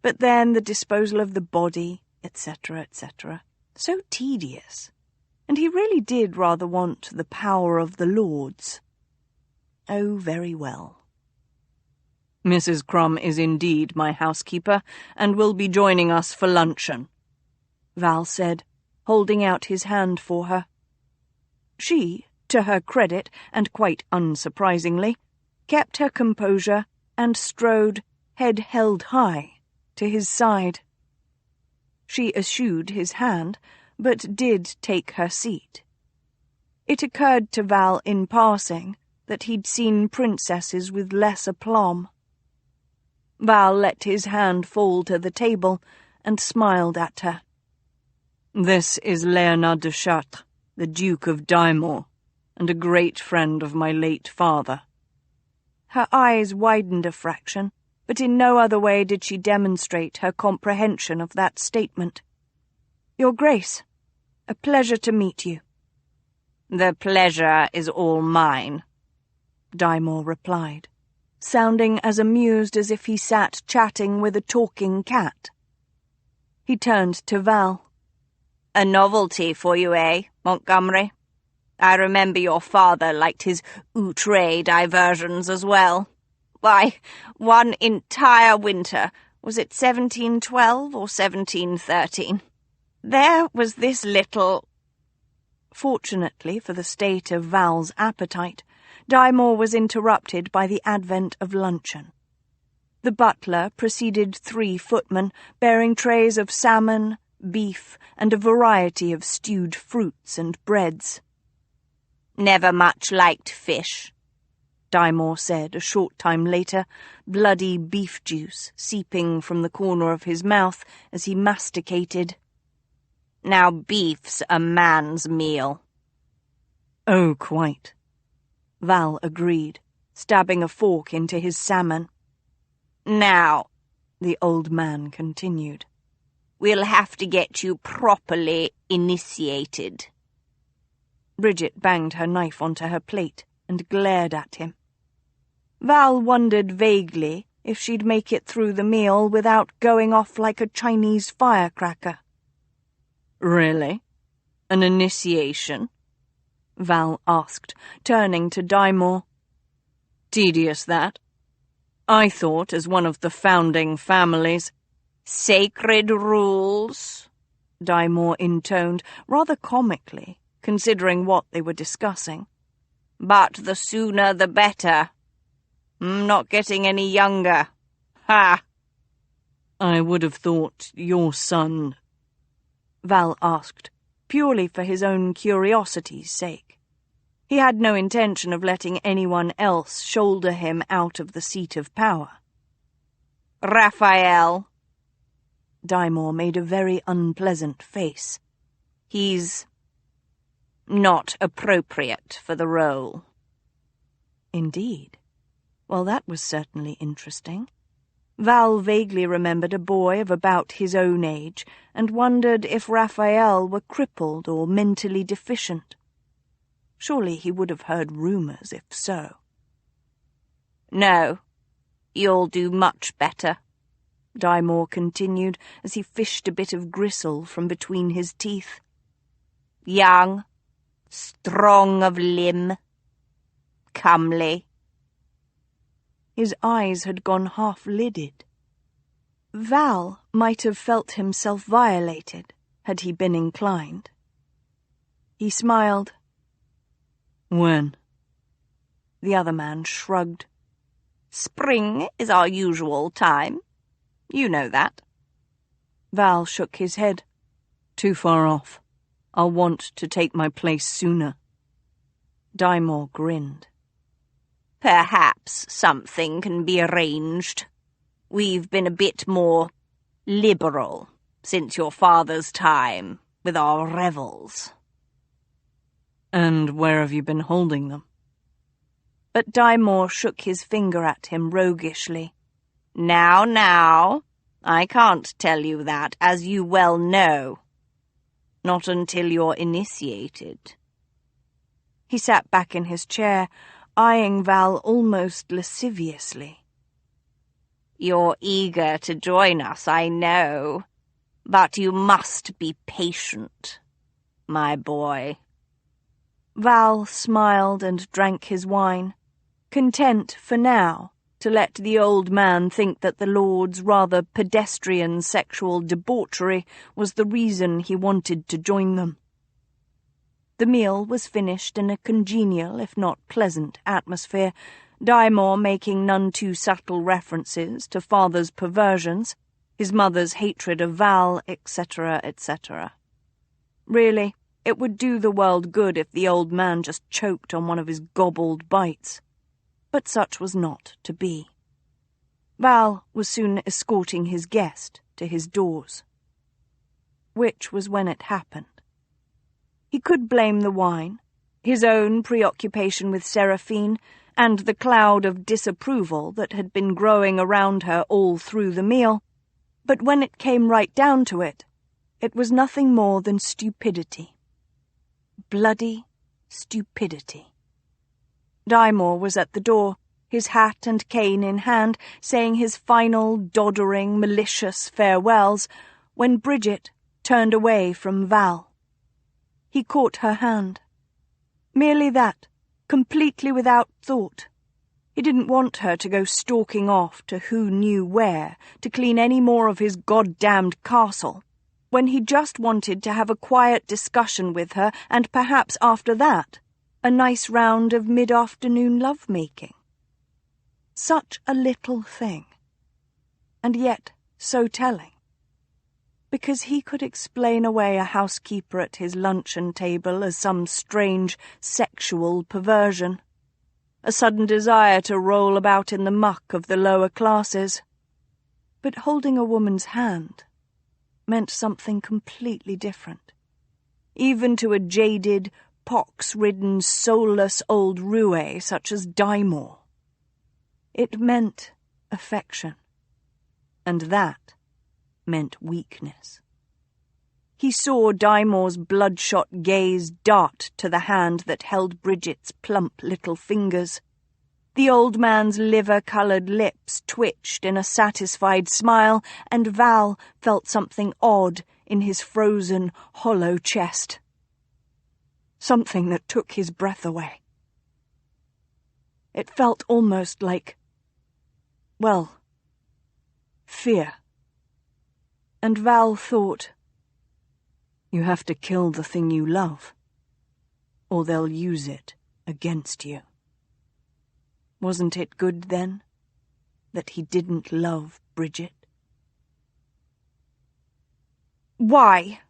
But then the disposal of the body, etc., etc., so tedious. And he really did rather want the power of the lords. Oh, very well. Mrs. Crumb is indeed my housekeeper, and will be joining us for luncheon, Val said, holding out his hand for her. She, to her credit, and quite unsurprisingly, kept her composure and strode, head held high, to his side. She eschewed his hand, but did take her seat. It occurred to Val in passing that he'd seen princesses with less aplomb. Val let his hand fall to the table and smiled at her. "This is Leonard de Chartres, the Duke of Dymore, and a great friend of my late father." Her eyes widened a fraction, but in no other way did she demonstrate her comprehension of that statement. "Your Grace, a pleasure to meet you." "The pleasure is all mine," Dymore replied, sounding as amused as if he sat chatting with a talking cat. He turned to Val. "A novelty for you, eh, Montgomery? I remember your father liked his outre diversions as well. Why, one entire winter, was it 1712 or 1713? There was this little—" Fortunately for the state of Val's appetite, Dymore was interrupted by the advent of luncheon. The butler preceded 3 footmen bearing trays of salmon, beef, and a variety of stewed fruits and breads. "Never much liked fish," Dymore said a short time later, bloody beef juice seeping from the corner of his mouth as he masticated. "Now beef's a man's meal." "Oh, quite," Val agreed, stabbing a fork into his salmon. "Now," the old man continued, "we'll have to get you properly initiated." Bridget banged her knife onto her plate and glared at him. Val wondered vaguely if she'd make it through the meal without going off like a Chinese firecracker. "Really? An initiation?" Val asked, turning to Dymore. "Tedious, that. I thought, as one of the founding families—" "Sacred rules," Dymore intoned, rather comically, considering what they were discussing. "But the sooner the better. Not getting any younger. Ha!" "I would have thought your son—" Val asked, purely for his own curiosity's sake. He had no intention of letting anyone else shoulder him out of the seat of power. "Raphael." Dymore made a very unpleasant face. "He's not appropriate for the role." Indeed. Well, that was certainly interesting. Val vaguely remembered a boy of about his own age and wondered if Raphael were crippled or mentally deficient. Surely he would have heard rumors if so. "No, you'll do much better," Dymore continued as he fished a bit of gristle from between his teeth. "Young, strong of limb, comely." His eyes had gone half-lidded. Val might have felt himself violated had he been inclined. He smiled. "When?" The other man shrugged. "Spring is our usual time. You know that." Val shook his head. "Too far off. I'll want to take my place sooner." Dymore grinned. "Perhaps something can be arranged. We've been a bit more liberal since your father's time, with our revels." "And where have you been holding them?" But Dymore shook his finger at him roguishly. Now, I can't tell you that, as you well know. Not until you're initiated." He sat back in his chair, eyeing Val almost lasciviously. "You're eager to join us, I know, but you must be patient, my boy." Val smiled and drank his wine, content for now to let the old man think that the Lord's rather pedestrian sexual debauchery was the reason he wanted to join them. The meal was finished in a congenial, if not pleasant, atmosphere, Dymore making none too subtle references to father's perversions, his mother's hatred of Val, etc., etc. Really, it would do the world good if the old man just choked on one of his gobbled bites. But such was not to be. Val was soon escorting his guest to his doors. Which was when it happened. He could blame the wine, his own preoccupation with Seraphine, and the cloud of disapproval that had been growing around her all through the meal, but when it came right down to it, it was nothing more than stupidity. Bloody stupidity. Dymore was at the door, his hat and cane in hand, saying his final, doddering, malicious farewells, when Bridget turned away from Val. He caught her hand. Merely that, completely without thought. He didn't want her to go stalking off to who knew where to clean any more of his goddamned castle, when he just wanted to have a quiet discussion with her, and perhaps after that, a nice round of mid-afternoon love-making. Such a little thing, and yet so telling. Because he could explain away a housekeeper at his luncheon table as some strange sexual perversion, a sudden desire to roll about in the muck of the lower classes. But holding a woman's hand meant something completely different, even to a jaded, pox-ridden, soulless old roue such as Dymore. It meant affection, and that meant weakness. He saw Dymore's bloodshot gaze dart to the hand that held Bridget's plump little fingers. The old man's liver-coloured lips twitched in a satisfied smile, and Val felt something odd in his frozen, hollow chest. Something that took his breath away. It felt almost like, well, fear. And Val thought, you have to kill the thing you love, or they'll use it against you. Wasn't it good, then, that he didn't love Bridget? Why?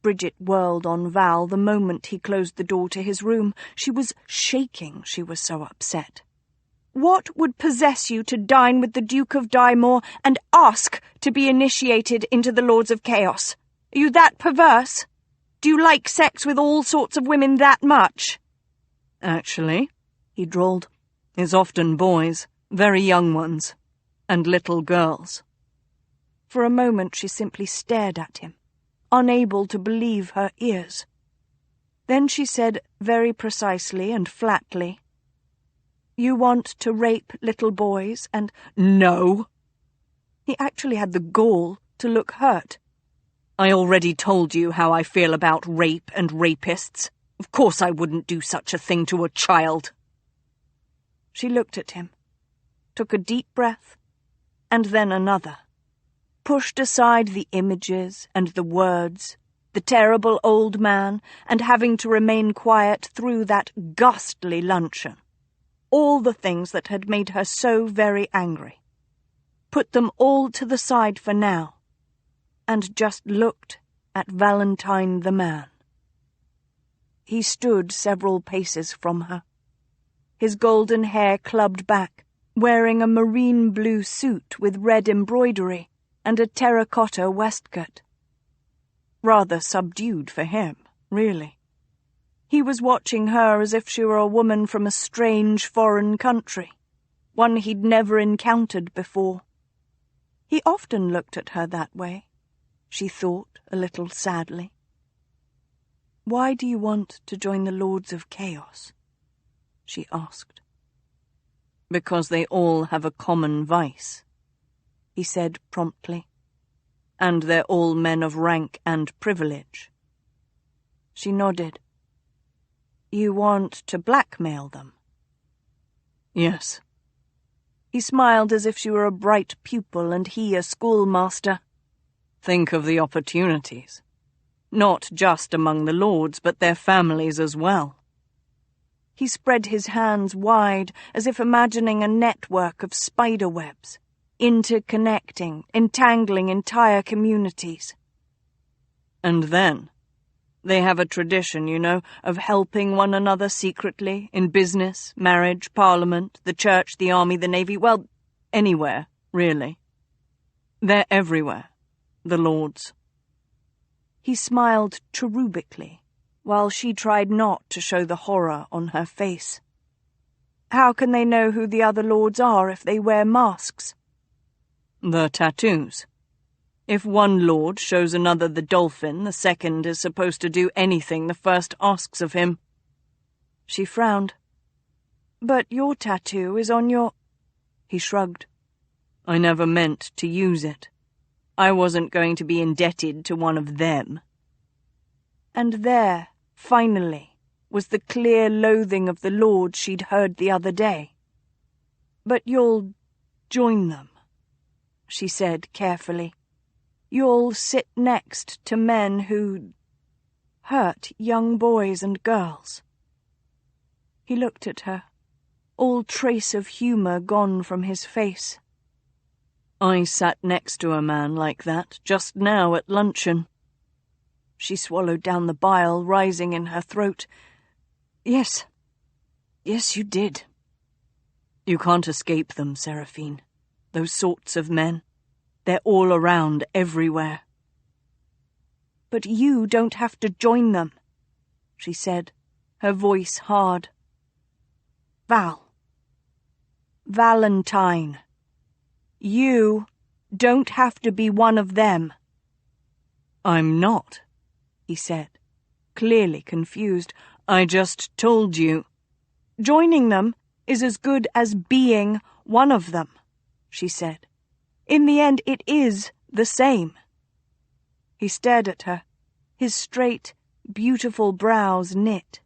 Bridget whirled on Val the moment he closed the door to his room. She was shaking, she was so upset. What would possess you to dine with the Duke of Dymore and ask to be initiated into the Lords of Chaos? Are you that perverse? Do you like sex with all sorts of women that much? Actually, he drawled, it's often boys, very young ones, and little girls. For a moment she simply stared at him, unable to believe her ears. Then she said very precisely and flatly, You want to rape little boys and— No. He actually had the gall to look hurt. I already told you how I feel about rape and rapists. Of course I wouldn't do such a thing to a child. She looked at him, took a deep breath, and then another, pushed aside the images and the words, the terrible old man, and having to remain quiet through that ghastly luncheon. All the things that had made her so very angry. Put them all to the side for now, and just looked at Valentine the man. He stood several paces from her, his golden hair clubbed back, wearing a marine blue suit with red embroidery and a terracotta waistcoat. rather subdued for him, really. He was watching her as if she were a woman from a strange foreign country, one he'd never encountered before. He often looked at her that way, she thought a little sadly. "Why do you want to join the Lords of Chaos?" she asked. "Because they all have a common vice," he said promptly. "And they're all men of rank and privilege." She nodded. "You want to blackmail them?" "Yes." He smiled as if she were a bright pupil and he a schoolmaster. "Think of the opportunities. Not just among the lords, but their families as well." He spread his hands wide, as if imagining a network of spider webs, interconnecting, entangling entire communities. "And then, they have a tradition, you know, of helping one another secretly, in business, marriage, parliament, the church, the army, the navy, well, anywhere, really. They're everywhere, the lords." He smiled cherubically, while she tried not to show the horror on her face. How can they know who the other lords are if they wear masks? "The tattoos. If one lord shows another the dolphin, the second is supposed to do anything the first asks of him." She frowned. "But your tattoo is on your—" He shrugged. "I never meant to use it. I wasn't going to be indebted to one of them." And there, finally, was the clear loathing of the lord she'd heard the other day. "But you'll join them," she said carefully. "You'll sit next to men who hurt young boys and girls." He looked at her, all trace of humour gone from his face. "I sat next to a man like that just now at luncheon." She swallowed down the bile rising in her throat. Yes, you did." "You can't escape them, Seraphine. Those sorts of men. They're all around, everywhere." "But you don't have to join them," she said, her voice hard. Valentine. You don't have to be one of them." "I'm not," he said, clearly confused. "I just told you." "Joining them is as good as being one of them," she said. "In the end, it is the same." He stared at her, his straight, beautiful brows knit.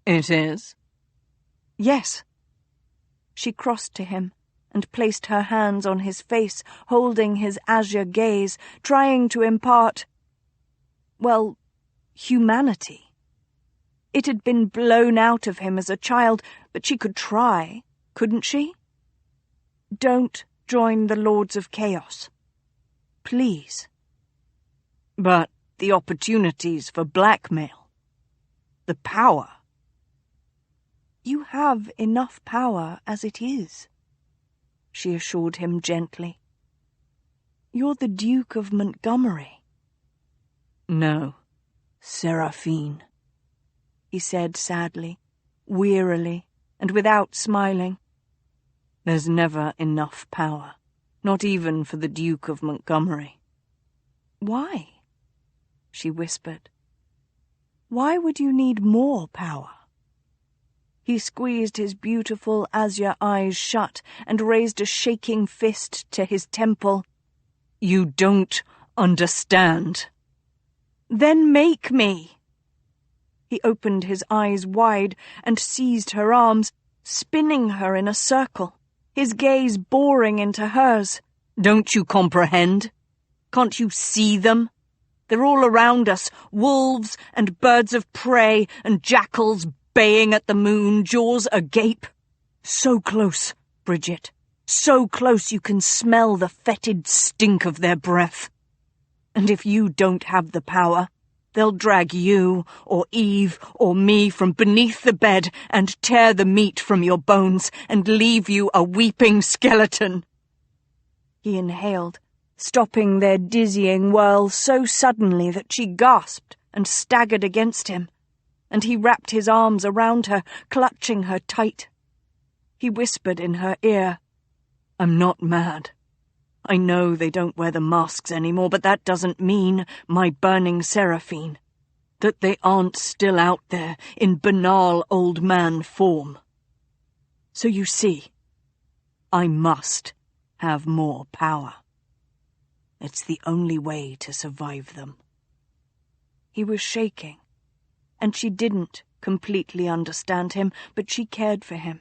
"It is?" "Yes." She crossed to him and placed her hands on his face, holding his azure gaze, trying to impart, well, humanity. It had been blown out of him as a child, but she could try, couldn't she? "Don't join the Lords of Chaos. Please." "But the opportunities for blackmail. The power." "You have enough power as it is," she assured him gently. "You're the Duke of Montgomery." "No, Seraphine," he said sadly, wearily, and without smiling. "There's never enough power, not even for the Duke of Montgomery." "Why?" she whispered. "Why would you need more power?" He squeezed his beautiful azure eyes shut and raised a shaking fist to his temple. "You don't understand." "Then make me." He opened his eyes wide and seized her arms, spinning her in a circle, his gaze boring into hers. "Don't you comprehend? Can't you see them? They're all around us, wolves and birds of prey and jackals baying at the moon, jaws agape. So close, Bridget, so close you can smell the fetid stink of their breath. And if you don't have the power, they'll drag you, or Eve, or me from beneath the bed and tear the meat from your bones and leave you a weeping skeleton." He inhaled, stopping their dizzying whirl so suddenly that she gasped and staggered against him, and he wrapped his arms around her, clutching her tight. He whispered in her ear, "I'm not mad. I know they don't wear the masks anymore, but that doesn't mean, my burning Seraphine, that they aren't still out there in banal old man form. So you see, I must have more power. It's the only way to survive them." He was shaking, and she didn't completely understand him, but she cared for him,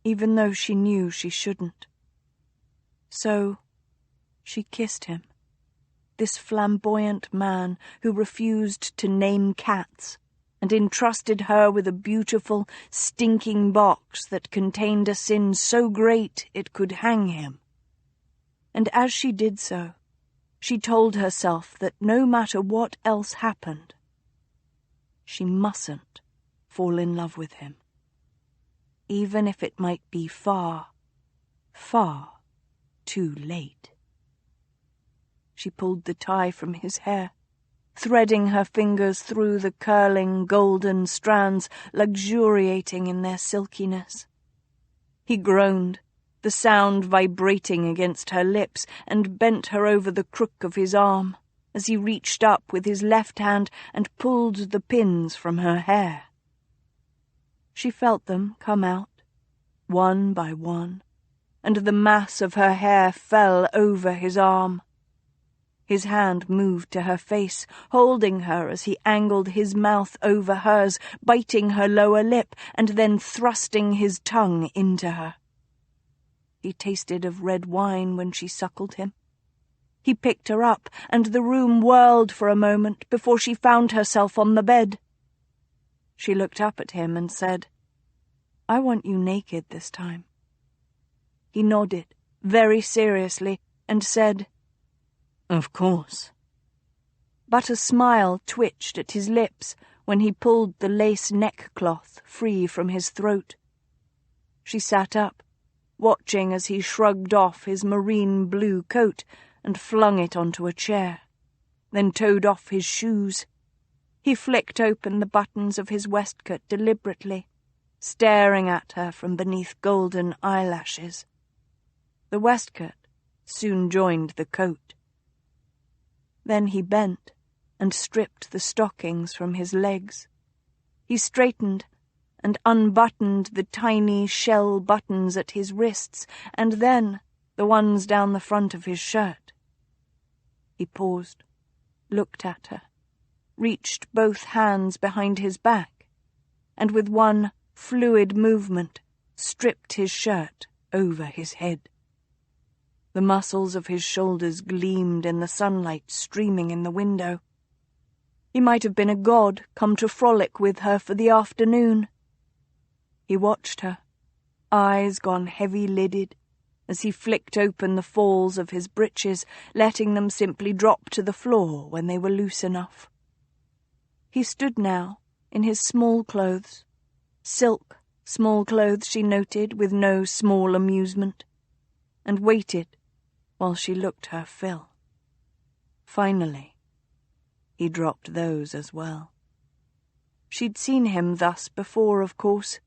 even though she knew she shouldn't. So she kissed him, this flamboyant man who refused to name cats, and entrusted her with a beautiful, stinking box that contained a sin so great it could hang him. And as she did so, she told herself that no matter what else happened, she mustn't fall in love with him, even if it might be far, far too late. She pulled the tie from his hair, threading her fingers through the curling golden strands, luxuriating in their silkiness. He groaned, the sound vibrating against her lips, and bent her over the crook of his arm as he reached up with his left hand and pulled the pins from her hair. She felt them come out, one by one, and the mass of her hair fell over his arm. His hand moved to her face, holding her as he angled his mouth over hers, biting her lower lip, and then thrusting his tongue into her. He tasted of red wine when she suckled him. He picked her up, and the room whirled for a moment before she found herself on the bed. She looked up at him and said, "I want you naked this time." He nodded, very seriously, and said, "Of course." But a smile twitched at his lips when he pulled the lace neckcloth free from his throat. She sat up, watching as he shrugged off his marine blue coat and flung it onto a chair, then towed off his shoes. He flicked open the buttons of his waistcoat deliberately, staring at her from beneath golden eyelashes. The waistcoat soon joined the coat. Then he bent and stripped the stockings from his legs. He straightened and unbuttoned the tiny shell buttons at his wrists, and then the ones down the front of his shirt. He paused, looked at her, reached both hands behind his back, and with one fluid movement stripped his shirt over his head. The muscles of his shoulders gleamed in the sunlight streaming in the window. He might have been a god come to frolic with her for the afternoon. He watched her, eyes gone heavy-lidded, as he flicked open the falls of his breeches, letting them simply drop to the floor when they were loose enough. He stood now in his small clothes, silk small clothes she noted with no small amusement, and waited while she looked her fill. Finally, he dropped those as well. She'd seen him thus before, of course.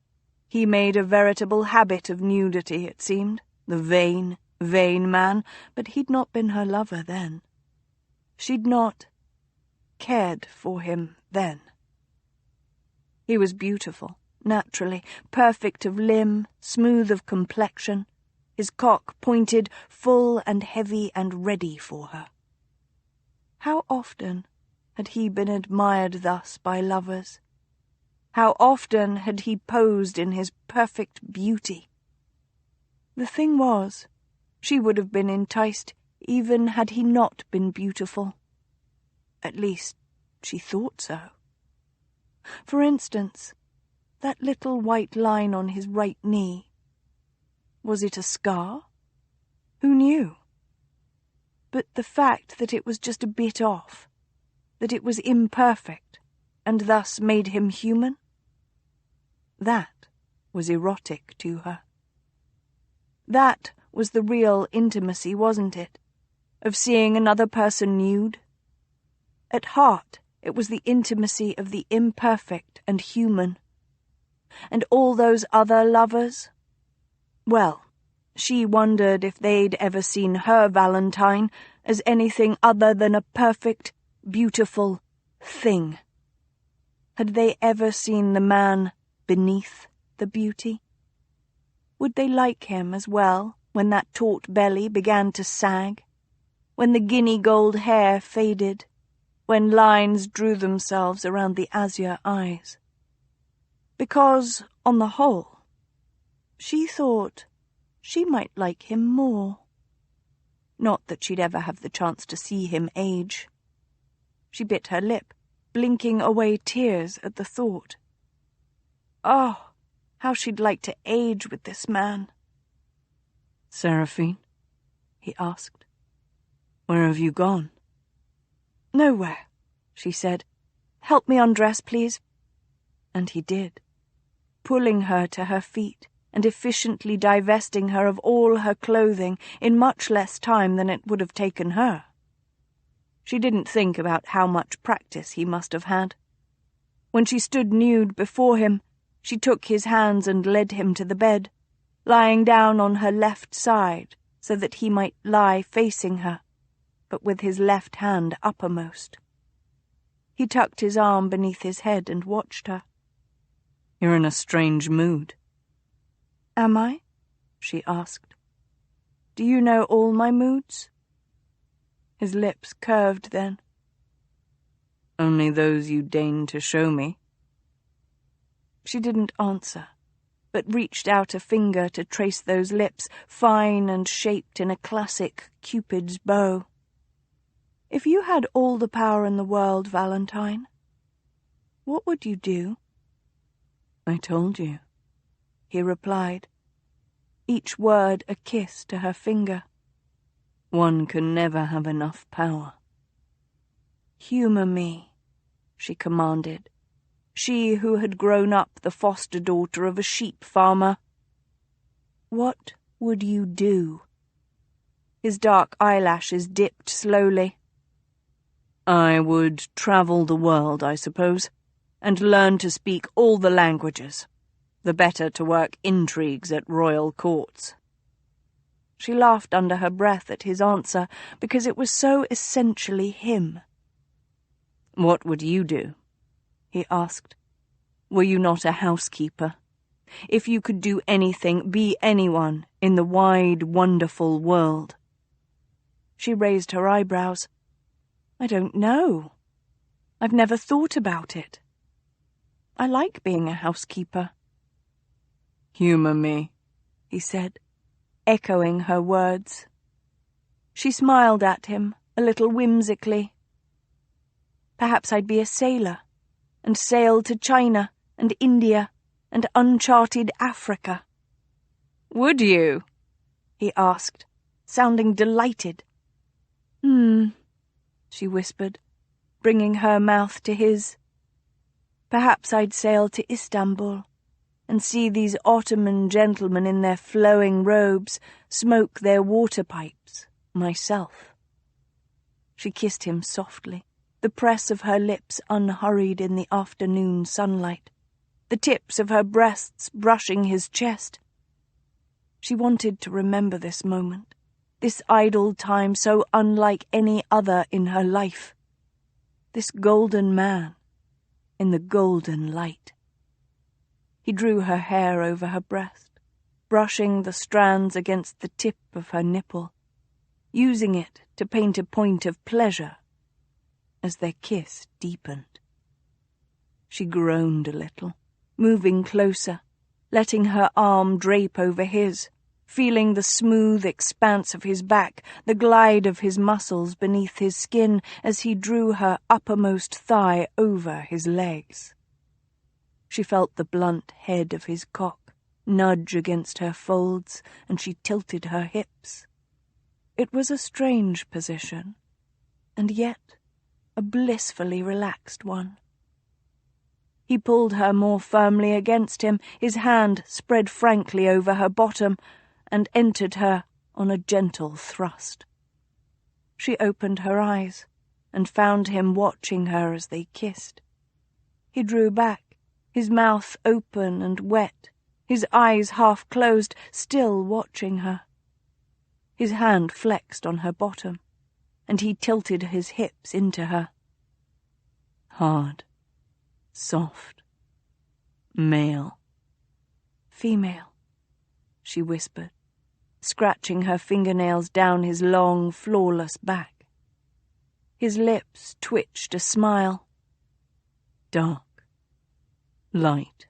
He made a veritable habit of nudity, it seemed, the vain, vain man, but he'd not been her lover then. She'd not cared for him then. He was beautiful, naturally, perfect of limb, smooth of complexion, his cock pointed, full and heavy and ready for her. How often had he been admired thus by lovers? How often had he posed in his perfect beauty? The thing was, she would have been enticed even had he not been beautiful. At least, she thought so. For instance, that little white line on his right knee. Was it a scar? Who knew? But the fact that it was just a bit off, that it was imperfect, and thus made him human, that was erotic to her. That was the real intimacy, wasn't it? of seeing another person nude. At heart, it was the intimacy of the imperfect and human. And all those other lovers? Well, she wondered if they'd ever seen her Valentine as anything other than a perfect, beautiful thing. Had they ever seen the man beneath the beauty? Would they like him as well when that taut belly began to sag, when the guinea gold hair faded, when lines drew themselves around the azure eyes? Because, on the whole, she thought she might like him more. Not that she'd ever have the chance to see him age. She bit her lip, blinking away tears at the thought. Oh, how she'd like to age with this man. "Seraphine?" he asked. "Where have you gone?" "Nowhere," she said. "Help me undress, please." And he did, pulling her to her feet and efficiently divesting her of all her clothing in much less time than it would have taken her. She didn't think about how much practice he must have had. When she stood nude before him, she took his hands and led him to the bed, lying down on her left side so that he might lie facing her, but with his left hand uppermost. He tucked his arm beneath his head and watched her. "You're in a strange mood." "Am I?" she asked. "Do you know all my moods?" His lips curved then. "Only those you deign to show me." She didn't answer, but reached out a finger to trace those lips, fine and shaped in a classic Cupid's bow. "If you had all the power in the world, Valentine, what would you do?" "I told you," he replied, each word a kiss to her finger. "One can never have enough power." "Humour me," she commanded, she who had grown up the foster daughter of a sheep farmer. "What would you do?" His dark eyelashes dipped slowly. "I would travel the world, I suppose, and learn to speak all the languages, the better to work intrigues at royal courts." She laughed under her breath at his answer, because it was so essentially him. "What would you do?" he asked. "Were you not a housekeeper? If you could do anything, be anyone in the wide, wonderful world." She raised her eyebrows. "I don't know. I've never thought about it. I like being a housekeeper." "Humour me," he said, echoing her words. She smiled at him, a little whimsically. "Perhaps I'd be a sailor, and sail to China and India and uncharted Africa." Would you? he asked, sounding delighted. She whispered, bringing her mouth to his. "Perhaps I'd sail to Istanbul and see these Ottoman gentlemen in their flowing robes smoke their water pipes, myself." She kissed him softly, the press of her lips unhurried in the afternoon sunlight, the tips of her breasts brushing his chest. She wanted to remember this moment, this idle time so unlike any other in her life, this golden man in the golden light. He drew her hair over her breast, brushing the strands against the tip of her nipple, using it to paint a point of pleasure as their kiss deepened. She groaned a little, moving closer, letting her arm drape over his, feeling the smooth expanse of his back, the glide of his muscles beneath his skin as he drew her uppermost thigh over his legs. She felt the blunt head of his cock nudge against her folds, and she tilted her hips. It was a strange position, and yet a blissfully relaxed one. He pulled her more firmly against him, his hand spread frankly over her bottom, and entered her on a gentle thrust. She opened her eyes and found him watching her as they kissed. He drew back, his mouth open and wet, his eyes half closed, still watching her. His hand flexed on her bottom, and he tilted his hips into her. Hard, soft, male. Female, she whispered, scratching her fingernails down his long, flawless back. His lips twitched a smile. Dark, light,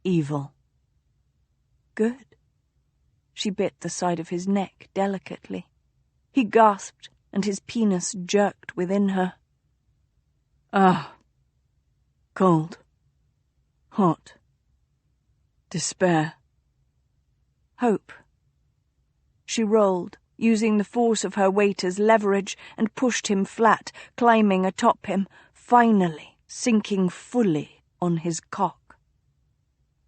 evil. Good. She bit the side of his neck delicately. He gasped, and his penis jerked within her. Ah, cold, hot, despair. Hope. She rolled, using the force of her weight as leverage, and pushed him flat, climbing atop him, finally sinking fully on his cock.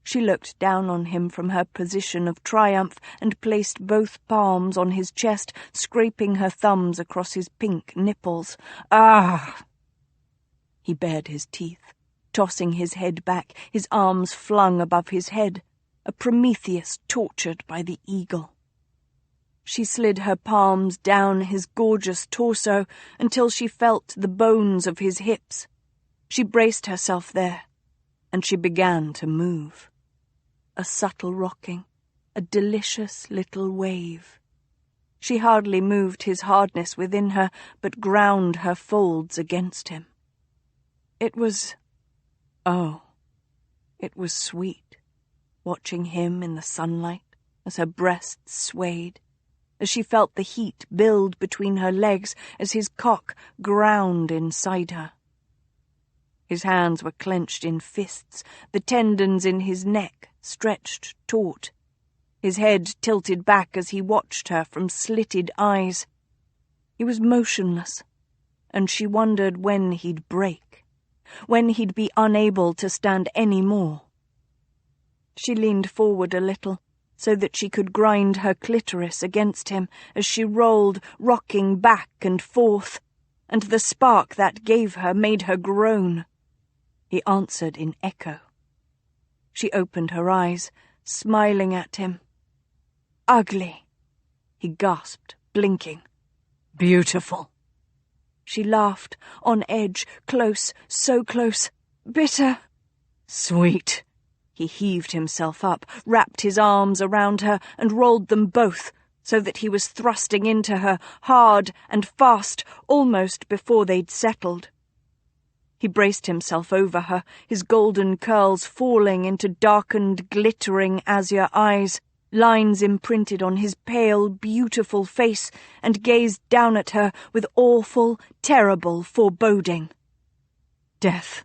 She looked down on him from her position of triumph and placed both palms on his chest, scraping her thumbs across his pink nipples. Ah! He bared his teeth, tossing his head back, his arms flung above his head, a Prometheus tortured by the eagle. She slid her palms down his gorgeous torso until she felt the bones of his hips. She braced herself there, and she began to move. A subtle rocking, a delicious little wave. She hardly moved his hardness within her, but ground her folds against him. It was sweet, watching him in the sunlight as her breasts swayed, as she felt the heat build between her legs as his cock ground inside her. His hands were clenched in fists, the tendons in his neck stretched taut. His head tilted back as he watched her from slitted eyes. He was motionless, and she wondered when he'd break, when he'd be unable to stand any more. She leaned forward a little, so that she could grind her clitoris against him as she rolled, rocking back and forth, and the spark that gave her made her groan. He answered in echo. She opened her eyes, smiling at him. Ugly, he gasped, blinking. Beautiful. She laughed, on edge, close, so close. Bitter. Sweet. He heaved himself up, wrapped his arms around her, and rolled them both, so that he was thrusting into her, hard and fast, almost before they'd settled. He braced himself over her, his golden curls falling into darkened, glittering azure eyes, lines imprinted on his pale, beautiful face, and gazed down at her with awful, terrible foreboding. Death.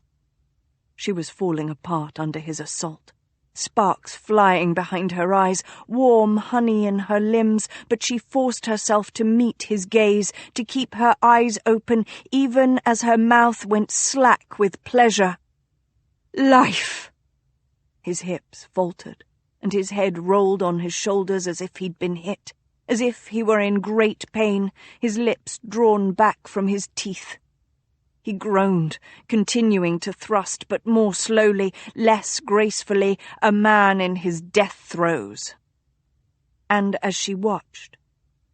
She was falling apart under his assault, sparks flying behind her eyes, warm honey in her limbs, but she forced herself to meet his gaze, to keep her eyes open, even as her mouth went slack with pleasure. Life! His hips faltered, and his head rolled on his shoulders as if he'd been hit, as if he were in great pain, his lips drawn back from his teeth. He groaned, continuing to thrust, but more slowly, less gracefully, a man in his death throes. And as she watched,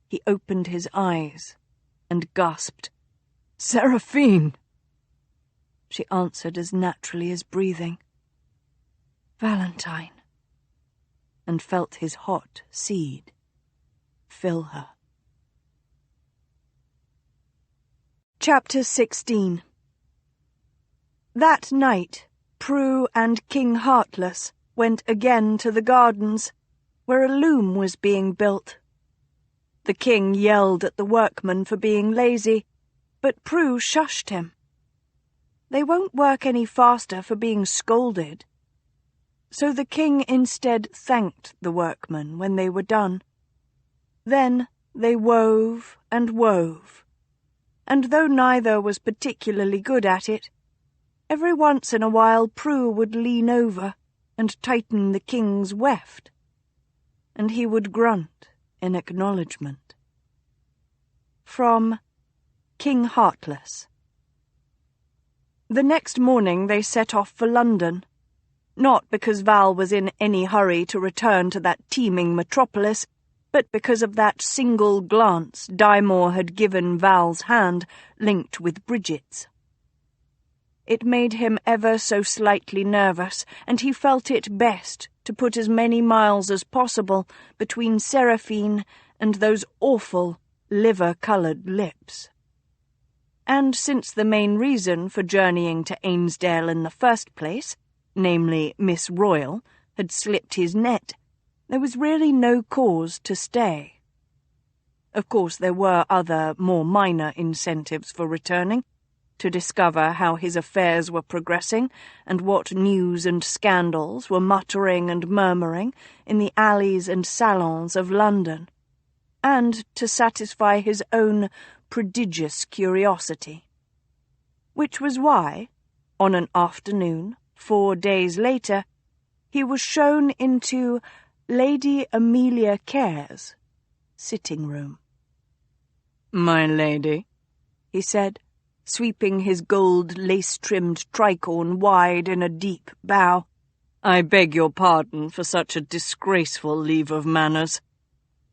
he opened his eyes and gasped, "Seraphine!" She answered as naturally as breathing, "Valentine," and felt his hot seed fill her. Chapter 16. That night, Prue and King Heartless went again to the gardens, where a loom was being built. The king yelled at the workmen for being lazy, but Prue shushed him. They won't work any faster for being scolded. So the king instead thanked the workmen when they were done. Then they wove and wove, and though neither was particularly good at it, every once in a while Prue would lean over and tighten the king's weft, and he would grunt in acknowledgement. From King Heartless. The next morning they set off for London, not because Val was in any hurry to return to that teeming metropolis, but because of that single glance Dymore had given Val's hand, linked with Bridget's. It made him ever so slightly nervous, and he felt it best to put as many miles as possible between Seraphine and those awful, liver-coloured lips. And since the main reason for journeying to Ainsdale in the first place, namely Miss Royal, had slipped his net, there was really no cause to stay. Of course, there were other, more minor incentives for returning, to discover how his affairs were progressing and what news and scandals were muttering and murmuring in the alleys and salons of London, and to satisfy his own prodigious curiosity. Which was why, on an afternoon, 4 days later, he was shown into Lady Amelia Care's sitting room. "My lady," he said, sweeping his gold lace-trimmed tricorn wide in a deep bow. "I beg your pardon for such a disgraceful leave of manners.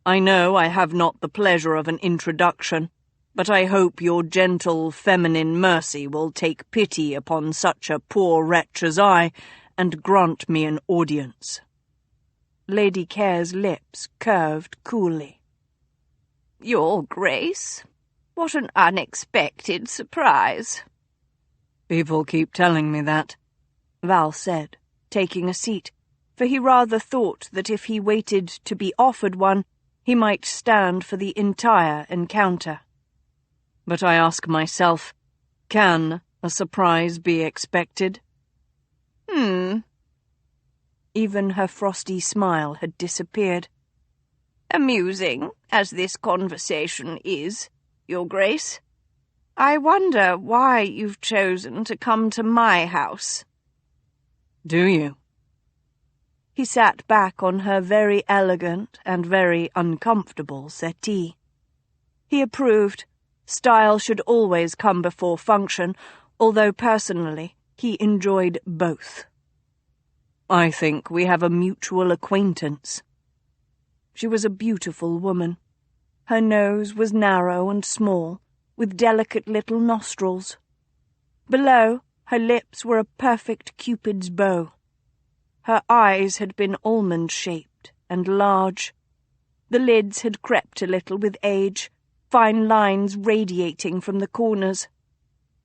I know I have not the pleasure of an introduction, but I hope your gentle feminine mercy will take pity upon such a poor wretch as I, and grant me an audience." Lady Care's lips curved coolly. "Your Grace? What an unexpected surprise." "People keep telling me that," Val said, taking a seat, for he rather thought that if he waited to be offered one, he might stand for the entire encounter. "But I ask myself, can a surprise be expected?" Even her frosty smile had disappeared. "Amusing as this conversation is, Your Grace, I wonder why you've chosen to come to my house." "Do you?" He sat back on her very elegant and very uncomfortable settee. He approved. Style should always come before function, although personally he enjoyed both. "I think we have a mutual acquaintance." She was a beautiful woman. Her nose was narrow and small, with delicate little nostrils. Below, her lips were a perfect Cupid's bow. Her eyes had been almond-shaped and large. The lids had crept a little with age, fine lines radiating from the corners.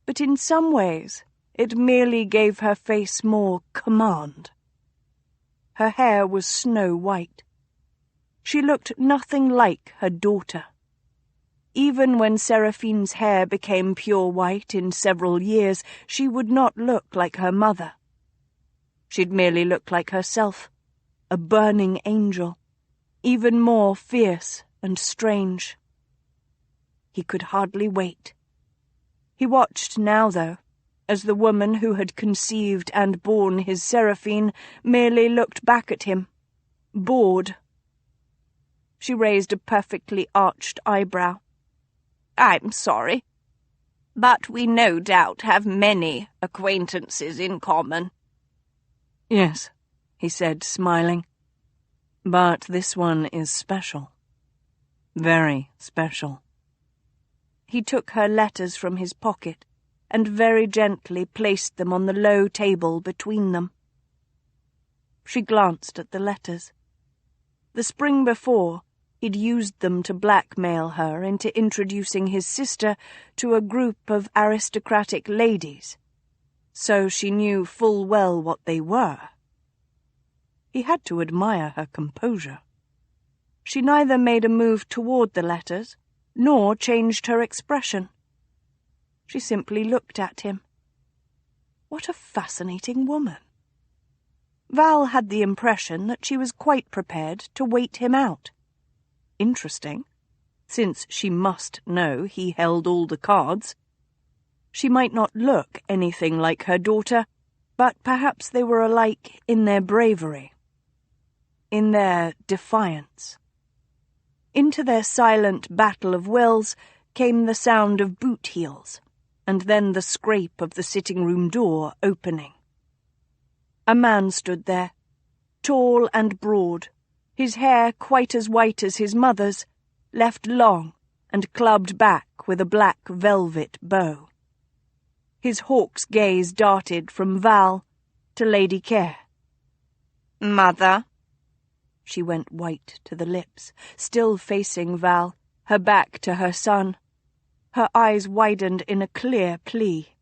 But in some ways, it merely gave her face more command. Her hair was snow-white. She looked nothing like her daughter. Even when Seraphine's hair became pure white in several years, she would not look like her mother. She'd merely look like herself, a burning angel, even more fierce and strange. He could hardly wait. He watched now, though, as the woman who had conceived and borne his Seraphine merely looked back at him, bored. She raised a perfectly arched eyebrow. "I'm sorry, but we no doubt have many acquaintances in common." "Yes," he said, smiling. "But this one is special. Very special." He took her letters from his pocket and very gently placed them on the low table between them. She glanced at the letters. The spring before, he'd used them to blackmail her into introducing his sister to a group of aristocratic ladies, so she knew full well what they were. He had to admire her composure. She neither made a move toward the letters, nor changed her expression. She simply looked at him. What a fascinating woman. Val had the impression that she was quite prepared to wait him out. Interesting, since she must know he held all the cards. She might not look anything like her daughter, but perhaps they were alike in their bravery, in their defiance. Into their silent battle of wills came the sound of boot heels, and then the scrape of the sitting-room door opening. A man stood there, tall and broad, his hair quite as white as his mother's, left long and clubbed back with a black velvet bow. His hawk's gaze darted from Val to Lady Care. "Mother?" She went white to the lips, still facing Val, her back to her son. Her eyes widened in a clear plea.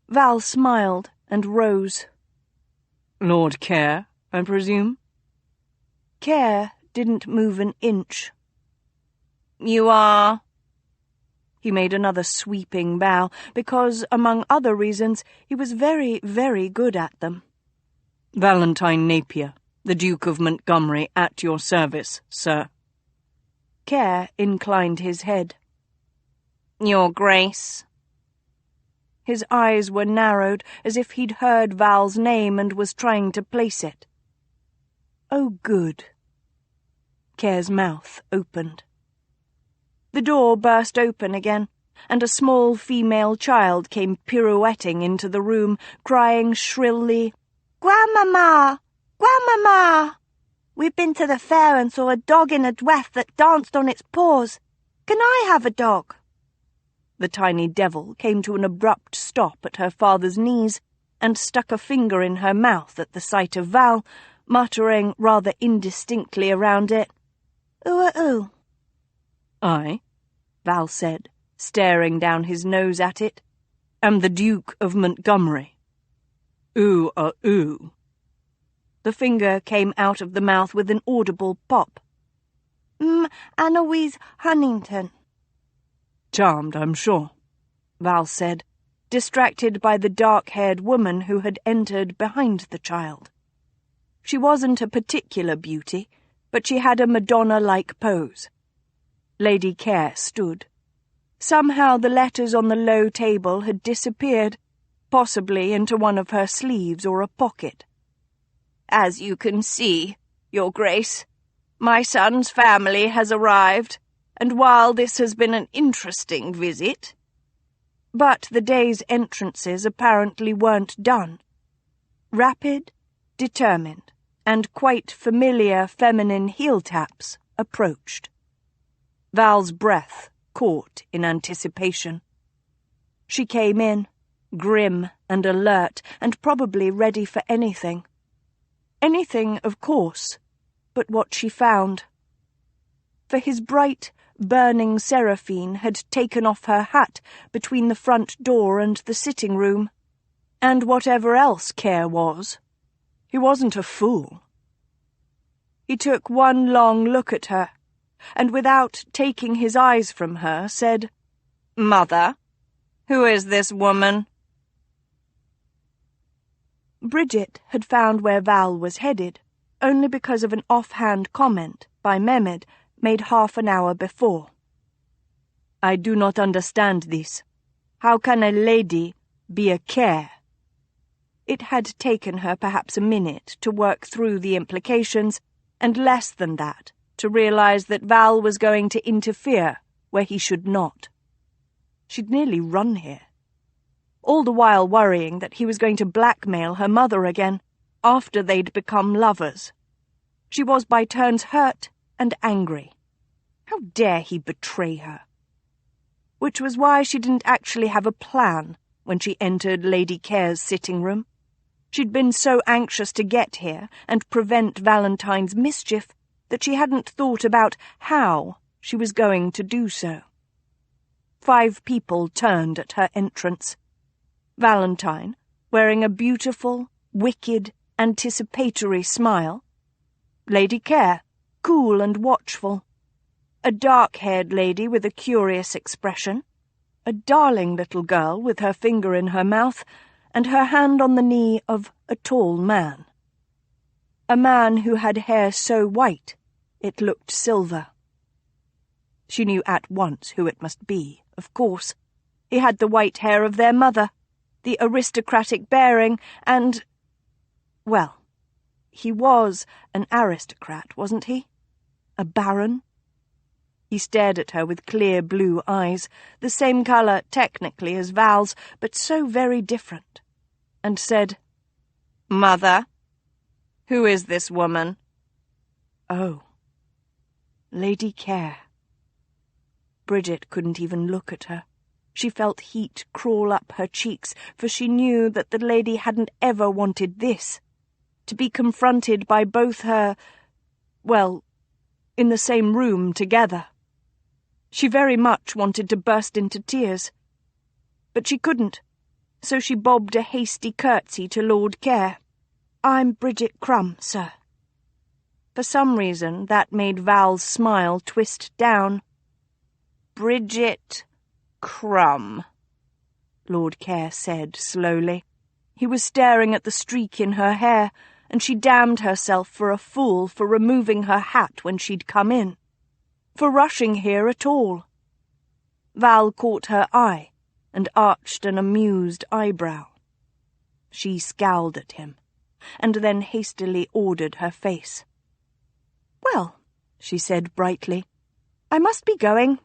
Val smiled and rose. Lord Care, I presume? Care didn't move an inch. "You are?" He made another sweeping bow, because, among other reasons, he was very, very good at them. Valentine Napier, the Duke of Montgomery, at your service, sir. Care inclined his head. "Your Grace?" His eyes were narrowed, as if he'd heard Val's name and was trying to place it. Oh, good. Care's mouth opened. The door burst open again, and a small female child came pirouetting into the room, crying shrilly, "Grandmama! Grandmama! We've been to the fair and saw a dog in a dress that danced on its paws. Can I have a dog?" The tiny devil came to an abrupt stop at her father's knees and stuck a finger in her mouth at the sight of Val, muttering rather indistinctly around it, "Ooh-a-ooh." I, Val said, staring down his nose at it, am the Duke of Montgomery. Ooh-a-ooh. The finger came out of the mouth with an audible pop. Annalise Huntington." Charmed, I'm sure, Val said, distracted by the dark-haired woman who had entered behind the child. She wasn't a particular beauty, but she had a Madonna-like pose. Lady Care stood. Somehow the letters on the low table had disappeared, possibly into one of her sleeves or a pocket. "As you can see, Your Grace, my son's family has arrived, and while this has been an interesting visit—" But the day's entrances apparently weren't done. Rapid, determined, and quite familiar feminine heel taps approached. Val's breath caught in anticipation. She came in, grim and alert, and probably ready for anything. Anything, of course, but what she found. For his bright, burning Seraphine had taken off her hat between the front door and the sitting-room, and whatever else Care was, he wasn't a fool. He took one long look at her, and without taking his eyes from her, said, "Mother, who is this woman?" Bridget had found where Val was headed, only because of an off-hand comment by Mehmed made half an hour before. I do not understand this. How can a lady be a Care? It had taken her perhaps a minute to work through the implications, and less than that to realize that Val was going to interfere where he should not. She'd nearly run here. All the while worrying that he was going to blackmail her mother again, after they'd become lovers. She was by turns hurt and angry. How dare he betray her? Which was why she didn't actually have a plan when she entered Lady Care's sitting-room. She'd been so anxious to get here and prevent Valentine's mischief that she hadn't thought about how she was going to do so. 5 people turned at her entrance. Valentine, wearing a beautiful, wicked, anticipatory smile. Lady Care, cool and watchful. A dark-haired lady with a curious expression. A darling little girl with her finger in her mouth, and her hand on the knee of a tall man. A man who had hair so white it looked silver. She knew at once who it must be, of course. He had the white hair of their mother, the aristocratic bearing, and... well, he was an aristocrat, wasn't he? A baron? He stared at her with clear blue eyes, the same colour technically as Val's, but so very different, and said, "Mother, who is this woman?" "Oh, Lady Care." Bridget couldn't even look at her. She felt heat crawl up her cheeks, for she knew that the lady hadn't ever wanted this, to be confronted by both in the same room together. She very much wanted to burst into tears, but she couldn't, so she bobbed a hasty curtsy to Lord Care. "I'm Bridget Crumb, sir." For some reason, that made Val's smile twist down. "Bridget Crumb," Lord Care said slowly. He was staring at the streak in her hair, and she damned herself for a fool for removing her hat when she'd come in, for rushing here at all. Val caught her eye and arched an amused eyebrow. She scowled at him, and then hastily ordered her face. "Well," she said brightly, "I must be going."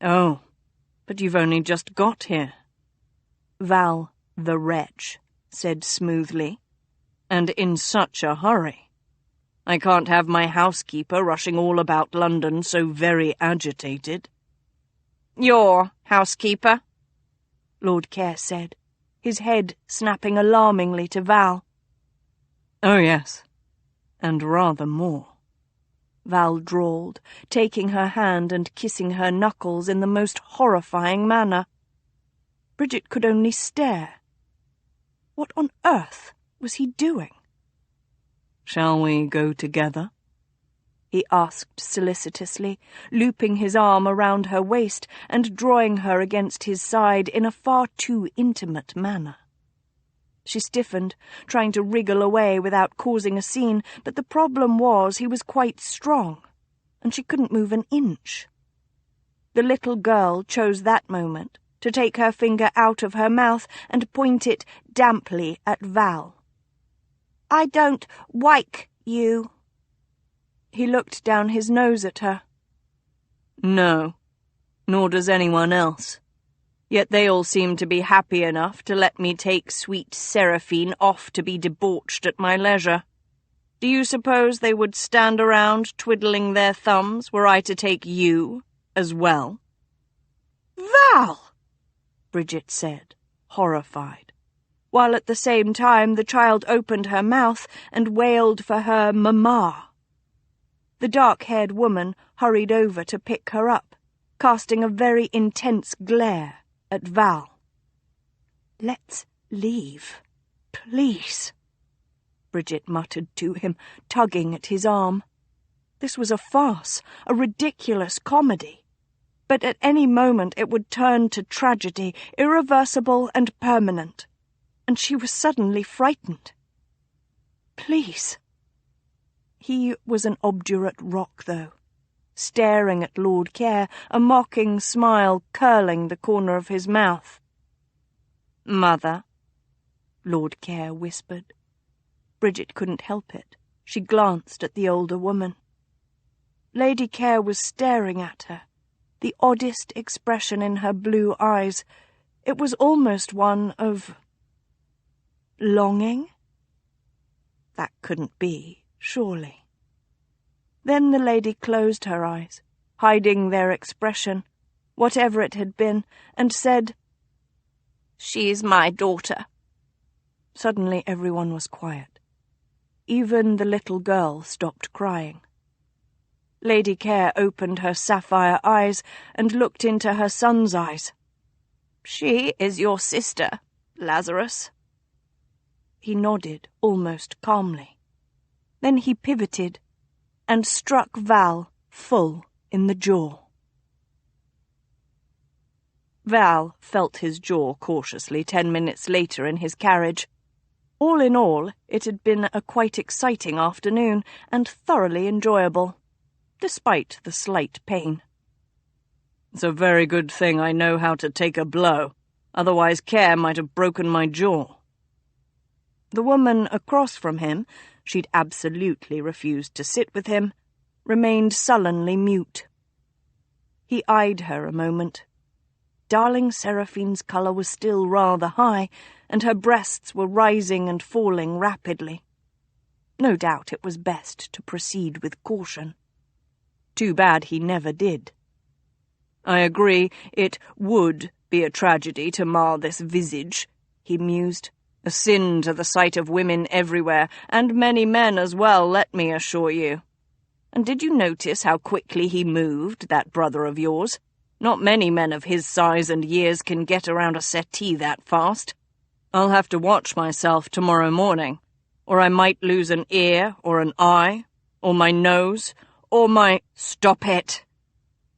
"Oh, but you've only just got here," Val, the wretch, said smoothly. "And in such a hurry. I can't have my housekeeper rushing all about London so very agitated." "Your housekeeper?" Lord Care said, his head snapping alarmingly to Val. "Oh, yes, and rather more," Val drawled, taking her hand and kissing her knuckles in the most horrifying manner. Bridget could only stare. What on earth was he doing? "Shall we go together?" he asked solicitously, looping his arm around her waist and drawing her against his side in a far too intimate manner. She stiffened, trying to wriggle away without causing a scene, but the problem was he was quite strong, and she couldn't move an inch. The little girl chose that moment to take her finger out of her mouth and point it damply at Val. "I don't like you." He looked down his nose at her. "No, nor does anyone else. Yet they all seem to be happy enough to let me take sweet Seraphine off to be debauched at my leisure. Do you suppose they would stand around twiddling their thumbs were I to take you as well?" "Val!" Bridget said, horrified, while at the same time the child opened her mouth and wailed for her mamma. The dark-haired woman hurried over to pick her up, casting a very intense glare at Val. "Let's leave, please," Bridget muttered to him, tugging at his arm. This was a farce, a ridiculous comedy. But at any moment it would turn to tragedy, irreversible and permanent, and she was suddenly frightened. "Please." He was an obdurate rock, though, staring at Lord Care, a mocking smile curling the corner of his mouth. "Mother," Lord Care whispered. Bridget couldn't help it. She glanced at the older woman. Lady Care was staring at her, the oddest expression in her blue eyes. It was almost one of longing. That couldn't be, surely. Then the lady closed her eyes, hiding their expression, whatever it had been, and said, "She's my daughter." Suddenly everyone was quiet. Even the little girl stopped crying. Lady Care opened her sapphire eyes and looked into her son's eyes. "She is your sister, Lazarus." He nodded almost calmly. Then he pivoted and struck Val full in the jaw. Val felt his jaw cautiously 10 minutes later in his carriage. All in all, it had been a quite exciting afternoon and thoroughly enjoyable, despite the slight pain. "It's a very good thing I know how to take a blow, otherwise Care might have broken my jaw." The woman across from him, she'd absolutely refused to sit with him, remained sullenly mute. He eyed her a moment. Darling Seraphine's colour was still rather high, and her breasts were rising and falling rapidly. No doubt it was best to proceed with caution. Too bad he never did. "I agree, it would be a tragedy to mar this visage," he mused. "A sin to the sight of women everywhere, and many men as well, let me assure you. And did you notice how quickly he moved, that brother of yours? Not many men of his size and years can get around a settee that fast. I'll have to watch myself tomorrow morning, or I might lose an ear or an eye, or my nose, or my—" "Stop it,"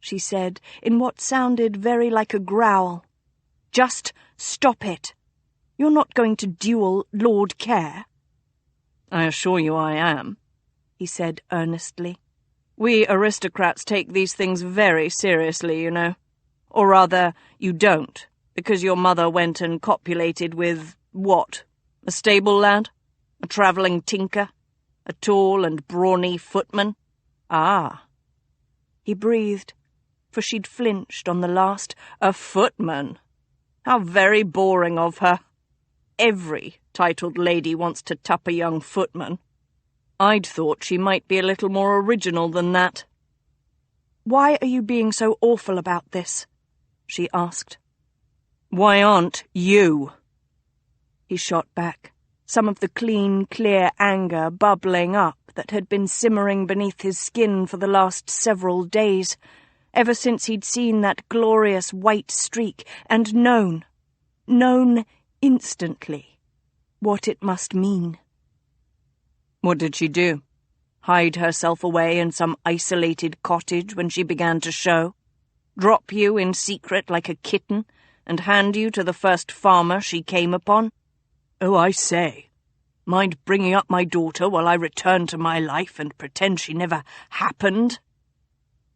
she said, in what sounded very like a growl. "Just stop it. You're not going to duel Lord Care." "I assure you I am," he said earnestly. "We aristocrats take these things very seriously, you know. Or rather, you don't, because your mother went and copulated with, what, a stable lad? A travelling tinker? A tall and brawny footman? Ah." He breathed, for she'd flinched on the last. "A footman? How very boring of her. Every titled lady wants to tup a young footman. I'd thought she might be a little more original than that." "Why are you being so awful about this?" she asked. "Why aren't you?" He shot back, some of the clean, clear anger bubbling up that had been simmering beneath his skin for the last several days, ever since he'd seen that glorious white streak and known instantly, what it must mean. "What did she do? Hide herself away in some isolated cottage when she began to show? Drop you in secret like a kitten, and hand you to the first farmer she came upon? Oh, I say, mind bringing up my daughter while I return to my life and pretend she never happened?"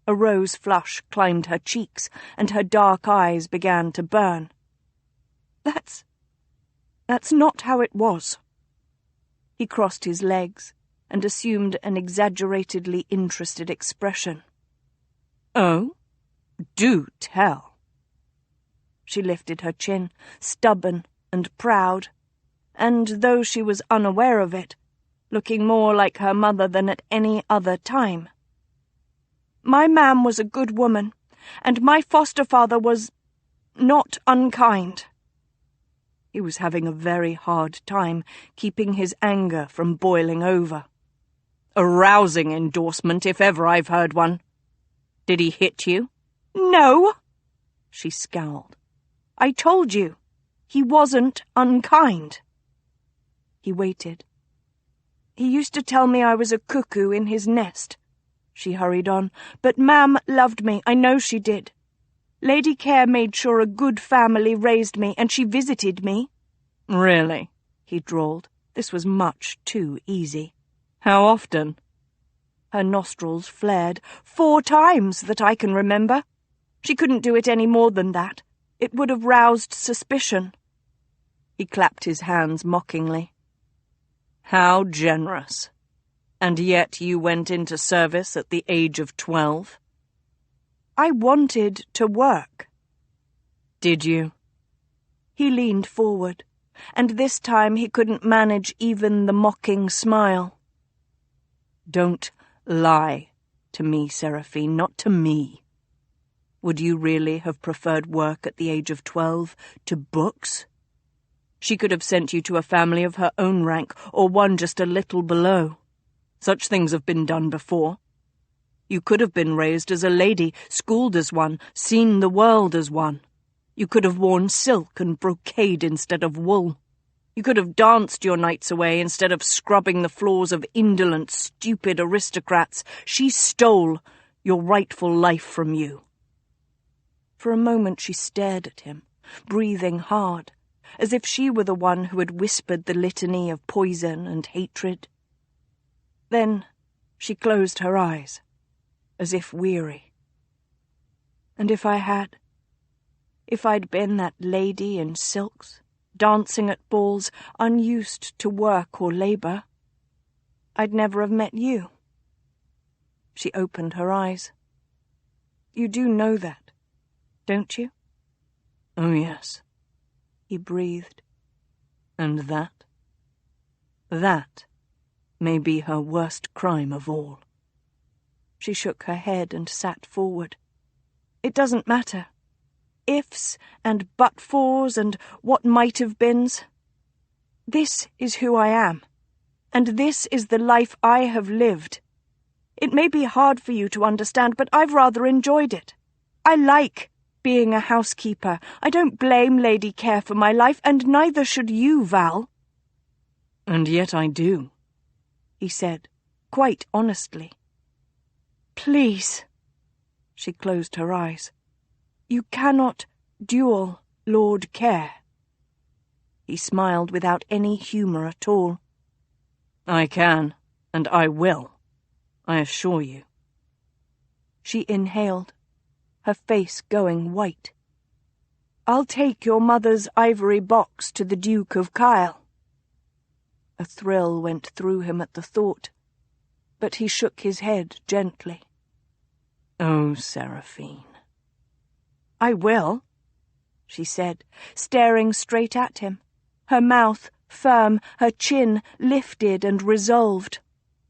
A rose flush climbed her cheeks, and her dark eyes began to burn. That's not how it was." He crossed his legs and assumed an exaggeratedly interested expression. "Oh? Do tell." She lifted her chin, stubborn and proud, and, though she was unaware of it, looking more like her mother than at any other time. "My mam was a good woman, and my foster father was not unkind." He was having a very hard time keeping his anger from boiling over. "A rousing endorsement, if ever I've heard one. Did he hit you?" "No," she scowled. "I told you, he wasn't unkind." He waited. "He used to tell me I was a cuckoo in his nest," she hurried on, "but Mam loved me, I know she did. Lady Care made sure a good family raised me, and she visited me." "Really?" he drawled. This was much too easy. "How often?" Her nostrils flared. 4 times that I can remember. She couldn't do it any more than that. It would have roused suspicion." He clapped his hands mockingly. "How generous. And yet you went into service at the age of 12? "I wanted to work." "Did you?" He leaned forward, and this time he couldn't manage even the mocking smile. "Don't lie to me, Seraphine, not to me. Would you really have preferred work at the age of 12 to books? She could have sent you to a family of her own rank, or one just a little below. Such things have been done before. You could have been raised as a lady, schooled as one, seen the world as one. You could have worn silk and brocade instead of wool. You could have danced your nights away instead of scrubbing the floors of indolent, stupid aristocrats. She stole your rightful life from you." For a moment she stared at him, breathing hard, as if she were the one who had whispered the litany of poison and hatred. Then she closed her eyes, as if weary. "And if I'd been that lady in silks, dancing at balls, unused to work or labour, I'd never have met you." She opened her eyes. You do know that, don't you? Oh, yes, He breathed. and that? That may be her worst crime of all. She shook her head and sat forward. It doesn't matter. Ifs and but-fors and what might-have-beens. This is who I am, and this is the life I have lived. It may be hard for you to understand, but I've rather enjoyed it. I like being a housekeeper. I don't blame Lady Care for my life, and neither should you, Val. And yet I do, He said, quite honestly. Please. She closed her eyes. You cannot duel Lord Care. He smiled without any humour at all. I can, and I will, I assure you. She inhaled, her face going white. I'll take your mother's ivory box to the Duke of Kyle. A thrill went through him at the thought, but he shook his head gently. Oh, Seraphine. I will, she said, staring straight at him, her mouth firm, her chin lifted and resolved.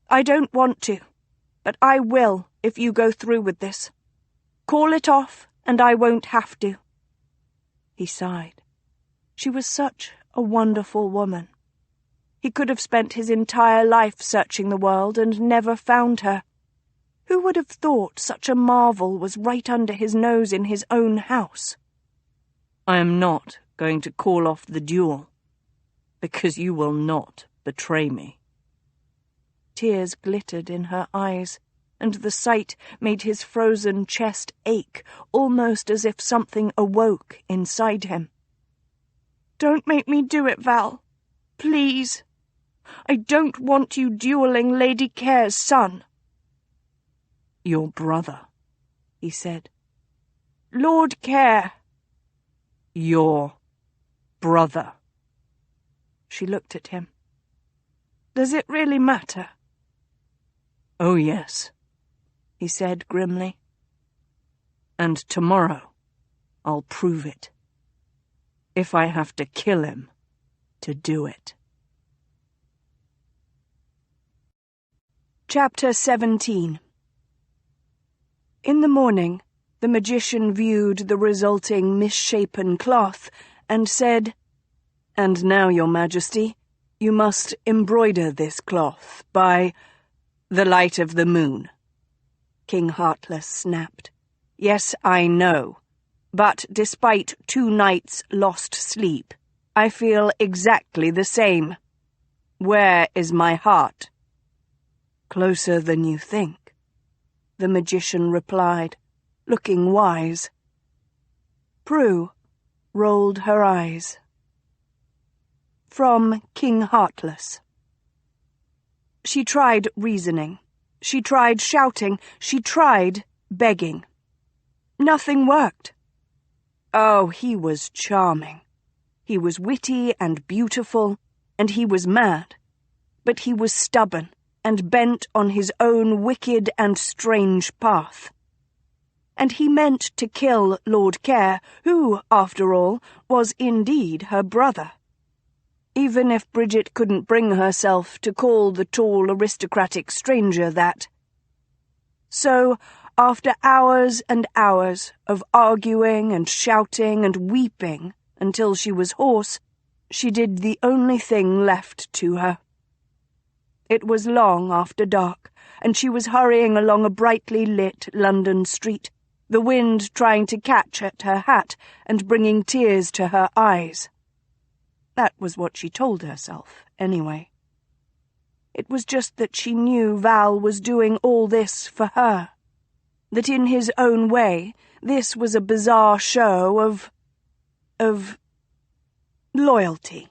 I don't want to, but I will if you go through with this. Call it off, and I won't have to. He sighed. She was such a wonderful woman. He could have spent his entire life searching the world and never found her. Who would have thought such a marvel was right under his nose in his own house? I am not going to call off the duel, because you will not betray me. Tears glittered in her eyes, and the sight made his frozen chest ache, almost as if something awoke inside him. Don't make me do it, Val. Please. I don't want you duelling Lady Care's son. Your brother, he said. Lord Care. Your brother. She looked at him. Does it really matter? Oh, yes, he said grimly. And tomorrow I'll prove it. If I have to kill him to do it. Chapter 17. In the morning, the magician viewed the resulting misshapen cloth and said, And now, Your Majesty, you must embroider this cloth by the light of the moon. King Heartless snapped. Yes, I know. But despite 2 nights' lost sleep, I feel exactly the same. Where is my heart? Closer than you think, the magician replied, looking wise. Prue rolled her eyes. From King Heartless. She tried reasoning. She tried shouting. She tried begging. Nothing worked. Oh, he was charming. He was witty and beautiful, and he was mad. But he was stubborn and bent on his own wicked and strange path. And he meant to kill Lord Care, who, after all, was indeed her brother. Even if Bridget couldn't bring herself to call the tall aristocratic stranger that. So, after hours and hours of arguing and shouting and weeping until she was hoarse, she did the only thing left to her. It was long after dark, and she was hurrying along a brightly lit London street, the wind trying to catch at her hat and bringing tears to her eyes. That was what she told herself, anyway. It was just that she knew Val was doing all this for her, that in his own way this was a bizarre show of loyalty,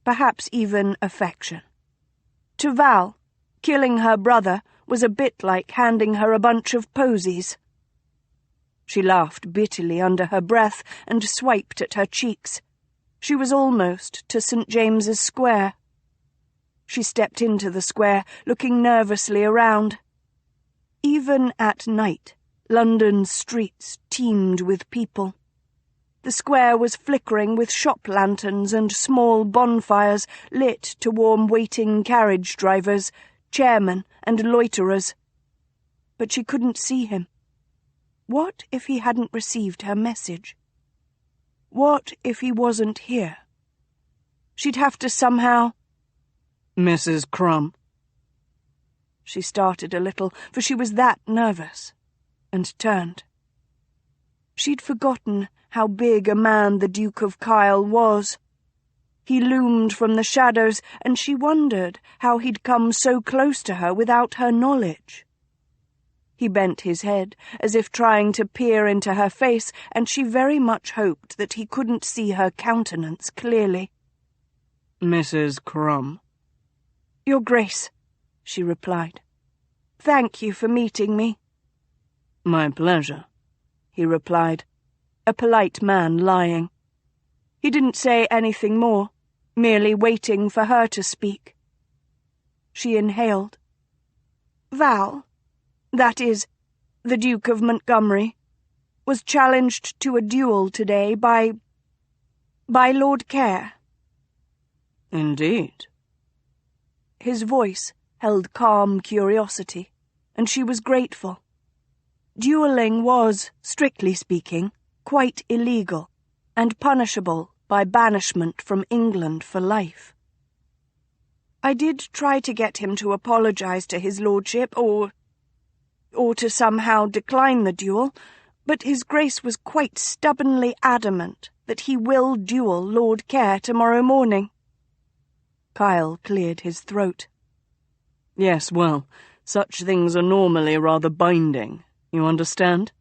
perhaps even affection. To Val, killing her brother was a bit like handing her a bunch of posies. She laughed bitterly under her breath and swiped at her cheeks. She was almost to St. James's Square. She stepped into the square, looking nervously around. Even at night, London's streets teemed with people. The square was flickering with shop lanterns and small bonfires lit to warm waiting carriage drivers, chairmen and loiterers. But she couldn't see him. What if he hadn't received her message? What if he wasn't here? She'd have to somehow— Mrs. Crumb. She started a little, for she was that nervous, and turned. She'd forgotten how big a man the Duke of Kyle was. He loomed from the shadows, and she wondered how he'd come so close to her without her knowledge. He bent his head, as if trying to peer into her face, and she very much hoped that he couldn't see her countenance clearly. Mrs. Crumb. Your Grace, she replied. Thank you for meeting me. My pleasure, he replied, a polite man lying. He didn't say anything more, merely waiting for her to speak. She inhaled. Val, that is, the Duke of Montgomery, was challenged to a duel today by Lord Care. Indeed. His voice held calm curiosity, and she was grateful. Duelling was, strictly speaking, quite illegal, and punishable by banishment from England for life. I did try to get him to apologize to his lordship, or to somehow decline the duel, but his Grace was quite stubbornly adamant that he will duel Lord Care tomorrow morning. Kyle cleared his throat. Yes, well, such things are normally rather binding, you understand?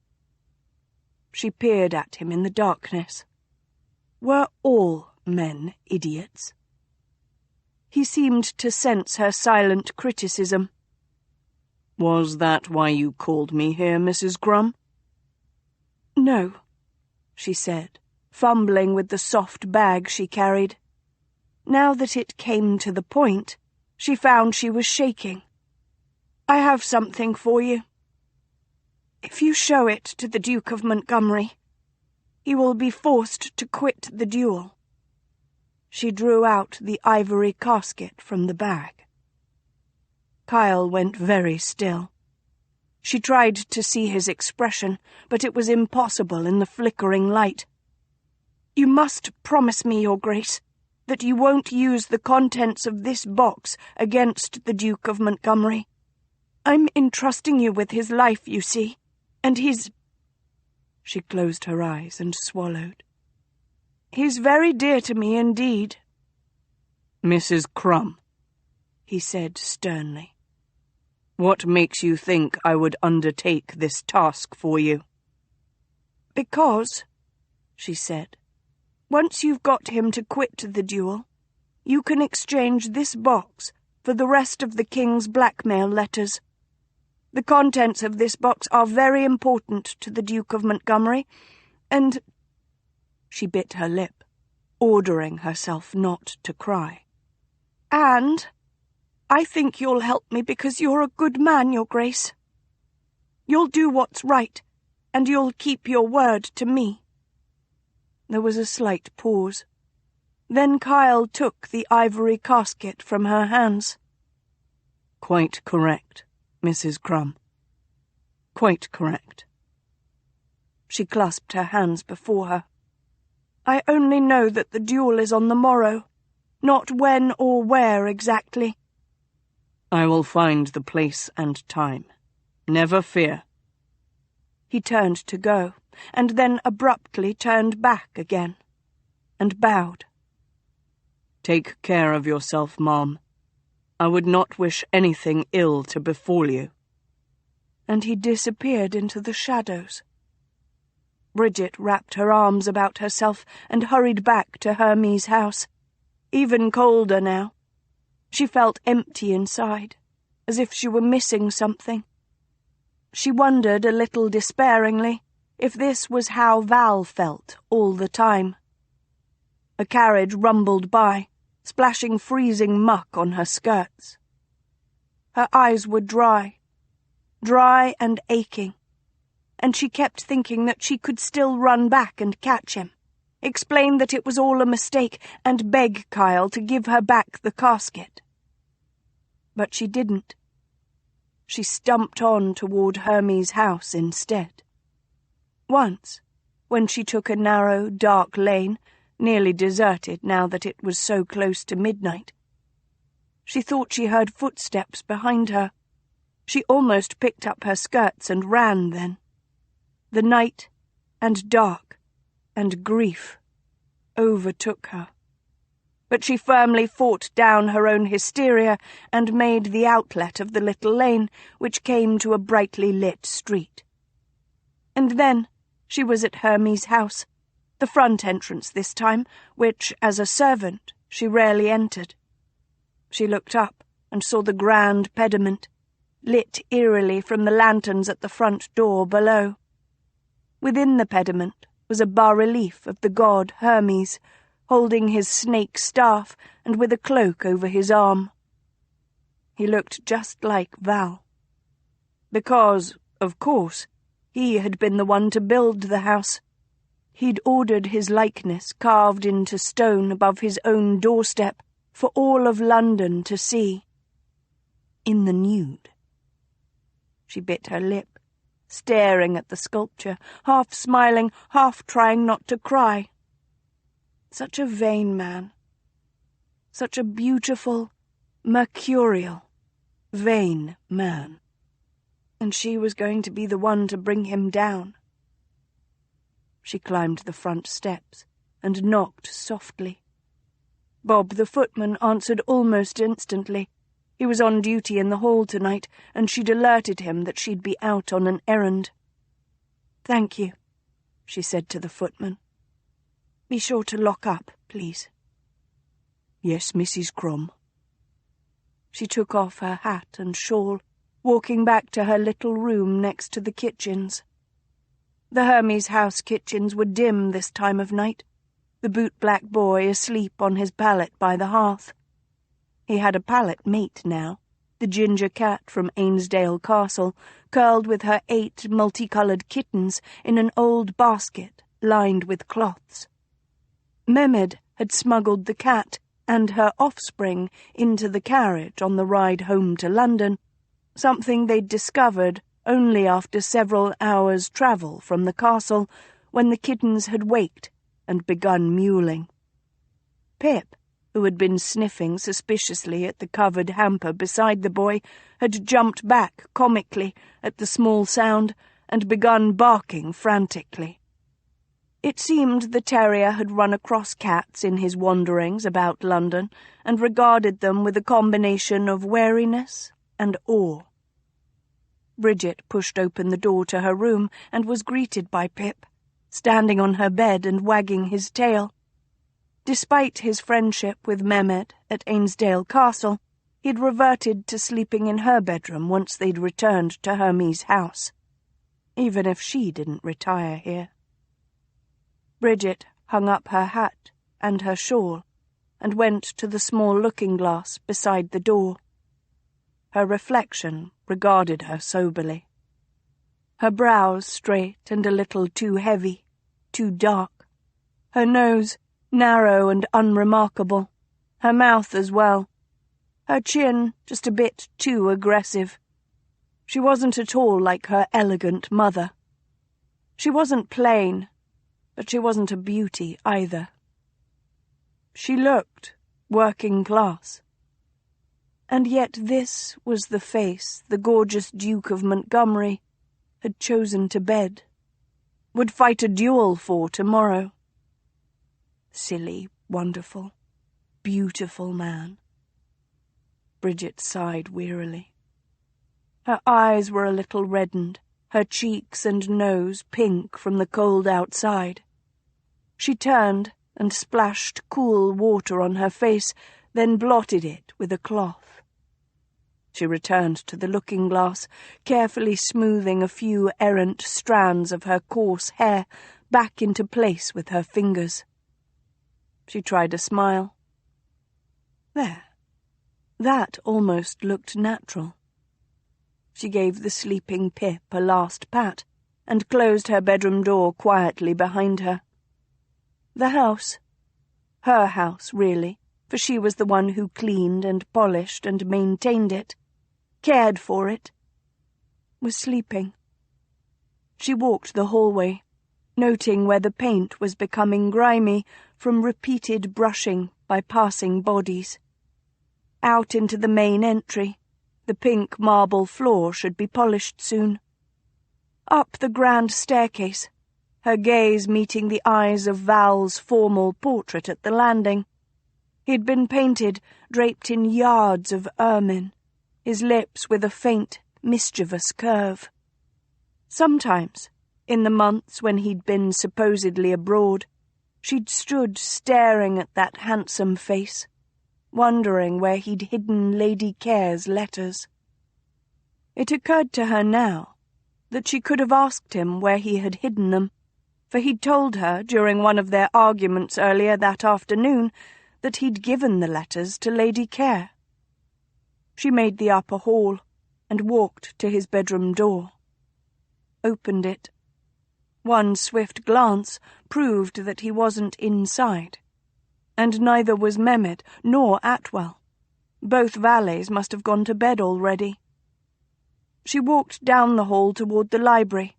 She peered at him in the darkness. Were all men idiots? He seemed to sense her silent criticism. Was that why you called me here, Mrs. Crumb? No, she said, fumbling with the soft bag she carried. Now that it came to the point, she found she was shaking. I have something for you. If you show it to the Duke of Montgomery, he will be forced to quit the duel. She drew out the ivory casket from the bag. Kyle went very still. She tried to see his expression, but it was impossible in the flickering light. You must promise me, Your Grace, that you won't use the contents of this box against the Duke of Montgomery. I'm entrusting you with his life, you see, and his— She closed her eyes and swallowed. He's very dear to me indeed. Mrs. Crumb, he said sternly. What makes you think I would undertake this task for you? Because, she said, once you've got him to quit the duel, you can exchange this box for the rest of the King's blackmail letters. The contents of this box are very important to the Duke of Montgomery, and— She bit her lip, ordering herself not to cry. And I think you'll help me because you're a good man, Your Grace. You'll do what's right, and you'll keep your word to me. There was a slight pause. Then Kyle took the ivory casket from her hands. Quite correct, Mrs. Crumb. Quite correct. She clasped her hands before her. I only know that the duel is on the morrow, not when or where exactly. I will find the place and time. Never fear. He turned to go, and then abruptly turned back again, and bowed. Take care of yourself, Mom. I would not wish anything ill to befall you. And he disappeared into the shadows. Bridget wrapped her arms about herself and hurried back to Hermes' house, even colder now. She felt empty inside, as if she were missing something. She wondered a little despairingly if this was how Val felt all the time. A carriage rumbled by, splashing freezing muck on her skirts. Her eyes were dry and aching, and she kept thinking that she could still run back and catch him, explain that it was all a mistake, and beg Kyle to give her back the casket. But she didn't. She stumped on toward Hermes' house instead. Once, when she took a narrow, dark lane, nearly deserted now that it was so close to midnight, she thought she heard footsteps behind her. She almost picked up her skirts and ran then. The night, and dark, and grief overtook her. But she firmly fought down her own hysteria and made the outlet of the little lane, which came to a brightly lit street. And then she was at Hermes' house, the front entrance this time, which, as a servant, she rarely entered. She looked up and saw the grand pediment, lit eerily from the lanterns at the front door below. Within the pediment was a bas-relief of the god Hermes, holding his snake staff and with a cloak over his arm. He looked just like Val. Because, of course, he had been the one to build the house. He'd ordered his likeness carved into stone above his own doorstep for all of London to see. In the nude. She bit her lip, staring at the sculpture, half smiling, half trying not to cry. Such a vain man. Such a beautiful, mercurial, vain man. And she was going to be the one to bring him down. She climbed the front steps and knocked softly. Bob the footman answered almost instantly. He was on duty in the hall tonight, and she'd alerted him that she'd be out on an errand. "Thank you," she said to the footman. "Be sure to lock up, please." "Yes, Mrs. Crom." She took off her hat and shawl, walking back to her little room next to the kitchens. The Hermes house kitchens were dim this time of night, the boot-black boy asleep on his pallet by the hearth. He had a pallet mate now, the ginger cat from Ainsdale Castle, curled with her 8 multicolored kittens in an old basket lined with cloths. Mehmed had smuggled the cat and her offspring into the carriage on the ride home to London, something they'd discovered only after several hours' travel from the castle, when the kittens had waked and begun mewling. Pip, who had been sniffing suspiciously at the covered hamper beside the boy, had jumped back comically at the small sound and begun barking frantically. It seemed the terrier had run across cats in his wanderings about London and regarded them with a combination of wariness and awe. Bridget pushed open the door to her room and was greeted by Pip, standing on her bed and wagging his tail. Despite his friendship with Mehmed at Ainsdale Castle, he'd reverted to sleeping in her bedroom once they'd returned to Hermes' house, even if she didn't retire here. Bridget hung up her hat and her shawl and went to the small looking-glass beside the door. Her reflection regarded her soberly. Her brows straight and a little too heavy, too dark. Her nose narrow and unremarkable. Her mouth as well. Her chin just a bit too aggressive. She wasn't at all like her elegant mother. She wasn't plain, but she wasn't a beauty either. She looked working class. And yet this was the face the gorgeous Duke of Montgomery had chosen to bed, would fight a duel for tomorrow. Silly, wonderful, beautiful man. Bridget sighed wearily. Her eyes were a little reddened, her cheeks and nose pink from the cold outside. She turned and splashed cool water on her face, then blotted it with a cloth. She returned to the looking-glass, carefully smoothing a few errant strands of her coarse hair back into place with her fingers. She tried a smile. There. That almost looked natural. She gave the sleeping Pip a last pat and closed her bedroom door quietly behind her. The house, her house really, for she was the one who cleaned and polished and maintained it, cared for it, was sleeping. She walked the hallway, noting where the paint was becoming grimy from repeated brushing by passing bodies. Out into the main entry, the pink marble floor should be polished soon. Up the grand staircase, her gaze meeting the eyes of Val's formal portrait at the landing. He'd been painted, draped in yards of ermine, his lips with a faint, mischievous curve. Sometimes, in the months when he'd been supposedly abroad, she'd stood staring at that handsome face, wondering where he'd hidden Lady Care's letters. It occurred to her now that she could have asked him where he had hidden them, for he'd told her during one of their arguments earlier that afternoon that he'd given the letters to Lady Care. She made the upper hall and walked to his bedroom door. Opened it. One swift glance proved that he wasn't inside, and neither was Mehmet nor Atwell. Both valets must have gone to bed already. She walked down the hall toward the library,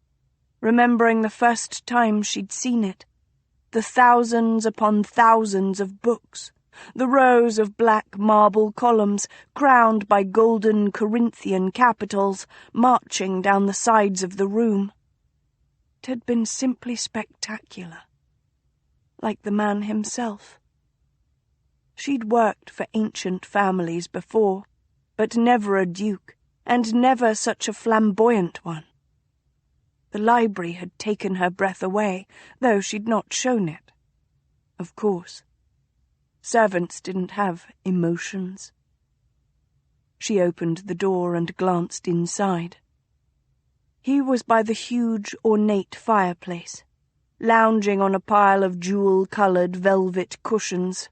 remembering the first time she'd seen it, the thousands upon thousands of books, the rows of black marble columns crowned by golden Corinthian capitals marching down the sides of the room. It had been simply spectacular, like the man himself. She'd worked for ancient families before, but never a duke, and never such a flamboyant one. The library had taken her breath away, though she'd not shown it. Of course. Servants didn't have emotions. She opened the door and glanced inside. He was by the huge, ornate fireplace, lounging on a pile of jewel-coloured velvet cushions.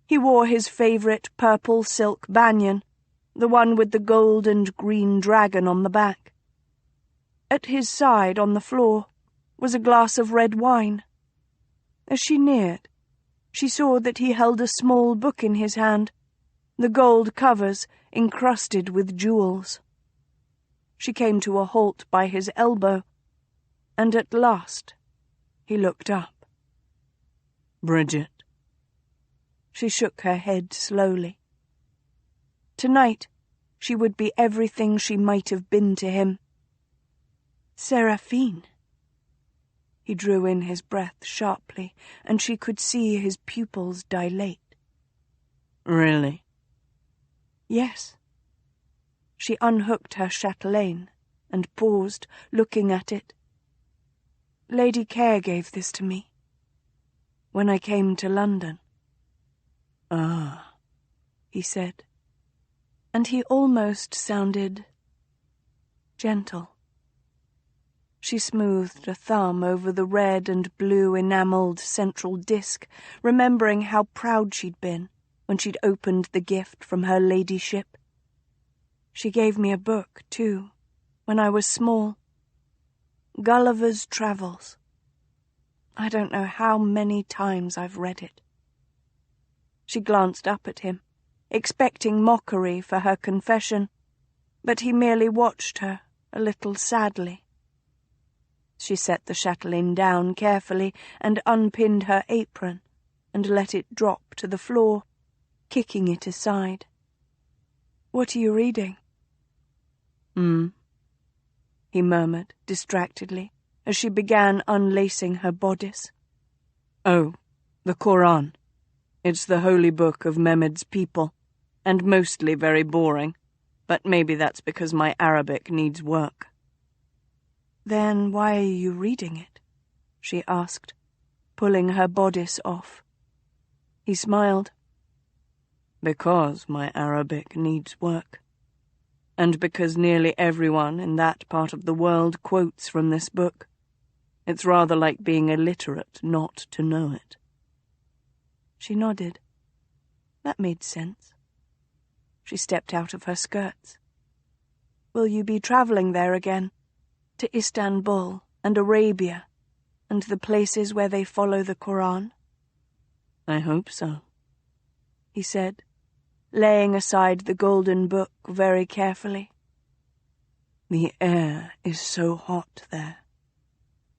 He wore his favourite purple silk banyan, the one with the gold and green dragon on the back. At his side, on the floor, was a glass of red wine. As she neared, she saw that he held a small book in his hand, the gold covers encrusted with jewels. She came to a halt by his elbow, and at last he looked up. Bridget. She shook her head slowly. Tonight she would be everything she might have been to him. Seraphine. He drew in his breath sharply, and she could see his pupils dilate. Really? Yes. She unhooked her chatelaine and paused, looking at it. Lady Care gave this to me when I came to London. Ah, he said, and he almost sounded gentle. She smoothed a thumb over the red and blue enamelled central disc, remembering how proud she'd been when she'd opened the gift from her ladyship. She gave me a book, too, when I was small. Gulliver's Travels. I don't know how many times I've read it. She glanced up at him, expecting mockery for her confession, but he merely watched her a little sadly. She set the chatelaine down carefully and unpinned her apron and let it drop to the floor, kicking it aside. "What are you reading?" He murmured distractedly as she began unlacing her bodice. Oh, the Koran. It's the holy book of Mehmed's people, and mostly very boring, but maybe that's because my Arabic needs work. "Then why are you reading it?" she asked, pulling her bodice off. He smiled. Because my Arabic needs work. And because nearly everyone in that part of the world quotes from this book. It's rather like being illiterate not to know it. She nodded. That made sense. She stepped out of her skirts. "Will you be travelling there again?" To Istanbul and Arabia and the places where they follow the Koran? I hope so, he said, laying aside the golden book very carefully. The air is so hot there.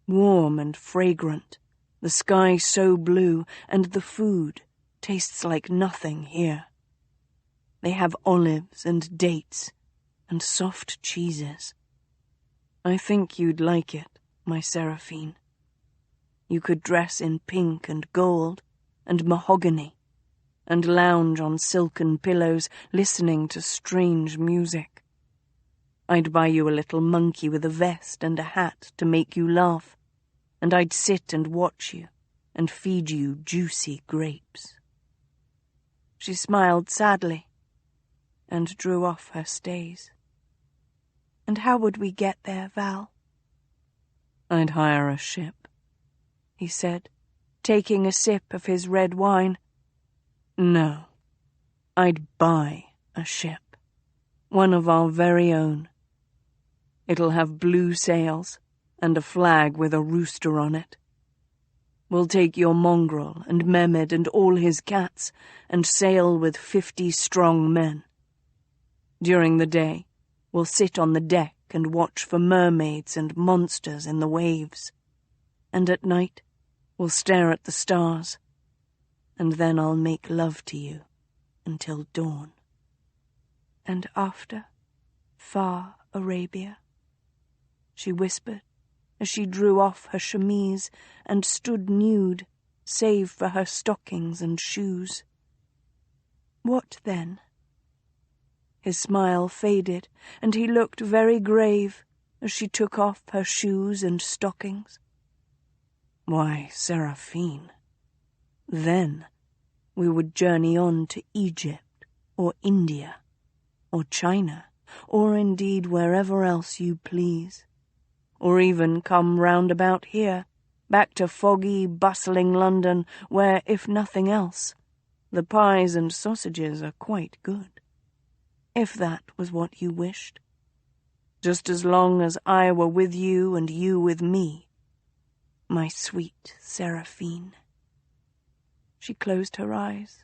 Warm and fragrant, the sky so blue, and the food tastes like nothing here. They have olives and dates and soft cheeses. I think you'd like it, my Seraphine. You could dress in pink and gold and mahogany and lounge on silken pillows listening to strange music. I'd buy you a little monkey with a vest and a hat to make you laugh, and I'd sit and watch you and feed you juicy grapes. She smiled sadly and drew off her stays. And how would we get there, Val? I'd hire a ship, he said, taking a sip of his red wine. No, I'd buy a ship, one of our very own. It'll have blue sails and a flag with a rooster on it. We'll take your mongrel and Mehmed and all his cats and sail with 50 strong men. During the day, we'll sit on the deck and watch for mermaids and monsters in the waves. And at night, we'll stare at the stars. And then I'll make love to you until dawn. And after, far Arabia, she whispered as she drew off her chemise and stood nude, save for her stockings and shoes. What then? His smile faded, and he looked very grave as she took off her shoes and stockings. Why, Seraphine, then we would journey on to Egypt or India or China, or indeed wherever else you please, or even come round about here, back to foggy, bustling London, where, if nothing else, the pies and sausages are quite good. If that was what you wished. Just as long as I were with you and you with me, my sweet Seraphine. She closed her eyes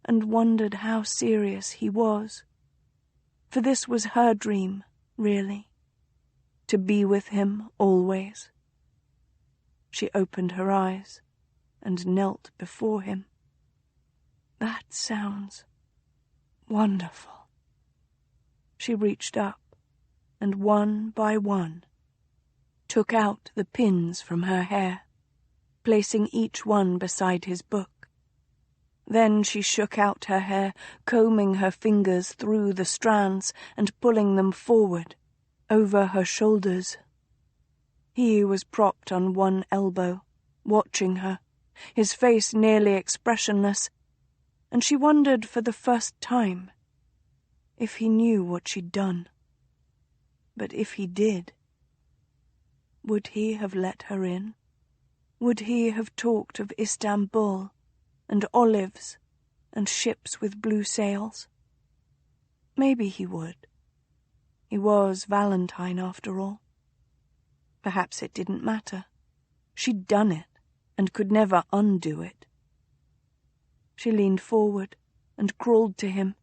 and wondered how serious he was. For this was her dream, really, to be with him always. She opened her eyes and knelt before him. That sounds wonderful. She reached up and one by one took out the pins from her hair, placing each one beside his book. Then she shook out her hair, combing her fingers through the strands and pulling them forward, over her shoulders. He was propped on one elbow, watching her, his face nearly expressionless, and she wondered for the first time if he knew what she'd done. But if he did, would he have let her in? Would he have talked of Istanbul and olives and ships with blue sails? Maybe he would. He was Valentine after all. Perhaps it didn't matter. She'd done it and could never undo it. She leaned forward and crawled to him,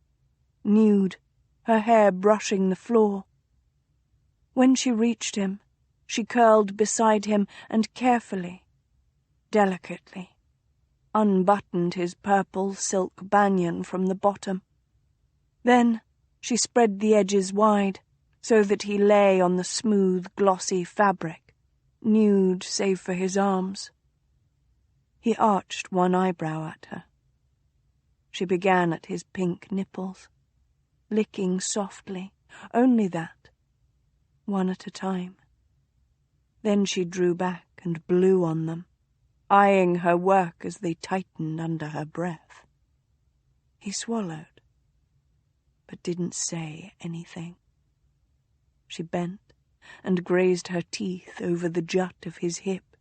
nude, her hair brushing the floor. When she reached him, she curled beside him and carefully, delicately, unbuttoned his purple silk banyan from the bottom. Then she spread the edges wide, so that he lay on the smooth, glossy fabric, nude save for his arms. He arched one eyebrow at her. She began at his pink nipples, licking softly, only that, one at a time. Then she drew back and blew on them, eyeing her work as they tightened under her breath. He swallowed, but didn't say anything. She bent and grazed her teeth over the jut of his hip.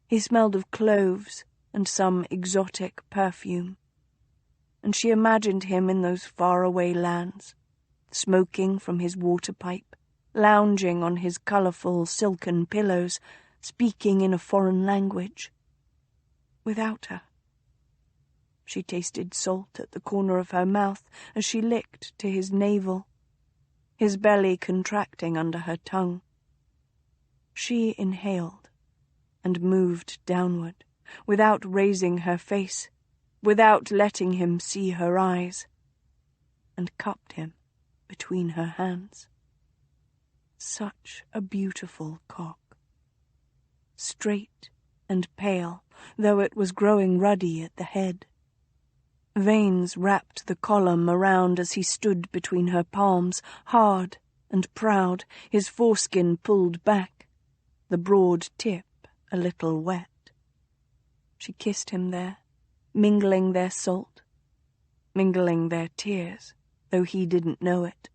He smelled of cloves and some exotic perfume, and she imagined him in those faraway lands, smoking from his water pipe lounging on his colourful silken pillows, speaking in a foreign language. Without her. She tasted salt at the corner of her mouth as she licked to his navel, his belly contracting under her tongue. She inhaled and moved downward, without raising her face, without letting him see her eyes, and cupped him between her hands. Such a beautiful cock. Straight and pale, though it was growing ruddy at the head. Veins wrapped the column around as he stood between her palms, hard and proud, his foreskin pulled back, the broad tip a little wet. She kissed him there, mingling their salt, mingling their tears, though he didn't know it.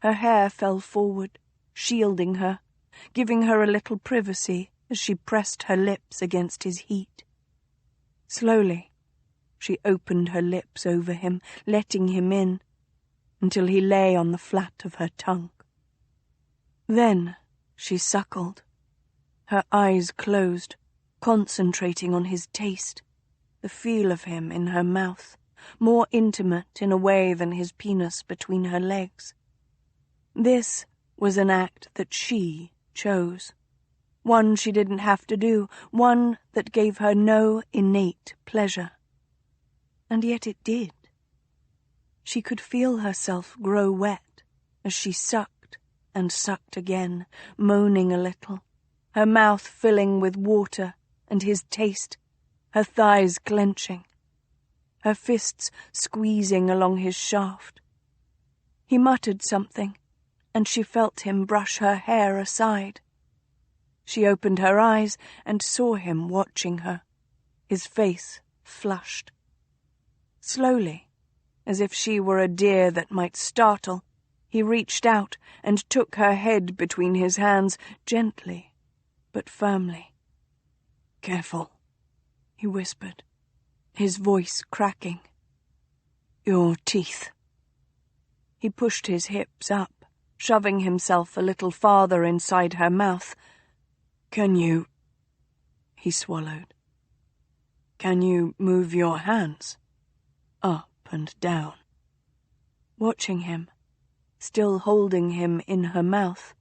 Her hair fell forward, shielding her, giving her a little privacy as she pressed her lips against his heat. Slowly, she opened her lips over him, letting him in, until he lay on the flat of her tongue. Then she suckled, her eyes closed, concentrating on his taste, the feel of him in her mouth, more intimate in a way than his penis between her legs. This was an act that she chose, one she didn't have to do, one that gave her no innate pleasure. And yet it did. She could feel herself grow wet as she sucked and sucked again, moaning a little, her mouth filling with water and his taste, her thighs clenching, her fists squeezing along his shaft. He muttered something, and she felt him brush her hair aside. She opened her eyes and saw him watching her, his face flushed. Slowly, as if she were a deer that might startle, he reached out and took her head between his hands, gently but firmly. "Careful," he whispered, his voice cracking. "Your teeth." He pushed his hips up, shoving himself a little farther inside her mouth. "Can you—" He swallowed. "Can you move your hands? Up and down?" Watching him, still holding him in her mouth,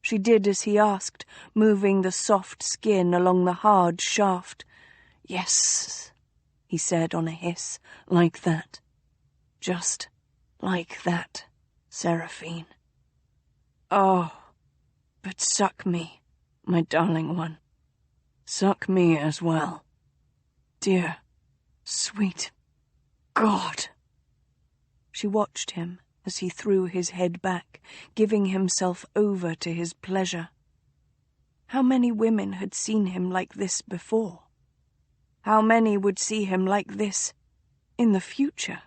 she did as he asked, moving the soft skin along the hard shaft. "Yes," he said on a hiss, "like that. Just like that, Seraphine. Oh, but suck me, my darling one. Suck me as well. Dear, sweet God." She watched him as he threw his head back, giving himself over to his pleasure. How many women had seen him like this before? How many would see him like this in the future?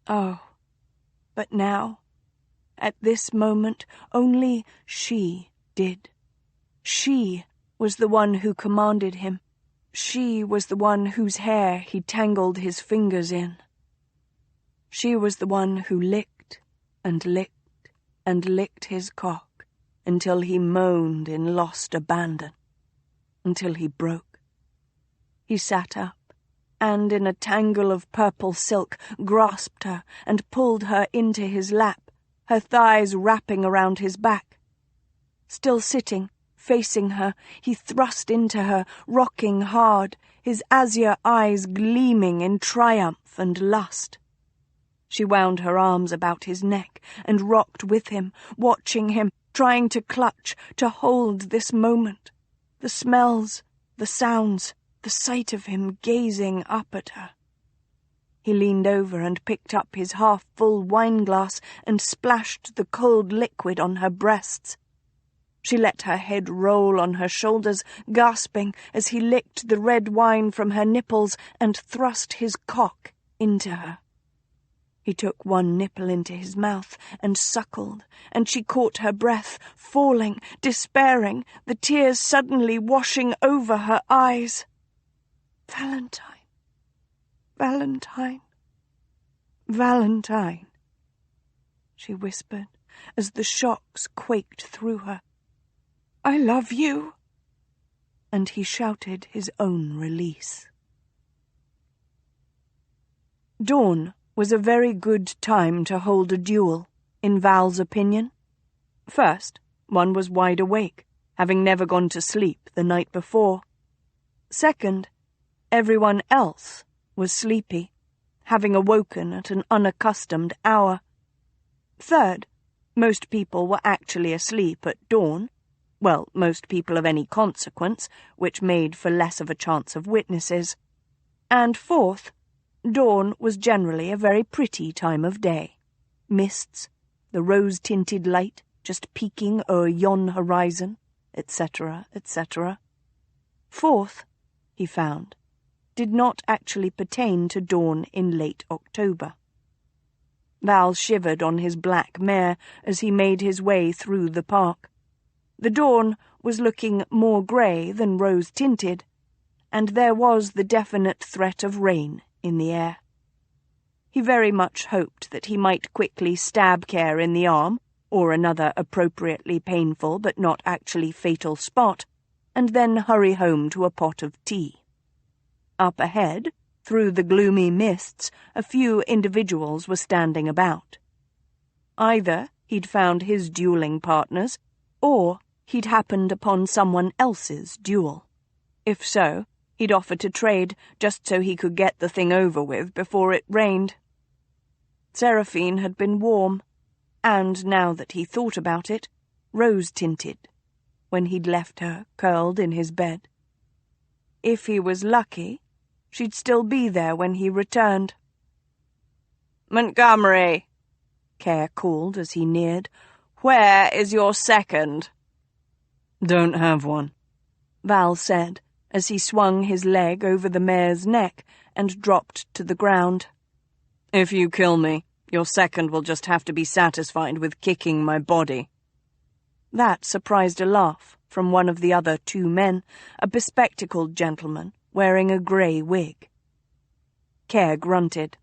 Oh, but now, at this moment, only she did. She was the one who commanded him. She was the one whose hair he tangled his fingers in. She was the one who licked and licked and licked his cock until he moaned in lost abandon, until he broke. He sat up, and in a tangle of purple silk grasped her and pulled her into his lap, her thighs wrapping around his back. Still sitting, facing her, he thrust into her, rocking hard, his azure eyes gleaming in triumph and lust. She wound her arms about his neck and rocked with him, watching him, trying to clutch, to hold this moment, the smells, the sounds, the sight of him gazing up at her. He leaned over and picked up his half-full wineglass and splashed the cold liquid on her breasts. She let her head roll on her shoulders, gasping as he licked the red wine from her nipples and thrust his cock into her. He took one nipple into his mouth and suckled, and she caught her breath, falling, despairing, the tears suddenly washing over her eyes. "Valentine, Valentine, Valentine," she whispered, as the shocks quaked through her. "I love you!" And he shouted his own release. Dawn was a very good time to hold a duel, in Val's opinion. First, one was wide awake, having never gone to sleep the night before. Second, everyone else was sleepy, having awoken at an unaccustomed hour. Third, most people were actually asleep at dawn. Well, most people of any consequence, which made for less of a chance of witnesses. And fourth, dawn was generally a very pretty time of day. Mists, the rose-tinted light just peeking o'er yon horizon, etc., etc. Fourth, he found, did not actually pertain to dawn in late October. Val shivered on his black mare as he made his way through the park. The dawn was looking more grey than rose-tinted, and there was the definite threat of rain in the air. He very much hoped that he might quickly stab Care in the arm, or another appropriately painful but not actually fatal spot, and then hurry home to a pot of tea. Up ahead, through the gloomy mists, a few individuals were standing about. Either he'd found his dueling partners, or he'd happened upon someone else's duel. If so, he'd offer to trade just so he could get the thing over with before it rained. Seraphine had been warm, and now that he thought about it, rose-tinted, when he'd left her curled in his bed. If he was lucky, she'd still be there when he returned. "Montgomery," Care called as he neared. "Where is your second?" "Don't have one," Val said, as he swung his leg over the mare's neck and dropped to the ground. "If you kill me, your second will just have to be satisfied with kicking my body." That surprised a laugh from one of the other two men, a bespectacled gentleman wearing a grey wig. Care grunted.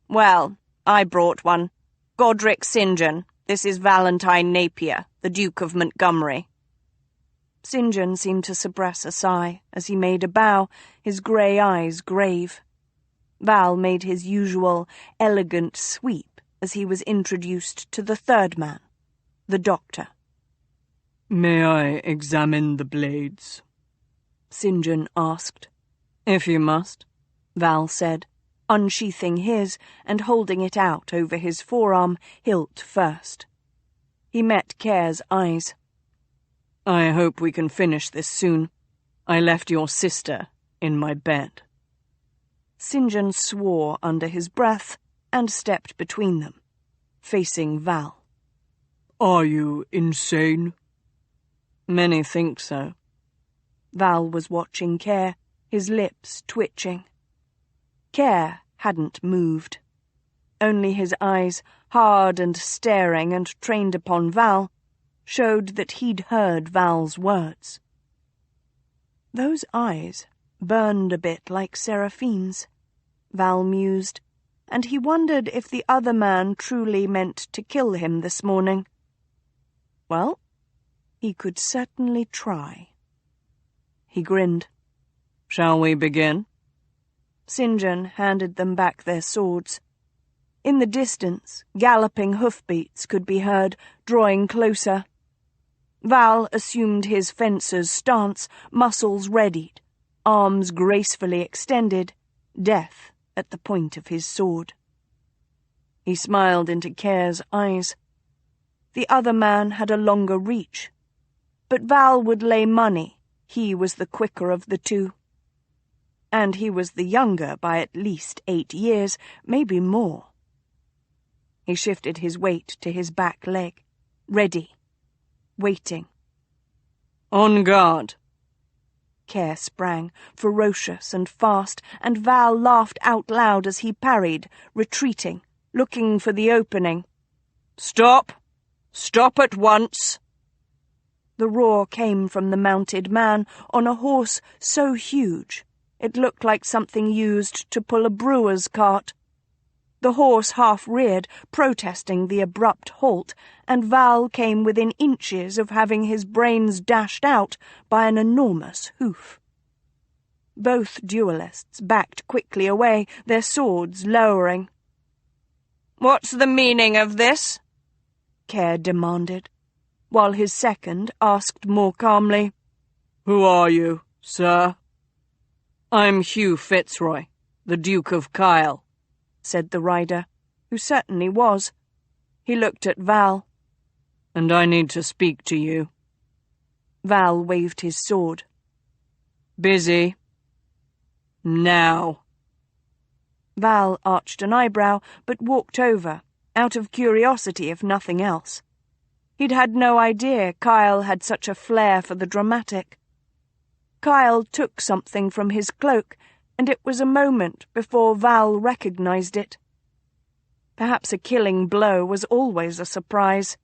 "Well, I brought one. Godric St. John, this is Valentine Napier, the Duke of Montgomery." St. John seemed to suppress a sigh as he made a bow, his grey eyes grave. Val made his usual elegant sweep as he was introduced to the third man, the doctor. "May I examine the blades?" St. John asked. "If you must," Val said, unsheathing his and holding it out over his forearm, hilt first. He met Care's eyes. "I hope we can finish this soon. I left your sister in my bed." St. John swore under his breath and stepped between them, facing Val. "Are you insane?" "Many think so." Val was watching Care, his lips twitching. Care hadn't moved. Only his eyes, hard and staring and trained upon Val, showed that he'd heard Val's words. Those eyes burned a bit like Seraphine's, Val mused, and he wondered if the other man truly meant to kill him this morning. Well, he could certainly try. He grinned. "Shall we begin?" St. John handed them back their swords. In the distance, galloping hoofbeats could be heard, drawing closer. Val assumed his fencer's stance, muscles readied, arms gracefully extended, death at the point of his sword. He smiled into Care's eyes. The other man had a longer reach, but Val would lay money he was the quicker of the two. And he was the younger by at least 8 years, maybe more. He shifted his weight to his back leg, ready, waiting. "On guard." Care sprang, ferocious and fast, and Val laughed out loud as he parried, retreating, looking for the opening. "Stop! Stop at once!" The roar came from the mounted man on a horse so huge it looked like something used to pull a brewer's cart. The horse half-reared, protesting the abrupt halt, and Val came within inches of having his brains dashed out by an enormous hoof. Both duellists backed quickly away, their swords lowering. "What's the meaning of this?" Care demanded, while his second asked more calmly, "Who are you, sir?" "I'm Hugh Fitzroy, the Duke of Kyle," said the rider, who certainly was. He looked at Val. "And I need to speak to you." Val waved his sword. "Busy?" "Now." Val arched an eyebrow, but walked over, out of curiosity if nothing else. He'd had no idea Kyle had such a flair for the dramatic. Kyle took something from his cloak, and it was a moment before Val recognized it. Perhaps a killing blow was always a surprise.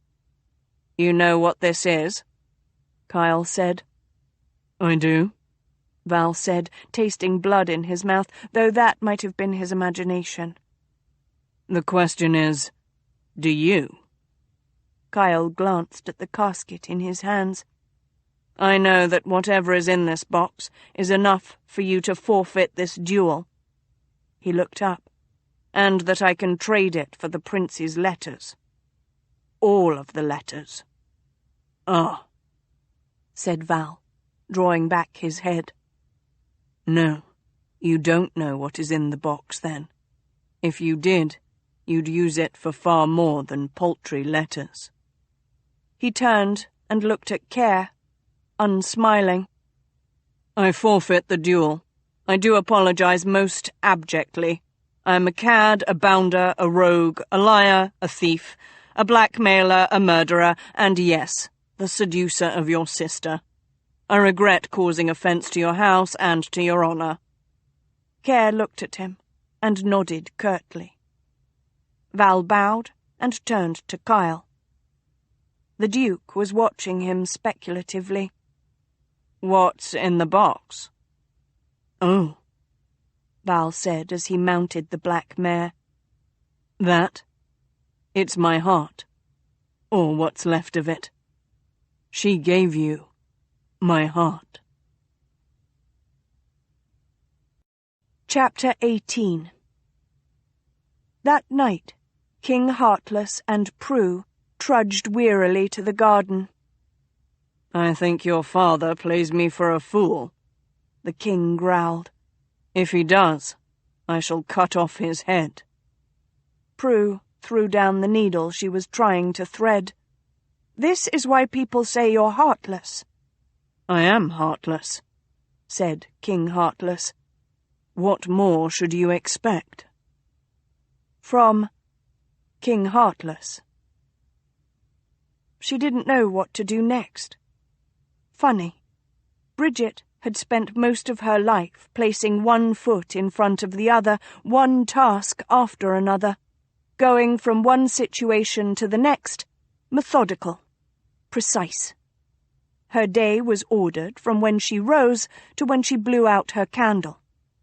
"You know what this is?" Kyle said. "I do," Val said, tasting blood in his mouth, though that might have been his imagination. "The question is, do you?" Kyle glanced at the casket in his hands. "I know that whatever is in this box is enough for you to forfeit this duel." He looked up. "And that I can trade it for the prince's letters. All of the letters." "Ah," said Val, drawing back his head. "No, you don't know what is in the box, then. If you did, you'd use it for far more than paltry letters." He turned and looked at Care, unsmiling. "I forfeit the duel. I do apologize most abjectly. I am a cad, a bounder, a rogue, a liar, a thief, a blackmailer, a murderer, and yes, the seducer of your sister. I regret causing offence to your house and to your honour." Care looked at him and nodded curtly. Val bowed and turned to Kyle. The Duke was watching him speculatively. "What's in the box?" "Oh," Val said as he mounted the black mare. "That? It's my heart. Or what's left of it. She gave you my heart." Chapter 18. That night, King Heartless and Prue trudged wearily to the garden. "I think your father plays me for a fool," the king growled. "If he does, I shall cut off his head." Prue threw down the needle she was trying to thread. "This is why people say you're heartless." "I am heartless," said King Heartless. "What more should you expect?" From King Heartless. She didn't know what to do next. Funny. Bridget had spent most of her life placing one foot in front of the other, one task after another, going from one situation to the next, methodical, precise. Her day was ordered from when she rose to when she blew out her candle,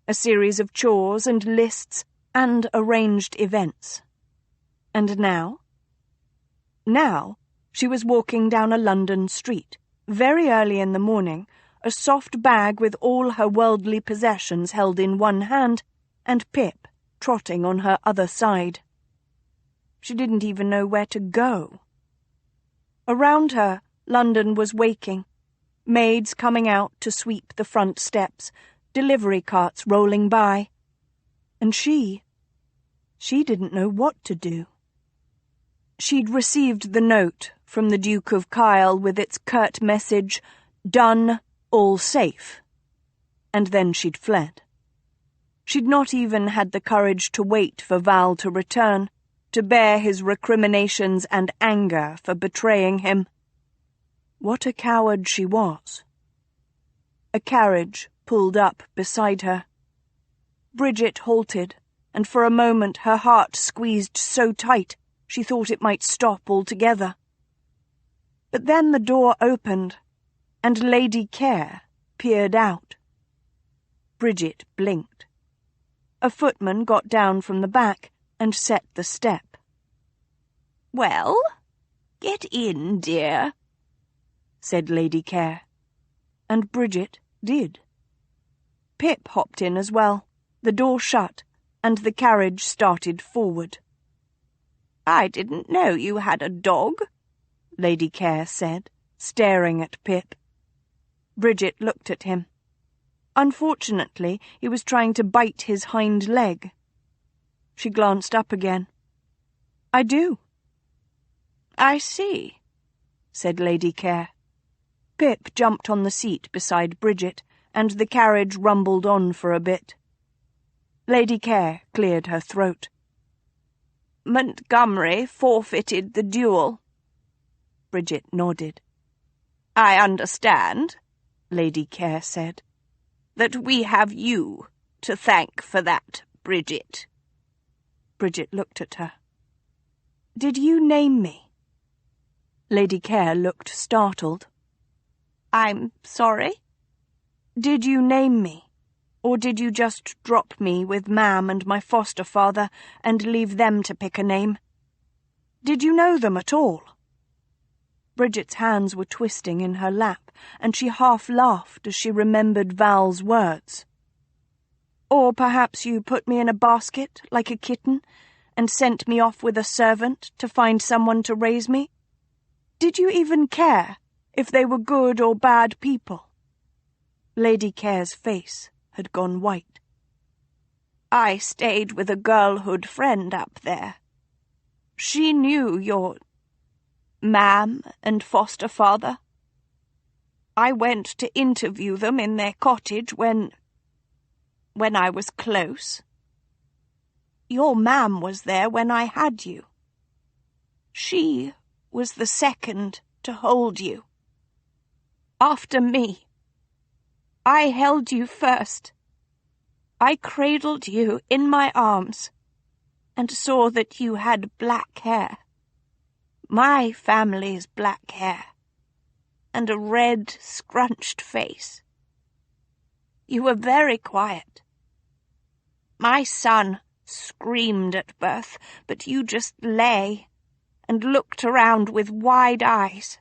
a series of chores and lists and arranged events. And now? Now, she was walking down a London street, very early in the morning, a soft bag with all her worldly possessions held in one hand, and Pip trotting on her other side. She didn't even know where to go. Around her, London was waking, maids coming out to sweep the front steps, delivery carts rolling by. And she didn't know what to do. She'd received the note from the Duke of Kyle with its curt message, "Done, all safe." And then she'd fled. She'd not even had the courage to wait for Val to return, to bear his recriminations and anger for betraying him. What a coward she was. A carriage pulled up beside her. Bridget halted, and for a moment her heart squeezed so tight she thought it might stop altogether. But then the door opened, and Lady Care peered out. Bridget blinked. A footman got down from the back and set the step. "Well, get in, dear," said Lady Care, and Bridget did. Pip hopped in as well, the door shut, and the carriage started forward. "I didn't know you had a dog," Lady Care said, staring at Pip. Bridget looked at him. Unfortunately, he was trying to bite his hind leg. She glanced up again. "I do." "I see," said Lady Care. Pip jumped on the seat beside Bridget, and the carriage rumbled on for a bit. Lady Care cleared her throat. "Montgomery forfeited the duel." Bridget nodded. "I understand," Lady Care said, "that we have you to thank for that, Bridget." Bridget looked at her. "Did you name me?" Lady Care looked startled. "I'm sorry?" "Did you name me, or did you just drop me with Mam and my foster father and leave them to pick a name? Did you know them at all?" Bridget's hands were twisting in her lap, and she half laughed as she remembered Val's words. "Or perhaps you put me in a basket like a kitten and sent me off with a servant to find someone to raise me? Did you even care if they were good or bad people?" Lady Care's face had gone white. "I stayed with a girlhood friend up there. She knew your Mam and foster father. I went to interview them in their cottage when I was close. Your Mam was there when I had you. She was the second to hold you. After me. I held you first. I cradled you in my arms and saw that you had black hair. My family's black hair. And a red, scrunched face. You were very quiet. My son screamed at birth, but you just lay and looked around with wide eyes.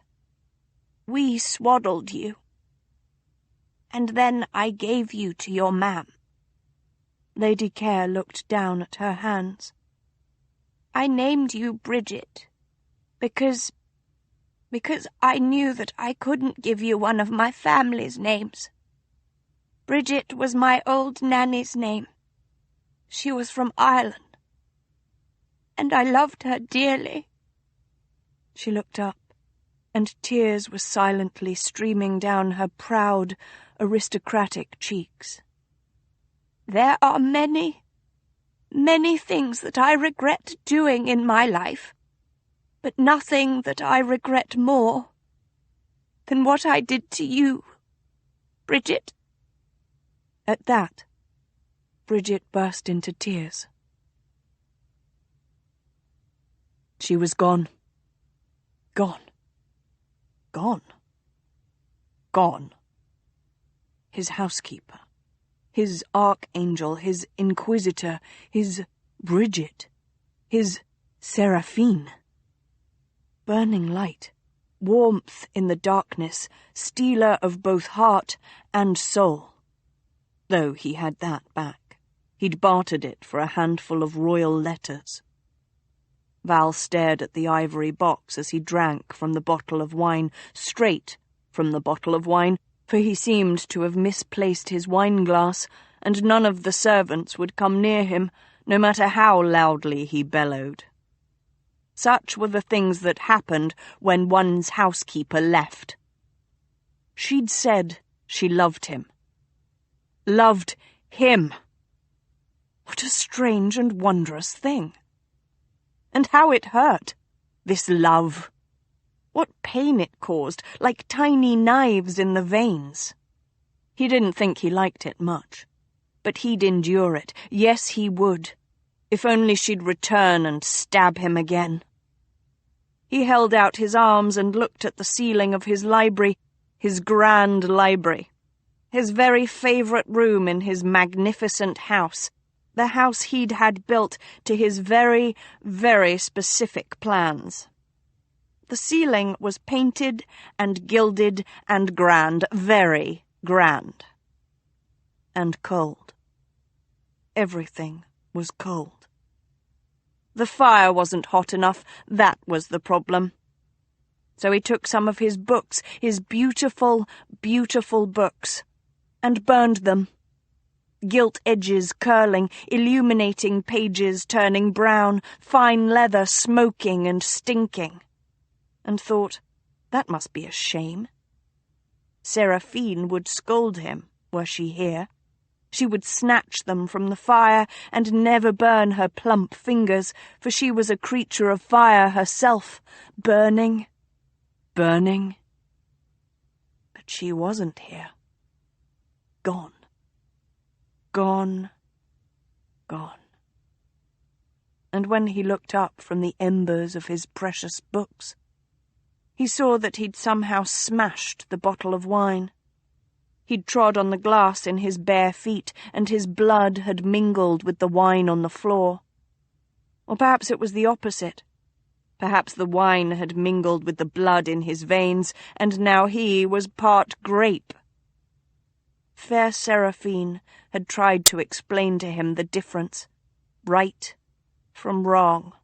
We swaddled you. And then I gave you to your Mam." Lady Care looked down at her hands. "I named you Bridget because I knew that I couldn't give you one of my family's names. Bridget was my old nanny's name. She was from Ireland, and I loved her dearly." She looked up, and tears were silently streaming down her proud, aristocratic cheeks. "There are many, many things that I regret doing in my life, but nothing that I regret more than what I did to you, Bridget." At that, Bridget burst into tears. She was gone. Gone. Gone. Gone. His housekeeper, his archangel, his inquisitor, his Bridget, his Seraphine. Burning light, warmth in the darkness, stealer of both heart and soul. Though he had that back. He'd bartered it for a handful of royal letters. Val stared at the ivory box as he drank from the bottle of wine, straight from the bottle of wine, for he seemed to have misplaced his wine-glass, and none of the servants would come near him, no matter how loudly he bellowed. Such were the things that happened when one's housekeeper left. She'd said she loved him. Loved him. What a strange and wondrous thing. And how it hurt, this love. What pain it caused, like tiny knives in the veins. He didn't think he liked it much, but he'd endure it. Yes, he would, if only she'd return and stab him again. He held out his arms and looked at the ceiling of his library, his grand library, his very favourite room in his magnificent house, the house he'd had built to his very, very specific plans. The ceiling was painted and gilded and grand, very grand. And cold. Everything was cold. The fire wasn't hot enough, that was the problem. So he took some of his books, his beautiful, beautiful books, and burned them. Gilt edges curling, illuminating pages turning brown, fine leather smoking and stinking. And thought, that must be a shame. Seraphine would scold him, were she here. She would snatch them from the fire and never burn her plump fingers, for she was a creature of fire herself, burning, burning. But she wasn't here. Gone. Gone. Gone. And when he looked up from the embers of his precious books, he saw that he'd somehow smashed the bottle of wine. He'd trod on the glass in his bare feet, and his blood had mingled with the wine on the floor. Or perhaps it was the opposite. Perhaps the wine had mingled with the blood in his veins, and now he was part grape. Fair Seraphine had tried to explain to him the difference, right from wrong.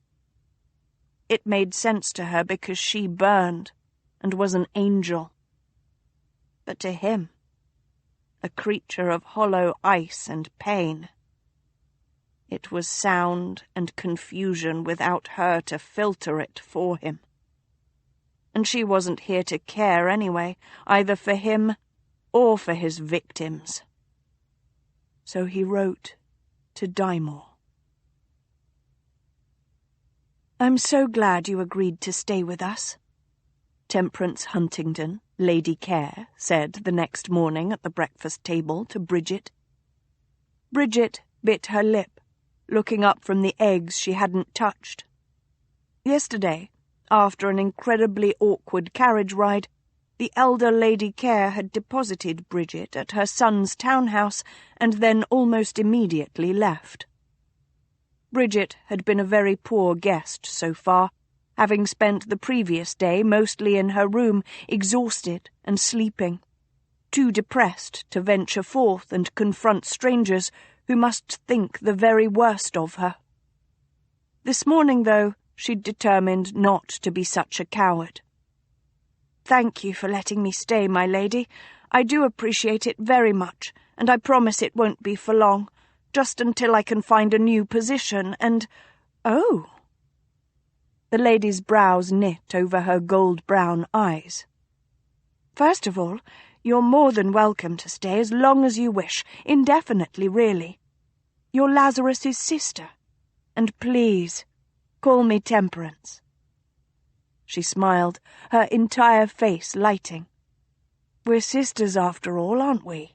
It made sense to her because she burned and was an angel. But to him, a creature of hollow ice and pain, it was sound and confusion without her to filter it for him. And she wasn't here to care anyway, either for him or for his victims. So he wrote to Dymore. "I'm so glad you agreed to stay with us," Temperance Huntingdon, Lady Care, said the next morning at the breakfast table to Bridget. Bridget bit her lip, looking up from the eggs she hadn't touched. Yesterday, after an incredibly awkward carriage ride, the elder Lady Care had deposited Bridget at her son's townhouse and then almost immediately left. Bridget had been a very poor guest so far, having spent the previous day mostly in her room, exhausted and sleeping, too depressed to venture forth and confront strangers who must think the very worst of her. This morning, though, she'd determined not to be such a coward. "Thank you for letting me stay, my lady. I do appreciate it very much, and I promise it won't be for long, just until I can find a new position, and— Oh!" The lady's brows knit over her gold-brown eyes. "First of all, you're more than welcome to stay as long as you wish, indefinitely, really. You're Lazarus's sister, and please, call me Temperance." She smiled, her entire face lighting. "We're sisters after all, aren't we?"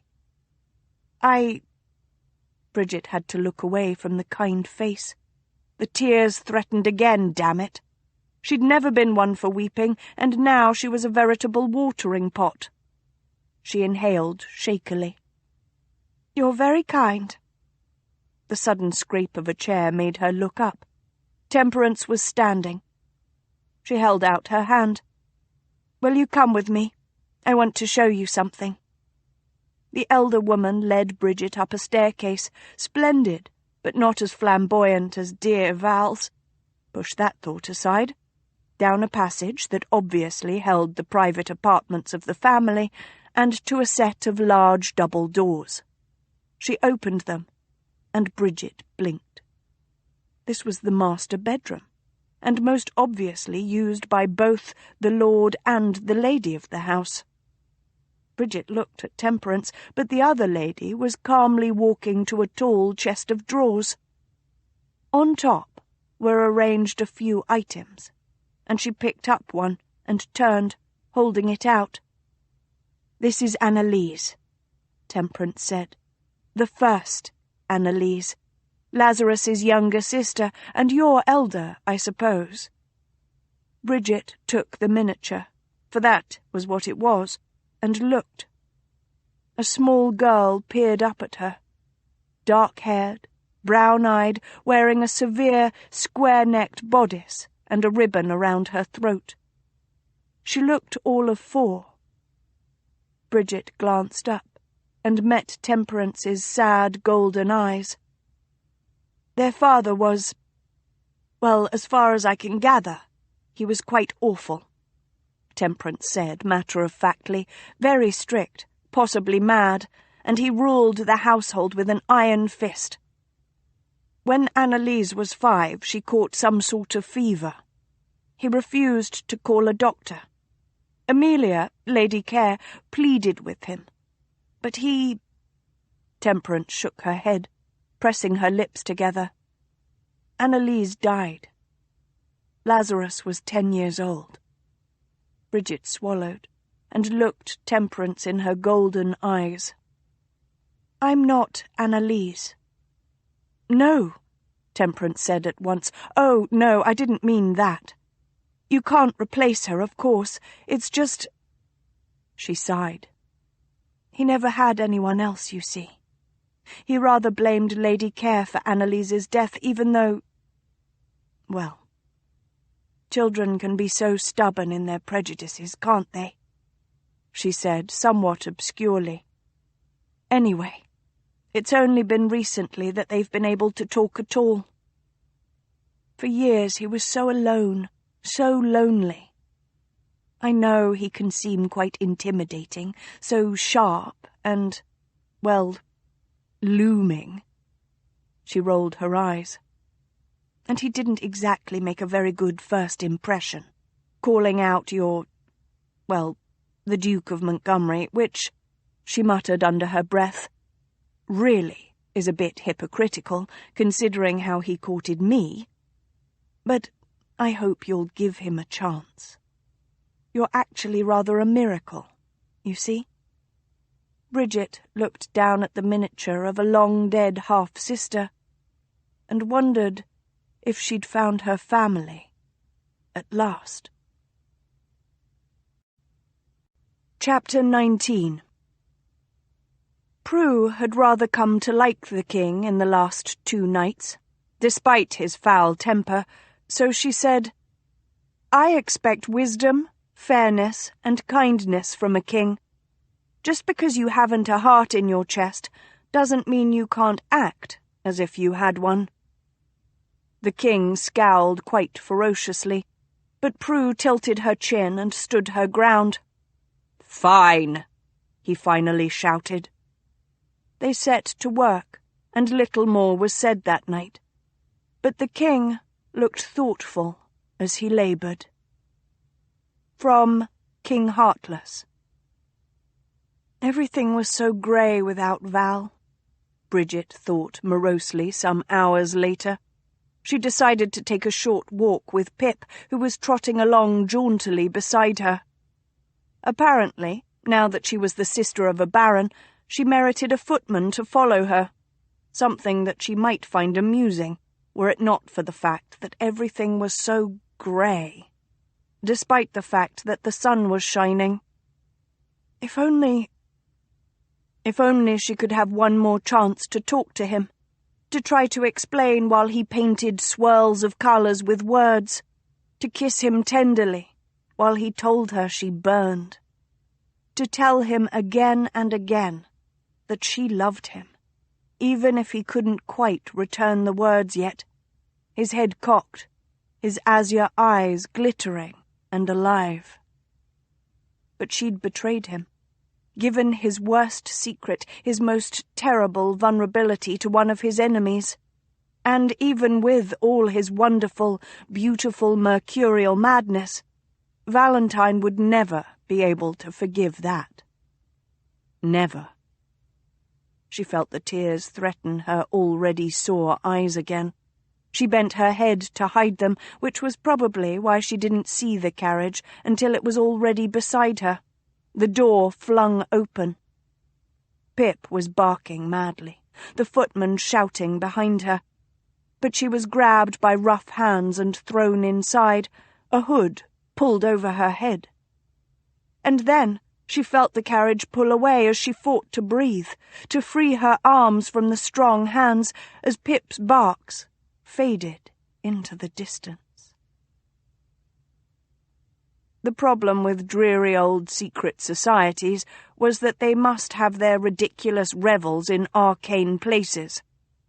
Bridget had to look away from the kind face. The tears threatened again, damn it. She'd never been one for weeping, and now she was a veritable watering pot. She inhaled shakily. "You're very kind." The sudden scrape of a chair made her look up. Temperance was standing. She held out her hand. "Will you come with me? I want to show you something." The elder woman led Bridget up a staircase, splendid, but not as flamboyant as dear Val's. Push that thought aside. Down a passage that obviously held the private apartments of the family, and to a set of large double doors. She opened them, and Bridget blinked. This was the master bedroom, and most obviously used by both the lord and the lady of the house. Bridget looked at Temperance, but the other lady was calmly walking to a tall chest of drawers. On top were arranged a few items, and she picked up one and turned, holding it out. "This is Annalise," Temperance said. "The first Annalise, Lazarus's younger sister, and your elder, I suppose." Bridget took the miniature, for that was what it was, and looked. A small girl peered up at her, dark-haired, brown-eyed, wearing a severe, square-necked bodice and a ribbon around her throat. She looked all of 4. Bridget glanced up and met Temperance's sad golden eyes. Their father was, well, as far as I can gather, he was quite awful, Temperance said matter-of-factly, very strict, possibly mad, and he ruled the household with an iron fist. When Annalise was 5, she caught some sort of fever. He refused to call a doctor. Amelia, Lady Care, pleaded with him. But he... Temperance shook her head, pressing her lips together. Annalise died. Lazarus was 10 years old. Bridget swallowed and looked Temperance in her golden eyes. I'm not Annalise. No, Temperance said at once. Oh, no, I didn't mean that. You can't replace her, of course. It's just... She sighed. He never had anyone else, you see. He rather blamed Lady Care for Annalise's death, even though... Well, children can be so stubborn in their prejudices, can't they? She said, somewhat obscurely. Anyway, it's only been recently that they've been able to talk at all. For years he was so alone, so lonely. I know he can seem quite intimidating, so sharp and, well, looming. She rolled her eyes. And he didn't exactly make a very good first impression, calling out your, well, the Duke of Montgomery, which, she muttered under her breath, really is a bit hypocritical, considering how he courted me. But I hope you'll give him a chance. You're actually rather a miracle, you see? Bridget looked down at the miniature of a long-dead half-sister and wondered if she'd found her family at last. Chapter 19. Prue had rather come to like the king in the last 2 nights, despite his foul temper, so she said, I expect wisdom, fairness, and kindness from a king. Just because you haven't a heart in your chest doesn't mean you can't act as if you had one. The king scowled quite ferociously, but Prue tilted her chin and stood her ground. Fine, he finally shouted. They set to work, and little more was said that night. But the king looked thoughtful as he laboured. From King Heartless. Everything was so grey without Val, Bridget thought morosely some hours later. She decided to take a short walk with Pip, who was trotting along jauntily beside her. Apparently, now that she was the sister of a baron, she merited a footman to follow her, something that she might find amusing, were it not for the fact that everything was so grey, despite the fact that the sun was shining. If only she could have one more chance to talk to him, to try to explain while he painted swirls of colours with words, to kiss him tenderly while he told her she burned, to tell him again and again that she loved him, even if he couldn't quite return the words yet, his head cocked, his azure eyes glittering and alive. But she'd betrayed him, given his worst secret, his most terrible vulnerability to one of his enemies, and even with all his wonderful, beautiful mercurial madness, Valentine would never be able to forgive that. Never. She felt the tears threaten her already sore eyes again. She bent her head to hide them, which was probably why she didn't see the carriage until it was already beside her, the door flung open. Pip was barking madly, the footman shouting behind her, but she was grabbed by rough hands and thrown inside, a hood pulled over her head. And then She felt the carriage pull away as she fought to breathe, to free her arms from the strong hands as Pip's barks faded into the distance. The problem with dreary old secret societies was that they must have their ridiculous revels in arcane places,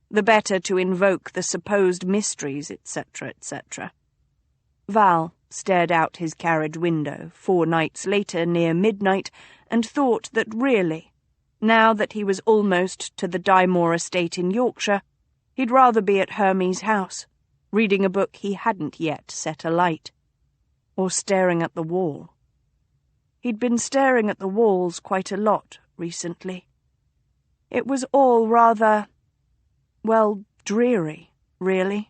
the better to invoke the supposed mysteries, etc., etc. Val stared out his carriage window 4 nights later near midnight and thought that really, now that he was almost to the Dymore estate in Yorkshire, he'd rather be at Hermie's house, reading a book he hadn't yet set alight, or staring at the wall. He'd been staring at the walls quite a lot recently. It was all rather, well, dreary, really.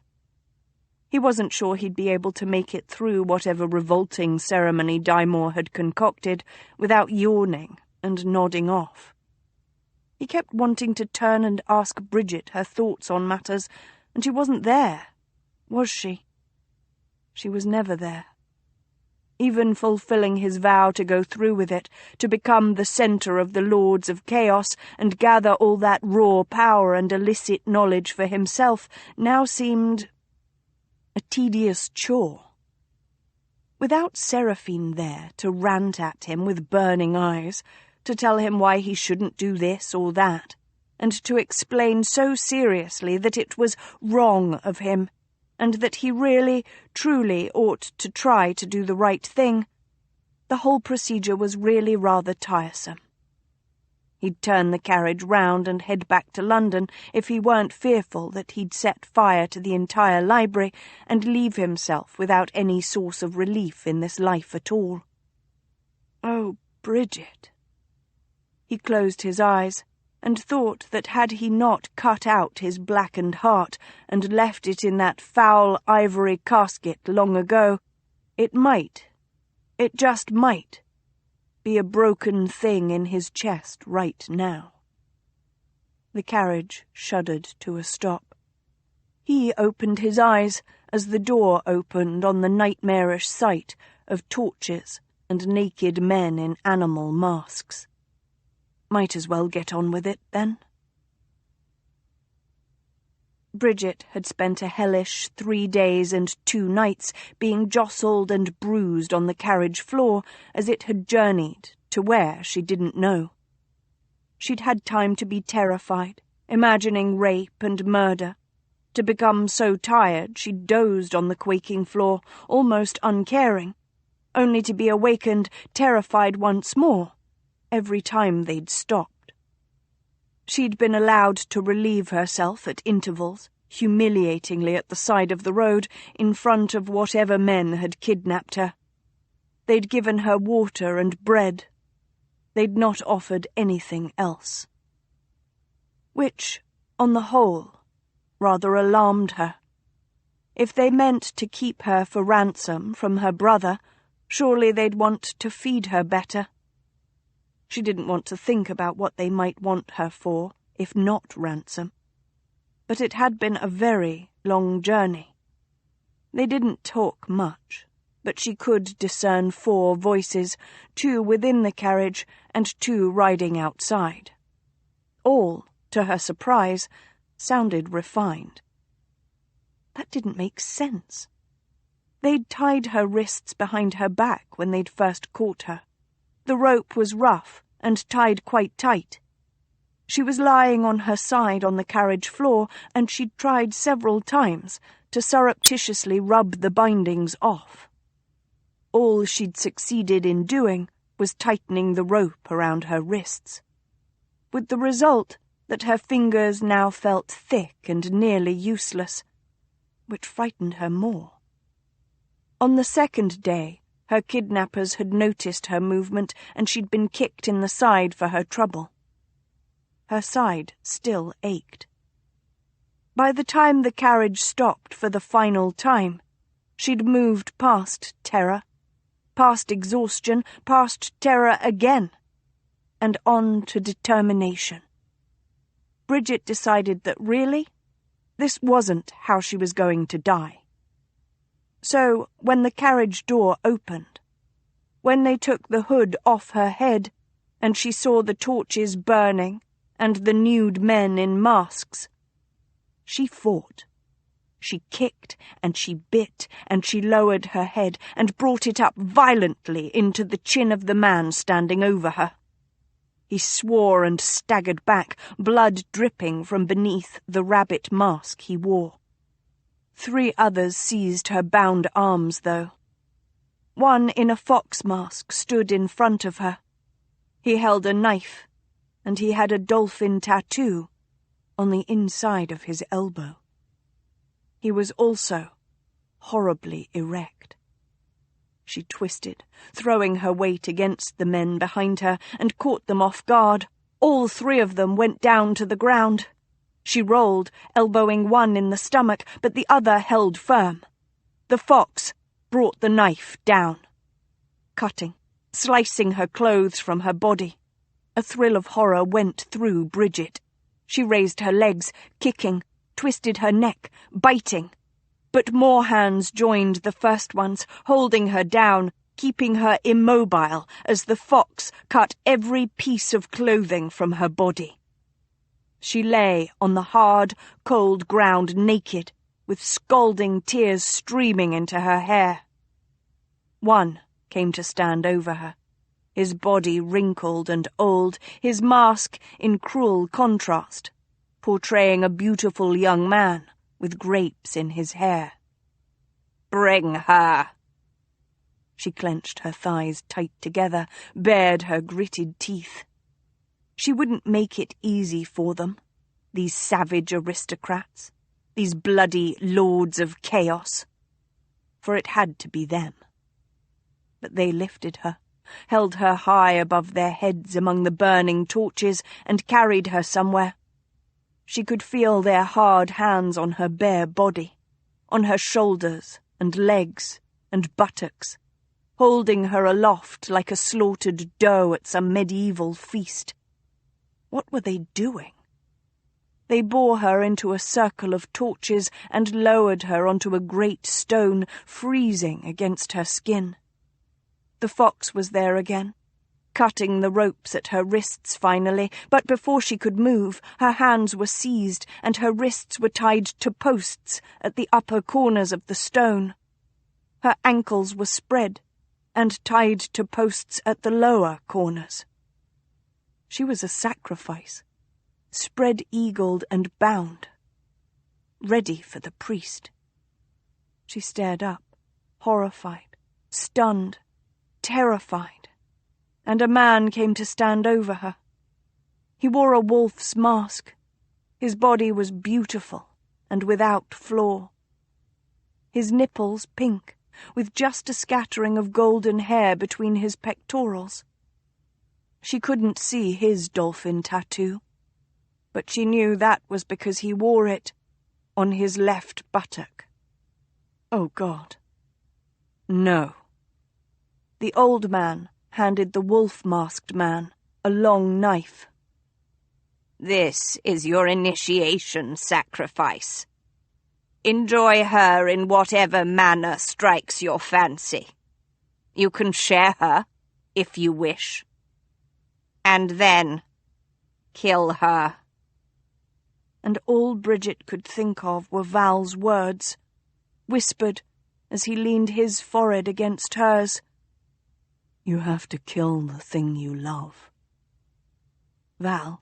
He wasn't sure he'd be able to make it through whatever revolting ceremony Dymore had concocted without yawning and nodding off. He kept wanting to turn and ask Bridget her thoughts on matters, and she wasn't there, was she? She was never there. Even fulfilling his vow to go through with it, to become the centre of the Lords of Chaos and gather all that raw power and illicit knowledge for himself, now seemed a tedious chore. Without Seraphine there to rant at him with burning eyes, to tell him why he shouldn't do this or that, and to explain so seriously that it was wrong of him, and that he really, truly ought to try to do the right thing, the whole procedure was really rather tiresome. He'd turn the carriage round and head back to London if he weren't fearful that he'd set fire to the entire library and leave himself without any source of relief in this life at all. Oh, Bridget. He closed his eyes and thought that had he not cut out his blackened heart and left it in that foul ivory casket long ago, it just might, be a broken thing in his chest right now. The carriage shuddered to a stop. He opened his eyes as the door opened on the nightmarish sight of torches and naked men in animal masks. Might as well get on with it, then. Bridget had spent a hellish 3 days and 2 nights being jostled and bruised on the carriage floor as it had journeyed to where she didn't know. She'd had time to be terrified, imagining rape and murder, to become so tired she'd dozed on the quaking floor, almost uncaring, only to be awakened, terrified once more, every time they'd stopped. She'd been allowed to relieve herself at intervals, humiliatingly at the side of the road, in front of whatever men had kidnapped her. They'd given her water and bread. They'd not offered anything else. Which, on the whole, rather alarmed her. If they meant to keep her for ransom from her brother, surely they'd want to feed her better. She didn't want to think about what they might want her for, if not ransom. But it had been a very long journey. They didn't talk much, but she could discern 4 voices, 2 within the carriage and 2 riding outside. All, to her surprise, sounded refined. That didn't make sense. They'd tied her wrists behind her back when they'd first caught her. The rope was rough and tied quite tight. She was lying on her side on the carriage floor, and she'd tried several times to surreptitiously rub the bindings off. All she'd succeeded in doing was tightening the rope around her wrists, with the result that her fingers now felt thick and nearly useless, which frightened her more. On the 2nd day, her kidnappers had noticed her movement, and she'd been kicked in the side for her trouble. Her side still ached. By the time the carriage stopped for the final time, she'd moved past terror, past exhaustion, past terror again, and on to determination. Bridget decided that really, this wasn't how she was going to die. So, when the carriage door opened, when they took the hood off her head and she saw the torches burning and the nude men in masks. She fought. She kicked, and she bit, and she lowered her head and brought it up violently into the chin of the man standing over her. He swore and staggered back, blood dripping from beneath the rabbit mask he wore. 3 others seized her bound arms, though. One in a fox mask stood in front of her. He held a knife, and he had a dolphin tattoo on the inside of his elbow. He was also horribly erect. She twisted, throwing her weight against the men behind her, and caught them off guard. All 3 of them went down to the ground. She rolled, elbowing one in the stomach, but the other held firm. The fox brought the knife down, cutting, slicing her clothes from her body. A thrill of horror went through Bridget. She raised her legs, kicking, twisted her neck, biting. But more hands joined the first ones, holding her down, keeping her immobile as the fox cut every piece of clothing from her body. She lay on the hard, cold ground naked, with scalding tears streaming into her hair. One came to stand over her, his body wrinkled and old, his mask in cruel contrast, portraying a beautiful young man with grapes in his hair. "Bring her." She clenched her thighs tight together, bared her gritted teeth. She wouldn't make it easy for them, these savage aristocrats, these bloody lords of chaos, for it had to be them. But they lifted her, held her high above their heads among the burning torches, and carried her somewhere. She could feel their hard hands on her bare body, on her shoulders and legs and buttocks, holding her aloft like a slaughtered doe at some medieval feast. What were they doing? They bore her into a circle of torches and lowered her onto a great stone, freezing against her skin. The fox was there again, cutting the ropes at her wrists finally, but before she could move, her hands were seized and her wrists were tied to posts at the upper corners of the stone. Her ankles were spread and tied to posts at the lower corners. She was a sacrifice, spread-eagled and bound, ready for the priest. She stared up, horrified, stunned, terrified, and a man came to stand over her. He wore a wolf's mask. His body was beautiful and without flaw. His nipples pink, with just a scattering of golden hair between his pectorals. She couldn't see his dolphin tattoo, but she knew that was because he wore it on his left buttock. Oh, God. No. The old man handed the wolf-masked man a long knife. "This is your initiation sacrifice. Enjoy her in whatever manner strikes your fancy. You can share her, if you wish. And then kill her." And all Bridget could think of were Val's words, whispered as he leaned his forehead against hers. "You have to kill the thing you love." Val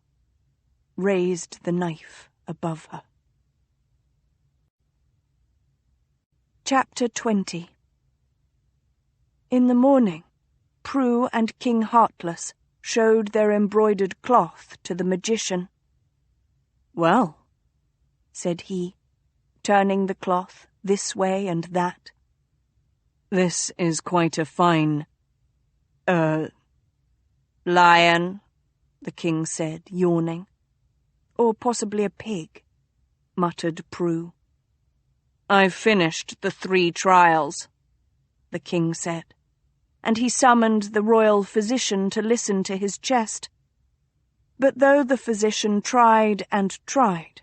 raised the knife above her. Chapter 20. In the morning, Prue and King Heartless showed their embroidered cloth to the magician. "Well," said he, turning the cloth this way and that. "this is quite a fine, Lion, the king said, yawning. Or possibly a pig, muttered Prue. "I've finished the 3 trials," the king said, and he summoned the royal physician to listen to his chest. But though the physician tried and tried,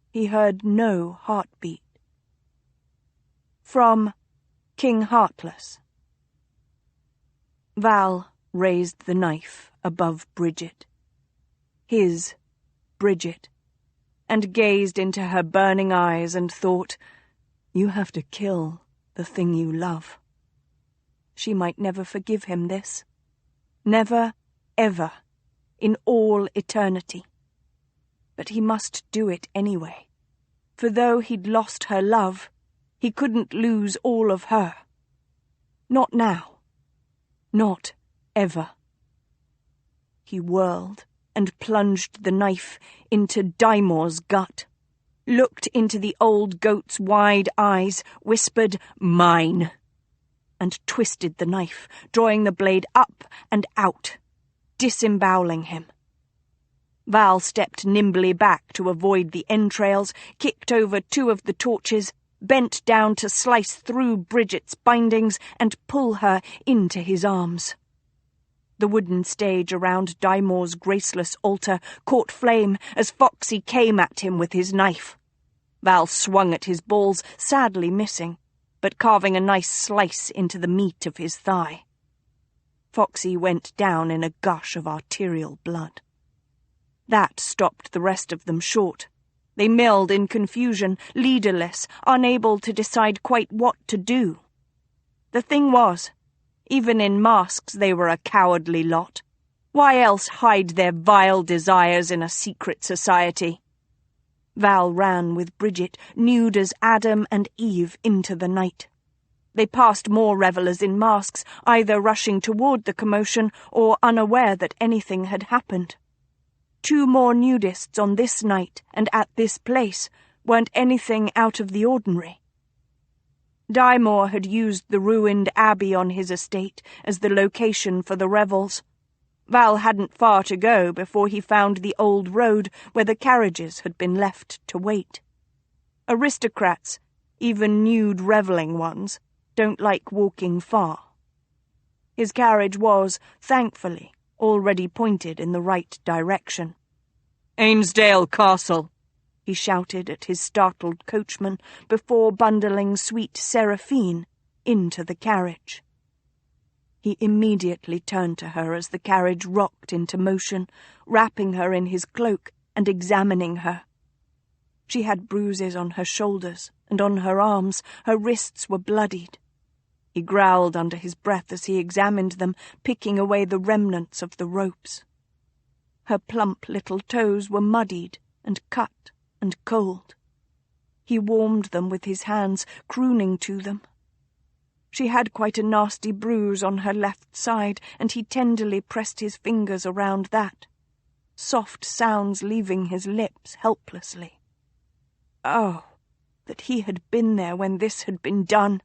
he heard no heartbeat. From King Heartless. Val raised the knife above Bridget. His Bridget, and gazed into her burning eyes and thought, "You have to kill the thing you love." She might never forgive him this. Never, ever, in all eternity. But he must do it anyway, for though he'd lost her love, he couldn't lose all of her. Not now. Not ever. He whirled and plunged the knife into Dymore's gut, looked into the old goat's wide eyes, whispered, "Mine," and twisted the knife, drawing the blade up and out, disemboweling him. Val stepped nimbly back to avoid the entrails, kicked over 2 of the torches, bent down to slice through Bridget's bindings and pull her into his arms. The wooden stage around Dymore's graceless altar caught flame as Foxy came at him with his knife. Val swung at his balls, sadly missing, but carving a nice slice into the meat of his thigh. Foxy went down in a gush of arterial blood. That stopped the rest of them short. They milled in confusion, leaderless, unable to decide quite what to do. The thing was, even in masks they were a cowardly lot. Why else hide their vile desires in a secret society? Val ran with Bridget, nude as Adam and Eve, into the night. They passed more revellers in masks, either rushing toward the commotion or unaware that anything had happened. 2 more nudists on this night and at this place weren't anything out of the ordinary. Dymore had used the ruined abbey on his estate as the location for the revels. Val hadn't far to go before he found the old road where the carriages had been left to wait. Aristocrats, even nude revelling ones, don't like walking far. His carriage was, thankfully, already pointed in the right direction. "Ainsdale Castle," he shouted at his startled coachman before bundling sweet Seraphine into the carriage. He immediately turned to her as the carriage rocked into motion, wrapping her in his cloak and examining her. She had bruises on her shoulders and on her arms, her wrists were bloodied. He growled under his breath as he examined them, picking away the remnants of the ropes. Her plump little toes were muddied and cut and cold. He warmed them with his hands, crooning to them. She had quite a nasty bruise on her left side, and he tenderly pressed his fingers around that, soft sounds leaving his lips helplessly. Oh, that he had been there when this had been done!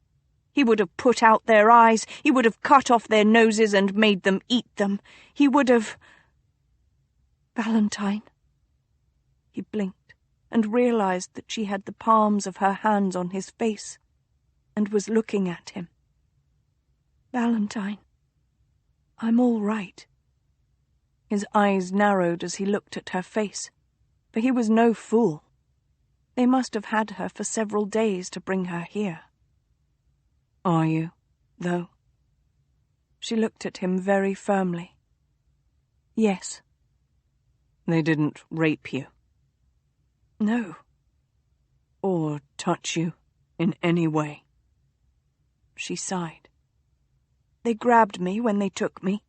He would have put out their eyes, he would have cut off their noses and made them eat them. He would have... Valentine. He blinked and realized that she had the palms of her hands on his face and was looking at him. Valentine, I'm all right. His eyes narrowed as he looked at her face, for he was no fool. They must have had her for several days to bring her here. "Are you, though?" She looked at him very firmly. Yes. "They didn't rape you?" No. "Or touch you in any way?" She sighed. They grabbed me when they took me.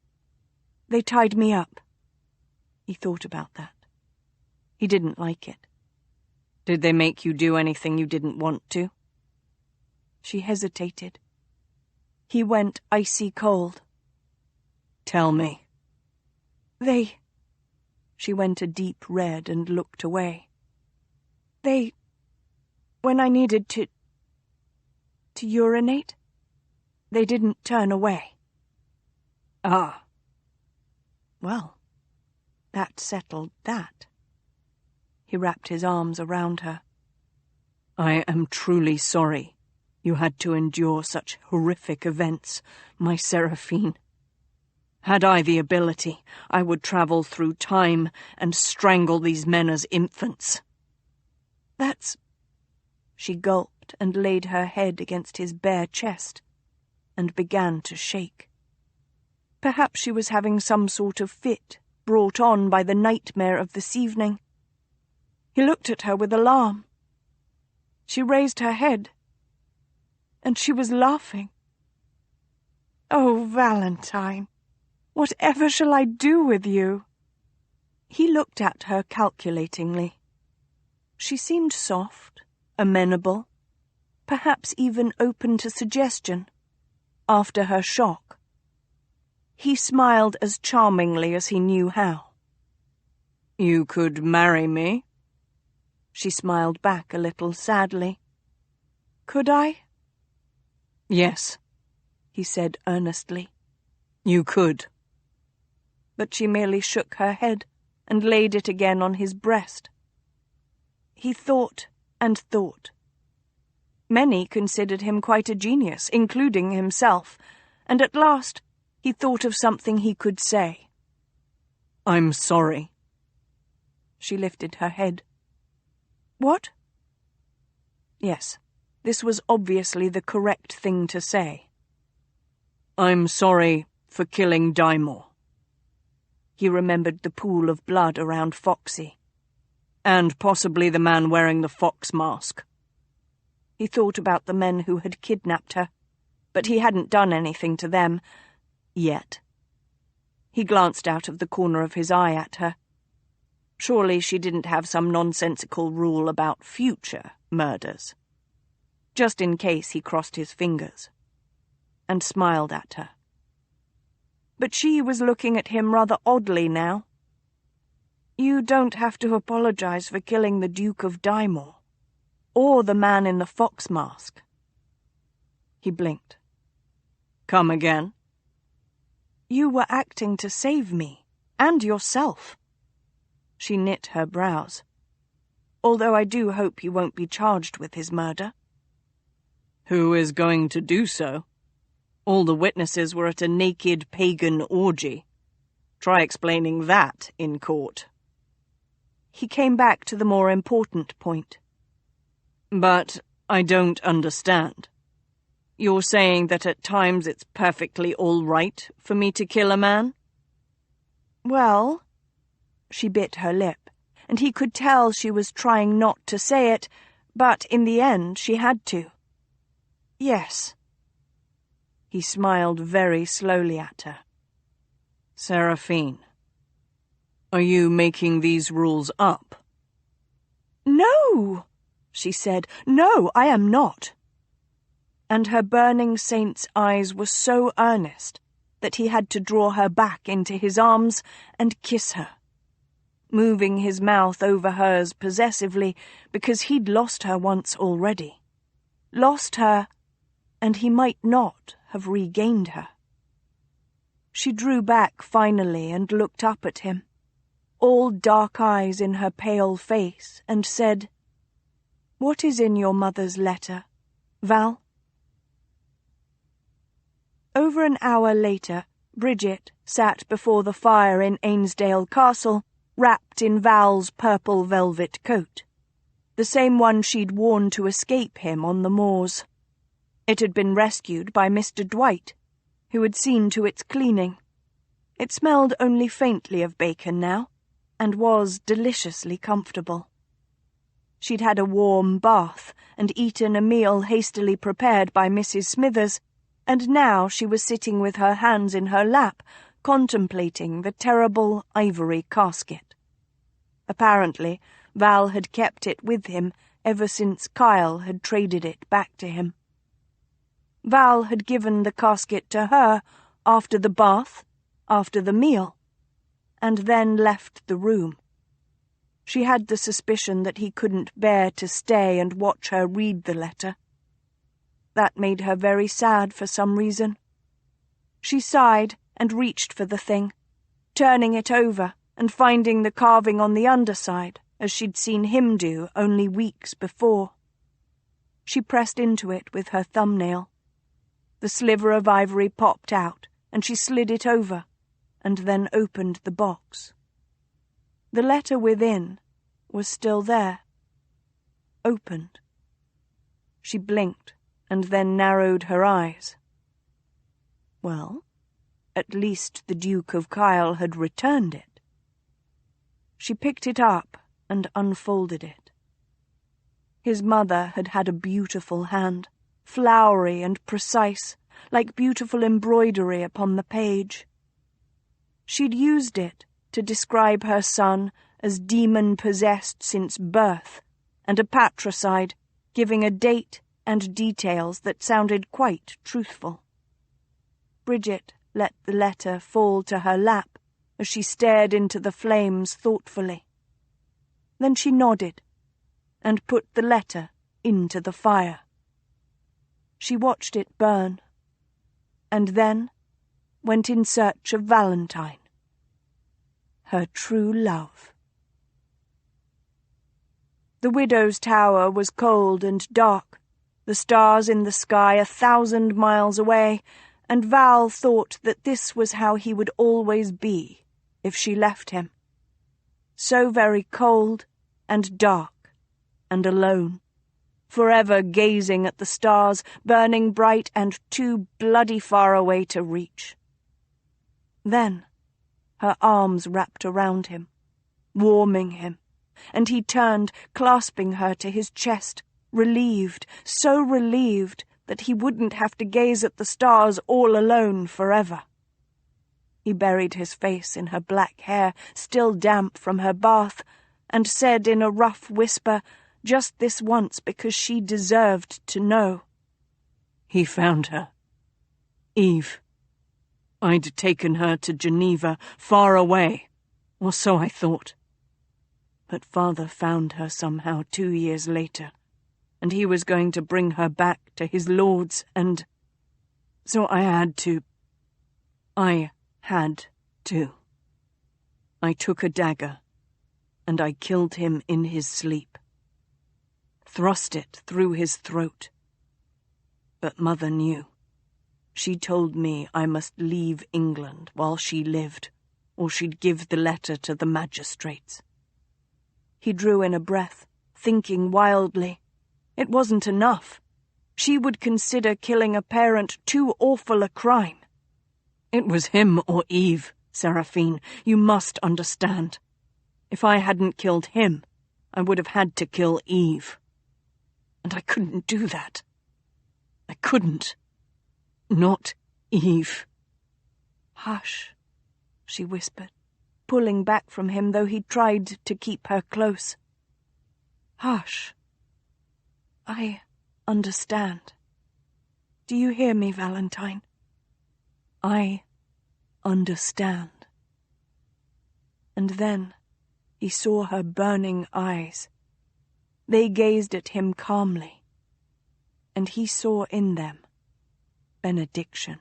They tied me up. He thought about that. He didn't like it. "Did they make you do anything you didn't want to?" She hesitated. He went icy cold. "Tell me." They... She went a deep red and looked away. When I needed to urinate, they didn't turn away. "Ah." Well, that settled that. He wrapped his arms around her. "I am truly sorry you had to endure such horrific events, my Seraphine. Had I the ability, I would travel through time and strangle these men as infants." That's... She gulped and laid her head against his bare chest and began to shake. Perhaps she was having some sort of fit, brought on by the nightmare of this evening. He looked at her with alarm. She raised her head, and she was laughing. "Oh, Valentine, whatever shall I do with you?" He looked at her calculatingly. She seemed soft, amenable, perhaps even open to suggestion, after her shock. He smiled as charmingly as he knew how. "You could marry me?" She smiled back a little sadly. "Could I?" "Yes," he said earnestly. "You could." But she merely shook her head and laid it again on his breast. He thought and thought. Many considered him quite a genius, including himself, and at last he thought of something he could say. "I'm sorry." She lifted her head. "What?" Yes, this was obviously the correct thing to say. "I'm sorry for killing Dymore." He remembered the pool of blood around Foxy. And possibly the man wearing the fox mask. He thought about the men who had kidnapped her, but he hadn't done anything to them, yet. He glanced out of the corner of his eye at her. Surely she didn't have some nonsensical rule about future murders. Just in case he crossed his fingers, and smiled at her. But she was looking at him rather oddly now. "You don't have to apologize for killing the Duke of Dymore, or the man in the fox mask." He blinked. "Come again?" "You were acting to save me, and yourself." She knit her brows. "Although I do hope you won't be charged with his murder." "Who is going to do so? All the witnesses were at a naked pagan orgy. Try explaining that in court." He came back to the more important point. "But I don't understand. You're saying that at times it's perfectly all right for me to kill a man?" "Well," she bit her lip, and he could tell she was trying not to say it, but in the end she had to. "Yes." He smiled very slowly at her. "Seraphine, are you making these rules up?" "No," she said. "No, I am not." And her burning saint's eyes were so earnest that he had to draw her back into his arms and kiss her, moving his mouth over hers possessively because he'd lost her once already. Lost her, and he might not have regained her. She drew back finally and looked up at him, all dark eyes in her pale face, and said, "What is in your mother's letter, Val?" Over an hour later, Bridget sat before the fire in Ainsdale Castle, wrapped in Val's purple velvet coat, the same one she'd worn to escape him on the moors. It had been rescued by Mr. Dwight, who had seen to its cleaning. It smelled only faintly of bacon now, and was deliciously comfortable. She'd had a warm bath and eaten a meal hastily prepared by Mrs. Smithers, and now she was sitting with her hands in her lap, contemplating the terrible ivory casket. Apparently, Val had kept it with him ever since Kyle had traded it back to him. Val had given the casket to her after the bath, after the meal, and then left the room. She had the suspicion that he couldn't bear to stay and watch her read the letter. That made her very sad for some reason. She sighed and reached for the thing, turning it over and finding the carving on the underside, as she'd seen him do only weeks before. She pressed into it with her thumbnail. The sliver of ivory popped out, and she slid it over, and then opened the box. The letter within was still there, opened. She blinked and then narrowed her eyes. Well, At least the Duke of Kyle had returned it. She picked it up and unfolded it. His mother had had a beautiful hand, flowery and precise, like beautiful embroidery upon the page. She'd used it to describe her son as demon-possessed since birth, and a patricide, giving a date and details that sounded quite truthful. Bridget let the letter fall to her lap as she stared into the flames thoughtfully. Then she nodded and put the letter into the fire. She watched it burn, and then went in search of Valentine, her true love. The widow's tower was cold and dark, the stars in the sky 1,000 miles away, and Val thought that this was how he would always be if she left him. So very cold and dark and alone, forever gazing at the stars, burning bright and too bloody far away to reach. Then her arms wrapped around him, warming him, and he turned, clasping her to his chest, relieved, so relieved that he wouldn't have to gaze at the stars all alone forever. He buried his face in her black hair, still damp from her bath, and said in a rough whisper, just this once because she deserved to know, "He found her. Eve. I'd taken her to Geneva, far away, or so I thought. But Father found her somehow 2 years later, and he was going to bring her back to his lords, and so I had to. I took a dagger, and I killed him in his sleep. Thrust it through his throat. But Mother knew. She told me I must leave England while she lived, or she'd give the letter to the magistrates." He drew in a breath, thinking wildly. It wasn't enough. She would consider killing a parent too awful a crime. "It was him or Eve, Seraphine. You must understand. If I hadn't killed him, I would have had to kill Eve. And I couldn't do that. I couldn't. Not Eve." "Hush," she whispered, pulling back from him though he tried to keep her close. "Hush. I understand. Do you hear me, Valentine? I understand." And then he saw her burning eyes. They gazed at him calmly, and he saw in them benediction.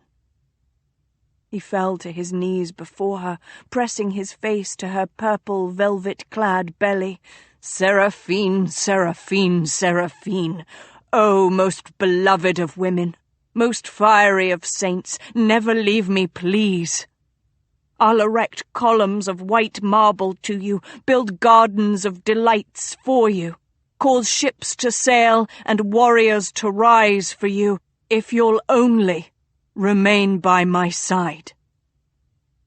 He fell to his knees before her, pressing his face to her purple velvet-clad belly. "Seraphine, Seraphine, Seraphine, oh, most beloved of women, most fiery of saints, never leave me, please. I'll erect columns of white marble to you, build gardens of delights for you, cause ships to sail and warriors to rise for you, if you'll only remain by my side."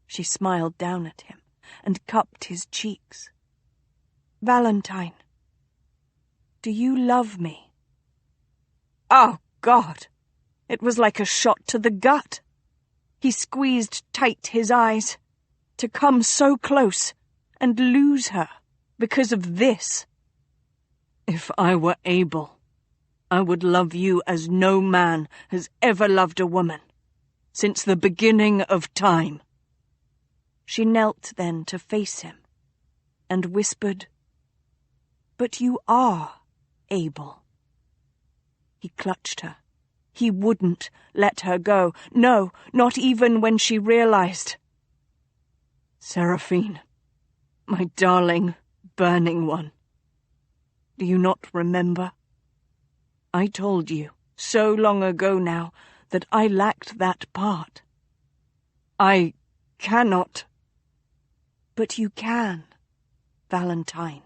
She smiled down at him and cupped his cheeks. "Valentine, do you love me?" Oh, God! It was like a shot to the gut. He squeezed tight his eyes. To come so close and lose her because of this. "If I were able, I would love you as no man has ever loved a woman, since the beginning of time." She knelt then to face him, and whispered, "But you are able." He clutched her. He wouldn't let her go. No, not even when she realized. "Seraphine, my darling, burning one. Do you not remember? I told you, so long ago now, that I lacked that part. I cannot." "But you can, Valentine."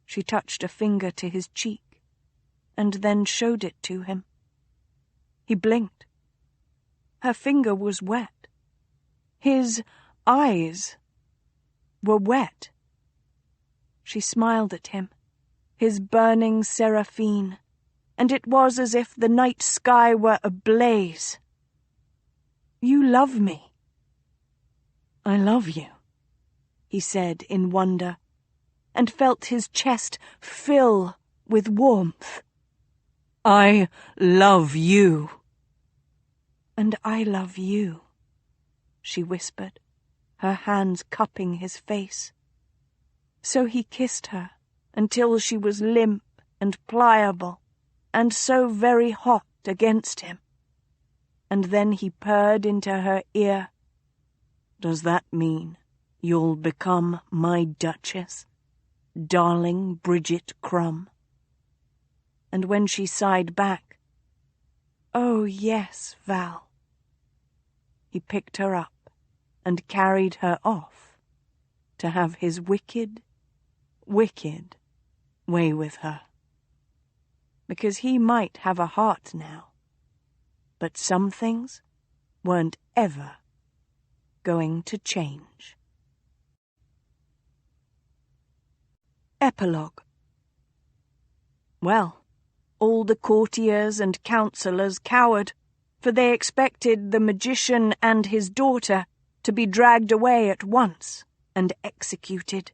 She touched a finger to his cheek, and then showed it to him. He blinked. Her finger was wet, His eyes were wet. She smiled at him, his burning seraphine, and it was as if the night sky were ablaze. "You love me." "I love you," he said in wonder, and felt his chest fill with warmth. "I love you." "And I love you," she whispered, her hands cupping his face. So he kissed her until she was limp and pliable, and so very hot against him. And then he purred into her ear, "Does that mean you'll become my Duchess, darling Bridget Crumb?" And when she sighed back, "Oh, yes, Val," he picked her up and carried her off to have his wicked, wicked way with her. Because he might have a heart now, but some things weren't ever going to change. Epilogue. Well, all the courtiers and councillors cowered, for they expected the magician and his daughter to be dragged away at once and executed.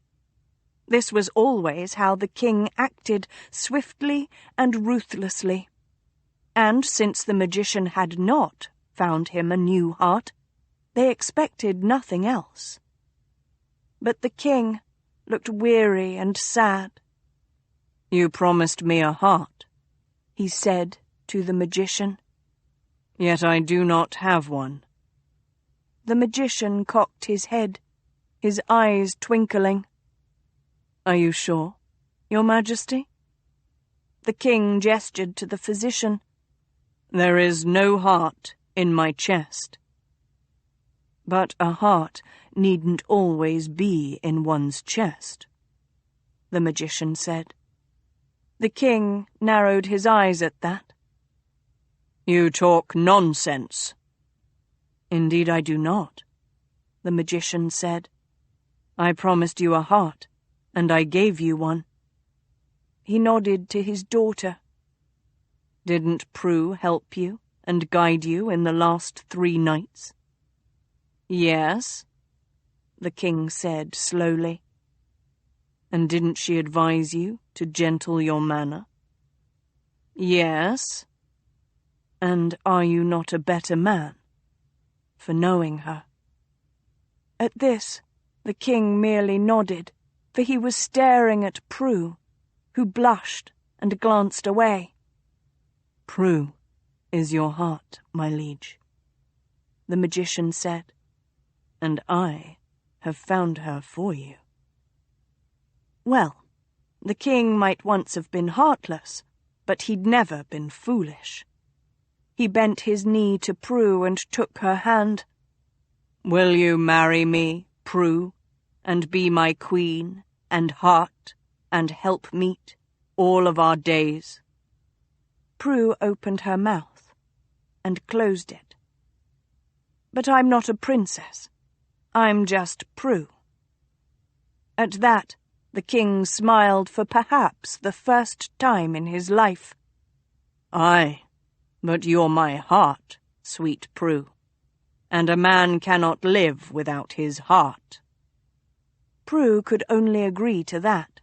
This was always how the king acted, swiftly and ruthlessly. And since the magician had not found him a new heart, they expected nothing else. But the king looked weary and sad. "You promised me a heart," he said to the magician. "Yet I do not have one." The magician cocked his head, his eyes twinkling. "Are you sure, Your Majesty?" The king gestured to the physician. "There is no heart in my chest." "But a heart needn't always be in one's chest," the magician said. The king narrowed his eyes at that. "You talk nonsense." "Indeed I do not," the magician said. "I promised you a heart, and I gave you one." He nodded to his daughter. "Didn't Prue help you and guide you in the last 3 nights?" "Yes," the king said slowly. "And didn't she advise you to gentle your manner?" "Yes." "And are you not a better man for knowing her?" At this, the king merely nodded, for he was staring at Prue, who blushed and glanced away. "Prue is your heart, my liege," the magician said, "and I have found her for you." Well, the king might once have been heartless, but he'd never been foolish. He bent his knee to Prue and took her hand. "Will you marry me, Prue, and be my queen and heart and helpmeet all of our days?" Prue opened her mouth and closed it. "But I'm not a princess. I'm just Prue." At that, the king smiled for perhaps the first time in his life. "Aye, but you're my heart, sweet Prue, and a man cannot live without his heart." Prue could only agree to that,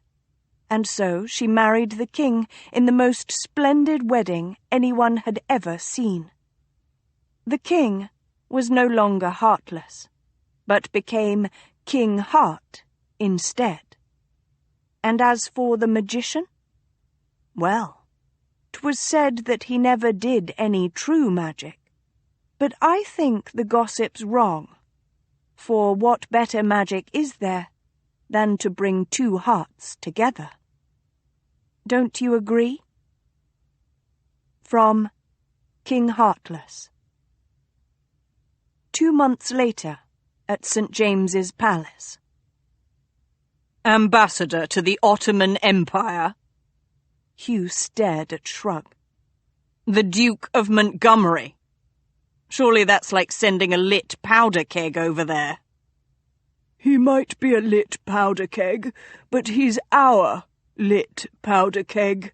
and so she married the king in the most splendid wedding anyone had ever seen. The king was no longer heartless, but became King Heart instead. And as for the magician, well, 'twas said that he never did any true magic, but I think the gossip's wrong, for what better magic is there than to bring 2 hearts together? Don't you agree? From King Heartless. 2 months later, at St. James's Palace. "Ambassador to the Ottoman Empire?" Hugh stared at Shrug. "The Duke of Montgomery?" Surely that's like sending a lit powder keg over there. He might be a lit powder keg, but he's our lit powder keg.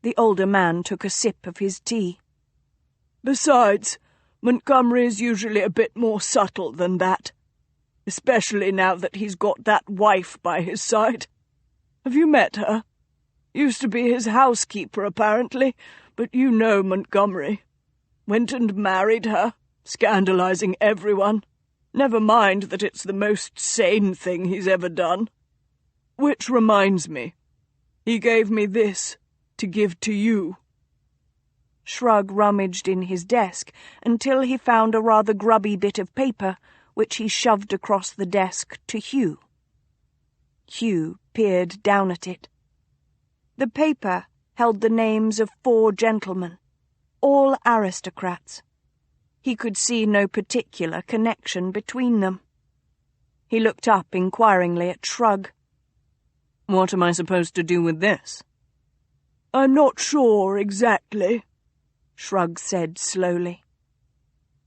The older man took a sip of his tea. Besides, Montgomery's usually a bit more subtle than that, especially now that he's got that wife by his side. Have you met her? Used to be his housekeeper, apparently, but you know Montgomery. Went and married her, scandalizing everyone. Never mind that it's the most sane thing he's ever done. Which reminds me, he gave me this to give to you. Shrug rummaged in his desk until he found a rather grubby bit of paper, which he shoved across the desk to Hugh. Hugh peered down at it. The paper held the names of 4 gentlemen, all aristocrats. He could see no particular connection between them. He looked up inquiringly at Shrug. What am I supposed to do with this? I'm not sure exactly, Shrug said slowly.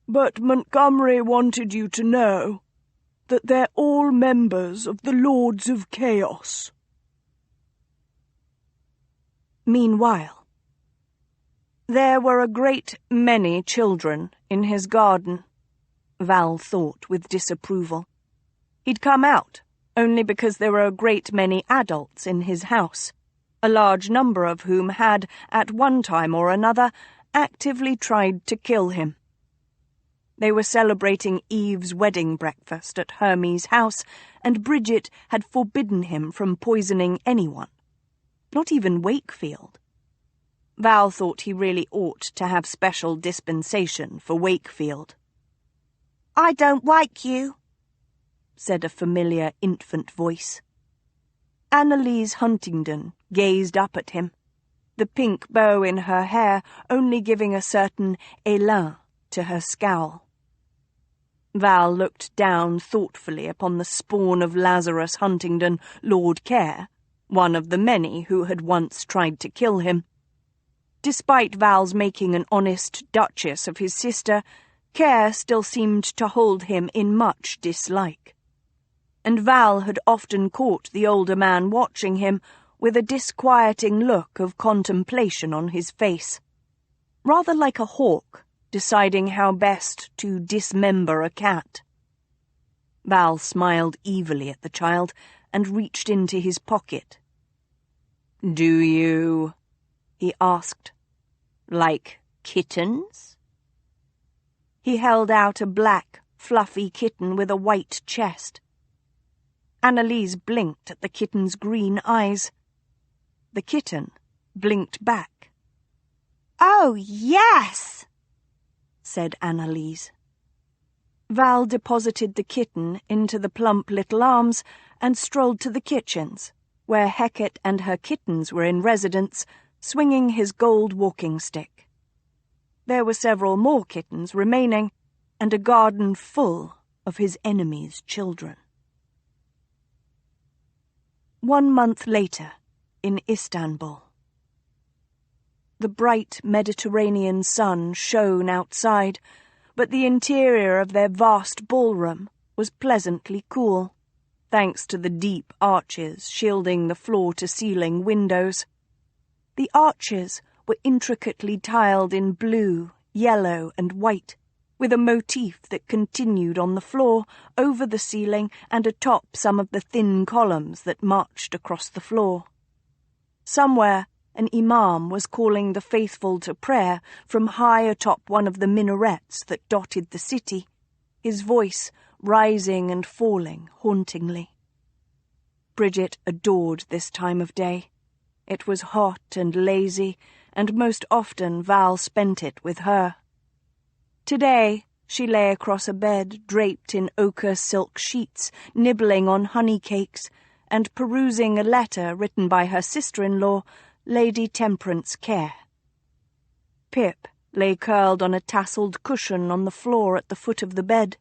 But Montgomery wanted you to know that they're all members of the Lords of Chaos. Meanwhile, there were a great many children in his garden, Val thought with disapproval. He'd come out only because there were a great many adults in his house, a large number of whom had, at one time or another, actively tried to kill him. They were celebrating Eve's wedding breakfast at Hermie's house, and Bridget had forbidden him from poisoning anyone, not even Wakefield. Val thought he really ought to have special dispensation for Wakefield. "I don't like you," said a familiar infant voice. Annalise Huntingdon gazed up at him, the pink bow in her hair only giving a certain élan to her scowl. Val looked down thoughtfully upon the spawn of Lazarus Huntingdon, Lord Care, one of the many who had once tried to kill him. Despite Val's making an honest duchess of his sister, Care still seemed to hold him in much dislike. And Val had often caught the older man watching him with a disquieting look of contemplation on his face, rather like a hawk deciding how best to dismember a cat. Val smiled evilly at the child and reached into his pocket. "Do you," he asked, "like kittens?" He held out a black, fluffy kitten with a white chest. Annalise blinked at the kitten's green eyes. The kitten blinked back. "Oh, yes," said Annalise. Val deposited the kitten into the plump little arms and strolled to the kitchens, where Hecate and her kittens were in residence, swinging his gold walking stick. There were several more kittens remaining, and a garden full of his enemies' children. 1 month later, in Istanbul. The bright Mediterranean sun shone outside, but the interior of their vast ballroom was pleasantly cool, thanks to the deep arches shielding the floor-to-ceiling windows. The arches were intricately tiled in blue, yellow, and white, with a motif that continued on the floor, over the ceiling, and atop some of the thin columns that marched across the floor. Somewhere, an imam was calling the faithful to prayer from high atop one of the minarets that dotted the city, his voice rising and falling hauntingly. Bridget adored this time of day. It was hot and lazy, and most often Val spent it with her. Today, she lay across a bed draped in ochre silk sheets, nibbling on honey cakes, and perusing a letter written by her sister-in-law, Lady Temperance Care. Pip lay curled on a tasselled cushion on the floor at the foot of the bed.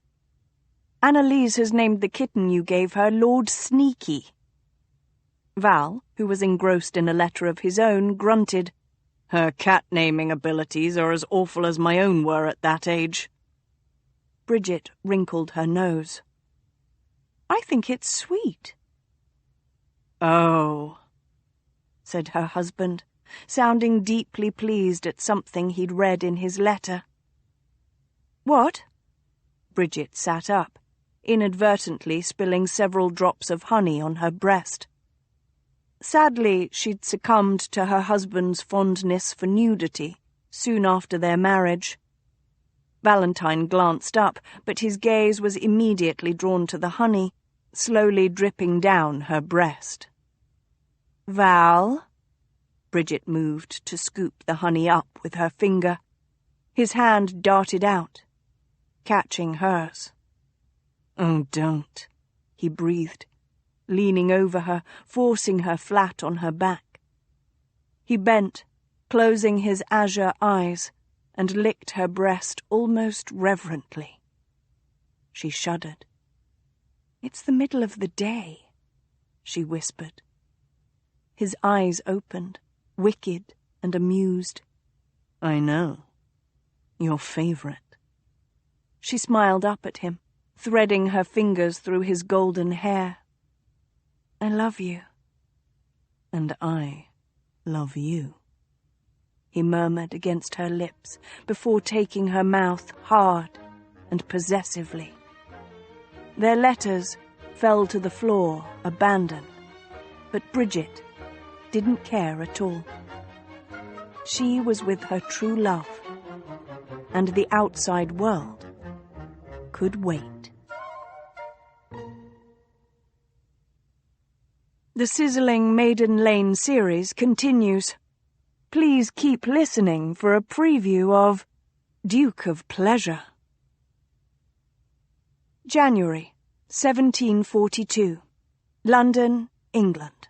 "Annalise has named the kitten you gave her Lord Sneaky." Val, who was engrossed in a letter of his own, grunted. Her cat-naming abilities are as awful as my own were at that age. Bridget wrinkled her nose. I think it's sweet. Oh, said her husband, sounding deeply pleased at something he'd read in his letter. What? Bridget sat up, inadvertently spilling several drops of honey on her breast. Sadly, she'd succumbed to her husband's fondness for nudity soon after their marriage. Valentine glanced up, but his gaze was immediately drawn to the honey, slowly dripping down her breast. Val? Bridget moved to scoop the honey up with her finger. His hand darted out, catching hers. Oh, don't, he breathed, leaning over her, forcing her flat on her back. He bent, closing his azure eyes, and licked her breast almost reverently. She shuddered. It's the middle of the day, she whispered. His eyes opened, wicked and amused. I know. Your favorite. She smiled up at him, threading her fingers through his golden hair. I love you. And I love you, he murmured against her lips before taking her mouth hard and possessively. Their letters fell to the floor, abandoned, but Bridget didn't care at all. She was with her true love, and the outside world could wait. The sizzling Maiden Lane series continues. Please keep listening for a preview of Duke of Pleasure. January 1742. London, England.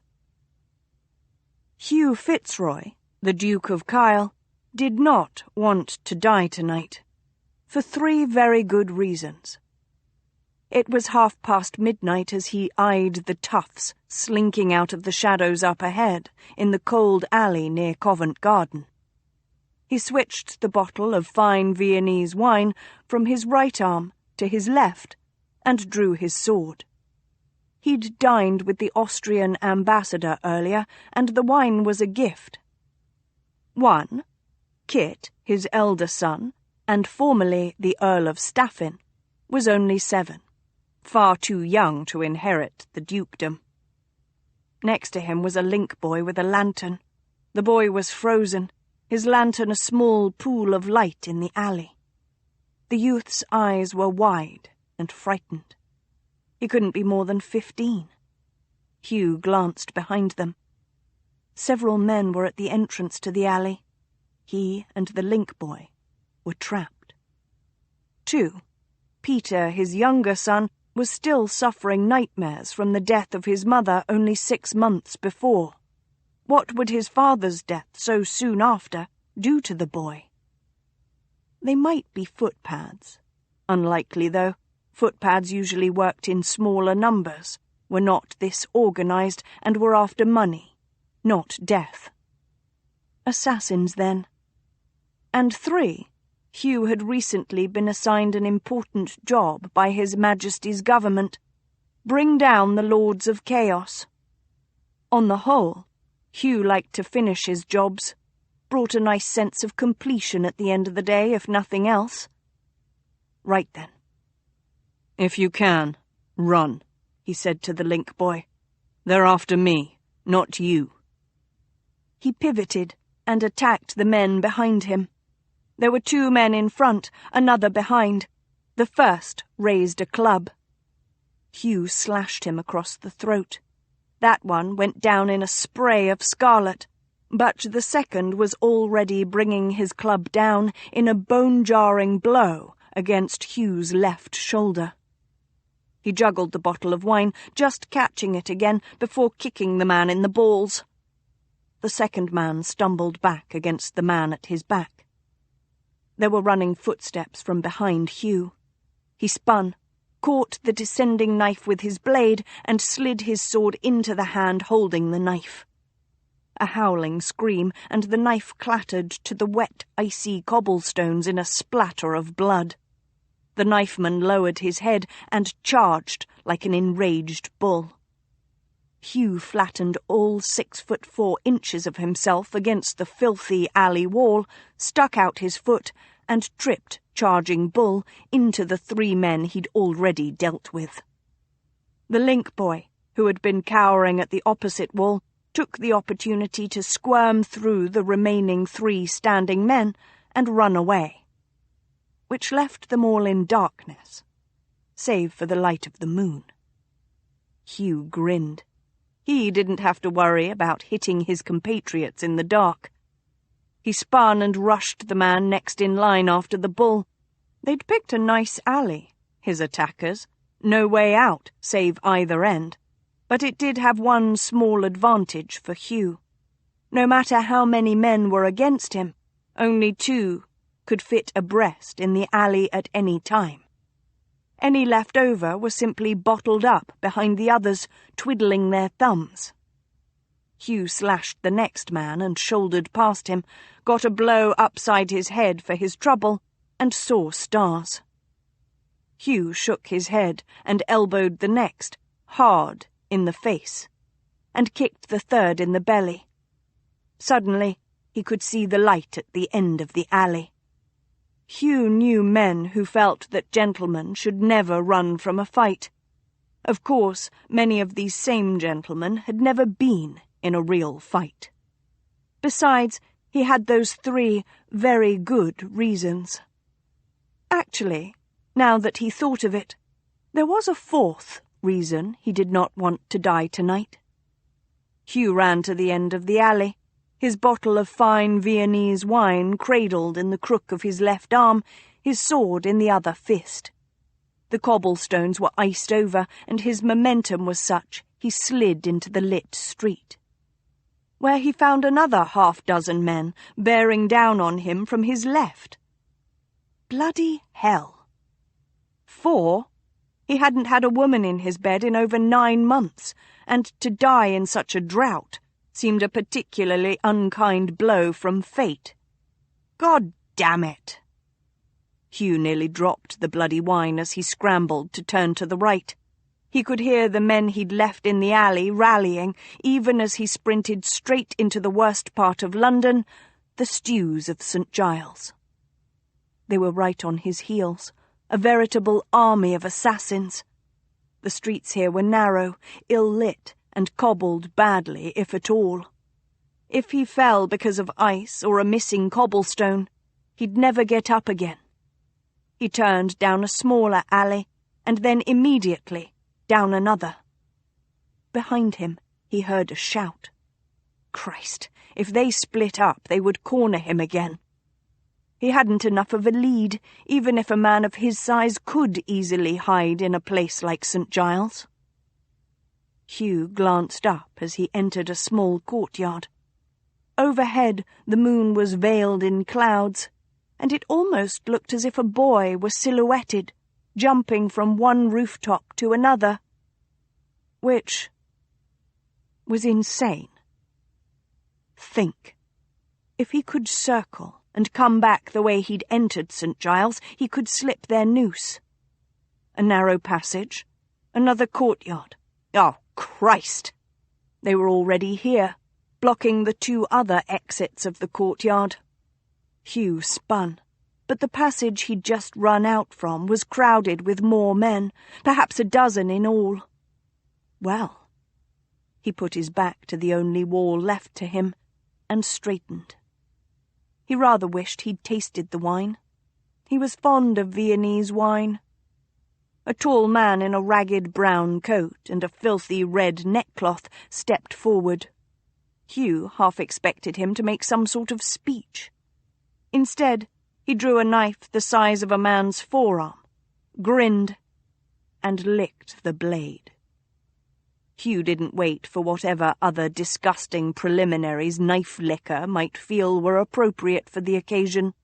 Hugh Fitzroy, the Duke of Kyle, did not want to die tonight, for 3 very good reasons. It was midnight as he eyed the toughs slinking out of the shadows up ahead in the cold alley near Covent Garden. He switched the bottle of fine Viennese wine from his right arm to his left and drew his sword. He'd dined with the Austrian ambassador earlier, and the wine was a gift. 1. Kit, his elder son, and formerly the Earl of Staffin, was only 7. Far too young to inherit the dukedom. Next to him was a link boy with a lantern. The boy was frozen, his lantern a small pool of light in the alley. The youth's eyes were wide and frightened. He couldn't be more than 15. Hugh glanced behind them. Several men were at the entrance to the alley. He and the link boy were trapped. 2. Peter, his younger son, was still suffering nightmares from the death of his mother only 6 months before. What would his father's death so soon after do to the boy? They might be footpads. Unlikely, though. Footpads usually worked in smaller numbers, were not this organized, and were after money, not death. Assassins, then. And 3. Hugh had recently been assigned an important job by His Majesty's government. Bring down the Lords of Chaos. On the whole, Hugh liked to finish his jobs. Brought a nice sense of completion at the end of the day, if nothing else. Right then. If you can, run, he said to the link boy. They're after me, not you. He pivoted and attacked the men behind him. There were 2 men in front, another behind. The first raised a club. Hugh slashed him across the throat. That one went down in a spray of scarlet, but the second was already bringing his club down in a bone-jarring blow against Hugh's left shoulder. He juggled the bottle of wine, just catching it again before kicking the man in the balls. The second man stumbled back against the man at his back. There were running footsteps from behind Hugh. He spun, caught the descending knife with his blade, and slid his sword into the hand holding the knife. a howling scream, and the knife clattered to the wet, icy cobblestones in a splatter of blood. The knifeman lowered his head and charged like an enraged bull. Hugh flattened all 6'4" of himself against the filthy alley wall, stuck out his foot, and tripped Charging Bull into the 3 men he'd already dealt with. The link boy, who had been cowering at the opposite wall, took the opportunity to squirm through the remaining 3 standing men and run away, which left them all in darkness, save for the light of the moon. Hugh grinned. He didn't have to worry about hitting his compatriots in the dark. He spun and rushed the man next in line after the bull. They'd picked a nice alley, his attackers, no way out save either end, but it did have one small advantage for Hugh. No matter how many men were against him, only 2 could fit abreast in the alley at any time. Any left over were simply bottled up behind the others, twiddling their thumbs. Hugh slashed the next man and shouldered past him, got a blow upside his head for his trouble, and saw stars. Hugh shook his head and elbowed the next, hard, in the face, and kicked the 3rd in the belly. Suddenly, he could see the light at the end of the alley. Hugh knew men who felt that gentlemen should never run from a fight. Of course, many of these same gentlemen had never been in a real fight. Besides, he had those 3 very good reasons. Actually, now that he thought of it, there was a 4th reason he did not want to die tonight. Hugh ran to the end of the alley, his bottle of fine Viennese wine cradled in the crook of his left arm, his sword in the other fist. The cobblestones were iced over, and his momentum was such he slid into the lit street, where he found another 6 men bearing down on him from his left. Bloody hell. 4? He hadn't had a woman in his bed in over 9 months, and to die in such a drought seemed a particularly unkind blow from fate. God damn it! Hugh nearly dropped the bloody wine as he scrambled to turn to the right. He could hear the men he'd left in the alley rallying, even as he sprinted straight into the worst part of London, the stews of St. Giles. They were right on his heels, a veritable army of assassins. The streets here were narrow, ill-lit, and cobbled badly, if at all. If he fell because of ice or a missing cobblestone, he'd never get up again. He turned down a smaller alley, and then immediately down another. Behind him, he heard a shout. Christ, if they split up, they would corner him again. He hadn't enough of a lead, even if a man of his size could easily hide in a place like St. Giles. Hugh glanced up as he entered a small courtyard. Overhead, the moon was veiled in clouds, and it almost looked as if a boy were silhouetted, jumping from one rooftop to another, which was insane. Think. If he could circle and come back the way he'd entered St. Giles, he could slip their noose. A narrow passage, another courtyard. Oh, Christ! They were already here, blocking the 2 other exits of the courtyard. Hugh spun, but the passage he'd just run out from was crowded with more men, perhaps a dozen in all. Well, he put his back to the only wall left to him, and straightened. He rather wished he'd tasted the wine. He was fond of Viennese wine. A tall man in a ragged brown coat and a filthy red neckcloth stepped forward. Hugh half expected him to make some sort of speech. Instead, he drew a knife the size of a man's forearm, grinned, and licked the blade. Hugh didn't wait for whatever other disgusting preliminaries knife licker might feel were appropriate for the occasion.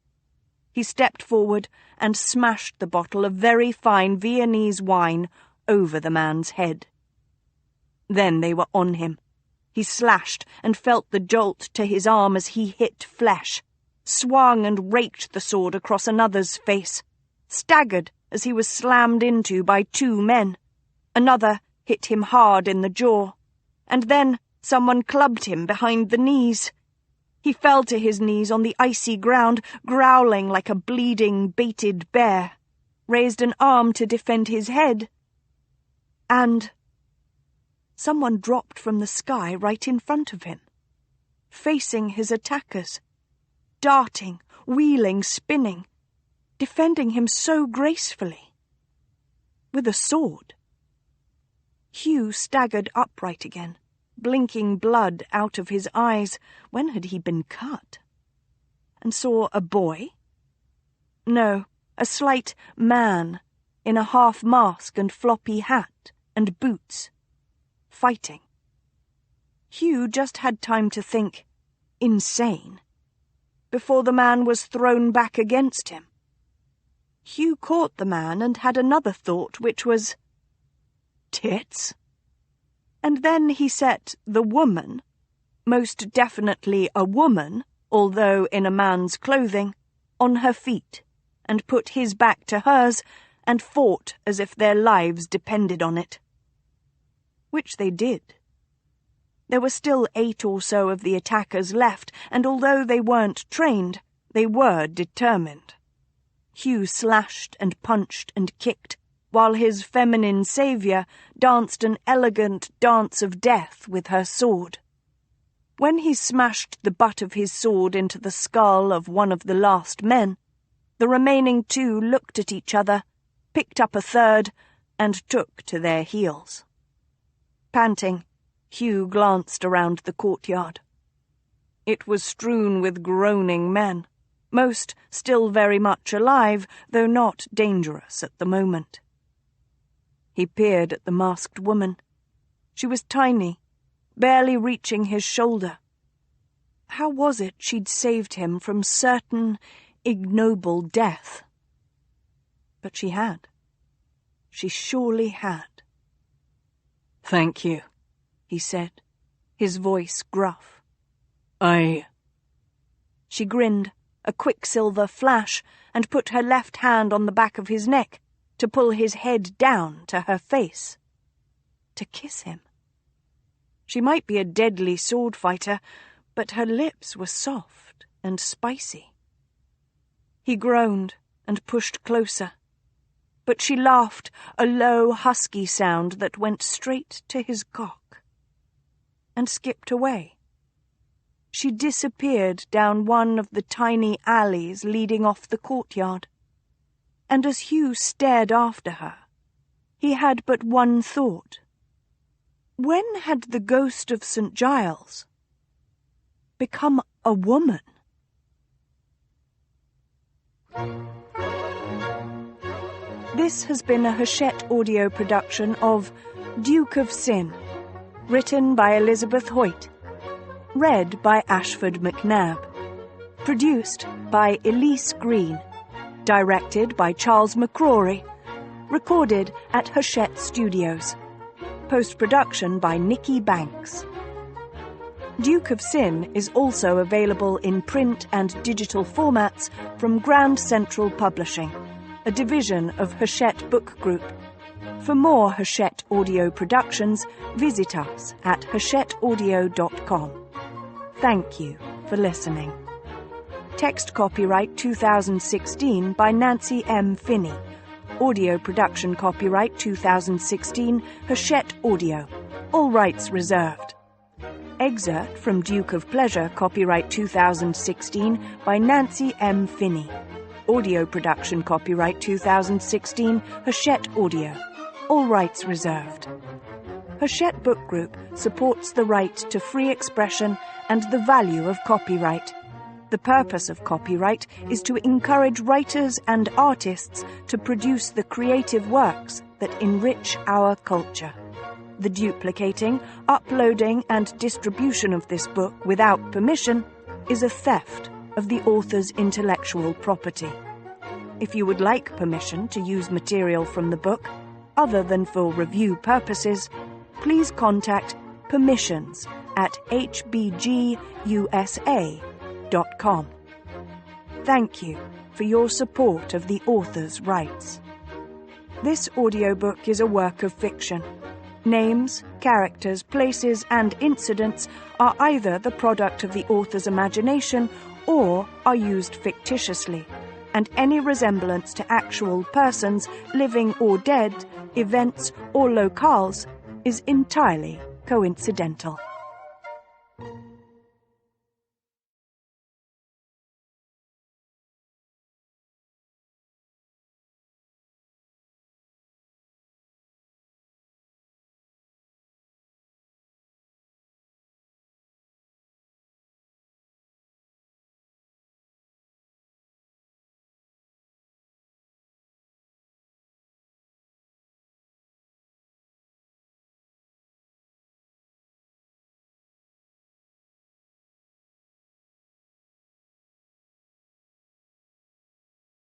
He stepped forward and smashed the bottle of very fine Viennese wine over the man's head. Then they were on him, He slashed and felt the jolt to his arm as he hit flesh, swung and raked the sword across another's face, staggered as he was slammed into by 2 men. Another hit him hard in the jaw, and then someone clubbed him behind the knees. He fell to his knees on the icy ground, growling like a bleeding, baited bear, raised an arm to defend his head, and someone dropped from the sky right in front of him, facing his attackers, darting, wheeling, spinning, defending him so gracefully. With a sword. Hugh staggered upright again, blinking blood out of his eyes. When had he been cut? And saw a boy? No, a slight man in a half-mask and floppy hat and boots, fighting. Hugh just had time to think, insane, before the man was thrown back against him. Hugh caught the man and had another thought, which was, tits? And then he set the woman, most definitely a woman, although in a man's clothing, on her feet, and put his back to hers, and fought as if their lives depended on it. Which they did. There were still 8 or so of the attackers left, and although they weren't trained, they were determined. Hugh slashed and punched and kicked, while his feminine saviour danced an elegant dance of death with her sword. When he smashed the butt of his sword into the skull of one of the last men, the remaining 2 looked at each other, picked up a third, and took to their heels. Panting, Hugh glanced around the courtyard. It was strewn with groaning men, most still very much alive, though not dangerous at the moment. He peered at the masked woman. She was tiny, barely reaching his shoulder. How was it she'd saved him from certain ignoble death? But she had. She surely had. "Thank you," he said, his voice gruff. She grinned, a quicksilver flash, and put her left hand on the back of his neck to pull his head down to her face. To kiss him. She might be a deadly sword fighter, but her lips were soft and spicy. He groaned and pushed closer, but she laughed, a low, husky sound that went straight to his cock, and skipped away. She disappeared down one of the tiny alleys leading off the courtyard, and as Hugh stared after her, he had but one thought. When had the ghost of St. Giles become a woman? This has been a Hachette audio production of Duke of Sin, written by Elizabeth Hoyt, read by Ashford McNabb, produced by Elise Green, directed by Charles McCrory, recorded at Hachette Studios, post-production by Nikki Banks. Duke of Sin is also available in print and digital formats from Grand Central Publishing, a division of Hachette Book Group. For more Hachette audio productions, visit us at hachetteaudio.com. Thank you for listening. Text copyright 2016 by Nancy M. Finney. Audio production copyright 2016, Hachette Audio. All rights reserved. Excerpt from Duke of Pleasure copyright 2016 by Nancy M. Finney. Audio production copyright 2016, Hachette Audio. All rights reserved. Hachette Book Group supports the right to free expression and the value of copyright. The purpose of copyright is to encourage writers and artists to produce the creative works that enrich our culture. The duplicating, uploading, and distribution of this book without permission is a theft of the author's intellectual property. If you would like permission to use material from the book, other than for review purposes, please contact at hbgusa.com. Thank you for your support of the author's rights. This audiobook is a work of fiction. Names, characters, places, and incidents are either the product of the author's imagination or are used fictitiously, and any resemblance to actual persons, living or dead, events, or locales is entirely coincidental.